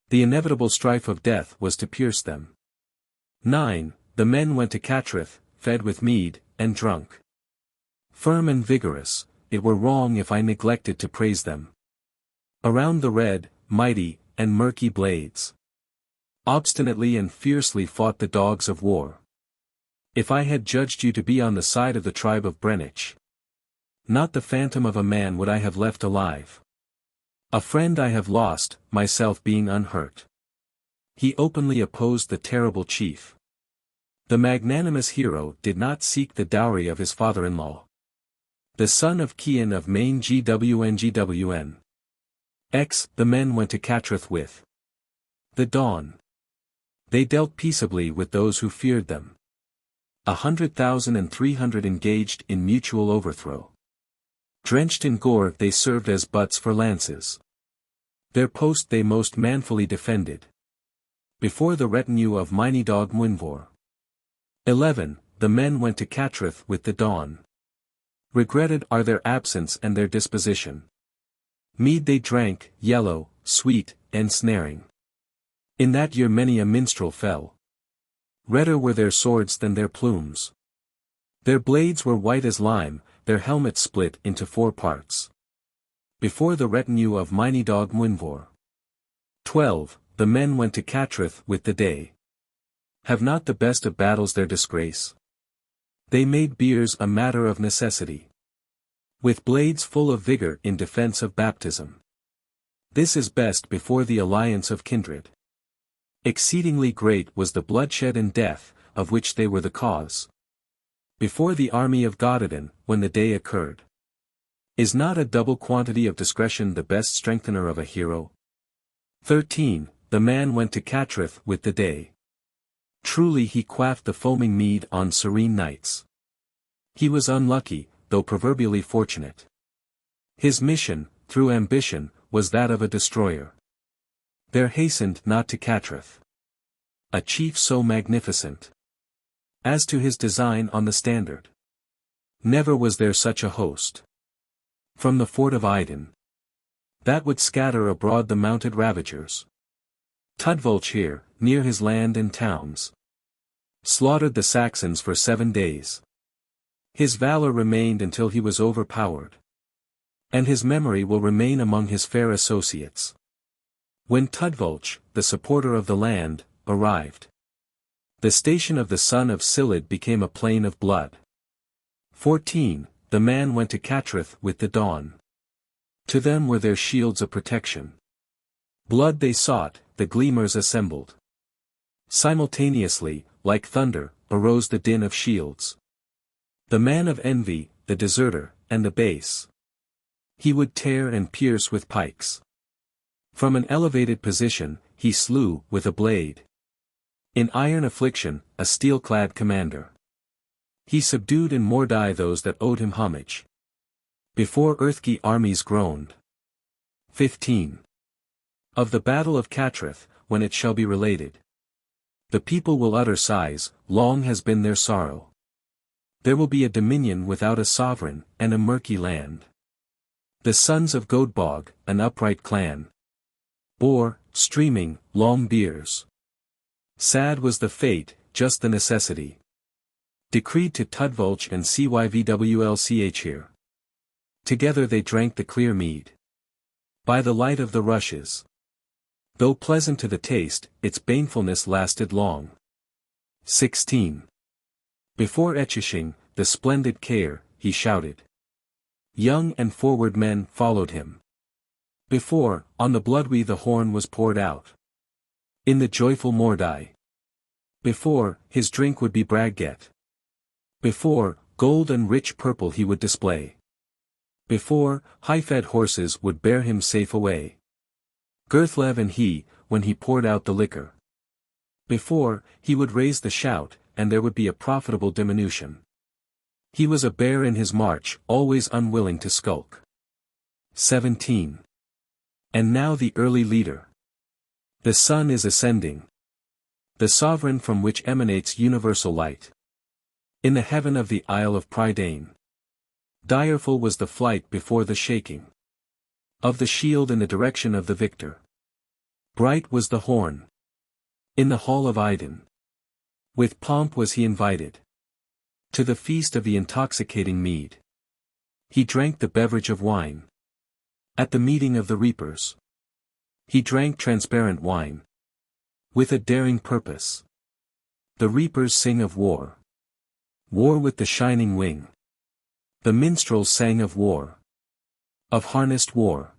Speaker 1: The inevitable strife of death was to pierce them. 9. The men went to Cattraeth, fed with mead, and drunk. Firm and vigorous, it were wrong if I neglected to praise them. Around the red, mighty, and murky blades. Obstinately and fiercely fought the dogs of war. If I had judged you to be on the side of the tribe of Greenwich, not the phantom of a man would I have left alive. A friend I have lost, myself being unhurt. He openly opposed the terrible chief. The magnanimous hero did not seek the dowry of his father-in-law. The son of Cian of Maine Gwyn. The men went to Cattraeth with the dawn. They dealt peaceably with those who feared them. 100,300 engaged in mutual overthrow. Drenched in gore they served as butts for lances. Their post they most manfully defended. Before the retinue of Mynidog Mwynfor. 11. The men went to Cattraeth with the dawn. Regretted are their absence and their disposition. Mead they drank, yellow, sweet, and snaring. In that year many a minstrel fell. Redder were their swords than their plumes. Their blades were white as lime, their helmets split into 4 parts. Before the retinue of Mynidog Mwynfor. 12. The men went to Cattraeth with the day. Have not the best of battles their disgrace? They made beers a matter of necessity. With blades full of vigor in defense of baptism. This is best before the alliance of kindred. Exceedingly great was the bloodshed and death, of which they were the cause. Before the army of Gododin, when the day occurred. Is not a double quantity of discretion the best strengthener of a hero? 13. The man went to Cattraeth with the day. Truly he quaffed the foaming mead on serene nights. He was unlucky, though proverbially fortunate. His mission, through ambition, was that of a destroyer. There hastened not to Cattraeth a chief so magnificent. As to his design on the standard. Never was there such a host. From the fort of Iden. That would scatter abroad the mounted ravagers. Tudvulch here, near his land and towns. Slaughtered the Saxons for 7 days. His valor remained until he was overpowered. And his memory will remain among his fair associates. When Tudvulch, the supporter of the land, arrived. The station of the son of Silid became a plain of blood. 14. The man went to Cattraeth with the dawn. To them were their shields a protection. Blood they sought, the gleamers assembled. Simultaneously, like thunder, arose the din of shields. The man of envy, the deserter, and the base. He would tear and pierce with pikes. From an elevated position, he slew with a blade. In iron affliction, a steel-clad commander. He subdued in Mordai those that owed him homage. Before earthly armies groaned. 15. Of the battle of Cattraeth, when it shall be related. The people will utter sighs, long has been their sorrow. There will be a dominion without a sovereign, and a murky land. The sons of Godbog, an upright clan. Bore, streaming, long biers. Sad was the fate, just the necessity. Decreed to Tudvulch and Cyvwlch here. Together they drank the clear mead. By the light of the rushes. Though pleasant to the taste, its banefulness lasted long. 16. Before Echishing, the splendid Caer, he shouted. Young and forward men followed him. Before, on the Bloodwee the horn was poured out. In the joyful Mordai. Before, his drink would be Bragget. Before, gold and rich purple he would display. Before, high-fed horses would bear him safe away. Girthlev and he, when he poured out the liquor. Before, he would raise the shout, and there would be a profitable diminution. He was a bear in his march, always unwilling to skulk. 17. And now the early leader. The sun is ascending. The sovereign from which emanates universal light. In the heaven of the Isle of Prydain. Direful was the flight before the shaking of the shield in the direction of the victor. Bright was the horn. In the hall of Iden. With pomp was he invited to the feast of the intoxicating mead. He drank the beverage of wine. At the meeting of the reapers. He drank transparent wine. With a daring purpose. The reapers sing of war. War with the shining wing. The minstrels sang of war. Of harnessed war.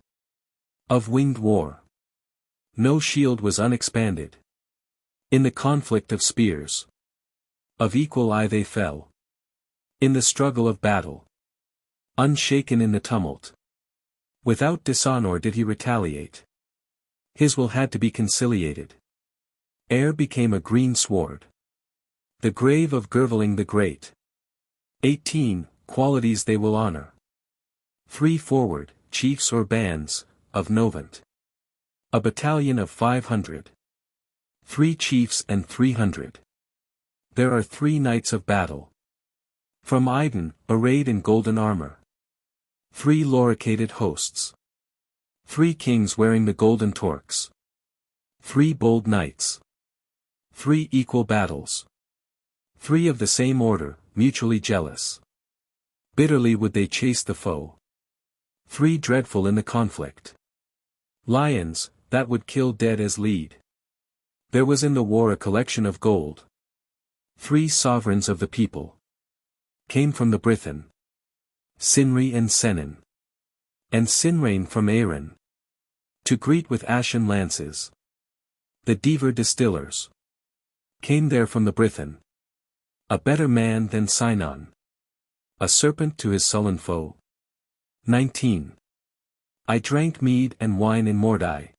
Speaker 1: Of winged war. No shield was unexpanded. In the conflict of spears. Of equal eye they fell. In the struggle of battle. Unshaken in the tumult. Without dishonor did he retaliate. His will had to be conciliated. Air became a green sword. The grave of Gerveling the Great. 18. Qualities they will honor. 3 forward, chiefs or bands, of Novant. A battalion of 500. 3 chiefs and 300. There are 3 knights of battle. From Iden, arrayed in golden armor. 3 loricated hosts. 3 kings wearing the golden torques. 3 bold knights. 3 equal battles. 3 of the same order, mutually jealous. Bitterly would they chase the foe. 3 dreadful in the conflict. Lions, that would kill dead as lead. There was in the war a collection of gold. 3 sovereigns of the people. Came from the Brithen. Sinri and Senin. And Sinrain from Aerin. To greet with ashen lances. The Dever distillers. Came there from the Brithen. A better man than Sinon. A serpent to his sullen foe. 19. I drank mead and wine in Mordai.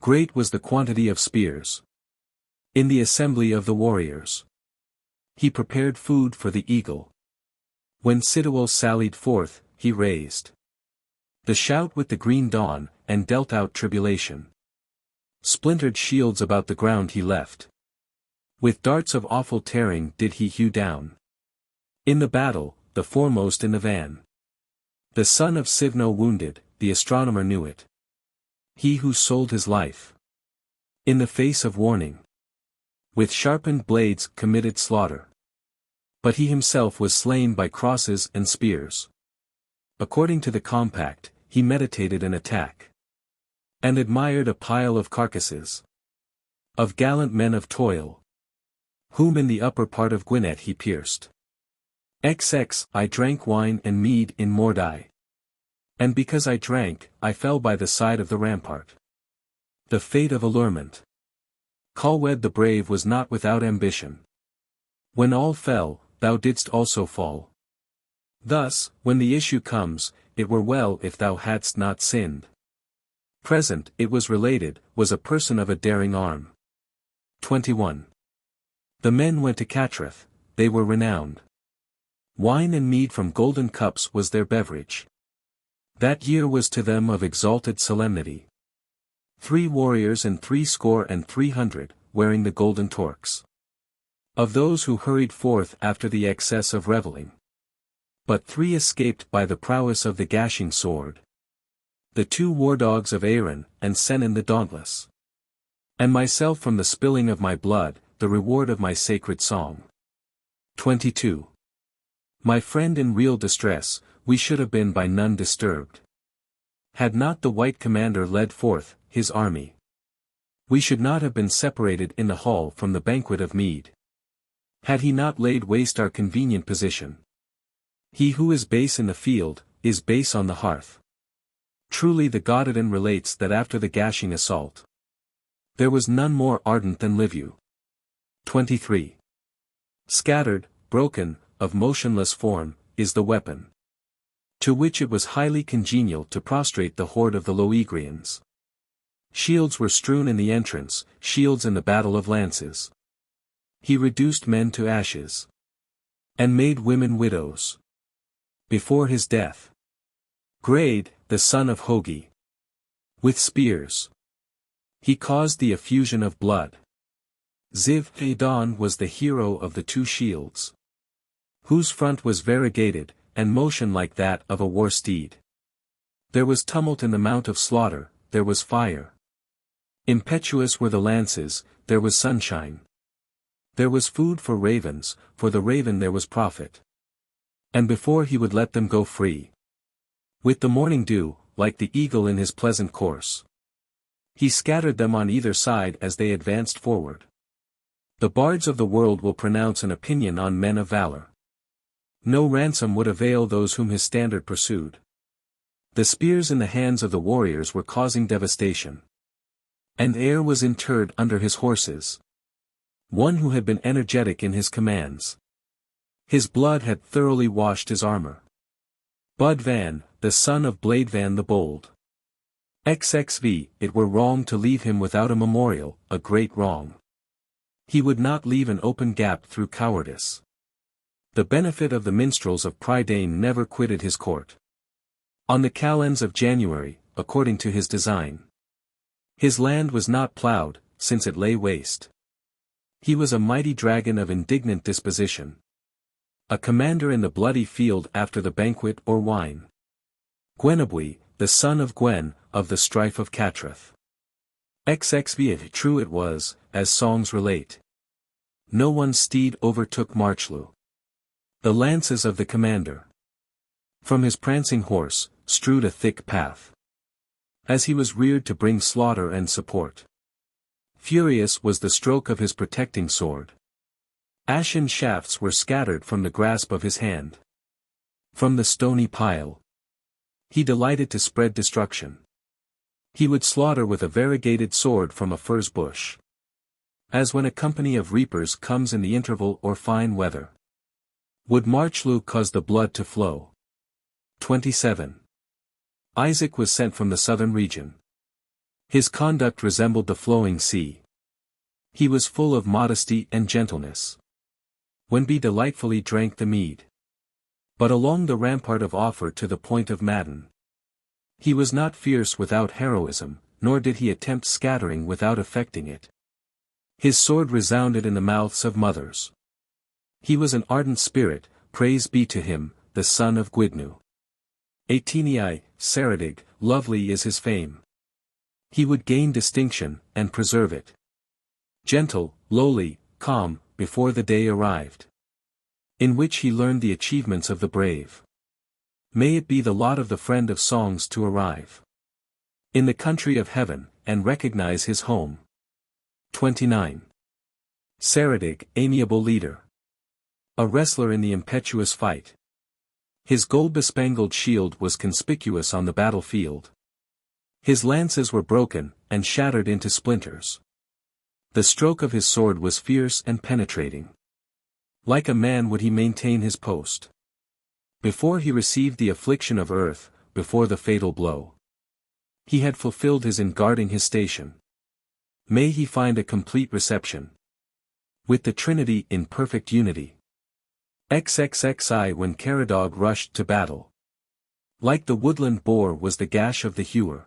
Speaker 1: Great was the quantity of spears. In the assembly of the warriors. He prepared food for the eagle. When Sidewell sallied forth, he raised the shout with the green dawn, and dealt out tribulation. Splintered shields about the ground he left. With darts of awful tearing did he hew down. In the battle, the foremost in the van. The son of Sivno wounded, the astronomer knew it. He who sold his life. In the face of warning. With sharpened blades committed slaughter. But he himself was slain by crosses and spears. According to the compact, he meditated an attack. And admired a pile of carcasses. Of gallant men of toil. Whom in the upper part of Gwynedd he pierced. XX I drank wine and mead in Mordai. And because I drank, I fell by the side of the rampart. The fate of allurement. Colwed the brave was not without ambition. When all fell, thou didst also fall. Thus, when the issue comes, it were well if thou hadst not sinned. Present, it was related, was a person of a daring arm. 21. The men went to Catreth, they were renowned. Wine and mead from golden cups was their beverage. That year was to them of exalted solemnity. 3 warriors and 300, wearing the golden torques. Of those who hurried forth after the excess of revelling. But 3 escaped by the prowess of the gashing sword. The 2 war dogs of Aerin, and Senin the dauntless. And myself from the spilling of my blood, the reward of my sacred song. 22. My friend in real distress, we should have been by none disturbed. Had not the white commander led forth his army. We should not have been separated in the hall from the banquet of mead. Had he not laid waste our convenient position. He who is base in the field, is base on the hearth. Truly the Gododin relates that after the gashing assault, there was none more ardent than Liviu. 23. Scattered, broken, of motionless form, is the weapon. To which it was highly congenial to prostrate the horde of the Loegrians. Shields were strewn in the entrance, shields in the battle of lances. He reduced men to ashes. And made women widows. Before his death. Grade, the son of Hogi. With spears. He caused the effusion of blood. Ziv-Adon was the hero of the two shields. Whose front was variegated, and motion like that of a war steed. There was tumult in the mount of slaughter, there was fire. Impetuous were the lances, there was sunshine. There was food for ravens, for the raven there was profit. And before he would let them go free. With the morning dew, like the eagle in his pleasant course. He scattered them on either side as they advanced forward. The bards of the world will pronounce an opinion on men of valor. No ransom would avail those whom his standard pursued. The spears in the hands of the warriors were causing devastation. And air was interred under his horses. One who had been energetic in his commands. His blood had thoroughly washed his armor. Bud Van, the son of Blade Van the Bold. XXV, it were wrong to leave him without a memorial, a great wrong. He would not leave an open gap through cowardice. The benefit of the minstrels of Prydain never quitted his court. On the calends of January, according to his design. His land was not ploughed, since it lay waste. He was a mighty dragon of indignant disposition. A commander in the bloody field after the banquet or wine. Gwenabwy, the son of Gwen, of the strife of Catreth. XXV, true it was, as songs relate. No one's steed overtook Marchlu. The lances of the commander. From his prancing horse, strewed a thick path. As he was reared to bring slaughter and support. Furious was the stroke of his protecting sword. Ashen shafts were scattered from the grasp of his hand. From the stony pile. He delighted to spread destruction. He would slaughter with a variegated sword from a furze bush. As when a company of reapers comes in the interval or fine weather. Would Marchlu cause the blood to flow. 27. Isaac was sent from the southern region. His conduct resembled the flowing sea. He was full of modesty and gentleness. When be delightfully drank the mead. But along the rampart of Offer to the point of Madden. He was not fierce without heroism, nor did he attempt scattering without affecting it. His sword resounded in the mouths of mothers. He was an ardent spirit, praise be to him, the son of Gwydnu. 18 Ceredig, lovely is his fame. He would gain distinction, and preserve it. Gentle, lowly, calm, before the day arrived. In which he learned the achievements of the brave. May it be the lot of the friend of songs to arrive in the country of heaven, and recognize his home. 29. Ceredig, amiable leader. A wrestler in the impetuous fight. His gold-bespangled shield was conspicuous on the battlefield. His lances were broken, and shattered into splinters. The stroke of his sword was fierce and penetrating. Like a man would he maintain his post. Before he received the affliction of earth, before the fatal blow. He had fulfilled his in guarding his station. May he find a complete reception. With the Trinity in perfect unity. XXXI when Caradog rushed to battle. Like the woodland boar was the gash of the hewer.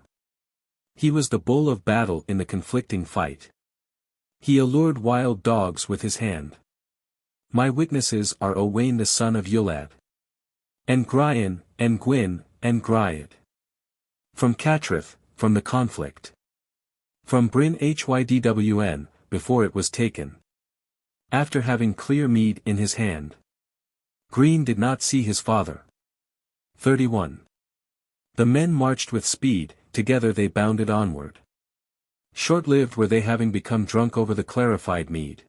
Speaker 1: He was the bull of battle in the conflicting fight. He allured wild dogs with his hand. My witnesses are Owain the son of Iolad. And Gwyn, and Gwyn, and Gryed. From Catreth, from the conflict. From Bryn Hydwn, before it was taken. After having clear mead in his hand. Green did not see his father. 31. The men marched with speed, together they bounded onward. Short-lived were they having become drunk over the clarified mead.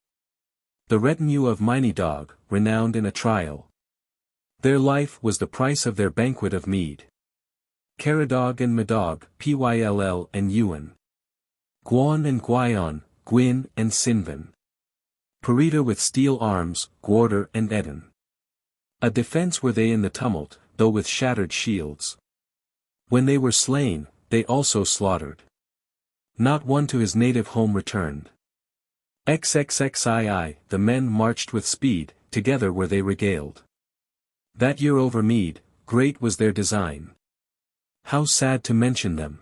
Speaker 1: The retinue of Mynidog, renowned in a trial. Their life was the price of their banquet of mead. Caradog and Medog, Pyll and Ewan. Gwon and Gwyon, Gwyn and Sinvan. Perita with steel arms, Gwarder and Eden. A defense were they in the tumult, though with shattered shields. When they were slain, they also slaughtered. Not one to his native home returned. XXXII, the men marched with speed, together were they regaled. That year over Mead, great was their design. How sad to mention them!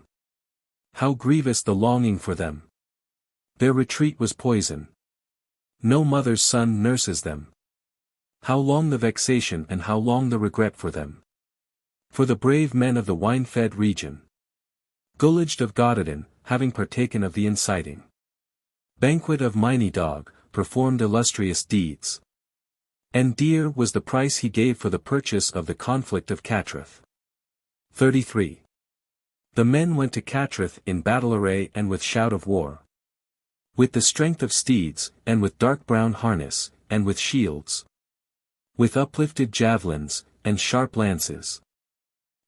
Speaker 1: How grievous the longing for them! Their retreat was poison. No mother's son nurses them. How long the vexation and how long the regret for them! For the brave men of the wine-fed region. Guledig of Gododin, having partaken of the inciting banquet of Mynydog, performed illustrious deeds. And dear was the price he gave for the purchase of the conflict of Cattraeth. 33. The men went to Cattraeth in battle array and with shout of war. With the strength of steeds, and with dark brown harness, and with shields. With uplifted javelins, and sharp lances.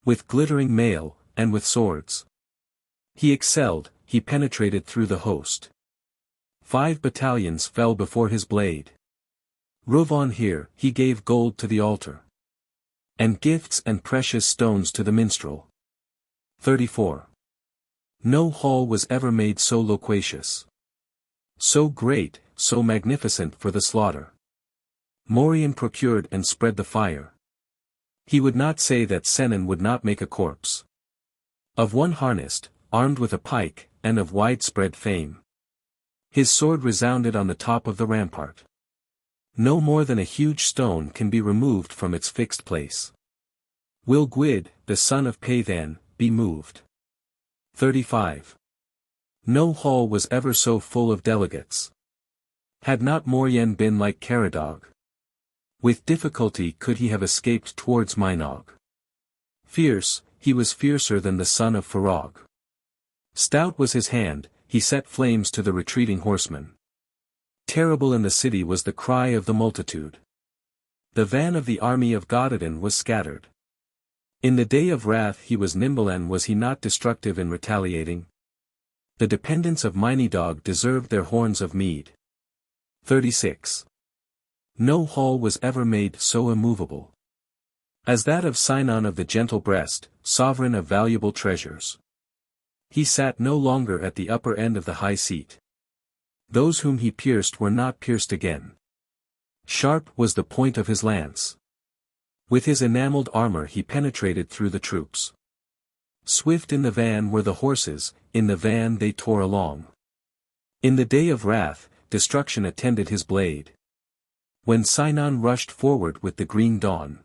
Speaker 1: With glittering mail, and with swords. He excelled, he penetrated through the host. 5 battalions fell before his blade. Rovon here, he gave gold to the altar. And gifts and precious stones to the minstrel. 34. No hall was ever made so loquacious. So great, so magnificent for the slaughter. Morion procured and spread the fire. He would not say that Senan would not make a corpse. Of one harnessed, armed with a pike, and of widespread fame. His sword resounded on the top of the rampart. No more than a huge stone can be removed from its fixed place. Will Gwyd, the son of Pathan, be moved? 35. No hall was ever so full of delegates. Had not Morion been like Caradog? With difficulty could he have escaped towards Mynog. Fierce, he was fiercer than the son of Farog. Stout was his hand, he set flames to the retreating horsemen. Terrible in the city was the cry of the multitude. The van of the army of Gododin was scattered. In the day of wrath he was nimble and was he not destructive in retaliating? The dependents of Mynydog deserved their horns of mead. 36. No hall was ever made so immovable as that of Sinon of the gentle breast, sovereign of valuable treasures. He sat no longer at the upper end of the high seat. Those whom he pierced were not pierced again. Sharp was the point of his lance. With his enamelled armor he penetrated through the troops. Swift in the van were the horses, in the van they tore along. In the day of wrath, destruction attended his blade. When Sinon rushed forward with the green dawn.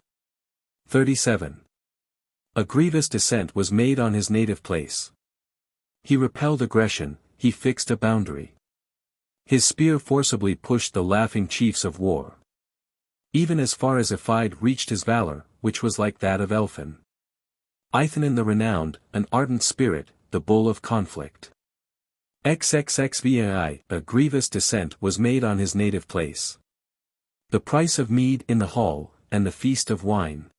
Speaker 1: 37. A grievous descent was made on his native place. He repelled aggression, he fixed a boundary. His spear forcibly pushed the laughing chiefs of war. Even as far as Ephide reached his valor, which was like that of Elphin. Eithnan the renowned, an ardent spirit, the bull of conflict. XXXVIII, a grievous descent was made on his native place. The price of mead in the hall, and the feast of wine.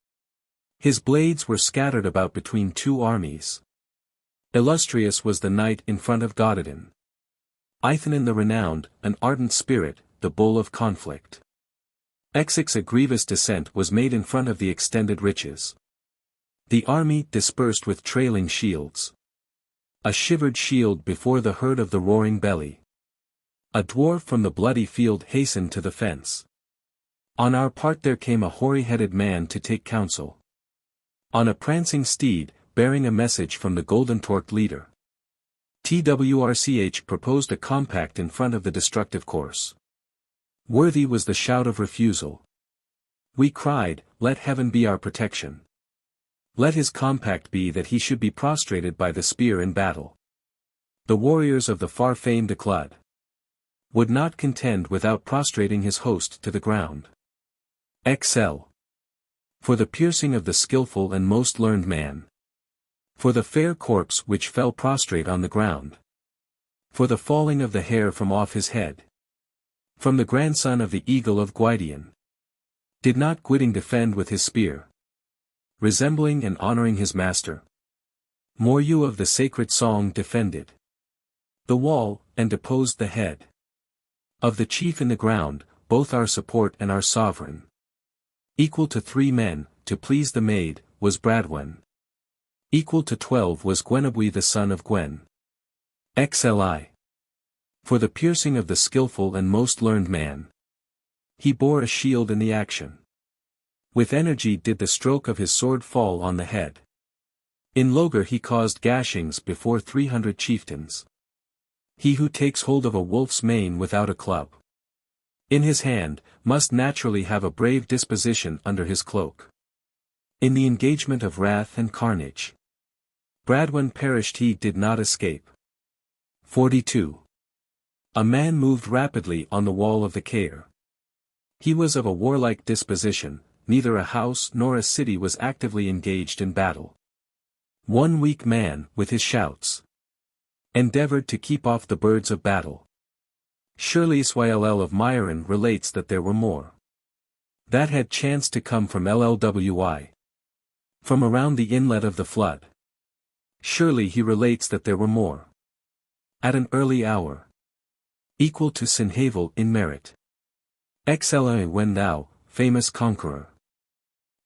Speaker 1: His blades were scattered about between 2 armies. Illustrious was the knight in front of Gododin. Eithnan the renowned, an ardent spirit, the bull of conflict. XX a grievous descent was made in front of the extended riches. The army dispersed with trailing shields. A shivered shield before the herd of the roaring belly. A dwarf from the bloody field hastened to the fence. On our part there came a hoary-headed man to take counsel. On a prancing steed, bearing a message from the golden-torqued leader. Twrch proposed a compact in front of the destructive course. Worthy was the shout of refusal. We cried, let heaven be our protection. Let his compact be that he should be prostrated by the spear in battle. The warriors of the far-famed Eclud would not contend without prostrating his host to the ground. XL. For the piercing of the skilful and most learned man. For the fair corpse which fell prostrate on the ground. For the falling of the hair from off his head. From the grandson of the eagle of Gwydyon. Did not Gwydyon defend with his spear? Resembling and honoring his master. Moryu of the sacred song defended the wall, and deposed the head of the chief in the ground, both our support and our sovereign. Equal to 3 men, to please the maid, was Bradwen. Equal to 12 was Gwenabwy the son of Gwen. XIII. For the piercing of the skilful and most learned man. He bore a shield in the action. With energy did the stroke of his sword fall on the head. In Logar he caused gashings before 300 chieftains. He who takes hold of a wolf's mane without a club in his hand, must naturally have a brave disposition under his cloak. In the engagement of wrath and carnage, Bradwen perished, he did not escape. 42. A man moved rapidly on the wall of the Caer. He was of a warlike disposition, neither a house nor a city was actively engaged in battle. One weak man, with his shouts, endeavored to keep off the birds of battle. Surely Syll of Myron relates that there were more that had chanced to come from Llwy, from around the inlet of the flood. Surely he relates that there were more at an early hour, equal to Sinhavel in merit. XIII. When thou, famous conqueror,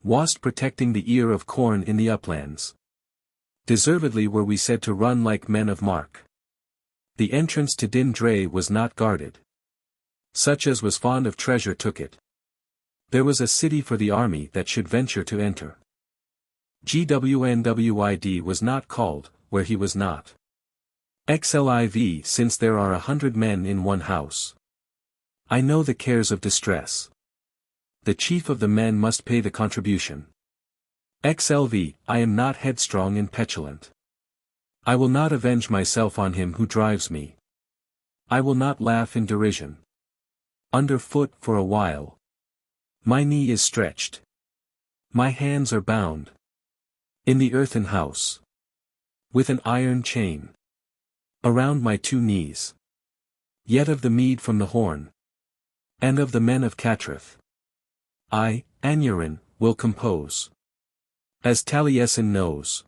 Speaker 1: wast protecting the ear of corn in the uplands, deservedly were we said to run like men of mark. The entrance to Dindre was not guarded. Such as was fond of treasure took it. There was a city for the army that should venture to enter. Gwnwyd was not called, where he was not. XLIV. Since there are 100 men in one house, I know the cares of distress. The chief of the men must pay the contribution. XLV. I am not headstrong and petulant. I will not avenge myself on him who drives me. I will not laugh in derision. Under foot for a while. My knee is stretched. My hands are bound. In the earthen house. With an iron chain. Around my 2 knees. Yet of the mead from the horn. And of the men of Catrith. I, Aneirin, will compose. As Taliesin knows.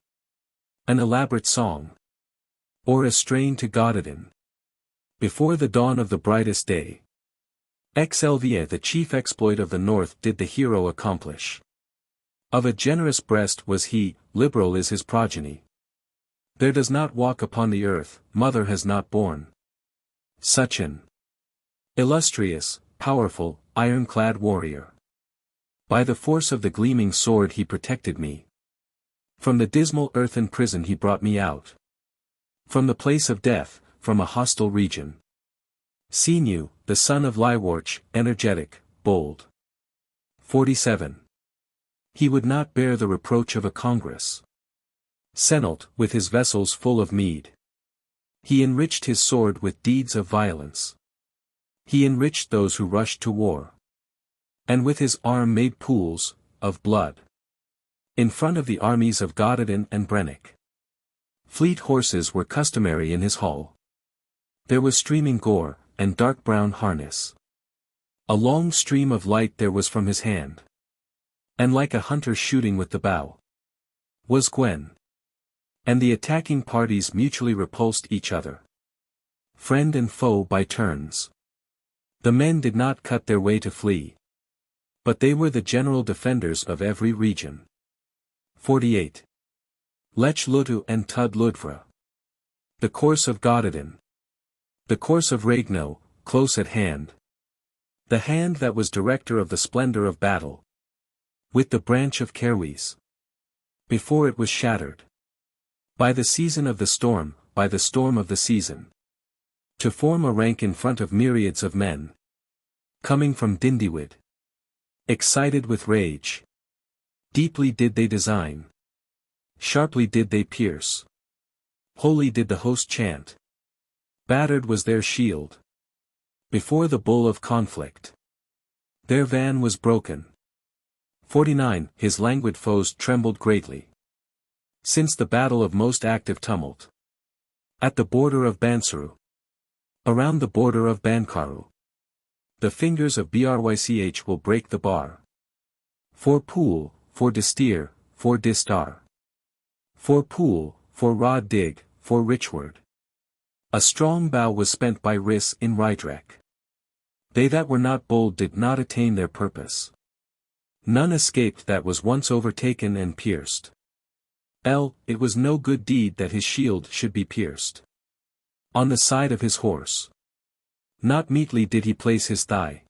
Speaker 1: An elaborate song. Or a strain to Gododin. Before the dawn of the brightest day. XLVA. The chief exploit of the north did the hero accomplish. Of a generous breast was he, liberal is his progeny. There does not walk upon the earth, mother has not borne. Such an illustrious, powerful, ironclad warrior. By the force of the gleaming sword he protected me. From the dismal earthen prison he brought me out. From the place of death, from a hostile region. Sinew, the son of Lywarch, energetic, bold. 47. He would not bear the reproach of a congress. Senalt, with his vessels full of mead. He enriched his sword with deeds of violence. He enriched those who rushed to war. And with his arm made pools, of blood. In front of the armies of Gododin and Brennick. Fleet horses were customary in his hall. There was streaming gore, and dark brown harness. A long stream of light there was from his hand. And like a hunter shooting with the bow. Was Gwen. And the attacking parties mutually repulsed each other. Friend and foe by turns. The men did not cut their way to flee. But they were the general defenders of every region. 48. Lech Lutu and Tud Ludfra. The course of Gododin. The course of Ragno, close at hand. The hand that was director of the splendor of battle. With the branch of Cerwys. Before it was shattered. By the season of the storm, by the storm of the season. To form a rank in front of myriads of men. Coming from Dindiwid. Excited with rage. Deeply did they design. Sharply did they pierce. Holy did the host chant. Battered was their shield. Before the bull of conflict. Their van was broken. 49. His languid foes trembled greatly. Since the battle of most active tumult. At the border of Bansaru. Around the border of Bancaru. The fingers of Brych will break the bar. For Pool, for Distir, for Distar. For Pool, for Rod Dig, for Richward. A strong bow was spent by Rhys in Rydrek. They that were not bold did not attain their purpose. None escaped that was once overtaken and pierced. It was no good deed that his shield should be pierced. On the side of his horse. Not meetly did he place his thigh.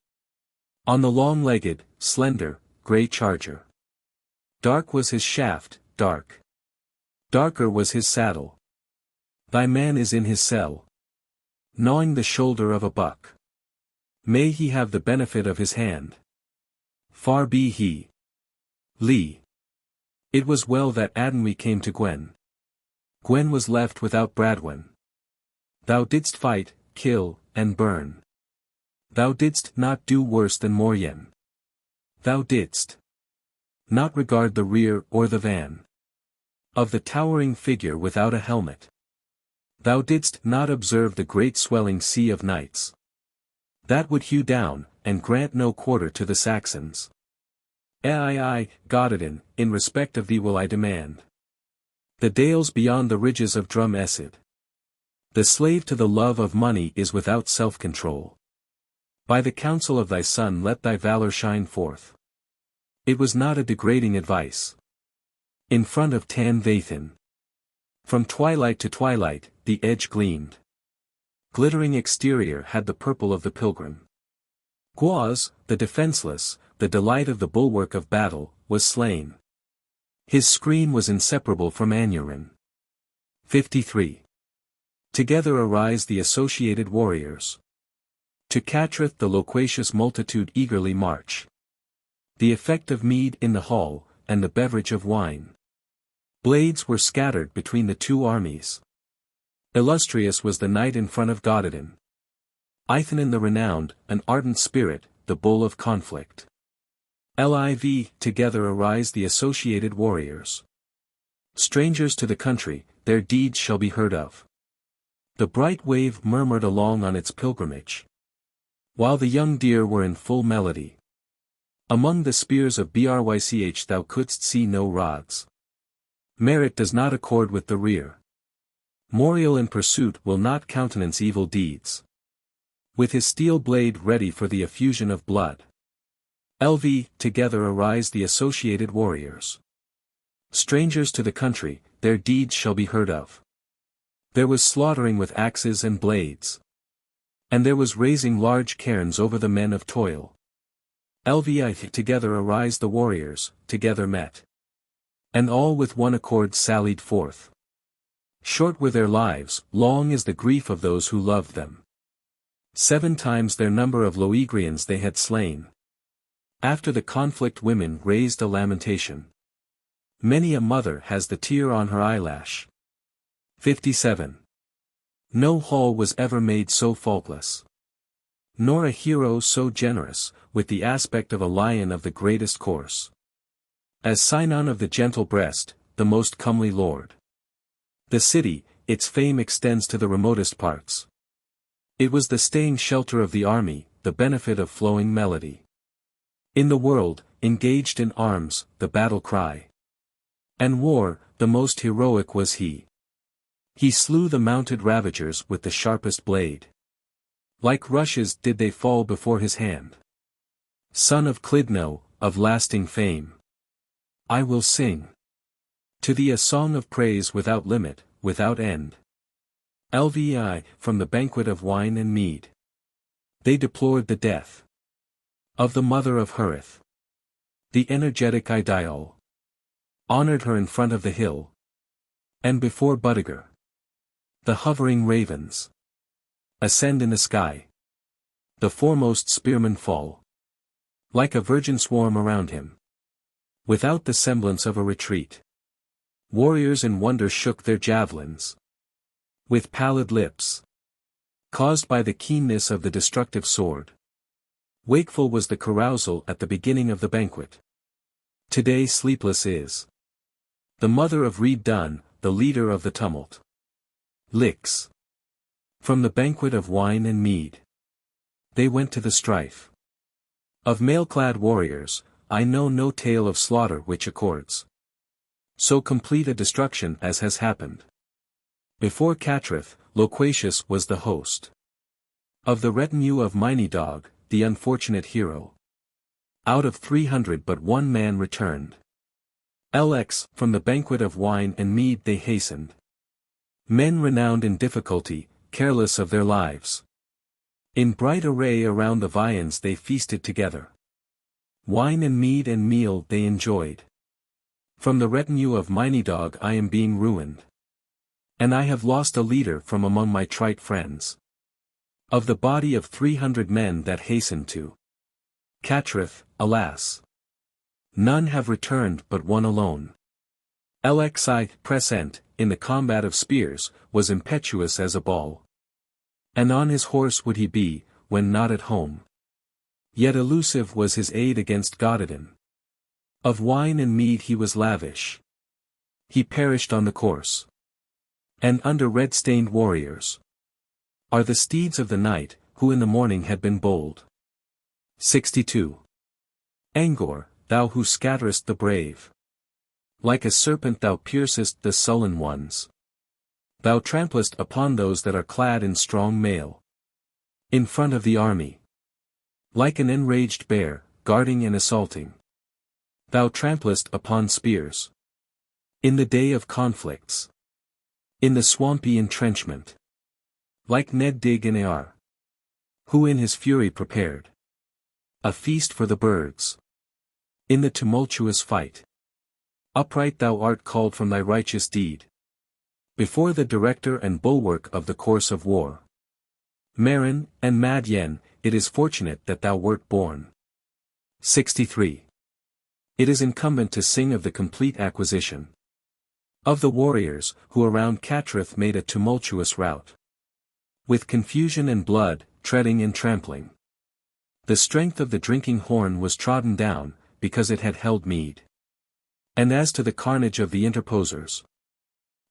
Speaker 1: On the long-legged, slender, grey charger. Dark was his shaft, dark. Darker was his saddle. Thy man is in his cell, gnawing the shoulder of a buck. May he have the benefit of his hand. Far be he. Lee. It was well that Adenwy came to Gwen. Gwen was left without Bradwen. Thou didst fight, kill, and burn. Thou didst not do worse than Moryen. Thou didst not regard the rear or the van of the towering figure without a helmet. Thou didst not observe the great swelling sea of knights that would hew down, and grant no quarter to the Saxons. Gododin, in respect of thee will I demand the dales beyond the ridges of Drum Essid. The slave to the love of money is without self-control. By the counsel of thy son let thy valor shine forth. It was not a degrading advice. In front of Tan Vathan. From twilight to twilight, the edge gleamed. Glittering exterior had the purple of the pilgrim. Gwaz, the defenseless, the delight of the bulwark of battle, was slain. His scream was inseparable from Aneirin. 53. Together arise the associated warriors. To Catrith the loquacious multitude eagerly march. The effect of mead in the hall, and the beverage of wine. Blades were scattered between the two armies. Illustrious was the knight in front of Gododin. Eithnen the renowned, an ardent spirit, the bull of conflict. Together arise the associated warriors. Strangers to the country, their deeds shall be heard of. The bright wave murmured along on its pilgrimage, while the young deer were in full melody. Among the spears of Brych thou couldst see no rods. Merit does not accord with the rear. Moriel in pursuit will not countenance evil deeds. With his steel blade ready for the effusion of blood. Together arise the associated warriors. Strangers to the country, their deeds shall be heard of. There was slaughtering with axes and blades. And there was raising large cairns over the men of toil. Together arise the warriors, together met. And all with one accord sallied forth. Short were their lives, long is the grief of those who loved them. 7 times their number of Loegrians they had slain. After the conflict women raised a lamentation. Many a mother has the tear on her eyelash. 57. No hall was ever made so faultless. Nor a hero so generous, with the aspect of a lion of the greatest course. As Sinon of the gentle breast, the most comely lord. The city, its fame extends to the remotest parts. It was the staying shelter of the army, the benefit of flowing melody. In the world, engaged in arms, the battle cry. And war, the most heroic was he. He slew the mounted ravagers with the sharpest blade. Like rushes did they fall before his hand. Son of Clydno, of lasting fame. I will sing to thee a song of praise without limit, without end. From the banquet of wine and mead. They deplored the death of the mother of Hurith. The energetic Idiol honored her in front of the hill. And before Budiger. The hovering ravens ascend in the sky. The foremost spearmen fall. Like a virgin swarm around him. Without the semblance of a retreat. Warriors in wonder shook their javelins. With pallid lips. Caused by the keenness of the destructive sword. Wakeful was the carousal at the beginning of the banquet. Today sleepless is the mother of Reed Dunn, the leader of the tumult. Licks. From the banquet of wine and mead. They went to the strife. Of mail-clad warriors, I know no tale of slaughter which accords so complete a destruction as has happened. Before Catrith, loquacious was the host of the retinue of Miney Dog, the unfortunate hero. Out of 300 but one man returned. LX, from the banquet of wine and mead they hastened. Men renowned in difficulty, careless of their lives. In bright array around the viands they feasted together. Wine and mead and meal they enjoyed. From the retinue of Mynydog I am being ruined. And I have lost a leader from among my trite friends. Of the body of 300 men that hastened to Catrith, alas! None have returned but one alone. LXI, present, in the combat of spears, was impetuous as a ball. And on his horse would he be, when not at home. Yet elusive was his aid against Gododin. Of wine and mead he was lavish. He perished on the course. And under red-stained warriors are the steeds of the night, who in the morning had been bold. 62. Angor, thou who scatterest the brave. Like a serpent thou piercest the sullen ones. Thou tramplest upon those that are clad in strong mail. In front of the army. Like an enraged bear, guarding and assaulting. Thou tramplest upon spears. In the day of conflicts. In the swampy entrenchment. Like Ned Dig in Ar. Who in his fury prepared a feast for the birds. In the tumultuous fight. Upright thou art called from thy righteous deed. Before the director and bulwark of the course of war. Marin, and Mad Yen, it is fortunate that thou wert born. 63. It is incumbent to sing of the complete acquisition of the warriors, who around Catrith made a tumultuous rout. With confusion and blood, treading and trampling. The strength of the drinking horn was trodden down, because it had held mead. And as to the carnage of the interposers,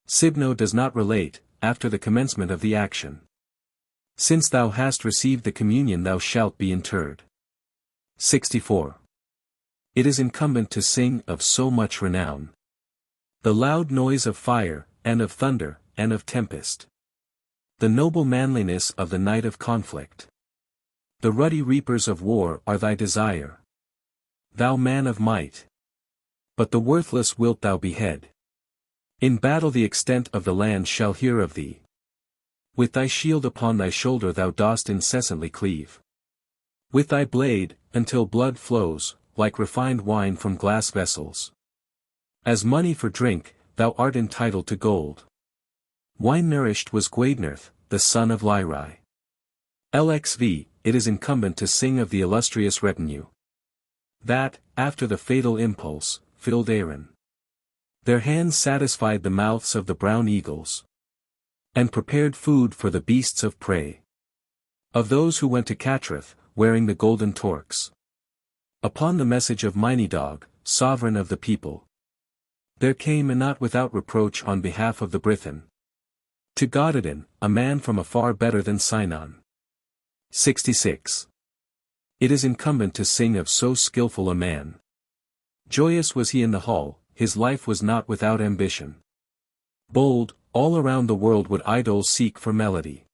Speaker 1: Sibno does not relate, after the commencement of the action. Since thou hast received the communion thou shalt be interred. 64. It is incumbent to sing of so much renown. The loud noise of fire, and of thunder, and of tempest. The noble manliness of the night of conflict. The ruddy reapers of war are thy desire. Thou man of might. But the worthless wilt thou behead. In battle the extent of the land shall hear of thee. With thy shield upon thy shoulder thou dost incessantly cleave. With thy blade, until blood flows, like refined wine from glass vessels. As money for drink, thou art entitled to gold. Wine-nourished was Gwydyn, the son of Lyrai. LXV, it is incumbent to sing of the illustrious retinue. That, after the fatal impulse, filled Aneirin. Their hands satisfied the mouths of the brown eagles. And prepared food for the beasts of prey. Of those who went to Catrith, wearing the golden torques. Upon the message of Mynydog, sovereign of the people. There came and not without reproach on behalf of the Brithen. To Gododin, a man from afar better than Sinon. 66. It is incumbent to sing of so skilful a man. Joyous was he in the hall, his life was not without ambition. Bold, all around the world would idols seek for melody.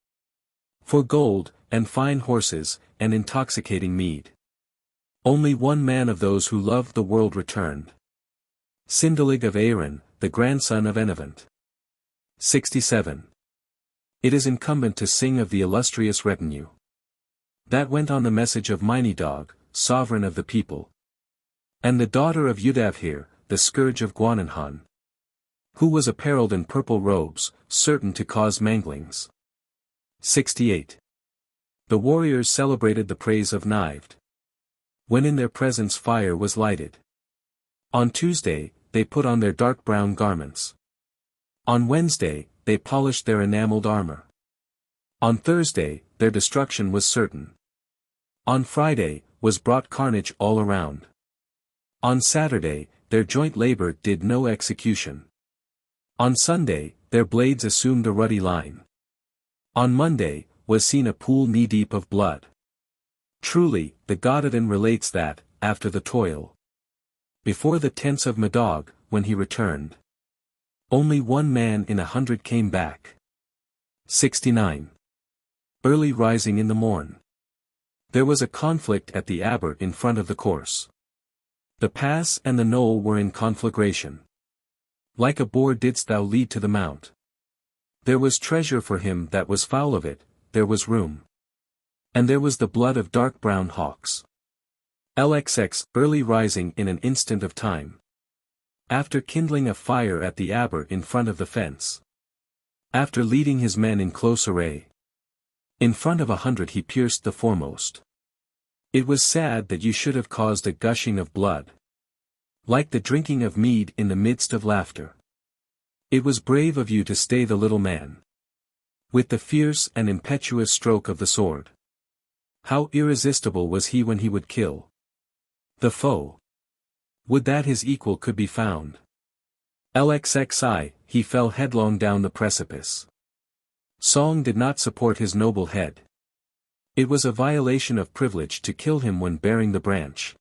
Speaker 1: For gold, and fine horses, and intoxicating mead. Only one man of those who loved the world returned. Cyndelig of Aneirin, the grandson of Enevant. 67. It is incumbent to sing of the illustrious retinue. That went on the message of Mynydog, sovereign of the people. And the daughter of Udavhir, the scourge of Gwynedd. Who was apparelled in purple robes, certain to cause manglings. 68. The warriors celebrated the praise of Nyved. When in their presence fire was lighted. On Tuesday, they put on their dark brown garments. On Wednesday, they polished their enameled armor. On Thursday, their destruction was certain. On Friday, was brought carnage all around. On Saturday, their joint labor did no execution. On Sunday, their blades assumed a ruddy line. On Monday, was seen a pool knee-deep of blood. Truly, the Gododin relates that, after the toil. Before the tents of Madog, when he returned. Only one man in 100 came back. 69. Early rising in the morn. There was a conflict at the Aber in front of the course. The pass and the knoll were in conflagration. Like a boar didst thou lead to the mount. There was treasure for him that was foul of it, there was room. And there was the blood of dark brown hawks. LXX, early rising in an instant of time. After kindling a fire at the arbor in front of the fence. After leading his men in close array. In front of 100 he pierced the foremost. It was sad that you should have caused a gushing of blood. Like the drinking of mead in the midst of laughter. It was brave of you to stay the little man. With the fierce and impetuous stroke of the sword. How irresistible was he when he would kill the foe. Would that his equal could be found. LXXI, he fell headlong down the precipice. Song did not support his noble head. It was a violation of privilege to kill him when bearing the branch.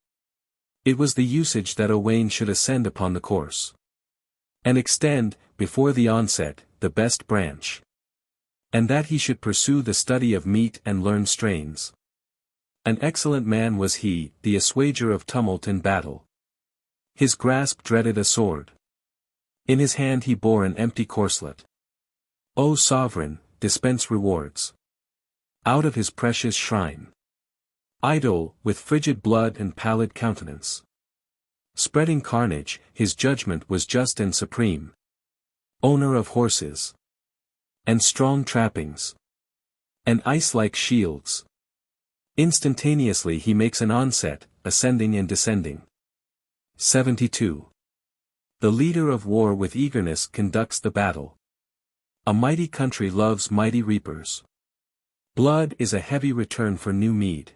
Speaker 1: It was the usage that Owain should ascend upon the course. And extend, before the onset, the best branch. And that he should pursue the study of meat and learn strains. An excellent man was he, the assuager of tumult in battle. His grasp dreaded a sword. In his hand he bore an empty corslet. O sovereign, dispense rewards. Out of his precious shrine. Idol, with frigid blood and pallid countenance. Spreading carnage, his judgment was just and supreme. Owner of horses. And strong trappings. And ice-like shields. Instantaneously he makes an onset, ascending and descending. 72. The leader of war with eagerness conducts the battle. A mighty country loves mighty reapers. Blood is a heavy return for new mead.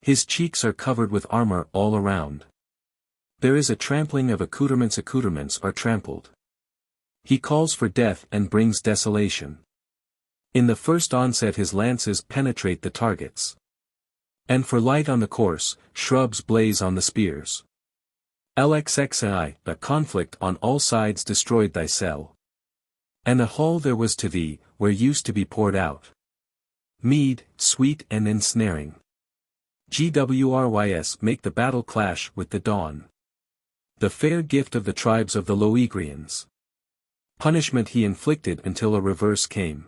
Speaker 1: His cheeks are covered with armor all around. There is a trampling of accoutrements are trampled. He calls for death and brings desolation. In the first onset his lances penetrate the targets. And for light on the course, shrubs blaze on the spears. LXXI, a conflict on all sides destroyed thy cell. And a hall there was to thee, where used to be poured out mead, sweet and ensnaring. GWRYS make the battle clash with the dawn. The fair gift of the tribes of the Loegrians. Punishment he inflicted until a reverse came.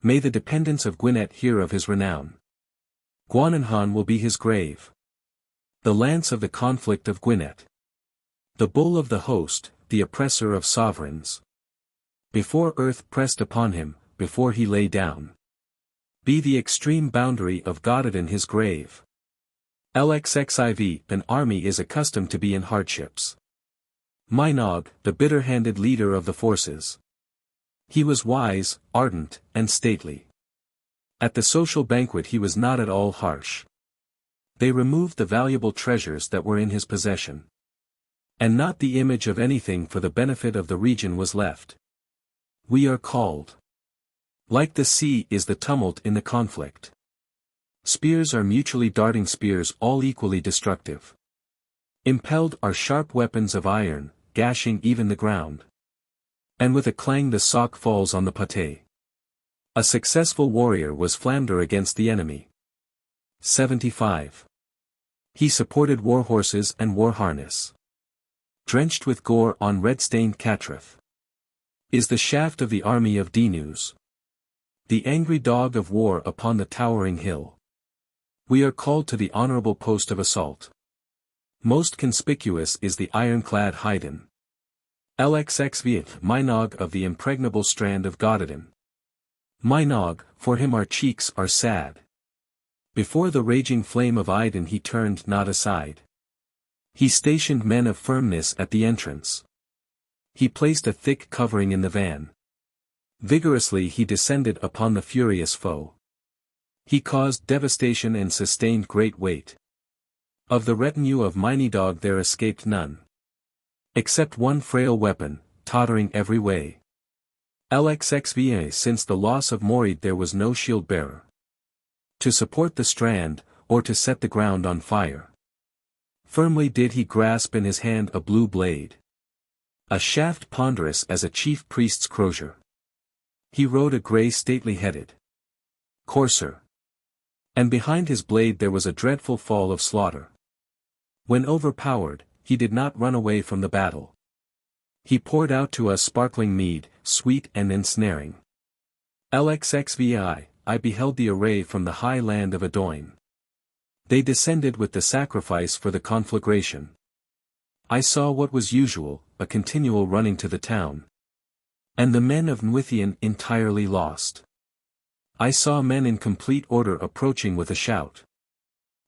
Speaker 1: May the dependents of Gwynedd hear of his renown. Gwananhan will be his grave. The lance of the conflict of Gwynedd. The bull of the host, the oppressor of sovereigns. Before earth pressed upon him, before he lay down. Be the extreme boundary of Gododin his grave. LXXIV, an army is accustomed to be in hardships. Mynog, the bitter-handed leader of the forces. He was wise, ardent, and stately. At the social banquet he was not at all harsh. They removed the valuable treasures that were in his possession. And not the image of anything for the benefit of the region was left. We are called. Like the sea is the tumult in the conflict. Spears are mutually darting spears all equally destructive. Impelled are sharp weapons of iron, gashing even the ground. And with a clang the sock falls on the pate. A successful warrior was Flamdor against the enemy. 75. He supported war horses and war harness. Drenched with gore on red-stained Catrith. Is the shaft of the army of Dinus. The angry dog of war upon the towering hill. We are called to the honorable post of assault. Most conspicuous is the ironclad Haydn. LXXV, Mynog of the impregnable strand of Gododin. Mynog, for him our cheeks are sad. Before the raging flame of Aiden he turned not aside. He stationed men of firmness at the entrance. He placed a thick covering in the van. Vigorously he descended upon the furious foe. He caused devastation and sustained great weight. Of the retinue of Mynidog there escaped none. Except one frail weapon, tottering every way. LXXVA since the loss of Morid there was no shield-bearer. To support the strand, or to set the ground on fire. Firmly did he grasp in his hand a blue blade. A shaft ponderous as a chief priest's crosier. He rode a grey stately-headed courser. And behind his blade there was a dreadful fall of slaughter. When overpowered, he did not run away from the battle. He poured out to us sparkling mead, sweet and ensnaring. LXXVI, I beheld the array from the high land of Adoin. They descended with the sacrifice for the conflagration. I saw what was usual, a continual running to the town. And the men of Nwithian entirely lost. I saw men in complete order approaching with a shout.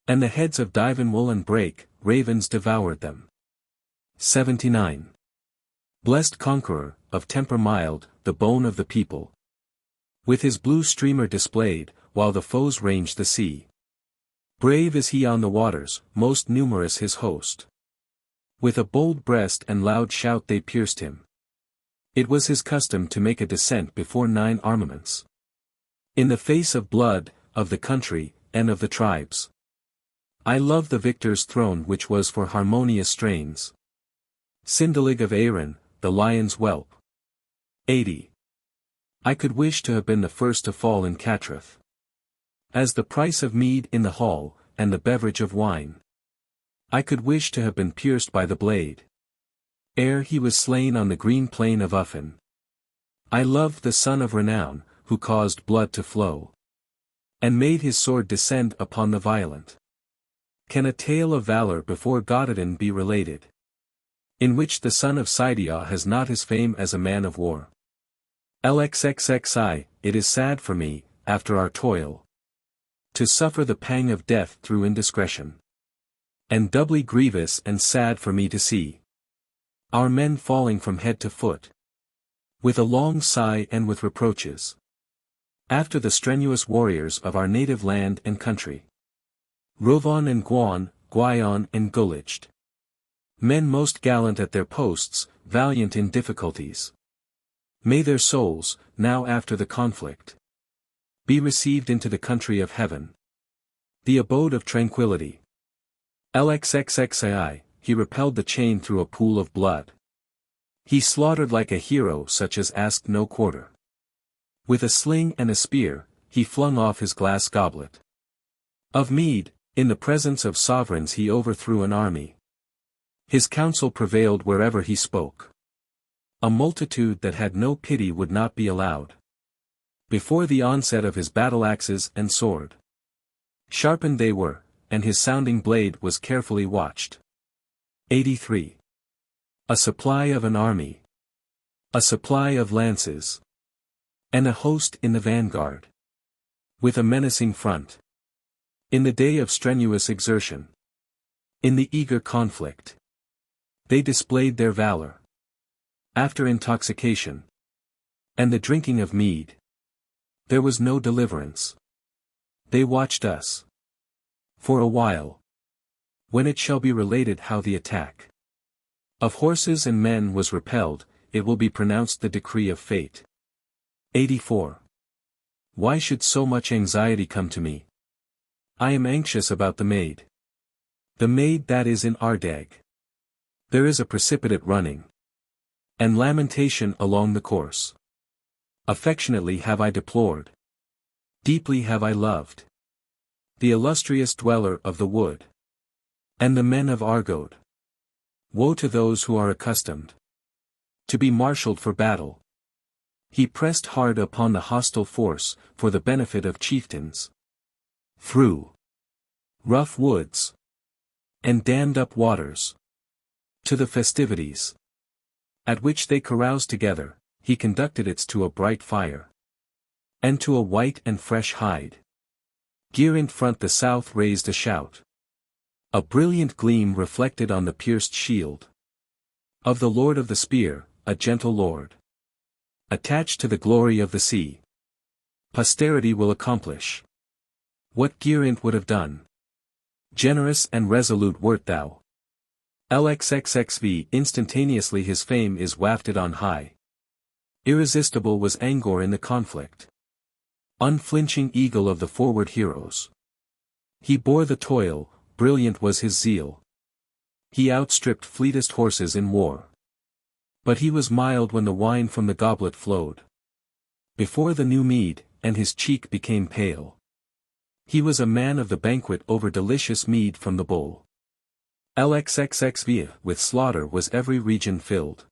Speaker 1: And the heads of Dyfnwal and Brake, ravens devoured them. 79. Blessed conqueror, of temper mild, the bone of the people. With his blue streamer displayed, while the foes ranged the sea. Brave is he on the waters, most numerous his host. With a bold breast and loud shout they pierced him. It was his custom to make a descent before 9 armaments. In the face of blood, of the country, and of the tribes. I love the victor's throne which was for harmonious strains. Cindalig of Aneirin, the lion's whelp. 80. I could wish to have been the first to fall in Catrith. As the price of mead in the hall, and the beverage of wine. I could wish to have been pierced by the blade. Ere he was slain on the green plain of Uffin. I loved the son of renown, who caused blood to flow. And made his sword descend upon the violent. Can a tale of valor before Gododin be related? In which the son of Sidia has not his fame as a man of war. LXXXI, it is sad for me, after our toil. To suffer the pang of death through indiscretion. And doubly grievous and sad for me to see. Our men falling from head to foot. With a long sigh and with reproaches. After the strenuous warriors of our native land and country. Rovon and Gwydyon and Guledig. Men most gallant at their posts, valiant in difficulties. May their souls, now after the conflict, be received into the country of heaven. The abode of tranquility. LXXXI, he repelled the chain through a pool of blood. He slaughtered like a hero such as asked no quarter. With a sling and a spear, he flung off his glass goblet. Of mead, in the presence of sovereigns he overthrew an army. His counsel prevailed wherever he spoke. A multitude that had no pity would not be allowed. Before the onset of his battle-axes and sword. Sharpened they were, and his sounding blade was carefully watched. 83. A supply of an army. A supply of lances. And a host in the vanguard. With a menacing front. In the day of strenuous exertion. In the eager conflict. They displayed their valor. After intoxication. And the drinking of mead. There was no deliverance. They watched us. For a while. When it shall be related how the attack of horses and men was repelled, it will be pronounced the decree of fate. 84. Why should so much anxiety come to me? I am anxious about the maid. The maid that is in Ardeg. There is a precipitate running. And lamentation along the course. Affectionately have I deplored. Deeply have I loved. The illustrious dweller of the wood. And the men of Argode. Woe to those who are accustomed to be marshalled for battle. He pressed hard upon the hostile force, for the benefit of chieftains. Through rough woods and dammed up waters. To the festivities at which they caroused together, he conducted it to a bright fire. And to a white and fresh hide. Gear in front the south raised a shout. A brilliant gleam reflected on the pierced shield. Of the Lord of the Spear, a gentle lord. Attached to the glory of the sea. Posterity will accomplish what Geraint would have done. Generous and resolute wert thou. LXXXV instantaneously his fame is wafted on high. Irresistible was Angor in the conflict. Unflinching eagle of the forward heroes. He bore the toil, brilliant was his zeal. He outstripped fleetest horses in war. But he was mild when the wine from the goblet flowed. Before the new mead, and his cheek became pale. He was a man of the banquet over delicious mead from the bowl. LXXXV with slaughter was every region filled.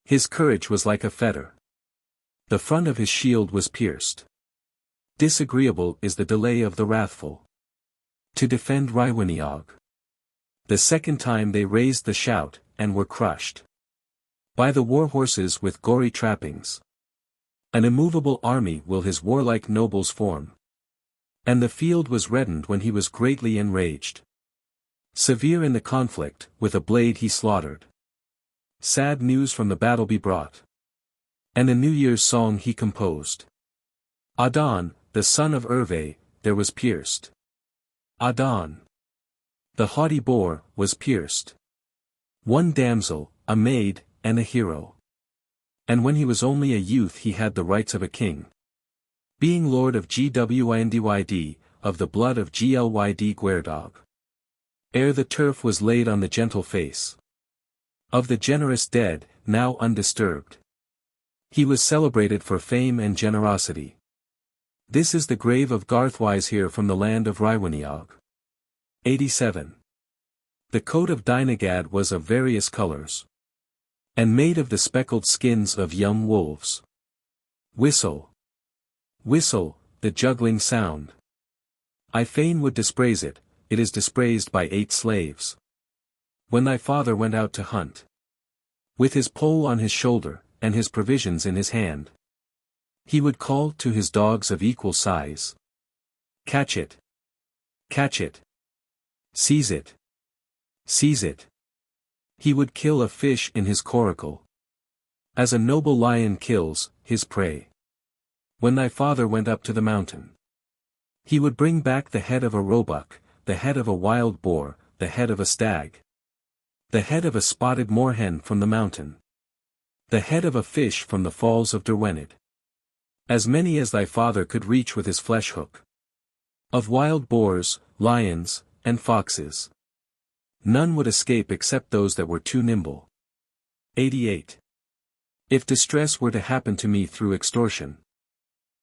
Speaker 1: His courage was like a fetter. The front of his shield was pierced. Disagreeable is the delay of the wrathful. To defend Rhywiniog. The second time they raised the shout, and were crushed. By the war horses with gory trappings. An immovable army will his warlike nobles form. And the field was reddened when he was greatly enraged. Severe in the conflict, with a blade he slaughtered. Sad news from the battle be brought. And a New Year's song he composed. Adon, the son of Erve, there was pierced. Adon. The haughty boar, was pierced. One damsel, a maid, and a hero. And when he was only a youth he had the rights of a king. Being lord of Gwydyd, of the blood of Glyd Gwerdog. Ere the turf was laid on the gentle face. Of the generous dead, now undisturbed. He was celebrated for fame and generosity. This is the grave of Garthwise here from the land of Rhywiniog. 87. The coat of Dynagad was of various colors. And made of the speckled skins of young wolves. Whistle. Whistle, the juggling sound. I fain would dispraise it, it is dispraised by 8 slaves. When thy father went out to hunt. With his pole on his shoulder, and his provisions in his hand. He would call to his dogs of equal size. Catch it. Catch it. Seize it. Seize it. He would kill a fish in his coracle. As a noble lion kills, his prey. When thy father went up to the mountain. He would bring back the head of a roebuck, the head of a wild boar, the head of a stag. The head of a spotted moorhen from the mountain. The head of a fish from the falls of Derwenid. As many as thy father could reach with his flesh hook. Of wild boars, lions, and foxes. None would escape except those that were too nimble. 88. If distress were to happen to me through extortion.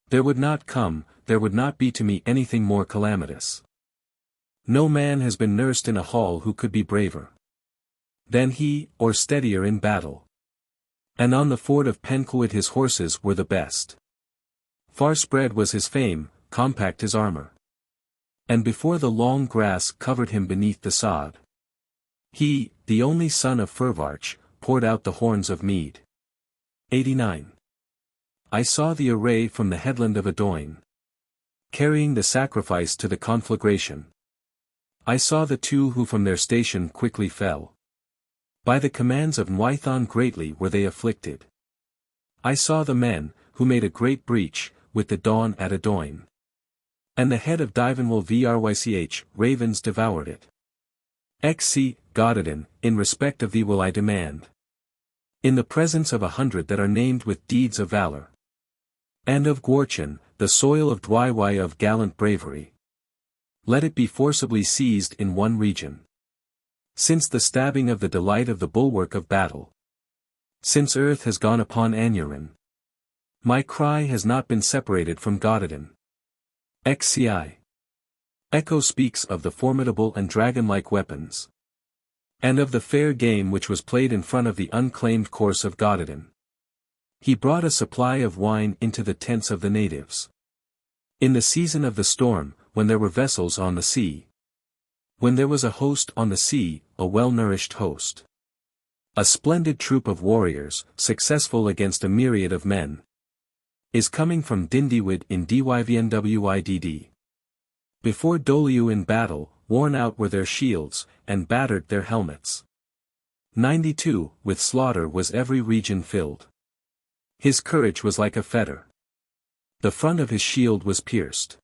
Speaker 1: There would not be to me anything more calamitous. No man has been nursed in a hall who could be braver than he, or steadier in battle. And on the ford of Penquid his horses were the best. Far spread was his fame, compact his armor. And before the long grass covered him beneath the sod. He, the only son of Fervarch, poured out the horns of mead. 89. I saw the array from the headland of Adoin. Carrying the sacrifice to the conflagration. I saw the 2 who from their station quickly fell. By the commands of Nwithon greatly were they afflicted. I saw the men, who made a great breach, with the dawn at Adoin. And the head of Divanwell Vrych, ravens devoured it. XIII, Gododin, in respect of thee will I demand. In the presence of 100 that are named with deeds of valor. And of Gwydyon, the soil of Dwywy of gallant bravery. Let it be forcibly seized in one region. Since the stabbing of the delight of the bulwark of battle. Since earth has gone upon Aneirin. My cry has not been separated from Gododin. XIII. Echo speaks of the formidable and dragon-like weapons. And of the fair game which was played in front of the unclaimed course of Gododin. He brought a supply of wine into the tents of the natives. In the season of the storm, when there were vessels on the sea. When there was a host on the sea, a well-nourished host. A splendid troop of warriors, successful against a myriad of men. Is coming from Dindiwid in Dyvnwydd. Before Doliu in battle, worn out were their shields, and battered their helmets. 92, with slaughter was every region filled. His courage was like a fetter. The front of his shield was pierced.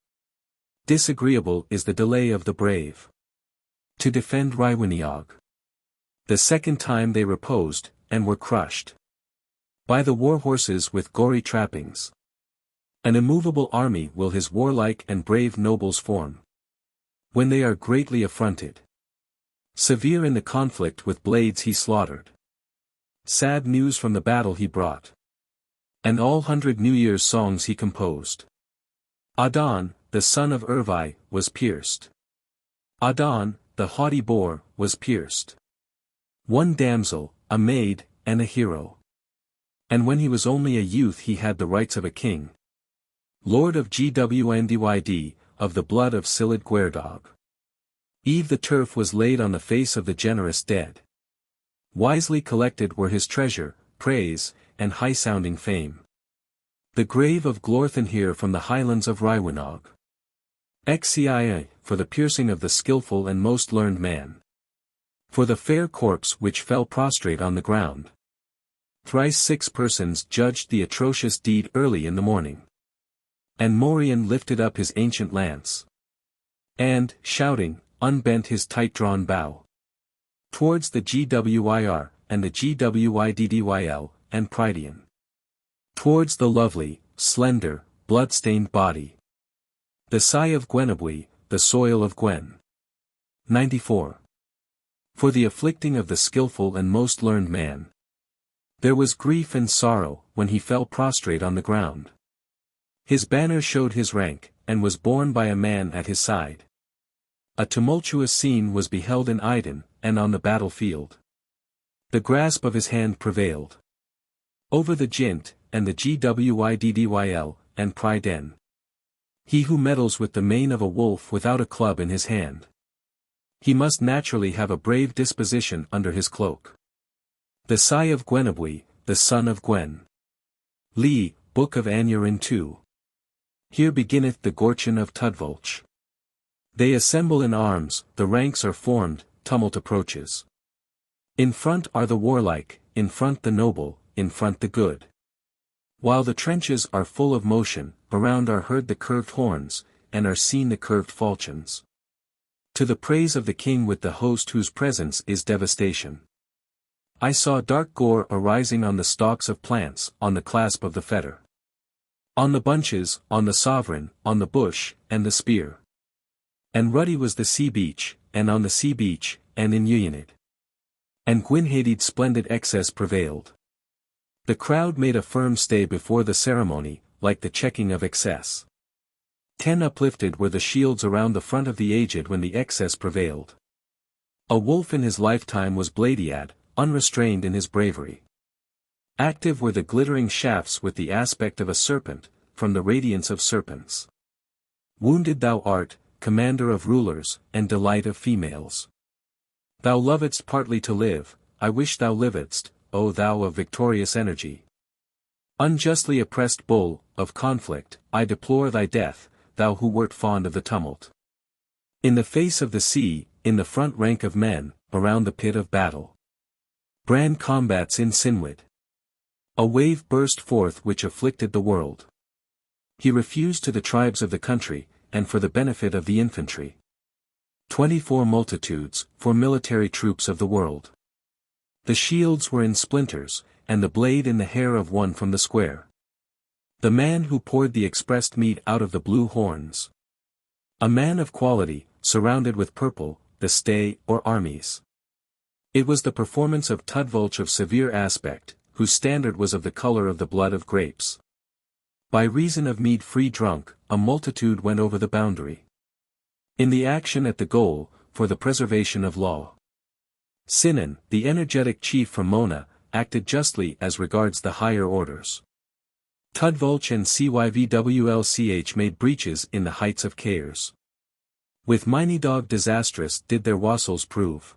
Speaker 1: Disagreeable is the delay of the brave. To defend Rhywiniog. The second time they reposed, and were crushed. By the war horses with gory trappings. An immovable army will his warlike and brave nobles form. When they are greatly affronted. Severe in the conflict with blades he slaughtered. Sad news from the battle he brought. And all 100 New Year's songs he composed. Adon, the son of Ervi, was pierced. Adon, the haughty boar, was pierced. One damsel, a maid, and a hero. And when he was only a youth he had the rights of a king. Lord of Gwyd, of the blood of Cilid Gwerdog. Eve the turf was laid on the face of the generous dead. Wisely collected were his treasure, praise, and high-sounding fame. The grave of Glorthan here from the highlands of Rhywinog. XIII, for the piercing of the skilful and most learned man. For the fair corpse which fell prostrate on the ground. Thrice 6 persons judged the atrocious deed early in the morning. And Morion lifted up his ancient lance. And, shouting, unbent his tight-drawn bow. Towards the Gwir, and the Gwyddyl, and Prydian. Towards the lovely, slender, blood-stained body. The sigh of Gwenabwy, the soil of Gwen. 94. For the afflicting of the skilful and most learned man. There was grief and sorrow, when he fell prostrate on the ground. His banner showed his rank, and was borne by a man at his side. A tumultuous scene was beheld in Iden, and on the battlefield. The grasp of his hand prevailed. Over the Gint, and the Gwyddyl, and Pryden. He who meddles with the mane of a wolf without a club in his hand. He must naturally have a brave disposition under his cloak. The sigh of Gwenabwy, the son of Gwen. Lee, Book of Aneirin 2. Here beginneth the Gorchin of Tudvolch. They assemble in arms, the ranks are formed, tumult approaches. In front are the warlike, in front the noble, in front the good. While the trenches are full of motion, around are heard the curved horns, and are seen the curved falchions. To the praise of the king with the host whose presence is devastation. I saw dark gore arising on the stalks of plants, on the clasp of the fetter. On the bunches, on the sovereign, on the bush, and the spear. And ruddy was the sea beach, and on the sea beach, and in Uionid. And Gwynhadid splendid excess prevailed. The crowd made a firm stay before the ceremony, like the checking of excess. 10 uplifted were the shields around the front of the aged when the excess prevailed. A wolf in his lifetime was Bladiad, unrestrained in his bravery. Active were the glittering shafts with the aspect of a serpent, from the radiance of serpents. Wounded thou art, commander of rulers, and delight of females. Thou lovedst partly to live, I wish thou livedst, O thou of victorious energy. Unjustly oppressed bull, of conflict, I deplore thy death, thou who wert fond of the tumult. In the face of the sea, in the front rank of men, around the pit of battle. Brand combats in Sinwid. A wave burst forth which afflicted the world. He refused to the tribes of the country, and for the benefit of the infantry. 24 multitudes, for military troops of the world. The shields were in splinters, and the blade in the hair of one from the square. The man who poured the expressed meat out of the blue horns. A man of quality, surrounded with purple, the stay, or armies. It was the performance of Tudvolch of severe aspect, whose standard was of the color of the blood of grapes. By reason of mead free drunk, a multitude went over the boundary. In the action at the goal, for the preservation of law. Sinan, the energetic chief from Mona, acted justly as regards the higher orders. Tudvolch and Cyvwlch made breaches in the heights of Caers. With Mynidog disastrous did their wassels prove.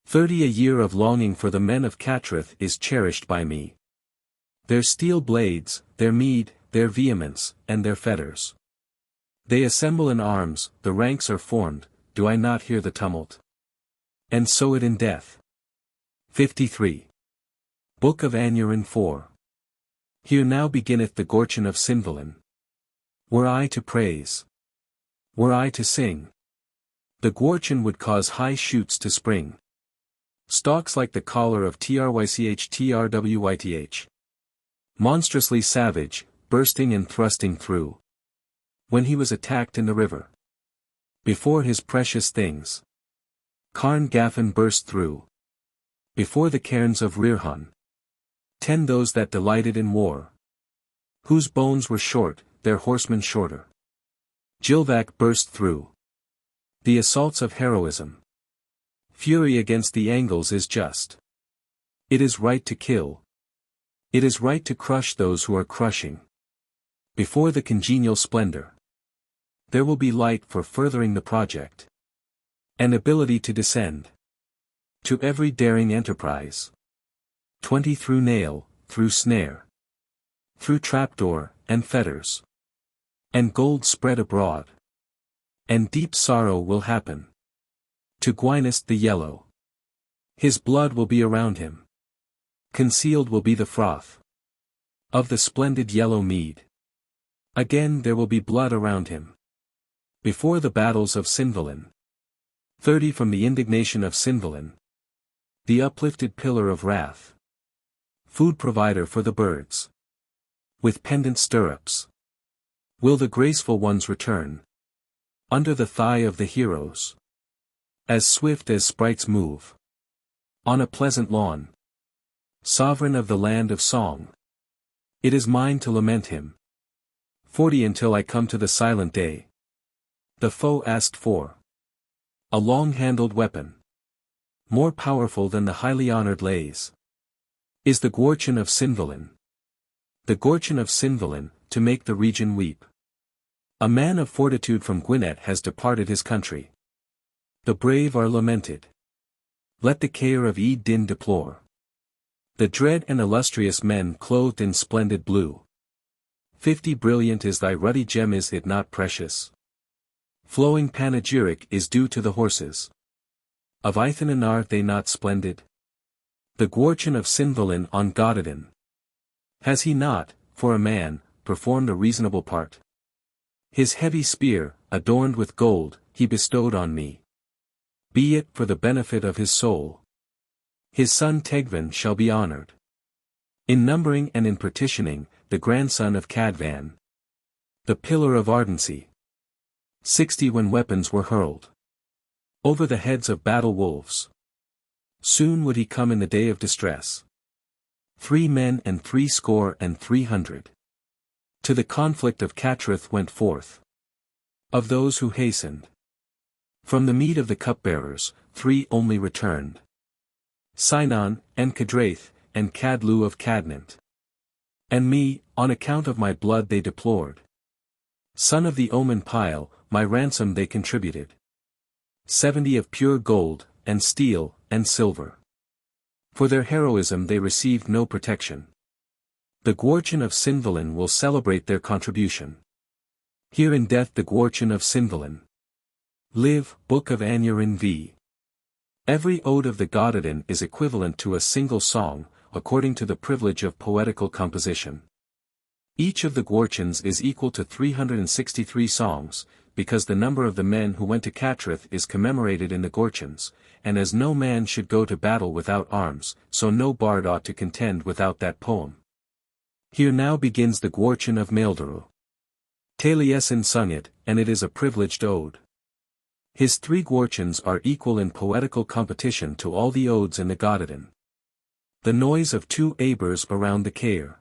Speaker 1: 30 a year of longing for the men of Catrith is cherished by me. Their steel blades, their mead, their vehemence, and their fetters. They assemble in arms, the ranks are formed, do I not hear the tumult? And so it in death. 53. Book of Aneirin 4. Here now beginneth the Gorchin of Sinvalin. Were I to praise, were I to sing, the Gorchin would cause high shoots to spring. Stalks like the collar of Trwyth. Monstrously savage, bursting and thrusting through. When he was attacked in the river. Before his precious things. Carn Gaffin burst through. Before the cairns of Rirhun. 10 those that delighted in war. Whose bones were short, their horsemen shorter. Gilvac burst through. The assaults of heroism. Fury against the Angles is just. It is right to kill. It is right to crush those who are crushing. Before the congenial splendor, there will be light for furthering the project. And ability to descend to every daring enterprise. 20 through nail, through snare, through trapdoor, and fetters. And gold spread abroad. And deep sorrow will happen to Gwynest the Yellow. His blood will be around him. Concealed will be the froth of the splendid yellow mead. Again there will be blood around him. Before the battles of Cynfallen. 30 from the indignation of Cynfallen. The uplifted pillar of wrath. Food provider for the birds. With pendant stirrups. Will the graceful ones return. Under the thigh of the heroes. As swift as sprites move. On a pleasant lawn. Sovereign of the land of song. It is mine to lament him. 40 until I come to the silent day. The foe asked for a long-handled weapon. More powerful than the highly honored lays. Is the Gwydyon of Cynfallen. The Gwydyon of Cynfallen, to make the region weep. A man of fortitude from Gwynedd has departed his country. The brave are lamented. Let the care of Ed Din deplore. The dread and illustrious men clothed in splendid blue. 50 brilliant is thy ruddy gem, is it not precious? Flowing panegyric is due to the horses. Of Ithinen are they not splendid? The Gwydyon of Cynfallen on Gododin. Has he not, for a man, performed a reasonable part? His heavy spear, adorned with gold, he bestowed on me. Be it for the benefit of his soul. His son Tegvin shall be honored. In numbering and in partitioning, the grandson of Cadvan. The pillar of ardency. 60 when weapons were hurled over the heads of battle wolves. Soon would he come in the day of distress. 3 men and 300 to the conflict of Catrith went forth. Of those who hastened from the mead of the cupbearers, 3 only returned. Sinon, and Cadraith, and Cadlu of Cadnant. And me, on account of my blood they deplored. Son of the Omen pile, my ransom they contributed. 70 of pure gold, and steel, and silver. For their heroism they received no protection. The Gwydyon of Cynfallen will celebrate their contribution. Here in death the Gwydyon of Cynfallen. Live, Book of Aneirin v. Every ode of the Gododin is equivalent to a single song, according to the privilege of poetical composition. Each of the Gwydyons is equal to 363 songs, because the number of the men who went to Catrith is commemorated in the Gwydyons, and as no man should go to battle without arms, so no bard ought to contend without that poem. Here now begins the Gwydyon of Maelderu. Taliesin sung it, and it is a privileged ode. His 3 Gwydyons are equal in poetical competition to all the odes in the Gododin. The noise of 2 abers around the cair.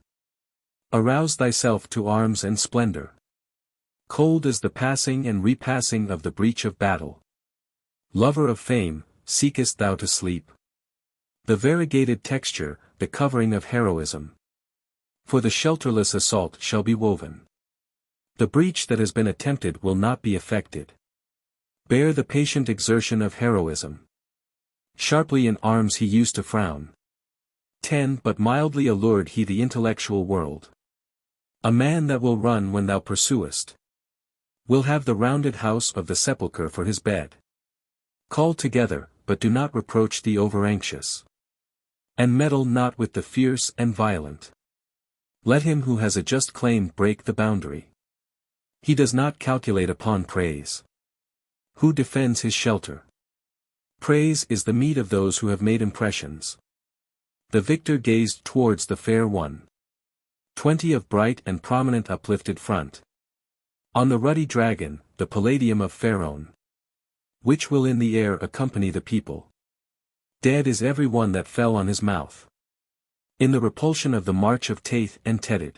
Speaker 1: Arouse thyself to arms and splendor. Cold is the passing and repassing of the breach of battle. Lover of fame, seekest thou to sleep? The variegated texture, the covering of heroism. For the shelterless assault shall be woven. The breach that has been attempted will not be effected. Bear the patient exertion of heroism. Sharply in arms he used to frown. 10 But mildly allured he the intellectual world. A man that will run when thou pursuest. Will have the rounded house of the sepulchre for his bed. Call together, but do not reproach the over-anxious. And meddle not with the fierce and violent. Let him who has a just claim break the boundary. He does not calculate upon praise. Who defends his shelter? Praise is the meed of those who have made impressions. The victor gazed towards the fair one. 20 of bright and prominent uplifted front. On the ruddy dragon, the palladium of Pharaon. Which will in the air accompany the people. Dead is every one that fell on his mouth. In the repulsion of the march of Taith and Tedid.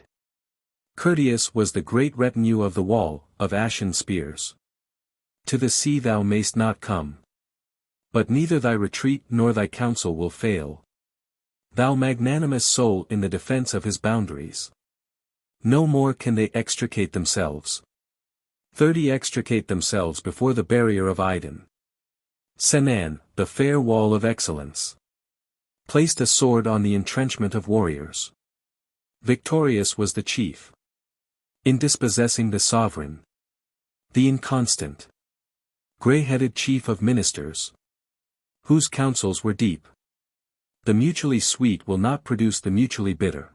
Speaker 1: Courteous was the great retinue of the wall, of ashen spears. To the sea thou mayst not come. But neither thy retreat nor thy counsel will fail. Thou magnanimous soul in the defense of his boundaries. No more can they extricate themselves. 30 Extricate themselves before the barrier of Aiden. Senan, the fair wall of excellence. Placed a sword on the entrenchment of warriors. Victorious was the chief. In dispossessing the sovereign. The inconstant. Grey-headed chief of ministers. Whose counsels were deep. The mutually sweet will not produce the mutually bitter.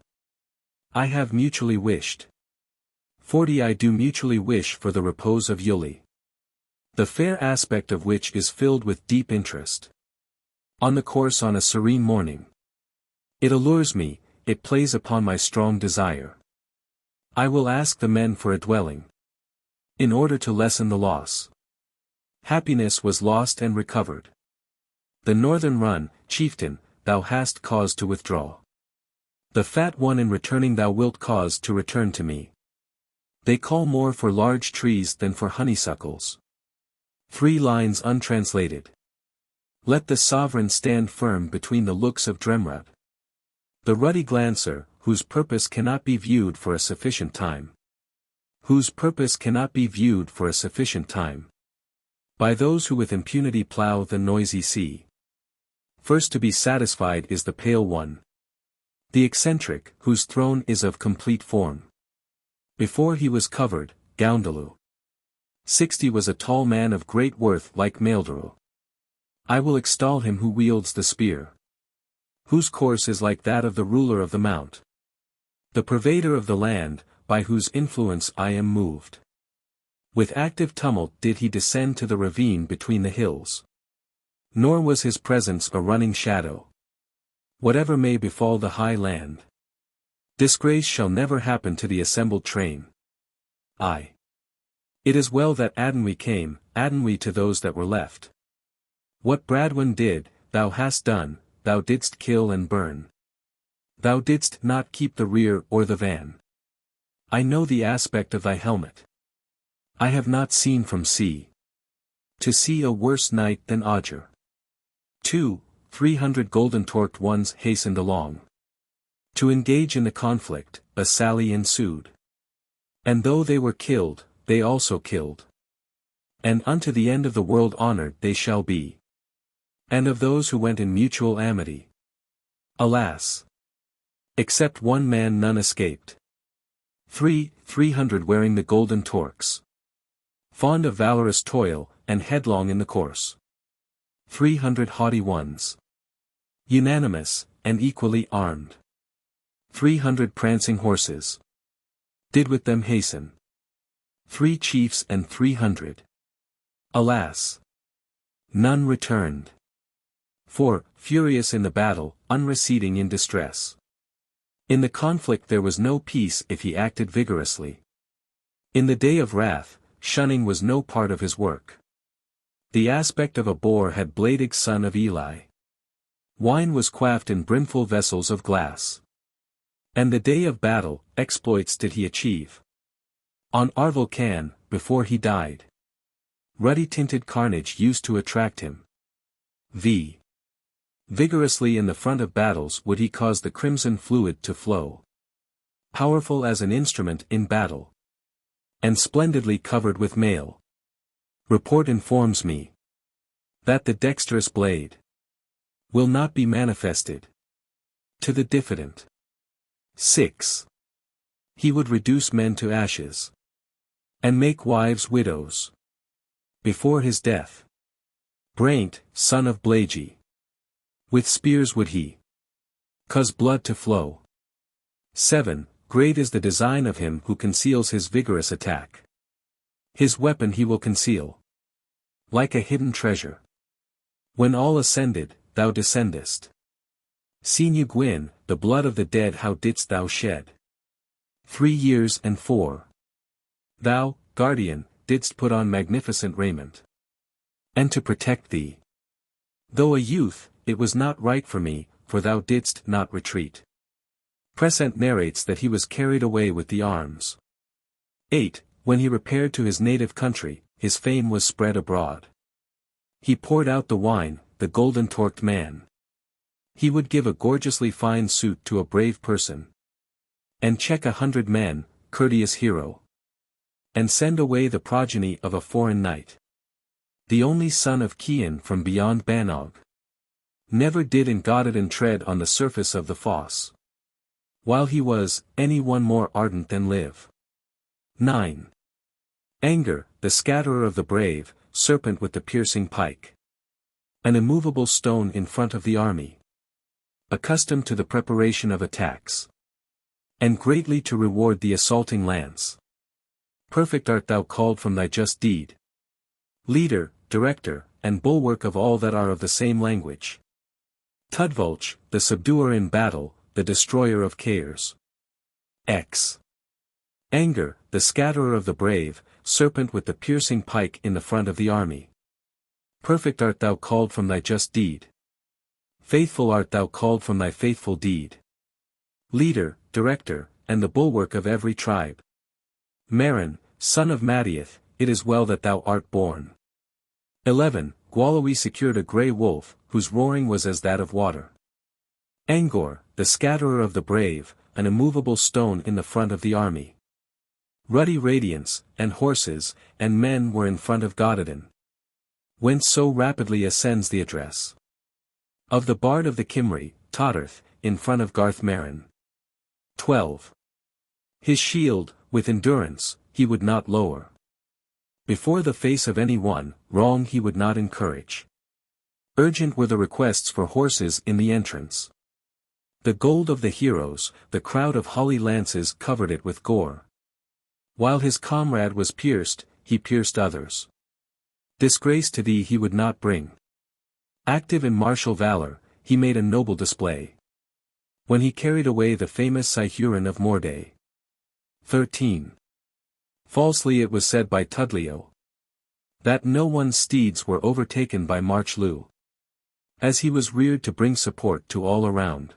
Speaker 1: I have mutually wished. 40 I do mutually wish for the repose of Yuli. The fair aspect of which is filled with deep interest. On the course on a serene morning. It allures me, it plays upon my strong desire. I will ask the men for a dwelling. In order to lessen the loss. Happiness was lost and recovered. The northern run, chieftain, thou hast cause to withdraw. The fat one in returning thou wilt cause to return to me. They call more for large trees than for honeysuckles. 3 lines untranslated. Let the sovereign stand firm between the looks of Dremrud. The ruddy glancer, whose purpose cannot be viewed for a sufficient time. Whose purpose cannot be viewed for a sufficient time. By those who with impunity plough the noisy sea. First to be satisfied is the pale one. The eccentric, whose throne is of complete form. Before he was covered, Goundalu. 60 was a tall man of great worth like Maeldaru. I will extol him who wields the spear. Whose course is like that of the ruler of the mount. The pervader of the land, by whose influence I am moved. With active tumult did he descend to the ravine between the hills. Nor was his presence a running shadow. Whatever may befall the high land. Disgrace shall never happen to the assembled train. It is well that Adenwy came, Adenwy to those that were left. What Bradwin did, thou hast done, thou didst kill and burn. Thou didst not keep the rear or the van. I know the aspect of thy helmet. I have not seen from sea. To see a worse knight than Odger. 300 golden-torqued ones hastened along. To engage in the conflict, a sally ensued. And though they were killed, they also killed. And unto the end of the world honored they shall be. And of those who went in mutual amity. Alas! Except one man none escaped. 300 wearing the golden torques. Fond of valorous toil, and headlong in the course. 300 haughty ones. Unanimous, and equally armed. 300 prancing horses. Did with them hasten. 3 chiefs and 300. Alas! None returned. 4, furious in the battle, unreceding in distress. In the conflict there was no peace if he acted vigorously. In the day of wrath, shunning was no part of his work. The aspect of a boar had Bladig son of Eli. Wine was quaffed in brimful vessels of glass. And the day of battle, exploits did he achieve. On Arvil before he died. Ruddy-tinted carnage used to attract him. Vigorously in the front of battles would he cause the crimson fluid to flow. Powerful as an instrument in battle. And splendidly covered with mail. Report informs me that the dexterous blade will not be manifested to the diffident. 6. He would reduce men to ashes and make wives widows before his death. Braint, son of Blagi, with spears would he cause blood to flow. 7. Great is the design of him who conceals his vigorous attack. His weapon he will conceal like a hidden treasure. When all ascended, thou descendest. Sinew Gwyn, the blood of the dead how didst thou shed? 3 years and 4. Thou, guardian, didst put on magnificent raiment. And to protect thee. Though a youth, it was not right for me, for thou didst not retreat. Present narrates that he was carried away with the arms. 8. When he repaired to his native country, his fame was spread abroad. He poured out the wine, the golden-torqued man. He would give a gorgeously fine suit to a brave person. And check 100 men, courteous hero. And send away the progeny of a foreign knight. The only son of Cian from beyond Banog. Never did in Gododin tread on the surface of the fosse. While he was, any one more ardent than live. 9. Anger, the scatterer of the brave, serpent with the piercing pike. An immovable stone in front of the army. Accustomed to the preparation of attacks. And greatly to reward the assaulting lance. Perfect art thou called from thy just deed. Leader, director, and bulwark of all that are of the same language. Tudvulch, the subduer in battle, the destroyer of cares. X. Anger, the scatterer of the brave, serpent with the piercing pike in the front of the army. Perfect art thou called from thy just deed. Faithful art thou called from thy faithful deed. Leader, director, and the bulwark of every tribe. Marin, son of Madiath, it is well that thou art born. 11. Gwalowi secured a grey wolf, whose roaring was as that of water. Angor, the scatterer of the brave, an immovable stone in the front of the army. Ruddy radiance, and horses, and men were in front of Gododin. Whence so rapidly ascends the address. Of the bard of the Cymry, Todorth, in front of Garth Marin. 12. His shield, with endurance, he would not lower. Before the face of any one, wrong he would not encourage. Urgent were the requests for horses in the entrance. The gold of the heroes, the crowd of holly lances covered it with gore. While his comrade was pierced, he pierced others. Disgrace to thee he would not bring. Active in martial valor, he made a noble display. When he carried away the famous Cyhurin of Mordé. 13. Falsely it was said by Tudlio that no one's steeds were overtaken by March-Lew. As he was reared to bring support to all around.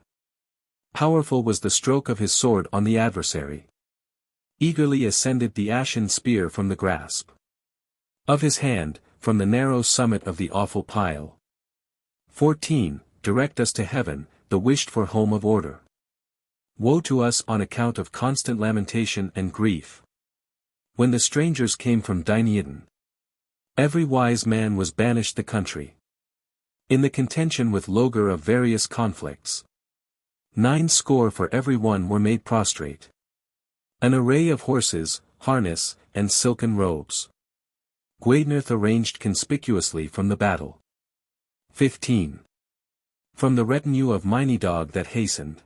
Speaker 1: Powerful was the stroke of his sword on the adversary. Eagerly ascended the ashen spear from the grasp of his hand, from the narrow summit of the awful pile. 14. Direct us to heaven, the wished-for home of order. Woe to us on account of constant lamentation and grief. When the strangers came from Dineadin, every wise man was banished the country. In the contention with Logar of various conflicts, 9 score for every one were made prostrate. An array of horses, harness, and silken robes. Gwydnyth arranged conspicuously from the battle. 15. From the retinue of Mynydog that hastened.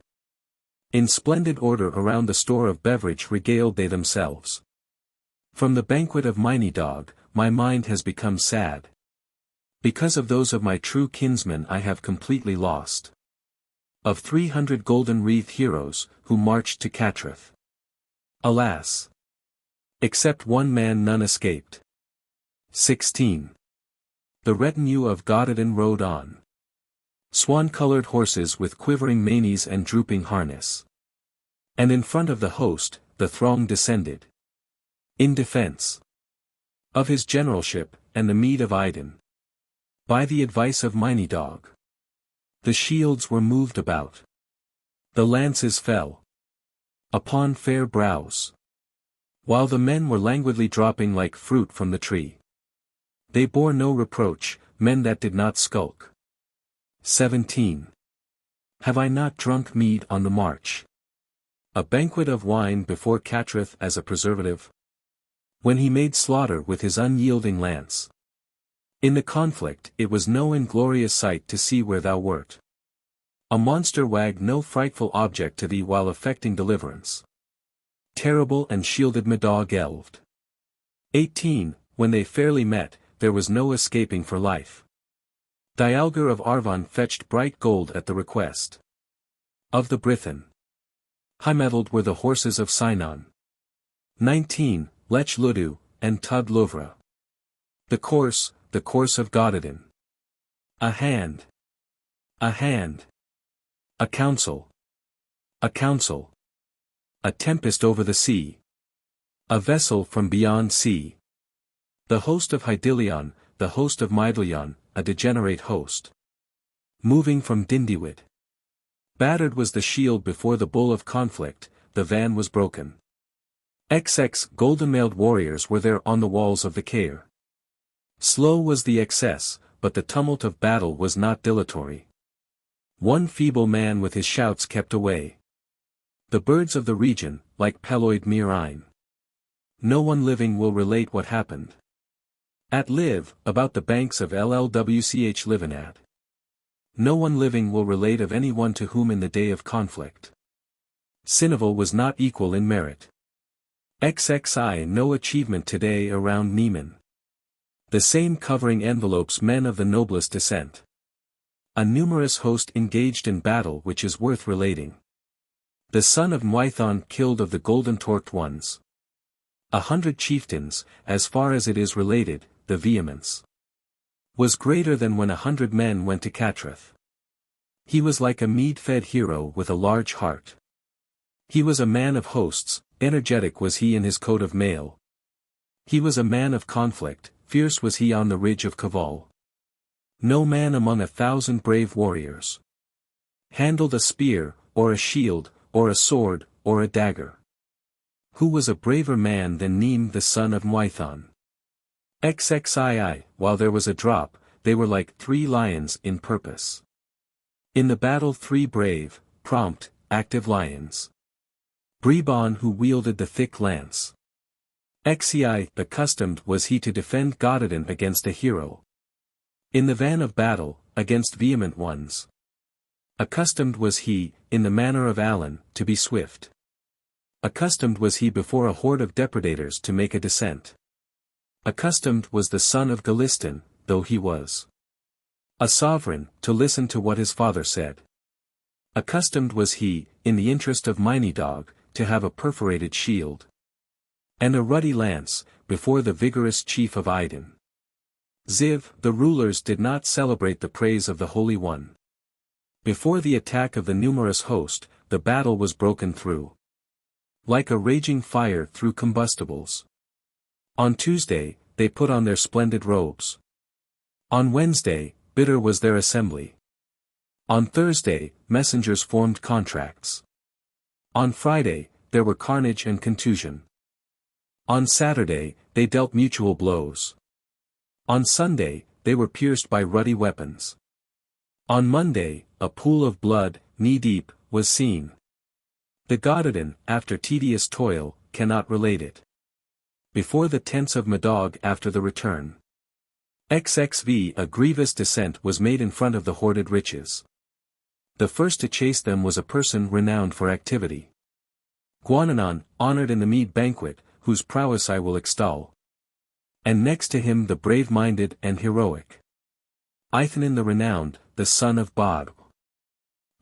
Speaker 1: In splendid order around the store of beverage regaled they themselves. From the banquet of Mynydog, my mind has become sad. Because of those of my true kinsmen I have completely lost. Of 300 golden-wreathed heroes, who marched to Catrith. Alas! Except one man none escaped. 16. The retinue of Gododin rode on. Swan-colored horses with quivering manes and drooping harness. And in front of the host, the throng descended. In defense of his generalship, and the mead of Iden. By the advice of Mynydog. The shields were moved about. The lances fell upon fair brows. While the men were languidly dropping like fruit from the tree. They bore no reproach, men that did not skulk. 17. Have I not drunk mead on the march? A banquet of wine before Catrith as a preservative? When he made slaughter with his unyielding lance. In the conflict it was no inglorious sight to see where thou wert. A monster wagged no frightful object to thee while effecting deliverance. Terrible and shielded Medog elved. 18. When they fairly met, there was no escaping for life. Dialgar of Arvon fetched bright gold at the request of the Brithen. High-mettled were the horses of Sinon. 19. Lech Ludu, and Tud Louvre. The course of Gododin. A hand. A hand. A council. A council. A tempest over the sea. A vessel from beyond sea. The host of Hydilion, the host of Mydlion, a degenerate host. Moving from Dindiwit. Battered was the shield before the bull of conflict, the van was broken. XX golden-mailed warriors were there on the walls of the Cair. Slow was the excess, but the tumult of battle was not dilatory. One feeble man with his shouts kept away the birds of the region, like Peloid Mirine. No one living will relate what happened at Liv, about the banks of Llwch Livenad. No one living will relate of any one to whom in the day of conflict Sinival was not equal in merit. XXI no achievement today around Niemann. The same covering envelopes men of the noblest descent. A numerous host engaged in battle which is worth relating. The son of Mwython killed of the golden-torqued ones. 100 chieftains, as far as it is related, the vehemence was greater than when 100 men went to Catreth. He was like a mead-fed hero with a large heart. He was a man of hosts, energetic was he in his coat of mail. He was a man of conflict, fierce was he on the ridge of Caval. No man among 1,000 brave warriors handled a spear, or a shield, or a sword, or a dagger. Who was a braver man than Neem the son of Mwython? XXII, while there was a drop, they were like 3 lions in purpose. In the battle 3 brave, prompt, active lions. Brebon who wielded the thick lance. XCI, accustomed was he to defend Gododin against a hero. In the van of battle, against vehement ones. Accustomed was he, in the manner of Allen, to be swift. Accustomed was he before a horde of depredators to make a descent. Accustomed was the son of Galiston, though he was a sovereign, to listen to what his father said. Accustomed was he, in the interest of Mynidog, to have a perforated shield and a ruddy lance, before the vigorous chief of Iden. Ziv, the rulers did not celebrate the praise of the Holy One. Before the attack of the numerous host, the battle was broken through like a raging fire through combustibles. On Tuesday, they put on their splendid robes. On Wednesday, bitter was their assembly. On Thursday, messengers formed contracts. On Friday, there were carnage and contusion. On Saturday, they dealt mutual blows. On Sunday, they were pierced by ruddy weapons. On Monday, a pool of blood, knee-deep, was seen. The Gododin, after tedious toil, cannot relate it. Before the tents of Madog after the return. XXV a grievous descent was made in front of the hoarded riches. The first to chase them was a person renowned for activity. Gwananon, honored in the mead banquet, whose prowess I will extol. And next to him the brave-minded and heroic Aethanin the renowned, the son of Bod.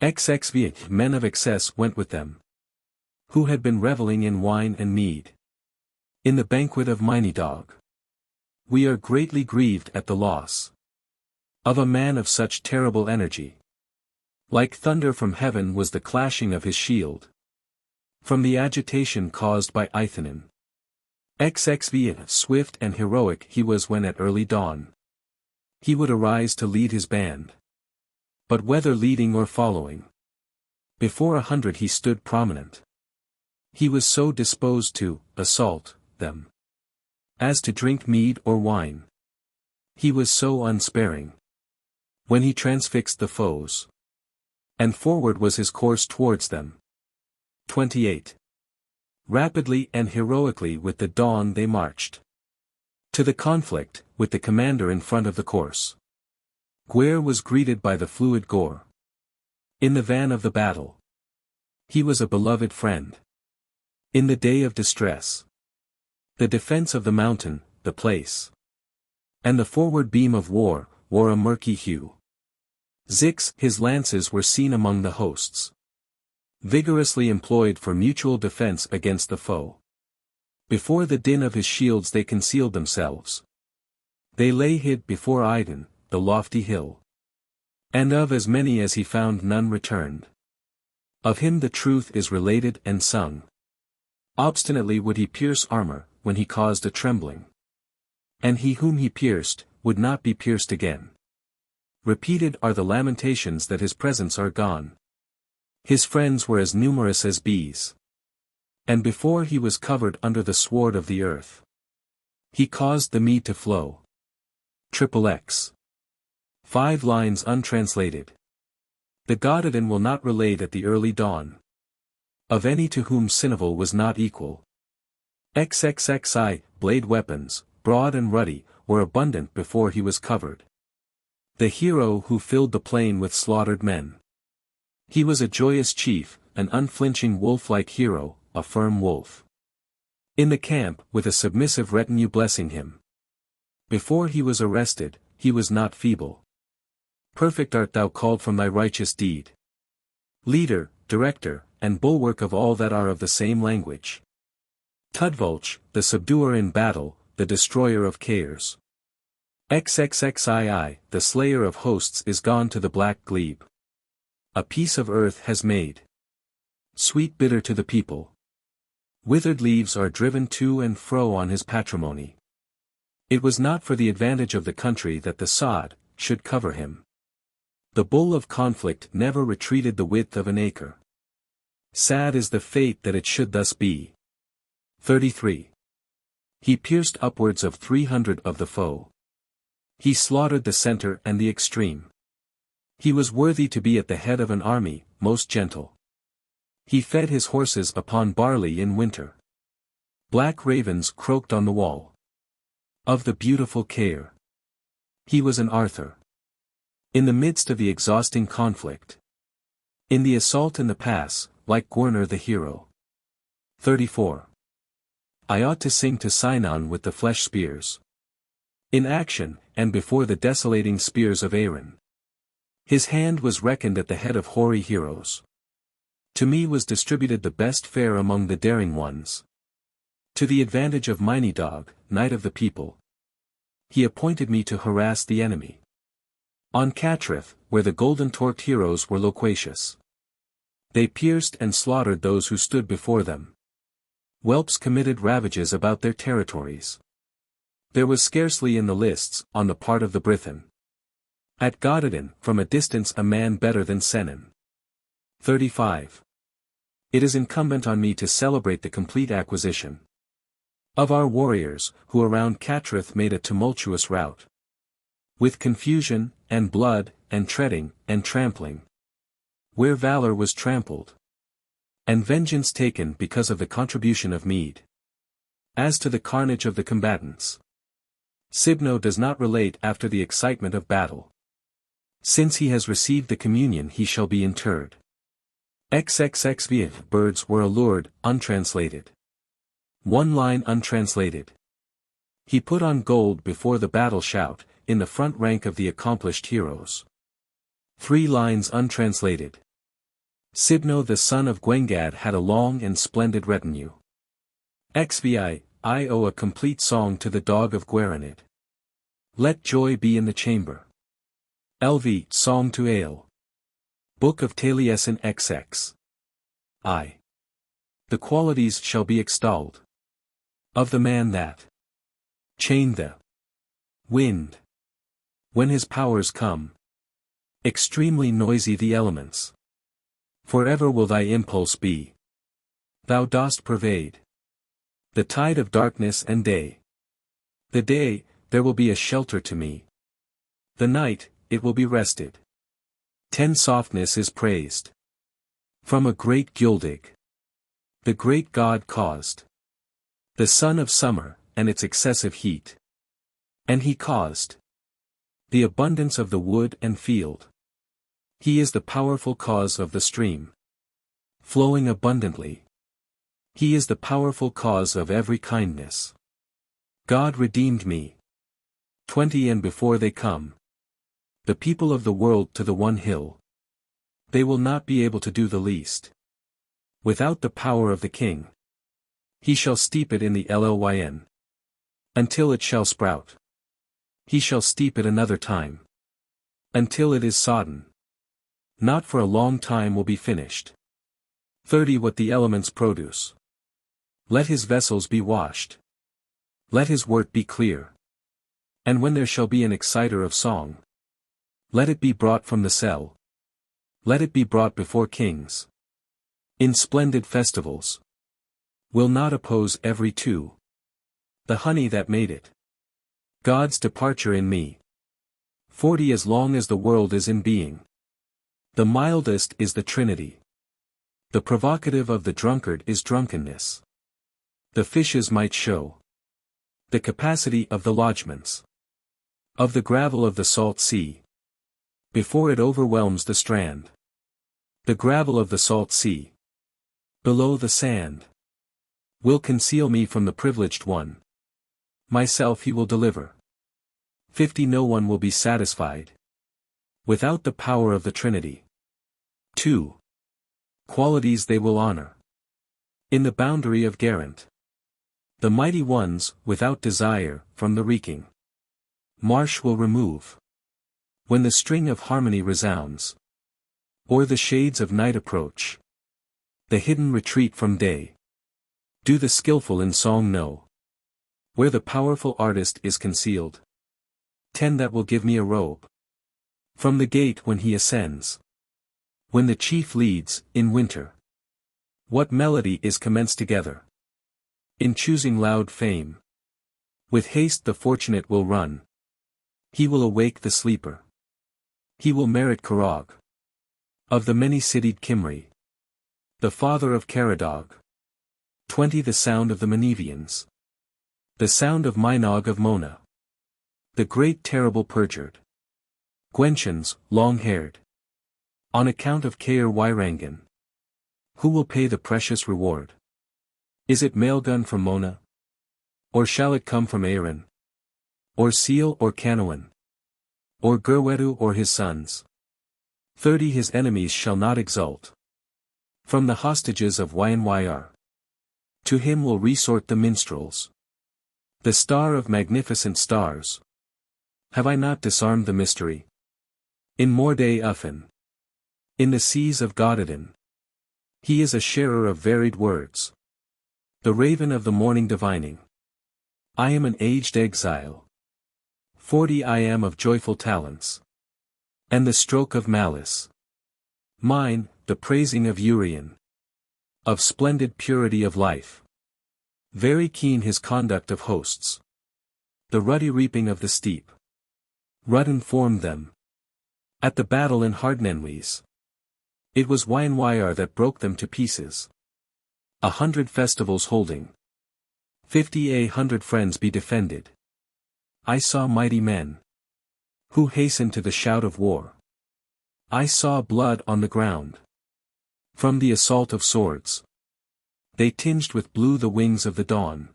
Speaker 1: XXV men of excess went with them, who had been revelling in wine and mead. In the banquet of Mynidog. We are greatly grieved at the loss of a man of such terrible energy. Like thunder from heaven was the clashing of his shield. From the agitation caused by Aethanin. XXV swift and heroic he was when at early dawn he would arise to lead his band. But whether leading or following, before 100 he stood prominent. He was so disposed to assault them as to drink mead or wine. He was so unsparing when he transfixed the foes. And forward was his course towards them. 28. Rapidly and heroically with the dawn they marched to the conflict, with the commander in front of the course. Gwere was greeted by the fluid Gore. In the van of the battle. He was a beloved friend. In the day of distress. The defense of the mountain, the place. And the forward beam of war, wore a murky hue. Zix, his lances were seen among the hosts. Vigorously employed for mutual defense against the foe. Before the din of his shields they concealed themselves. They lay hid before Iden, the lofty hill. And of as many as he found none returned. Of him the truth is related and sung. Obstinately would he pierce armor, when he caused a trembling. And he whom he pierced, would not be pierced again. Repeated are the lamentations that his presents are gone. His friends were as numerous as bees. And before he was covered under the sward of the earth, he caused the mead to flow. XXX. 5 lines untranslated. The Gododin will not relate at the early dawn of any to whom Sinival was not equal. XXXI, blade weapons, broad and ruddy, were abundant before he was covered. The hero who filled the plain with slaughtered men. He was a joyous chief, an unflinching wolf-like hero, a firm wolf. In the camp, with a submissive retinue blessing him. Before he was arrested, he was not feeble. Perfect art thou called from thy righteous deed. Leader, director, and bulwark of all that are of the same language. Tudvulch, the subduer in battle, the destroyer of cares. XXXII, the slayer of hosts is gone to the black glebe. A piece of earth has made sweet bitter to the people. Withered leaves are driven to and fro on his patrimony. It was not for the advantage of the country that the sod should cover him. The bull of conflict never retreated the width of an acre. Sad is the fate that it should thus be. 33. He pierced upwards of 300 of the foe. He slaughtered the center and the extreme. He was worthy to be at the head of an army, most gentle. He fed his horses upon barley in winter. Black ravens croaked on the wall of the beautiful Caer. He was an Arthur. In the midst of the exhausting conflict. In the assault in the pass, like Gwynner the hero. 34. I ought to sing to Sinon with the flesh spears. In action, and before the desolating spears of Erin. His hand was reckoned at the head of hoary heroes. To me was distributed the best fare among the daring ones. To the advantage of Mynedog, knight of the people. He appointed me to harass the enemy. On Catrith, where the golden-torqued heroes were loquacious. They pierced and slaughtered those who stood before them. Whelps committed ravages about their territories. There was scarcely in the lists, on the part of the Brithen. At Gododin, from a distance a man better than Senan. 35. It is incumbent on me to celebrate the complete acquisition of our warriors, who around Catrith made a tumultuous rout. With confusion, and blood, and treading, and trampling. Where valor was trampled. And vengeance taken because of the contribution of mead. As to the carnage of the combatants. Sibno does not relate after the excitement of battle. Since he has received the communion he shall be interred. XXXV birds were allured, untranslated. 1 line untranslated. He put on gold before the battle shout, in the front rank of the accomplished heroes. 3 lines untranslated. Sibno the son of Gwengad had a long and splendid retinue. XVI, I owe a complete song to the dog of Gwynedd. Let joy be in the chamber. LV, Song to Ale. Book of Taliesin XX. I. The qualities shall be extolled. Of the man that chained the wind. When his powers come. Extremely noisy the elements. Forever will thy impulse be. Thou dost pervade the tide of darkness and day. The day, there will be a shelter to me. The night, it will be rested. 10 softness is praised. From a great Guledig. The great God caused. The sun of summer, and its excessive heat. And he caused the abundance of the wood and field. He is the powerful cause of the stream flowing abundantly. He is the powerful cause of every kindness. God redeemed me. 20 And before they come, the people of the world to the one hill, they will not be able to do the least. Without the power of the king, he shall steep it in the Lyn. Until it shall sprout. He shall steep it another time. Until it is sodden. Not for a long time will be finished. 30 What the elements produce. Let his vessels be washed. Let his wort be clear. And when there shall be an exciter of song, let it be brought from the cell. Let it be brought before kings. In splendid festivals. Will not oppose every two. The honey that made it. God's departure in me. 40 as long as the world is in being. The mildest is the Trinity. The provocative of the drunkard is drunkenness. The fishes might show the capacity of the lodgements of the gravel of the salt sea, before it overwhelms the strand. The gravel of the salt sea, below the sand, will conceal me from the privileged one. Myself he will deliver. 50 No one will be satisfied without the power of the Trinity. 2. Qualities they will honor. In the boundary of Geraint. The mighty ones, without desire, from the reeking marsh will remove. When the string of harmony resounds, or the shades of night approach, the hidden retreat from day. Do the skillful in song know where the powerful artist is concealed? 10 That will give me a robe from the gate when he ascends. When the chief leads, in winter, what melody is commenced together? In choosing loud fame, with haste the fortunate will run. He will awake the sleeper. He will merit Carrog of the many-citied Cymry, the father of Caradog. 20 The sound of the Manevians. The sound of Mynog of Mona. The great terrible perjured. Gwenchans, long-haired. On account of Caer Wairangan. Who will pay the precious reward? Is it Maelgun from Mona? Or shall it come from Erin? Or Seal or Canoan? Or Gurwedu or his sons? 30 His enemies shall not exult. From the hostages of Wynwyr. To him will resort the minstrels. The star of magnificent stars. Have I not disarmed the mystery? In Mordai Uffin. In the seas of Gododin. He is a sharer of varied words. The raven of the morning divining. I am an aged exile. 40 I am of joyful talents. And the stroke of malice. Mine, the praising of Urian. Of splendid purity of life. Very keen his conduct of hosts. The ruddy reaping of the steep. Rudd informed them. At the battle in Hardnenwys. It was Wynwyr that broke them to pieces. 100 festivals holding. 50 friends be defended. I saw mighty men. Who hastened to the shout of war. I saw blood on the ground. From the assault of swords. They tinged with blue the wings of the dawn.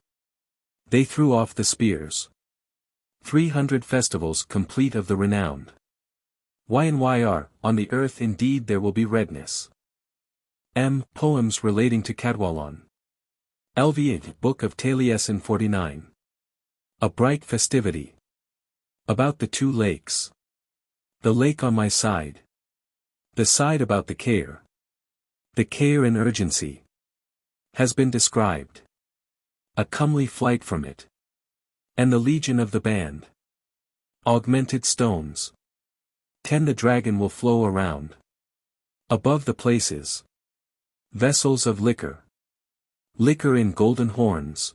Speaker 1: They threw off the spears. 300 festivals complete of the renowned. Wynwyr, on the earth indeed there will be redness. Poems relating to Cadwallon. VIII Book of Taliesin 49. A bright festivity. About the 2 lakes. The lake on my side. The side about the Caer. The Caer in urgency. Has been described. A comely flight from it. And the legion of the band. Augmented stones. 10 The dragon will flow around. Above the places. Vessels of liquor. Liquor in golden horns.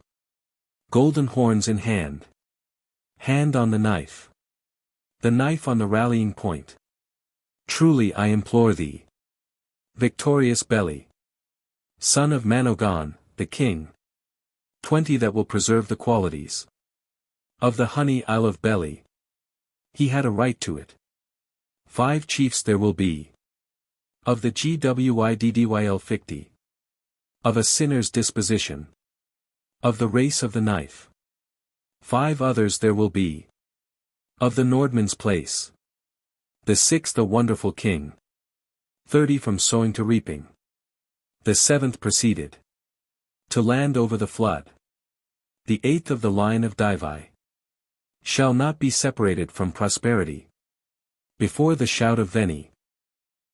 Speaker 1: Golden horns in hand. Hand on the knife. The knife on the rallying point. Truly I implore thee. Victorious belly. Son of Manogan, the king. 20 That will preserve the qualities. Of the honey isle of belly. He had a right to it. 5 chiefs there will be. Of the Gwyddyl 50. Of a sinner's disposition. Of the race of the knife. 5 others there will be. Of the Nordman's place. The 6th a wonderful king. 30 From sowing to reaping. The 7th proceeded. To land over the flood. The 8th of the line of Dyfi. Shall not be separated from prosperity. Before the shout of Veni.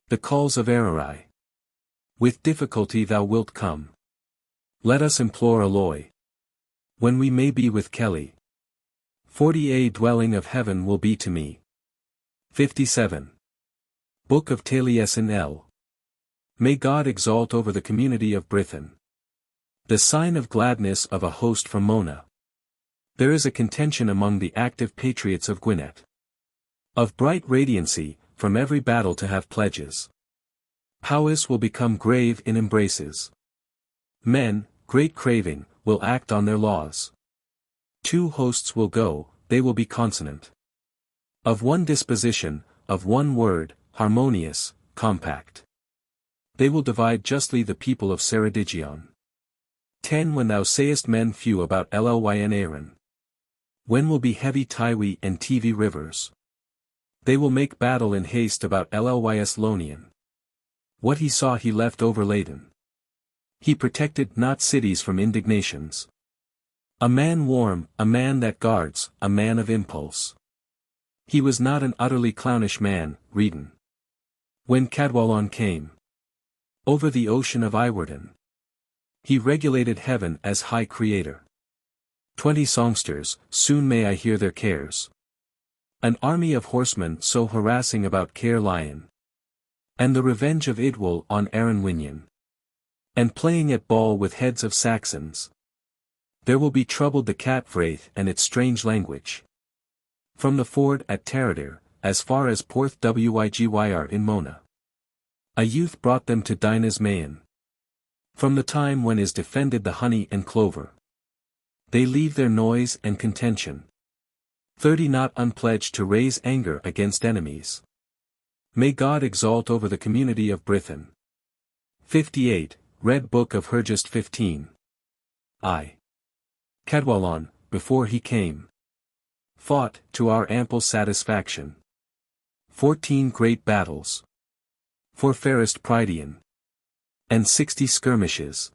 Speaker 1: The calls of Ararai. With difficulty thou wilt come. Let us implore Alloy. When we may be with Kelly. 40a Dwelling of heaven will be to me. 57. Book of Taliesin L. May God exalt over the community of Brithen. The sign of gladness of a host from Mona. There is a contention among the active patriots of Gwynedd. Of bright radiancy, from every battle to have pledges. Powis will become grave in embraces. Men, great craving, will act on their laws. Two hosts will go, they will be consonant. Of one disposition, of one word, harmonious, compact. They will divide justly the people of Ceredigion. 10 When thou sayest men few about Ly and Aneirin. When will be heavy Tywi and Tv rivers? They will make battle in haste about Lys Lonian. What he saw he left overladen. He protected not cities from indignations. A man warm, a man that guards, a man of impulse. He was not an utterly clownish man, Reedon. When Cadwallon came over the ocean of Iwerden, he regulated heaven as high creator. 20 Songsters, soon may I hear their cares. An army of horsemen so harassing about Caer Lion. And the revenge of Idwal on Aaron Winion. And playing at ball with heads of Saxons. There will be troubled the cat Vraith and its strange language. From the ford at Taradir, as far as Porth Wygyr in Mona. A youth brought them to Dinah's Mayan. From the time when is defended the honey and clover. They leave their noise and contention. 30 Not unpledged to raise anger against enemies. May God exalt over the community of Brithen. 58, Red Book of Hergest 15. I. Cadwallon, before he came. Fought, to our ample satisfaction. 14 great battles. For fairest Prydian. And 60 skirmishes.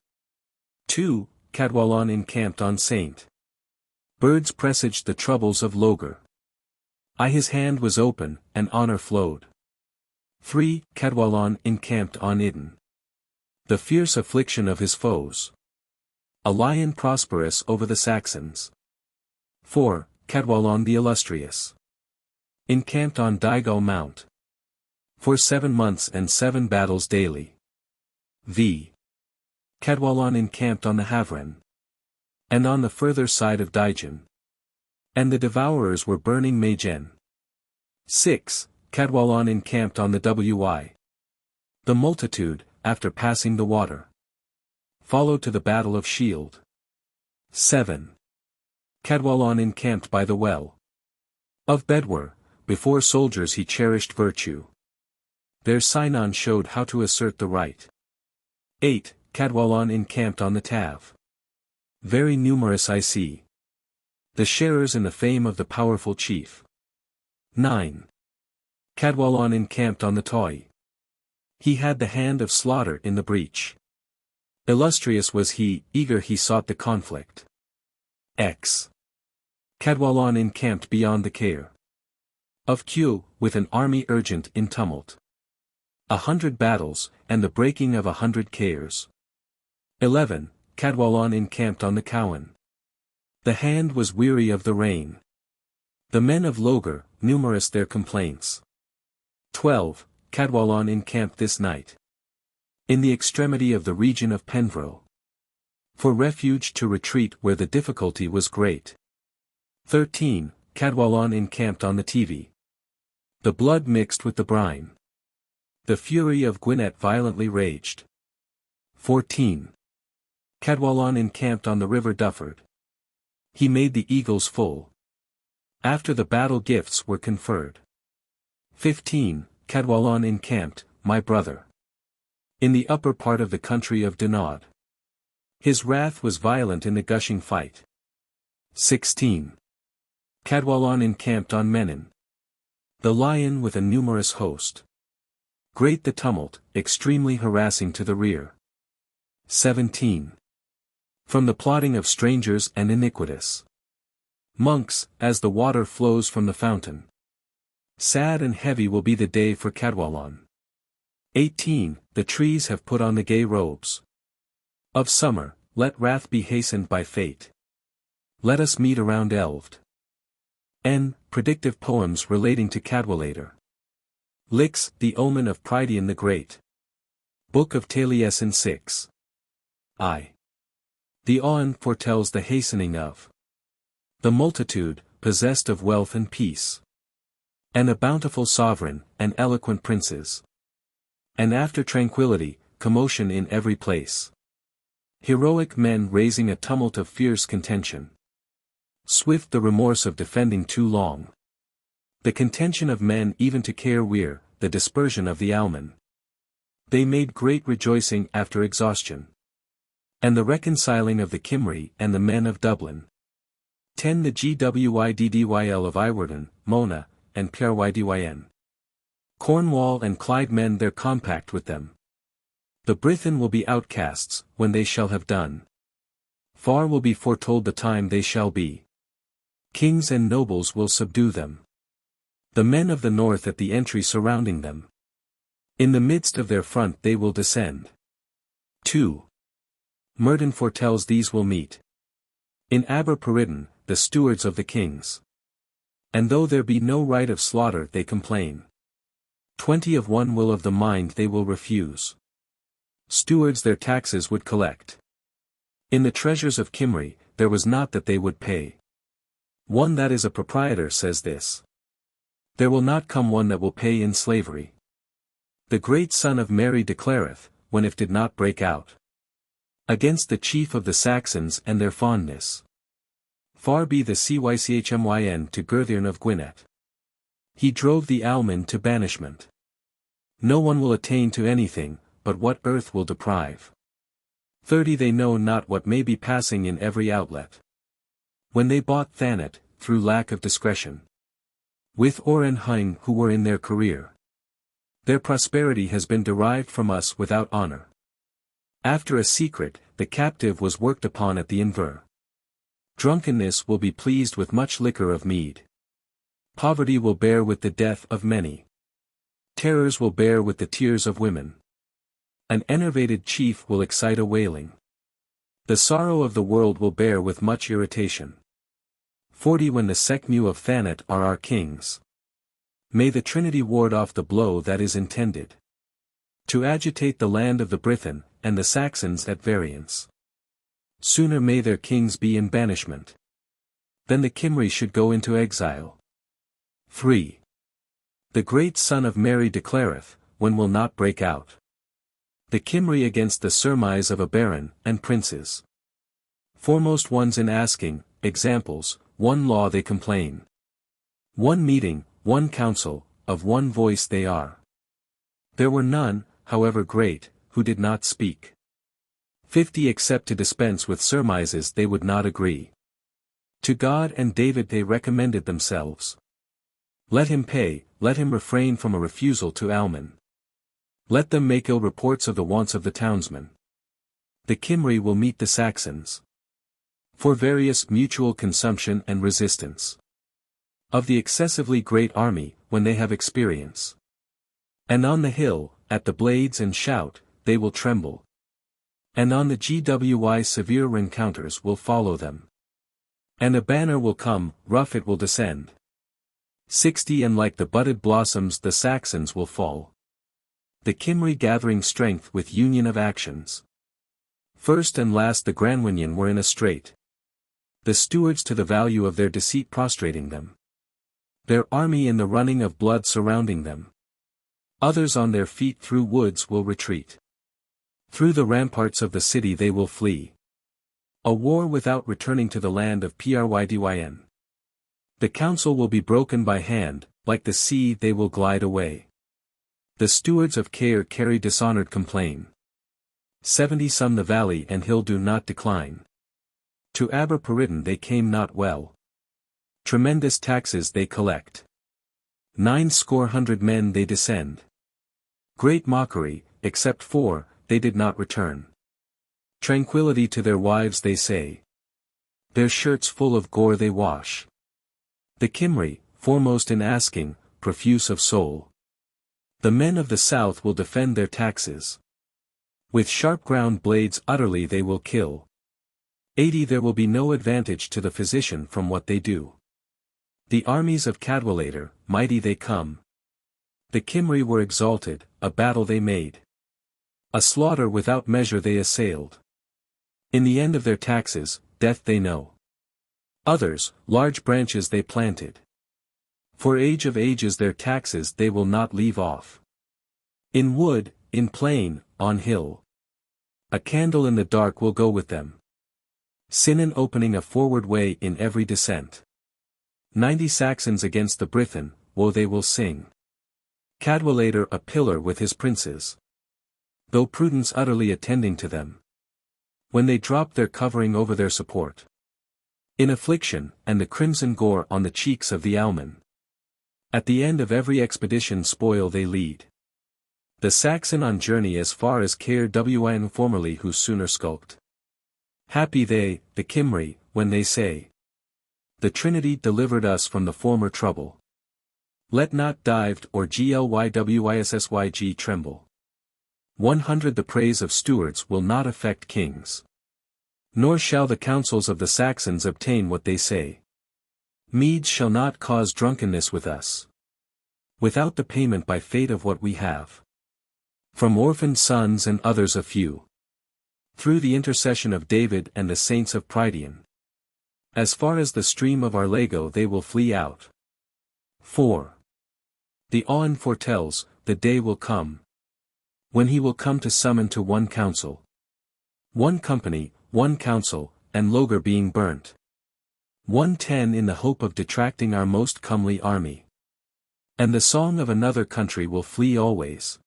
Speaker 1: 2, Cadwallon encamped on Saint. Birds presaged the troubles of Logar. I his hand was open, and honour flowed. 3, Cadwallon encamped on Iden. The fierce affliction of his foes. A lion prosperous over the Saxons. 4, Cadwallon the illustrious. Encamped on Digal Mount. For 7 months and 7 battles daily. V. Cadwallon encamped on the Havren. And on the further side of Dijon. And the devourers were burning Magen. 6, Cadwallon encamped on the Wy. The multitude, after passing the water, followed to the battle of Shield. 7. Cadwallon encamped by the well of Bedwar, before soldiers he cherished virtue. There Sinon showed how to assert the right. 8, Cadwallon encamped on the Tav. Very numerous I see. The sharers in the fame of the powerful chief. 9. Cadwallon encamped on the Toy. He had the hand of slaughter in the breach. Illustrious was he, eager he sought the conflict. X. Cadwallon encamped beyond the Caer of Q, with an army urgent in tumult. 100 battles, and the breaking of 100 Caers. 11, Cadwallon encamped on the Cowan. The hand was weary of the rain. The men of Logar, numerous their complaints. 12, Cadwallon encamped this night. In the extremity of the region of Penvril. For refuge to retreat where the difficulty was great. 13, Cadwallon encamped on the Tv. The blood mixed with the brine. The fury of Gwynedd violently raged. 14. Cadwallon encamped on the river Dufford. He made the eagles full. After the battle gifts were conferred. 15. Cadwallon encamped, my brother. In the upper part of the country of Dunod. His wrath was violent in the gushing fight. 16. Cadwallon encamped on Menin. The lion with a numerous host. Great the tumult, extremely harassing to the rear. 17. From the plotting of strangers and iniquitous monks, as the water flows from the fountain. Sad and heavy will be the day for Cadwallon. 18. The trees have put on the gay robes of summer, let wrath be hastened by fate. Let us meet around Elved. N. Predictive poems relating to Cadwallader. Lix, the omen of Prydian the Great. Book of Taliesin 6. I. The Awen foretells the hastening of the multitude, possessed of wealth and peace. And a bountiful sovereign, and eloquent princes. And after tranquility, commotion in every place. Heroic men raising a tumult of fierce contention. Swift the remorse of defending too long. The contention of men even to Caerweir, the dispersion of the Almen. They made great rejoicing after exhaustion. And the reconciling of the Cymry and the men of Dublin. 10 The Gwyddyl of Iwerden, Mona, and Pyrwydyn. Cornwall and Clyde mend their compact with them. The Brithen will be outcasts, when they shall have done. Far will be foretold the time they shall be. Kings and nobles will subdue them. The men of the north at the entry surrounding them. In the midst of their front they will descend. 2. Myrddin foretells these will meet. In Aber-Peridon, the stewards of the kings. And though there be no right of slaughter they complain. 20 Of one will of the mind they will refuse. Stewards their taxes would collect. In the treasures of Cymry, there was not that they would pay. One that is a proprietor says this. There will not come one that will pay in slavery. The great son of Mary declareth, when if did not break out. Against the chief of the Saxons and their fondness. Far be the Cychmyn to Gurthern of Gwynedd. He drove the Almen to banishment. No one will attain to anything, but what earth will deprive. 30 They know not what may be passing in every outlet. When they bought Thanet, through lack of discretion. With Oren Hein who were in their career. Their prosperity has been derived from us without honor. After a secret, the captive was worked upon at the Inver. Drunkenness will be pleased with much liquor of mead. Poverty will bear with the death of many. Terrors will bear with the tears of women. An enervated chief will excite a wailing. The sorrow of the world will bear with much irritation. 40 When the Seicmw of Thanet are our kings. May the Trinity ward off the blow that is intended. To agitate the land of the Brithen, and the Saxons at variance. Sooner may their kings be in banishment. Then the Cymry should go into exile. 3. The great son of Mary declareth, when will not break out. The Cymry against the surmise of a baron, and princes. Foremost ones in asking, examples, one law they complain. One meeting, one council, of one voice they are. There were none, however great, who did not speak. 50 Except to dispense with surmises they would not agree. To God and David they recommended themselves. Let him pay, let him refrain from a refusal to Almen. Let them make ill reports of the wants of the townsmen. The Cymry will meet the Saxons. For various mutual consumption and resistance. Of the excessively great army, when they have experience. And on the hill, at the blades and shout, they will tremble. And on the Gwy severe rencounters will follow them. And a banner will come, rough it will descend. 60 And like the budded blossoms the Saxons will fall. The Cymry gathering strength with union of actions. First and last the Granwynion were in a strait. The stewards to the value of their deceit prostrating them. Their army in the running of blood surrounding them. Others on their feet through woods will retreat. Through the ramparts of the city they will flee. A war without returning to the land of Prydyn. The council will be broken by hand, like the sea they will glide away. The stewards of Caer carry dishonored complain. 70 Some the valley and hill do not decline. To Aber-Peridon they came not well. Tremendous taxes they collect. 90 men they descend. Great mockery, except 4, they did not return. Tranquility to their wives they say. Their shirts full of gore they wash. The Cymry, foremost in asking, profuse of soul. The men of the south will defend their taxes. With sharp ground blades utterly they will kill. 80 There will be no advantage to the physician from what they do. The armies of Cadwallader, mighty they come. The Cymry were exalted, a battle they made. A slaughter without measure they assailed. In the end of their taxes, death they know. Others, large branches they planted. For age of ages their taxes they will not leave off. In wood, in plain, on hill. A candle in the dark will go with them. Sinan opening a forward way in every descent. 90 Saxons against the Brithen, woe they will sing. Cadwallader a pillar with his princes. Though prudence utterly attending to them. When they drop their covering over their support. In affliction, and the crimson gore on the cheeks of the Alman. At the end of every expedition spoil they lead. The Saxon on journey as far as Caer Wyn formerly who sooner skulked. Happy they, the Cymry, when they say. The Trinity delivered us from the former trouble. Let not dived or glywyssyg tremble. 100 The praise of stewards will not affect kings. Nor shall the counsels of the Saxons obtain what they say. Meads shall not cause drunkenness with us. Without the payment by fate of what we have. From orphaned sons and others a few. Through the intercession of David and the saints of Prydian. As far as the stream of Arlago they will flee out. 4. The Awen foretells, the day will come. When he will come to summon to one council. One company, one council, and Logar being burnt. 110 in the hope of detracting our most comely army. And the song of another country will flee always.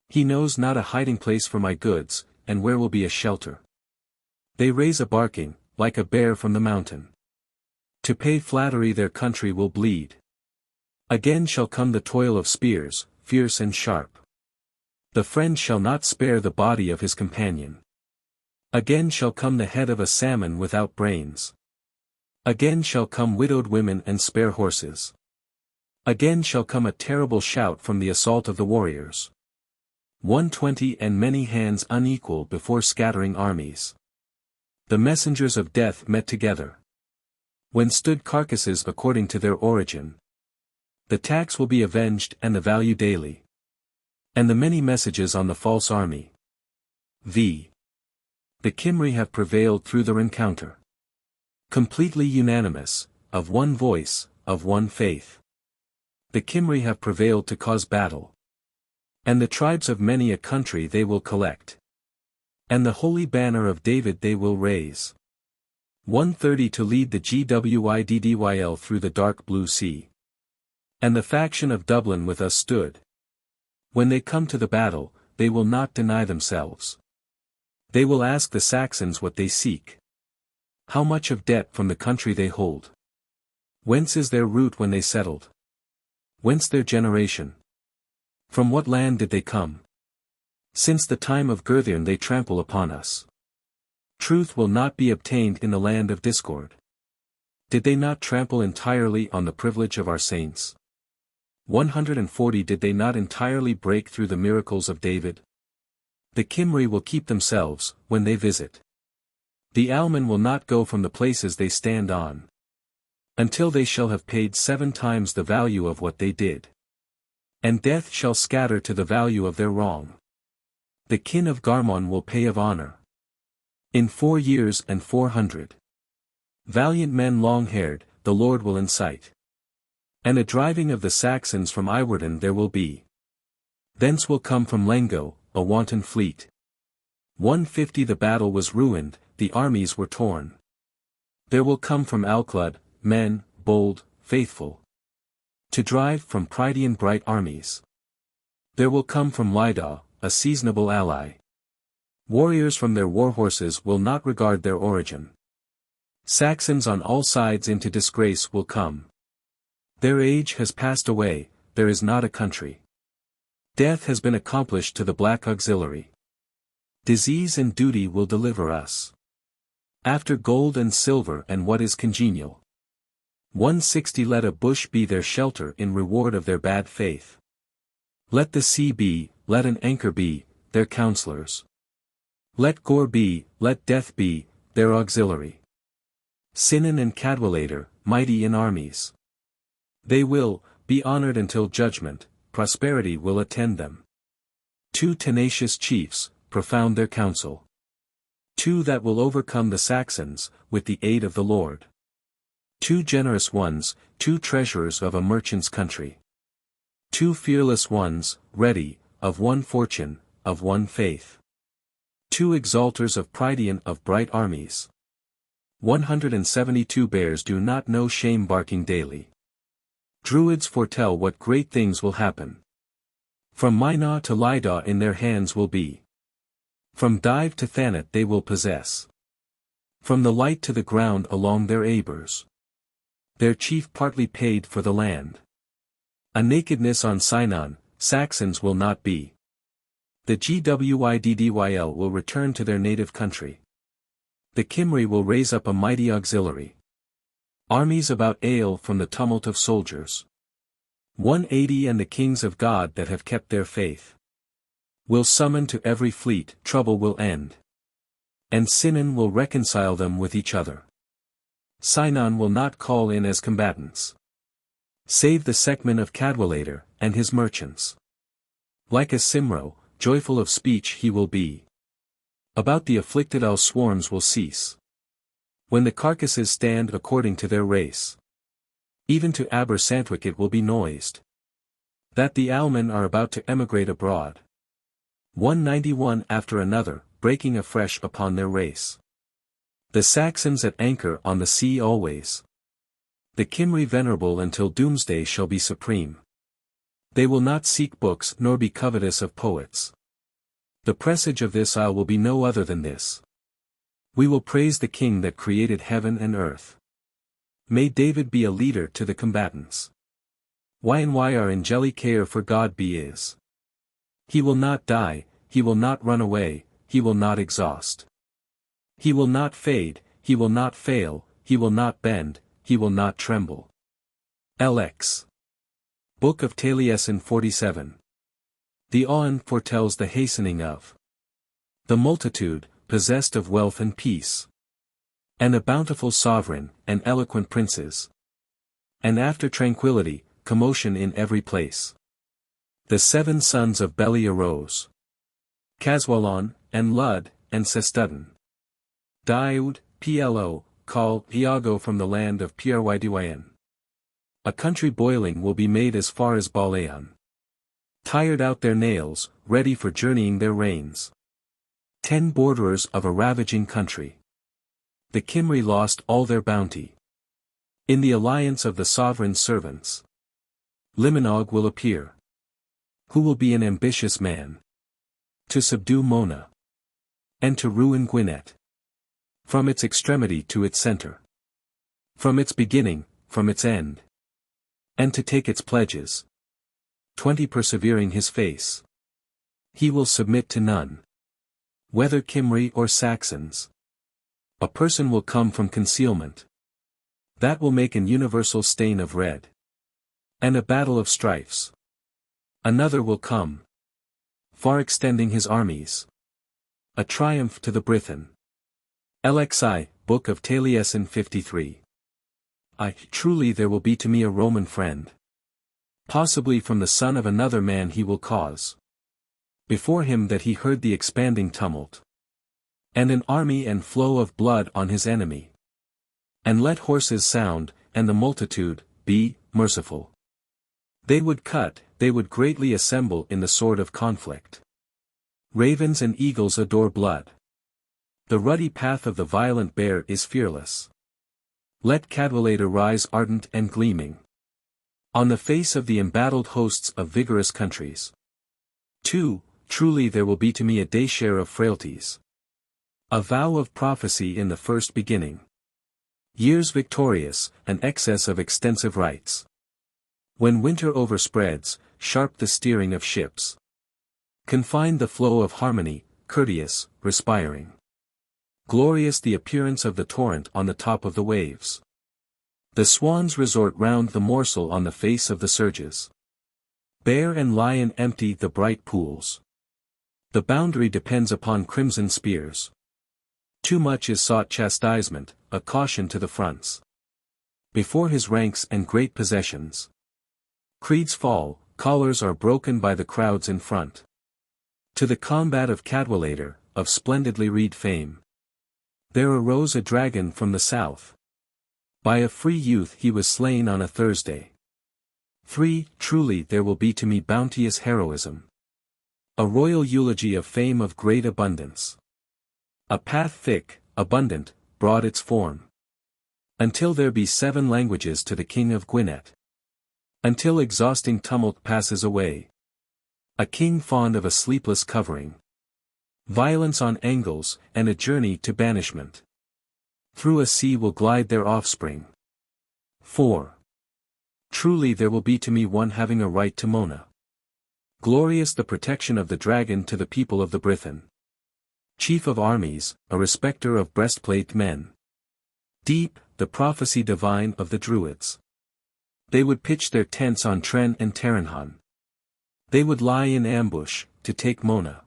Speaker 1: He knows not a hiding place for my goods, and where will be a shelter. They raise a barking, like a bear from the mountain. To pay flattery their country will bleed. Again shall come the toil of spears, fierce and sharp. The friend shall not spare the body of his companion. Again shall come the head of a salmon without brains. Again shall come widowed women and spare horses. Again shall come a terrible shout from the assault of the warriors. 120 and many hands unequal before scattering armies. The messengers of death met together. When stood carcasses according to their origin. The tax will be avenged and the value daily. And the many messages on the false army. V. The Cymry have prevailed through the rencounter. Completely unanimous, of one voice, of one faith. The Cymry have prevailed to cause battle. And the tribes of many a country they will collect. And the holy banner of David they will raise. 130 to lead the Gwyddyl through the dark blue sea. And the faction of Dublin with us stood. When they come to the battle, they will not deny themselves. They will ask the Saxons what they seek. How much of debt from the country they hold. Whence is their root when they settled? Whence their generation? From what land did they come? Since the time of Gwydyon they trample upon us. Truth will not be obtained in the land of discord. Did they not trample entirely on the privilege of our saints? 140 Did they not entirely break through the miracles of David? The Cymry will keep themselves, when they visit. The Alman will not go from the places they stand on. Until they shall have paid 7 times the value of what they did. And death shall scatter to the value of their wrong. The kin of Garmon will pay of honor. In 4 years and 400. Valiant men long-haired, the Lord will incite. And a driving of the Saxons from Iwerden there will be. Thence will come from Lengo, a wanton fleet. 150 The battle was ruined, the armies were torn. There will come from Alclud, men, bold, faithful. To drive from Prydian bright armies. There will come from Lida, a seasonable ally. Warriors from their warhorses will not regard their origin. Saxons on all sides into disgrace will come. Their age has passed away, there is not a country. Death has been accomplished to the black auxiliary. Disease and duty will deliver us. After gold and silver and what is congenial. 160 Let a bush be their shelter in reward of their bad faith. Let the sea be, let an anchor be, their counselors. Let gore be, let death be, their auxiliary. Sinan and Cadwallader, mighty in armies. They will be honored until judgment, prosperity will attend them. 2 tenacious chiefs, profound their counsel. 2 that will overcome the Saxons, with the aid of the Lord. 2 generous ones, 2 treasurers of a merchant's country. 2 fearless ones, ready, of one fortune, of one faith. 2 exalters of Prydian of bright armies. 172 bears do not know shame barking daily. Druids foretell what great things will happen. From Manau to Lida in their hands will be. From Dive to Thanet they will possess. From the light to the ground along their abers. Their chief partly paid for the land. A nakedness on Sinon, Saxons will not be. The Gwyddyl will return to their native country. The Cymry will raise up a mighty auxiliary. Armies about Ale from the tumult of soldiers. 180 and the kings of God that have kept their faith. Will summon to every fleet, trouble will end. And Sinon will reconcile them with each other. Sinon will not call in as combatants. Save the Seckman of Cadwallader, and his merchants. Like a Cymro, joyful of speech he will be. About the afflicted all swarms will cease. When the carcasses stand according to their race. Even to Abersantwick it will be noised. That the Almen are about to emigrate abroad. 191 after another, breaking afresh upon their race. The Saxons at anchor on the sea always. The Cymry venerable until doomsday shall be supreme. They will not seek books nor be covetous of poets. The presage of this isle will be no other than this. We will praise the King that created heaven and earth. May David be a leader to the combatants. Why our angelic care for God be is. He will not die, he will not run away, he will not exhaust. He will not fade, he will not fail, he will not bend, he will not tremble. LX. Book of Taliesin 47. The Aon foretells the hastening of the multitude, possessed of wealth and peace. And a bountiful sovereign, and eloquent princes. And after tranquility, commotion in every place. The 7 sons of Beli arose. Caswallon, and Lud, and Sestudden. Diud, Plo, call Iago from the land of Prydwen. A country boiling will be made as far as Balaon. Tired out their nails, ready for journeying their reins. 10 borderers of a ravaging country. The Cymry lost all their bounty. In the alliance of the sovereign's servants. Limanog will appear. Who will be an ambitious man. To subdue Mona. And to ruin Gwynedd. From its extremity to its center. From its beginning, from its end. And to take its pledges. 20 persevering his face. He will submit to none. Whether Cymry or Saxons. A person will come from concealment. That will make an universal stain of red. And a battle of strifes. Another will come. Far extending his armies. A triumph to the Brithen. LXI, Book of Taliesin 53. Truly there will be to me a Roman friend. Possibly from the son of another man he will cause. Before him that he heard the expanding tumult. And an army and flow of blood on his enemy. And let horses sound, and the multitude, be, merciful. They would cut, they would greatly assemble in the sword of conflict. Ravens and eagles adore blood. The ruddy path of the violent bear is fearless. Let Cadwallader rise ardent and gleaming. On the face of the embattled hosts of vigorous countries. 2. Truly there will be to me a day share of frailties. A vow of prophecy in the first beginning. Years victorious, an excess of extensive rights. When winter overspreads, sharp the steering of ships. Confined the flow of harmony, courteous, respiring. Glorious the appearance of the torrent on the top of the waves. The swans resort round the morsel on the face of the surges. Bear and lion empty the bright pools. The boundary depends upon crimson spears. Too much is sought chastisement, a caution to the fronts. Before his ranks and great possessions. Creeds fall, collars are broken by the crowds in front. To the combat of Cadwallader, of splendidly reed fame. There arose a dragon from the south. By a free youth he was slain on a Thursday. 3. Truly there will be to me bounteous heroism. A royal eulogy of fame of great abundance. A path thick, abundant, broad its form. Until there be 7 languages to the king of Gwynedd. Until exhausting tumult passes away. A king fond of a sleepless covering. Violence on angles, and a journey to banishment. Through a sea will glide their offspring. 4. Truly there will be to me one having a right to Mona. Glorious the protection of the dragon to the people of the Brithen. Chief of armies, a respecter of breastplate men. Deep, the prophecy divine of the Druids. They would pitch their tents on Tren and Taranhan. They would lie in ambush, to take Mona.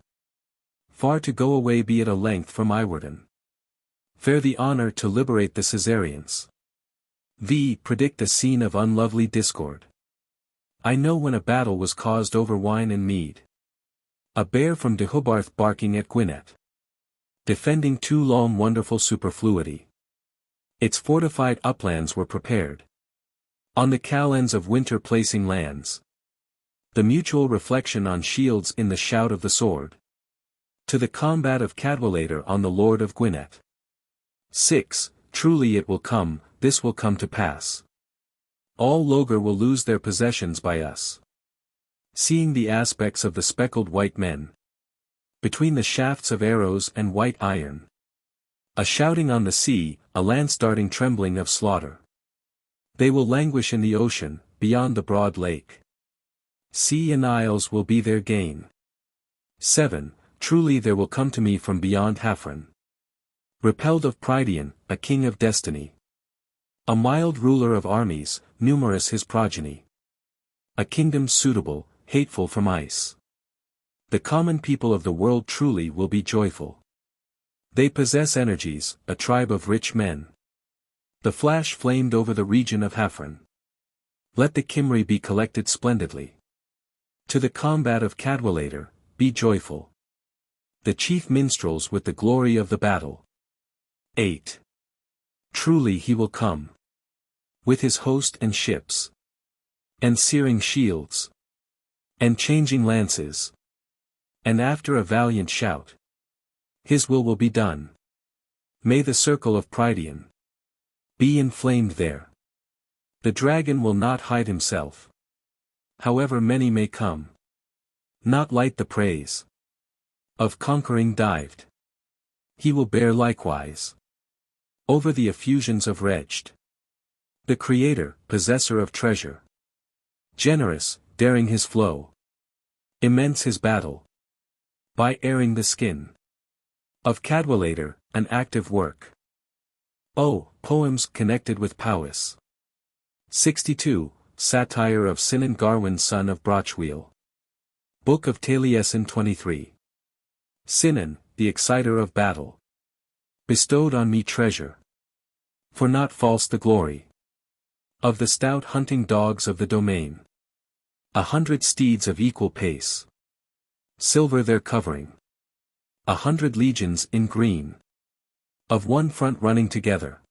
Speaker 1: Far to go away be it a length from Iwarden. Fair the honor to liberate the Caesarians. Predict a scene of unlovely discord. I know when a battle was caused over wine and mead. A bear from Deheubarth barking at Gwynedd. Defending too long wonderful superfluity. Its fortified uplands were prepared. On the calends of winter placing lands. The mutual reflection on shields in the shout of the sword. To the combat of Cadwallader on the Lord of Gwynedd. 6. Truly it will come, this will come to pass. All Logar will lose their possessions by us. Seeing the aspects of the speckled white men. Between the shafts of arrows and white iron. A shouting on the sea, a lance-darting trembling of slaughter. They will languish in the ocean, beyond the broad lake. Sea and isles will be their gain. 7. Truly there will come to me from beyond Hafren. Repelled of Prydian, a king of destiny. A mild ruler of armies, numerous his progeny. A kingdom suitable, hateful from ice. The common people of the world truly will be joyful. They possess energies, a tribe of rich men. The flash flamed over the region of Hafren. Let the Cymry be collected splendidly. To the combat of Cadwallader, be joyful. The chief minstrels with the glory of the battle. 8. Truly he will come. With his host and ships. And searing shields. And changing lances. And after a valiant shout. His will be done. May the circle of Prydian be inflamed there. The dragon will not hide himself. However many may come. Not light the praise. Of conquering dived. He will bear likewise. Over the effusions of Reged. The Creator, possessor of treasure. Generous, daring his flow. Immense his battle. By airing the skin. Of Cadwallader, an active work. O, poems connected with Powys. 62, satire of Sinan Garwin son of Brochweel. Book of Taliesin 23. Sinan, the exciter of battle. Bestowed on me treasure. For not false the glory. Of the stout hunting dogs of the domain. 100 steeds of equal pace. Silver their covering. 100 legions in green. Of one front running together.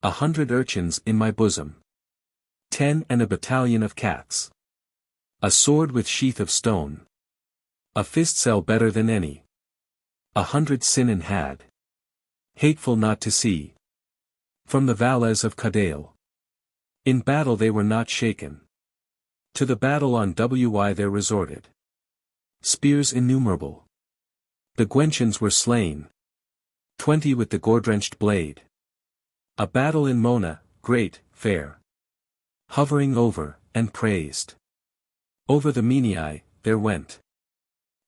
Speaker 1: 100 urchins in my bosom. 10 and a battalion of cats. A sword with sheath of stone. A fist cell better than any. 100 Sinan had. Hateful not to see. From the valles of Cadail. In battle they were not shaken. To the battle on Wy there resorted. Spears innumerable. The Gwenchins were slain. 20 with the gore-drenched blade. A battle in Mona, great, fair. Hovering over, and praised. Over the Menei, there went.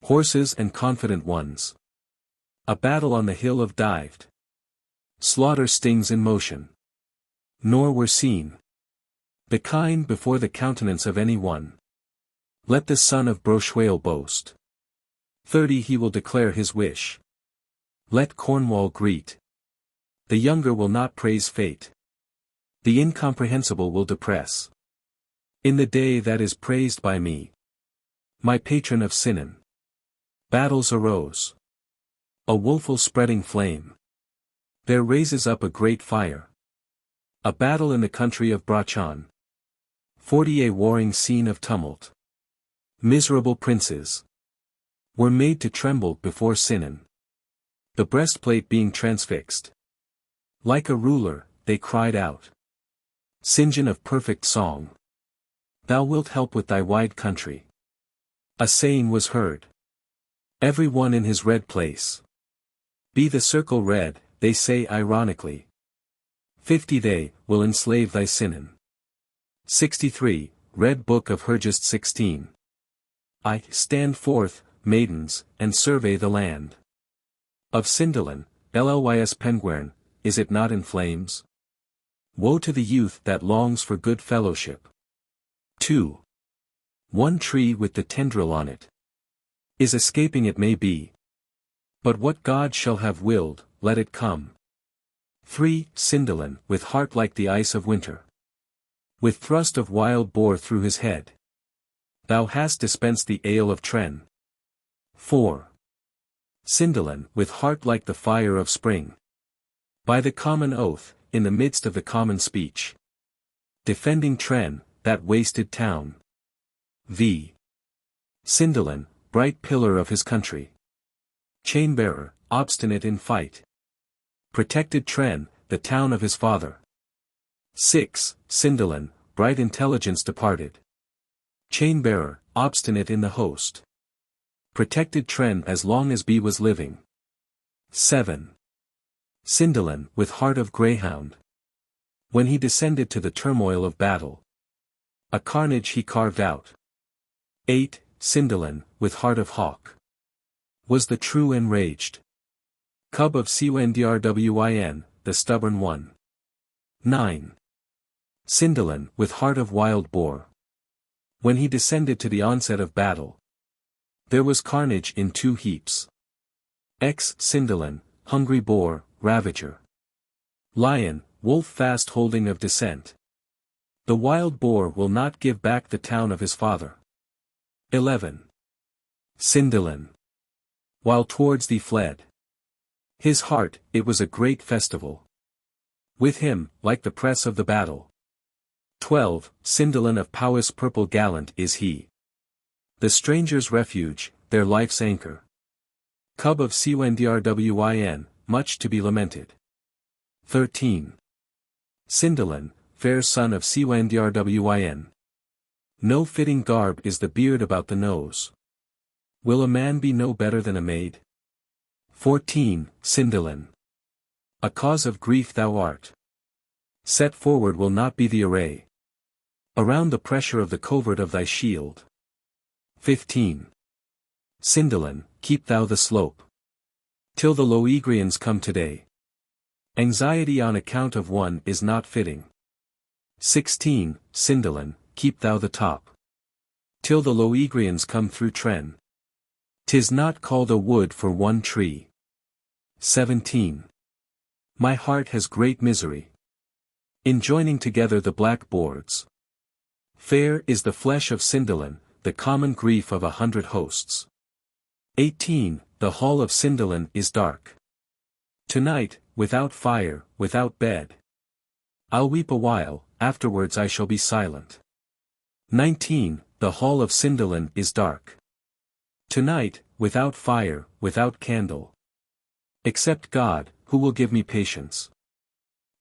Speaker 1: Horses and confident ones. A battle on the hill of Dived. Slaughter stings in motion. Nor were seen. The kind before the countenance of any one. Let the son of Brochwale boast. 30 he will declare his wish. Let Cornwall greet. The younger will not praise fate. The incomprehensible will depress. In the day that is praised by me, my patron of Sinan, battles arose. A woeful spreading flame. There raises up a great fire. A battle in the country of Brachan. 40 a warring scene of tumult. Miserable princes were made to tremble before Sinan, the breastplate being transfixed. Like a ruler, they cried out. St. John of perfect song, thou wilt help with thy wide country. A saying was heard. Every one in his red place. Be the circle red, they say ironically. 50 they will enslave thy Sinan. 63, Red Book of Hergest 16. I stand forth, maidens, and survey the land. Of Sindalan, Lys Penguern, is it not in flames? Woe to the youth that longs for good fellowship. 2. One tree with the tendril on it is escaping, it may be. But what God shall have willed, let it come. 3. Sindalan, with heart like the ice of winter, with thrust of wild boar through his head. Thou hast dispensed the ale of Tren. 4. Sindalan, with heart like the fire of spring. By the common oath, in the midst of the common speech. Defending Tren, that wasted town. V. Sindalan, bright pillar of his country. Chain-bearer, obstinate in fight. Protected Tren, the town of his father. 6. Sindalan, bright intelligence departed. Chain-bearer, obstinate in the host. Protected Tren as long as B was living. 7. Sindalan, with heart of greyhound. When he descended to the turmoil of battle, a carnage he carved out. 8. Sindalan, with heart of hawk, was the true enraged cub of Cundrwyn, the stubborn one. 9. Sindalan, with heart of wild boar. When he descended to the onset of battle, there was carnage in 2 heaps. X. Sindalan, hungry boar, ravager. Lion, wolf fast holding of descent. The wild boar will not give back the town of his father. 11. Sindalan, while towards thee fled his heart, it was a great festival. With him, like the press of the battle. 12. Sindalan of Powys purple gallant is he. The stranger's refuge, their life's anchor. Cub of Cundrwyn, much to be lamented. 13. Sindalan, fair son of Cundrwyn. No fitting garb is the beard about the nose. Will a man be no better than a maid? 14. Sindalan, a cause of grief thou art. Set forward will not be the array. Around the pressure of the covert of thy shield. 15. Sindalan, keep thou the slope, till the Loegrians come today. Anxiety on account of one is not fitting. 16. Sindalan, keep thou the top, till the Loegrians come through Tren. 'Tis not called a wood for one tree. 17. My heart has great misery in joining together the black boards. Fair is the flesh of Sindalan, the common grief of 100 hosts. 18. The hall of Sindalan is dark. Tonight, without fire, without bed. I'll weep a while, afterwards I shall be silent. 19. The hall of Sindalan is dark. Tonight, without fire, without candle. Except God, who will give me patience.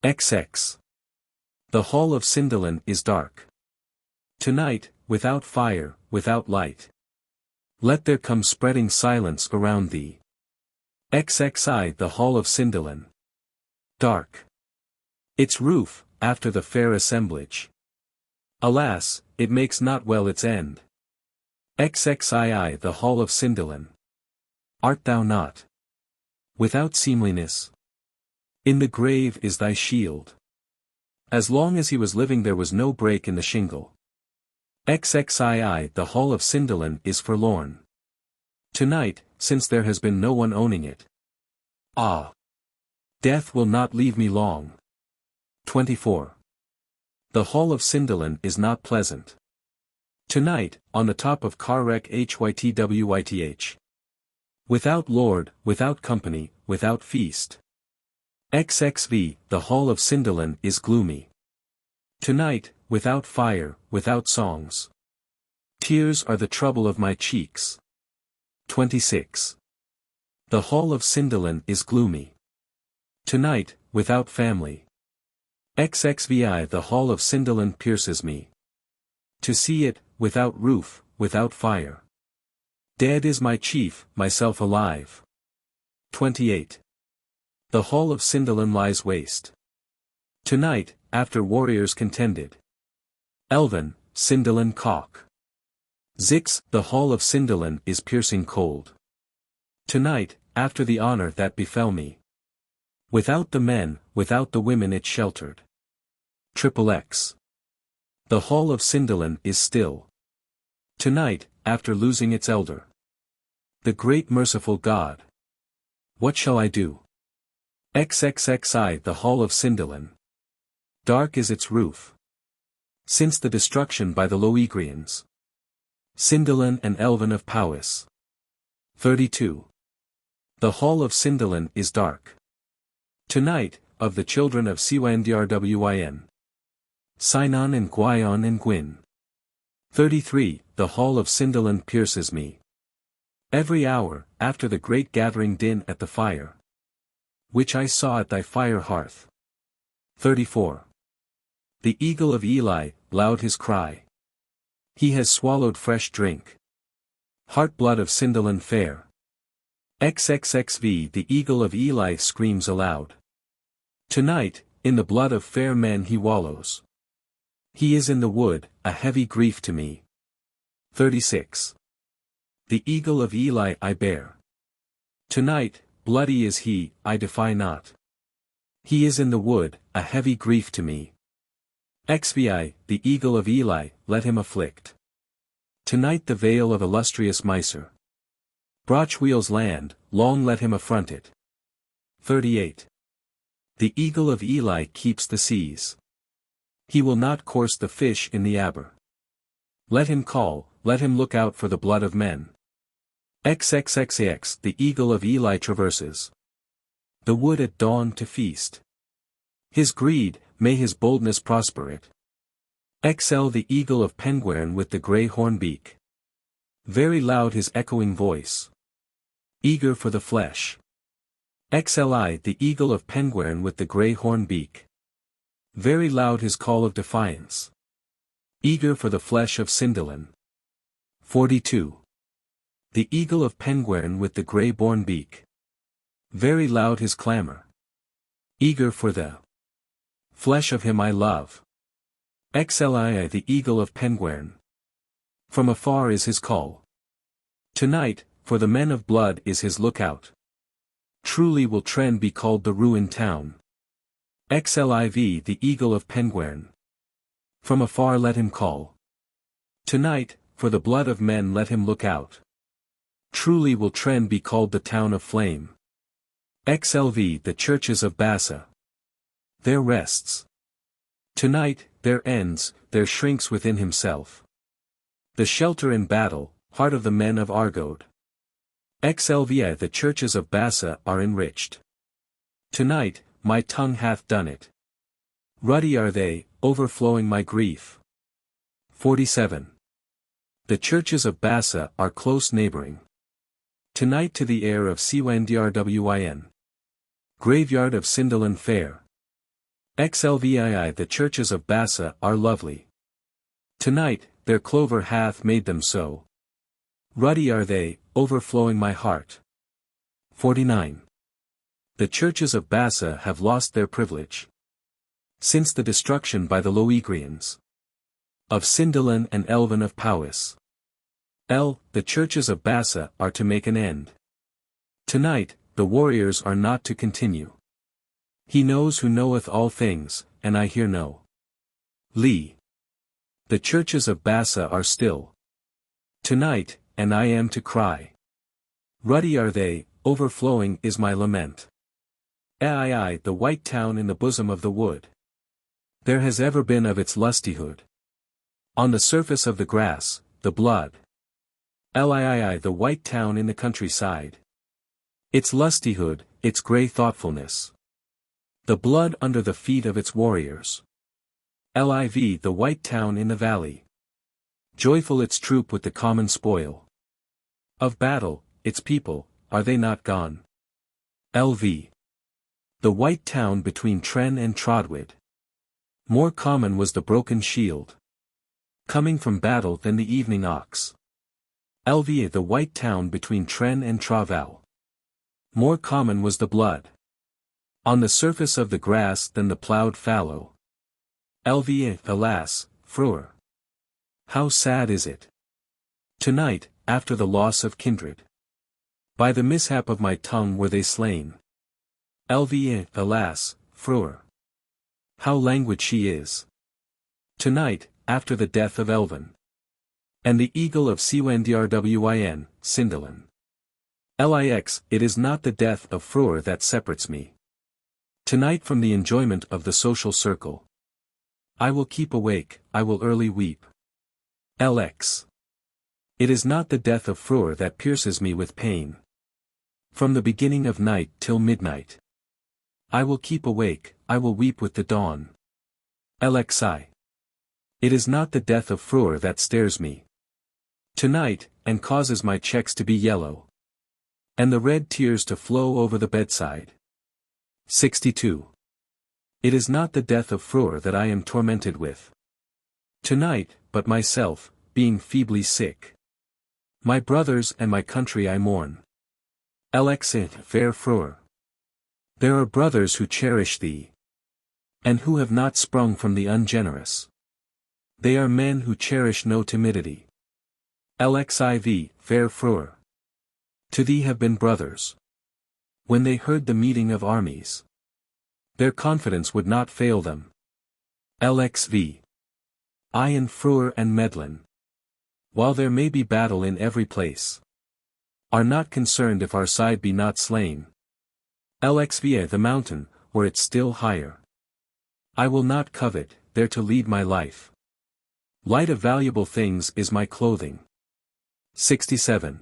Speaker 1: XX. The hall of Sindalan is dark. Tonight, without fire, without light. Let there come spreading silence around thee. XXI. The hall of Sindalan. Dark. Its roof, after the fair assemblage. Alas, it makes not well its end. XXII. The hall of Sindalan. Art thou not without seemliness? In the grave is thy shield. As long as he was living there was no break in the shingle. XXII. The hall of Sindalan is forlorn. Tonight, since there has been no one owning it. Ah! Death will not leave me long. 24. The hall of Sindalan is not pleasant. Tonight, on the top of Carrec Hytwyth. Without lord, without company, without feast. XXV, the hall of Cinderlan is gloomy. Tonight, without fire, without songs. Tears are the trouble of my cheeks. 26. The hall of Cinderlan is gloomy. Tonight, without family. XXVI, the hall of Cinderlan pierces me. To see it, without roof, without fire. Dead is my chief, myself alive. 28. The hall of Cinderlan lies waste. Tonight, after warriors contended. Elven, Cinderlan cock. Zix, the hall of Cinderlan is piercing cold. Tonight, after the honor that befell me. Without the men, without the women it sheltered. XXX. The hall of Cinderlan is still. Tonight, after losing its elder. The great merciful God. What shall I do? XXXI, the hall of Cinderlan. Dark is its roof. Since the destruction by the Loegrians. Cinderlan and Elven of Powys. 32. The hall of Cinderlan is dark. Tonight, of the children of Cwndrwyn. Sinon and Gwyon and Gwyn. 33. The hall of Cinderlan pierces me. Every hour, after the great gathering din at the fire. Which I saw at thy fire hearth. 34. The eagle of Ely, loud his cry. He has swallowed fresh drink. Heart blood of Cinderlan fair. XXXV, the eagle of Ely screams aloud. Tonight, in the blood of fair men he wallows. He is in the wood, a heavy grief to me. 36. The eagle of Ely I bear. Tonight, bloody is he, I defy not. He is in the wood, a heavy grief to me. XVI, the eagle of Ely, let him afflict. Tonight the vale of illustrious Myser. Brochwheel's land, long let him affront it. 38. The eagle of Ely keeps the seas. He will not course the fish in the Aber. Let him call, let him look out for the blood of men. XXXX, the eagle of Ely traverses the wood at dawn to feast. His greed, may his boldness prosper it. XL, the eagle of Penguern with the grey horn beak. Very loud his echoing voice. Eager for the flesh. XLI, the eagle of Penguern with the grey horn beak. Very loud his call of defiance. Eager for the flesh of Cinderlan. 42. The eagle of Penguern with the grey-born beak. Very loud his clamour. Eager for the flesh of him I love. XLI, the eagle of Penguern. From afar is his call. Tonight, for the men of blood is his lookout. Truly will Tren be called the ruined town. XLIV, the eagle of Penguern. From afar let him call. Tonight, for the blood of men let him look out. Truly will Tren be called the town of flame. XLV, the churches of Bassa. There rests. Tonight, there ends, there shrinks within himself. The shelter in battle, heart of the men of Argode. XLVI, the churches of Bassa are enriched. Tonight, my tongue hath done it. Ruddy are they, overflowing my grief. 47. The churches of Bassa are close neighboring. Tonight to the air of Cwndrwyn. Graveyard of Cinderlan fair. XLVII, the churches of Bassa are lovely. Tonight, their clover hath made them so. Ruddy are they, overflowing my heart. 49. The churches of Bassa have lost their privilege. Since the destruction by the Loegrians. Of Cinderlan and Elven of Powys. The churches of Bassa are to make an end. Tonight, the warriors are not to continue. He knows who knoweth all things, and I here know. Lee. The churches of Bassa are still. Tonight, and I am to cry. Ruddy are they, overflowing is my lament. Ai, the white town in the bosom of the wood. There has ever been of its lustihood. On the surface of the grass, the blood. Lii the white town in the countryside. Its lustihood, its grey thoughtfulness. The blood under the feet of its warriors. Liv the white town in the valley. Joyful its troop with the common spoil. Of battle, its people, are they not gone? Lv. The white town between Tren and Trodwyd. More common was the broken shield. Coming from battle than the evening ox. Lv the white town between Tren and Traval. More common was the blood. On the surface of the grass than the ploughed fallow. Lv alas, Freur. How sad is it. Tonight, after the loss of kindred. By the mishap of my tongue were they slain. Lv alas, Freur. How languid she is. Tonight, after the death of Elvin. And the eagle of Cwndrwyn, Cindelin. Lix, it is not the death of Freur that separates me. Tonight from the enjoyment of the social circle. I will keep awake, I will early weep. Lx. It is not the death of Freur that pierces me with pain. From the beginning of night till midnight. I will keep awake, I will weep with the dawn. Lxi. It is not the death of Freur that stares me. Tonight, and causes my checks to be yellow. And the red tears to flow over the bedside. 62. It is not the death of Freur that I am tormented with. Tonight, but myself, being feebly sick. My brothers and my country I mourn. Lx fair Freur. There are brothers who cherish thee. And who have not sprung from the ungenerous. They are men who cherish no timidity. Lxiv, fair Freur. To thee have been brothers. When they heard the meeting of armies. Their confidence would not fail them. Lxv. I and Freur and Medlin. While there may be battle in every place. Are not concerned if our side be not slain. Lxva the mountain, were it still higher. I will not covet, there to lead my life. Light of valuable things is my clothing. 67.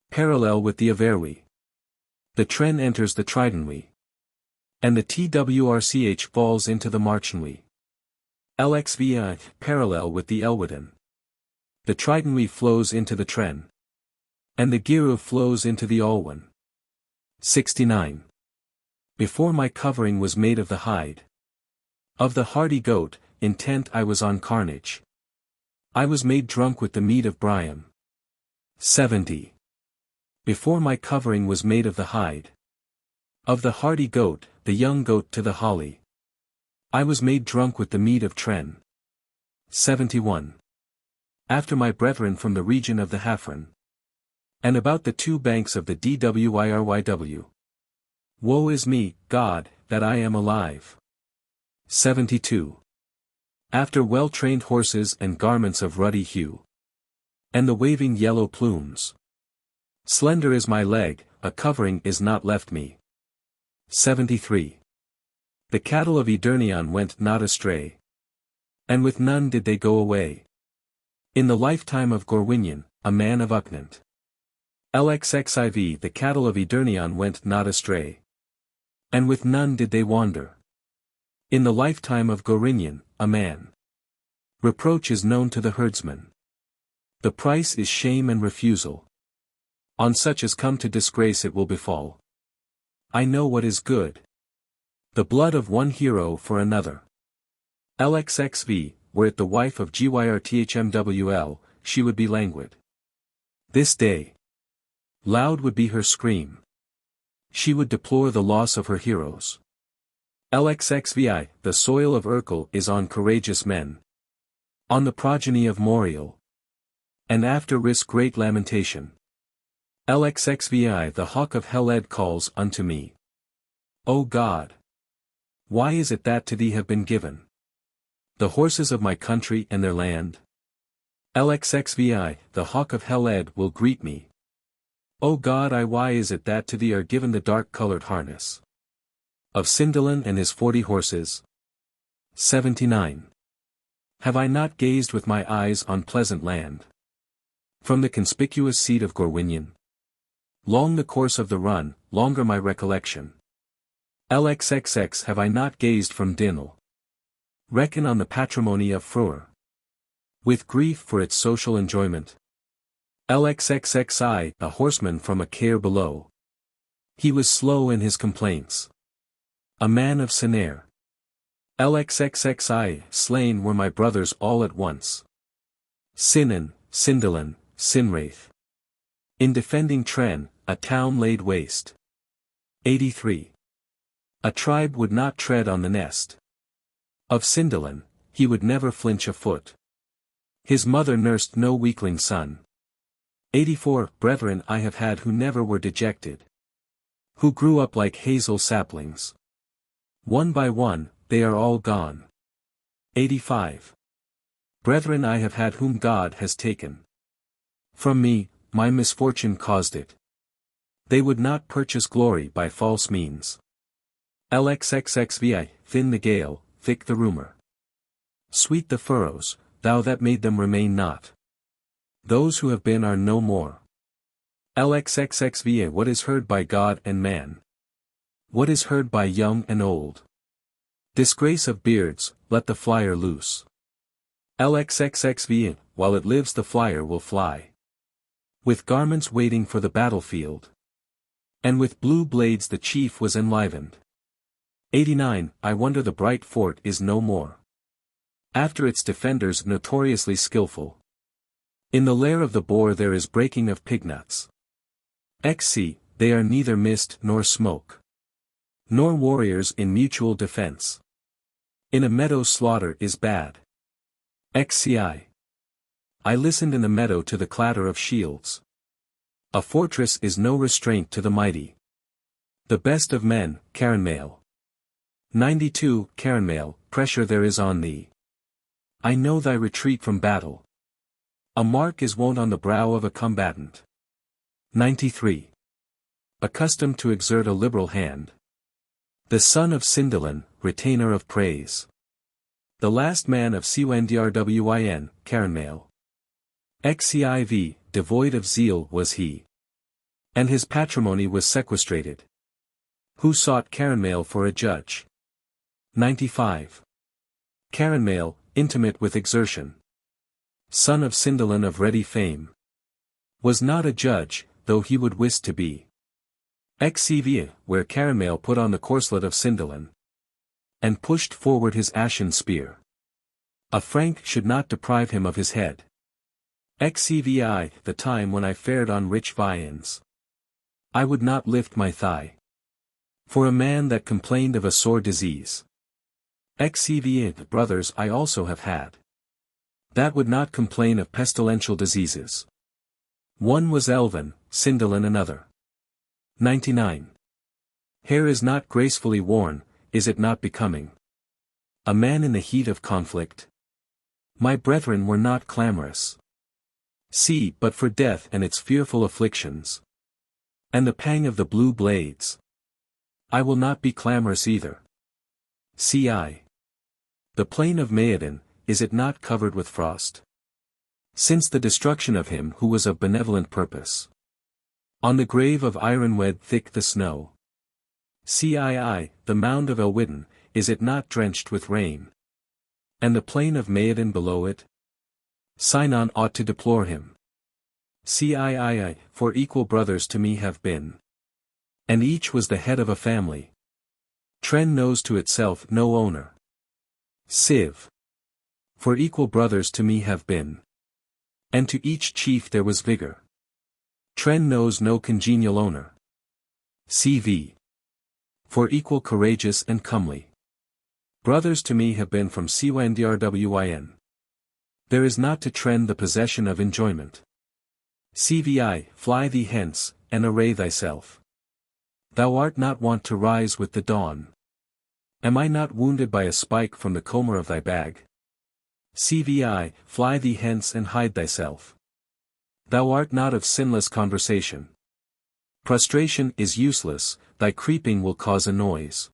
Speaker 1: Parallel with the Averwi. The Tren enters the Tridentwy. And the Twrch falls into the Marchenwy. Lxvi parallel with the Elwydden. The Tridentwy flows into the Tren. And the Giru flows into the Olwen. 69. Before my covering was made of the hide. Of the hardy goat, intent I was on carnage. I was made drunk with the mead of Briam. 70. Before my covering was made of the hide. Of the hardy goat, the young goat to the holly. I was made drunk with the mead of Tren. 71. After my brethren from the region of the Hafren. And about the two banks of the Dwyrwyw. Woe is me, God, that I am alive. 72. After well-trained horses and garments of ruddy hue. And the waving yellow plumes. Slender is my leg, a covering is not left me. 73. The cattle of Edirneon went not astray. And with none did they go away. In the lifetime of Gwydyon, a man of Ucknant. Lxxiv the cattle of Edirneon went not astray. And with none did they wander. In the lifetime of Gwydyon, a man. Reproach is known to the herdsman. The price is shame and refusal. On such as come to disgrace it will befall. I know what is good. The blood of one hero for another. Lxxv, were it the wife of Gyrthmwl, she would be languid. This day. Loud would be her scream. She would deplore the loss of her heroes. Lxxvi, the soil of Urkel is on courageous men. On the progeny of Moriel. And after risk great lamentation. Lxxvi the hawk of Heled calls unto me. O God! Why is it that to thee have been given the horses of my country and their land? Lxxvi the hawk of Heled will greet me. O God, why is it that to thee are given the dark-colored harness of Cindelin and his 40 horses? 79. Have I not gazed with my eyes on pleasant land? From the conspicuous seat of Gwydyon. Long the course of the run, longer my recollection. LXXX have I not gazed from Dinal. Reckon on the patrimony of Freur. With grief for its social enjoyment. LXXXI, a horseman from a care below. He was slow in his complaints. A man of Senair. LXXXI, slain were my brothers all at once. Sinan, Sindalan, Sinraith. In defending Tren, a town laid waste. 83. A tribe would not tread on the nest. Of Sindalan, he would never flinch a foot. His mother nursed no weakling son. 84. Brethren I have had who never were dejected. Who grew up like hazel saplings. One by one, they are all gone. 85. Brethren I have had whom God has taken. From me, my misfortune caused it. They would not purchase glory by false means. LXXXVI, thin the gale, thick the rumour. Sweet the furrows, thou that made them remain not. Those who have been are no more. LXXXVA what is heard by God and man? What is heard by young and old? Disgrace of beards, let the flyer loose. LXXXVA, while it lives the flyer will fly. With garments waiting for the battlefield. And with blue blades the chief was enlivened. 89. I wonder the bright fort is no more. After its defenders notoriously skillful. In the lair of the boar there is breaking of pignuts. XC, they are neither mist nor smoke. Nor warriors in mutual defense. In a meadow slaughter is bad. XCI. I listened in the meadow to the clatter of shields. A fortress is no restraint to the mighty. The best of men, Caranmail. 92. Caranmail, pressure there is on thee. I know thy retreat from battle. A mark is wont on the brow of a combatant. 93. Accustomed to exert a liberal hand. The son of Sindalan, retainer of praise. The last man of Cwndrwyn, Caranmail. XCIV, devoid of zeal was he. And his patrimony was sequestrated. Who sought Caranmail for a judge. 95. Caranmail, intimate with exertion. Son of Sindalan of ready fame. Was not a judge, though he would wist to be. XCV, where Caranmail put on the corslet of Sindalan. And pushed forward his ashen spear. A Frank should not deprive him of his head. XCVI, the time when I fared on rich viands. I would not lift my thigh. For a man that complained of a sore disease. XCVI, the brothers I also have had. That would not complain of pestilential diseases. One was Elvin, Sindalan another. 99. Hair is not gracefully worn, is it not becoming? A man in the heat of conflict. My brethren were not clamorous. See, but for death and its fearful afflictions. And the pang of the blue blades. I will not be clamorous either. CI. The plain of Maodin, is it not covered with frost? Since the destruction of him who was of benevolent purpose. On the grave of Ironwed thick the snow. CII, the mound of Elwydden, is it not drenched with rain? And the plain of Maodin below it? Sinon ought to deplore him. CIII, for equal brothers to me have been. And each was the head of a family. Tren knows to itself no owner. Civ. For equal brothers to me have been. And to each chief there was vigor. Tren knows no congenial owner. CV. For equal courageous and comely. Brothers to me have been from Cwndrwyn. There is not to Tren the possession of enjoyment. CVI, fly thee hence, and array thyself. Thou art not wont to rise with the dawn. Am I not wounded by a spike from the comber of thy bag? CVI, fly thee hence and hide thyself. Thou art not of sinless conversation. Prostration is useless, thy creeping will cause a noise.